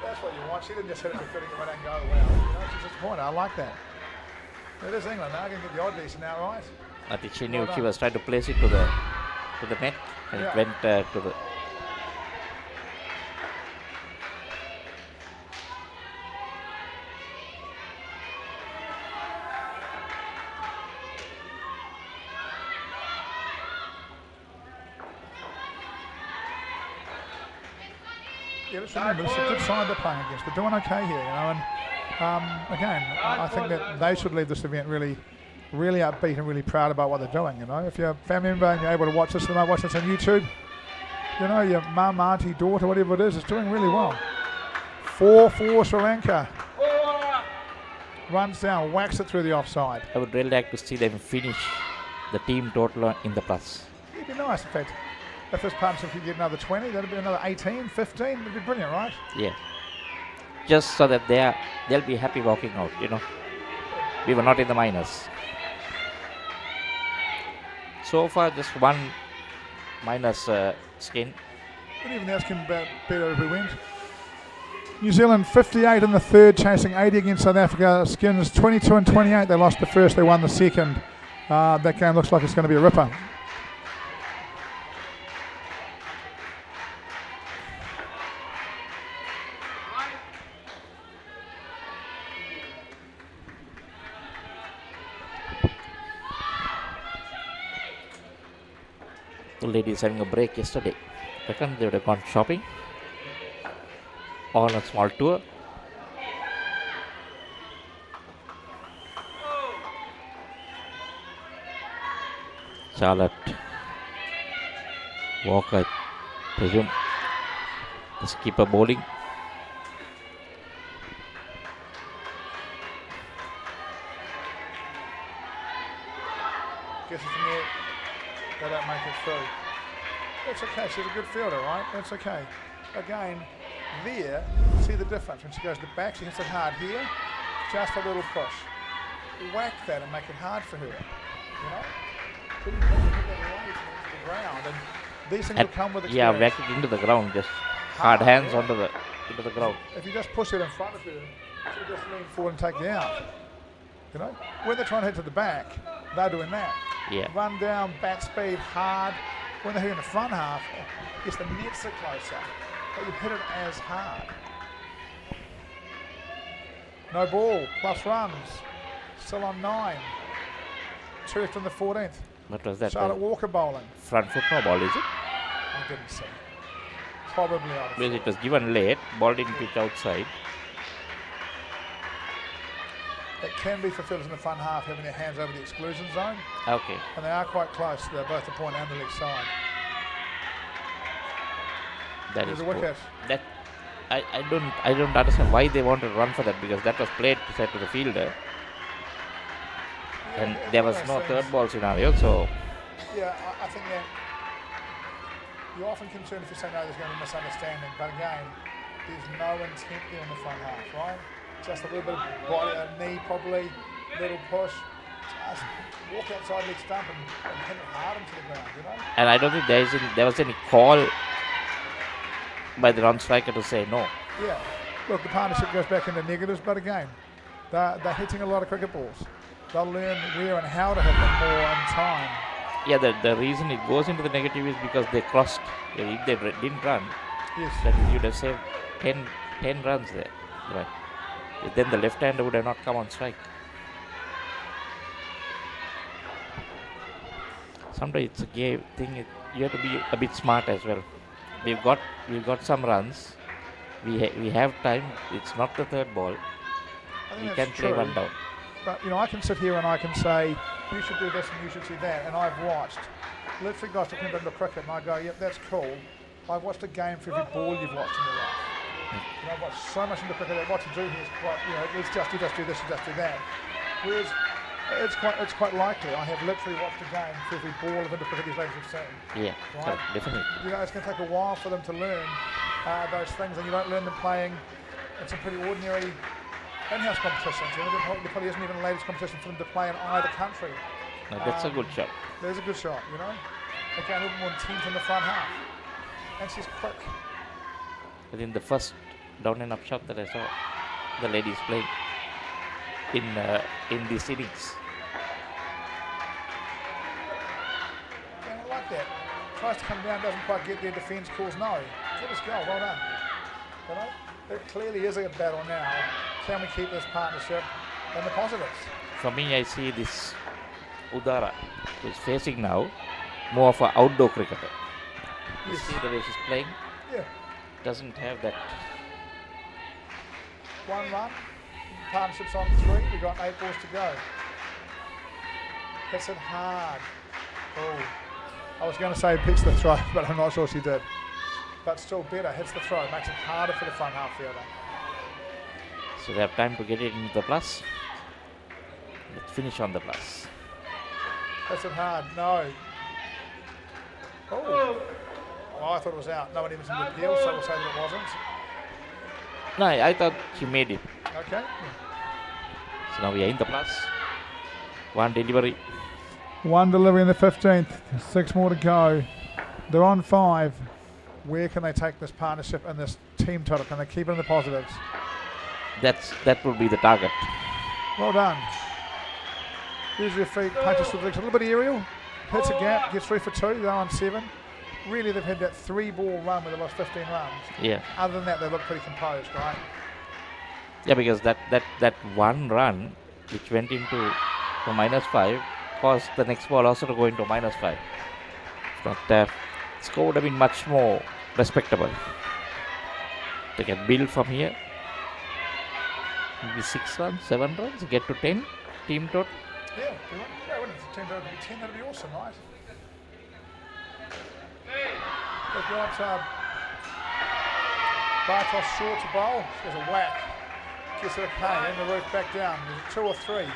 that's what you want. She didn't just hit it for fitting it and go well. You know, she's disappointed. I like that. It is England now. Going to get the odd decent outright. I think she knew Well she done. was trying to place it to the net, and Yeah. it went to the. Yeah, let's remember, it's a good side they're playing against. They're doing okay here, you know, and again, I think that they should leave this event really upbeat and really proud about what they're doing, you know. If you're a family member and you're able to watch this, and watch this on YouTube, you know, your mum, auntie, daughter, whatever it is doing really well. 4-4 Sri Lanka. Runs down, whacks it through the offside. I would really like to see them finish the team total in the plus. It'd be nice, in fact. If this partnership could get another 20, that'd be another 18, 15. It'd be brilliant, right? Yeah. Just so that they'll be happy walking out, you know. We were not in the minus. So far, just one minus skin. But even that's can be better if we went. New Zealand 58 in the third, chasing 80 against South Africa. Skins 22 and 28. They lost the first, they won the second. That game looks like it's going to be a ripper. The ladies having a break yesterday. Reckon they would have gone shopping on a small tour. Charlotte, Walker, I presume, the skipper bowling. Gets it from there. They don't make it through. That's okay. She's a good fielder, right? That's okay. Again, there, see the difference. When she goes to the back, she hits it hard here. Just a little push. Whack that and make it hard for her. You know? So you can hit that right into the ground, and these things will come with experience. Yeah, whack it into the ground. Just hard hands onto into the ground. If you just push it in front of her, she'll just lean forward and take you out. You know? When they're trying to hit to the back, they're doing that. Yeah. Run down, bat speed, hard. When they're here in the front half, yes, the nets are closer, but you hit it as hard. No ball, plus runs. Still on 9. 2 left in the 14th. What was that? Charlotte Walker bowling. Front foot no ball, is it? I didn't see. Probably out of Because it was given late, ball didn't pitch outside. It can be for fielders in the front half having their hands over the exclusion zone. Okay. And they are quite close. They're both the point and the leg side. That There's is a wicket. that I don't understand why they want to run for that, because that was played to set to the fielder. Yeah, And it's there one was of no those third things. ball scenario, so Yeah, I think that you're often concerned if you say no, there's going to be misunderstanding. But again, there's no intent there in the front half, right? Just a little bit of body, a knee probably, little push. Just walk outside leg stump and hit it hard into the ground, you know? and I don't think there was any call by the run striker to say no. Yeah. Look, the partnership goes back into negatives, but again, they're hitting a lot of cricket balls. They'll learn where and how to hit them more in time. Yeah, the reason it goes into the negative is because they crossed. If they didn't run, Yes. then you'd have saved 10 runs there. Right. Then the left-hander would have not come on strike. Sometimes it's a game thing. You have to be a bit smart as well. We've got some runs. We have time. It's not the third ball. I think We that's can play true. one down. But, you know, I can sit here and I can say, you should do this and you should see that. And I've watched literally guys talking about the cricket and I go, yep, that's cool. I've watched a game for every ball you've watched in your life. You know, I've watched so much into cricket that what to do here is quite, you know, let's just do this and just do that. Whereas it's quite likely I have literally watched a game for every ball of into cricket these ladies have seen. Yeah, Right? definitely. You know, it's going to take a while for them to learn those things, and you don't learn them playing It's a pretty ordinary in-house competition. You know, there probably isn't even a ladies competition for them to play in either country. No, that's a good shot. There's a good shot, you know. Again, a little more team from the front half. And she's quick. I think the first down and up shot that I saw the ladies playing in these innings. Yeah, I like that. Tries to come down, doesn't quite get there. Defence calls no. Good as goal, well done. You know, it clearly is a battle now. Can we keep this partnership in the positives? For me, I see this Udara, who is facing now, more of an outdoor cricketer. You Yes. see the way she's playing? Yeah. Doesn't have that. 1 run. Partnership's on 3. We've got 8 balls to go. Hits it hard. Oh. I was going to say picks the throw, but I'm not sure she did. But still better. Hits the throw. Makes it harder for the front half fielder. So they have time to get it into the plus. Let's finish on the plus. Hits it hard. No. Oh. Oh, I thought it was out. No one even seemed to appeal, so we'll say that it wasn't. No, I thought she made it. Okay. So now we are in the plus. 1 delivery. 1 delivery in the 15th. 6 more to go. They're on 5. Where can they take this partnership and this team total? Can they keep it in the positives? That will be the target. Well done. Use your feet, punches with the legs. A little bit aerial. Hits a gap, gets 3 for 2. They're on 7. Really, they've had that 3-ball run where they lost 15 runs. Yeah. Other than that, they look pretty composed, right? Yeah, because that one run which went into to -5 caused the next ball also to go into -5. But score would have been much more respectable. They can build from here. Maybe 6 runs, 7 runs, get to 10 team total. Yeah, wouldn't it? Team total would be 10. That'd be awesome, right? They've got Bartos short to bowl. There's a whack. Gets it okay, and the roof back down. Is it 2 or 3?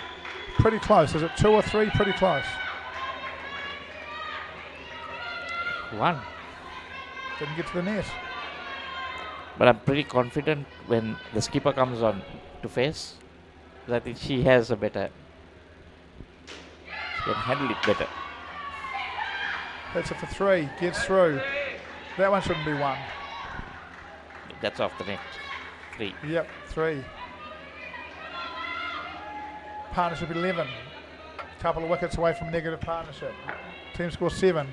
Pretty close. Is it 2 or 3? Pretty close. 1. Didn't get to the net. But I'm pretty confident when the skipper comes on to face. I think she has a better. She can handle it better. Hits it for 3. Gets through. That one shouldn't be 1. That's off the net. 3. Yep, 3. Partnership 11. Couple of wickets away from negative partnership. Team scores 7.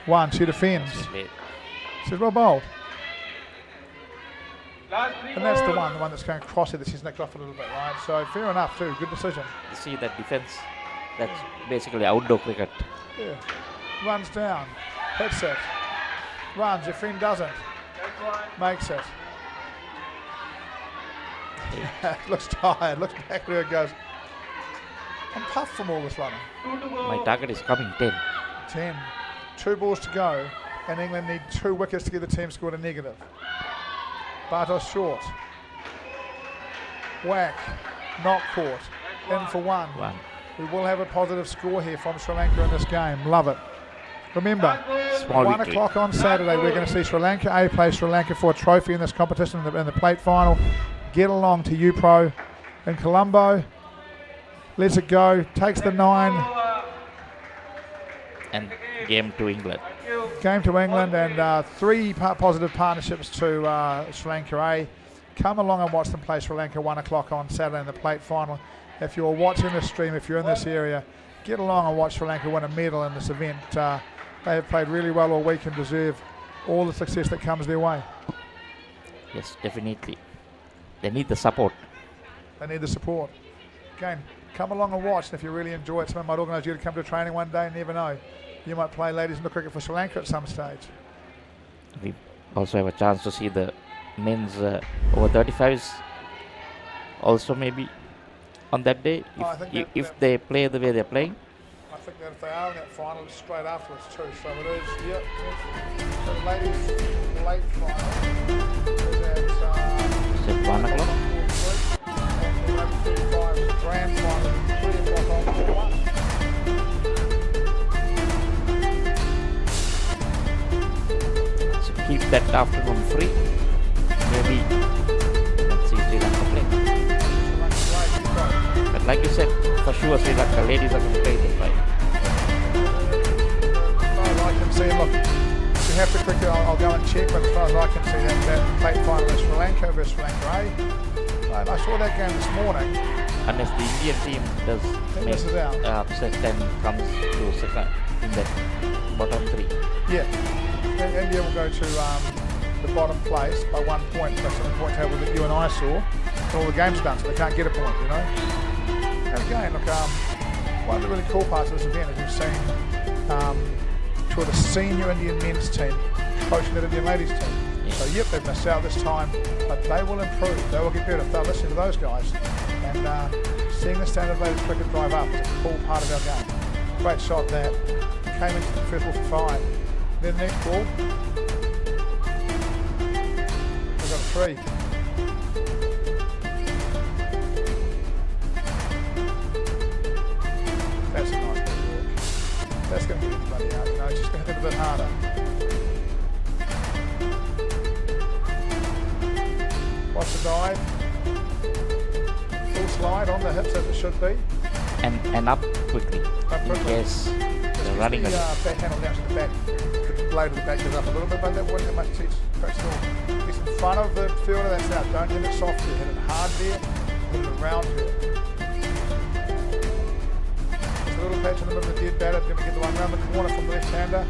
1. She defends. She's well bowled. And that's the one that's going across it that she's nicked off a little bit, right? So fair enough too. Good decision. You see that defense? That's basically outdoor cricket. Yeah. Runs down. Hits it. Runs. Jeffreen doesn't. Makes it. Looks tired. Looks back where it goes. I'm puffed from all this running. My target is coming 10. 10. 2 balls to go. And England need 2 wickets to get the team score to negative. Bartos short. Whack. Not caught. In for 1. We will have a positive score here from Sri Lanka in this game. Love it. Remember, 1 o'clock on Saturday, we're going to see Sri Lanka A play Sri Lanka for a trophy in this competition in the plate final. Get along to UPro in Colombo. Lets it go. Takes the 9. And game to England. Game to England and 3 positive partnerships to Sri Lanka A. Come along and watch them play Sri Lanka 1 o'clock on Saturday in the plate final. If you're watching this stream, if you're in this area, get along and watch Sri Lanka win a medal in this event. They have played really well all week and deserve all the success that comes their way. Yes, definitely. They need the support. They need the support. Again, come along and watch. And if you really enjoy it, someone might organise you to come to a training one day. Never know. You might play ladies in the cricket for Sri Lanka at some stage. We also have a chance to see the men's over 35s also maybe on that day if they play the way they're playing. I think that if they are in that final, it's straight afterwards too. So it is, yep. So the ladies' late final is at 1 o'clock. And the 35 grand final is 3 o'clock on 1. So keep that afternoon free. Maybe let's see like you said, for sure Sri Lanka ladies are going to play the fight. As far as I can see, look, if you have to quickly, I'll go and check, but as far as I can see, that plate final is Sri Lanka versus Sri Lanka A. And I saw that game this morning. Unless the Indian team does make upset, then comes to second in that bottom three. Yeah, India will go to the bottom place by 1 point, based on the point table that you and I saw. And all the games done, so they can't get a point, you know. And again, look, one of the really cool parts of this event is we've seen two of the senior Indian men's team coaching the Indian ladies team. So yep, they've missed out this time, but they will improve. They will get better if they're listening to those guys. And seeing the standard of ladies cricket drive up is a cool part of our game. Great shot that came into the first ball for 5. Then the next ball, we've got 3. That's a nice bit of work. That's going to get anybody out, you know, it's just going to hit a bit harder. Watch the dive. Full slide on the hips as it should be. And up quickly. In case they're running the back handle down to the back. The blade of the back goes up a little bit, but that won't have much teach. Perhaps still. It's in front of the fielder, that's out. Don't hit it soft there. Hit it hard there. Hit it around here. There's a little patch in the middle of the dead batter. Then we get the one round the corner from the left-hander.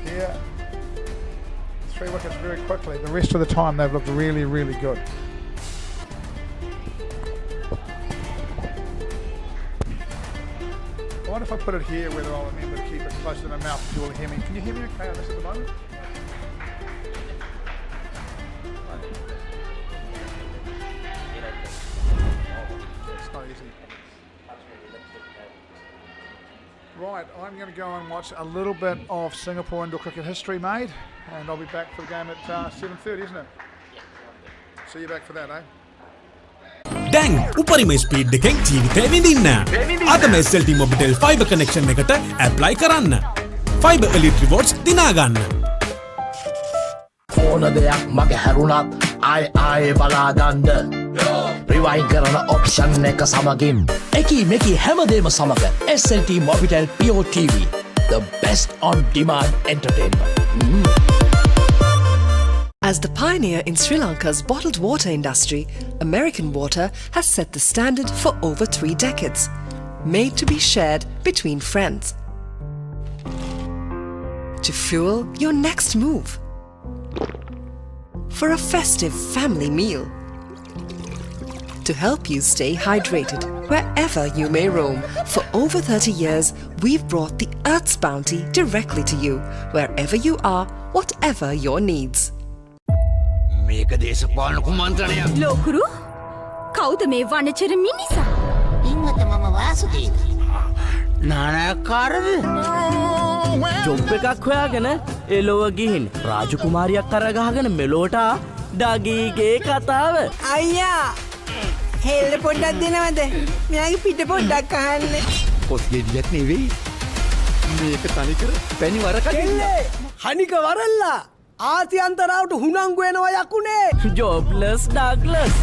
Here. 3 wickets very quickly. The rest of the time they've looked really, really good. I wonder if I put it here whether I'll remember to keep it close to my mouth if you all hear me. Can you hear me okay on this at the moment? It's not easy. Right, I'm going to go and watch a little bit of Singapore indoor cricket history made, and I'll be back for the game at 7:30, isn't it? See you back for that, eh? දැන් උපරිම speed එකෙන් ජීවිතය විඳින්න. අදම SLT Mobitel Fiber Connection එකට apply කරන්න. Fiber Elite Rewards දිනා ගන්න. ඕන දෙයක් මගේ හැරුණත් ආයේ බලාගන්න. රිවයින් කරන ඔප්ෂන් එක සමගින් එකී මෙකී හැමදේම සමග SLT Mobitel Pure TV, the best on demand entertainment. As the pioneer in Sri Lanka's bottled water industry, American Water has set the standard for over 3 decades, made to be shared between friends. To fuel your next move. For a festive family meal. To help you stay hydrated wherever you may roam. For over 30 years, we've brought the Earth's bounty directly to you, wherever you are, whatever your needs. මේක දේශපාලන කුමන්ත්‍රණයක්. ලෝකුරු කවුද මේ වනචර මිනිසා? ඉන්නත මම වාසුදීන. නානාකාරද? Job එකක් හොයාගෙන එලොව ගිහින් රාජකුමාරියක් කරගහගෙන මෙලෝට ඩගීගේ කතාව. අයියා හෙල්ල පොඩ්ඩක් දෙනවද? මෙයාගේ පිට පොඩ්ඩක් අහන්න. කොස් ගෙඩියක් නෙවෙයි. මේක තනිකර පැණි වරකඩින්න. හනික වරල්ලා ආසියන්තරාවට හුනංගු වෙනවා යකුනේ. ජොබ්ලස් Douglas.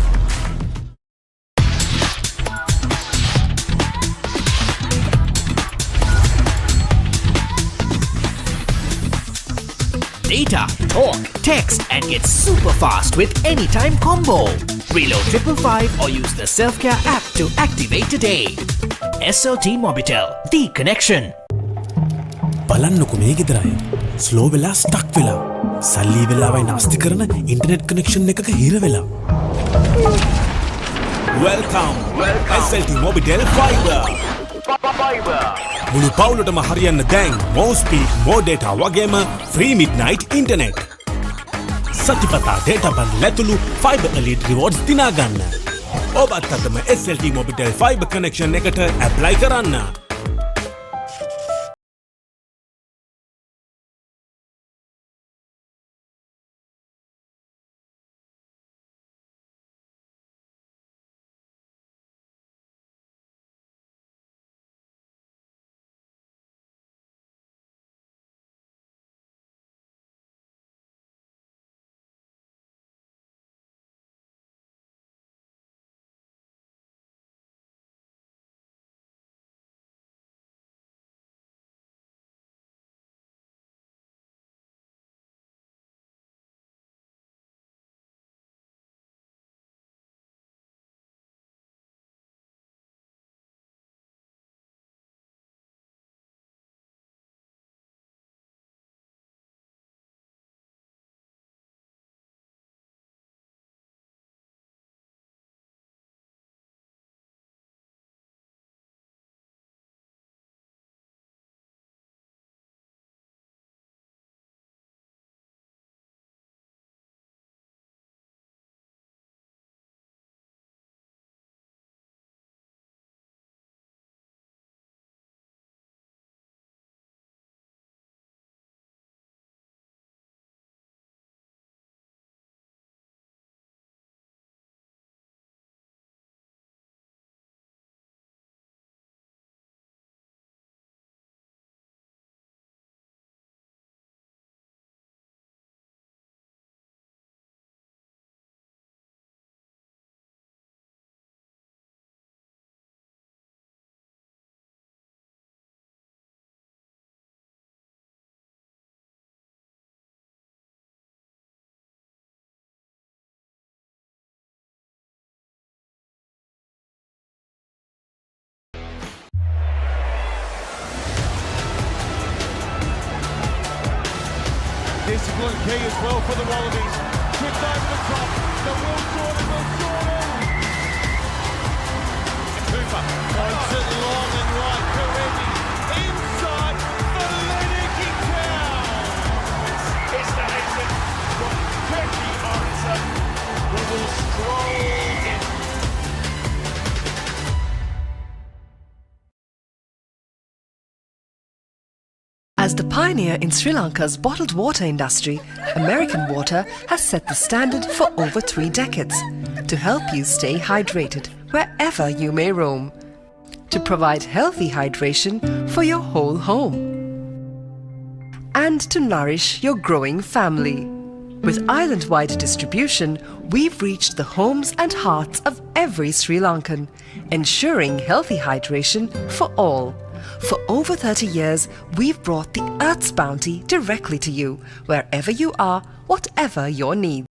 Data, talk, text, and get super fast with Anytime Combo. Reload 555 or use the Self-Care app to activate today. SLT Mobitel, the connection. බලන්නකු මේ ගෙදරයි. ස්ලෝ වෙලා ස්ටක් වෙලා. සල්ලි වෙලාවයි නාස්ති කරන ඉන්ටර්නෙට් කනෙක්ෂන් එකක හිර වෙලා. Welcome. SLT Mobitel Fiber. මුළු පවුලටම හරියන්න දැන් more speed, more data වගේම free midnight internet. සතිපතා data bundle ඇතුළු Fiber Elite Rewards දිනා ගන්න. ඔබත් අදම SLT Mobitel Fiber Connection එකට apply කරන්න. excellent key as well for the Wallabies. Tripped over the top. The Will Jordan. Cooper points it long and right. Karevi inside for Lennoxy Town. Destination from Turkey answer. We will stroll in. As the pioneer in Sri Lanka's bottled water industry, American Water has set the standard for over 3 decades to help you stay hydrated wherever you may roam, to provide healthy hydration for your whole home, and to nourish your growing family. With island-wide distribution, we've reached the homes and hearts of every Sri Lankan, ensuring healthy hydration for all. For over 30 years, we've brought the Earth's bounty directly to you, wherever you are, whatever your needs.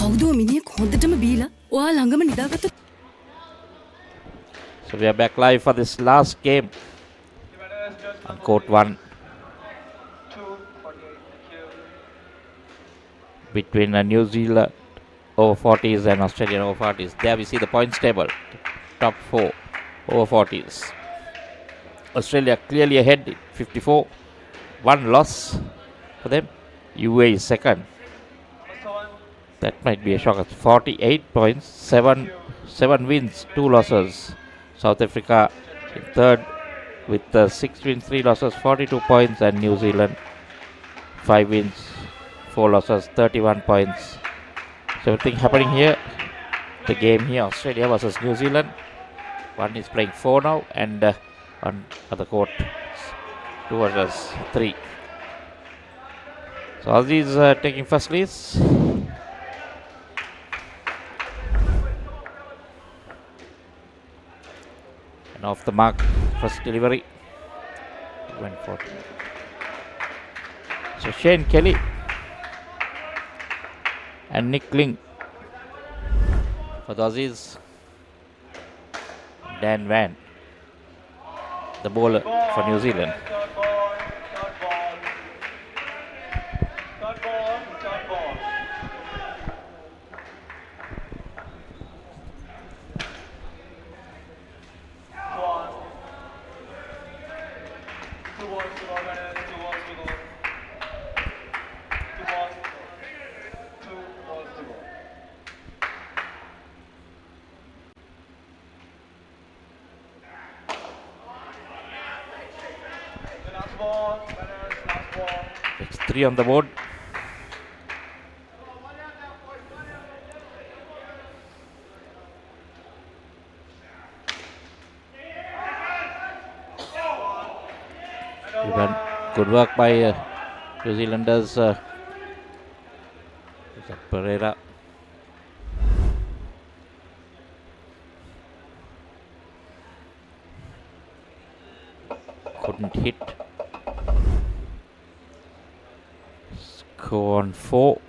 කවුදෝ මිනිහෙක් හොඳටම බීලා ඔයා ළඟම නිදාගත්ත. So we are back live for this last game on court 1 between New Zealand over 40s and Australian over 40s. There we see the points table. Top 4 over 40s. Australia clearly ahead, 54. One loss for them. UAE is second. That might be a shocker. 48 points, 7 wins, 2 losses. South Africa in third with 6 wins, 3 losses, 42 points, and New Zealand 5 wins, 4 losses, 31 points. So everything happening here. The game here, Australia versus New Zealand. One is playing 4 now, and on other court, 2 versus 3. So Aussies taking first leads. And off the mark, first delivery. Went for. So Shane Kelly and Nick Ling for the Aussies. Dan Van, the bowler for New Zealand. It's 3 on the board. Good work by New Zealanders. Pereira. Couldn't hit. Score on 4.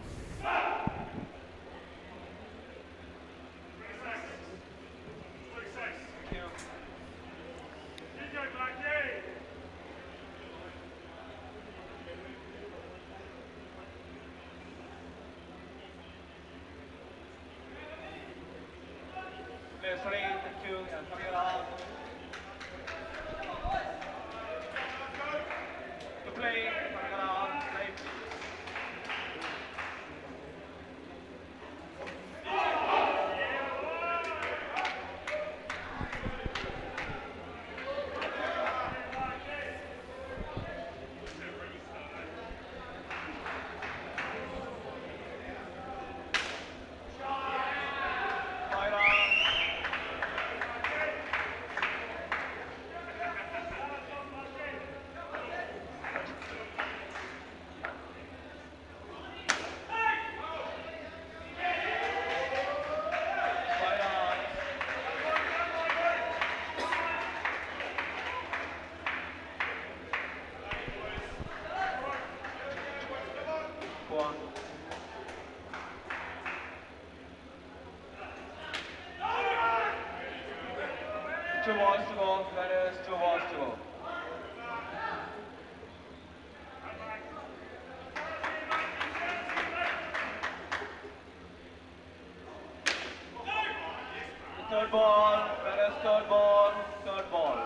Third ball, that is third ball, third ball.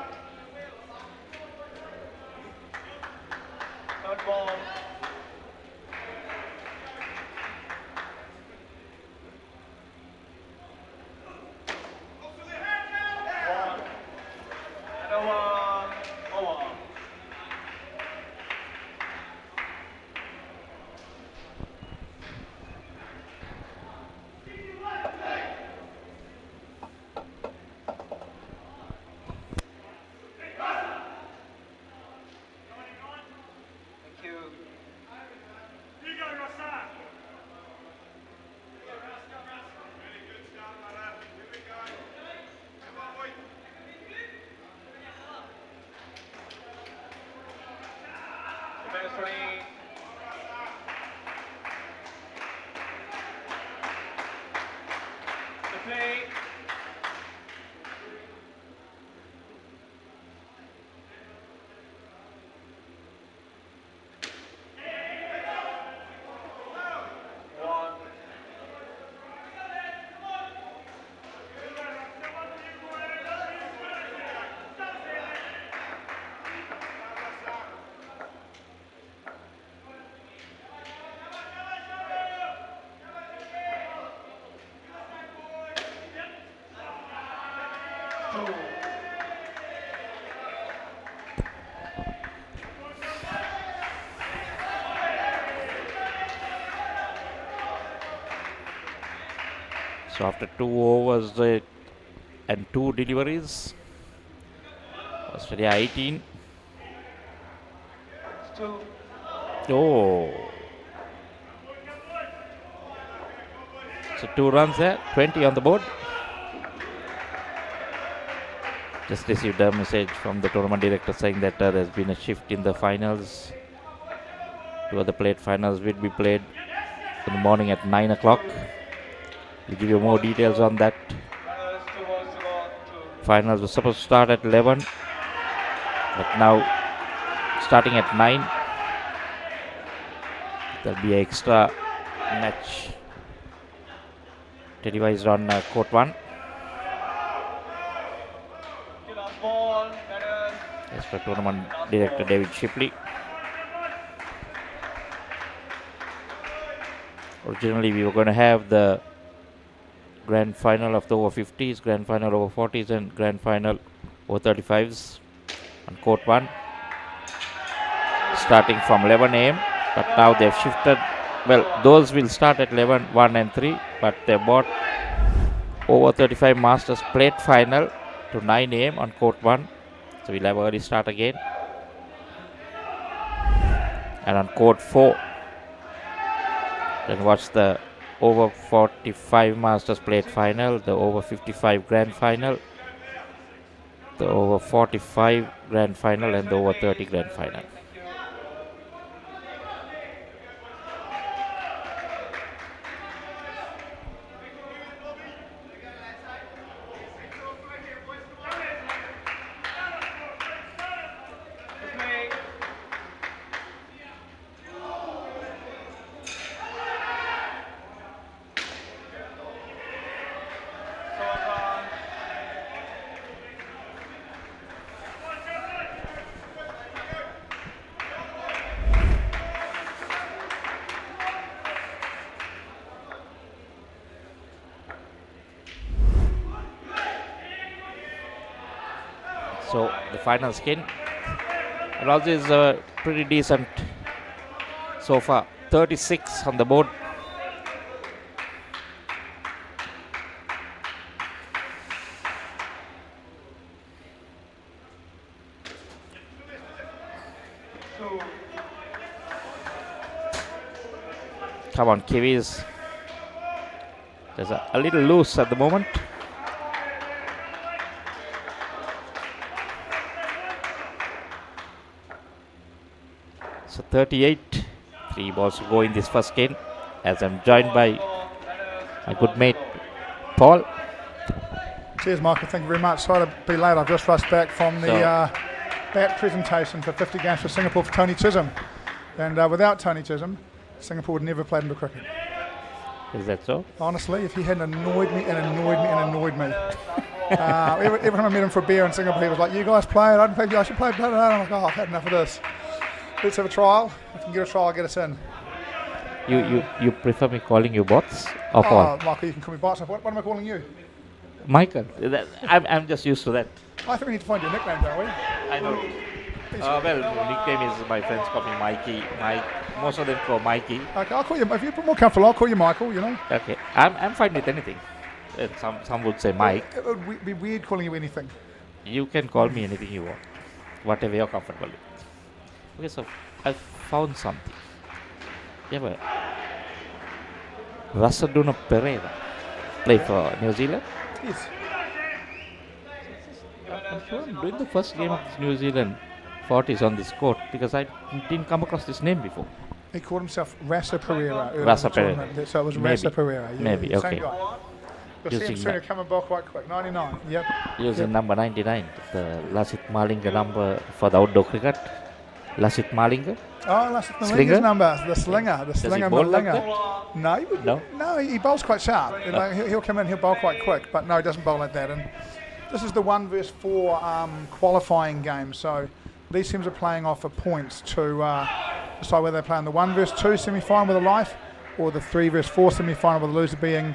Third ball. One. And over. So after 2 overs and 2 deliveries, Australia 18. Oh. So 2 runs there, 20 on the board. Just received a message from the tournament director saying that there's been a shift in the finals. 2 other plate finals will be played in the morning at 9 o'clock. We'll give you more details on that. Finals were supposed to start at 11, but now starting at 9. There'll be an extra match televised on Court 1. As per tournament director David Shipley. Originally we were going to have the grand final of the over 50s, grand final over 40s and grand final over 35s on Court 1 starting from 11 a.m. but now they've shifted. Well, those will start at 11, 1 and 3, but they bought over 35 Masters plate final to 9 a.m. on Court 1. So we'll have early start again. And on Court 4, then watch the over 45 Masters plate final, the over 55 grand final, the over 45 grand final and the over 30 grand final. So the final skin, Raj is pretty decent so far. 36 on the board. Come on, Kiwis. There's a little loose at the moment. So 38, 3 balls to go in this first game as I'm joined by my good mate Paul. Cheers, Michael. Thank you very much. Sorry to be late. I've just rushed back from the bat presentation for 50 games for Singapore for Tony Chisholm. And without Tony Chisholm, Singapore would never have played into cricket. Is that so? Honestly, if he hadn't annoyed me, every time I met him for a beer in Singapore, he was like, "You guys play it. I don't play. I should play." I'm like, "Oh, I've had enough of this. Let's have a trial. If we can get a trial, I'll get us in." You prefer me calling you bots or Paul? Michael, you can call me bots. What am I calling you? Michael. I'm just used to that. I think we need to find your nickname, don't we? I know. Well, nickname is my friends call me Mikey. Most of them call Mikey. Okay, I'll call you. If you're more comfortable, I'll call you Michael. You know. Okay, I'm fine with anything. Some would say Mike. It would be weird calling you anything. You can call me anything you want, whatever you're comfortable with. Okay, so I found something. Yeah, but Rasaduna Pereira play for New Zealand. Yes. I'm sure I'm doing the first game of New Zealand 40s on this court because I didn't come across this name before. He called himself Rasa Pereira. Rasa Pereira. So it was Maybe. Rasa Pereira. Yeah, Maybe, same okay. guy. You'll see him soon. He'll come and ball quite quick. 99. Yep. Using number 99, the Lasit Malinga number for the outdoor cricket. Lasit Malinga. Oh, Lasit Malinga's number. The slinger. The slinger Malinga. No, he bowls quite sharp. He'll come in, he'll bowl quite quick, but no, he doesn't bowl like that. And this is the 1 versus 4 qualifying game, so these teams are playing off for points to decide whether they play in the 1 versus 2 semi-final with a life or the 3 versus 4 semi-final with the loser being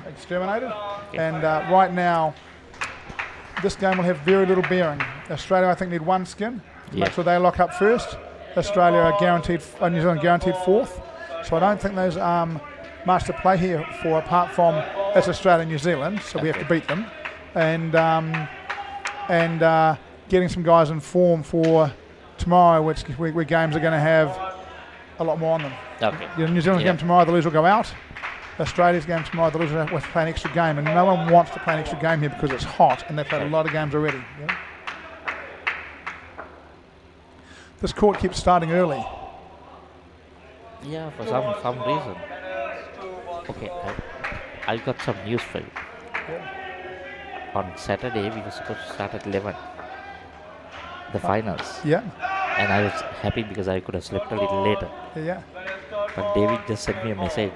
exterminated. And right now, this game will have very little bearing. Australia, I think, need 1 skin to make sure they lock up first. Australia are guaranteed, New Zealand guaranteed 4th. So I don't think there's much to play here for apart from It's Australia and New Zealand, so we have to beat them, and getting some guys in form for tomorrow, where games are going to have a lot more on them. Okay. New Zealand's game tomorrow, the loser will go out. Australia's game tomorrow, the loser will play an extra game, and no one wants to play an extra game here because it's hot, and they've played a lot of games already. Yeah? This court keeps starting early. Yeah, for some reason. Okay, I got some news for you. Yeah. On Saturday, we were supposed to start at 11. The finals. Yeah. And I was happy because I could have slept a little later. Yeah. But David just sent me a message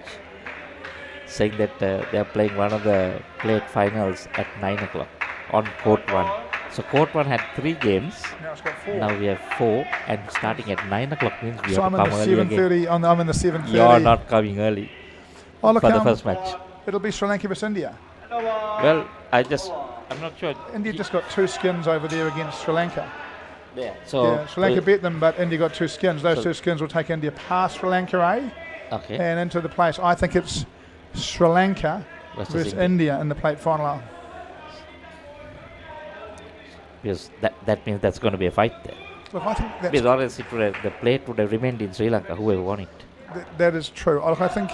saying that they are playing one of the plate finals at 9 o'clock on court 1. So court 1 had 3 games. Now it's got 4. Now we have 4, and starting at 9 o'clock means we so have I'm to come in the early 7:30. I'm in the 7:30. You're not coming early for the first match. It'll be Sri Lanka versus India. Well, I'm not sure. India just got 2 skins over there against Sri Lanka. Yeah. So Sri Lanka beat them, but India got 2 skins. Those 2 skins will take India past Sri Lanka, Okay. and into the place. I think it's Sri Lanka versus India in the plate final. Because that means that's going to be a fight there. Look, I think that's because honestly, the plate would have remained in Sri Lanka, whoever won it. That is true. Look, I think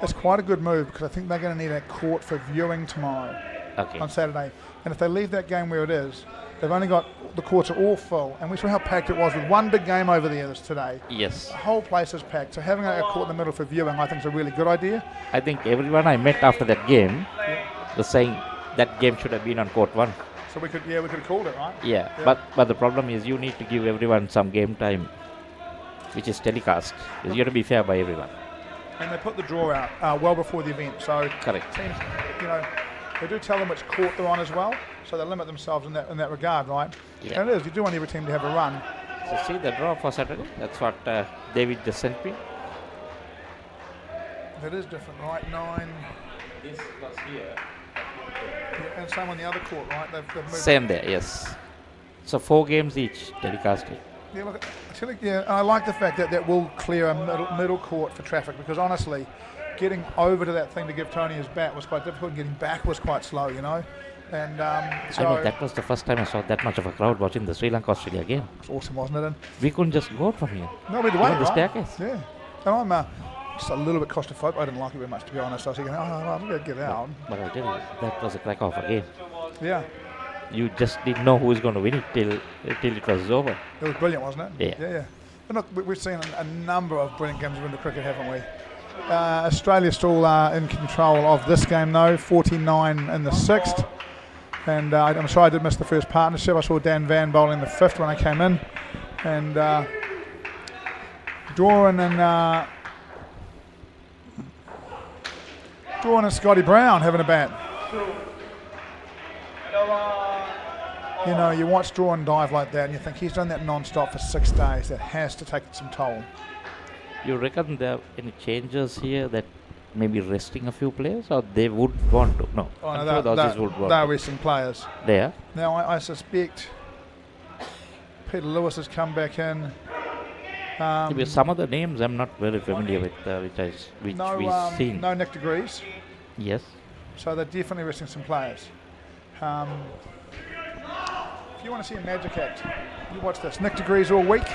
it's quite a good move because I think they're going to need a court for viewing tomorrow on Saturday. And if they leave that game where it is, they've only got, the courts are all full. And we saw how packed it was with one big game over there today. Yes. The whole place is packed. So having a court in the middle for viewing, I think is a really good idea. I think everyone I met after that game was saying that game should have been on court 1. So we could have called it, right? Yeah. But the problem is you need to give everyone some game time, which is telecast. You have to be fair by everyone. And they put the draw out well before the event. So correct. Teams, they do tell them which court they're on as well. So they limit themselves in that regard, right? Yeah. And it is. You do want every team to have a run. So see the draw for Saturday. That's what David just sent me. That is different, right? 9. This was here. Yeah, and same on the other court, right? They've moved. Same there, yes. So 4 games each telecasted. Yeah, look, I like the fact that will clear a middle court for traffic because honestly, getting over to that thing to give Tony his bat was quite difficult. And getting back was quite slow, And so I know that was the first time I saw that much of a crowd watching the Sri Lanka-Australia game. It's awesome, wasn't it? And we couldn't just go from here. No, we'd wait, the staircase. Yeah. And I'm just a little bit claustrophobic. I didn't like it very much, to be honest. I was thinking, I'm going to get out. But I tell you, that was a crack of a game. Yeah. You just didn't know who was going to win it till it was over. It was brilliant, wasn't it? Yeah. Yeah. And look, we've seen a number of brilliant games of cricket, haven't we? Australia still in control of this game, though. 49 in the 6th. And I'm sorry I did miss the first partnership. I saw Dan Van bowling the 5th when I came in. And Doran and Scotty Brown having a bat. You watch Doran dive like that and you think he's done that non-stop for 6 days. That has to take some toll. You reckon there are any changes here that maybe resting a few players, or they would want to? No, they're resting players. They are? Now, I suspect Peter Lewis has come back in. Some of the names I'm not very familiar with, which we've seen. No Nick Degrees. Yes. So they're definitely resting some players. If you want to see a magic act, you watch this. Nick Degrees all week.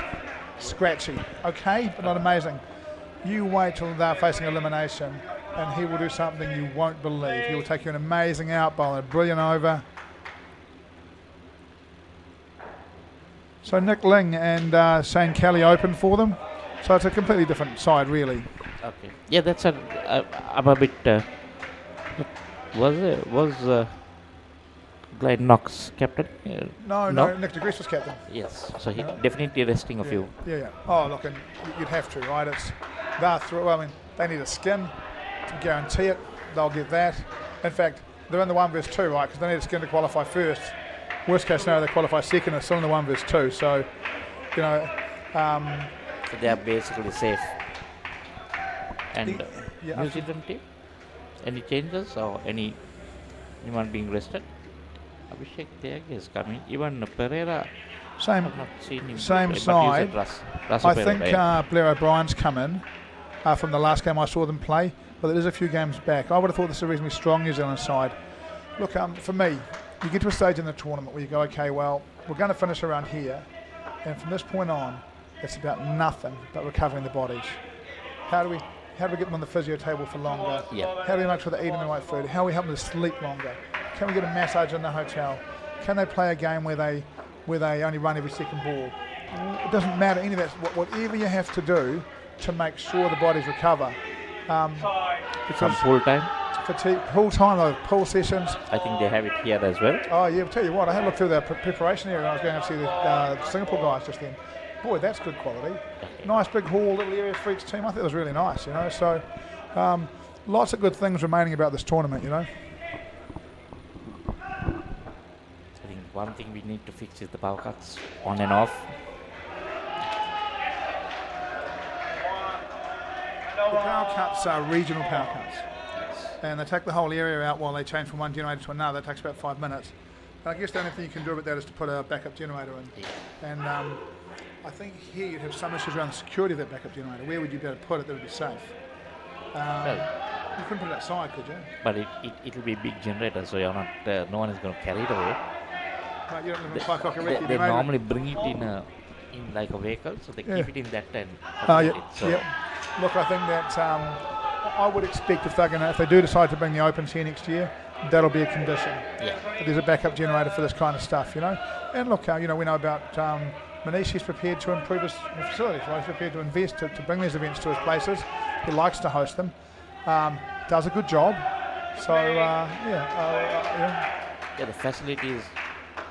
Scratchy, okay, but not amazing. You wait till they're facing elimination and he will do something you won't believe. He will take you an amazing out ball, a brilliant over. So Nick Ling and Shane Kelly open for them. So it's a completely different side, really. Okay. Yeah, that's I'm a bit. Was Glenn Knox captain? No, Nick DeGrease was captain. Yes, so he definitely resting a few. Yeah. Oh, look, and you'd have to, right? They're through. I mean, they need a skin to guarantee it. They'll get that. In fact, they're in the 1 versus 2, right? Because they need a skin to qualify first. Worst case scenario, they qualify second. They're still in the 1 versus 2. So, so they are basically safe. And New Zealand team, any changes or anyone being rested? Abhishek Tyagi is coming. Even Pereira, same, I've not seen him. Same side. I think Pereira, Blair O'Brien's come in from the last game I saw them play. but it is a few games back. I would have thought this is a reasonably strong New Zealand side. Look, for me, you get to a stage in the tournament where you go, okay, well, we're going to finish around here, and from this point on, it's about nothing but recovering the bodies. How do we get them on the physio table for longer? Yeah. How do we make sure they're eating the right food? How do we help them to sleep longer? Can we get a massage in the hotel? Can they play a game where they only run every second ball? It doesn't matter any of that. Whatever you have to do to make sure the bodies recover. Some pool time. Fatigue, pool time, though, pool sessions. I think they have it here as well. Oh yeah, I'll tell you what, I had a look through the preparation area when I was going to see the Singapore guys just then. Boy, that's good quality. Nice big hall, little area for each team. I think it was really nice, you know. So lots of good things remaining about this tournament, you know. I think one thing we need to fix is the power cuts on and off. The power cuts are regional power cuts. And they take the whole area out while they change from one generator to another. That takes about 5 minutes. And I guess the only thing you can do with that is to put a backup generator in. Yeah. And I think here you'd have some issues around the security of that backup generator. Where would you be able to put it that would be safe? You couldn't put it outside, could you? But it'll be a big generator, so you're not. No one is going to carry it away. Right, you don't live in Waipakariki. They normally bring it in like a vehicle, so they keep it in that tent. Look, I think that I would expect if they do decide to bring the opens here next year, that'll be a condition. Yeah. That there's a backup generator for this kind of stuff, you know. And look, we know about Manish. He's prepared to improve his facilities. Right? He's prepared to invest to bring these events to his places. He likes to host them. Does a good job. So the facilities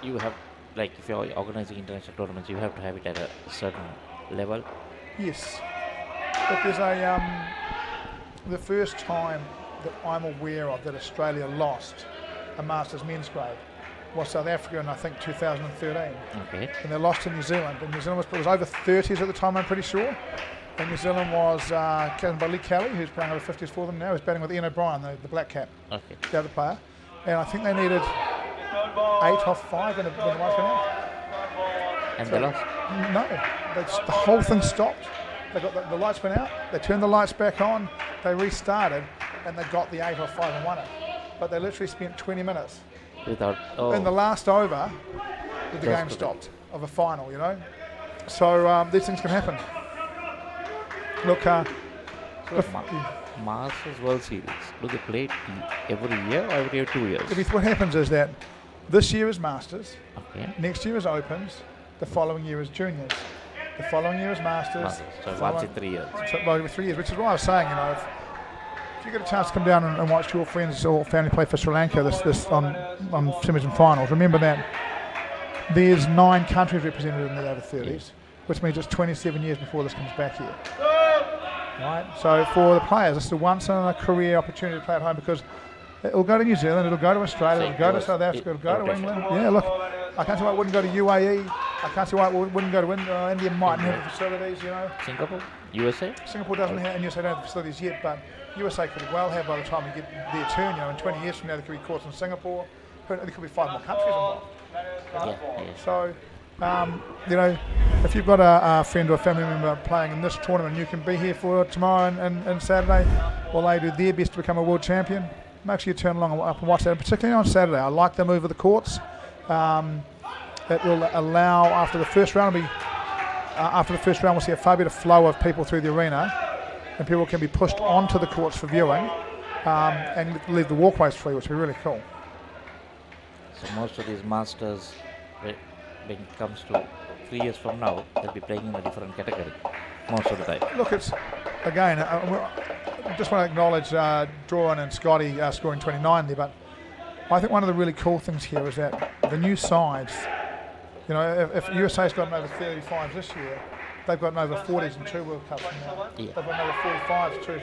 you have, like if you're organizing international tournaments, you have to have it at a certain level. Yes. But there's the first time that I'm aware of that Australia lost a Masters men's grade was South Africa in, I think, 2013. Okay. And they lost to New Zealand. And New Zealand was over 30s at the time, I'm pretty sure. And New Zealand was captained by Lee Kelly, who's playing over 50s for them now. He's batting with Ian O'Brien, the black cap, the other player. And I think they needed 8 off 5 when the lights went out. And they lost? No. The whole thing stopped. They got the lights went out, they turned the lights back on, they restarted, and they got the 8 off 5 and won it. But they literally spent 20 minutes in the last over with the game stopped of a final, you know. So these things can happen. Look, Masters World Series, do they play it every year or every 2 years? What happens is that this year is Masters, next year is Opens, the following year is Juniors. The following year is Masters. So once in 3 years. So over 3 years, which is why I was saying, you know, if you get a chance to come down and watch your friends or family play for Sri Lanka this on semis and finals, remember that there's 9 countries represented in the over 30s, which means it's 27 years before this comes back here. Right. So for the players, it's a once in a career opportunity to play at home because it'll go to New Zealand, it'll go to Australia, it'll go to South Africa, it'll go to England. Yeah, look, I can't see why it wouldn't go to UAE. I can't see why it wouldn't go to India. India mightn't have the facilities, you know. Singapore? USA? Singapore doesn't have, and USA don't have the facilities yet, but USA could well have by the time we get their turn, you know, in 20 years from now there could be courts in Singapore. There could be 5 more countries involved. So, you know, if you've got a friend or a family member playing in this tournament, you can be here for tomorrow and Saturday, while they do their best to become a world champion. Make sure you turn along up and watch that, and particularly on Saturday. I like the move of the courts. It will allow, after the first round, we'll see a far better flow of people through the arena, and people can be pushed onto the courts for viewing, and leave the walkways free, which will be really cool. So most of these Masters, when it comes to 3 years from now, they'll be playing in a different category most of the time. Look, it's, again, I just want to acknowledge Doran and Scotty scoring 29 there, but I think one of the really cool things here is that the new sides, you know, if USA's gotten over 35s this year, they've gotten over 40s in 2 World Cups now. They've gotten over 45s too.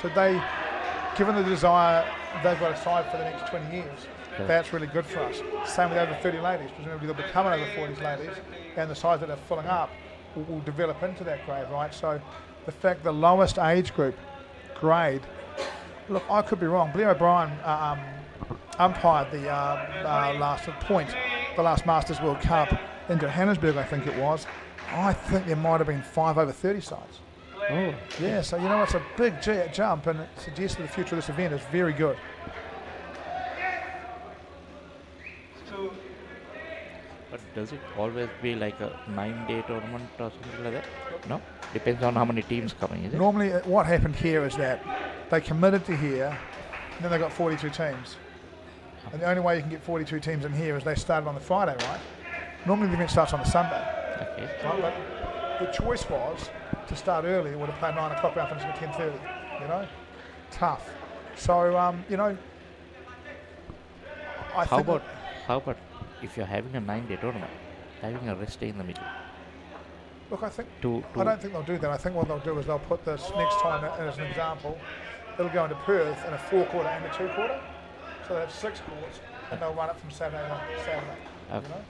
So they, given the desire, they've got a side for the next 20 years. That's really good for us. Same with over 30 ladies. Presumably they'll become over 40s ladies, and the sides that are filling up will develop into that grade, right? So the fact the lowest age group grade, look, I could be wrong. Blair O'Brien umpired the last Masters World Cup in Johannesburg, I think it was. I think there might have been 5 over 30 sides. Oh. Yeah, so you know it's a big jump, and it suggests that the future of this event is very good. But does it always be like a 9-day tournament or something like that? No? Depends on how many teams coming, is it? Normally, what happened here is that they committed to here, and then they got 42 teams. And the only way you can get 42 teams in here is they started on the Friday, right? Normally the event starts on the Sunday. Okay. Right? But the choice was to start early. They would have played 9 o'clock and finished at 10:30. You know, tough. So you know, How about if you're having a 9-day tournament, having a rest day in the middle? Look, I think I don't think they'll do that. I think what they'll do is they'll put this next time as an example. It'll go into Perth in a 4-quarter and a 2-quarter. So they have 6 courts, and they'll run it from Saturday to Saturday. Okay.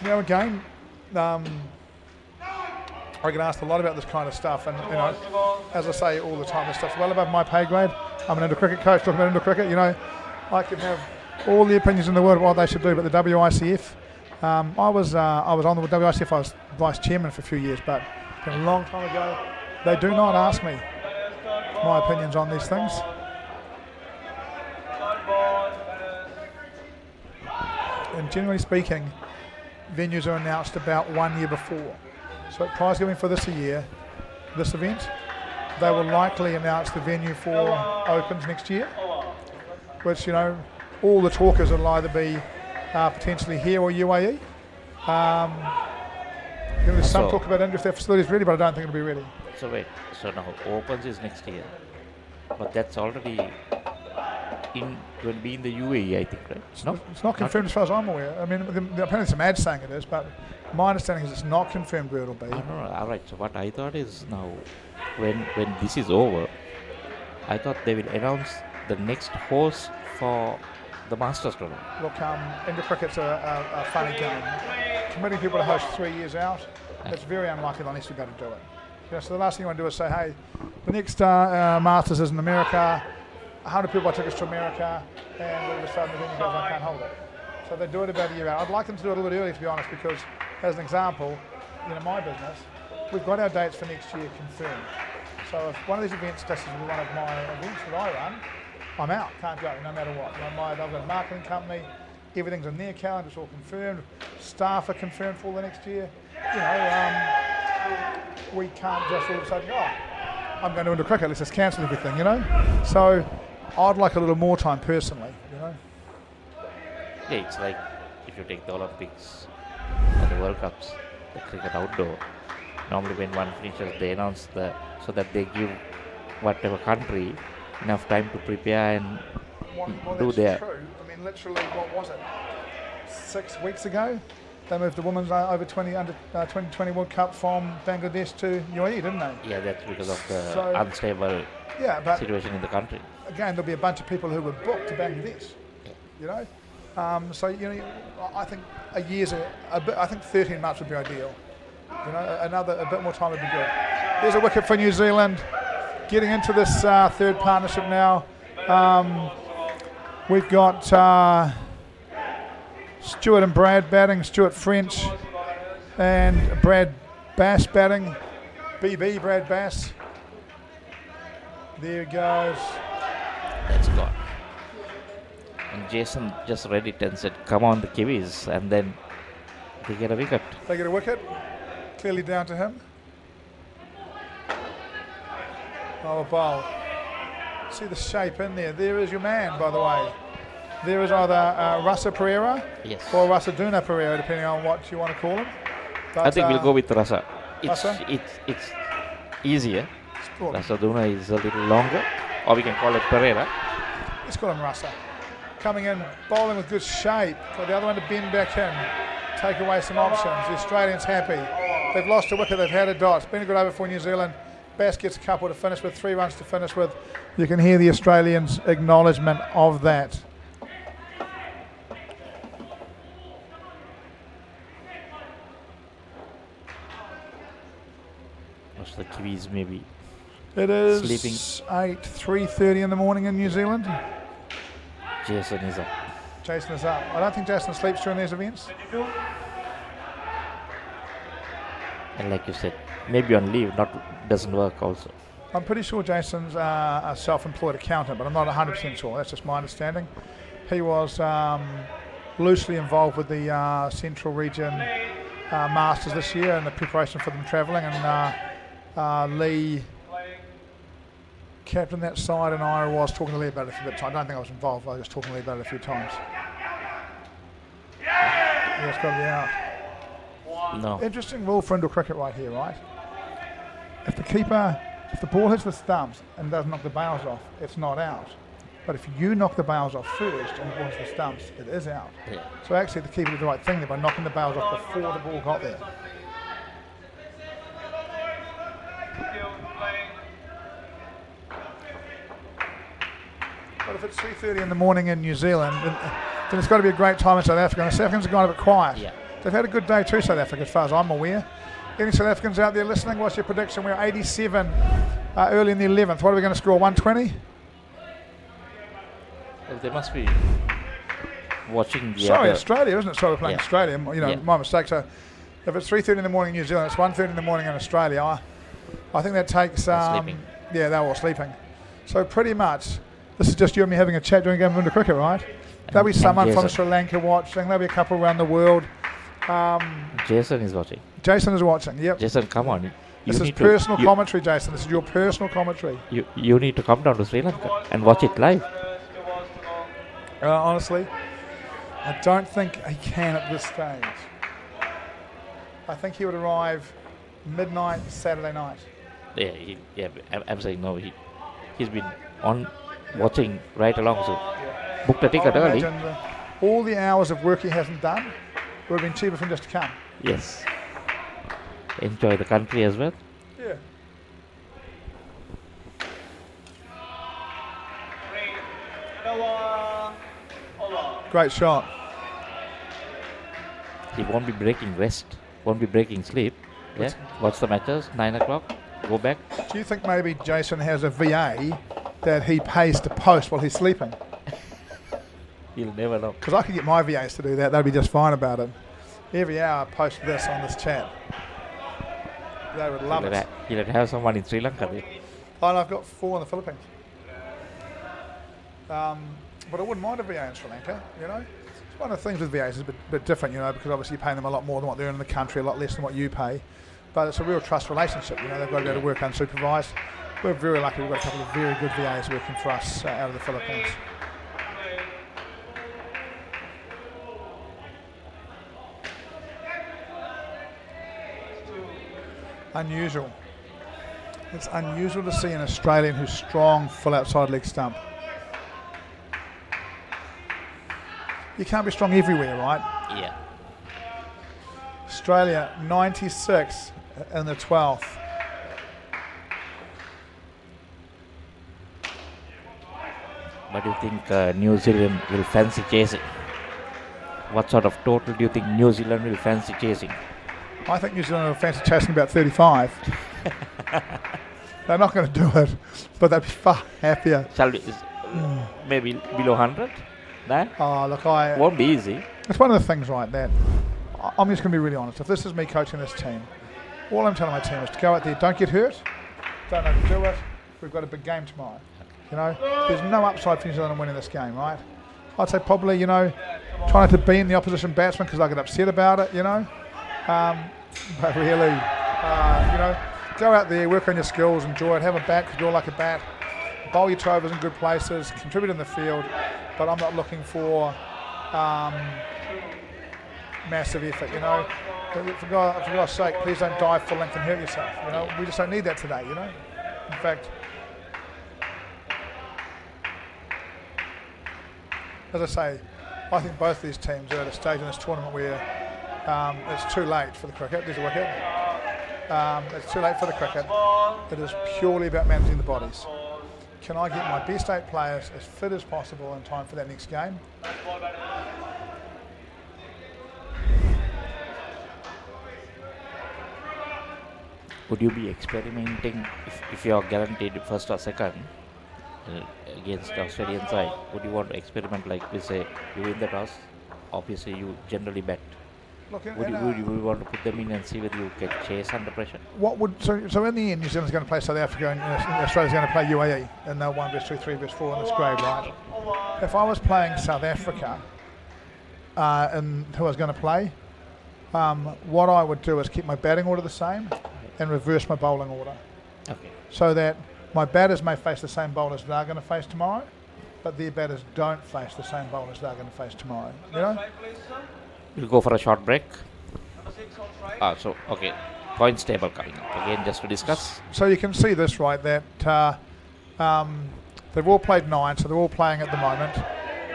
You know, again, I get asked a lot about this kind of stuff, and you know, as I say all the time, this stuff's well above my pay grade. I'm an inter-cricket coach talking about inter-cricket. You know, I can have all the opinions in the world of what they should do, but the WICF, I was on the WICF. I was vice chairman for a few years, but a long time ago, they do not ask me my opinions on these things. And generally speaking, venues are announced about 1 year before. So at prize giving for this event, they will likely announce the venue for Opens next year, which, you know, all the talkers will either be potentially here or UAE. There's some talk about India if their facilities ready, but I don't think it'll be ready. So wait, so now Opens is next year, but that's already going to be in the UAE, I think, right? No? It's not confirmed as far as I'm aware. I mean, apparently some ads saying it is, but my understanding is it's not confirmed where it'll be. No, all right. So what I thought is now, when this is over, I thought they will announce the next host for the Masters tournament. Look, India cricket's a funny game. Committing people to host 3 years out, it's very unlikely they'll necessarily be able to do it. You know, so the last thing you want to do is say, hey, the next Masters is in America, 100 people buy tickets to America, and all of a sudden the venue goes, I can't hold it. So they do it about a year out. I'd like them to do it a little bit early, to be honest, because as an example, you know, my business, we've got our dates for next year confirmed. So if one of these events just is one of my events that I run, I'm out, can't go, no matter what. I've got a marketing company, everything's in their calendar, it's all confirmed. Staff are confirmed for the next year. You know, we can't just all of a sudden, I'm going to into cricket, let's just cancel everything, you know? So I'd like a little more time personally, you know? Yeah, it's like if you take the Olympics or the World Cups, the cricket outdoor, normally when one finishes, they announce so that they give whatever country enough time to prepare and do their... True. I mean, literally, what was it? 6 weeks ago, they moved the women's under 2020 World Cup from Bangladesh to UAE, didn't they? Yeah, that's because of the unstable situation in the country. Again, there'll be a bunch of people who were booked to Bangladesh. You know, so you know, I think a year's I think 13 months would be ideal. You know, a bit more time would be good. There's a wicket for New Zealand. Getting into this third partnership now. We've got Stuart and Brad batting. Stuart French and Brad Bass batting. BB Brad Bass. There goes. That's gone. And Jason just read it and said, come on the Kiwis, and then they get a wicket. They get a wicket. Clearly down to him. Oh, a bowl. See the shape in there. There is your man, by the way. There is either Rasa Pereira or Rasa Duna Pereira, depending on what you want to call him. But, I think we'll go with Rasa. Rasa? It's easier. Rasa Duna is a little longer, or we can call it Pereira. Let's call him Rasa. Coming in, bowling with good shape. Got the other one to bend back in, take away some options. The Australians happy. They've lost a wicket, they've had a dot. It's been a good over for New Zealand. Bass gets a couple to finish with, 3 runs to finish with. You can hear the Australians' acknowledgement of that. Most of the Kiwis maybe It is sleeping. 3:30 in the morning in New Zealand. Jason is up. Jason is up. I don't think Jason sleeps during these events. And like you said, maybe on leave doesn't work also. I'm pretty sure Jason's a self-employed accountant, but I'm not 100% sure. That's just my understanding. He was loosely involved with the Central Region Masters this year and the preparation for them travelling, and Lee captained that side, and I was talking to Lee about it a few bit. I don't think I was involved, I was just talking to Lee about it a few times. Yeah, it's got to be out. No. Interesting rule for indoor cricket right here, right? If the ball hits the stumps and doesn't knock the bails off, it's not out. But if you knock the bails off first and the ball hits the stumps, it is out. Yeah. So actually the keeper did the right thing there by knocking the bails off before the ball got there. But if it's 3:30 in the morning in New Zealand, then it's got to be a great time in South Africa. And the South Africans have gone a bit quiet. Yeah. They've had a good day too, South Africa, as far as I'm aware. Any South Africans out there listening, what's your prediction? We're 87 early in the 11th. What are we going to score, 120? Well, they must be watching the Sorry, other... Australia, isn't it? Sorry, we're playing Australia. You know, my mistake. So if it's 3:30 in the morning in New Zealand, it's 1:30 in the morning in Australia. I think that takes... sleeping. Yeah, they're all sleeping. So pretty much, this is just you and me having a chat during a game of winter cricket, right? There'll be someone from Sri Lanka watching. There'll be a couple around the world. Jason is watching. Jason is watching, yep. Jason, come on. This is personal commentary, Jason. This is your personal commentary. You need to come down to Sri Lanka and watch it live. Honestly, I don't think he can at this stage. I think he would arrive midnight Saturday night. Yeah, I'm saying no. He's been on watching right along. So book the ticket early. All the hours of work he hasn't done would have been cheaper for him just to come. Yes. Enjoy the country as well. Yeah. Great shot. He won't be breaking rest. Won't be breaking sleep. Yeah. Watch the matches. 9 o'clock. Go back. Do you think maybe Jason has a VA that he pays to post while he's sleeping? You'll never know. Because I could get my VAs to do that. They'd be just fine about it. Every hour I post this on this chat. They would love it. You'll have someone in Sri Lanka there. Oh, and I've got 4 in the Philippines. But I wouldn't mind a VA in Sri Lanka, you know. It's one of the things with VAs is a bit different, you know, because obviously you're paying them a lot more than what they're in the country, a lot less than what you pay. But it's a real trust relationship, you know. They've got to go to work unsupervised. We're very lucky. We've got a couple of very good VAs working for us out of the Philippines. Unusual. It's unusual to see an Australian who's strong full outside leg stump. You can't be strong everywhere, right? Yeah. Australia 96 in the 12th. But do you think New Zealand will fancy chasing? What sort of total do you think New Zealand will fancy chasing? I think New Zealand will fancy chasing about 35. They're not going to do it, but they'd be far happier. Shall we? Maybe below 100? No? Oh, look, won't be easy. It's one of the things, right, that I'm just going to be really honest. If this is me coaching this team, all I'm telling my team is to go out there, don't get hurt, don't overdo it. We've got a big game tomorrow. You know, there's no upside for New Zealand winning this game, right? I'd say probably, you know, trying to be in the opposition batsman because I get upset about it, you know. But really, you know, go out there, work on your skills, enjoy it, have a bat because you're like a bat, bowl your tovers in good places, contribute in the field, but I'm not looking for massive effort, you know. For God's sake, please don't dive full length and hurt yourself, you know. We just don't need that today, you know. In fact, as I say, I think both these teams are at a stage in this tournament where it's too late for the cricket. There's a wicket. It's too late for the cricket. It is purely about managing the bodies. Can I get my best 8 players as fit as possible in time for that next game? Would you be experimenting if you are guaranteed first or second against the Australian side? Would you want to experiment like we say, you win the toss, obviously you generally bet. Look, would you want to put them in and see whether you can chase under pressure? So in the end, New Zealand's going to play South Africa and Australia's going to play UAE in the 1 vs 2, 3 vs 4 in this grade, right? If I was playing South Africa and who I was going to play, what I would do is keep my batting order the same and reverse my bowling order. Okay. So that my batters may face the same bowlers they're going to face tomorrow, but their batters don't face the same bowlers they're going to face tomorrow. You know? We'll go for a short break. Okay. Points table coming up again just to discuss. So you can see this, right, that they've all played 9, so they're all playing at the moment.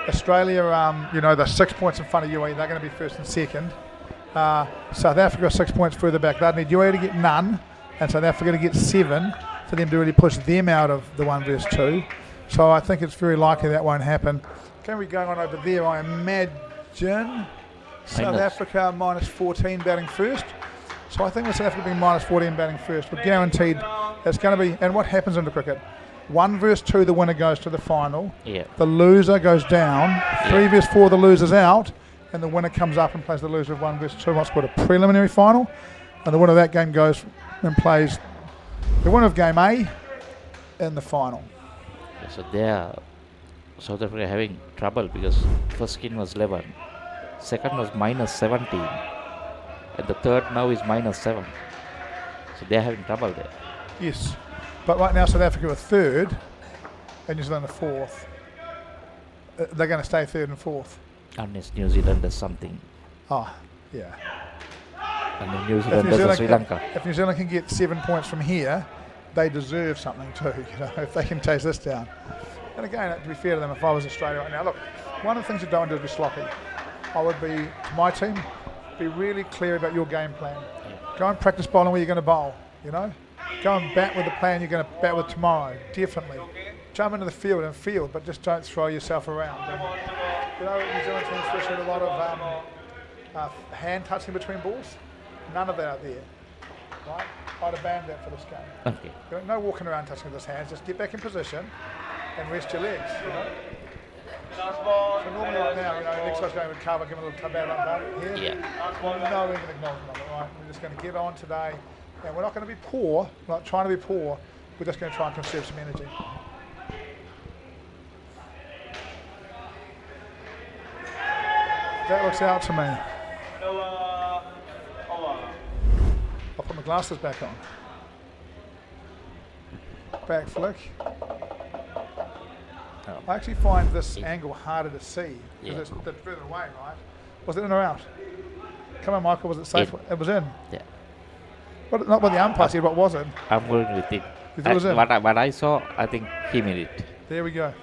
Australia, they're 6 points in front of UAE. They're going to be first and second. South Africa 6 points further back. They need UAE to get none and South Africa to get 7 for them to really push them out of the 1 vs 2. So I think it's very likely that won't happen. Can we go on over there? I imagine South Africa minus 14 batting first. So I think with South Africa being minus 14 batting first, we're guaranteed it's going to be. And what happens in the cricket? 1 vs 2, the winner goes to the final. Yeah. The loser goes down. 3 vs 4, the loser's out. And the winner comes up and plays the loser of 1 vs 2. What's called a preliminary final. And the winner of that game goes and plays the winner of game A in the final. So there, South Africa having trouble because first skin was 11, second was minus 17, and the third now is minus 7. So they're having trouble there. Yes, but right now South Africa are third, and New Zealand are fourth. They're going to stay third and fourth. Unless New Zealand does something. Oh, yeah. And then New Zealand does Sri Lanka. If New Zealand can get 7 points from here, they deserve something too, if they can chase this down. And again, to be fair to them, if I was Australia right now, look, one of the things you don't do is be sloppy. I would be, to my team, be really clear about your game plan. Yeah. Go and practice bowling where you're going to bowl, Go and bat with the plan you're going to bat with tomorrow, definitely. Jump into the field and field, but just don't throw yourself around. And, New Zealand team especially had a lot of hand touching between balls. None of that out there, right? I'd have banned that for this game. Okay. No walking around touching with his hands. Just get back in position and rest your legs. So normally right now, next guy's going with cover, give him a little bat on here. Yeah. Well, no, we're going to acknowledge him, right? We're just going to get on today, and we're not going to be poor. We're not trying to be poor. We're just going to try and conserve some energy. That looks out to me. I'll put my glasses back on. Back flick. Oh. I actually find this angle harder to see because it's a bit further away, right? Was it in or out? Come on, Michael, was it safe? It was in. Yeah. What, not what the umpire said, what was it? I'm going with it. It was in. What I saw, I think he made it. There we go.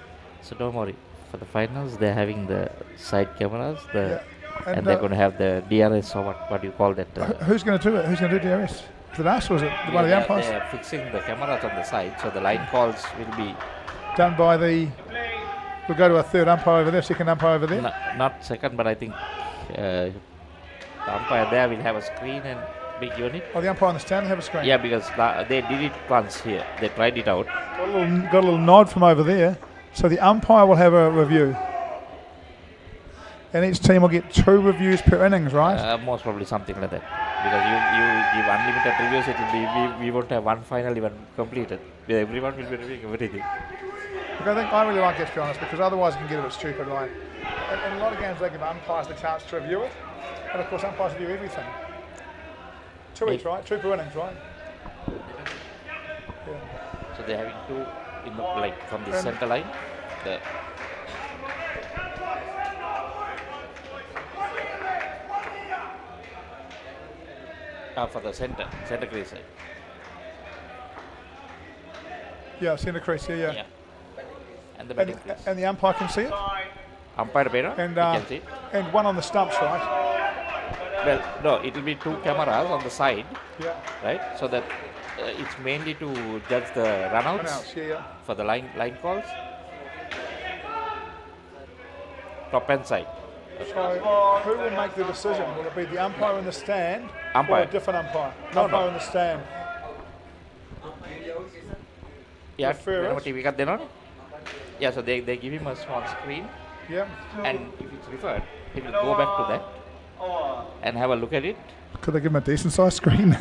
So don't worry. For the finals, they're having the side cameras, and they're going to have the DRS or what do you call that? Who's going to do it? Who's going to do DRS? Is it us or is it one of the umpires? They're fixing the cameras on the side, so the line calls will be done by the. We'll go to a third umpire over there, second umpire over there. Not second, but I think the umpire there will have a screen and big unit. Oh, the umpire on the stand will have a screen. Yeah, because they did it once here. They tried it out. Got a little nod from over there. So the umpire will have a review. And each team will get 2 reviews per innings, right? Most probably something like that. Because you give unlimited reviews, it will be we won't have one final even completed. Everyone will be reviewing everything. Look, I really like it, to be honest, because otherwise it can get a bit stupid, right? In a lot of games they give umpires the chance to review it. And of course umpires review everything. 2 each, right? 2 per innings, right? Yeah. So they're having 2 in the from the center line. For the center crease side. Yeah, center crease, yeah. And the batting crease. And the umpire can see it? Umpire better, and, he can see it. And one on the stumps, right? Well, no, it will be 2 cameras on the side, right? So that it's mainly to judge the runouts for the line calls. Top end side. So who will make the decision? Will it be the umpire in the stand or a different umpire? Umpire in the stand. Yeah, TV cut then. Yeah, so they give him a small screen. Yeah. And if it's referred, he will go back to that and have a look at it. Could they give him a decent sized screen?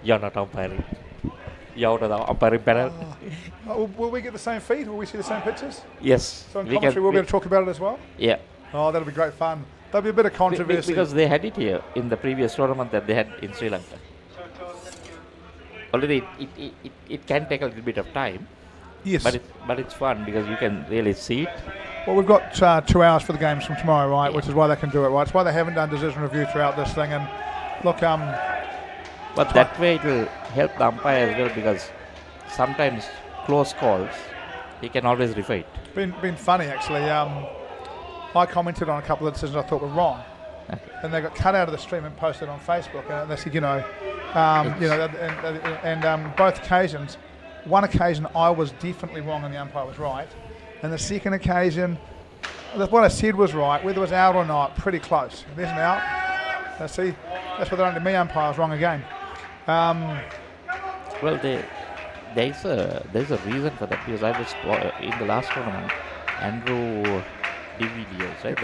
You're not umpiring. You're out of the umpiring panel. Will we get the same feed? Will we see the same pictures? Yes. So in commentary we'll be able to talk about it as well? Yeah. Oh, that'll be great fun. There'll be a bit of controversy. Because they had it here in the previous tournament that they had in Sri Lanka. Already it can take a little bit of time. Yes. But it's fun because you can really see it. Well, we've got 2 hours for the games from tomorrow, right? Yeah. Which is why they can do it, right? It's why they haven't done decision review throughout this thing. And look, but that way it will help the umpire as well, because sometimes close calls, he can always refer it. Been funny actually. I commented on a couple of decisions I thought were wrong, and they got cut out of the stream and posted on Facebook. And they said, both occasions. One occasion I was definitely wrong and the umpire was right, and the second occasion, what I said was right. Whether it was out or not, pretty close. If there's an out, see, that's whether only me umpire was wrong again. Well, there's a reason for that, because I was in the last tournament, Andrew DVDs, right?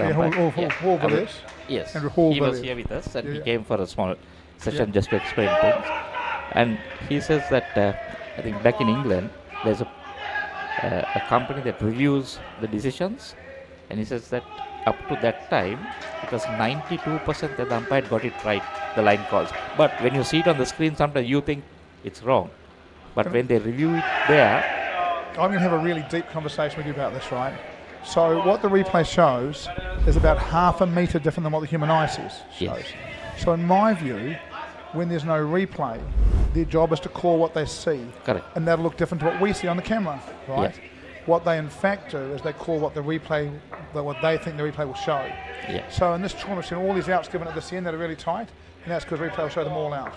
Yes, Andrew he was here with us, and he came for a small session just to explain things. And he says that I think back in England, there's a company that reviews the decisions, and he says that up to that time, it was 92% that the umpire got it right, the line calls. But when you see it on the screen, sometimes you think it's wrong. But when they review it there... I'm going to have a really deep conversation with you about this, right? So what the replay shows is about half a metre different than what the human eye shows. Yes. So in my view, when there's no replay, their job is to call what they see. Correct. And that'll look different to what we see on the camera, right? Yeah. What they in fact do is they call what the replay, what they think the replay will show. Yeah. So in this tournament, we've seen all these outs given at this end that are really tight, and that's because replay will show them all out.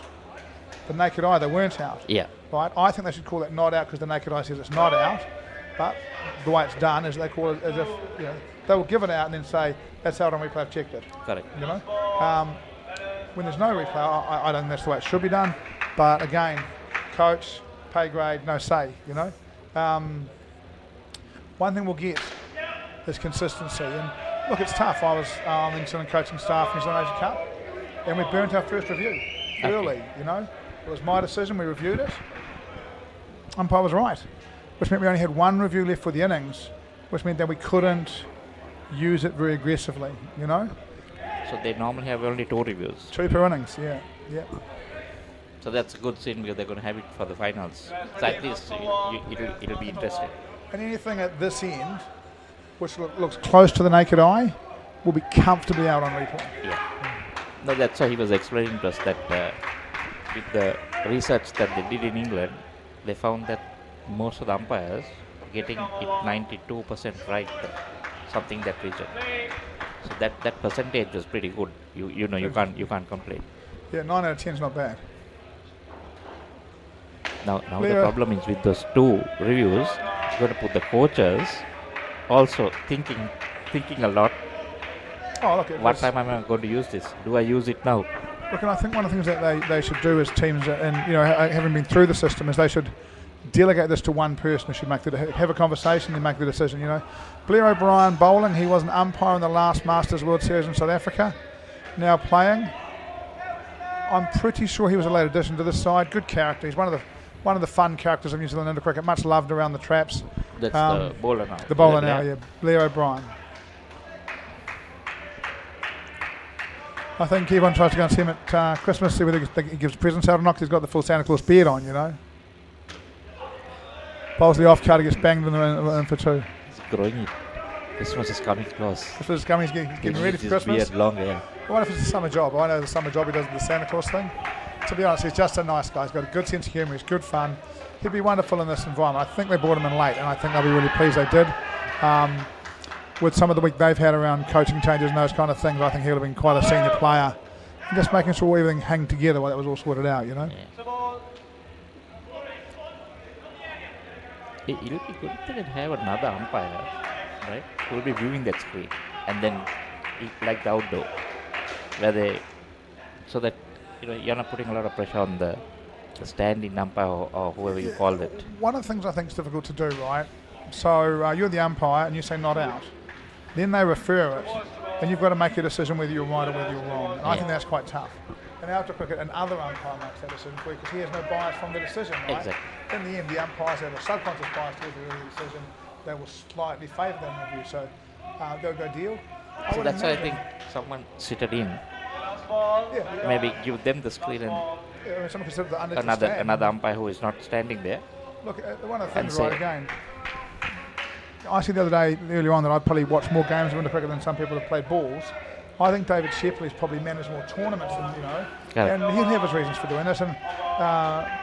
The naked eye, they weren't out. Yeah. Right? I think they should call that not out because the naked eye says it's not out. But the way it's done is they call it as if, they will give it out and then say, that's out on replay, I've checked it. Correct. When there's no replay, I don't think that's the way it should be done. But again, coach, pay grade, no say, One thing we'll get is consistency. And look, it's tough. I was on the New Zealand coaching staff, New Zealand Asia Cup, and we burnt our first review early, It was my decision, we reviewed it. Umpire was right, which meant we only had one review left for the innings, which meant that we couldn't use it very aggressively, So they normally have only 2 reviews. 2 per innings, yeah. So that's a good thing, because they're going to have it for the finals. So at least it'll be interesting. And anything at this end, which looks close to the naked eye, will be comfortably out on replay. Yeah. No, that's why he was explaining to us that with the research that they did in England, they found that most of the umpires are getting it 92% right, something in that region. So that percentage was pretty good. You can't complain. Yeah, 9 out of 10 is not bad. Now the problem is with those 2 reviews, you're going to put the coaches also thinking a lot. Oh, look, what time am I going to use this? Do I use it now? Look, and I think one of the things that they should do as teams, and having been through the system, is they should delegate this to one person who should have a conversation and make the decision. Blair O'Brien bowling, he was an umpire in the last Masters World Series in South Africa, now playing. I'm pretty sure he was a late addition to this side. Good character. He's one of the fun characters of New Zealand Inter cricket, much loved around the traps. That's the bowler now. The bowler now, yeah. Blair O'Brien. I think everyone tries to go and see him at Christmas, see whether he gives presents out or not, 'cause he's got the full Santa Claus beard on, Bowls the off card, he gets banged in for 2. He's growing it. Christmas is coming close. Christmas is coming, he's getting ready for Christmas. Beard long, yeah. What if it's a summer job? I know the summer job he does the Santa Claus thing. To be honest, he's just a nice guy. He's got a good sense of humour, he's good fun. He'd be wonderful in this environment. I think they brought him in late, and I think they'll be really pleased they did. With some of the week they've had around coaching changes and those kind of things, I think he'll have been quite a senior player. And just making sure everything hung together while that was all sorted out, Yeah. It'll be good if they can have another umpire, right, who will be viewing that screen, and then like the outdoor, where so that you're not putting a lot of pressure on the stand-in umpire or whoever you call it. One of the things I think is difficult to do, right? So you're the umpire and you say not out, then they refer it then you've got to make a decision whether you're right or whether you're wrong. And I Yeah. think that's quite tough. And out of cricket, another umpire makes that decision because he has no bias from the decision, right? Exactly. In the end, the umpires have a subconscious bias towards the early decision that will slightly favour them in review. So they'll go deal. So that's why I think someone seated in. Maybe give them the screen and someone consider the under another umpire who is not standing there. Look, one of the things, right, again, I said the other day, earlier on, that I probably watched more games of winter cricket than some people have played balls. I think David Shepley's probably managed more tournaments than, and he'll have his reasons for doing this, and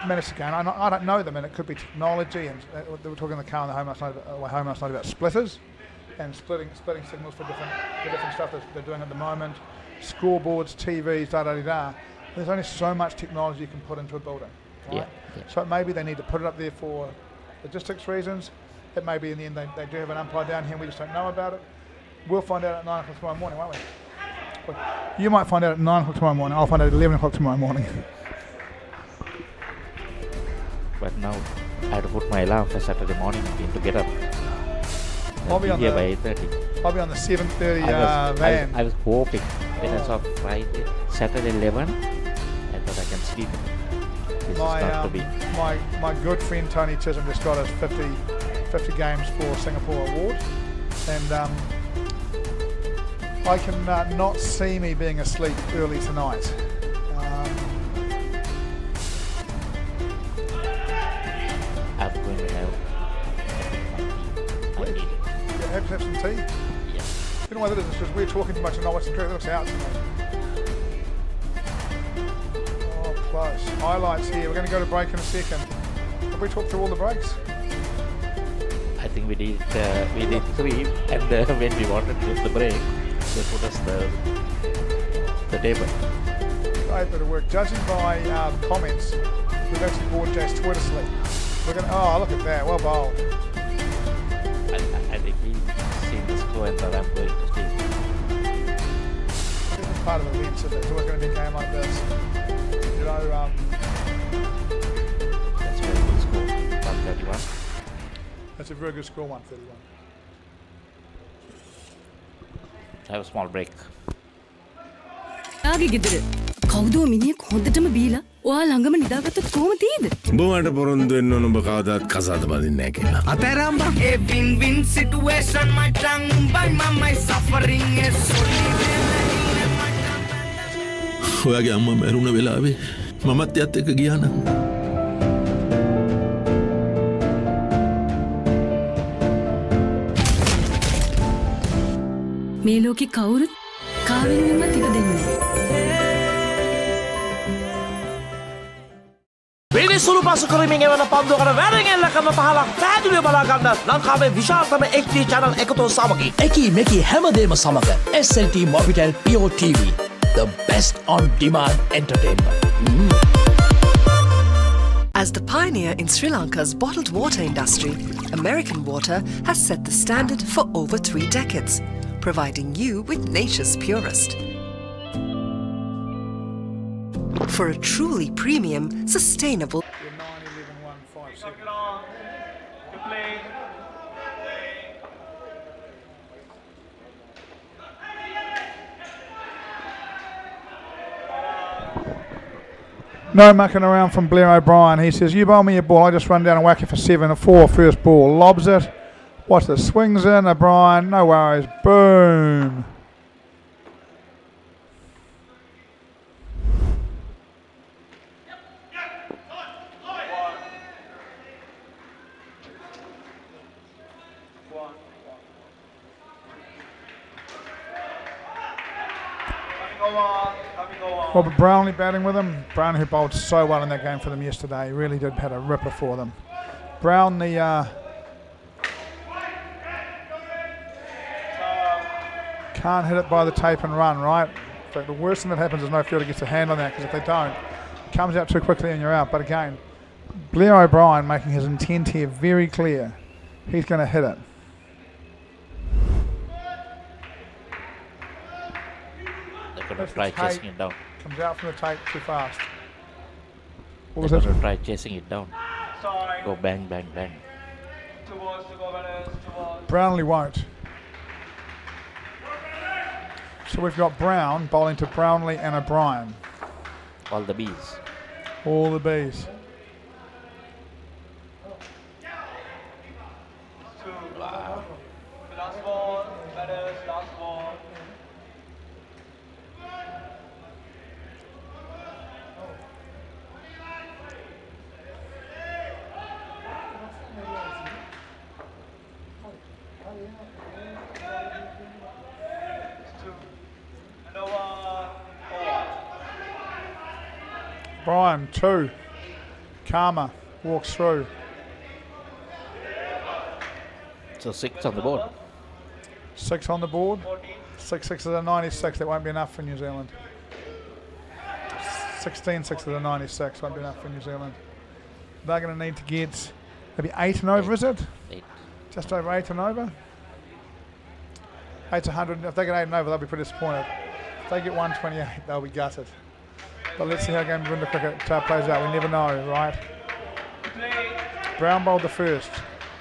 managed the game. I don't know them, and it could be technology, and they were talking in the car on the home last night about splitters, and splitting signals for different stuff that they're doing at the moment, scoreboards, TVs, da-da-da-da. There's only so much technology you can put into a building. Right? Yeah. So maybe they need to put it up there for logistics reasons. It may be in the end they do have an umpire down here and we just don't know about it. We'll find out at 9 o'clock tomorrow morning, won't we? You might find out at 9 o'clock tomorrow morning. I'll find out at 11 o'clock tomorrow morning. But now I have to put my alarm for Saturday morning again to get up. I'll be on here by 8:30. I'll be on the 7:30 van. I was hoping when I saw Friday, Saturday 11, I thought I can sleep. This is not to be. My good friend Tony Chisholm just got his 50 games for Singapore award, and I can not see me being asleep early tonight. I'm going to have have some tea? Yeah. You know what it is? It's because we're talking too much and not watching cricket. It looks out to me. Oh, close. Highlights here. We're going to go to break in a second. Have we talked through all the breaks? I think we did 3, and when we wanted to take the break, they put us the table. Great bit of work. Judging by comments, we've actually bored Jay's Twitter sleep. We're going to, oh, look at that. Well bowled. I think he's seen the score and thought I'm going to sleep. This is part of the events, isn't it? To work in a big game like this. That's a very good score, 131. That's a very good score, 131. Have a small break. ආගේ ගෙදර කවුදෝ මිනිහෙක් හොඳටම බීලා ඔයා ළඟම නිදාගත්තොත් කොහොම තියෙද? උඹ මට පොරොන්දු වෙන්න ඕන උඹ කවදාත් කසාද බඳින්නේ නැහැ කියලා. අතරම්බ a win-win situation my tongue by my suffering is ඔයාගේ අම්මා මැරුණ වෙලාවේ මමත් එයත් එක්ක ගියා නම් මේ ලෝකේ කවුරුත් කාවෙන්වත් ඉඩ දෙන්නේ නැහැ. විනිසුරු පසු කරමින් එවන පන්දුවකට වැරෙන් එල්ල කරන පහලක් පැහැදිලිව බලා ගන්න ලංකාවේ විශාලතම HD channel එකතු සමගින් එකී මෙකී හැමදේම සමග SLT Mobitel Pure TV, the best on demand entertainment. As the pioneer in Sri Lanka's bottled water industry, American Water has set the standard for over 3 decades, providing you with nature's purest. For a truly premium, sustainable... No mucking around from Blair O'Brien. He says, you bowl me a ball, I just run down and whack it for 7 or 4 first ball. Lobs it. Watch the swings in, O'Brien. No worries. Boom. Robert Brownlee batting with him. Brown, who bowled so well in that game for them yesterday, he really did had a ripper for them. Brown, can't hit it by the tape and run, right? In fact, the worst thing that happens is no fielder gets a hand on that, because if they don't, it comes out too quickly and you're out. But again, Blair O'Brien making his intent here very clear. He's going to hit it. They're going to try chasing it down. Comes out from the tape too fast. They're going to try chasing it down. Go bang, bang, bang. Brownlee won't. So we've got Brown bowling to Brownlee and O'Brien. All the bees. All the bees. Wow. Last ball, batters, last ball. Brian, 2. Karma walks through. So 6 on the board. 6 on the board. 6 sixes are 96. That won't be enough for New Zealand. 16 sixes are 96. Won't be enough for New Zealand. They're going to need to get maybe 8 and over, is it? 8. Just over 8 and over. 8 to 100. If they get 8 and over, they'll be pretty disappointed. If they get 128, they'll be gutted. But let's see how game of winter cricket plays out. We never know, right? Brown bowled the first.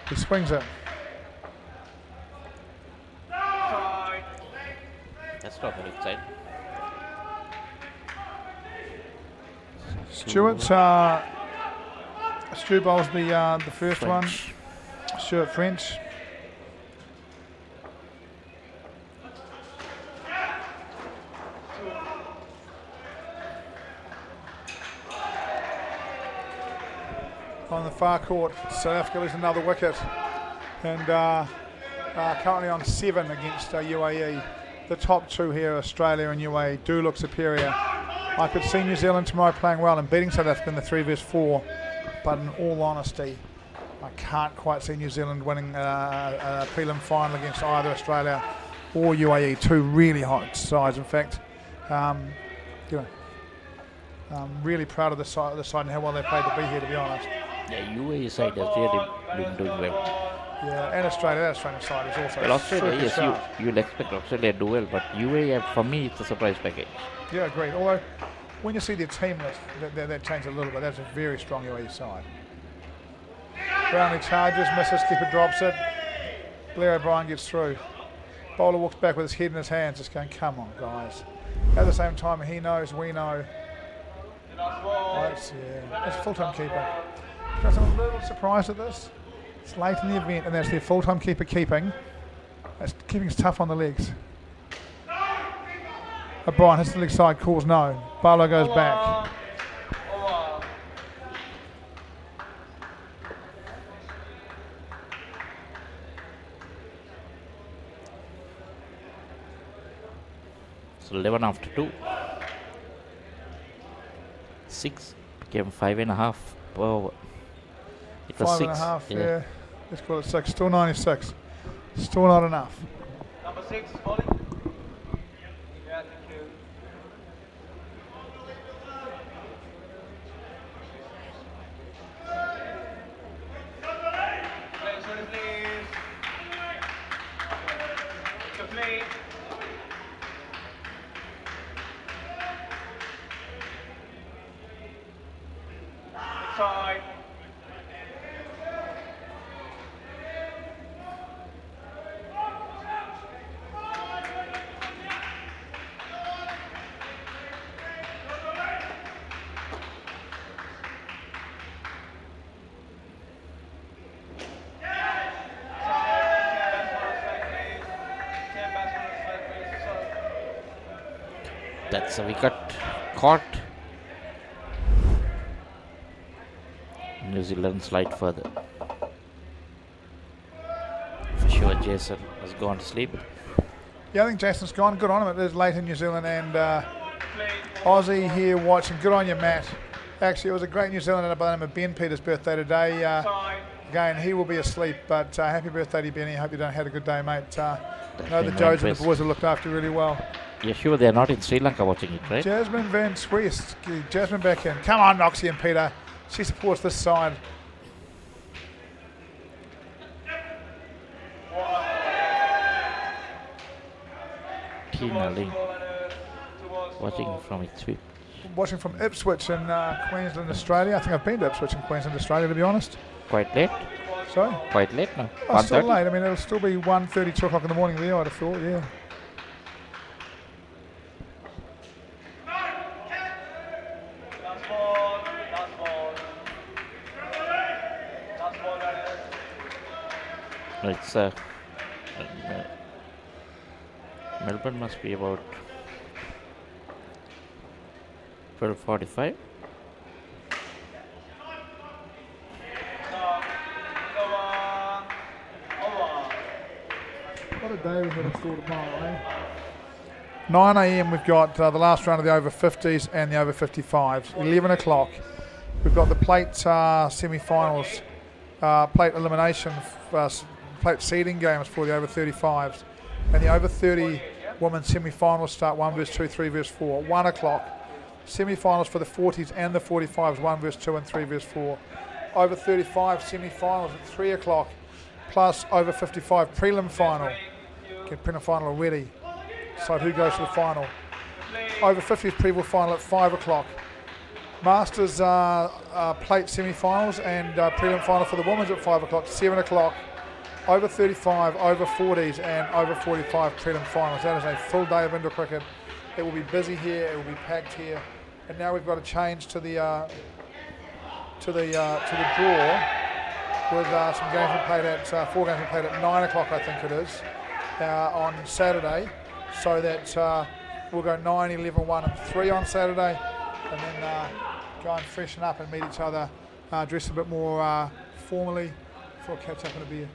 He swings it. That's not very exciting. Stu bowls the first French. one. Stuart French. On the far court, South Africa loses another wicket, and currently on 7 against UAE. The top 2 here, Australia and UAE, do look superior. I could see New Zealand tomorrow playing well and beating South Africa in the 3 vs 4, but in all honesty, I can't quite see New Zealand winning a prelim final against either Australia or UAE. 2 really hot sides. In fact, I'm really proud of the side and how well they played to be here, to be honest. Yeah, UAE side has really been doing well. Yeah, and Australia, that Australian side is also Well, Australia, super yes, sharp. you'll expect Australia to do well, but UAE, for me, it's a surprise package. Yeah, agreed. Although, when you see their team list, that changed a little bit. That's a very strong UAE side. Brownlee charges, misses, keeper drops it. Blair O'Brien gets through. Bowler walks back with his head in his hands, just going, come on, guys. At the same time, he knows, we know. That's a full-time keeper. I'm a little surprised at this. It's late in the event, and that's their full-time keeper keeping. Keeping's tough on the legs. O'Brien hits the leg side, calls no. Barlow goes back. So 11 after 2. 6 became 5.5 per over. It was 6. 5.5, yeah. Let's call it 6. Still 96. Still not enough. Number 6, bowling. Yeah, thank you. Play, sorry, please. To play. Side. That's a wicket caught. New Zealand slide further. For sure, Jason has gone to sleep. Yeah, I think Jason's gone. Good on him. It is late in New Zealand, and Aussie here watching. Good on you, Matt. Actually, it was a great New Zealander by the name of Ben Peters' birthday today. Again, he will be asleep, but happy birthday to Benny. Hope you had a good day, mate. Know the Joes and the boys have looked after you really well. Yeah, sure, they're not in Sri Lanka watching it, right? Jasmine Van Swest. Jasmine back in. Come on, Noxie and Peter. She supports this side. Tina Ling watching from Ipswich. Watching from Ipswich in Queensland, Australia. I think I've been to Ipswich in Queensland, Australia, to be honest. Quite late. Sorry? Quite late now. Oh, still late. I mean, it'll still be 1:30, 2 o'clock in the morning there, I'd have thought, yeah. It's Melbourne must be about 12:45. What a day we've got in store tomorrow, eh? 9 a.m. we've got the last round of the over 50s and the over 55s. 11 o'clock we've got the plate semi-finals, plate elimination, plate seeding games for the over 35s, and the over 30 women's semi-finals start 1 versus 2, 3 versus 4. 1 o'clock semi-finals for the 40s and the 45s, 1 versus 2 and 3 versus 4. Over 35 semi-finals at 3 o'clock, plus over 55 prelim final. Get prelim final already. Decide who goes to the final. Over 50s prelim final at 5 o'clock. Masters plate semi-finals and prelim final for the women's at 5 o'clock. 7 o'clock. Over 35, over 40s and over 45 prelim finals. That is a full day of indoor cricket. It will be busy here. It will be packed here. And now we've got to change to the draw with some games we played at 4 games we played at 9 o'clock, I think it is, on Saturday. So that we'll go 9, 11, 1 and 3 on Saturday, and then go and freshen up and meet each other, dress a bit more formally for a catch up in a beer.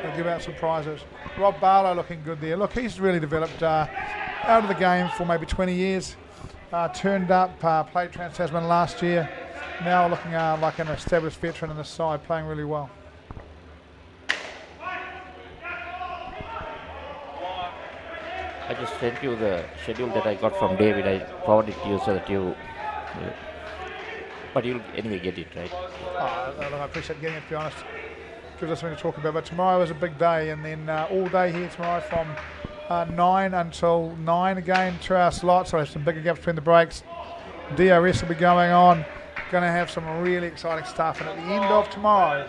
So give out some prizes. Rob Barlow looking good there. Look, he's really developed out of the game for maybe 20 years. Turned up, played Trans-Tasman last year. Now looking like an established veteran in the side, playing really well. I just sent you the schedule that I got from David. I forwarded it to you so that you... but you'll anyway get it, right? I appreciate getting it, to be honest. Gives us something to talk about. But tomorrow is a big day, and then all day here tomorrow from 9 until 9 again, 2 hour slots. So there's some bigger gaps between the breaks. DRS will be going on. Going to have some really exciting stuff. And at the end of tomorrow,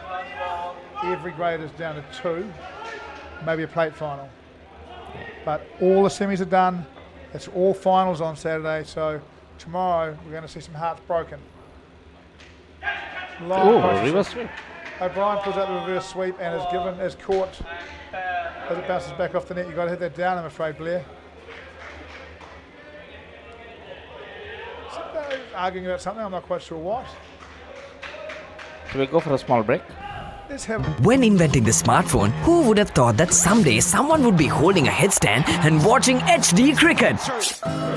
every grade is down to 2, maybe a plate final. But all the semis are done. It's all finals on Saturday. So tomorrow we're going to see some hearts broken. Reverse sweep. O'Brien pulls out the reverse sweep and is caught as it bounces back off the net. You've got to hit that down, I'm afraid, Blair. Arguing about something, I'm not quite sure what. Should we go for a small break? When inventing the smartphone, who would have thought that someday someone would be holding a headstand and watching HD cricket?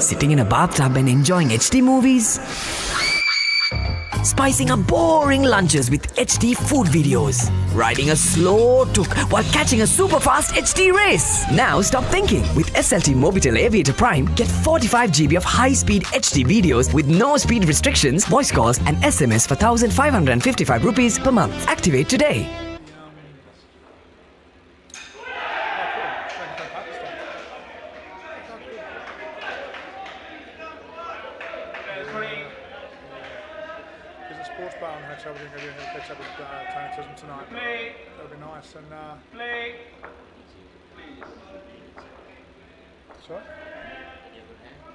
Sitting in a bathtub and enjoying HD movies? Spicing up boring lunches with HD food videos. Riding a slow tuk while catching a super fast HD race. Now stop thinking. With SLT Mobitel Aviator Prime, get 45 GB of high-speed HD videos with no speed restrictions, voice calls and SMS for 1,555 rupees per month. Activate today. Tonight. That'll be nice. And sorry?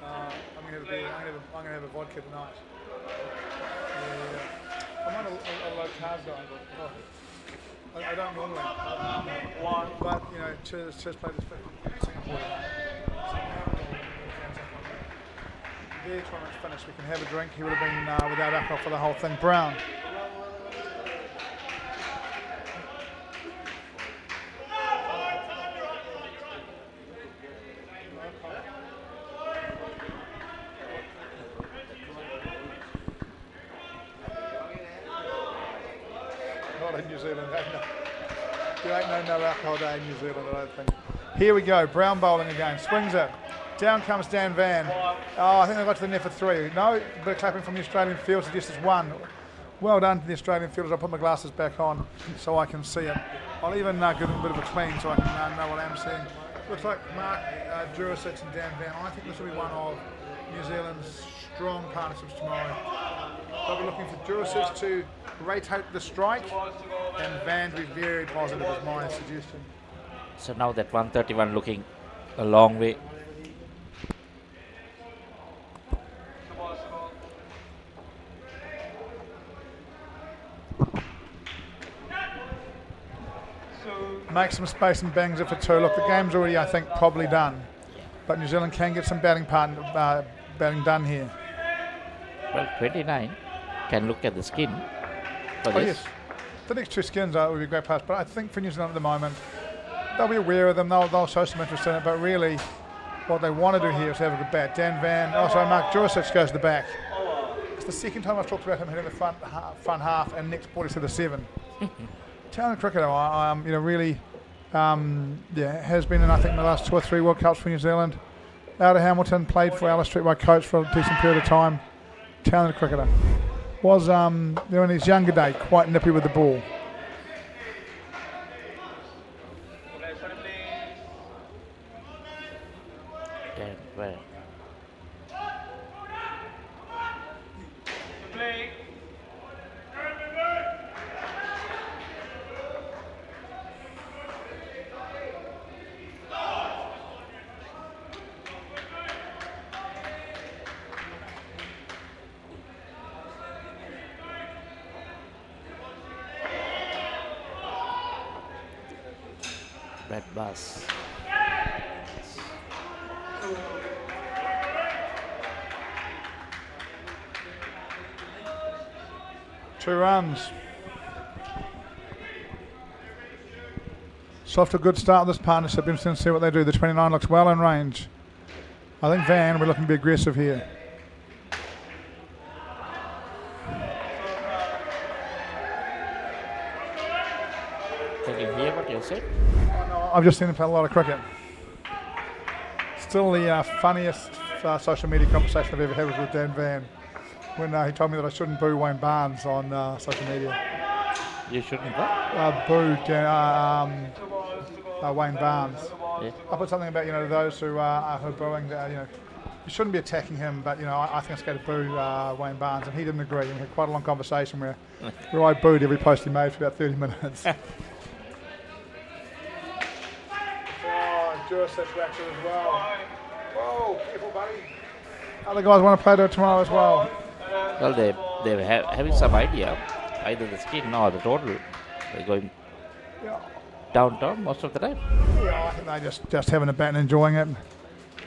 I'm gonna have a vodka tonight. Yeah. I'm on a low carb diet. I don't normally. But you know, cheers played this Singapore. Their tournament's finished. We can have a drink. He would have been without alcohol for the whole thing. Brown. In New Zealand, you ain't no alcohol day in New Zealand, I don't think. Here we go, Brown bowling again, swings it. Down comes Dan Van. Oh, I think they got to the net for 3. No, a bit of clapping from the Australian field suggests it's 1. Well done to the Australian fielders. I'll put my glasses back on so I can see it. I'll even give them a bit of a clean so I can know what I'm seeing. Looks like Mark Jurisic and Dan Van. I think this will be one of New Zealand's strong partnerships tomorrow. They'll be looking for Jurisic to rotate the strike and Van to be very positive is my suggestion. So now that 131 looking a long way. Makes some space and bangs it for 2. Look, the game's already, I think, probably done. But New Zealand can get some batting done here. Well, 29 can look at the skin for Oh, this. yes. The next 2 skins would be a great pass, but I think for New Zealand at the moment, they'll be aware of them, they'll show some interest in it, but really what they want to do here is have a good bat. Dan Van, Mark Juricic goes to the back. It's the second time I've talked about him hitting the front half and next ball to the 7. Talented cricketer, really, has been in, I think, the last 2 or 3 World Cups for New Zealand. Out of Hamilton, played for Alice Street by coach for a decent period of time. Talented cricketer. Was, in his younger day, quite nippy with the ball. Dan Van. Red bus. 2 runs. So off to a good start of this partnership. Interesting to see what they do. The 29 looks well in range. I think Van, we're looking to be aggressive here. Can you hear what you said? I've just seen him play a lot of cricket. Still the funniest social media conversation I've ever had was with Dan Van, when he told me that I shouldn't boo Wayne Barnes on social media. You shouldn't what? Boo Wayne Barnes. Yeah. I put something about those who are booing. You shouldn't be attacking him, but I think it's going to boo Wayne Barnes, and he didn't agree. We had quite a long conversation where I booed every post he made for about 30 minutes. Juricic whacks it as well. Whoa, careful, buddy. Other guys want to play to it tomorrow as well. Well, they're having some idea, either the skin or the total. They're going downtown most of the time. Yeah, I think they're just having a bat and enjoying it.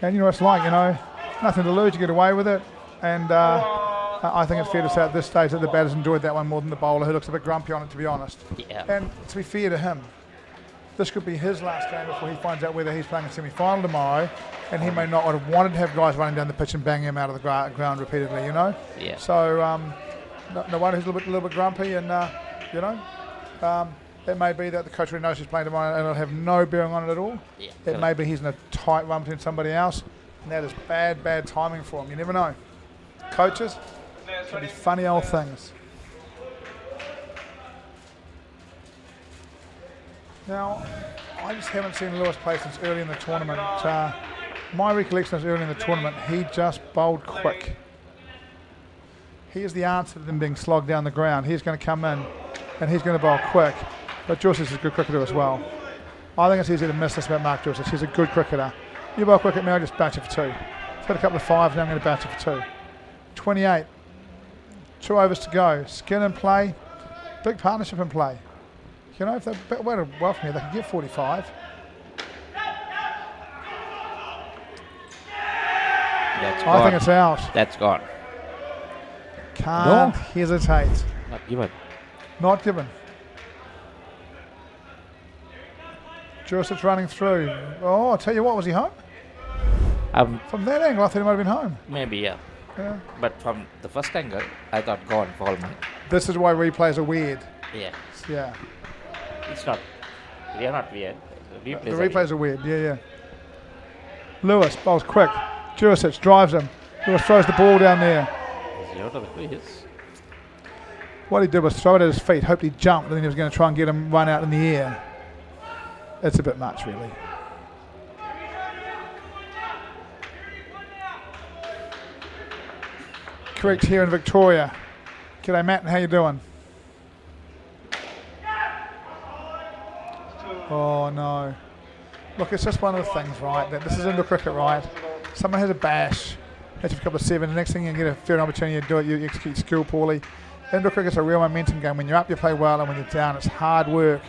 And what it's like, nothing to lose, you get away with it. And I think it's fair to say at this stage that the batter's enjoyed that one more than the bowler, who looks a bit grumpy on it, to be honest. Yeah. And to be fair to him, this could be his last game before he finds out whether he's playing a semi-final tomorrow, and he may not have wanted to have guys running down the pitch and banging him out of the ground repeatedly, Yeah. So no wonder he's a little bit grumpy, and it may be that the coach really knows he's playing tomorrow and it'll have no bearing on it at all. Yeah. It may be he's in a tight run between somebody else, and that is bad timing for him. You never know. Coaches can be funny old things. Now, I just haven't seen Lewis play since early in the tournament. My recollection is early in the tournament, he just bowled quick. He is the answer to them being slogged down the ground. He's going to come in and he's going to bowl quick. But Juricic is a good cricketer as well. I think it's easy to miss this about Mark Juricic. He's a good cricketer. You bowl quick at me, I'll just bat you for 2. I've had a couple of 5s, now I'm going to bat you for 2. 28. 2 overs to go. Skin in play. Big partnership in play. If they waited well from here, they could get 45. I think it's out. That's gone. Can't hesitate. Not given. Not given. Juricic running through. Oh, I'll tell you what, was he home? From that angle, I thought he might have been home. Maybe, yeah. Yeah. But from the first angle, I thought gone for Holman. This is why replays are weird. Yeah. Yeah. It's not. They are not weird. The replays are weird. Yeah. Lewis bowls quick. Juricic drives him. Lewis throws the ball down there. Is he out of the crease? What he did was throw it at his feet, hoped he'd jump, and then he was going to try and get him run out in the air. It's a bit much, really. Correct here in Victoria. G'day, Matt. How you doing? Oh, no. Look, it's just one of the things, right? That this is indoor cricket, right? Someone has a bash, hits a couple of 7s, the next thing you get a fair opportunity to do it, you execute skill poorly. Indoor cricket's a real momentum game. When you're up, you play well, and when you're down, it's hard work.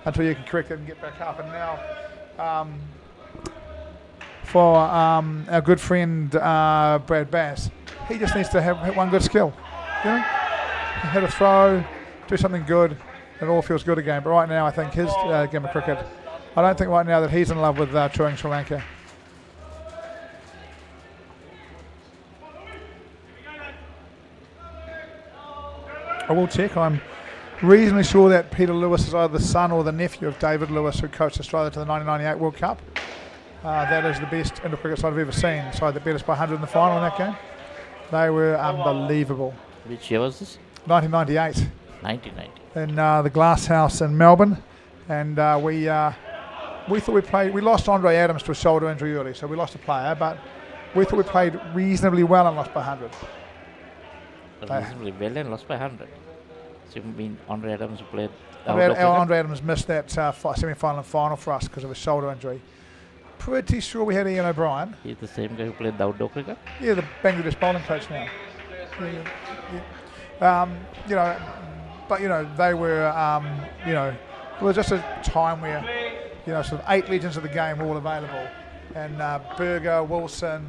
until you can correct it and get back up. And now for our good friend Brad Bass, he just needs to have one good skill. You know, hit a throw, do something good, and it all feels good again. But right now, I think his game of cricket, I don't think right now that he's in love with touring Sri Lanka. I will check. I'm reasonably sure that Peter Lewis is either the son or the nephew of David Lewis, who coached Australia to the 1998 World Cup. That is the best indoor cricket side I've ever seen. Side that beat us by 100 in the final in that game. They were unbelievable. Which year was this? 1998. 1990. In the Glass House in Melbourne. And we thought we lost Andre Adams to a shoulder injury early, so we lost a player, but we thought we played reasonably well and lost by 100. Reasonably well and lost by 100. So you mean Andre Adams played Andre Adams missed that semi-final and final for us because of a shoulder injury. Pretty sure we had Ian O'Brien. He's the same guy who played the outdoor cricket? Yeah, the Bangladesh bowling coach now. Yeah. They were, it was just a time where, sort of 8 legends of the game were all available. And Berger, Wilson,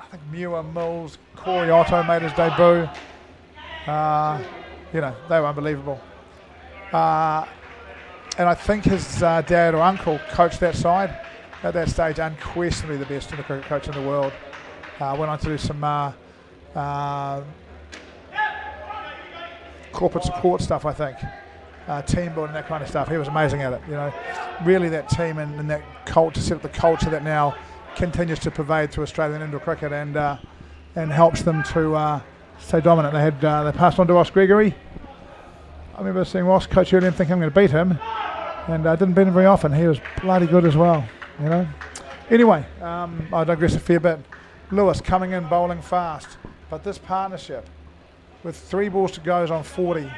I think Muir, Mills, Corey Otto made his debut. They were unbelievable. And I think his dad or uncle coached that side. At that stage, unquestionably the best cricket coach in the world. Went on to do some corporate support stuff, I think. Team building, that kind of stuff. He was amazing at it. Really that team and that culture, set up the culture that now continues to pervade through Australian indoor cricket and helps them to stay dominant. They passed on to Ross Gregory. I remember seeing Ross coach earlier and thinking I'm going to beat him, and I didn't beat him very often. He was bloody good as well. Anyway, I digress a fair bit. Lewis coming in bowling fast, but this partnership with 3 balls to go is on 40.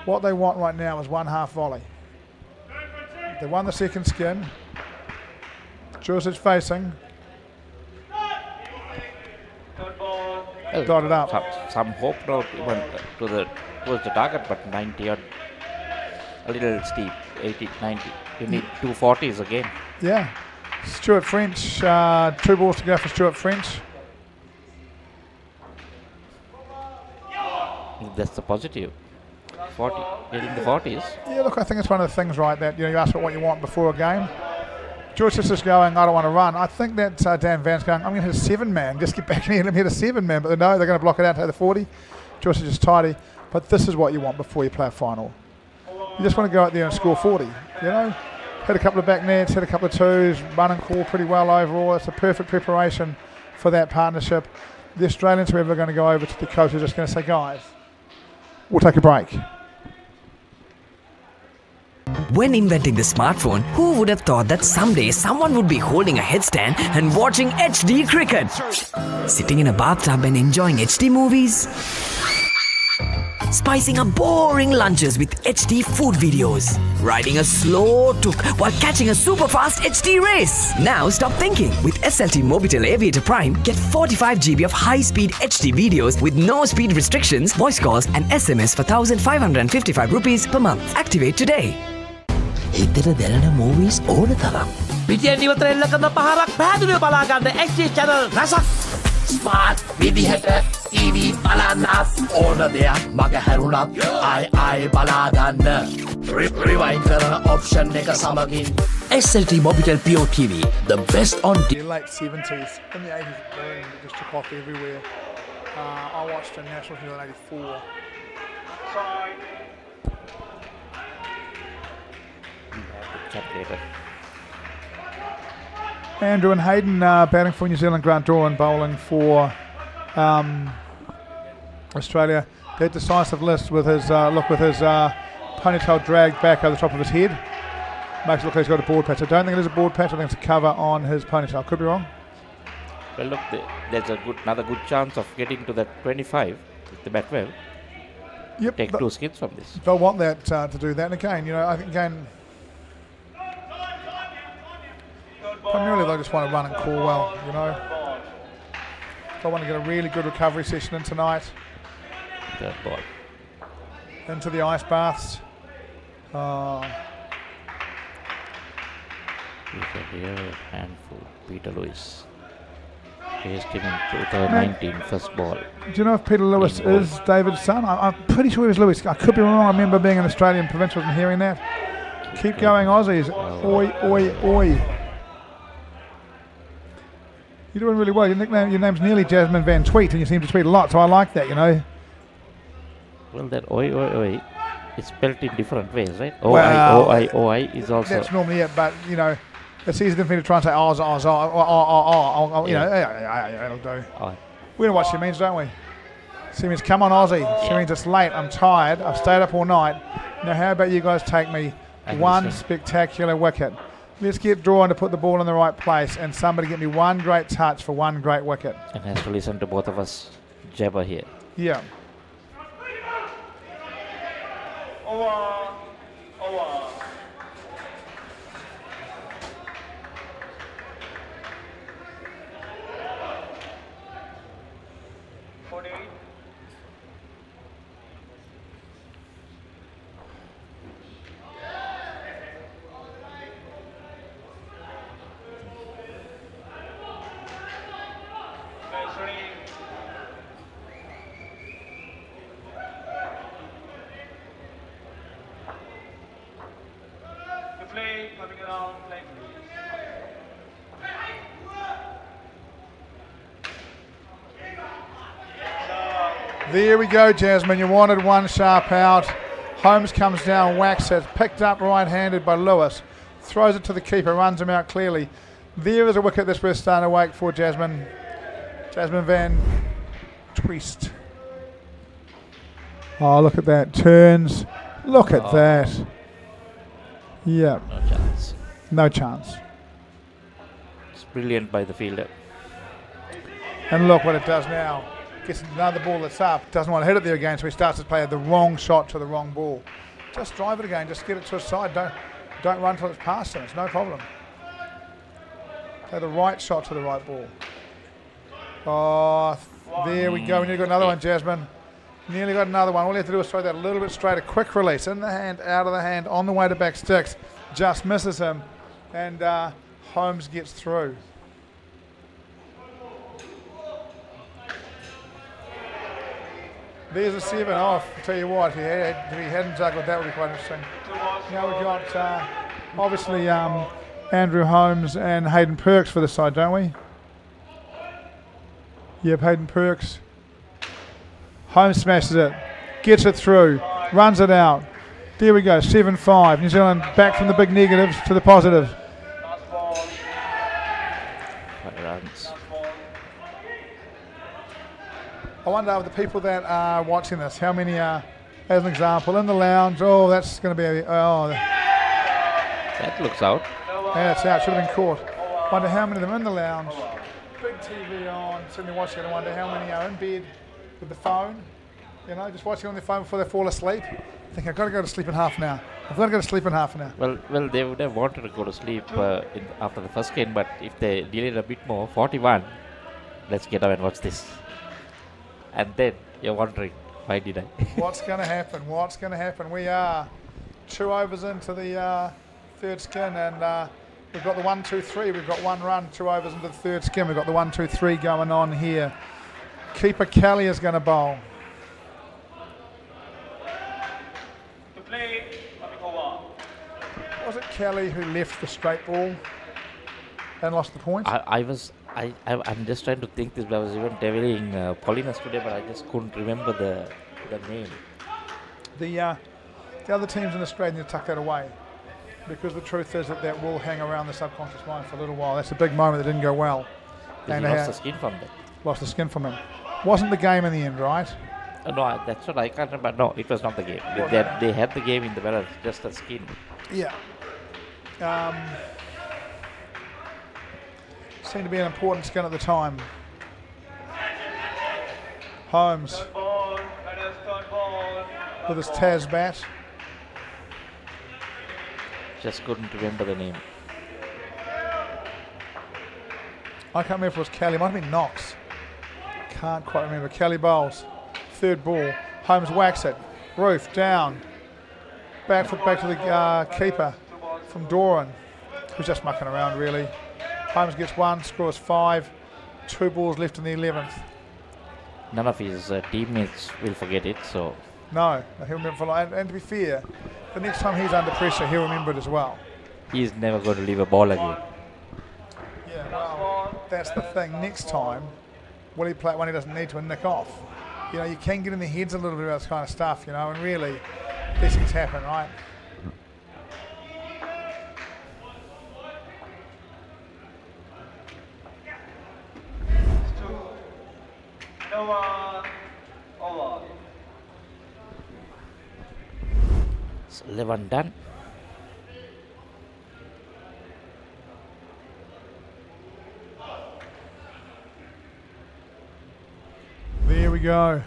What they want right now is 1 half volley. They won the second skin. Jursic facing. Dotted up. Some hope now even towards the target, but 90 odd, a little steep, 80, 90. You need 240s again. Yeah. Stuart French, 2 balls to go for Stuart French. That's the positive. 40, getting the 40s. Yeah, look, I think it's one of the things, right, that you ask for what you want before a game. George is going, I don't want to run. I think that Dan Van's going, I'm going to hit a 7-man. Just get back in here and let me hit a 7-man. But no, they're going to block it out to the 40. George is just tidy. But this is what you want before you play a final. You just want to go out there and score 40. Hit a couple of back nets, hit a couple of twos, run and call pretty well overall. It's a perfect preparation for that partnership. The Australians, whoever are going to go over to the coach, are just going to say, guys, we'll take a break. When inventing the smartphone, who would have thought that someday someone would be holding a headstand and watching HD cricket? Sitting in a bathtub and enjoying HD movies? Spicing up boring lunches with HD food videos? Riding a slow tuk while catching a super fast HD race? Now stop thinking. With SLT Mobitel Aviator Prime, get 45 GB of high-speed HD videos with no speed restrictions, voice calls and SMS for 1,555 rupees per month. Activate today. හිතට දැනෙන movies ඕන තරම්. පිටියෙන් ඉවතර එල්ල කරන පහරක් පැහැදිලිව බලා ගන්න XG channel රසක්. Smart විදිහට TV බලන්නත් ඕන දෙයක් මග හැරුණත් ආයි බලා ගන්න. Rewind කරන option එක සමගින් SLT Mobitel Pure TV, the best on the late 70s. In the 80s, it just took off everywhere. I watched a national team in 84. Later. Andrew and Hayden batting for New Zealand, Grant Doran bowling for Australia. That decisive list with his ponytail dragged back over the top of his head. Makes it look like he's got a board patch. I don't think it is a board patch. I think it's a cover on his ponytail. Could be wrong. Well, look, there's another good chance of getting to that 25 with the bat well. Yep. Take 2 skins from this. They'll want that to do that. And again, I think primarily they just want to run and call well, They want to get a really good recovery session in tonight. Third ball. Into the ice baths. He's a real handful. Peter Lewis. Faced him in 2019 first ball. Do you know if Peter Lewis is David's son? I'm pretty sure he was Lewis. I could be wrong. I remember being an Australian provincials and hearing that. Keep going, Aussies. Oi, oi, oi. You're doing really well. Your name's nearly Jasmine Van Tweet, and you seem to tweet a lot, so I like that, you know. Well, that oi, oi, oi is spelled in different ways, right? Well, OI is also... That's normally it, but, you know, it's easier for me to try and say Oz, you know, it'll do. We know what she means, don't we? She means, come on, Aussie. She means it's late, I'm tired, I've stayed up all night. Now, how about you guys take me one spectacular wicket? Let's get drawn to put the ball in the right place, and somebody get me one great touch for one great wicket. And has to listen to both of us jabber here. Yeah. There we go, Jasmine. You wanted one sharp out. Holmes comes down, whacks it, picked up right-handed by Lewis, throws it to the keeper, runs him out clearly. There is a wicket that's worth starting awake for Jasmine. Jasmine Van Twist. Oh, look at that. Turns. Look at that. Yeah. No chance. No chance. It's brilliant by the fielder. And look what it does now. Gets another ball that's up. Doesn't want to hit it there again, so he starts to play the wrong shot to the wrong ball. Just drive it again. Just get it to a side. Don't run till it's past him. It's no problem. Play the right shot to the right ball. Oh, there we go. We nearly got another one, Jasmine. Nearly got another one. All you have to do is throw that a little bit straight. A quick release. In the hand, out of the hand, on the way to back sticks. Just misses him. And Holmes gets through. There's a 7 off. I'll tell you what, if he hadn't juggled, that would be quite interesting. Now we've got, obviously, Andrew Holmes and Hayden Perks for the side, don't we? Yep, Hayden Perks. Holmes smashes it, gets it through, runs it out. There we go, 7-5. New Zealand back from the big negatives to the positive. 5 runs. I wonder of the people that are watching this, how many are, as an example, in the lounge. Oh, that's going to be that looks out. Yeah, it's out. Should have been caught. Wonder how many of them in the lounge. Big TV on, sitting there watching it. I wonder how many are in bed with the phone. You know, just watching on their phone before they fall asleep. I think I've got to go to sleep in half an hour. I've got to go to sleep in half an hour. Well, they would have wanted to go to sleep after the first game, but if they delayed a bit more, 41, let's get up and watch this. And then you're wondering, why did I? What's going to happen? What's going to happen? We are 2 overs into the third skin, and we've got the 1-2-3. We've got 1 run, 2 overs into the third skin. We've got the 1-2-3 going on here. Keeper Kelly is going to bowl. Was it Kelly who left the straight ball and lost the point? I'm just trying to think this, but I was even deviling Paulinus today, but I just couldn't remember the name. The other teams in Australia need to tuck that away, because the truth is that will hang around the subconscious mind for a little while. That's a big moment that didn't go well. And he lost the skin from that. Lost the skin from him. Wasn't the game in the end, right? No, that's what I can't remember. No, it was not the game. They had the game in the balance, just the skin. Yeah. Seemed to be an important skin at the time. Holmes with his Taz bat. Just couldn't remember the name. I can't remember if it was Kelly. It might have been Knox. Can't quite remember. Kelly bowls. Third ball. Holmes whacks it. Roof down. Back to the keeper from Doran, who's just mucking around really. Holmes gets 1, scores 5, 2 balls left in the 11th. None of his teammates will forget it, so... No, he'll remember for life. And to be fair, the next time he's under pressure, he'll remember it as well. He's never going to leave a ball again. Yeah, well, that's the thing. Next time, will he play when he doesn't need to and nick off? You know, you can get in their heads a little bit about this kind of stuff, you know, and really, these things happen, right? It's 11 done. There we go.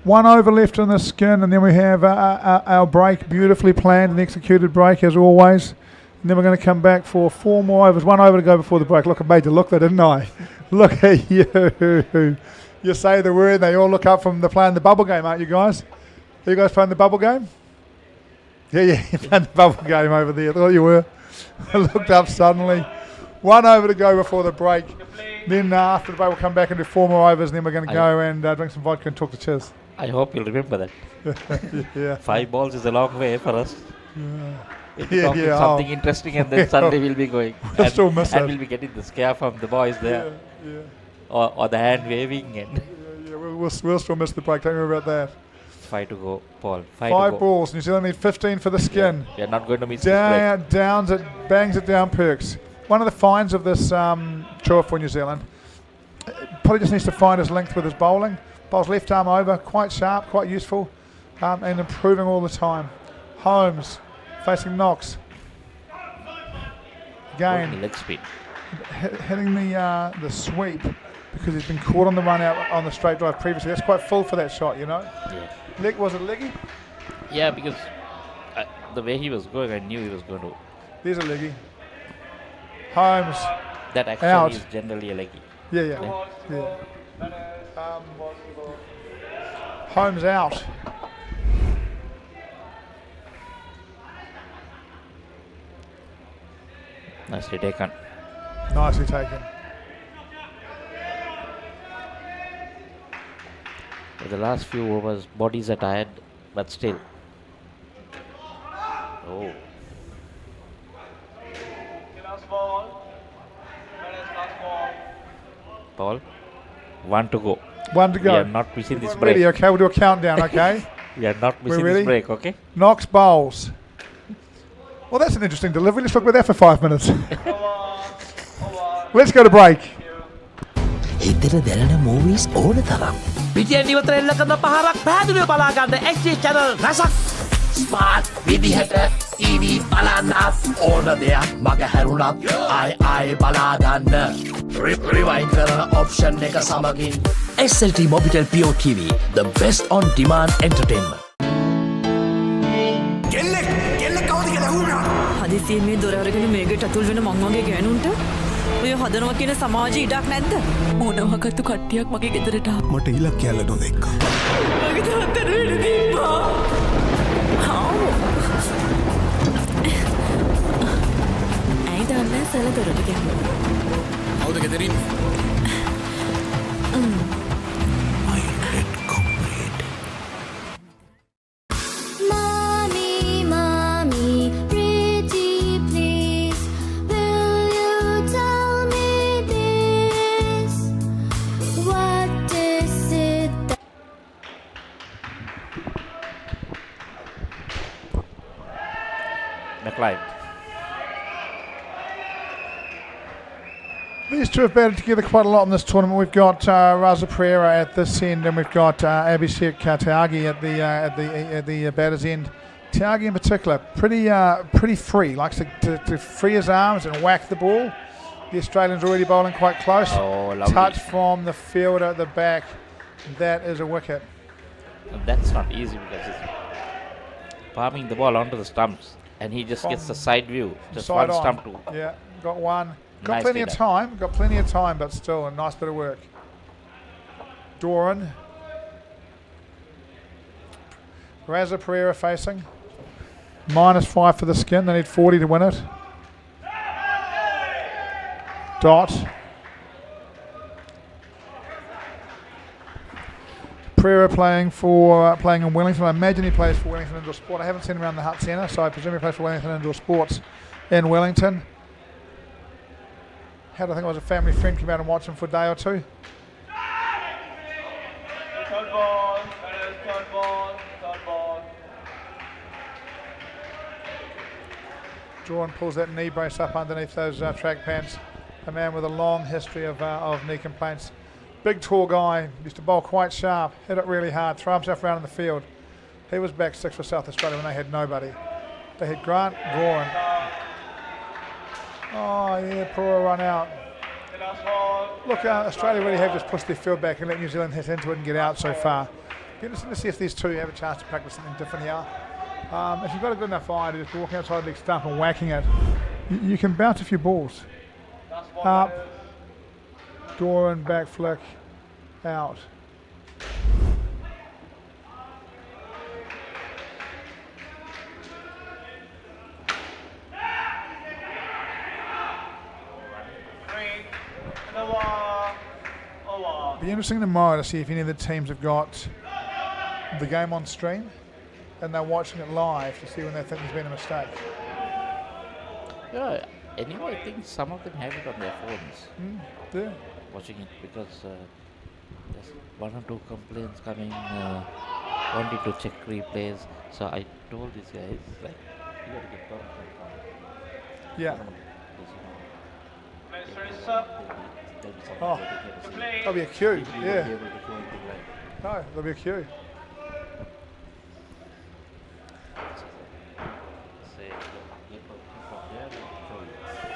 1 over left in the skin, and then we have our break, beautifully planned and executed break as always. And then we're going to come back for 4 more overs. 1 over to go before the break. Look, I made you look there, didn't I? Look at you. You say the word, they all look up from the playing the bubble game, aren't you guys? Are you guys playing the bubble game? Yeah, you're playing the bubble game over there. I thought you were. I looked up suddenly. 1 over to go before the break. Then after the break, we'll come back and do 4 more overs, and then we're going to go and drink some vodka and talk to Chiz. I hope you'll remember that. Yeah. 5 balls is a long way for us. Yeah. We'll be talking something interesting, and then Sunday we'll be going. We'll still miss and it. we'll be getting the scare from the boys there. Yeah. Or the hand waving. And We'll still miss the break. Don't worry about that. 5 to go, Paul. 5 balls. New Zealand need 15 for the skin. We are not going to miss this break. Downs it, bangs it down, Perks. One of the finds of this tour for New Zealand, probably just needs to find his length with his bowling. Bowls left arm over, quite sharp, quite useful, and improving all the time. Holmes facing Knox. Again, leg spin. Hitting the sweep because he's been caught on the run out on the straight drive previously. That's quite full for that shot, you know. Yeah. Was it leggy? Yeah, because the way he was going, I knew he was going to. There's a leggy. Holmes. That action out. is generally a leggy. Yeah. Holmes out. Nicely taken. Nicely taken. For the last few overs, bodies are tired, but still. Oh. Paul, 1 to go. 1 to go. We are not missing this break. Ready, okay, we'll do a countdown, okay? We are not missing this break, okay? Knox bowls. Well, that's an interesting delivery. Let's talk about that for 5 minutes. Let's go to break. හිතට දැනෙන movies ඕන තරම්. පිටියෙන් ඉවතර එල්ල කරන පහරක් පැහැදිලිව බලා ගන්න XG channel රසක්. Smart විදිහට TV බලන්නත් ඕන දෙයක් මග හැරුණත් ආයි බලා ගන්න. Rewind කරන option එක සමගින් SLT Mobitel Pure TV, the best on demand entertainment. හදිසියෙන් මේ දොර අරගෙන මේකට ඇතුල් වෙන මං වගේ ගෑනුන්ට ඔය හදනවා කියන සමාජ ඉඩක් නැද්ද? මොනවාකටු කට්ටියක් මගේ ගෙදරට මට ඉලක්කයල්ල නොදෙක්ක. මගේ තාත්තට වෙන්න දීපා. ඇයි දන්නේ සැල දොරට ගියා. කවුද ගෙදරින්? These two have batted together quite a lot in this tournament. We've got Raza Pereira at this end, and we've got Abhishek Tyagi at the batter's end. Tyagi in particular, pretty free, likes to free his arms and whack the ball. The Australians already bowling quite close. Oh, lovely. Touch from the fielder at the back. That is a wicket. That's not easy because he's palming the ball onto the stumps, and he just gets the side view, just Side one on. stump to. Yeah, got one. Got Nicely plenty of done. time. Got plenty of time, but still a nice bit of work. Doran. Raza Pereira facing. -5 for the skin. They need 40 to win it. Dot. Pereira playing in Wellington. I imagine he plays for Wellington Indoor Sport. I haven't seen him around the Hut Centre, so I presume he plays for Wellington Indoor Sports in Wellington. Had I think it was a family friend come out and watch him for a day or two. Third ball. Third ball. Drawn pulls that knee brace up underneath those track pants. A man with a long history of knee complaints. Big tall guy, used to bowl quite sharp, hit it really hard, throw himself around in the field. He was back 6 for South Australia when they had nobody. They had Grant Goran. Oh yeah, Pereira run out. Look, Australia really have just pushed their field back and let New Zealand hit into it and get out so far. Be interesting to see if these two have a chance to practice something different here. If you've got a good enough eye to just walk outside the leg stump and whacking it, you can bounce a few balls. Up, Doran, back flick, out. Be interesting tomorrow to see if any of the teams have got the game on stream and they're watching it live to see when they think there's been a mistake. Yeah, anyway, I think some of them have it on their phones. Yeah. Watching it because there's 1 or 2 complaints coming, wanting to check replays. So I told these guys, like, you gotta get permission. Yeah. Oh, there'll be a queue, yeah. No, there'll be a queue.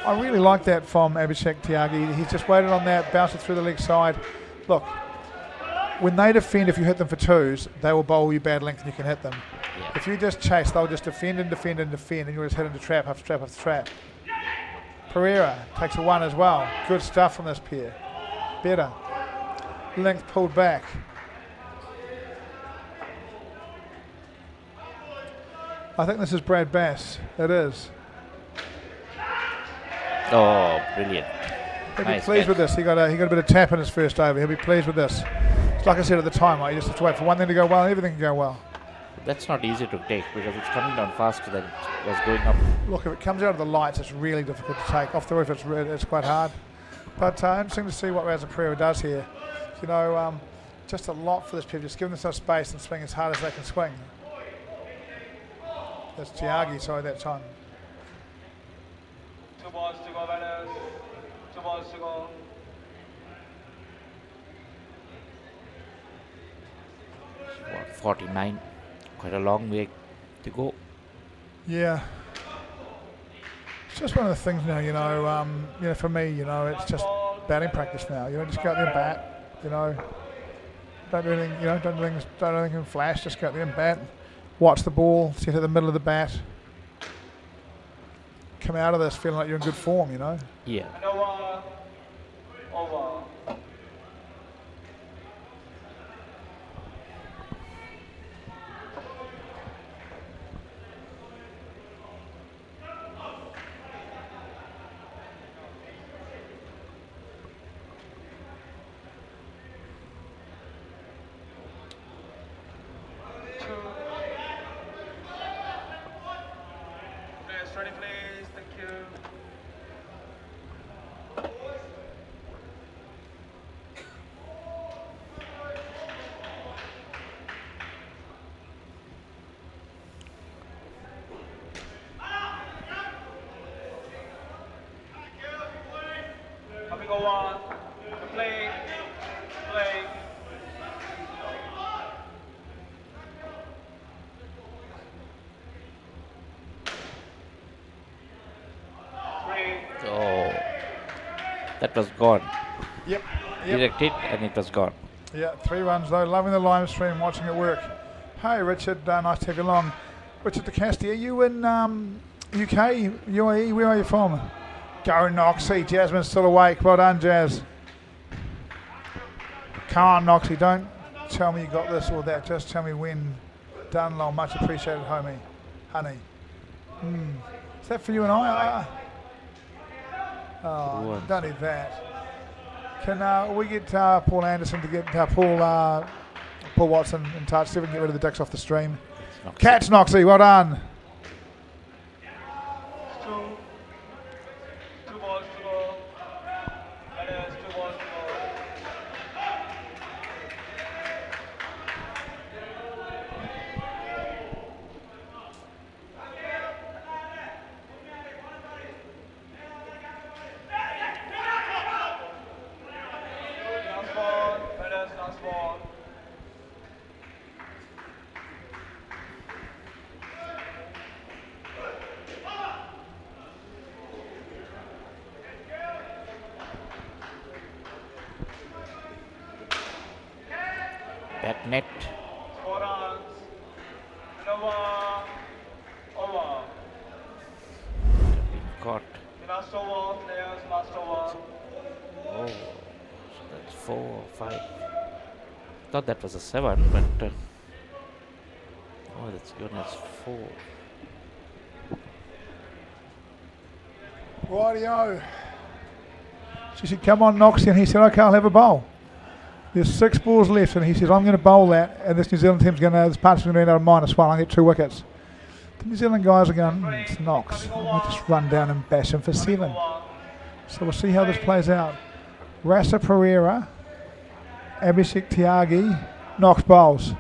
I really like that from Abhishek Tyagi. He's just waited on that, bounced it through the leg side. Look, when they defend, if you hit them for 2s, they will bowl you bad length and you can hit them. Yeah. If you just chase, they'll just defend and defend and defend, and you'll just hit into trap after trap after trap. Pereira takes a 1 as well. Good stuff from this pair. Better. Length pulled back. I think this is Brad Bass. It is. Oh, brilliant. He'll be pleased with this. He got a bit of tap in his first over. He'll be pleased with this. It's like I said at the time, you just have to wait for one thing to go well and everything can go well. That's not easy to take because it's coming down faster than it was going up. Look, if it comes out of the lights, it's really difficult to take. Off the roof, it's quite hard. But interesting to see what Raza Pereira does here. You know, just a lot for this people. Just give themselves space and swing as hard as they can swing. That's Tyagi, sorry, that time. 2 balls to go, batters. 2 balls to go. What, 49? Quite a long way to go. Yeah. It's just one of the things now, you know, for me, you know, it's just batting practice now. You know, just go out there and bat, you know. Don't do anything, you know, don't do anything in flash, just go out there and bat. Watch the ball, sit at the middle of the bat. Come out of this feeling like you're in good form, you know. Yeah. Over. Ready, please. Thank you. Coming on. Play. Oh, that was gone. Yep. Direct hit and it was gone. Yeah, 3 runs though. Loving the live stream, watching it work. Hey Richard, nice to have you along. Richard DeCasti, are you in UK, UAE? Where are you from? Go Noxie, Jasmine's still awake. Well done, Jazz. Come on, Noxie, don't tell me you got this or that. Just tell me when done, Lol. Much appreciated, homie. Honey. Is that for you and I? Oh, don't need that. Can we get Paul Anderson to get Paul Watson in touch, see if we can get rid of the dicks off the stream. Catch Noxie, well done. Back net. Caught. Oh, so that's 4 or 5. Thought that was a 7, but oh, that's good as 4. Rightio. She said, come on, Noxie, and he said, okay, I'll have a bowl. There's 6 balls left, and he says, I'm going to bowl that, and this New Zealand team's going to, this partner's going to end out of -1. I'll get 2 wickets. The New Zealand guys are going, it's Knox. I'll just run down and bash him for 7. So we'll see how this plays out. Rasa Pereira, Abhishek Tyagi, Knox bowls.